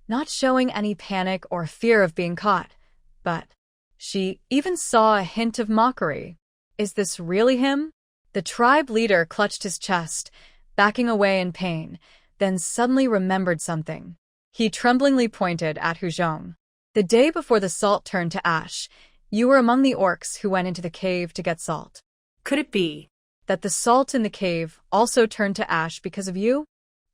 not showing any panic or fear of being caught. But she even saw a hint of mockery. Is this really him? The tribe leader clutched his chest, backing away in pain, then suddenly remembered something. He tremblingly pointed at Hu Zhong. The day before the salt turned to ash, you were among the orcs who went into the cave to get salt. Could it be that the salt in the cave also turned to ash because of you?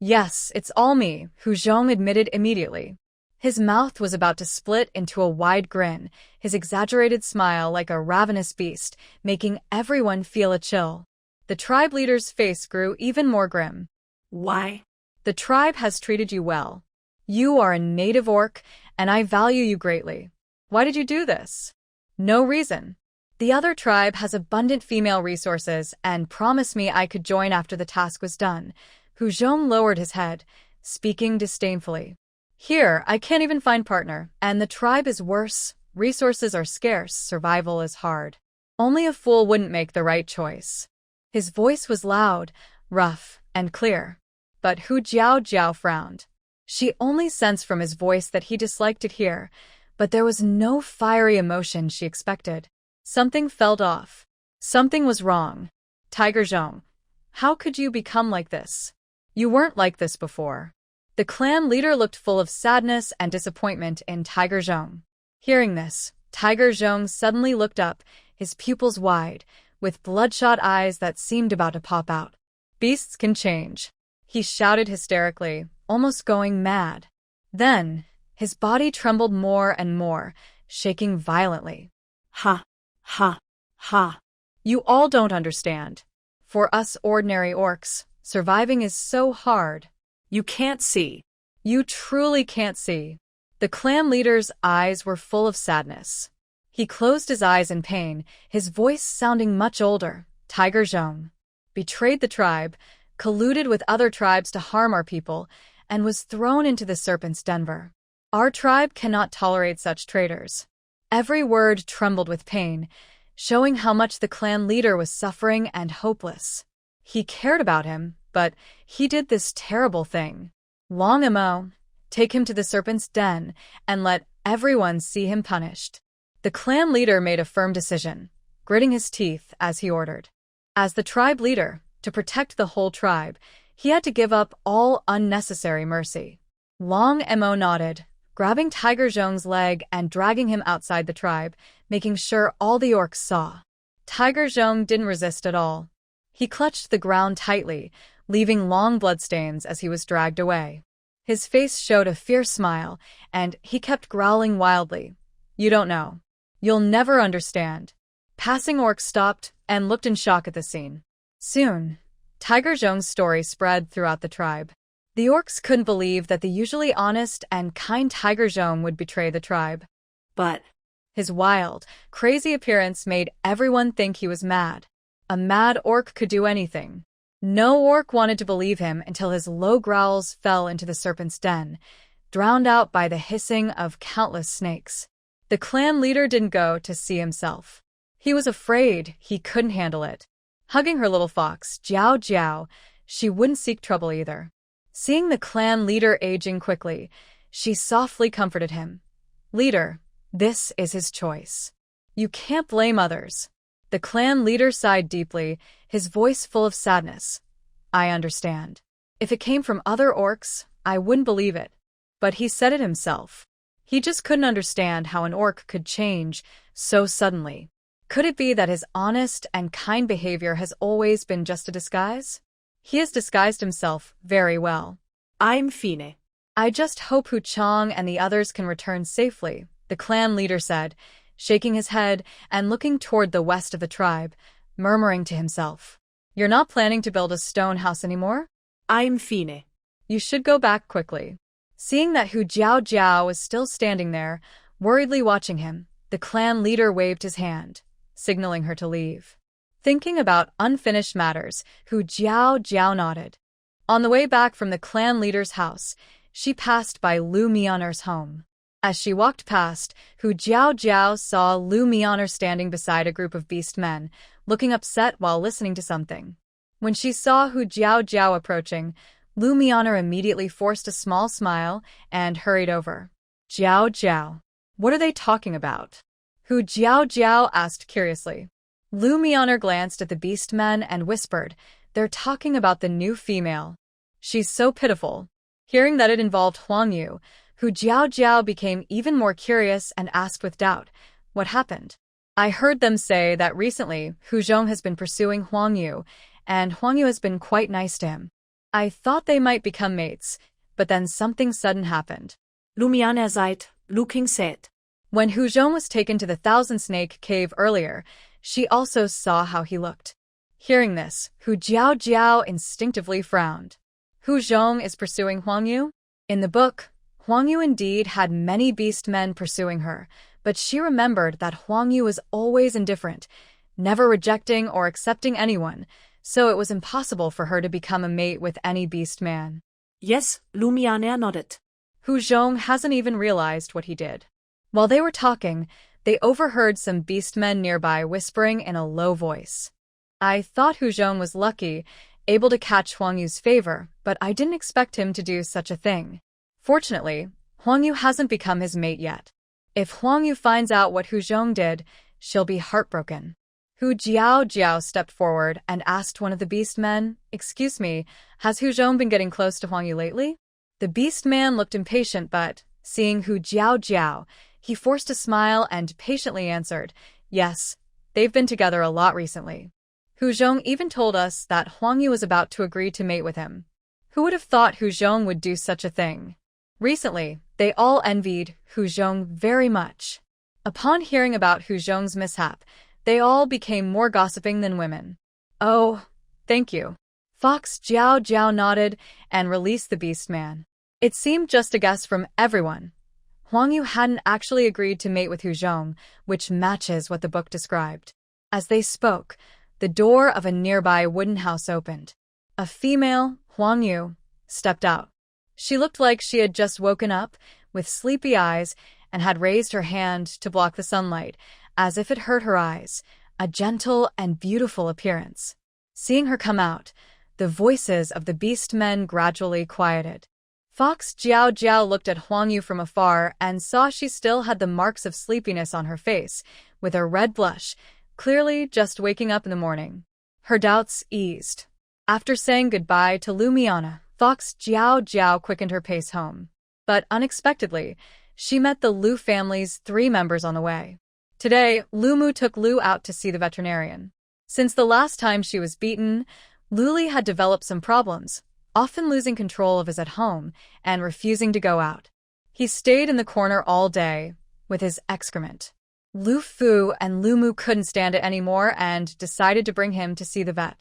Yes, it's all me, Hu Zhong admitted immediately. His mouth was about to split into a wide grin, his exaggerated smile like a ravenous beast, making everyone feel a chill. The tribe leader's face grew even more grim. Why? The tribe has treated you well. You are a native orc, and I value you greatly. Why did you do this? No reason. The other tribe has abundant female resources and promised me I could join after the task was done. Hu Zhong lowered his head, speaking disdainfully. Here, I can't even find partner, and the tribe is worse. Resources are scarce, survival is hard. Only a fool wouldn't make the right choice. His voice was loud, rough, and clear. But Hu Jiao frowned. She only sensed from his voice that he disliked it here, but there was no fiery emotion she expected. Something felt off. Something was wrong. Tiger Zhong, how could you become like this? You weren't like this before. The clan leader looked full of sadness and disappointment in Tiger Zhong. Hearing this, Tiger Zhong suddenly looked up, his pupils wide, with bloodshot eyes that seemed about to pop out. Beasts can change. He shouted hysterically, almost going mad. Then, his body trembled more and more, shaking violently. Ha, ha, ha. You all don't understand. For us ordinary orcs, surviving is so hard. You can't see. You truly can't see. The clan leader's eyes were full of sadness. He closed his eyes in pain, his voice sounding much older. Tiger Zhong betrayed the tribe, colluded with other tribes to harm our people, and was thrown into the serpent's den. Our tribe cannot tolerate such traitors. Every word trembled with pain, showing how much the clan leader was suffering and hopeless. He cared about him, but he did this terrible thing. Long Mo, take him to the serpent's den and let everyone see him punished. The clan leader made a firm decision, gritting his teeth as he ordered. As the tribe leader, to protect the whole tribe, he had to give up all unnecessary mercy. Long Mo nodded, grabbing Tiger Zhong's leg and dragging him outside the tribe, making sure all the orcs saw. Tiger Zhong didn't resist at all. He clutched the ground tightly, leaving long bloodstains as he was dragged away. His face showed a fierce smile, and he kept growling wildly. You don't know. You'll never understand. Passing orcs stopped and looked in shock at the scene. Soon, Tiger Zhong's story spread throughout the tribe. The orcs couldn't believe that the usually honest and kind Tiger Zhong would betray the tribe. But his wild, crazy appearance made everyone think he was mad. A mad orc could do anything. No orc wanted to believe him until his low growls fell into the serpent's den, drowned out by the hissing of countless snakes. The clan leader didn't go to see himself. He was afraid he couldn't handle it. Hugging her little fox, Jiao, she wouldn't seek trouble either. Seeing the clan leader aging quickly, she softly comforted him. Leader, this is his choice. You can't blame others. The clan leader sighed deeply, his voice full of sadness. I understand. If it came from other orcs, I wouldn't believe it. But he said it himself. He just couldn't understand how an orc could change so suddenly. Could it be that his honest and kind behavior has always been just a disguise? He has disguised himself very well. I'm Fine. I just hope Hu Chong and the others can return safely, the clan leader said, shaking his head and looking toward the west of the tribe, murmuring to himself. You're not planning to build a stone house anymore? I'm Fine. You should go back quickly. Seeing that Hu Jiao was still standing there, worriedly watching him, the clan leader waved his hand, signaling her to leave. Thinking about unfinished matters, Hu Jiao nodded. On the way back from the clan leader's house, she passed by Lu Mion'er's home. As she walked past, Hu Jiao saw Lu Mianer standing beside a group of beast men, looking upset while listening to something. When she saw Hu Jiao approaching, Lu Mianer immediately forced a small smile and hurried over. Jiao, what are they talking about? Hu Jiao asked curiously. Lu Mianer glanced at the beast men and whispered, they're talking about the new female. She's so pitiful. Hearing that it involved Huang Yu, Hu Jiao became even more curious and asked with doubt, what happened? I heard them say that recently Hu Zhong has been pursuing Huang Yu, and Huang Yu has been quite nice to him. I thought they might become mates, but then something sudden happened. Lu Mianer said, Lu King said. When Hu Zhong was taken to the Thousand Snake Cave earlier, she also saw how he looked. Hearing this, Hu Jiao instinctively frowned. Hu Zhong is pursuing Huang Yu? In the book, Huang Yu indeed had many beast men pursuing her, but she remembered that Huang Yu was always indifferent, never rejecting or accepting anyone, so it was impossible for her to become a mate with any beast man. Yes, Lu Mianer nodded. Hu Zhong hasn't even realized what he did. While they were talking, they overheard some beast men nearby whispering in a low voice. I thought Hu Zhong was lucky, able to catch Huang Yu's favor, but I didn't expect him to do such a thing. Fortunately, Huang Yu hasn't become his mate yet. If Huang Yu finds out what Hu Zhong did, she'll be heartbroken. Hu Jiao stepped forward and asked one of the beast men, excuse me, has Hu Zhong been getting close to Huang Yu lately? The beast man looked impatient, but, seeing Hu Jiao, he forced a smile and patiently answered, yes, they've been together a lot recently. Hu Zhong even told us that Huang Yu was about to agree to mate with him. Who would have thought Hu Zhong would do such a thing? Recently, they all envied Hu Zhong very much. Upon hearing about Hu Zhong's mishap, they all became more gossiping than women. Oh, thank you. Fox Jiao nodded and released the beast man. It seemed just a guess from everyone. Huang Yu hadn't actually agreed to mate with Hu Zhong, which matches what the book described. As they spoke, the door of a nearby wooden house opened. A female, Huang Yu, stepped out. She looked like she had just woken up, with sleepy eyes, and had raised her hand to block the sunlight, as if it hurt her eyes, a gentle and beautiful appearance. Seeing her come out, the voices of the beast men gradually quieted. Fox Jiao looked at Huang Yu from afar and saw she still had the marks of sleepiness on her face, with a red blush, clearly just waking up in the morning. Her doubts eased. After saying goodbye to Lu Mianer, Fox Jiao quickened her pace home. But unexpectedly, she met the Lu family's 3 members on the way. Today, Lu Mu took Lu out to see the veterinarian. Since the last time she was beaten, Luli had developed some problems, often losing control of his at home and refusing to go out. He stayed in the corner all day, with his excrement. Lu Fu and Lu Mu couldn't stand it anymore and decided to bring him to see the vet.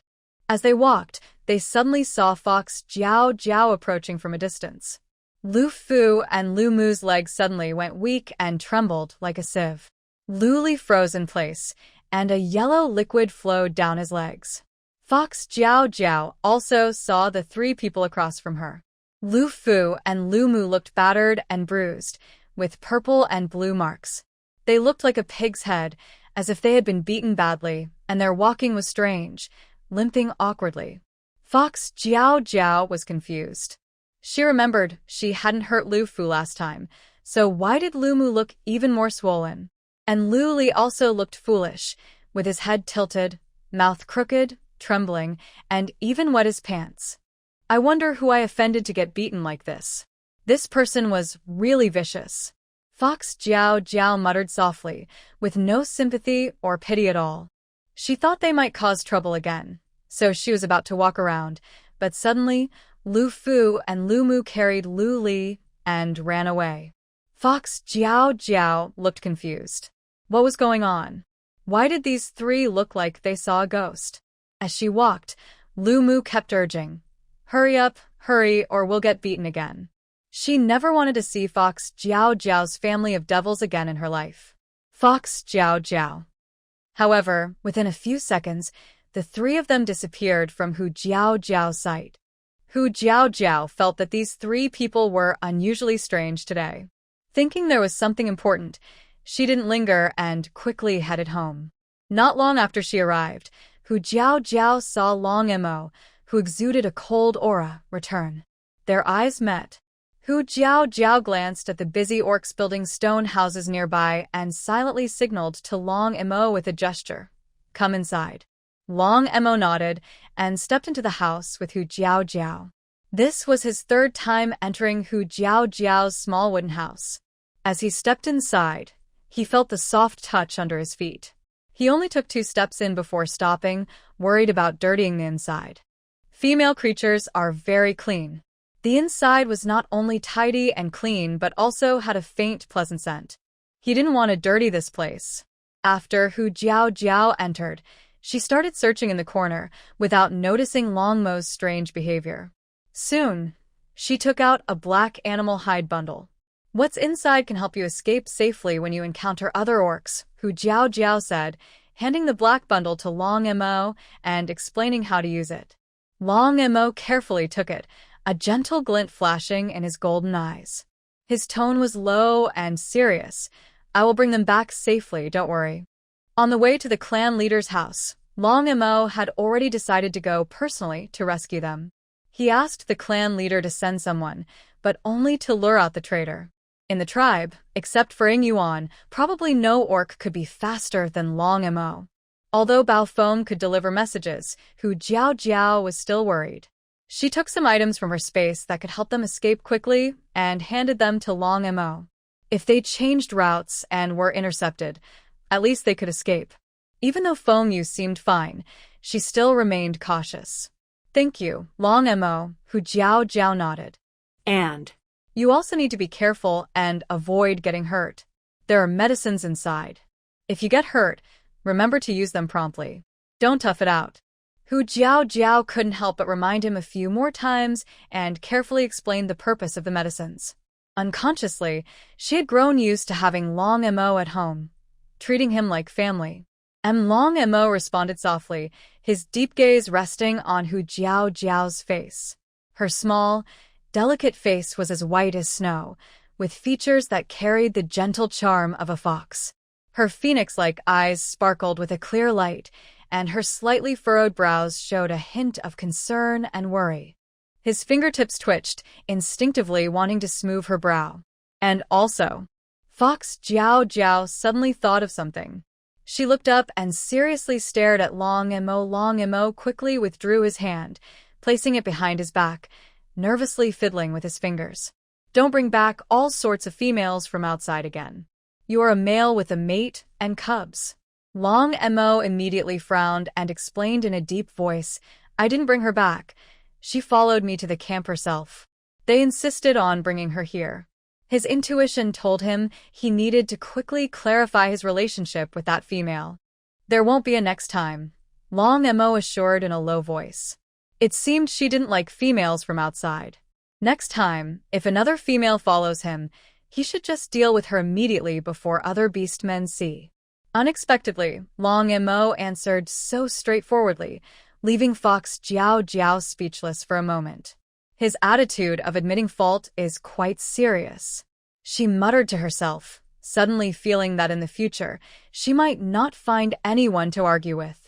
As they walked, they suddenly saw Fox Jiao approaching from a distance. Lu Fu and Lu Mu's legs suddenly went weak and trembled like a sieve. Luli froze in place, and a yellow liquid flowed down his legs. Fox Jiao also saw the 3 people across from her. Lu Fu and Lu Mu looked battered and bruised, with purple and blue marks. They looked like a pig's head, as if they had been beaten badly, and their walking was strange, limping awkwardly. Fox Jiao was confused. She remembered she hadn't hurt Lu Fu last time, so why did Lu Mu look even more swollen? And Lu Li also looked foolish, with his head tilted, mouth crooked, trembling, and even wet his pants. I wonder who I offended to get beaten like this. This person was really vicious. Fox Jiao muttered softly, with no sympathy or pity at all. She thought they might cause trouble again, so she was about to walk around, but suddenly, Lu Fu and Lu Mu carried Lu Li and ran away. Fox Jiao looked confused. What was going on? Why did these 3 look like they saw a ghost? As she walked, Lu Mu kept urging, hurry up, hurry, or we'll get beaten again. She never wanted to see Fox Jiao's family of devils again in her life. Fox Jiao. However, within a few seconds, the 3 of them disappeared from Hu Jiao's sight. Hu Jiao felt that these 3 people were unusually strange today. Thinking there was something important, she didn't linger and quickly headed home. Not long after she arrived, Hu Jiao saw Long Mo, who exuded a cold aura, return. Their eyes met. Hu Jiao glanced at the busy orcs building stone houses nearby and silently signaled to Long Mo with a gesture. Come inside. Long Mo nodded and stepped into the house with Hu Jiao. This was his third time entering Hu Jiao's small wooden house. As he stepped inside, he felt the soft touch under his feet. He only took 2 steps in before stopping, worried about dirtying the inside. Female creatures are very clean. The inside was not only tidy and clean but also had a faint, pleasant scent. He didn't want to dirty this place. After Hu Jiao entered, she started searching in the corner without noticing Long Mo's strange behavior. Soon, she took out a black animal hide bundle. What's inside can help you escape safely when you encounter other orcs, Hu Jiao said, handing the black bundle to Long Mo and explaining how to use it. Long Mo carefully took it, a gentle glint flashing in his golden eyes. His tone was low and serious. I will bring them back safely, don't worry. On the way to the clan leader's house, Long Mo had already decided to go personally to rescue them. He asked the clan leader to send someone, but only to lure out the traitor. In the tribe, except for Ying Yuan, probably no orc could be faster than Long Mo. Although Bao Feng could deliver messages, Hu Jiao was still worried. She took some items from her space that could help them escape quickly and handed them to Long Mo. If they changed routes and were intercepted, at least they could escape. Even though Feng Yu seemed fine, she still remained cautious. Thank you, Long Mo, Hu Jiao nodded. And you also need to be careful and avoid getting hurt. There are medicines inside. If you get hurt, remember to use them promptly. Don't tough it out. Hu Jiao couldn't help but remind him a few more times and carefully explained the purpose of the medicines. Unconsciously, she had grown used to having Long Mo at home, treating him like family. Long Mo responded softly, his deep gaze resting on Hu Jiao's face. Her small, delicate face was as white as snow, with features that carried the gentle charm of a fox. Her phoenix-like eyes sparkled with a clear light, and her slightly furrowed brows showed a hint of concern and worry. His fingertips twitched, instinctively wanting to smooth her brow. And also, Fox Jiao suddenly thought of something. She looked up and seriously stared at Long Mo. Long Mo quickly withdrew his hand, placing it behind his back, nervously fiddling with his fingers. Don't bring back all sorts of females from outside again. You are a male with a mate and cubs. Long Mo immediately frowned and explained in a deep voice, I didn't bring her back. She followed me to the camp herself. They insisted on bringing her here. His intuition told him he needed to quickly clarify his relationship with that female. There won't be a next time, Long Mo assured in a low voice. It seemed she didn't like females from outside. Next time, if another female follows him, he should just deal with her immediately before other beastmen see. Unexpectedly, Long Mo answered so straightforwardly, leaving Fox Jiao speechless for a moment. His attitude of admitting fault is quite serious. She muttered to herself, suddenly feeling that in the future, she might not find anyone to argue with.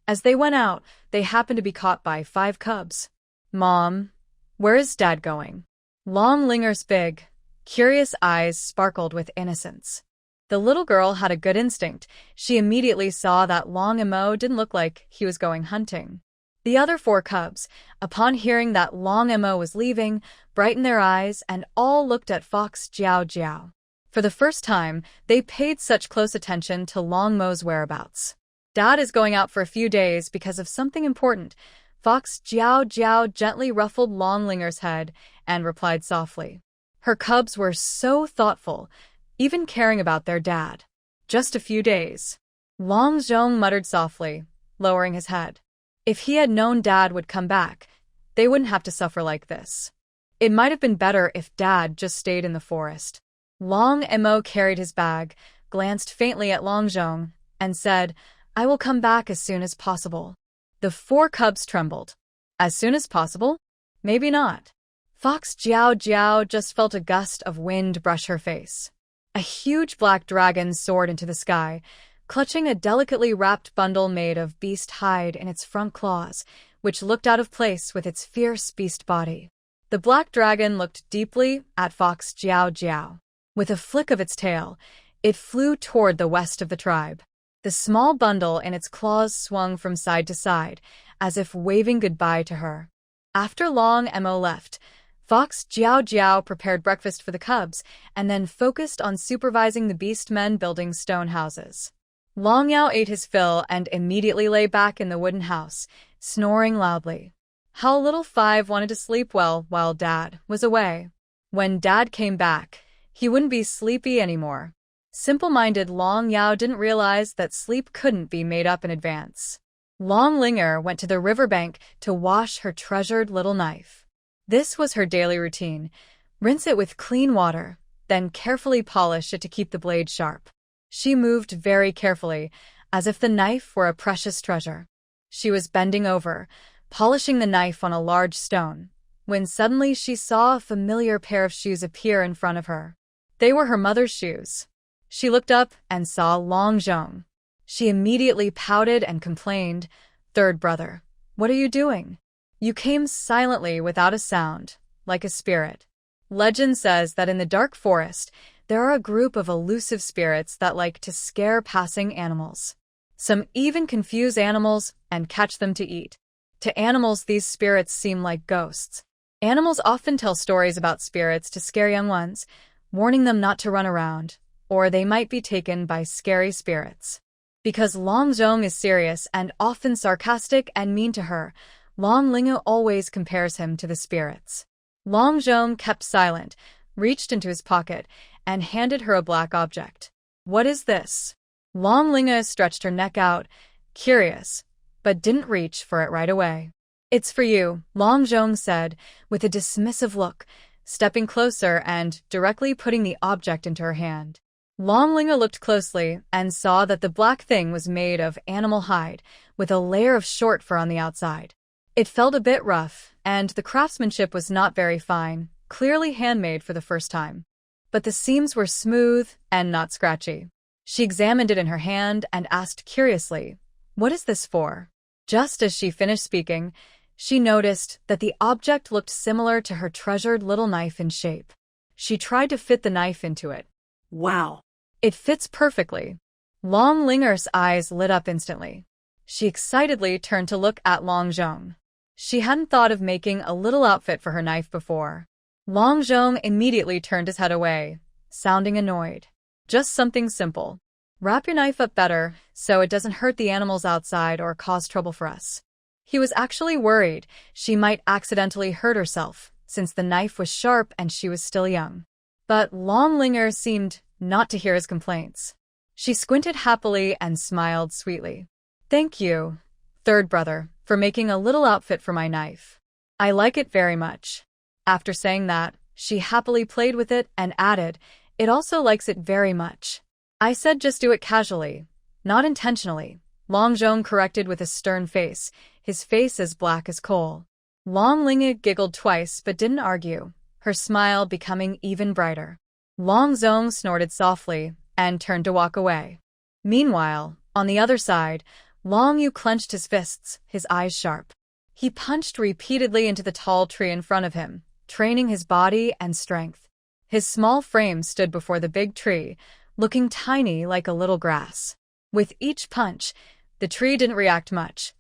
As they went out, they happened to be caught by 5 cubs. Mom, where is Dad going? Long Linger's big, curious eyes sparkled with innocence. The little girl had a good instinct. She immediately saw that Long Mo didn't look like he was going hunting. The other 4 cubs, upon hearing that Long Mo was leaving, brightened their eyes and all looked at Fox Jiao. For the first time, they paid such close attention to Long Mo's whereabouts. Dad is going out for a few days because of something important. Fox Jiao gently ruffled Long Linger's head and replied softly. Her cubs were so thoughtful, even caring about their dad. Just a few days. Long Zhong muttered softly, lowering his head. If he had known Dad would come back, they wouldn't have to suffer like this. It might have been better if Dad just stayed in the forest. Long Mo carried his bag, glanced faintly at Long Zhong, and said, I will come back as soon as possible. The 4 cubs trembled. As soon as possible? Maybe not. Fox Jiao just felt a gust of wind brush her face. A huge black dragon soared into the sky, clutching a delicately wrapped bundle made of beast hide in its front claws, which looked out of place with its fierce beast body. The black dragon looked deeply at Fox Jiao Jiao. With a flick of its tail, it flew toward the west of the tribe. The small bundle in its claws swung from side to side, as if waving goodbye to her. After Long Mo left, Fox Jiao Jiao prepared breakfast for the cubs and then focused on supervising the beast men building stone houses. Long Yao ate his fill and immediately lay back in the wooden house, snoring loudly. How little Five wanted to sleep well while Dad was away. When Dad came back, he wouldn't be sleepy anymore. Simple-minded Long Yao didn't realize that sleep couldn't be made up in advance. Long Linger went to the riverbank to wash her treasured little knife. This was her daily routine. Rinse it with clean water, then carefully polish it to keep the blade sharp. She moved very carefully, as if the knife were a precious treasure. She was bending over, polishing the knife on a large stone, when suddenly she saw a familiar pair of shoes appear in front of her. They were her mother's shoes. She looked up and saw Long Zhong. She immediately pouted and complained, "Third brother, what are you doing? You came silently without a sound, like a spirit." Legend says that in the dark forest, there are a group of elusive spirits that like to scare passing animals. Some even confuse animals and catch them to eat. To animals, these spirits seem like ghosts. Animals often tell stories about spirits to scare young ones, warning them not to run around, or they might be taken by scary spirits. Because Long Zhong is serious and often sarcastic and mean to her, Long Linga always compares him to the spirits. Long Zhong kept silent, reached into his pocket, and handed her a black object. "What is this?" Long Linga stretched her neck out, curious, but didn't reach for it right away. "It's for you," Long Zhong said, with a dismissive look, stepping closer and directly putting the object into her hand. Long Linga looked closely and saw that the black thing was made of animal hide, with a layer of short fur on the outside. It felt a bit rough, and the craftsmanship was not very fine, clearly handmade for the first time. But the seams were smooth and not scratchy. She examined it in her hand and asked curiously, "What is this for?" Just as she finished speaking, she noticed that the object looked similar to her treasured little knife in shape. She tried to fit the knife into it. Wow! It fits perfectly. Long Linger's eyes lit up instantly. She excitedly turned to look at Long Zhong. She hadn't thought of making a little outfit for her knife before. Long Zhong immediately turned his head away, sounding annoyed. "Just something simple. Wrap your knife up better so it doesn't hurt the animals outside or cause trouble for us." He was actually worried she might accidentally hurt herself, since the knife was sharp and she was still young. But Long Linger seemed not to hear his complaints. She squinted happily and smiled sweetly. "Thank you, third brother, for making a little outfit for my knife. I like it very much." After saying that, she happily played with it and added, "It also likes it very much." "I said just do it casually, not intentionally," Long Zhong corrected with a stern face, his face as black as coal. Long Linga giggled twice but didn't argue, her smile becoming even brighter. Long Zhong snorted softly and turned to walk away. Meanwhile, on the other side, Long Yu clenched his fists, his eyes sharp. He punched repeatedly into the tall tree in front of him, training his body and strength. His small frame stood before the big tree, looking tiny like a little grass. With each punch, the tree didn't react much,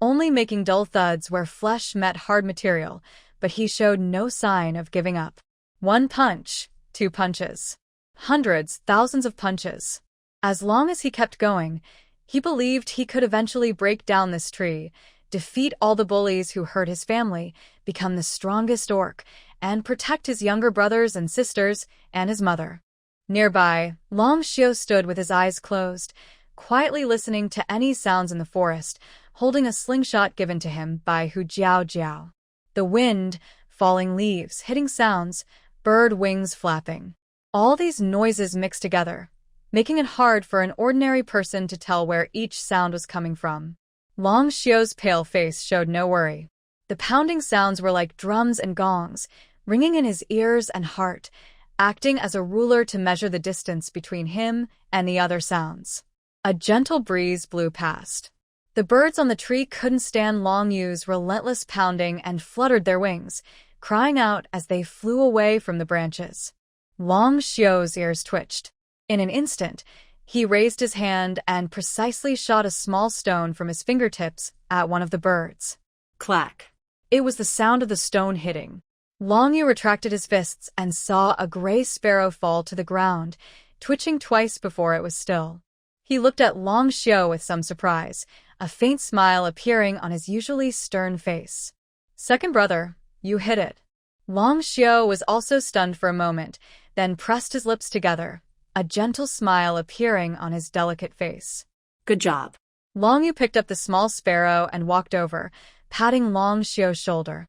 only making dull thuds where flesh met hard material, but he showed no sign of giving up. One punch, two punches. Hundreds, thousands of punches. As long as he kept going, he believed he could eventually break down this tree, defeat all the bullies who hurt his family, become the strongest orc, and protect his younger brothers and sisters and his mother. Nearby, Long Xiu stood with his eyes closed, quietly listening to any sounds in the forest, holding a slingshot given to him by Hu Jiao Jiao. The wind, falling leaves, hitting sounds, bird wings flapping. All these noises mixed together, making it hard for an ordinary person to tell where each sound was coming from. Long Xiu's pale face showed no worry. The pounding sounds were like drums and gongs, ringing in his ears and heart, acting as a ruler to measure the distance between him and the other sounds. A gentle breeze blew past. The birds on the tree couldn't stand Long Yu's relentless pounding and fluttered their wings, crying out as they flew away from the branches. Long Xiu's ears twitched. In an instant, he raised his hand and precisely shot a small stone from his fingertips at one of the birds. Clack. It was the sound of the stone hitting. Long Yu retracted his fists and saw a gray sparrow fall to the ground, twitching twice before it was still. He looked at Long Xiu with some surprise, a faint smile appearing on his usually stern face. "Second brother, you hit it." Long Xiu was also stunned for a moment, then pressed his lips together, a gentle smile appearing on his delicate face. "Good job." Long Yu picked up the small sparrow and walked over, patting Long Xiu's shoulder.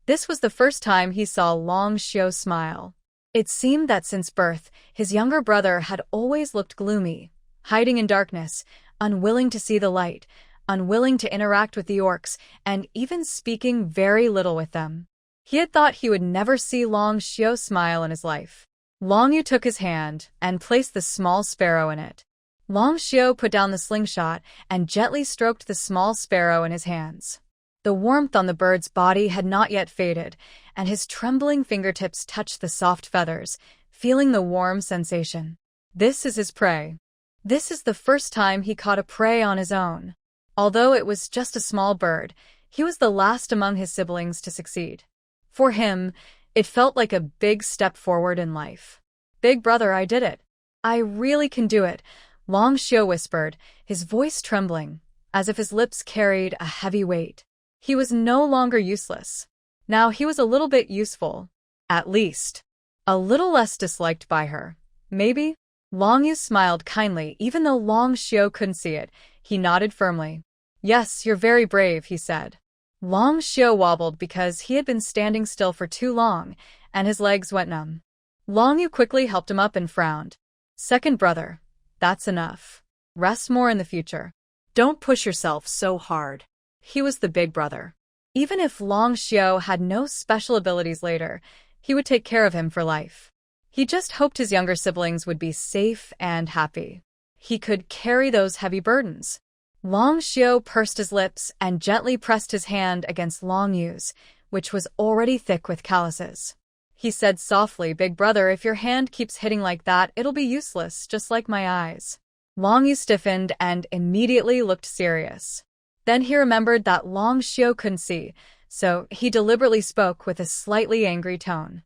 This was the first time he saw Long Xiu smile. It seemed that since birth, his younger brother had always looked gloomy, hiding in darkness, unwilling to see the light, unwilling to interact with the orcs, and even speaking very little with them. He had thought he would never see Long Xiu smile in his life. Long Yu took his hand and placed the small sparrow in it. Long Xiu put down the slingshot and gently stroked the small sparrow in his hands. The warmth on the bird's body had not yet faded, and his trembling fingertips touched the soft feathers, feeling the warm sensation. This is his prey. This is the first time he caught a prey on his own. Although it was just a small bird, he was the last among his siblings to succeed. For him, it felt like a big step forward in life. "Big brother, I did it. I really can do it," Long Xiu whispered, his voice trembling, as if his lips carried a heavy weight. He was no longer useless. Now he was a little bit useful. At least. A little less disliked by her. Maybe? Long Yu smiled kindly even though Long Xiu couldn't see it. He nodded firmly. "Yes, you're very brave," he said. Long Xiu wobbled because he had been standing still for too long, and his legs went numb. Long Yu quickly helped him up and frowned. "Second brother, that's enough. Rest more in the future. Don't push yourself so hard." He was the big brother. Even if Long Xiu had no special abilities later, he would take care of him for life. He just hoped his younger siblings would be safe and happy. He could carry those heavy burdens. Long Xiu pursed his lips and gently pressed his hand against Long Yu's, which was already thick with calluses. He said softly, "Big brother, if your hand keeps hitting like that, it'll be useless, just like my eyes." Long Yu stiffened and immediately looked serious. Then he remembered that Long Xiu couldn't see, so he deliberately spoke with a slightly angry tone.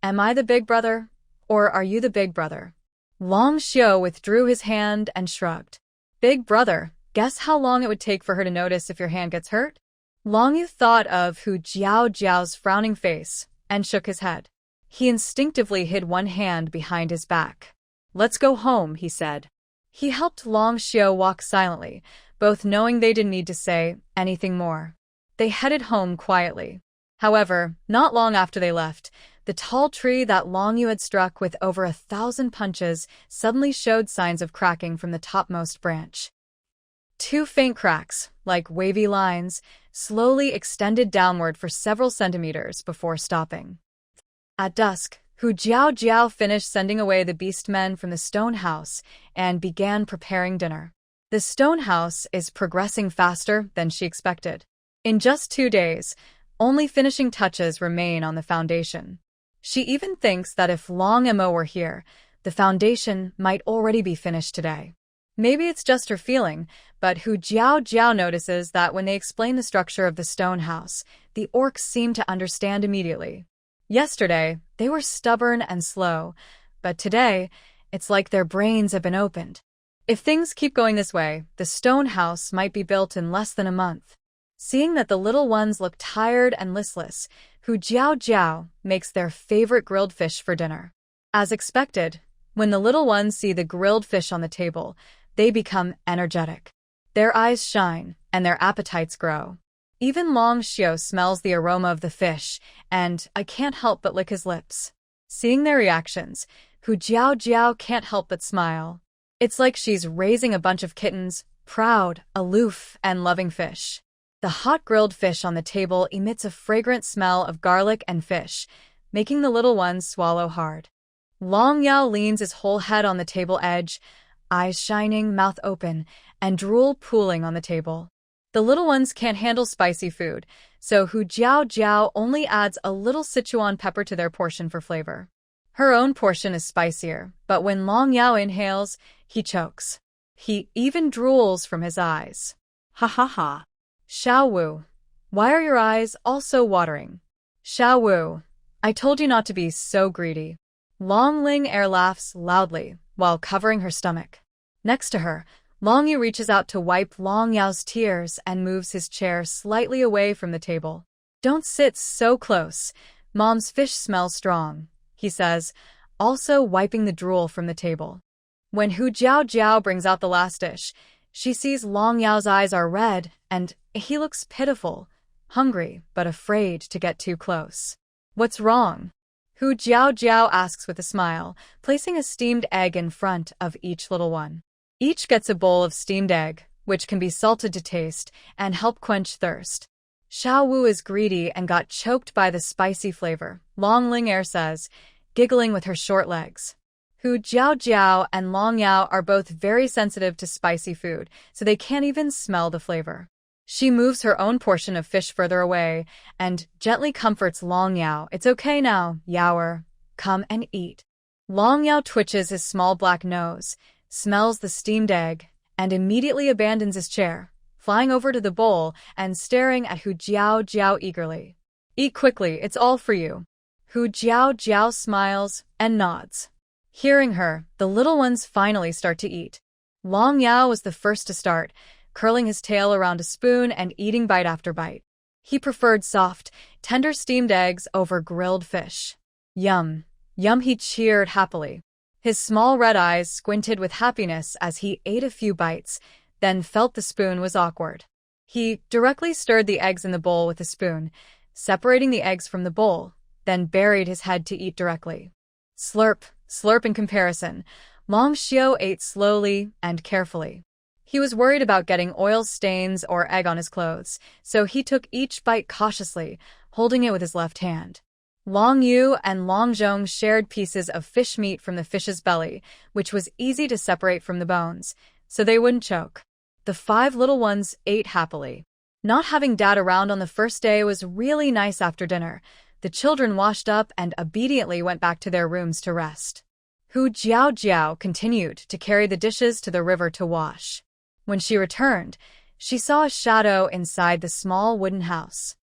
"Am I the big brother, or are you the big brother?" Long Xiu withdrew his hand and shrugged. "Big brother, guess how long it would take for her to notice if your hand gets hurt?" Long Yu thought of Hu Jiao's frowning face and shook his head. He instinctively hid one hand behind his back. "Let's go home," he said. He helped Long Xiu walk silently, both knowing they didn't need to say anything more. They headed home quietly. However, not long after they left, the tall tree that Long Yu had struck with over 1,000 punches suddenly showed signs of cracking from the topmost branch. Two faint cracks, like wavy lines, slowly extended downward for several centimeters before stopping. At dusk, Hu Jiao finished sending away the beastmen from the stone house and began preparing dinner. The stone house is progressing faster than she expected. In just 2 days, only finishing touches remain on the foundation. She even thinks that if Long Mo were here, the foundation might already be finished today. Maybe it's just her feeling, but Hu Jiao notices that when they explain the structure of the stone house, the orcs seem to understand immediately. Yesterday, they were stubborn and slow, but today, it's like their brains have been opened. If things keep going this way, the stone house might be built in less than a month. Seeing that the little ones look tired and listless, Hu Jiao makes their favorite grilled fish for dinner. As expected, when the little ones see the grilled fish on the table, they become energetic. Their eyes shine, and their appetites grow. Even Long Xiu smells the aroma of the fish, and I can't help but lick his lips. Seeing their reactions, Hu Jiao can't help but smile. It's like she's raising a bunch of kittens, proud, aloof, and loving fish. The hot grilled fish on the table emits a fragrant smell of garlic and fish, making the little ones swallow hard. Long Yao leans his whole head on the table edge, eyes shining, mouth open, and drool pooling on the table. The little ones can't handle spicy food, so Hu Jiao Jiao only adds a little Sichuan pepper to their portion for flavor. Her own portion is spicier, but when Long Yao inhales, he chokes. He even drools from his eyes. Ha ha ha. Xiao Wu, why are your eyes also watering? Xiao Wu, I told you not to be so greedy. Long Ling Er laughs loudly while covering her stomach. Next to her, Long Yu reaches out to wipe Long Yao's tears and moves his chair slightly away from the table. Don't sit so close. Mom's fish smells strong, he says, also wiping the drool from the table. When Hu Jiao Jiao brings out the last dish, she sees Long Yao's eyes are red and he looks pitiful, hungry but afraid to get too close. What's wrong? Hu Jiao Jiao asks with a smile, placing a steamed egg in front of each little one. Each gets a bowl of steamed egg, which can be salted to taste and help quench thirst. Xiao Wu is greedy and got choked by the spicy flavor, Long Ling Er says, giggling with her short legs. Hu Jiao Jiao and Long Yao are both very sensitive to spicy food, so they can't even smell the flavor. She moves her own portion of fish further away and gently comforts Long Yao. It's okay now, Yaoer. Come and eat. Long Yao twitches his small black nose, smells the steamed egg, and immediately abandons his chair, flying over to the bowl and staring at Hu Jiao Jiao eagerly. Eat quickly, it's all for you. Hu Jiao Jiao smiles and nods. Hearing her, the little ones finally start to eat. Long Yao was the first to start, curling his tail around a spoon and eating bite after bite. He preferred soft, tender steamed eggs over grilled fish. Yum, yum, he cheered happily. His small red eyes squinted with happiness as he ate a few bites, then felt the spoon was awkward. He directly stirred the eggs in the bowl with a spoon, separating the eggs from the bowl, then buried his head to eat directly. Slurp, slurp in comparison. Long Xiao ate slowly and carefully. He was worried about getting oil stains or egg on his clothes, so he took each bite cautiously, holding it with his left hand. Long Yu and Long Zhong shared pieces of fish meat from the fish's belly, which was easy to separate from the bones, so they wouldn't choke. The 5 little ones ate happily. Not having Dad around on the first day was really nice after dinner. The children washed up and obediently went back to their rooms to rest. Hu Jiao Jiao continued to carry the dishes to the river to wash. When she returned, she saw a shadow inside the small wooden house.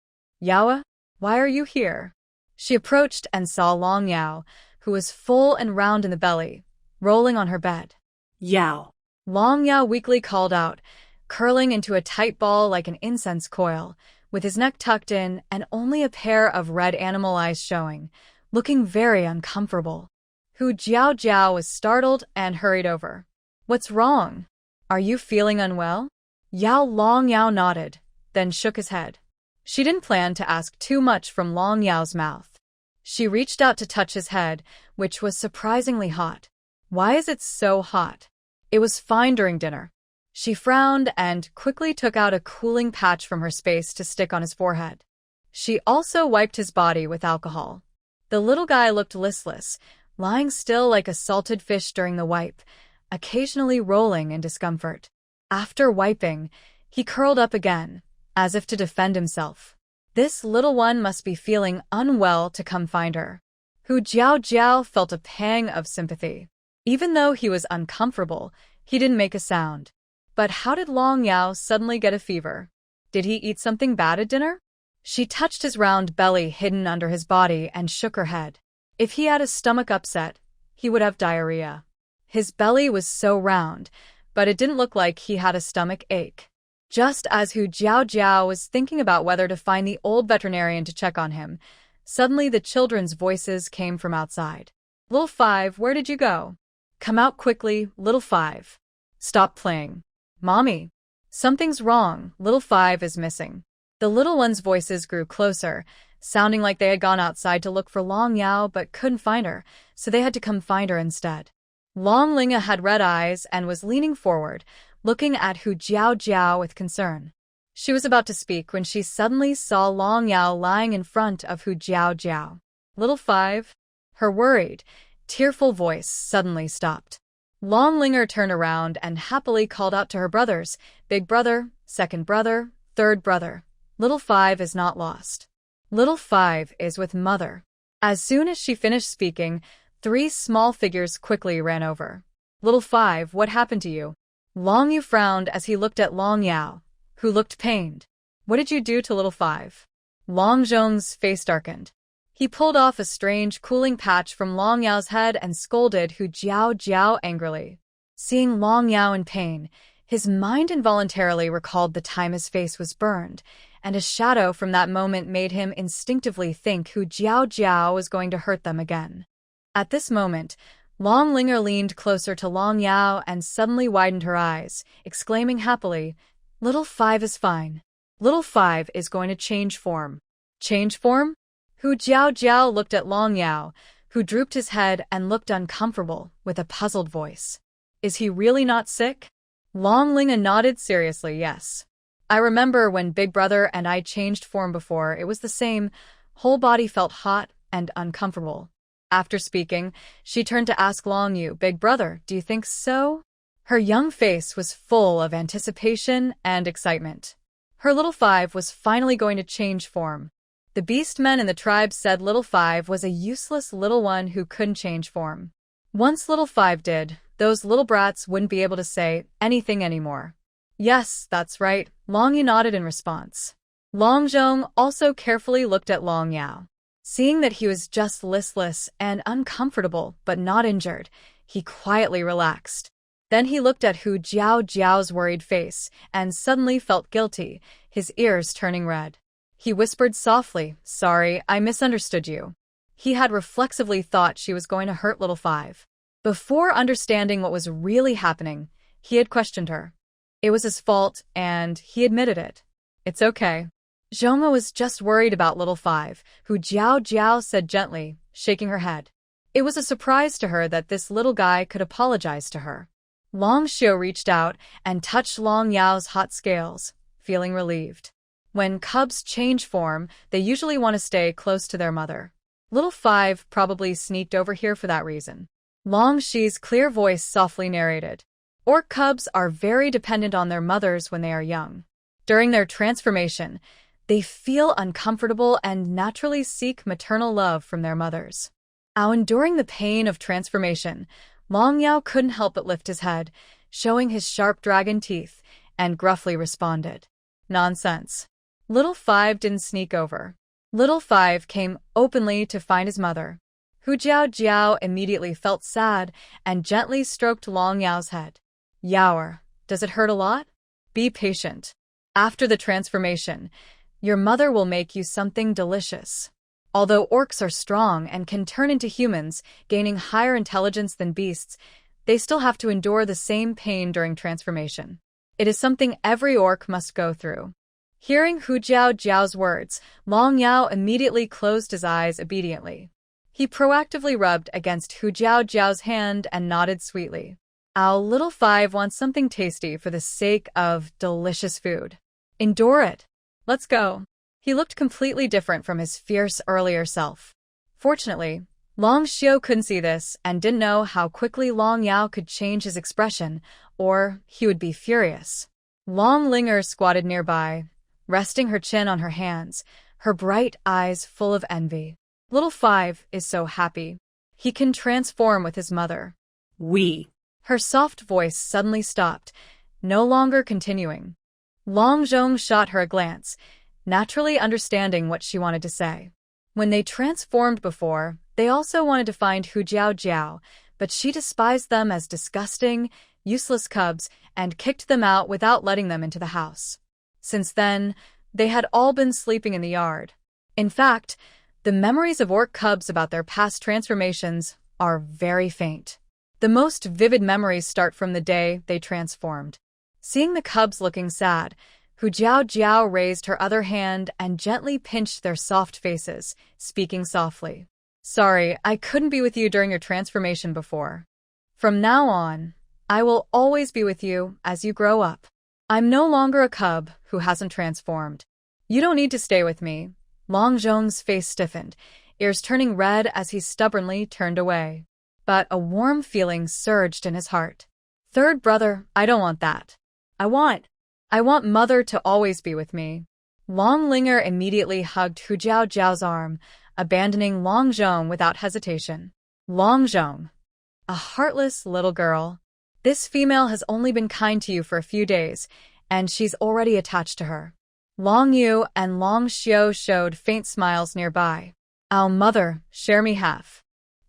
Yaoe, why are you here? She approached and saw Long Yao, who was full and round in the belly, rolling on her bed. Yao. Long Yao weakly called out, curling into a tight ball like an incense coil, with his neck tucked in and only a pair of red animal eyes showing, looking very uncomfortable. Hu Jiao Jiao was startled and hurried over. What's wrong? Are you feeling unwell? Long Yao nodded, then shook his head. She didn't plan to ask too much from Long Yao's mouth. She reached out to touch his head, which was surprisingly hot. Why is it so hot? It was fine during dinner. She frowned and quickly took out a cooling patch from her space to stick on his forehead. She also wiped his body with alcohol. The little guy looked listless, lying still like a salted fish during the wipe, occasionally rolling in discomfort. After wiping, he curled up again, as if to defend himself. This little one must be feeling unwell to come find her. Hu Jiao Jiao felt a pang of sympathy. Even though he was uncomfortable, he didn't make a sound. But how did Long Yao suddenly get a fever? Did he eat something bad at dinner? She touched his round belly hidden under his body and shook her head. If he had a stomach upset, he would have diarrhea. His belly was so round, but it didn't look like he had a stomach ache. Just as Hu Jiao Jiao was thinking about whether to find the old veterinarian to check on him, suddenly the children's voices came from outside. Little 5, where did you go? Come out quickly, Little 5. Stop playing. Mommy. Something's wrong, Little 5 is missing. The little ones' voices grew closer, sounding like they had gone outside to look for Long Yao but couldn't find her, so they had to come find her instead. Long Linga had red eyes and was leaning forward, looking at Hu Jiao Jiao with concern. She was about to speak when she suddenly saw Long Yao lying in front of Hu Jiao Jiao. Little 5? Her worried, tearful voice suddenly stopped. Long Linger turned around and happily called out to her brothers, "Big brother, second brother, third brother. Little Five is not lost. Little Five is with mother." As soon as she finished speaking, 3 small figures quickly ran over. "Little Five, what happened to you?" Long Yu frowned as he looked at Long Yao, who looked pained. "What did you do to Little Five?" Long Zhong's face darkened. He pulled off a strange cooling patch from Long Yao's head and scolded Hu Jiao angrily. Seeing Long Yao in pain, his mind involuntarily recalled the time his face was burned, and a shadow from that moment made him instinctively think Hu Jiao was going to hurt them again. At this moment, Long Linger leaned closer to Long Yao and suddenly widened her eyes, exclaiming happily, "Little Five is fine. Little Five is going to change form." Change form? Hu Jiao looked at Long Yao, who drooped his head and looked uncomfortable, with a puzzled voice. "Is he really not sick?" Long Linga nodded seriously, "Yes. I remember when Big Brother and I changed form before, it was the same. Whole body felt hot and uncomfortable." After speaking, she turned to ask Long Yu, "Big Brother, do you think so?" Her young face was full of anticipation and excitement. Her Little Five was finally going to change form. The beast men in the tribe said Little Five was a useless little one who couldn't change form. Once Little Five did, those little brats wouldn't be able to say anything anymore. "Yes, that's right," Long Yu nodded in response. Long Zhong also carefully looked at Long Yao. Seeing that he was just listless and uncomfortable but not injured, he quietly relaxed. Then he looked at Hu Jiao's worried face and suddenly felt guilty, his ears turning red. He whispered softly, "Sorry, I misunderstood you." He had reflexively thought she was going to hurt Little Five. Before understanding what was really happening, he had questioned her. It was his fault, and he admitted it. "It's okay." Zhongma was just worried about Little Five, Hu Jiao said gently, shaking her head. It was a surprise to her that this little guy could apologize to her. Long Xiu reached out and touched Long Yao's hot scales, feeling relieved. When cubs change form, they usually want to stay close to their mother. Little Five probably sneaked over here for that reason. Long Xi's clear voice softly narrated. Orc cubs are very dependent on their mothers when they are young. During their transformation, they feel uncomfortable and naturally seek maternal love from their mothers. Enduring the pain of transformation, Long Yao couldn't help but lift his head, showing his sharp dragon teeth, and gruffly responded, "Nonsense." Little Five didn't sneak over. Little Five came openly to find his mother. Hu Jiao immediately felt sad and gently stroked Long Yao's head. "Yaoer, does it hurt a lot? Be patient. After the transformation, your mother will make you something delicious." Although orcs are strong and can turn into humans, gaining higher intelligence than beasts, they still have to endure the same pain during transformation. It is something every orc must go through. Hearing Hu Jiao's words, Long Yao immediately closed his eyes obediently. He proactively rubbed against Hu Jiao's hand and nodded sweetly. Our Little Five wants something tasty for the sake of delicious food. Endure it. Let's go. He looked completely different from his fierce earlier self. Fortunately, Long Xiu couldn't see this and didn't know how quickly Long Yao could change his expression, or he would be furious. Long Linger squatted nearby, resting her chin on her hands, her bright eyes full of envy. Little Five is so happy. He can transform with his mother. Her soft voice suddenly stopped, no longer continuing. Long Zhong shot her a glance, naturally understanding what she wanted to say. When they transformed before, they also wanted to find Hu Jiao, but she despised them as disgusting, useless cubs and kicked them out without letting them into the house. Since then, they had all been sleeping in the yard. In fact, the memories of orc cubs about their past transformations are very faint. The most vivid memories start from the day they transformed. Seeing the cubs looking sad, Hu Jiao raised her other hand and gently pinched their soft faces, speaking softly. "Sorry, I couldn't be with you during your transformation before. From now on, I will always be with you as you grow up. I'm no longer a cub who hasn't transformed. You don't need to stay with me." Long Zhong's face stiffened, ears turning red as he stubbornly turned away. but a warm feeling surged in his heart. Third brother, I don't want that. I want mother to always be with me. Long Linger immediately hugged Hu Jiao's arm, abandoning Long Zhong without hesitation. Long Zhong, a heartless little girl. This female has only been kind to you for a few days, and she's already attached to her. Long Yu and Long Xiu showed faint smiles nearby. Our mother, share me half.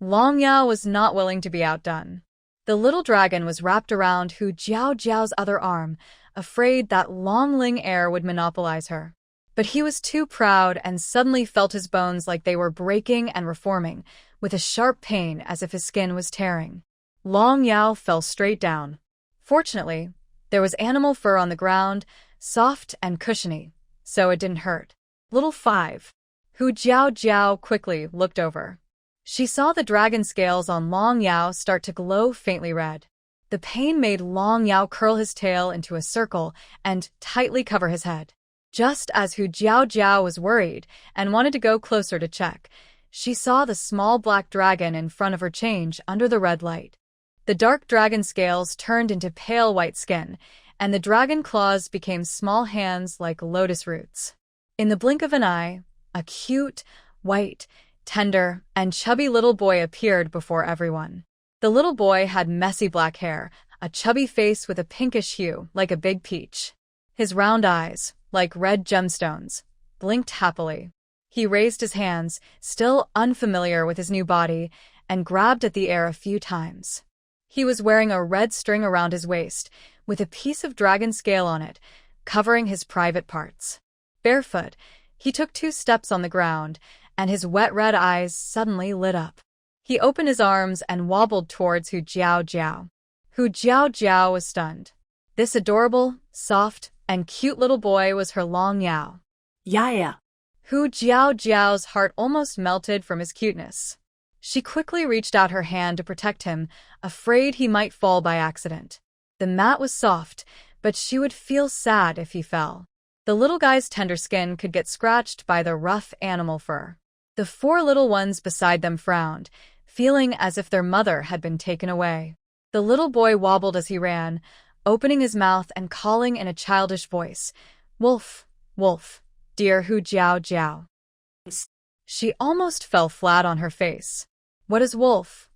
Long Yao was not willing to be outdone. The little dragon was wrapped around Hu Jiao's other arm, afraid that Long Ling heir would monopolize her. But he was too proud and suddenly felt his bones like they were breaking and reforming, with a sharp pain as if his skin was tearing. Long Yao fell straight down. Fortunately, there was animal fur on the ground, soft and cushiony, so it didn't hurt. Little 5. Hu Jiao quickly looked over. She saw the dragon scales on Long Yao start to glow faintly red. The pain made Long Yao curl his tail into a circle and tightly cover his head. Just as Hu Jiao was worried and wanted to go closer to check, she saw the small black dragon in front of her change under the red light. The dark dragon scales turned into pale white skin, and the dragon claws became small hands like lotus roots. In the blink of an eye, a cute, white, tender, and chubby little boy appeared before everyone. The little boy had messy black hair, a chubby face with a pinkish hue like a big peach. His round eyes, like red gemstones, blinked happily. He raised his hands, still unfamiliar with his new body, and grabbed at the air a few times. He was wearing a red string around his waist, with a piece of dragon scale on it, covering his private parts. Barefoot, he took 2 steps on the ground, and his wet red eyes suddenly lit up. He opened his arms and wobbled towards Hu Jiao. Hu Jiao was stunned. This adorable, soft, and cute little boy was her Long Yao. Yeah. Hu Jiao's heart almost melted from his cuteness. She quickly reached out her hand to protect him, afraid he might fall by accident. The mat was soft, but she would feel sad if he fell. The little guy's tender skin could get scratched by the rough animal fur. The 4 little ones beside them frowned, feeling as if their mother had been taken away. The little boy wobbled as he ran, opening his mouth and calling in a childish voice, "Wolf, wolf, dear Hu Jiao." She almost fell flat on her face. What does wolf,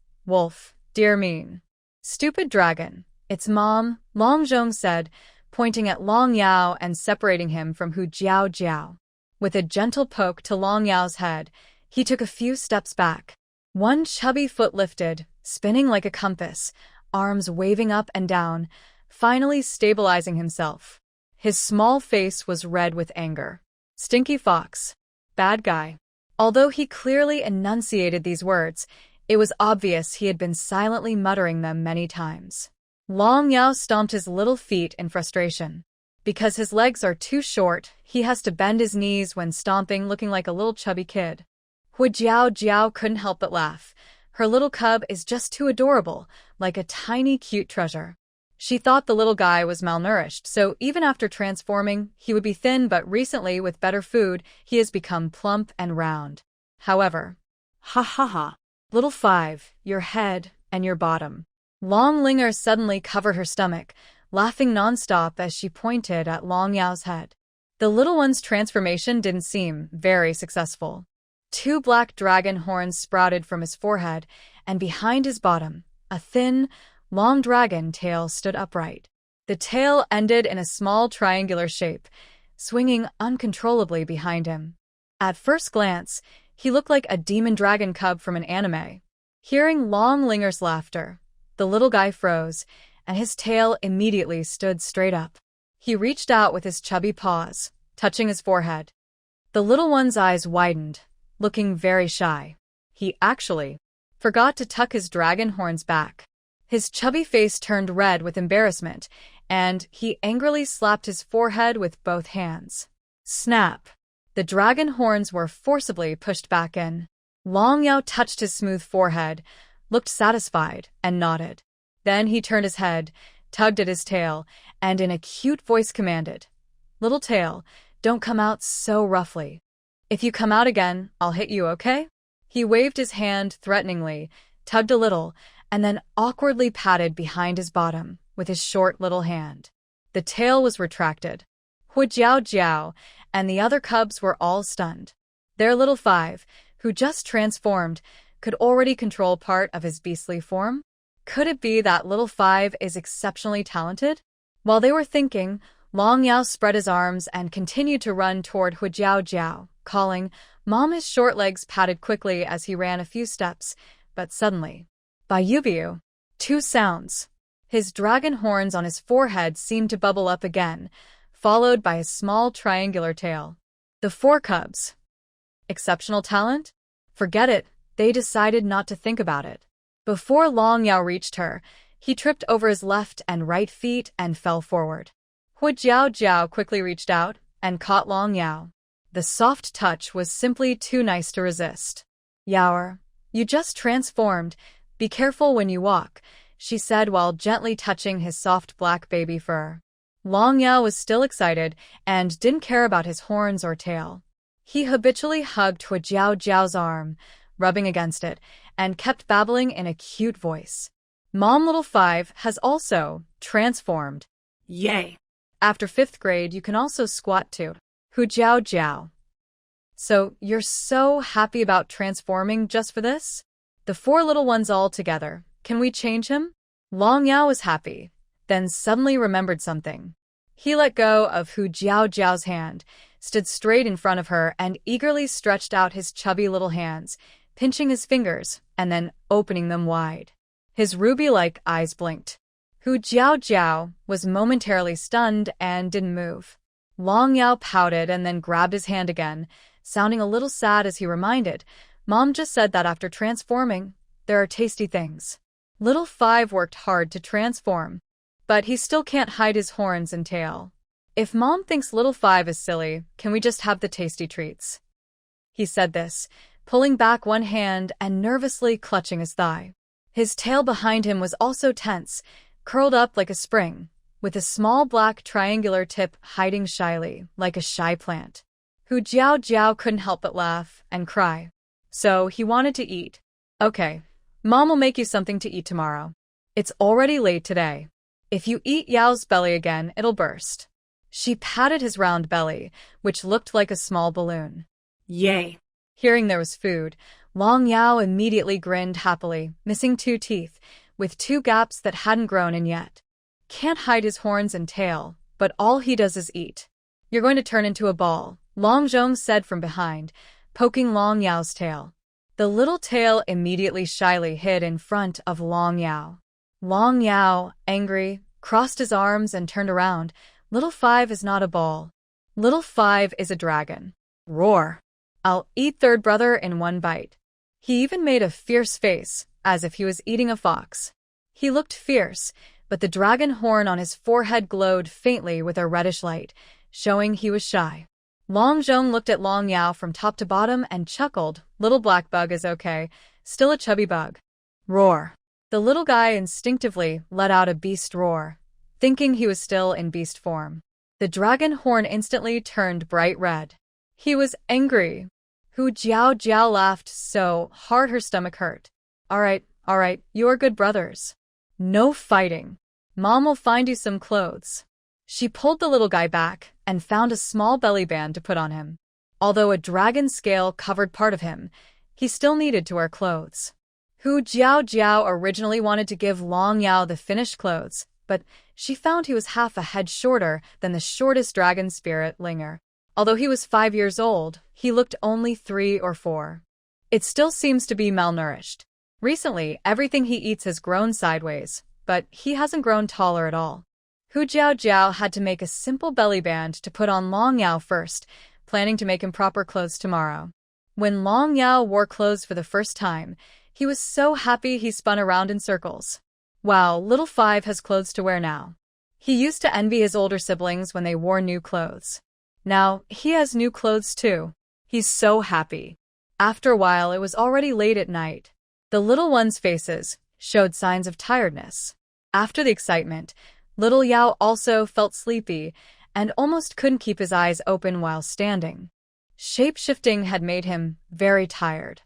dear mean? Stupid dragon, it's mom, Long Zhong said, pointing at Long Yao and separating him from Hu Jiao. With a gentle poke to Long Yao's head, he took a few steps back. One chubby foot lifted, spinning like a compass, arms waving up and down, finally stabilizing himself. His small face was red with anger. Stinky fox. Bad guy. Although he clearly enunciated these words, it was obvious he had been silently muttering them many times. Long Yao stomped his little feet in frustration. Because his legs are too short, he has to bend his knees when stomping, looking like a little chubby kid. Hu Jiao couldn't help but laugh. Her little cub is just too adorable, like a tiny cute treasure. She thought the little guy was malnourished, so even after transforming, he would be thin, but recently, with better food, he has become plump and round. However, Ha. little 5, your head and your bottom. Long Linger suddenly covered her stomach, laughing nonstop as she pointed at Long Yao's head. The little one's transformation didn't seem very successful. 2 black dragon horns sprouted from his forehead, and behind his bottom, a thin, long dragon tail stood upright. The tail ended in a small triangular shape, swinging uncontrollably behind him. At first glance, he looked like a demon dragon cub from an anime. Hearing Long Linger's laughter, the little guy froze, and his tail immediately stood straight up. He reached out with his chubby paws, touching his forehead. The little one's eyes widened, looking very shy. He actually forgot to tuck his dragon horns back. His chubby face turned red with embarrassment, and he angrily slapped his forehead with both hands. Snap! The dragon horns were forcibly pushed back in. Long Yao touched his smooth forehead, looked satisfied, and nodded. Then he turned his head, tugged at his tail, and in a cute voice commanded, "Little tail, don't come out so roughly. If you come out again, I'll hit you, okay?" He waved his hand threateningly, tugged a little, and then awkwardly patted behind his bottom with his short little hand. The tail was retracted. Hu Jiao Jiao and the other cubs were all stunned. Their little five, who just transformed, could already control part of his beastly form? Could it be that little five is exceptionally talented? While they were thinking, Long Yao spread his arms and continued to run toward Hu Jiao Jiao, calling, "Mom!" His short legs patted quickly as he ran a few steps, but suddenly, by Yubiu, two sounds. His dragon horns on his forehead seemed to bubble up again, followed by a small triangular tail. The four cubs. Exceptional talent? Forget it, they decided not to think about it. Before Long Yao reached her, he tripped over his left and right feet and fell forward. Hu Jiao Jiao quickly reached out and caught Long Yao. The soft touch was simply too nice to resist. "Yaoer, you just transformed. Be careful when you walk," she said while gently touching his soft black baby fur. Long Yao was still excited and didn't care about his horns or tail. He habitually hugged Hu Jiao Jiao's arm, rubbing against it, and kept babbling in a cute voice. "Mom Little Five has also transformed. Yay! After 5th grade, you can also squat too. Hu Jiao Jiao. So, you're so happy about transforming just for this? The four little ones all together. Can we change him?" Long Yao was happy, then suddenly remembered something. He let go of Hu Jiao Jiao's hand, stood straight in front of her, and eagerly stretched out his chubby little hands, pinching his fingers and then opening them wide. His ruby-like eyes blinked. Hu Jiao Jiao was momentarily stunned and didn't move. Long Yao pouted and then grabbed his hand again, sounding a little sad as he reminded, "Mom just said that after transforming, there are tasty things." Little Five worked hard to transform, but he still can't hide his horns and tail. "If Mom thinks Little Five is silly, can we just have the tasty treats?" He said this, pulling back one hand and nervously clutching his thigh. His tail behind him was also tense, curled up like a spring, with a small black triangular tip hiding shyly, like a shy plant. Hu Jiao Jiao couldn't help but laugh and cry. So he wanted to eat. "Okay, Mom will make you something to eat tomorrow. It's already late today. If you eat Yao's belly again, it'll burst." She patted his round belly, which looked like a small balloon. Yay! Hearing there was food, Long Yao immediately grinned happily, missing 2 teeth, with 2 gaps that hadn't grown in yet. Can't hide his horns and tail, but all he does is eat. "You're going to turn into a ball," Long Zhong said from behind, poking Long Yao's tail. The little tail immediately shyly hid in front of Long Yao. Long Yao, angry, crossed his arms and turned around. "Little Five is not a ball. Little Five is a dragon." Roar. "I'll eat third brother in one bite." He even made a fierce face, as if he was eating a fox. He looked fierce, but the dragon horn on his forehead glowed faintly with a reddish light, showing he was shy. Long Zhong looked at Long Yao from top to bottom and chuckled. "Little black bug is okay, still a chubby bug." Roar. The little guy instinctively let out a beast roar, thinking he was still in beast form. The dragon horn instantly turned bright red. He was angry. Hu Jiao Jiao laughed so hard her stomach hurt. All right, you are good brothers. No fighting. Mom will find you some clothes." She pulled the little guy back and found a small belly band to put on him. Although a dragon scale covered part of him, he still needed to wear clothes. Hu Jiao Jiao originally wanted to give Long Yao the finished clothes, but she found he was half a head shorter than the shortest dragon spirit, Linger. Although he was 5 years old, he looked only 3 or 4. It still seems to be malnourished. Recently, everything he eats has grown sideways, but he hasn't grown taller at all. Hu Jiao Jiao had to make a simple belly band to put on Long Yao first, planning to make him proper clothes tomorrow. When Long Yao wore clothes for the first time, he was so happy he spun around in circles. Wow, Little Five has clothes to wear now. He used to envy his older siblings when they wore new clothes. Now, he has new clothes too. He's so happy. After a while, it was already late at night. The little ones' faces showed signs of tiredness. After the excitement, Little Yao also felt sleepy and almost couldn't keep his eyes open while standing. Shape-shifting had made him very tired.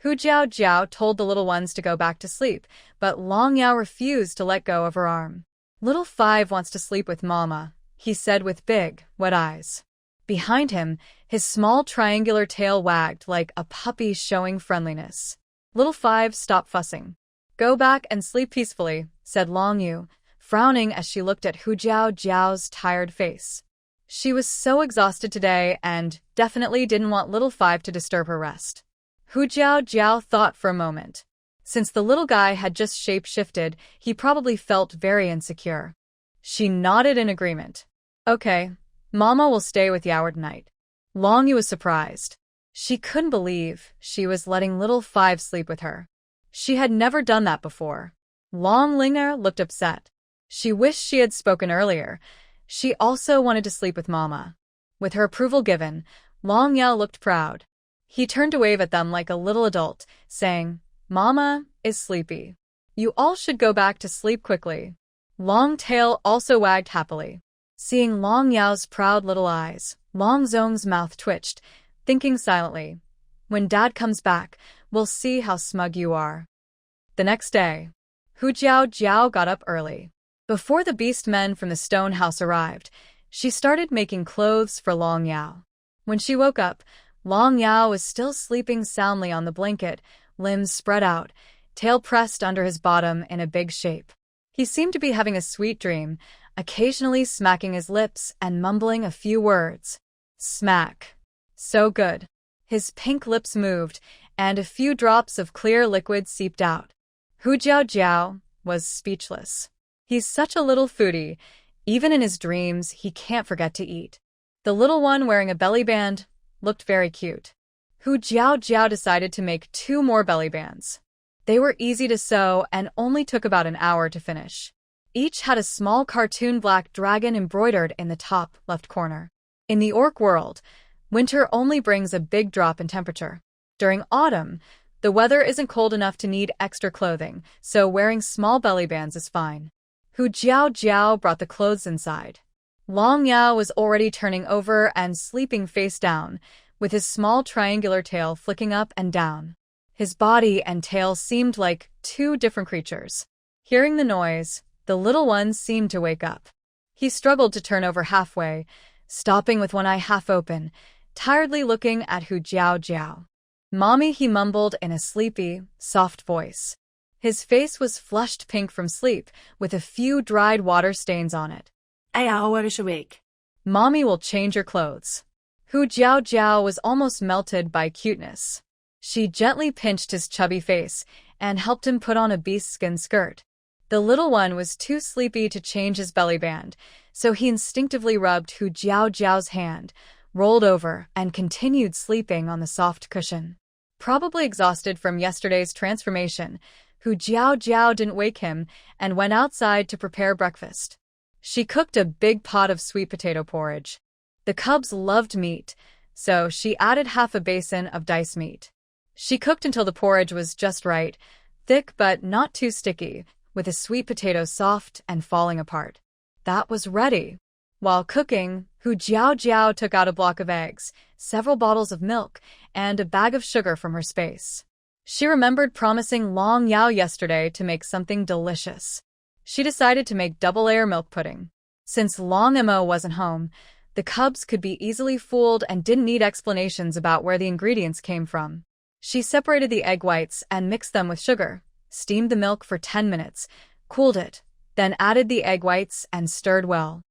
Hu Jiao told the little ones to go back to sleep, but Long Yao refused to let go of her arm. Little Five wants to sleep with Mama, he said with big, wet eyes. Behind him, his small triangular tail wagged like a puppy showing friendliness. Little Five stopped fussing. Go back and sleep peacefully, said Long Yu, frowning as she looked at Hu Jiao's tired face. She was so exhausted today and definitely didn't want Little Five to disturb her rest. Hu Jiao thought for a moment. Since the little guy had just shape-shifted, he probably felt very insecure. She nodded in agreement. Okay, Mama will stay with Yao tonight. Long Yu was surprised. She couldn't believe she was letting Little Five sleep with her. She had never done that before. Long Linger looked upset. She wished she had spoken earlier. She also wanted to sleep with Mama. With her approval given, Long Yao looked proud. He turned to wave at them like a little adult, saying, Mama is sleepy. You all should go back to sleep quickly. Long Tail also wagged happily. Seeing Long Yao's proud little eyes, Long Zong's mouth twitched, thinking silently, when Dad comes back, we'll see how smug you are. The next day, Hu Jiao got up early. Before the beast men from the stone house arrived, she started making clothes for Long Yao. When she woke up, Long Yao was still sleeping soundly on the blanket, limbs spread out, tail pressed under his bottom in a big shape. He seemed to be having a sweet dream, occasionally smacking his lips and mumbling a few words. Smack. So good. His pink lips moved, and a few drops of clear liquid seeped out. Hu Jiao was speechless. He's such a little foodie. Even in his dreams, he can't forget to eat. The little one wearing a belly band looked very cute. Hu Jiao decided to make 2 more belly bands. They were easy to sew and only took about an hour to finish. Each had a small cartoon black dragon embroidered in the top left corner. In the orc world, winter only brings a big drop in temperature. During autumn, the weather isn't cold enough to need extra clothing, so wearing small belly bands is fine. Hu Jiao brought the clothes inside. Long Yao was already turning over and sleeping face down, with his small triangular tail flicking up and down. His body and tail seemed like 2 different creatures. Hearing the noise, the little one seemed to wake up. He struggled to turn over halfway, stopping with one eye half open, tiredly looking at Hu Jiao. Mommy, he mumbled in a sleepy, soft voice. His face was flushed pink from sleep, with a few dried water stains on it. I was awake. Mommy will change your clothes. Hu Jiao was almost melted by cuteness. She gently pinched his chubby face and helped him put on a beast skin skirt. The little one was too sleepy to change his belly band, so he instinctively rubbed Hu Jiao's hand, rolled over, and continued sleeping on the soft cushion. Probably exhausted from yesterday's transformation, Hu Jiao didn't wake him and went outside to prepare breakfast. She cooked a big pot of sweet potato porridge. The cubs loved meat, so she added half a basin of diced meat. She cooked until the porridge was just right, thick but not too sticky, with the sweet potato soft and falling apart. That was ready. While cooking, Hu Jiao took out a block of eggs, several bottles of milk, and a bag of sugar from her space. She remembered promising Long Yao yesterday to make something delicious. She decided to make double-layer milk pudding. Since Long Mo wasn't home, the cubs could be easily fooled and didn't need explanations about where the ingredients came from. She separated the egg whites and mixed them with sugar, steamed the milk for 10 minutes, cooled it, then added the egg whites and stirred well.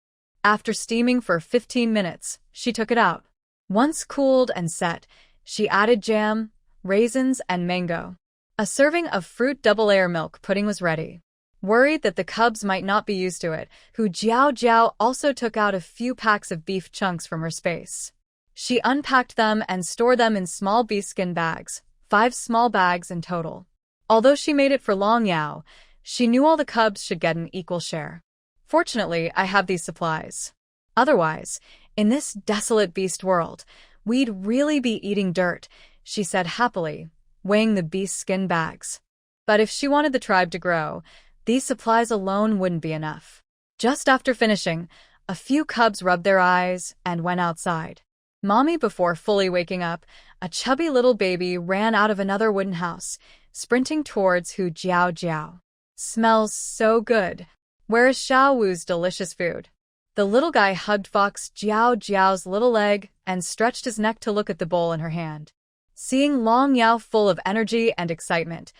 After steaming for 15 minutes, she took it out. Once cooled and set, she added jam, raisins, and mango. A serving of fruit double-layer milk pudding was ready. Worried that the cubs might not be used to it, Hu Jiao also took out a few packs of beef chunks from her space. She unpacked them and stored them in small beefskin bags, 5 small bags in total. Although she made it for Long Yao, she knew all the cubs should get an equal share. Fortunately, I have these supplies. Otherwise, in this desolate beast world, we'd really be eating dirt, she said happily, weighing the beast skin bags. But if she wanted the tribe to grow, these supplies alone wouldn't be enough. Just after finishing, a few cubs rubbed their eyes and went outside. Mommy, before fully waking up, a chubby little baby ran out of another wooden house, sprinting towards Hu Jiao Jiao. Smells so good. Where is Xiao Wu's delicious food? The little guy hugged Fox Jiao Jiao's little leg and stretched his neck to look at the bowl in her hand. Seeing Long Yao full of energy and excitement,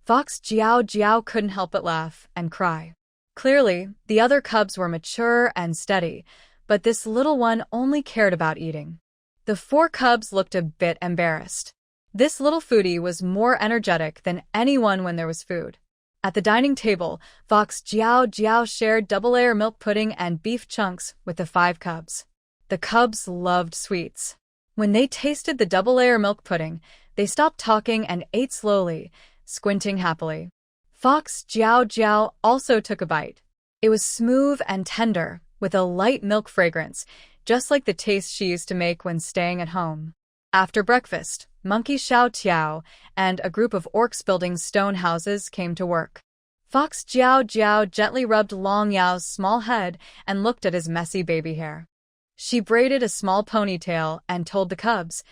Fox Jiao Jiao couldn't help but laugh and cry. Clearly, the other cubs were mature and steady, but this little one only cared about eating. The 4 cubs looked a bit embarrassed. This little foodie was more energetic than anyone when there was food. At the dining table, Fox Jiao Jiao shared double-layer milk pudding and beef chunks with the 5 cubs. The cubs loved sweets. When they tasted the double-layer milk pudding, they stopped talking and ate slowly, squinting happily. Fox Jiao Jiao also took a bite. It was smooth and tender, with a light milk fragrance, just like the taste she used to make when staying at home. After breakfast, Monkey Xiao Tiao and a group of orcs building stone houses came to work. Fox Jiao Jiao gently rubbed Long Yao's small head and looked at his messy baby hair. She braided a small ponytail and told the cubs,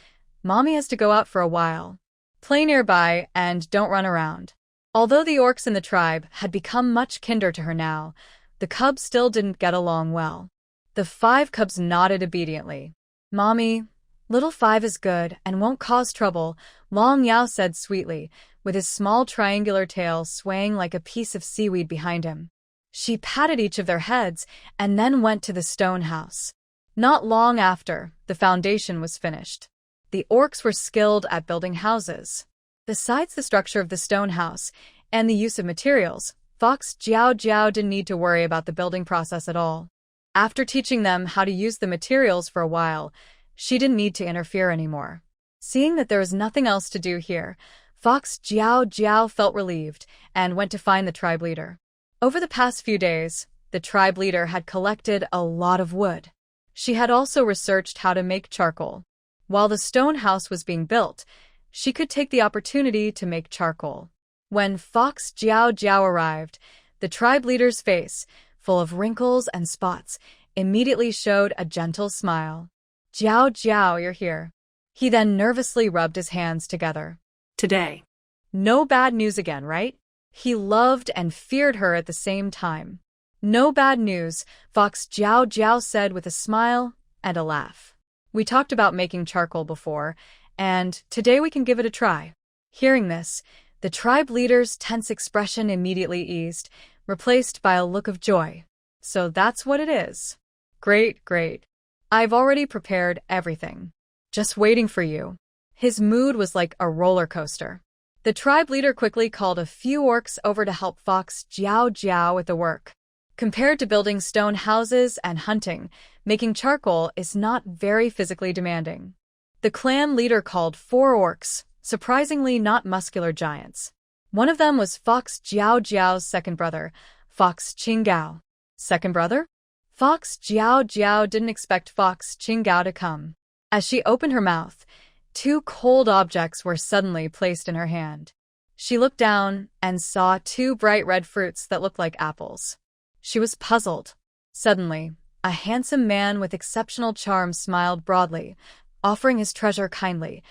"Mommy has to go out for a while. Play nearby and don't run around." Although the orcs in the tribe had become much kinder to her now, the cubs still didn't get along well. The 5 cubs nodded obediently. "Mommy, little 5 is good and won't cause trouble," Long Yao said sweetly, with his small triangular tail swaying like a piece of seaweed behind him. She patted each of their heads and then went to the stone house. Not long after, the foundation was finished. The orcs were skilled at building houses. Besides the structure of the stone house and the use of materials, Fox Jiao Jiao didn't need to worry about the building process at all. After teaching them how to use the materials for a while, she didn't need to interfere anymore. Seeing that there was nothing else to do here, Fox Jiao Jiao felt relieved and went to find the tribe leader. Over the past few days, the tribe leader had collected a lot of wood. She had also researched how to make charcoal. While the stone house was being built, she could take the opportunity to make charcoal. When Fox Jiao Jiao arrived, the tribe leader's face, full of wrinkles and spots, immediately showed a gentle smile. "Jiao Jiao, you're here." He then nervously rubbed his hands together. Today. No bad news again, right? He loved and feared her at the same time. "No bad news," Fox Jiao Jiao said with a smile and a laugh. "We talked about making charcoal before, and today we can give it a try." Hearing this, the tribe leader's tense expression immediately eased, replaced by a look of joy. "So that's what it is. Great, great. I've already prepared everything. Just waiting for you." His mood was like a roller coaster. The tribe leader quickly called a few orcs over to help Fox Jiao Jiao with the work. Compared to building stone houses and hunting, making charcoal is not very physically demanding. The clan leader called 4 orcs, surprisingly not muscular giants. One of them was Fox Jiao Jiao's second brother, Fox Qinggao. Second brother? Fox Jiao Jiao didn't expect Fox Qinggao to come. As she opened her mouth, 2 cold objects were suddenly placed in her hand. She looked down and saw 2 bright red fruits that looked like apples. She was puzzled. Suddenly, a handsome man with exceptional charm smiled broadly, offering his treasure kindly.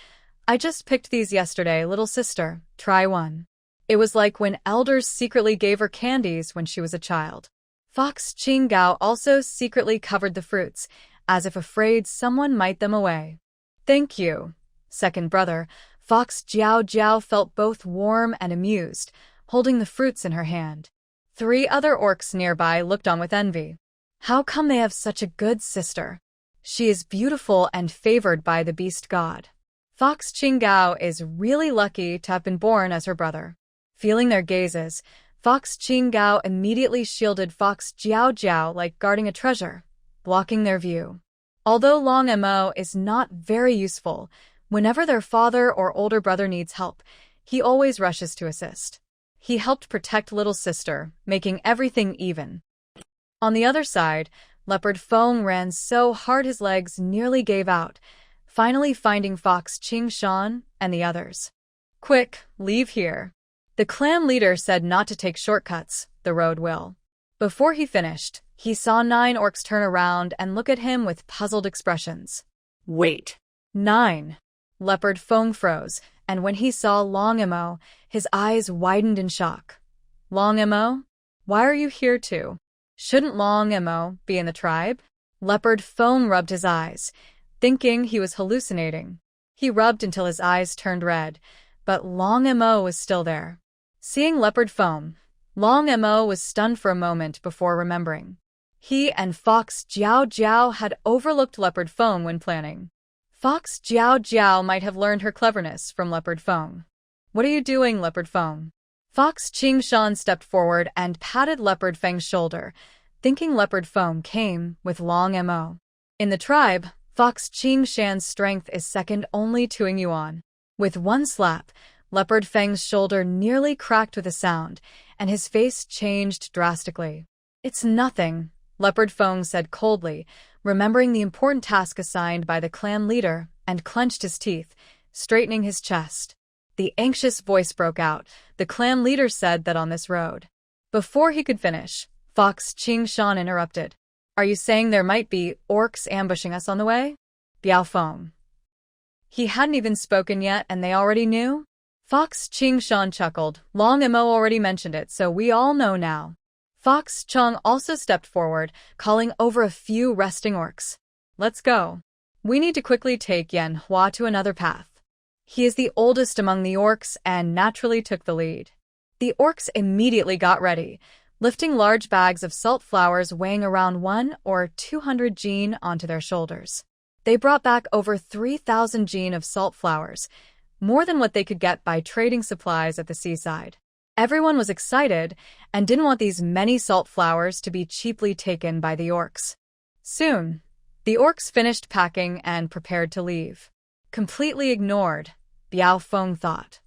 "I just picked these yesterday, little sister. Try one." It was like when elders secretly gave her candies when she was a child. Fox Qinggao also secretly covered the fruits, as if afraid someone might them away. "Thank you." Second brother, Fox Jiao Jiao felt both warm and amused, holding the fruits in her hand. 3 other orcs nearby looked on with envy. How come they have such a good sister? She is beautiful and favored by the beast god. Fox Qinggao is really lucky to have been born as her brother. Feeling their gazes, Fox Qinggao immediately shielded Fox Jiao Jiao like guarding a treasure, blocking their view. Although Long Mo is not very useful, whenever their father or older brother needs help, he always rushes to assist. He helped protect little sister, making everything even. On the other side, Leopard Feng ran so hard his legs nearly gave out, finally finding Fox Qingshan and the others. "Quick, leave here." The clan leader said not to take shortcuts, the road will. Before he finished, he saw 9 orcs turn around and look at him with puzzled expressions. Wait. 9. Leopard Feng froze, and when he saw Long Emo, his eyes widened in shock. Long Emo? Why are you here too? Shouldn't Long Emo be in the tribe? Leopard Feng rubbed his eyes, thinking he was hallucinating. He rubbed until his eyes turned red, but Long Emo was still there. Seeing Leopard Feng, Long Emo was stunned for a moment before remembering. He and Fox Jiao Jiao had overlooked Leopard Feng when planning. Fox Jiao Jiao might have learned her cleverness from Leopard Feng. What are you doing, Leopard Feng? Fox Qingshan stepped forward and patted Leopard Feng's shoulder, thinking Leopard Feng came with Long Mo. In the tribe, Fox Qingshan's strength is second only to Ing Yuan. With one slap, Leopard Feng's shoulder nearly cracked with a sound, and his face changed drastically. It's nothing, Leopard Feng said coldly, remembering the important task assigned by the clan leader, and clenched his teeth, straightening his chest. The anxious voice broke out. The clan leader said that on this road. Before he could finish, Fox Qingshan interrupted. Are you saying there might be orcs ambushing us on the way? Biao Feng. He hadn't even spoken yet and they already knew? Fox Qingshan chuckled. Long Mo already mentioned it, so we all know now. Fox Chong also stepped forward, calling over a few resting orcs. Let's go. We need to quickly take Yan Hua to another path. He is the oldest among the orcs and naturally took the lead. The orcs immediately got ready, lifting large bags of salt flowers weighing around 1 or 200 jin onto their shoulders. They brought back over 3,000 jin of salt flowers, more than what they could get by trading supplies at the seaside. Everyone was excited and didn't want these many salt flowers to be cheaply taken by the orcs. Soon, the orcs finished packing and prepared to leave. Completely ignored, Biao Feng thought.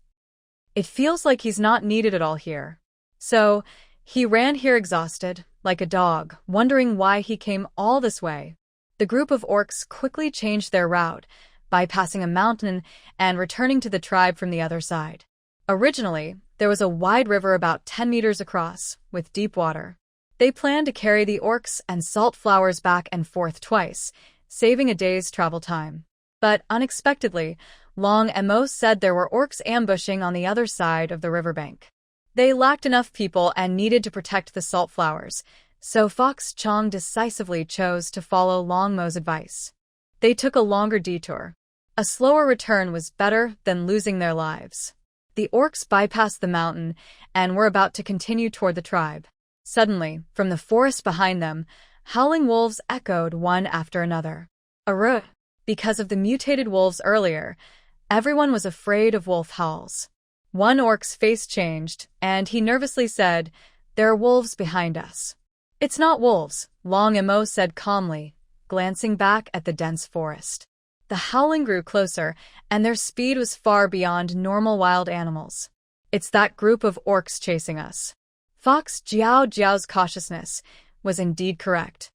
It feels like he's not needed at all here. So, he ran here exhausted, like a dog, wondering why he came all this way. The group of orcs quickly changed their route, bypassing a mountain and returning to the tribe from the other side. Originally, there was a wide river about 10 meters across, with deep water. They planned to carry the orcs and salt flowers back and forth twice, saving a day's travel time. But unexpectedly, Long Mo said there were orcs ambushing on the other side of the riverbank. They lacked enough people and needed to protect the salt flowers, so Fox Chong decisively chose to follow Long Mo's advice. They took a longer detour. A slower return was better than losing their lives. The orcs bypassed the mountain and were about to continue toward the tribe. Suddenly, from the forest behind them, howling wolves echoed one after another. Arrgh! Because of the mutated wolves earlier, everyone was afraid of wolf howls. One orc's face changed, and he nervously said, "There are wolves behind us." "It's not wolves," Long Mo said calmly, glancing back at the dense forest. The howling grew closer, and their speed was far beyond normal wild animals. "It's that group of orcs chasing us." Fox Jiao Jiao's cautiousness was indeed correct.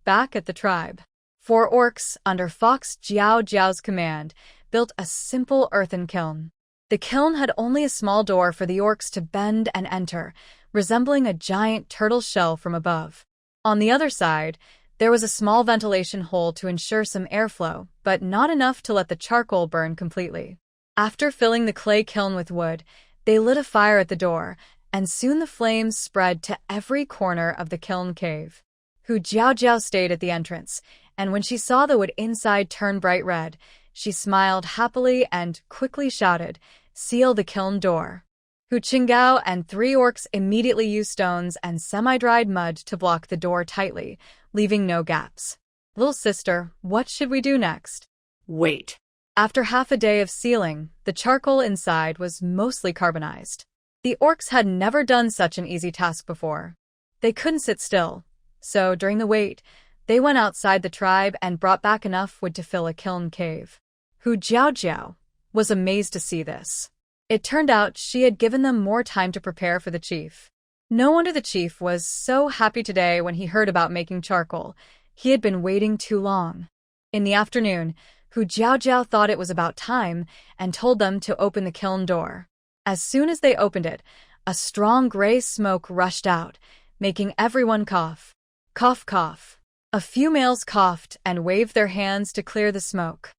Back at the tribe, 4 orcs, under Fox Jiao Jiao's command, built a simple earthen kiln. The kiln had only a small door for the orcs to bend and enter, resembling a giant turtle shell from above. On the other side, there was a small ventilation hole to ensure some airflow, but not enough to let the charcoal burn completely. After filling the clay kiln with wood, they lit a fire at the door, and soon the flames spread to every corner of the kiln cave. Hu Jiao Jiao stayed at the entrance, and when she saw the wood inside turn bright red, she smiled happily and quickly shouted, "Seal the kiln door." Hu Qinggao and 3 orcs immediately used stones and semi-dried mud to block the door tightly, leaving no gaps. "Little sister, what should we do next?" Wait. After half a day of sealing, the charcoal inside was mostly carbonized. The orcs had never done such an easy task before. They couldn't sit still, so during the wait, they went outside the tribe and brought back enough wood to fill a kiln cave. Hu Jiao was amazed to see this. It turned out she had given them more time to prepare for the chief. No wonder the chief was so happy today when he heard about making charcoal. He had been waiting too long. In the afternoon, Hu Jiao thought it was about time and told them to open the kiln door. As soon as they opened it, a strong gray smoke rushed out, making everyone cough. Cough, cough. A few males coughed and waved their hands to clear the smoke.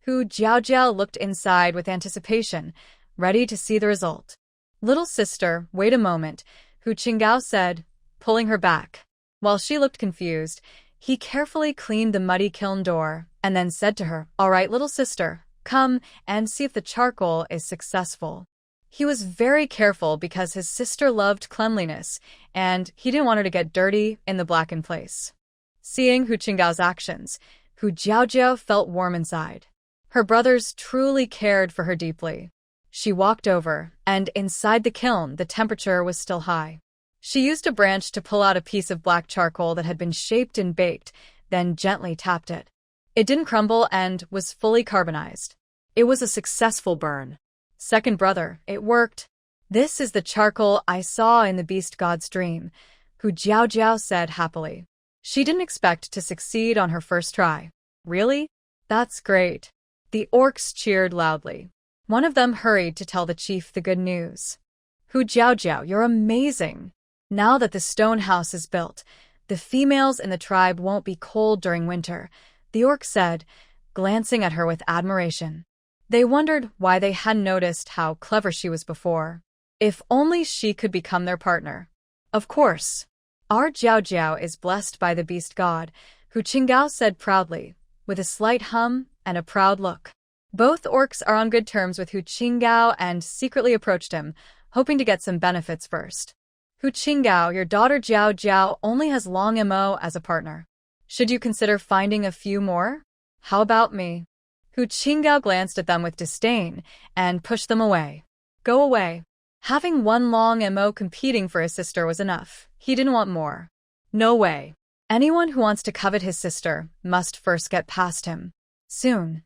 Hu Jiaojiao looked inside with anticipation, ready to see the result. Little sister, wait a moment, Hu Qinggao said, pulling her back. While she looked confused, he carefully cleaned the muddy kiln door and then said to her, all right, little sister, come and see if the charcoal is successful. He was very careful because his sister loved cleanliness and he didn't want her to get dirty in the blackened place. Seeing Hu Qinggao's actions, Hu Jiaojiao felt warm inside. Her brothers truly cared for her deeply. She walked over, and inside the kiln, the temperature was still high. She used a branch to pull out a piece of black charcoal that had been shaped and baked, then gently tapped it. It didn't crumble and was fully carbonized. It was a successful burn. Second brother, it worked. This is the charcoal I saw in the beast god's dream, Hu Jiaojiao said happily. She didn't expect to succeed on her first try. Really? That's great. The orcs cheered loudly. One of them hurried to tell the chief the good news. Hu Jiaojiao, you're amazing. Now that the stone house is built, the females in the tribe won't be cold during winter, the orc said, glancing at her with admiration. They wondered why they hadn't noticed how clever she was before. If only she could become their partner. Of course. Our Jiaojiao is blessed by the beast god, Hu Qinggao said proudly, with a slight hum and a proud look. Both orcs are on good terms with Hu Qinggao and secretly approached him, hoping to get some benefits first. Hu Qinggao, your daughter Jiao Jiao only has Long Mo as a partner. Should you consider finding a few more? How about me? Hu Qinggao glanced at them with disdain and pushed them away. Go away. Having one Long Mo competing for his sister was enough. He didn't want more. No way. Anyone who wants to covet his sister must first get past him. Soon,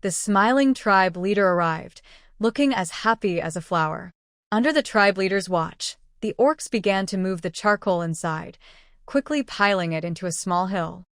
the smiling tribe leader arrived, looking as happy as a flower. Under the tribe leader's watch, the orcs began to move the charcoal inside, quickly piling it into a small hill.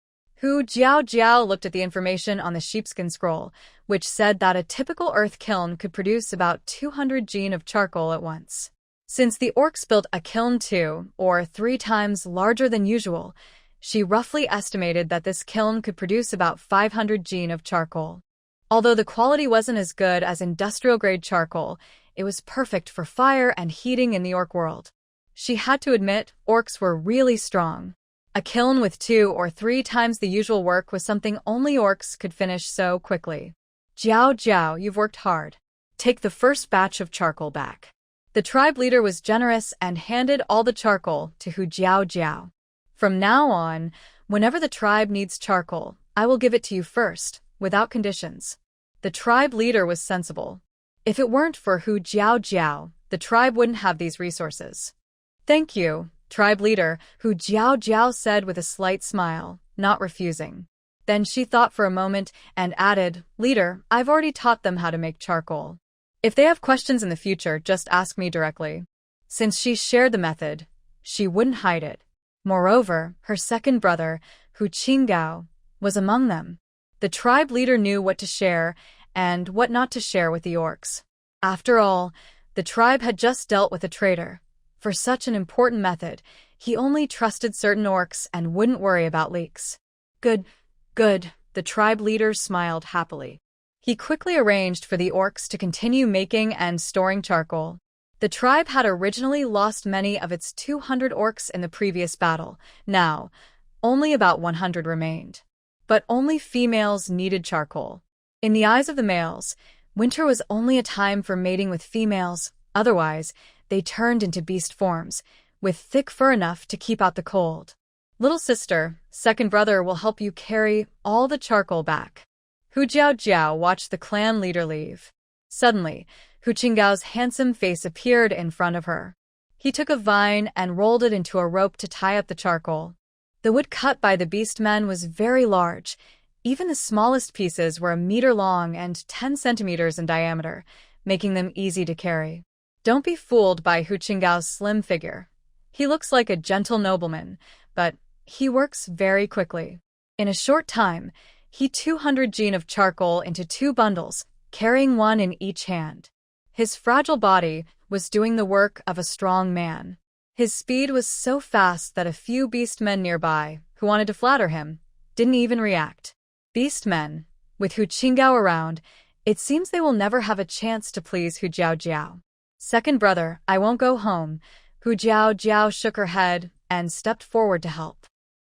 Hu Jiaojiao looked at the information on the sheepskin scroll, which said that a typical earth kiln could produce about 200 jin of charcoal at once. Since the orcs built a kiln 2 or 3 times larger than usual, she roughly estimated that this kiln could produce about 500 jin of charcoal. Although the quality wasn't as good as industrial-grade charcoal, it was perfect for fire and heating in the orc world. She had to admit, orcs were really strong. A kiln with 2 or 3 times the usual work was something only orcs could finish so quickly. Jiao Jiao, you've worked hard. Take the first batch of charcoal back. The tribe leader was generous and handed all the charcoal to Hu Jiaojiao. From now on, whenever the tribe needs charcoal, I will give it to you first, without conditions. The tribe leader was sensible. If it weren't for Hu Jiaojiao, the tribe wouldn't have these resources. Thank you, tribe leader, Hu Jiaojiao said with a slight smile, not refusing. Then she thought for a moment and added, Leader, I've already taught them how to make charcoal. If they have questions in the future, just ask me directly. Since she shared the method, she wouldn't hide it. Moreover, her second brother, Hu Qinggao, was among them. The tribe leader knew what to share and what not to share with the orcs. After all, the tribe had just dealt with a traitor. For such an important method, he only trusted certain orcs and wouldn't worry about leaks. Good, the tribe leader smiled happily. He quickly arranged for the orcs to continue making and storing charcoal. The tribe had originally lost many of its 200 orcs in the previous battle. Now, only about 100 remained. But only females needed charcoal. In the eyes of the males, winter was only a time for mating with females. Otherwise, they turned into beast forms, with thick fur enough to keep out the cold. Little sister, second brother will help you carry all the charcoal back. Hu Jiaojiao watched the clan leader leave. Suddenly, Hu Qinggao's handsome face appeared in front of her. He took a vine and rolled it into a rope to tie up the charcoal. The wood cut by the beast men was very large. Even the smallest pieces were a meter long and 10 centimeters in diameter, making them easy to carry. Don't be fooled by Hu Qinggao's slim figure. He looks like a gentle nobleman, but he works very quickly. In a short time, he 200 jin of charcoal into 2 bundles, carrying one in each hand. His fragile body was doing the work of a strong man. His speed was so fast that a few beast men nearby, who wanted to flatter him, didn't even react. Beast men, with Hu Qingao around, it seems they will never have a chance to please Hu Jiao. Second brother, I won't go home. Hu Jiao shook her head and stepped forward to help.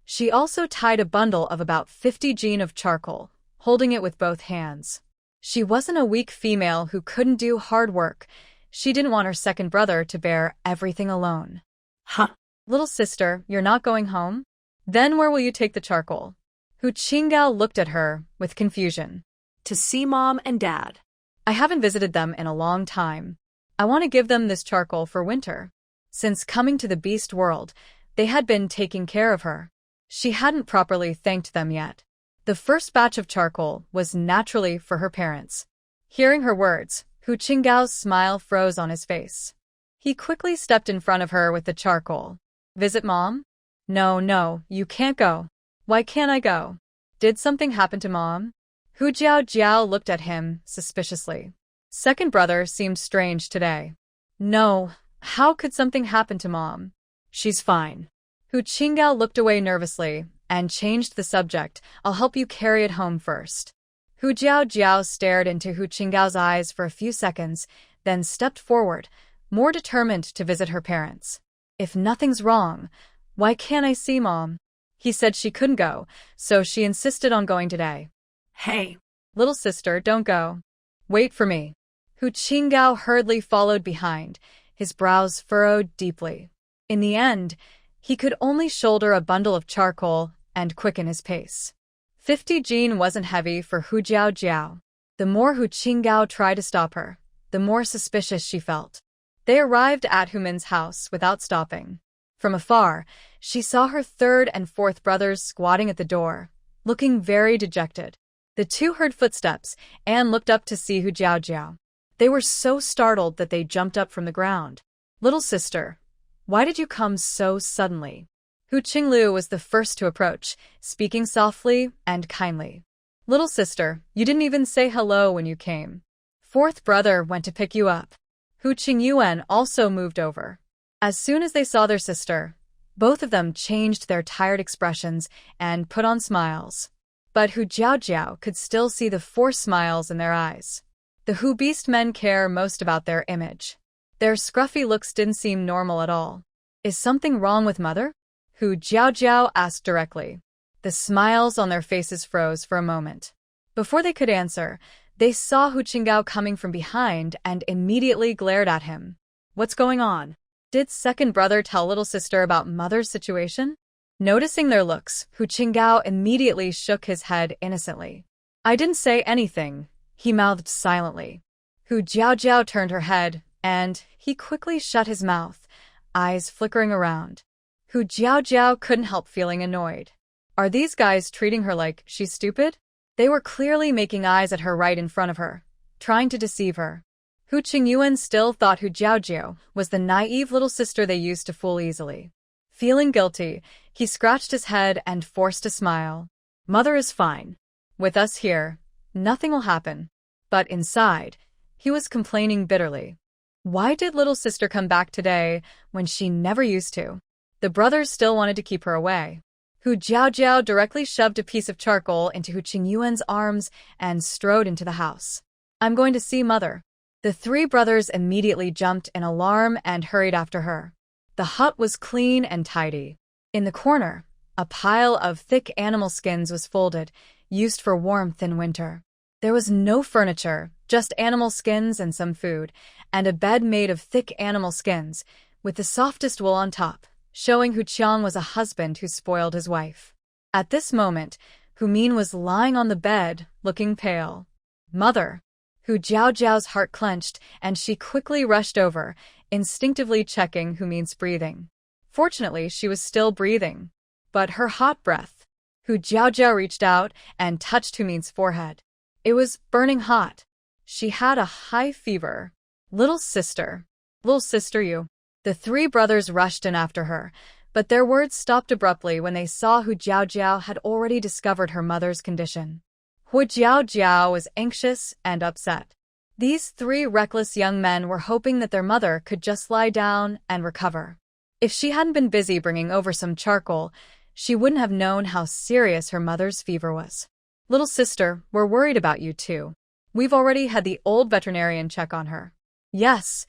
She also tied a bundle of about 50 jin of charcoal, holding it with both hands. She wasn't a weak female who couldn't do hard work. She didn't want her second brother to bear everything alone. Huh. Little sister, you're not going home? Then where will you take the charcoal? Hu Qingao looked at her with confusion. To see Mom and Dad. I haven't visited them in a long time. I want to give them this charcoal for winter. Since coming to the beast world, they had been taking care of her. She hadn't properly thanked them yet. The first batch of charcoal was naturally for her parents. Hearing her words, Hu Qingao's smile froze on his face. He quickly stepped in front of her with the charcoal. Visit Mom? No, you can't go. Why can't I go? Did something happen to Mom? Hu Jiao looked at him suspiciously. Second brother seemed strange today. No, how could something happen to Mom? She's fine. Hu Qingao looked away nervously and changed the subject. I'll help you carry it home first. Hu Jiao stared into Hu Qingao's eyes for a few seconds, then stepped forward, more determined to visit her parents. If nothing's wrong, why can't I see Mom? He said she couldn't go, so she insisted on going today. Hey. Little sister, don't go. Wait for me. Hu Qingao hurriedly followed behind, his brows furrowed deeply. In the end, he could only shoulder a bundle of charcoal and quicken his pace. 50 jin wasn't heavy for Hu Jiao. The more Hu Qingao tried to stop her, the more suspicious she felt. They arrived at Hu Min's house without stopping. From afar, she saw her third and fourth brothers squatting at the door, looking very dejected. The two heard footsteps and looked up to see Hu Jiao. They were so startled that they jumped up from the ground. Little sister, why did you come so suddenly? Hu Qinglu was the first to approach, speaking softly and kindly. Little sister, you didn't even say hello when you came. Fourth brother went to pick you up. Hu Qingyuan also moved over. As soon as they saw their sister, both of them changed their tired expressions and put on smiles. But Hu Jiao could still see the forced smiles in their eyes. The Hu beast men care most about their image. Their scruffy looks didn't seem normal at all. Is something wrong with mother? Hu Jiao asked directly. The smiles on their faces froze for a moment. Before they could answer, they saw Hu Qingao coming from behind and immediately glared at him. What's going on? Did second brother tell little sister about mother's situation? Noticing their looks, Hu Qingao immediately shook his head innocently. I didn't say anything, he mouthed silently. Hu Jiao turned her head, and he quickly shut his mouth, eyes flickering around. Hu Jiao couldn't help feeling annoyed. Are these guys treating her like she's stupid? They were clearly making eyes at her right in front of her, trying to deceive her. Hu Qingyuan still thought Hu Jiao was the naive little sister they used to fool easily. Feeling guilty, he scratched his head and forced a smile. Mother is fine. With us here, nothing will happen. But inside, he was complaining bitterly. Why did little sister come back today when she never used to? The brothers still wanted to keep her away. Hu Jiao directly shoved a piece of charcoal into Hu Qingyuan's arms and strode into the house. I'm going to see mother. The three brothers immediately jumped in alarm and hurried after her. The hut was clean and tidy. In the corner, a pile of thick animal skins was folded, used for warmth in winter. There was no furniture, just animal skins and some food, and a bed made of thick animal skins, with the softest wool on top, showing Hu Qiang was a husband who spoiled his wife. At this moment, Hu Min was lying on the bed, looking pale. Mother! Hu Jiao's heart clenched, and she quickly rushed over, instinctively checking Hu Min's breathing. Fortunately, she was still breathing. But her hot breath. Hu Jiao reached out and touched Hu Min's forehead. It was burning hot. She had a high fever. Little sister, you. The three brothers rushed in after her, but their words stopped abruptly when they saw Hu Jiao had already discovered her mother's condition. Hu Jiao was anxious and upset. These three reckless young men were hoping that their mother could just lie down and recover. If she hadn't been busy bringing over some charcoal, she wouldn't have known how serious her mother's fever was. Little sister, we're worried about you too. We've already had the old veterinarian check on her. Yes,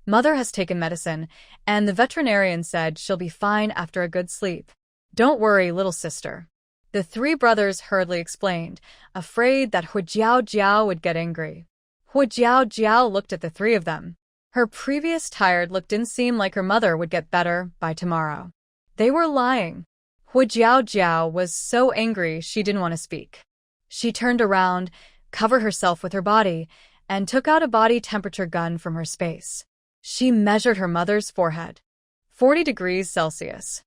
mother has taken medicine, and the veterinarian said she'll be fine after a good sleep. Don't worry, little sister. The three brothers hurriedly explained, afraid that Hujiao would get angry. Hujiao looked at the three of them. Her previous tired look didn't seem like her mother would get better by tomorrow. They were lying. Hujiao was so angry she didn't want to speak. She turned around, covered herself with her body, and took out a body temperature gun from her space. She measured her mother's forehead. 40 degrees Celsius.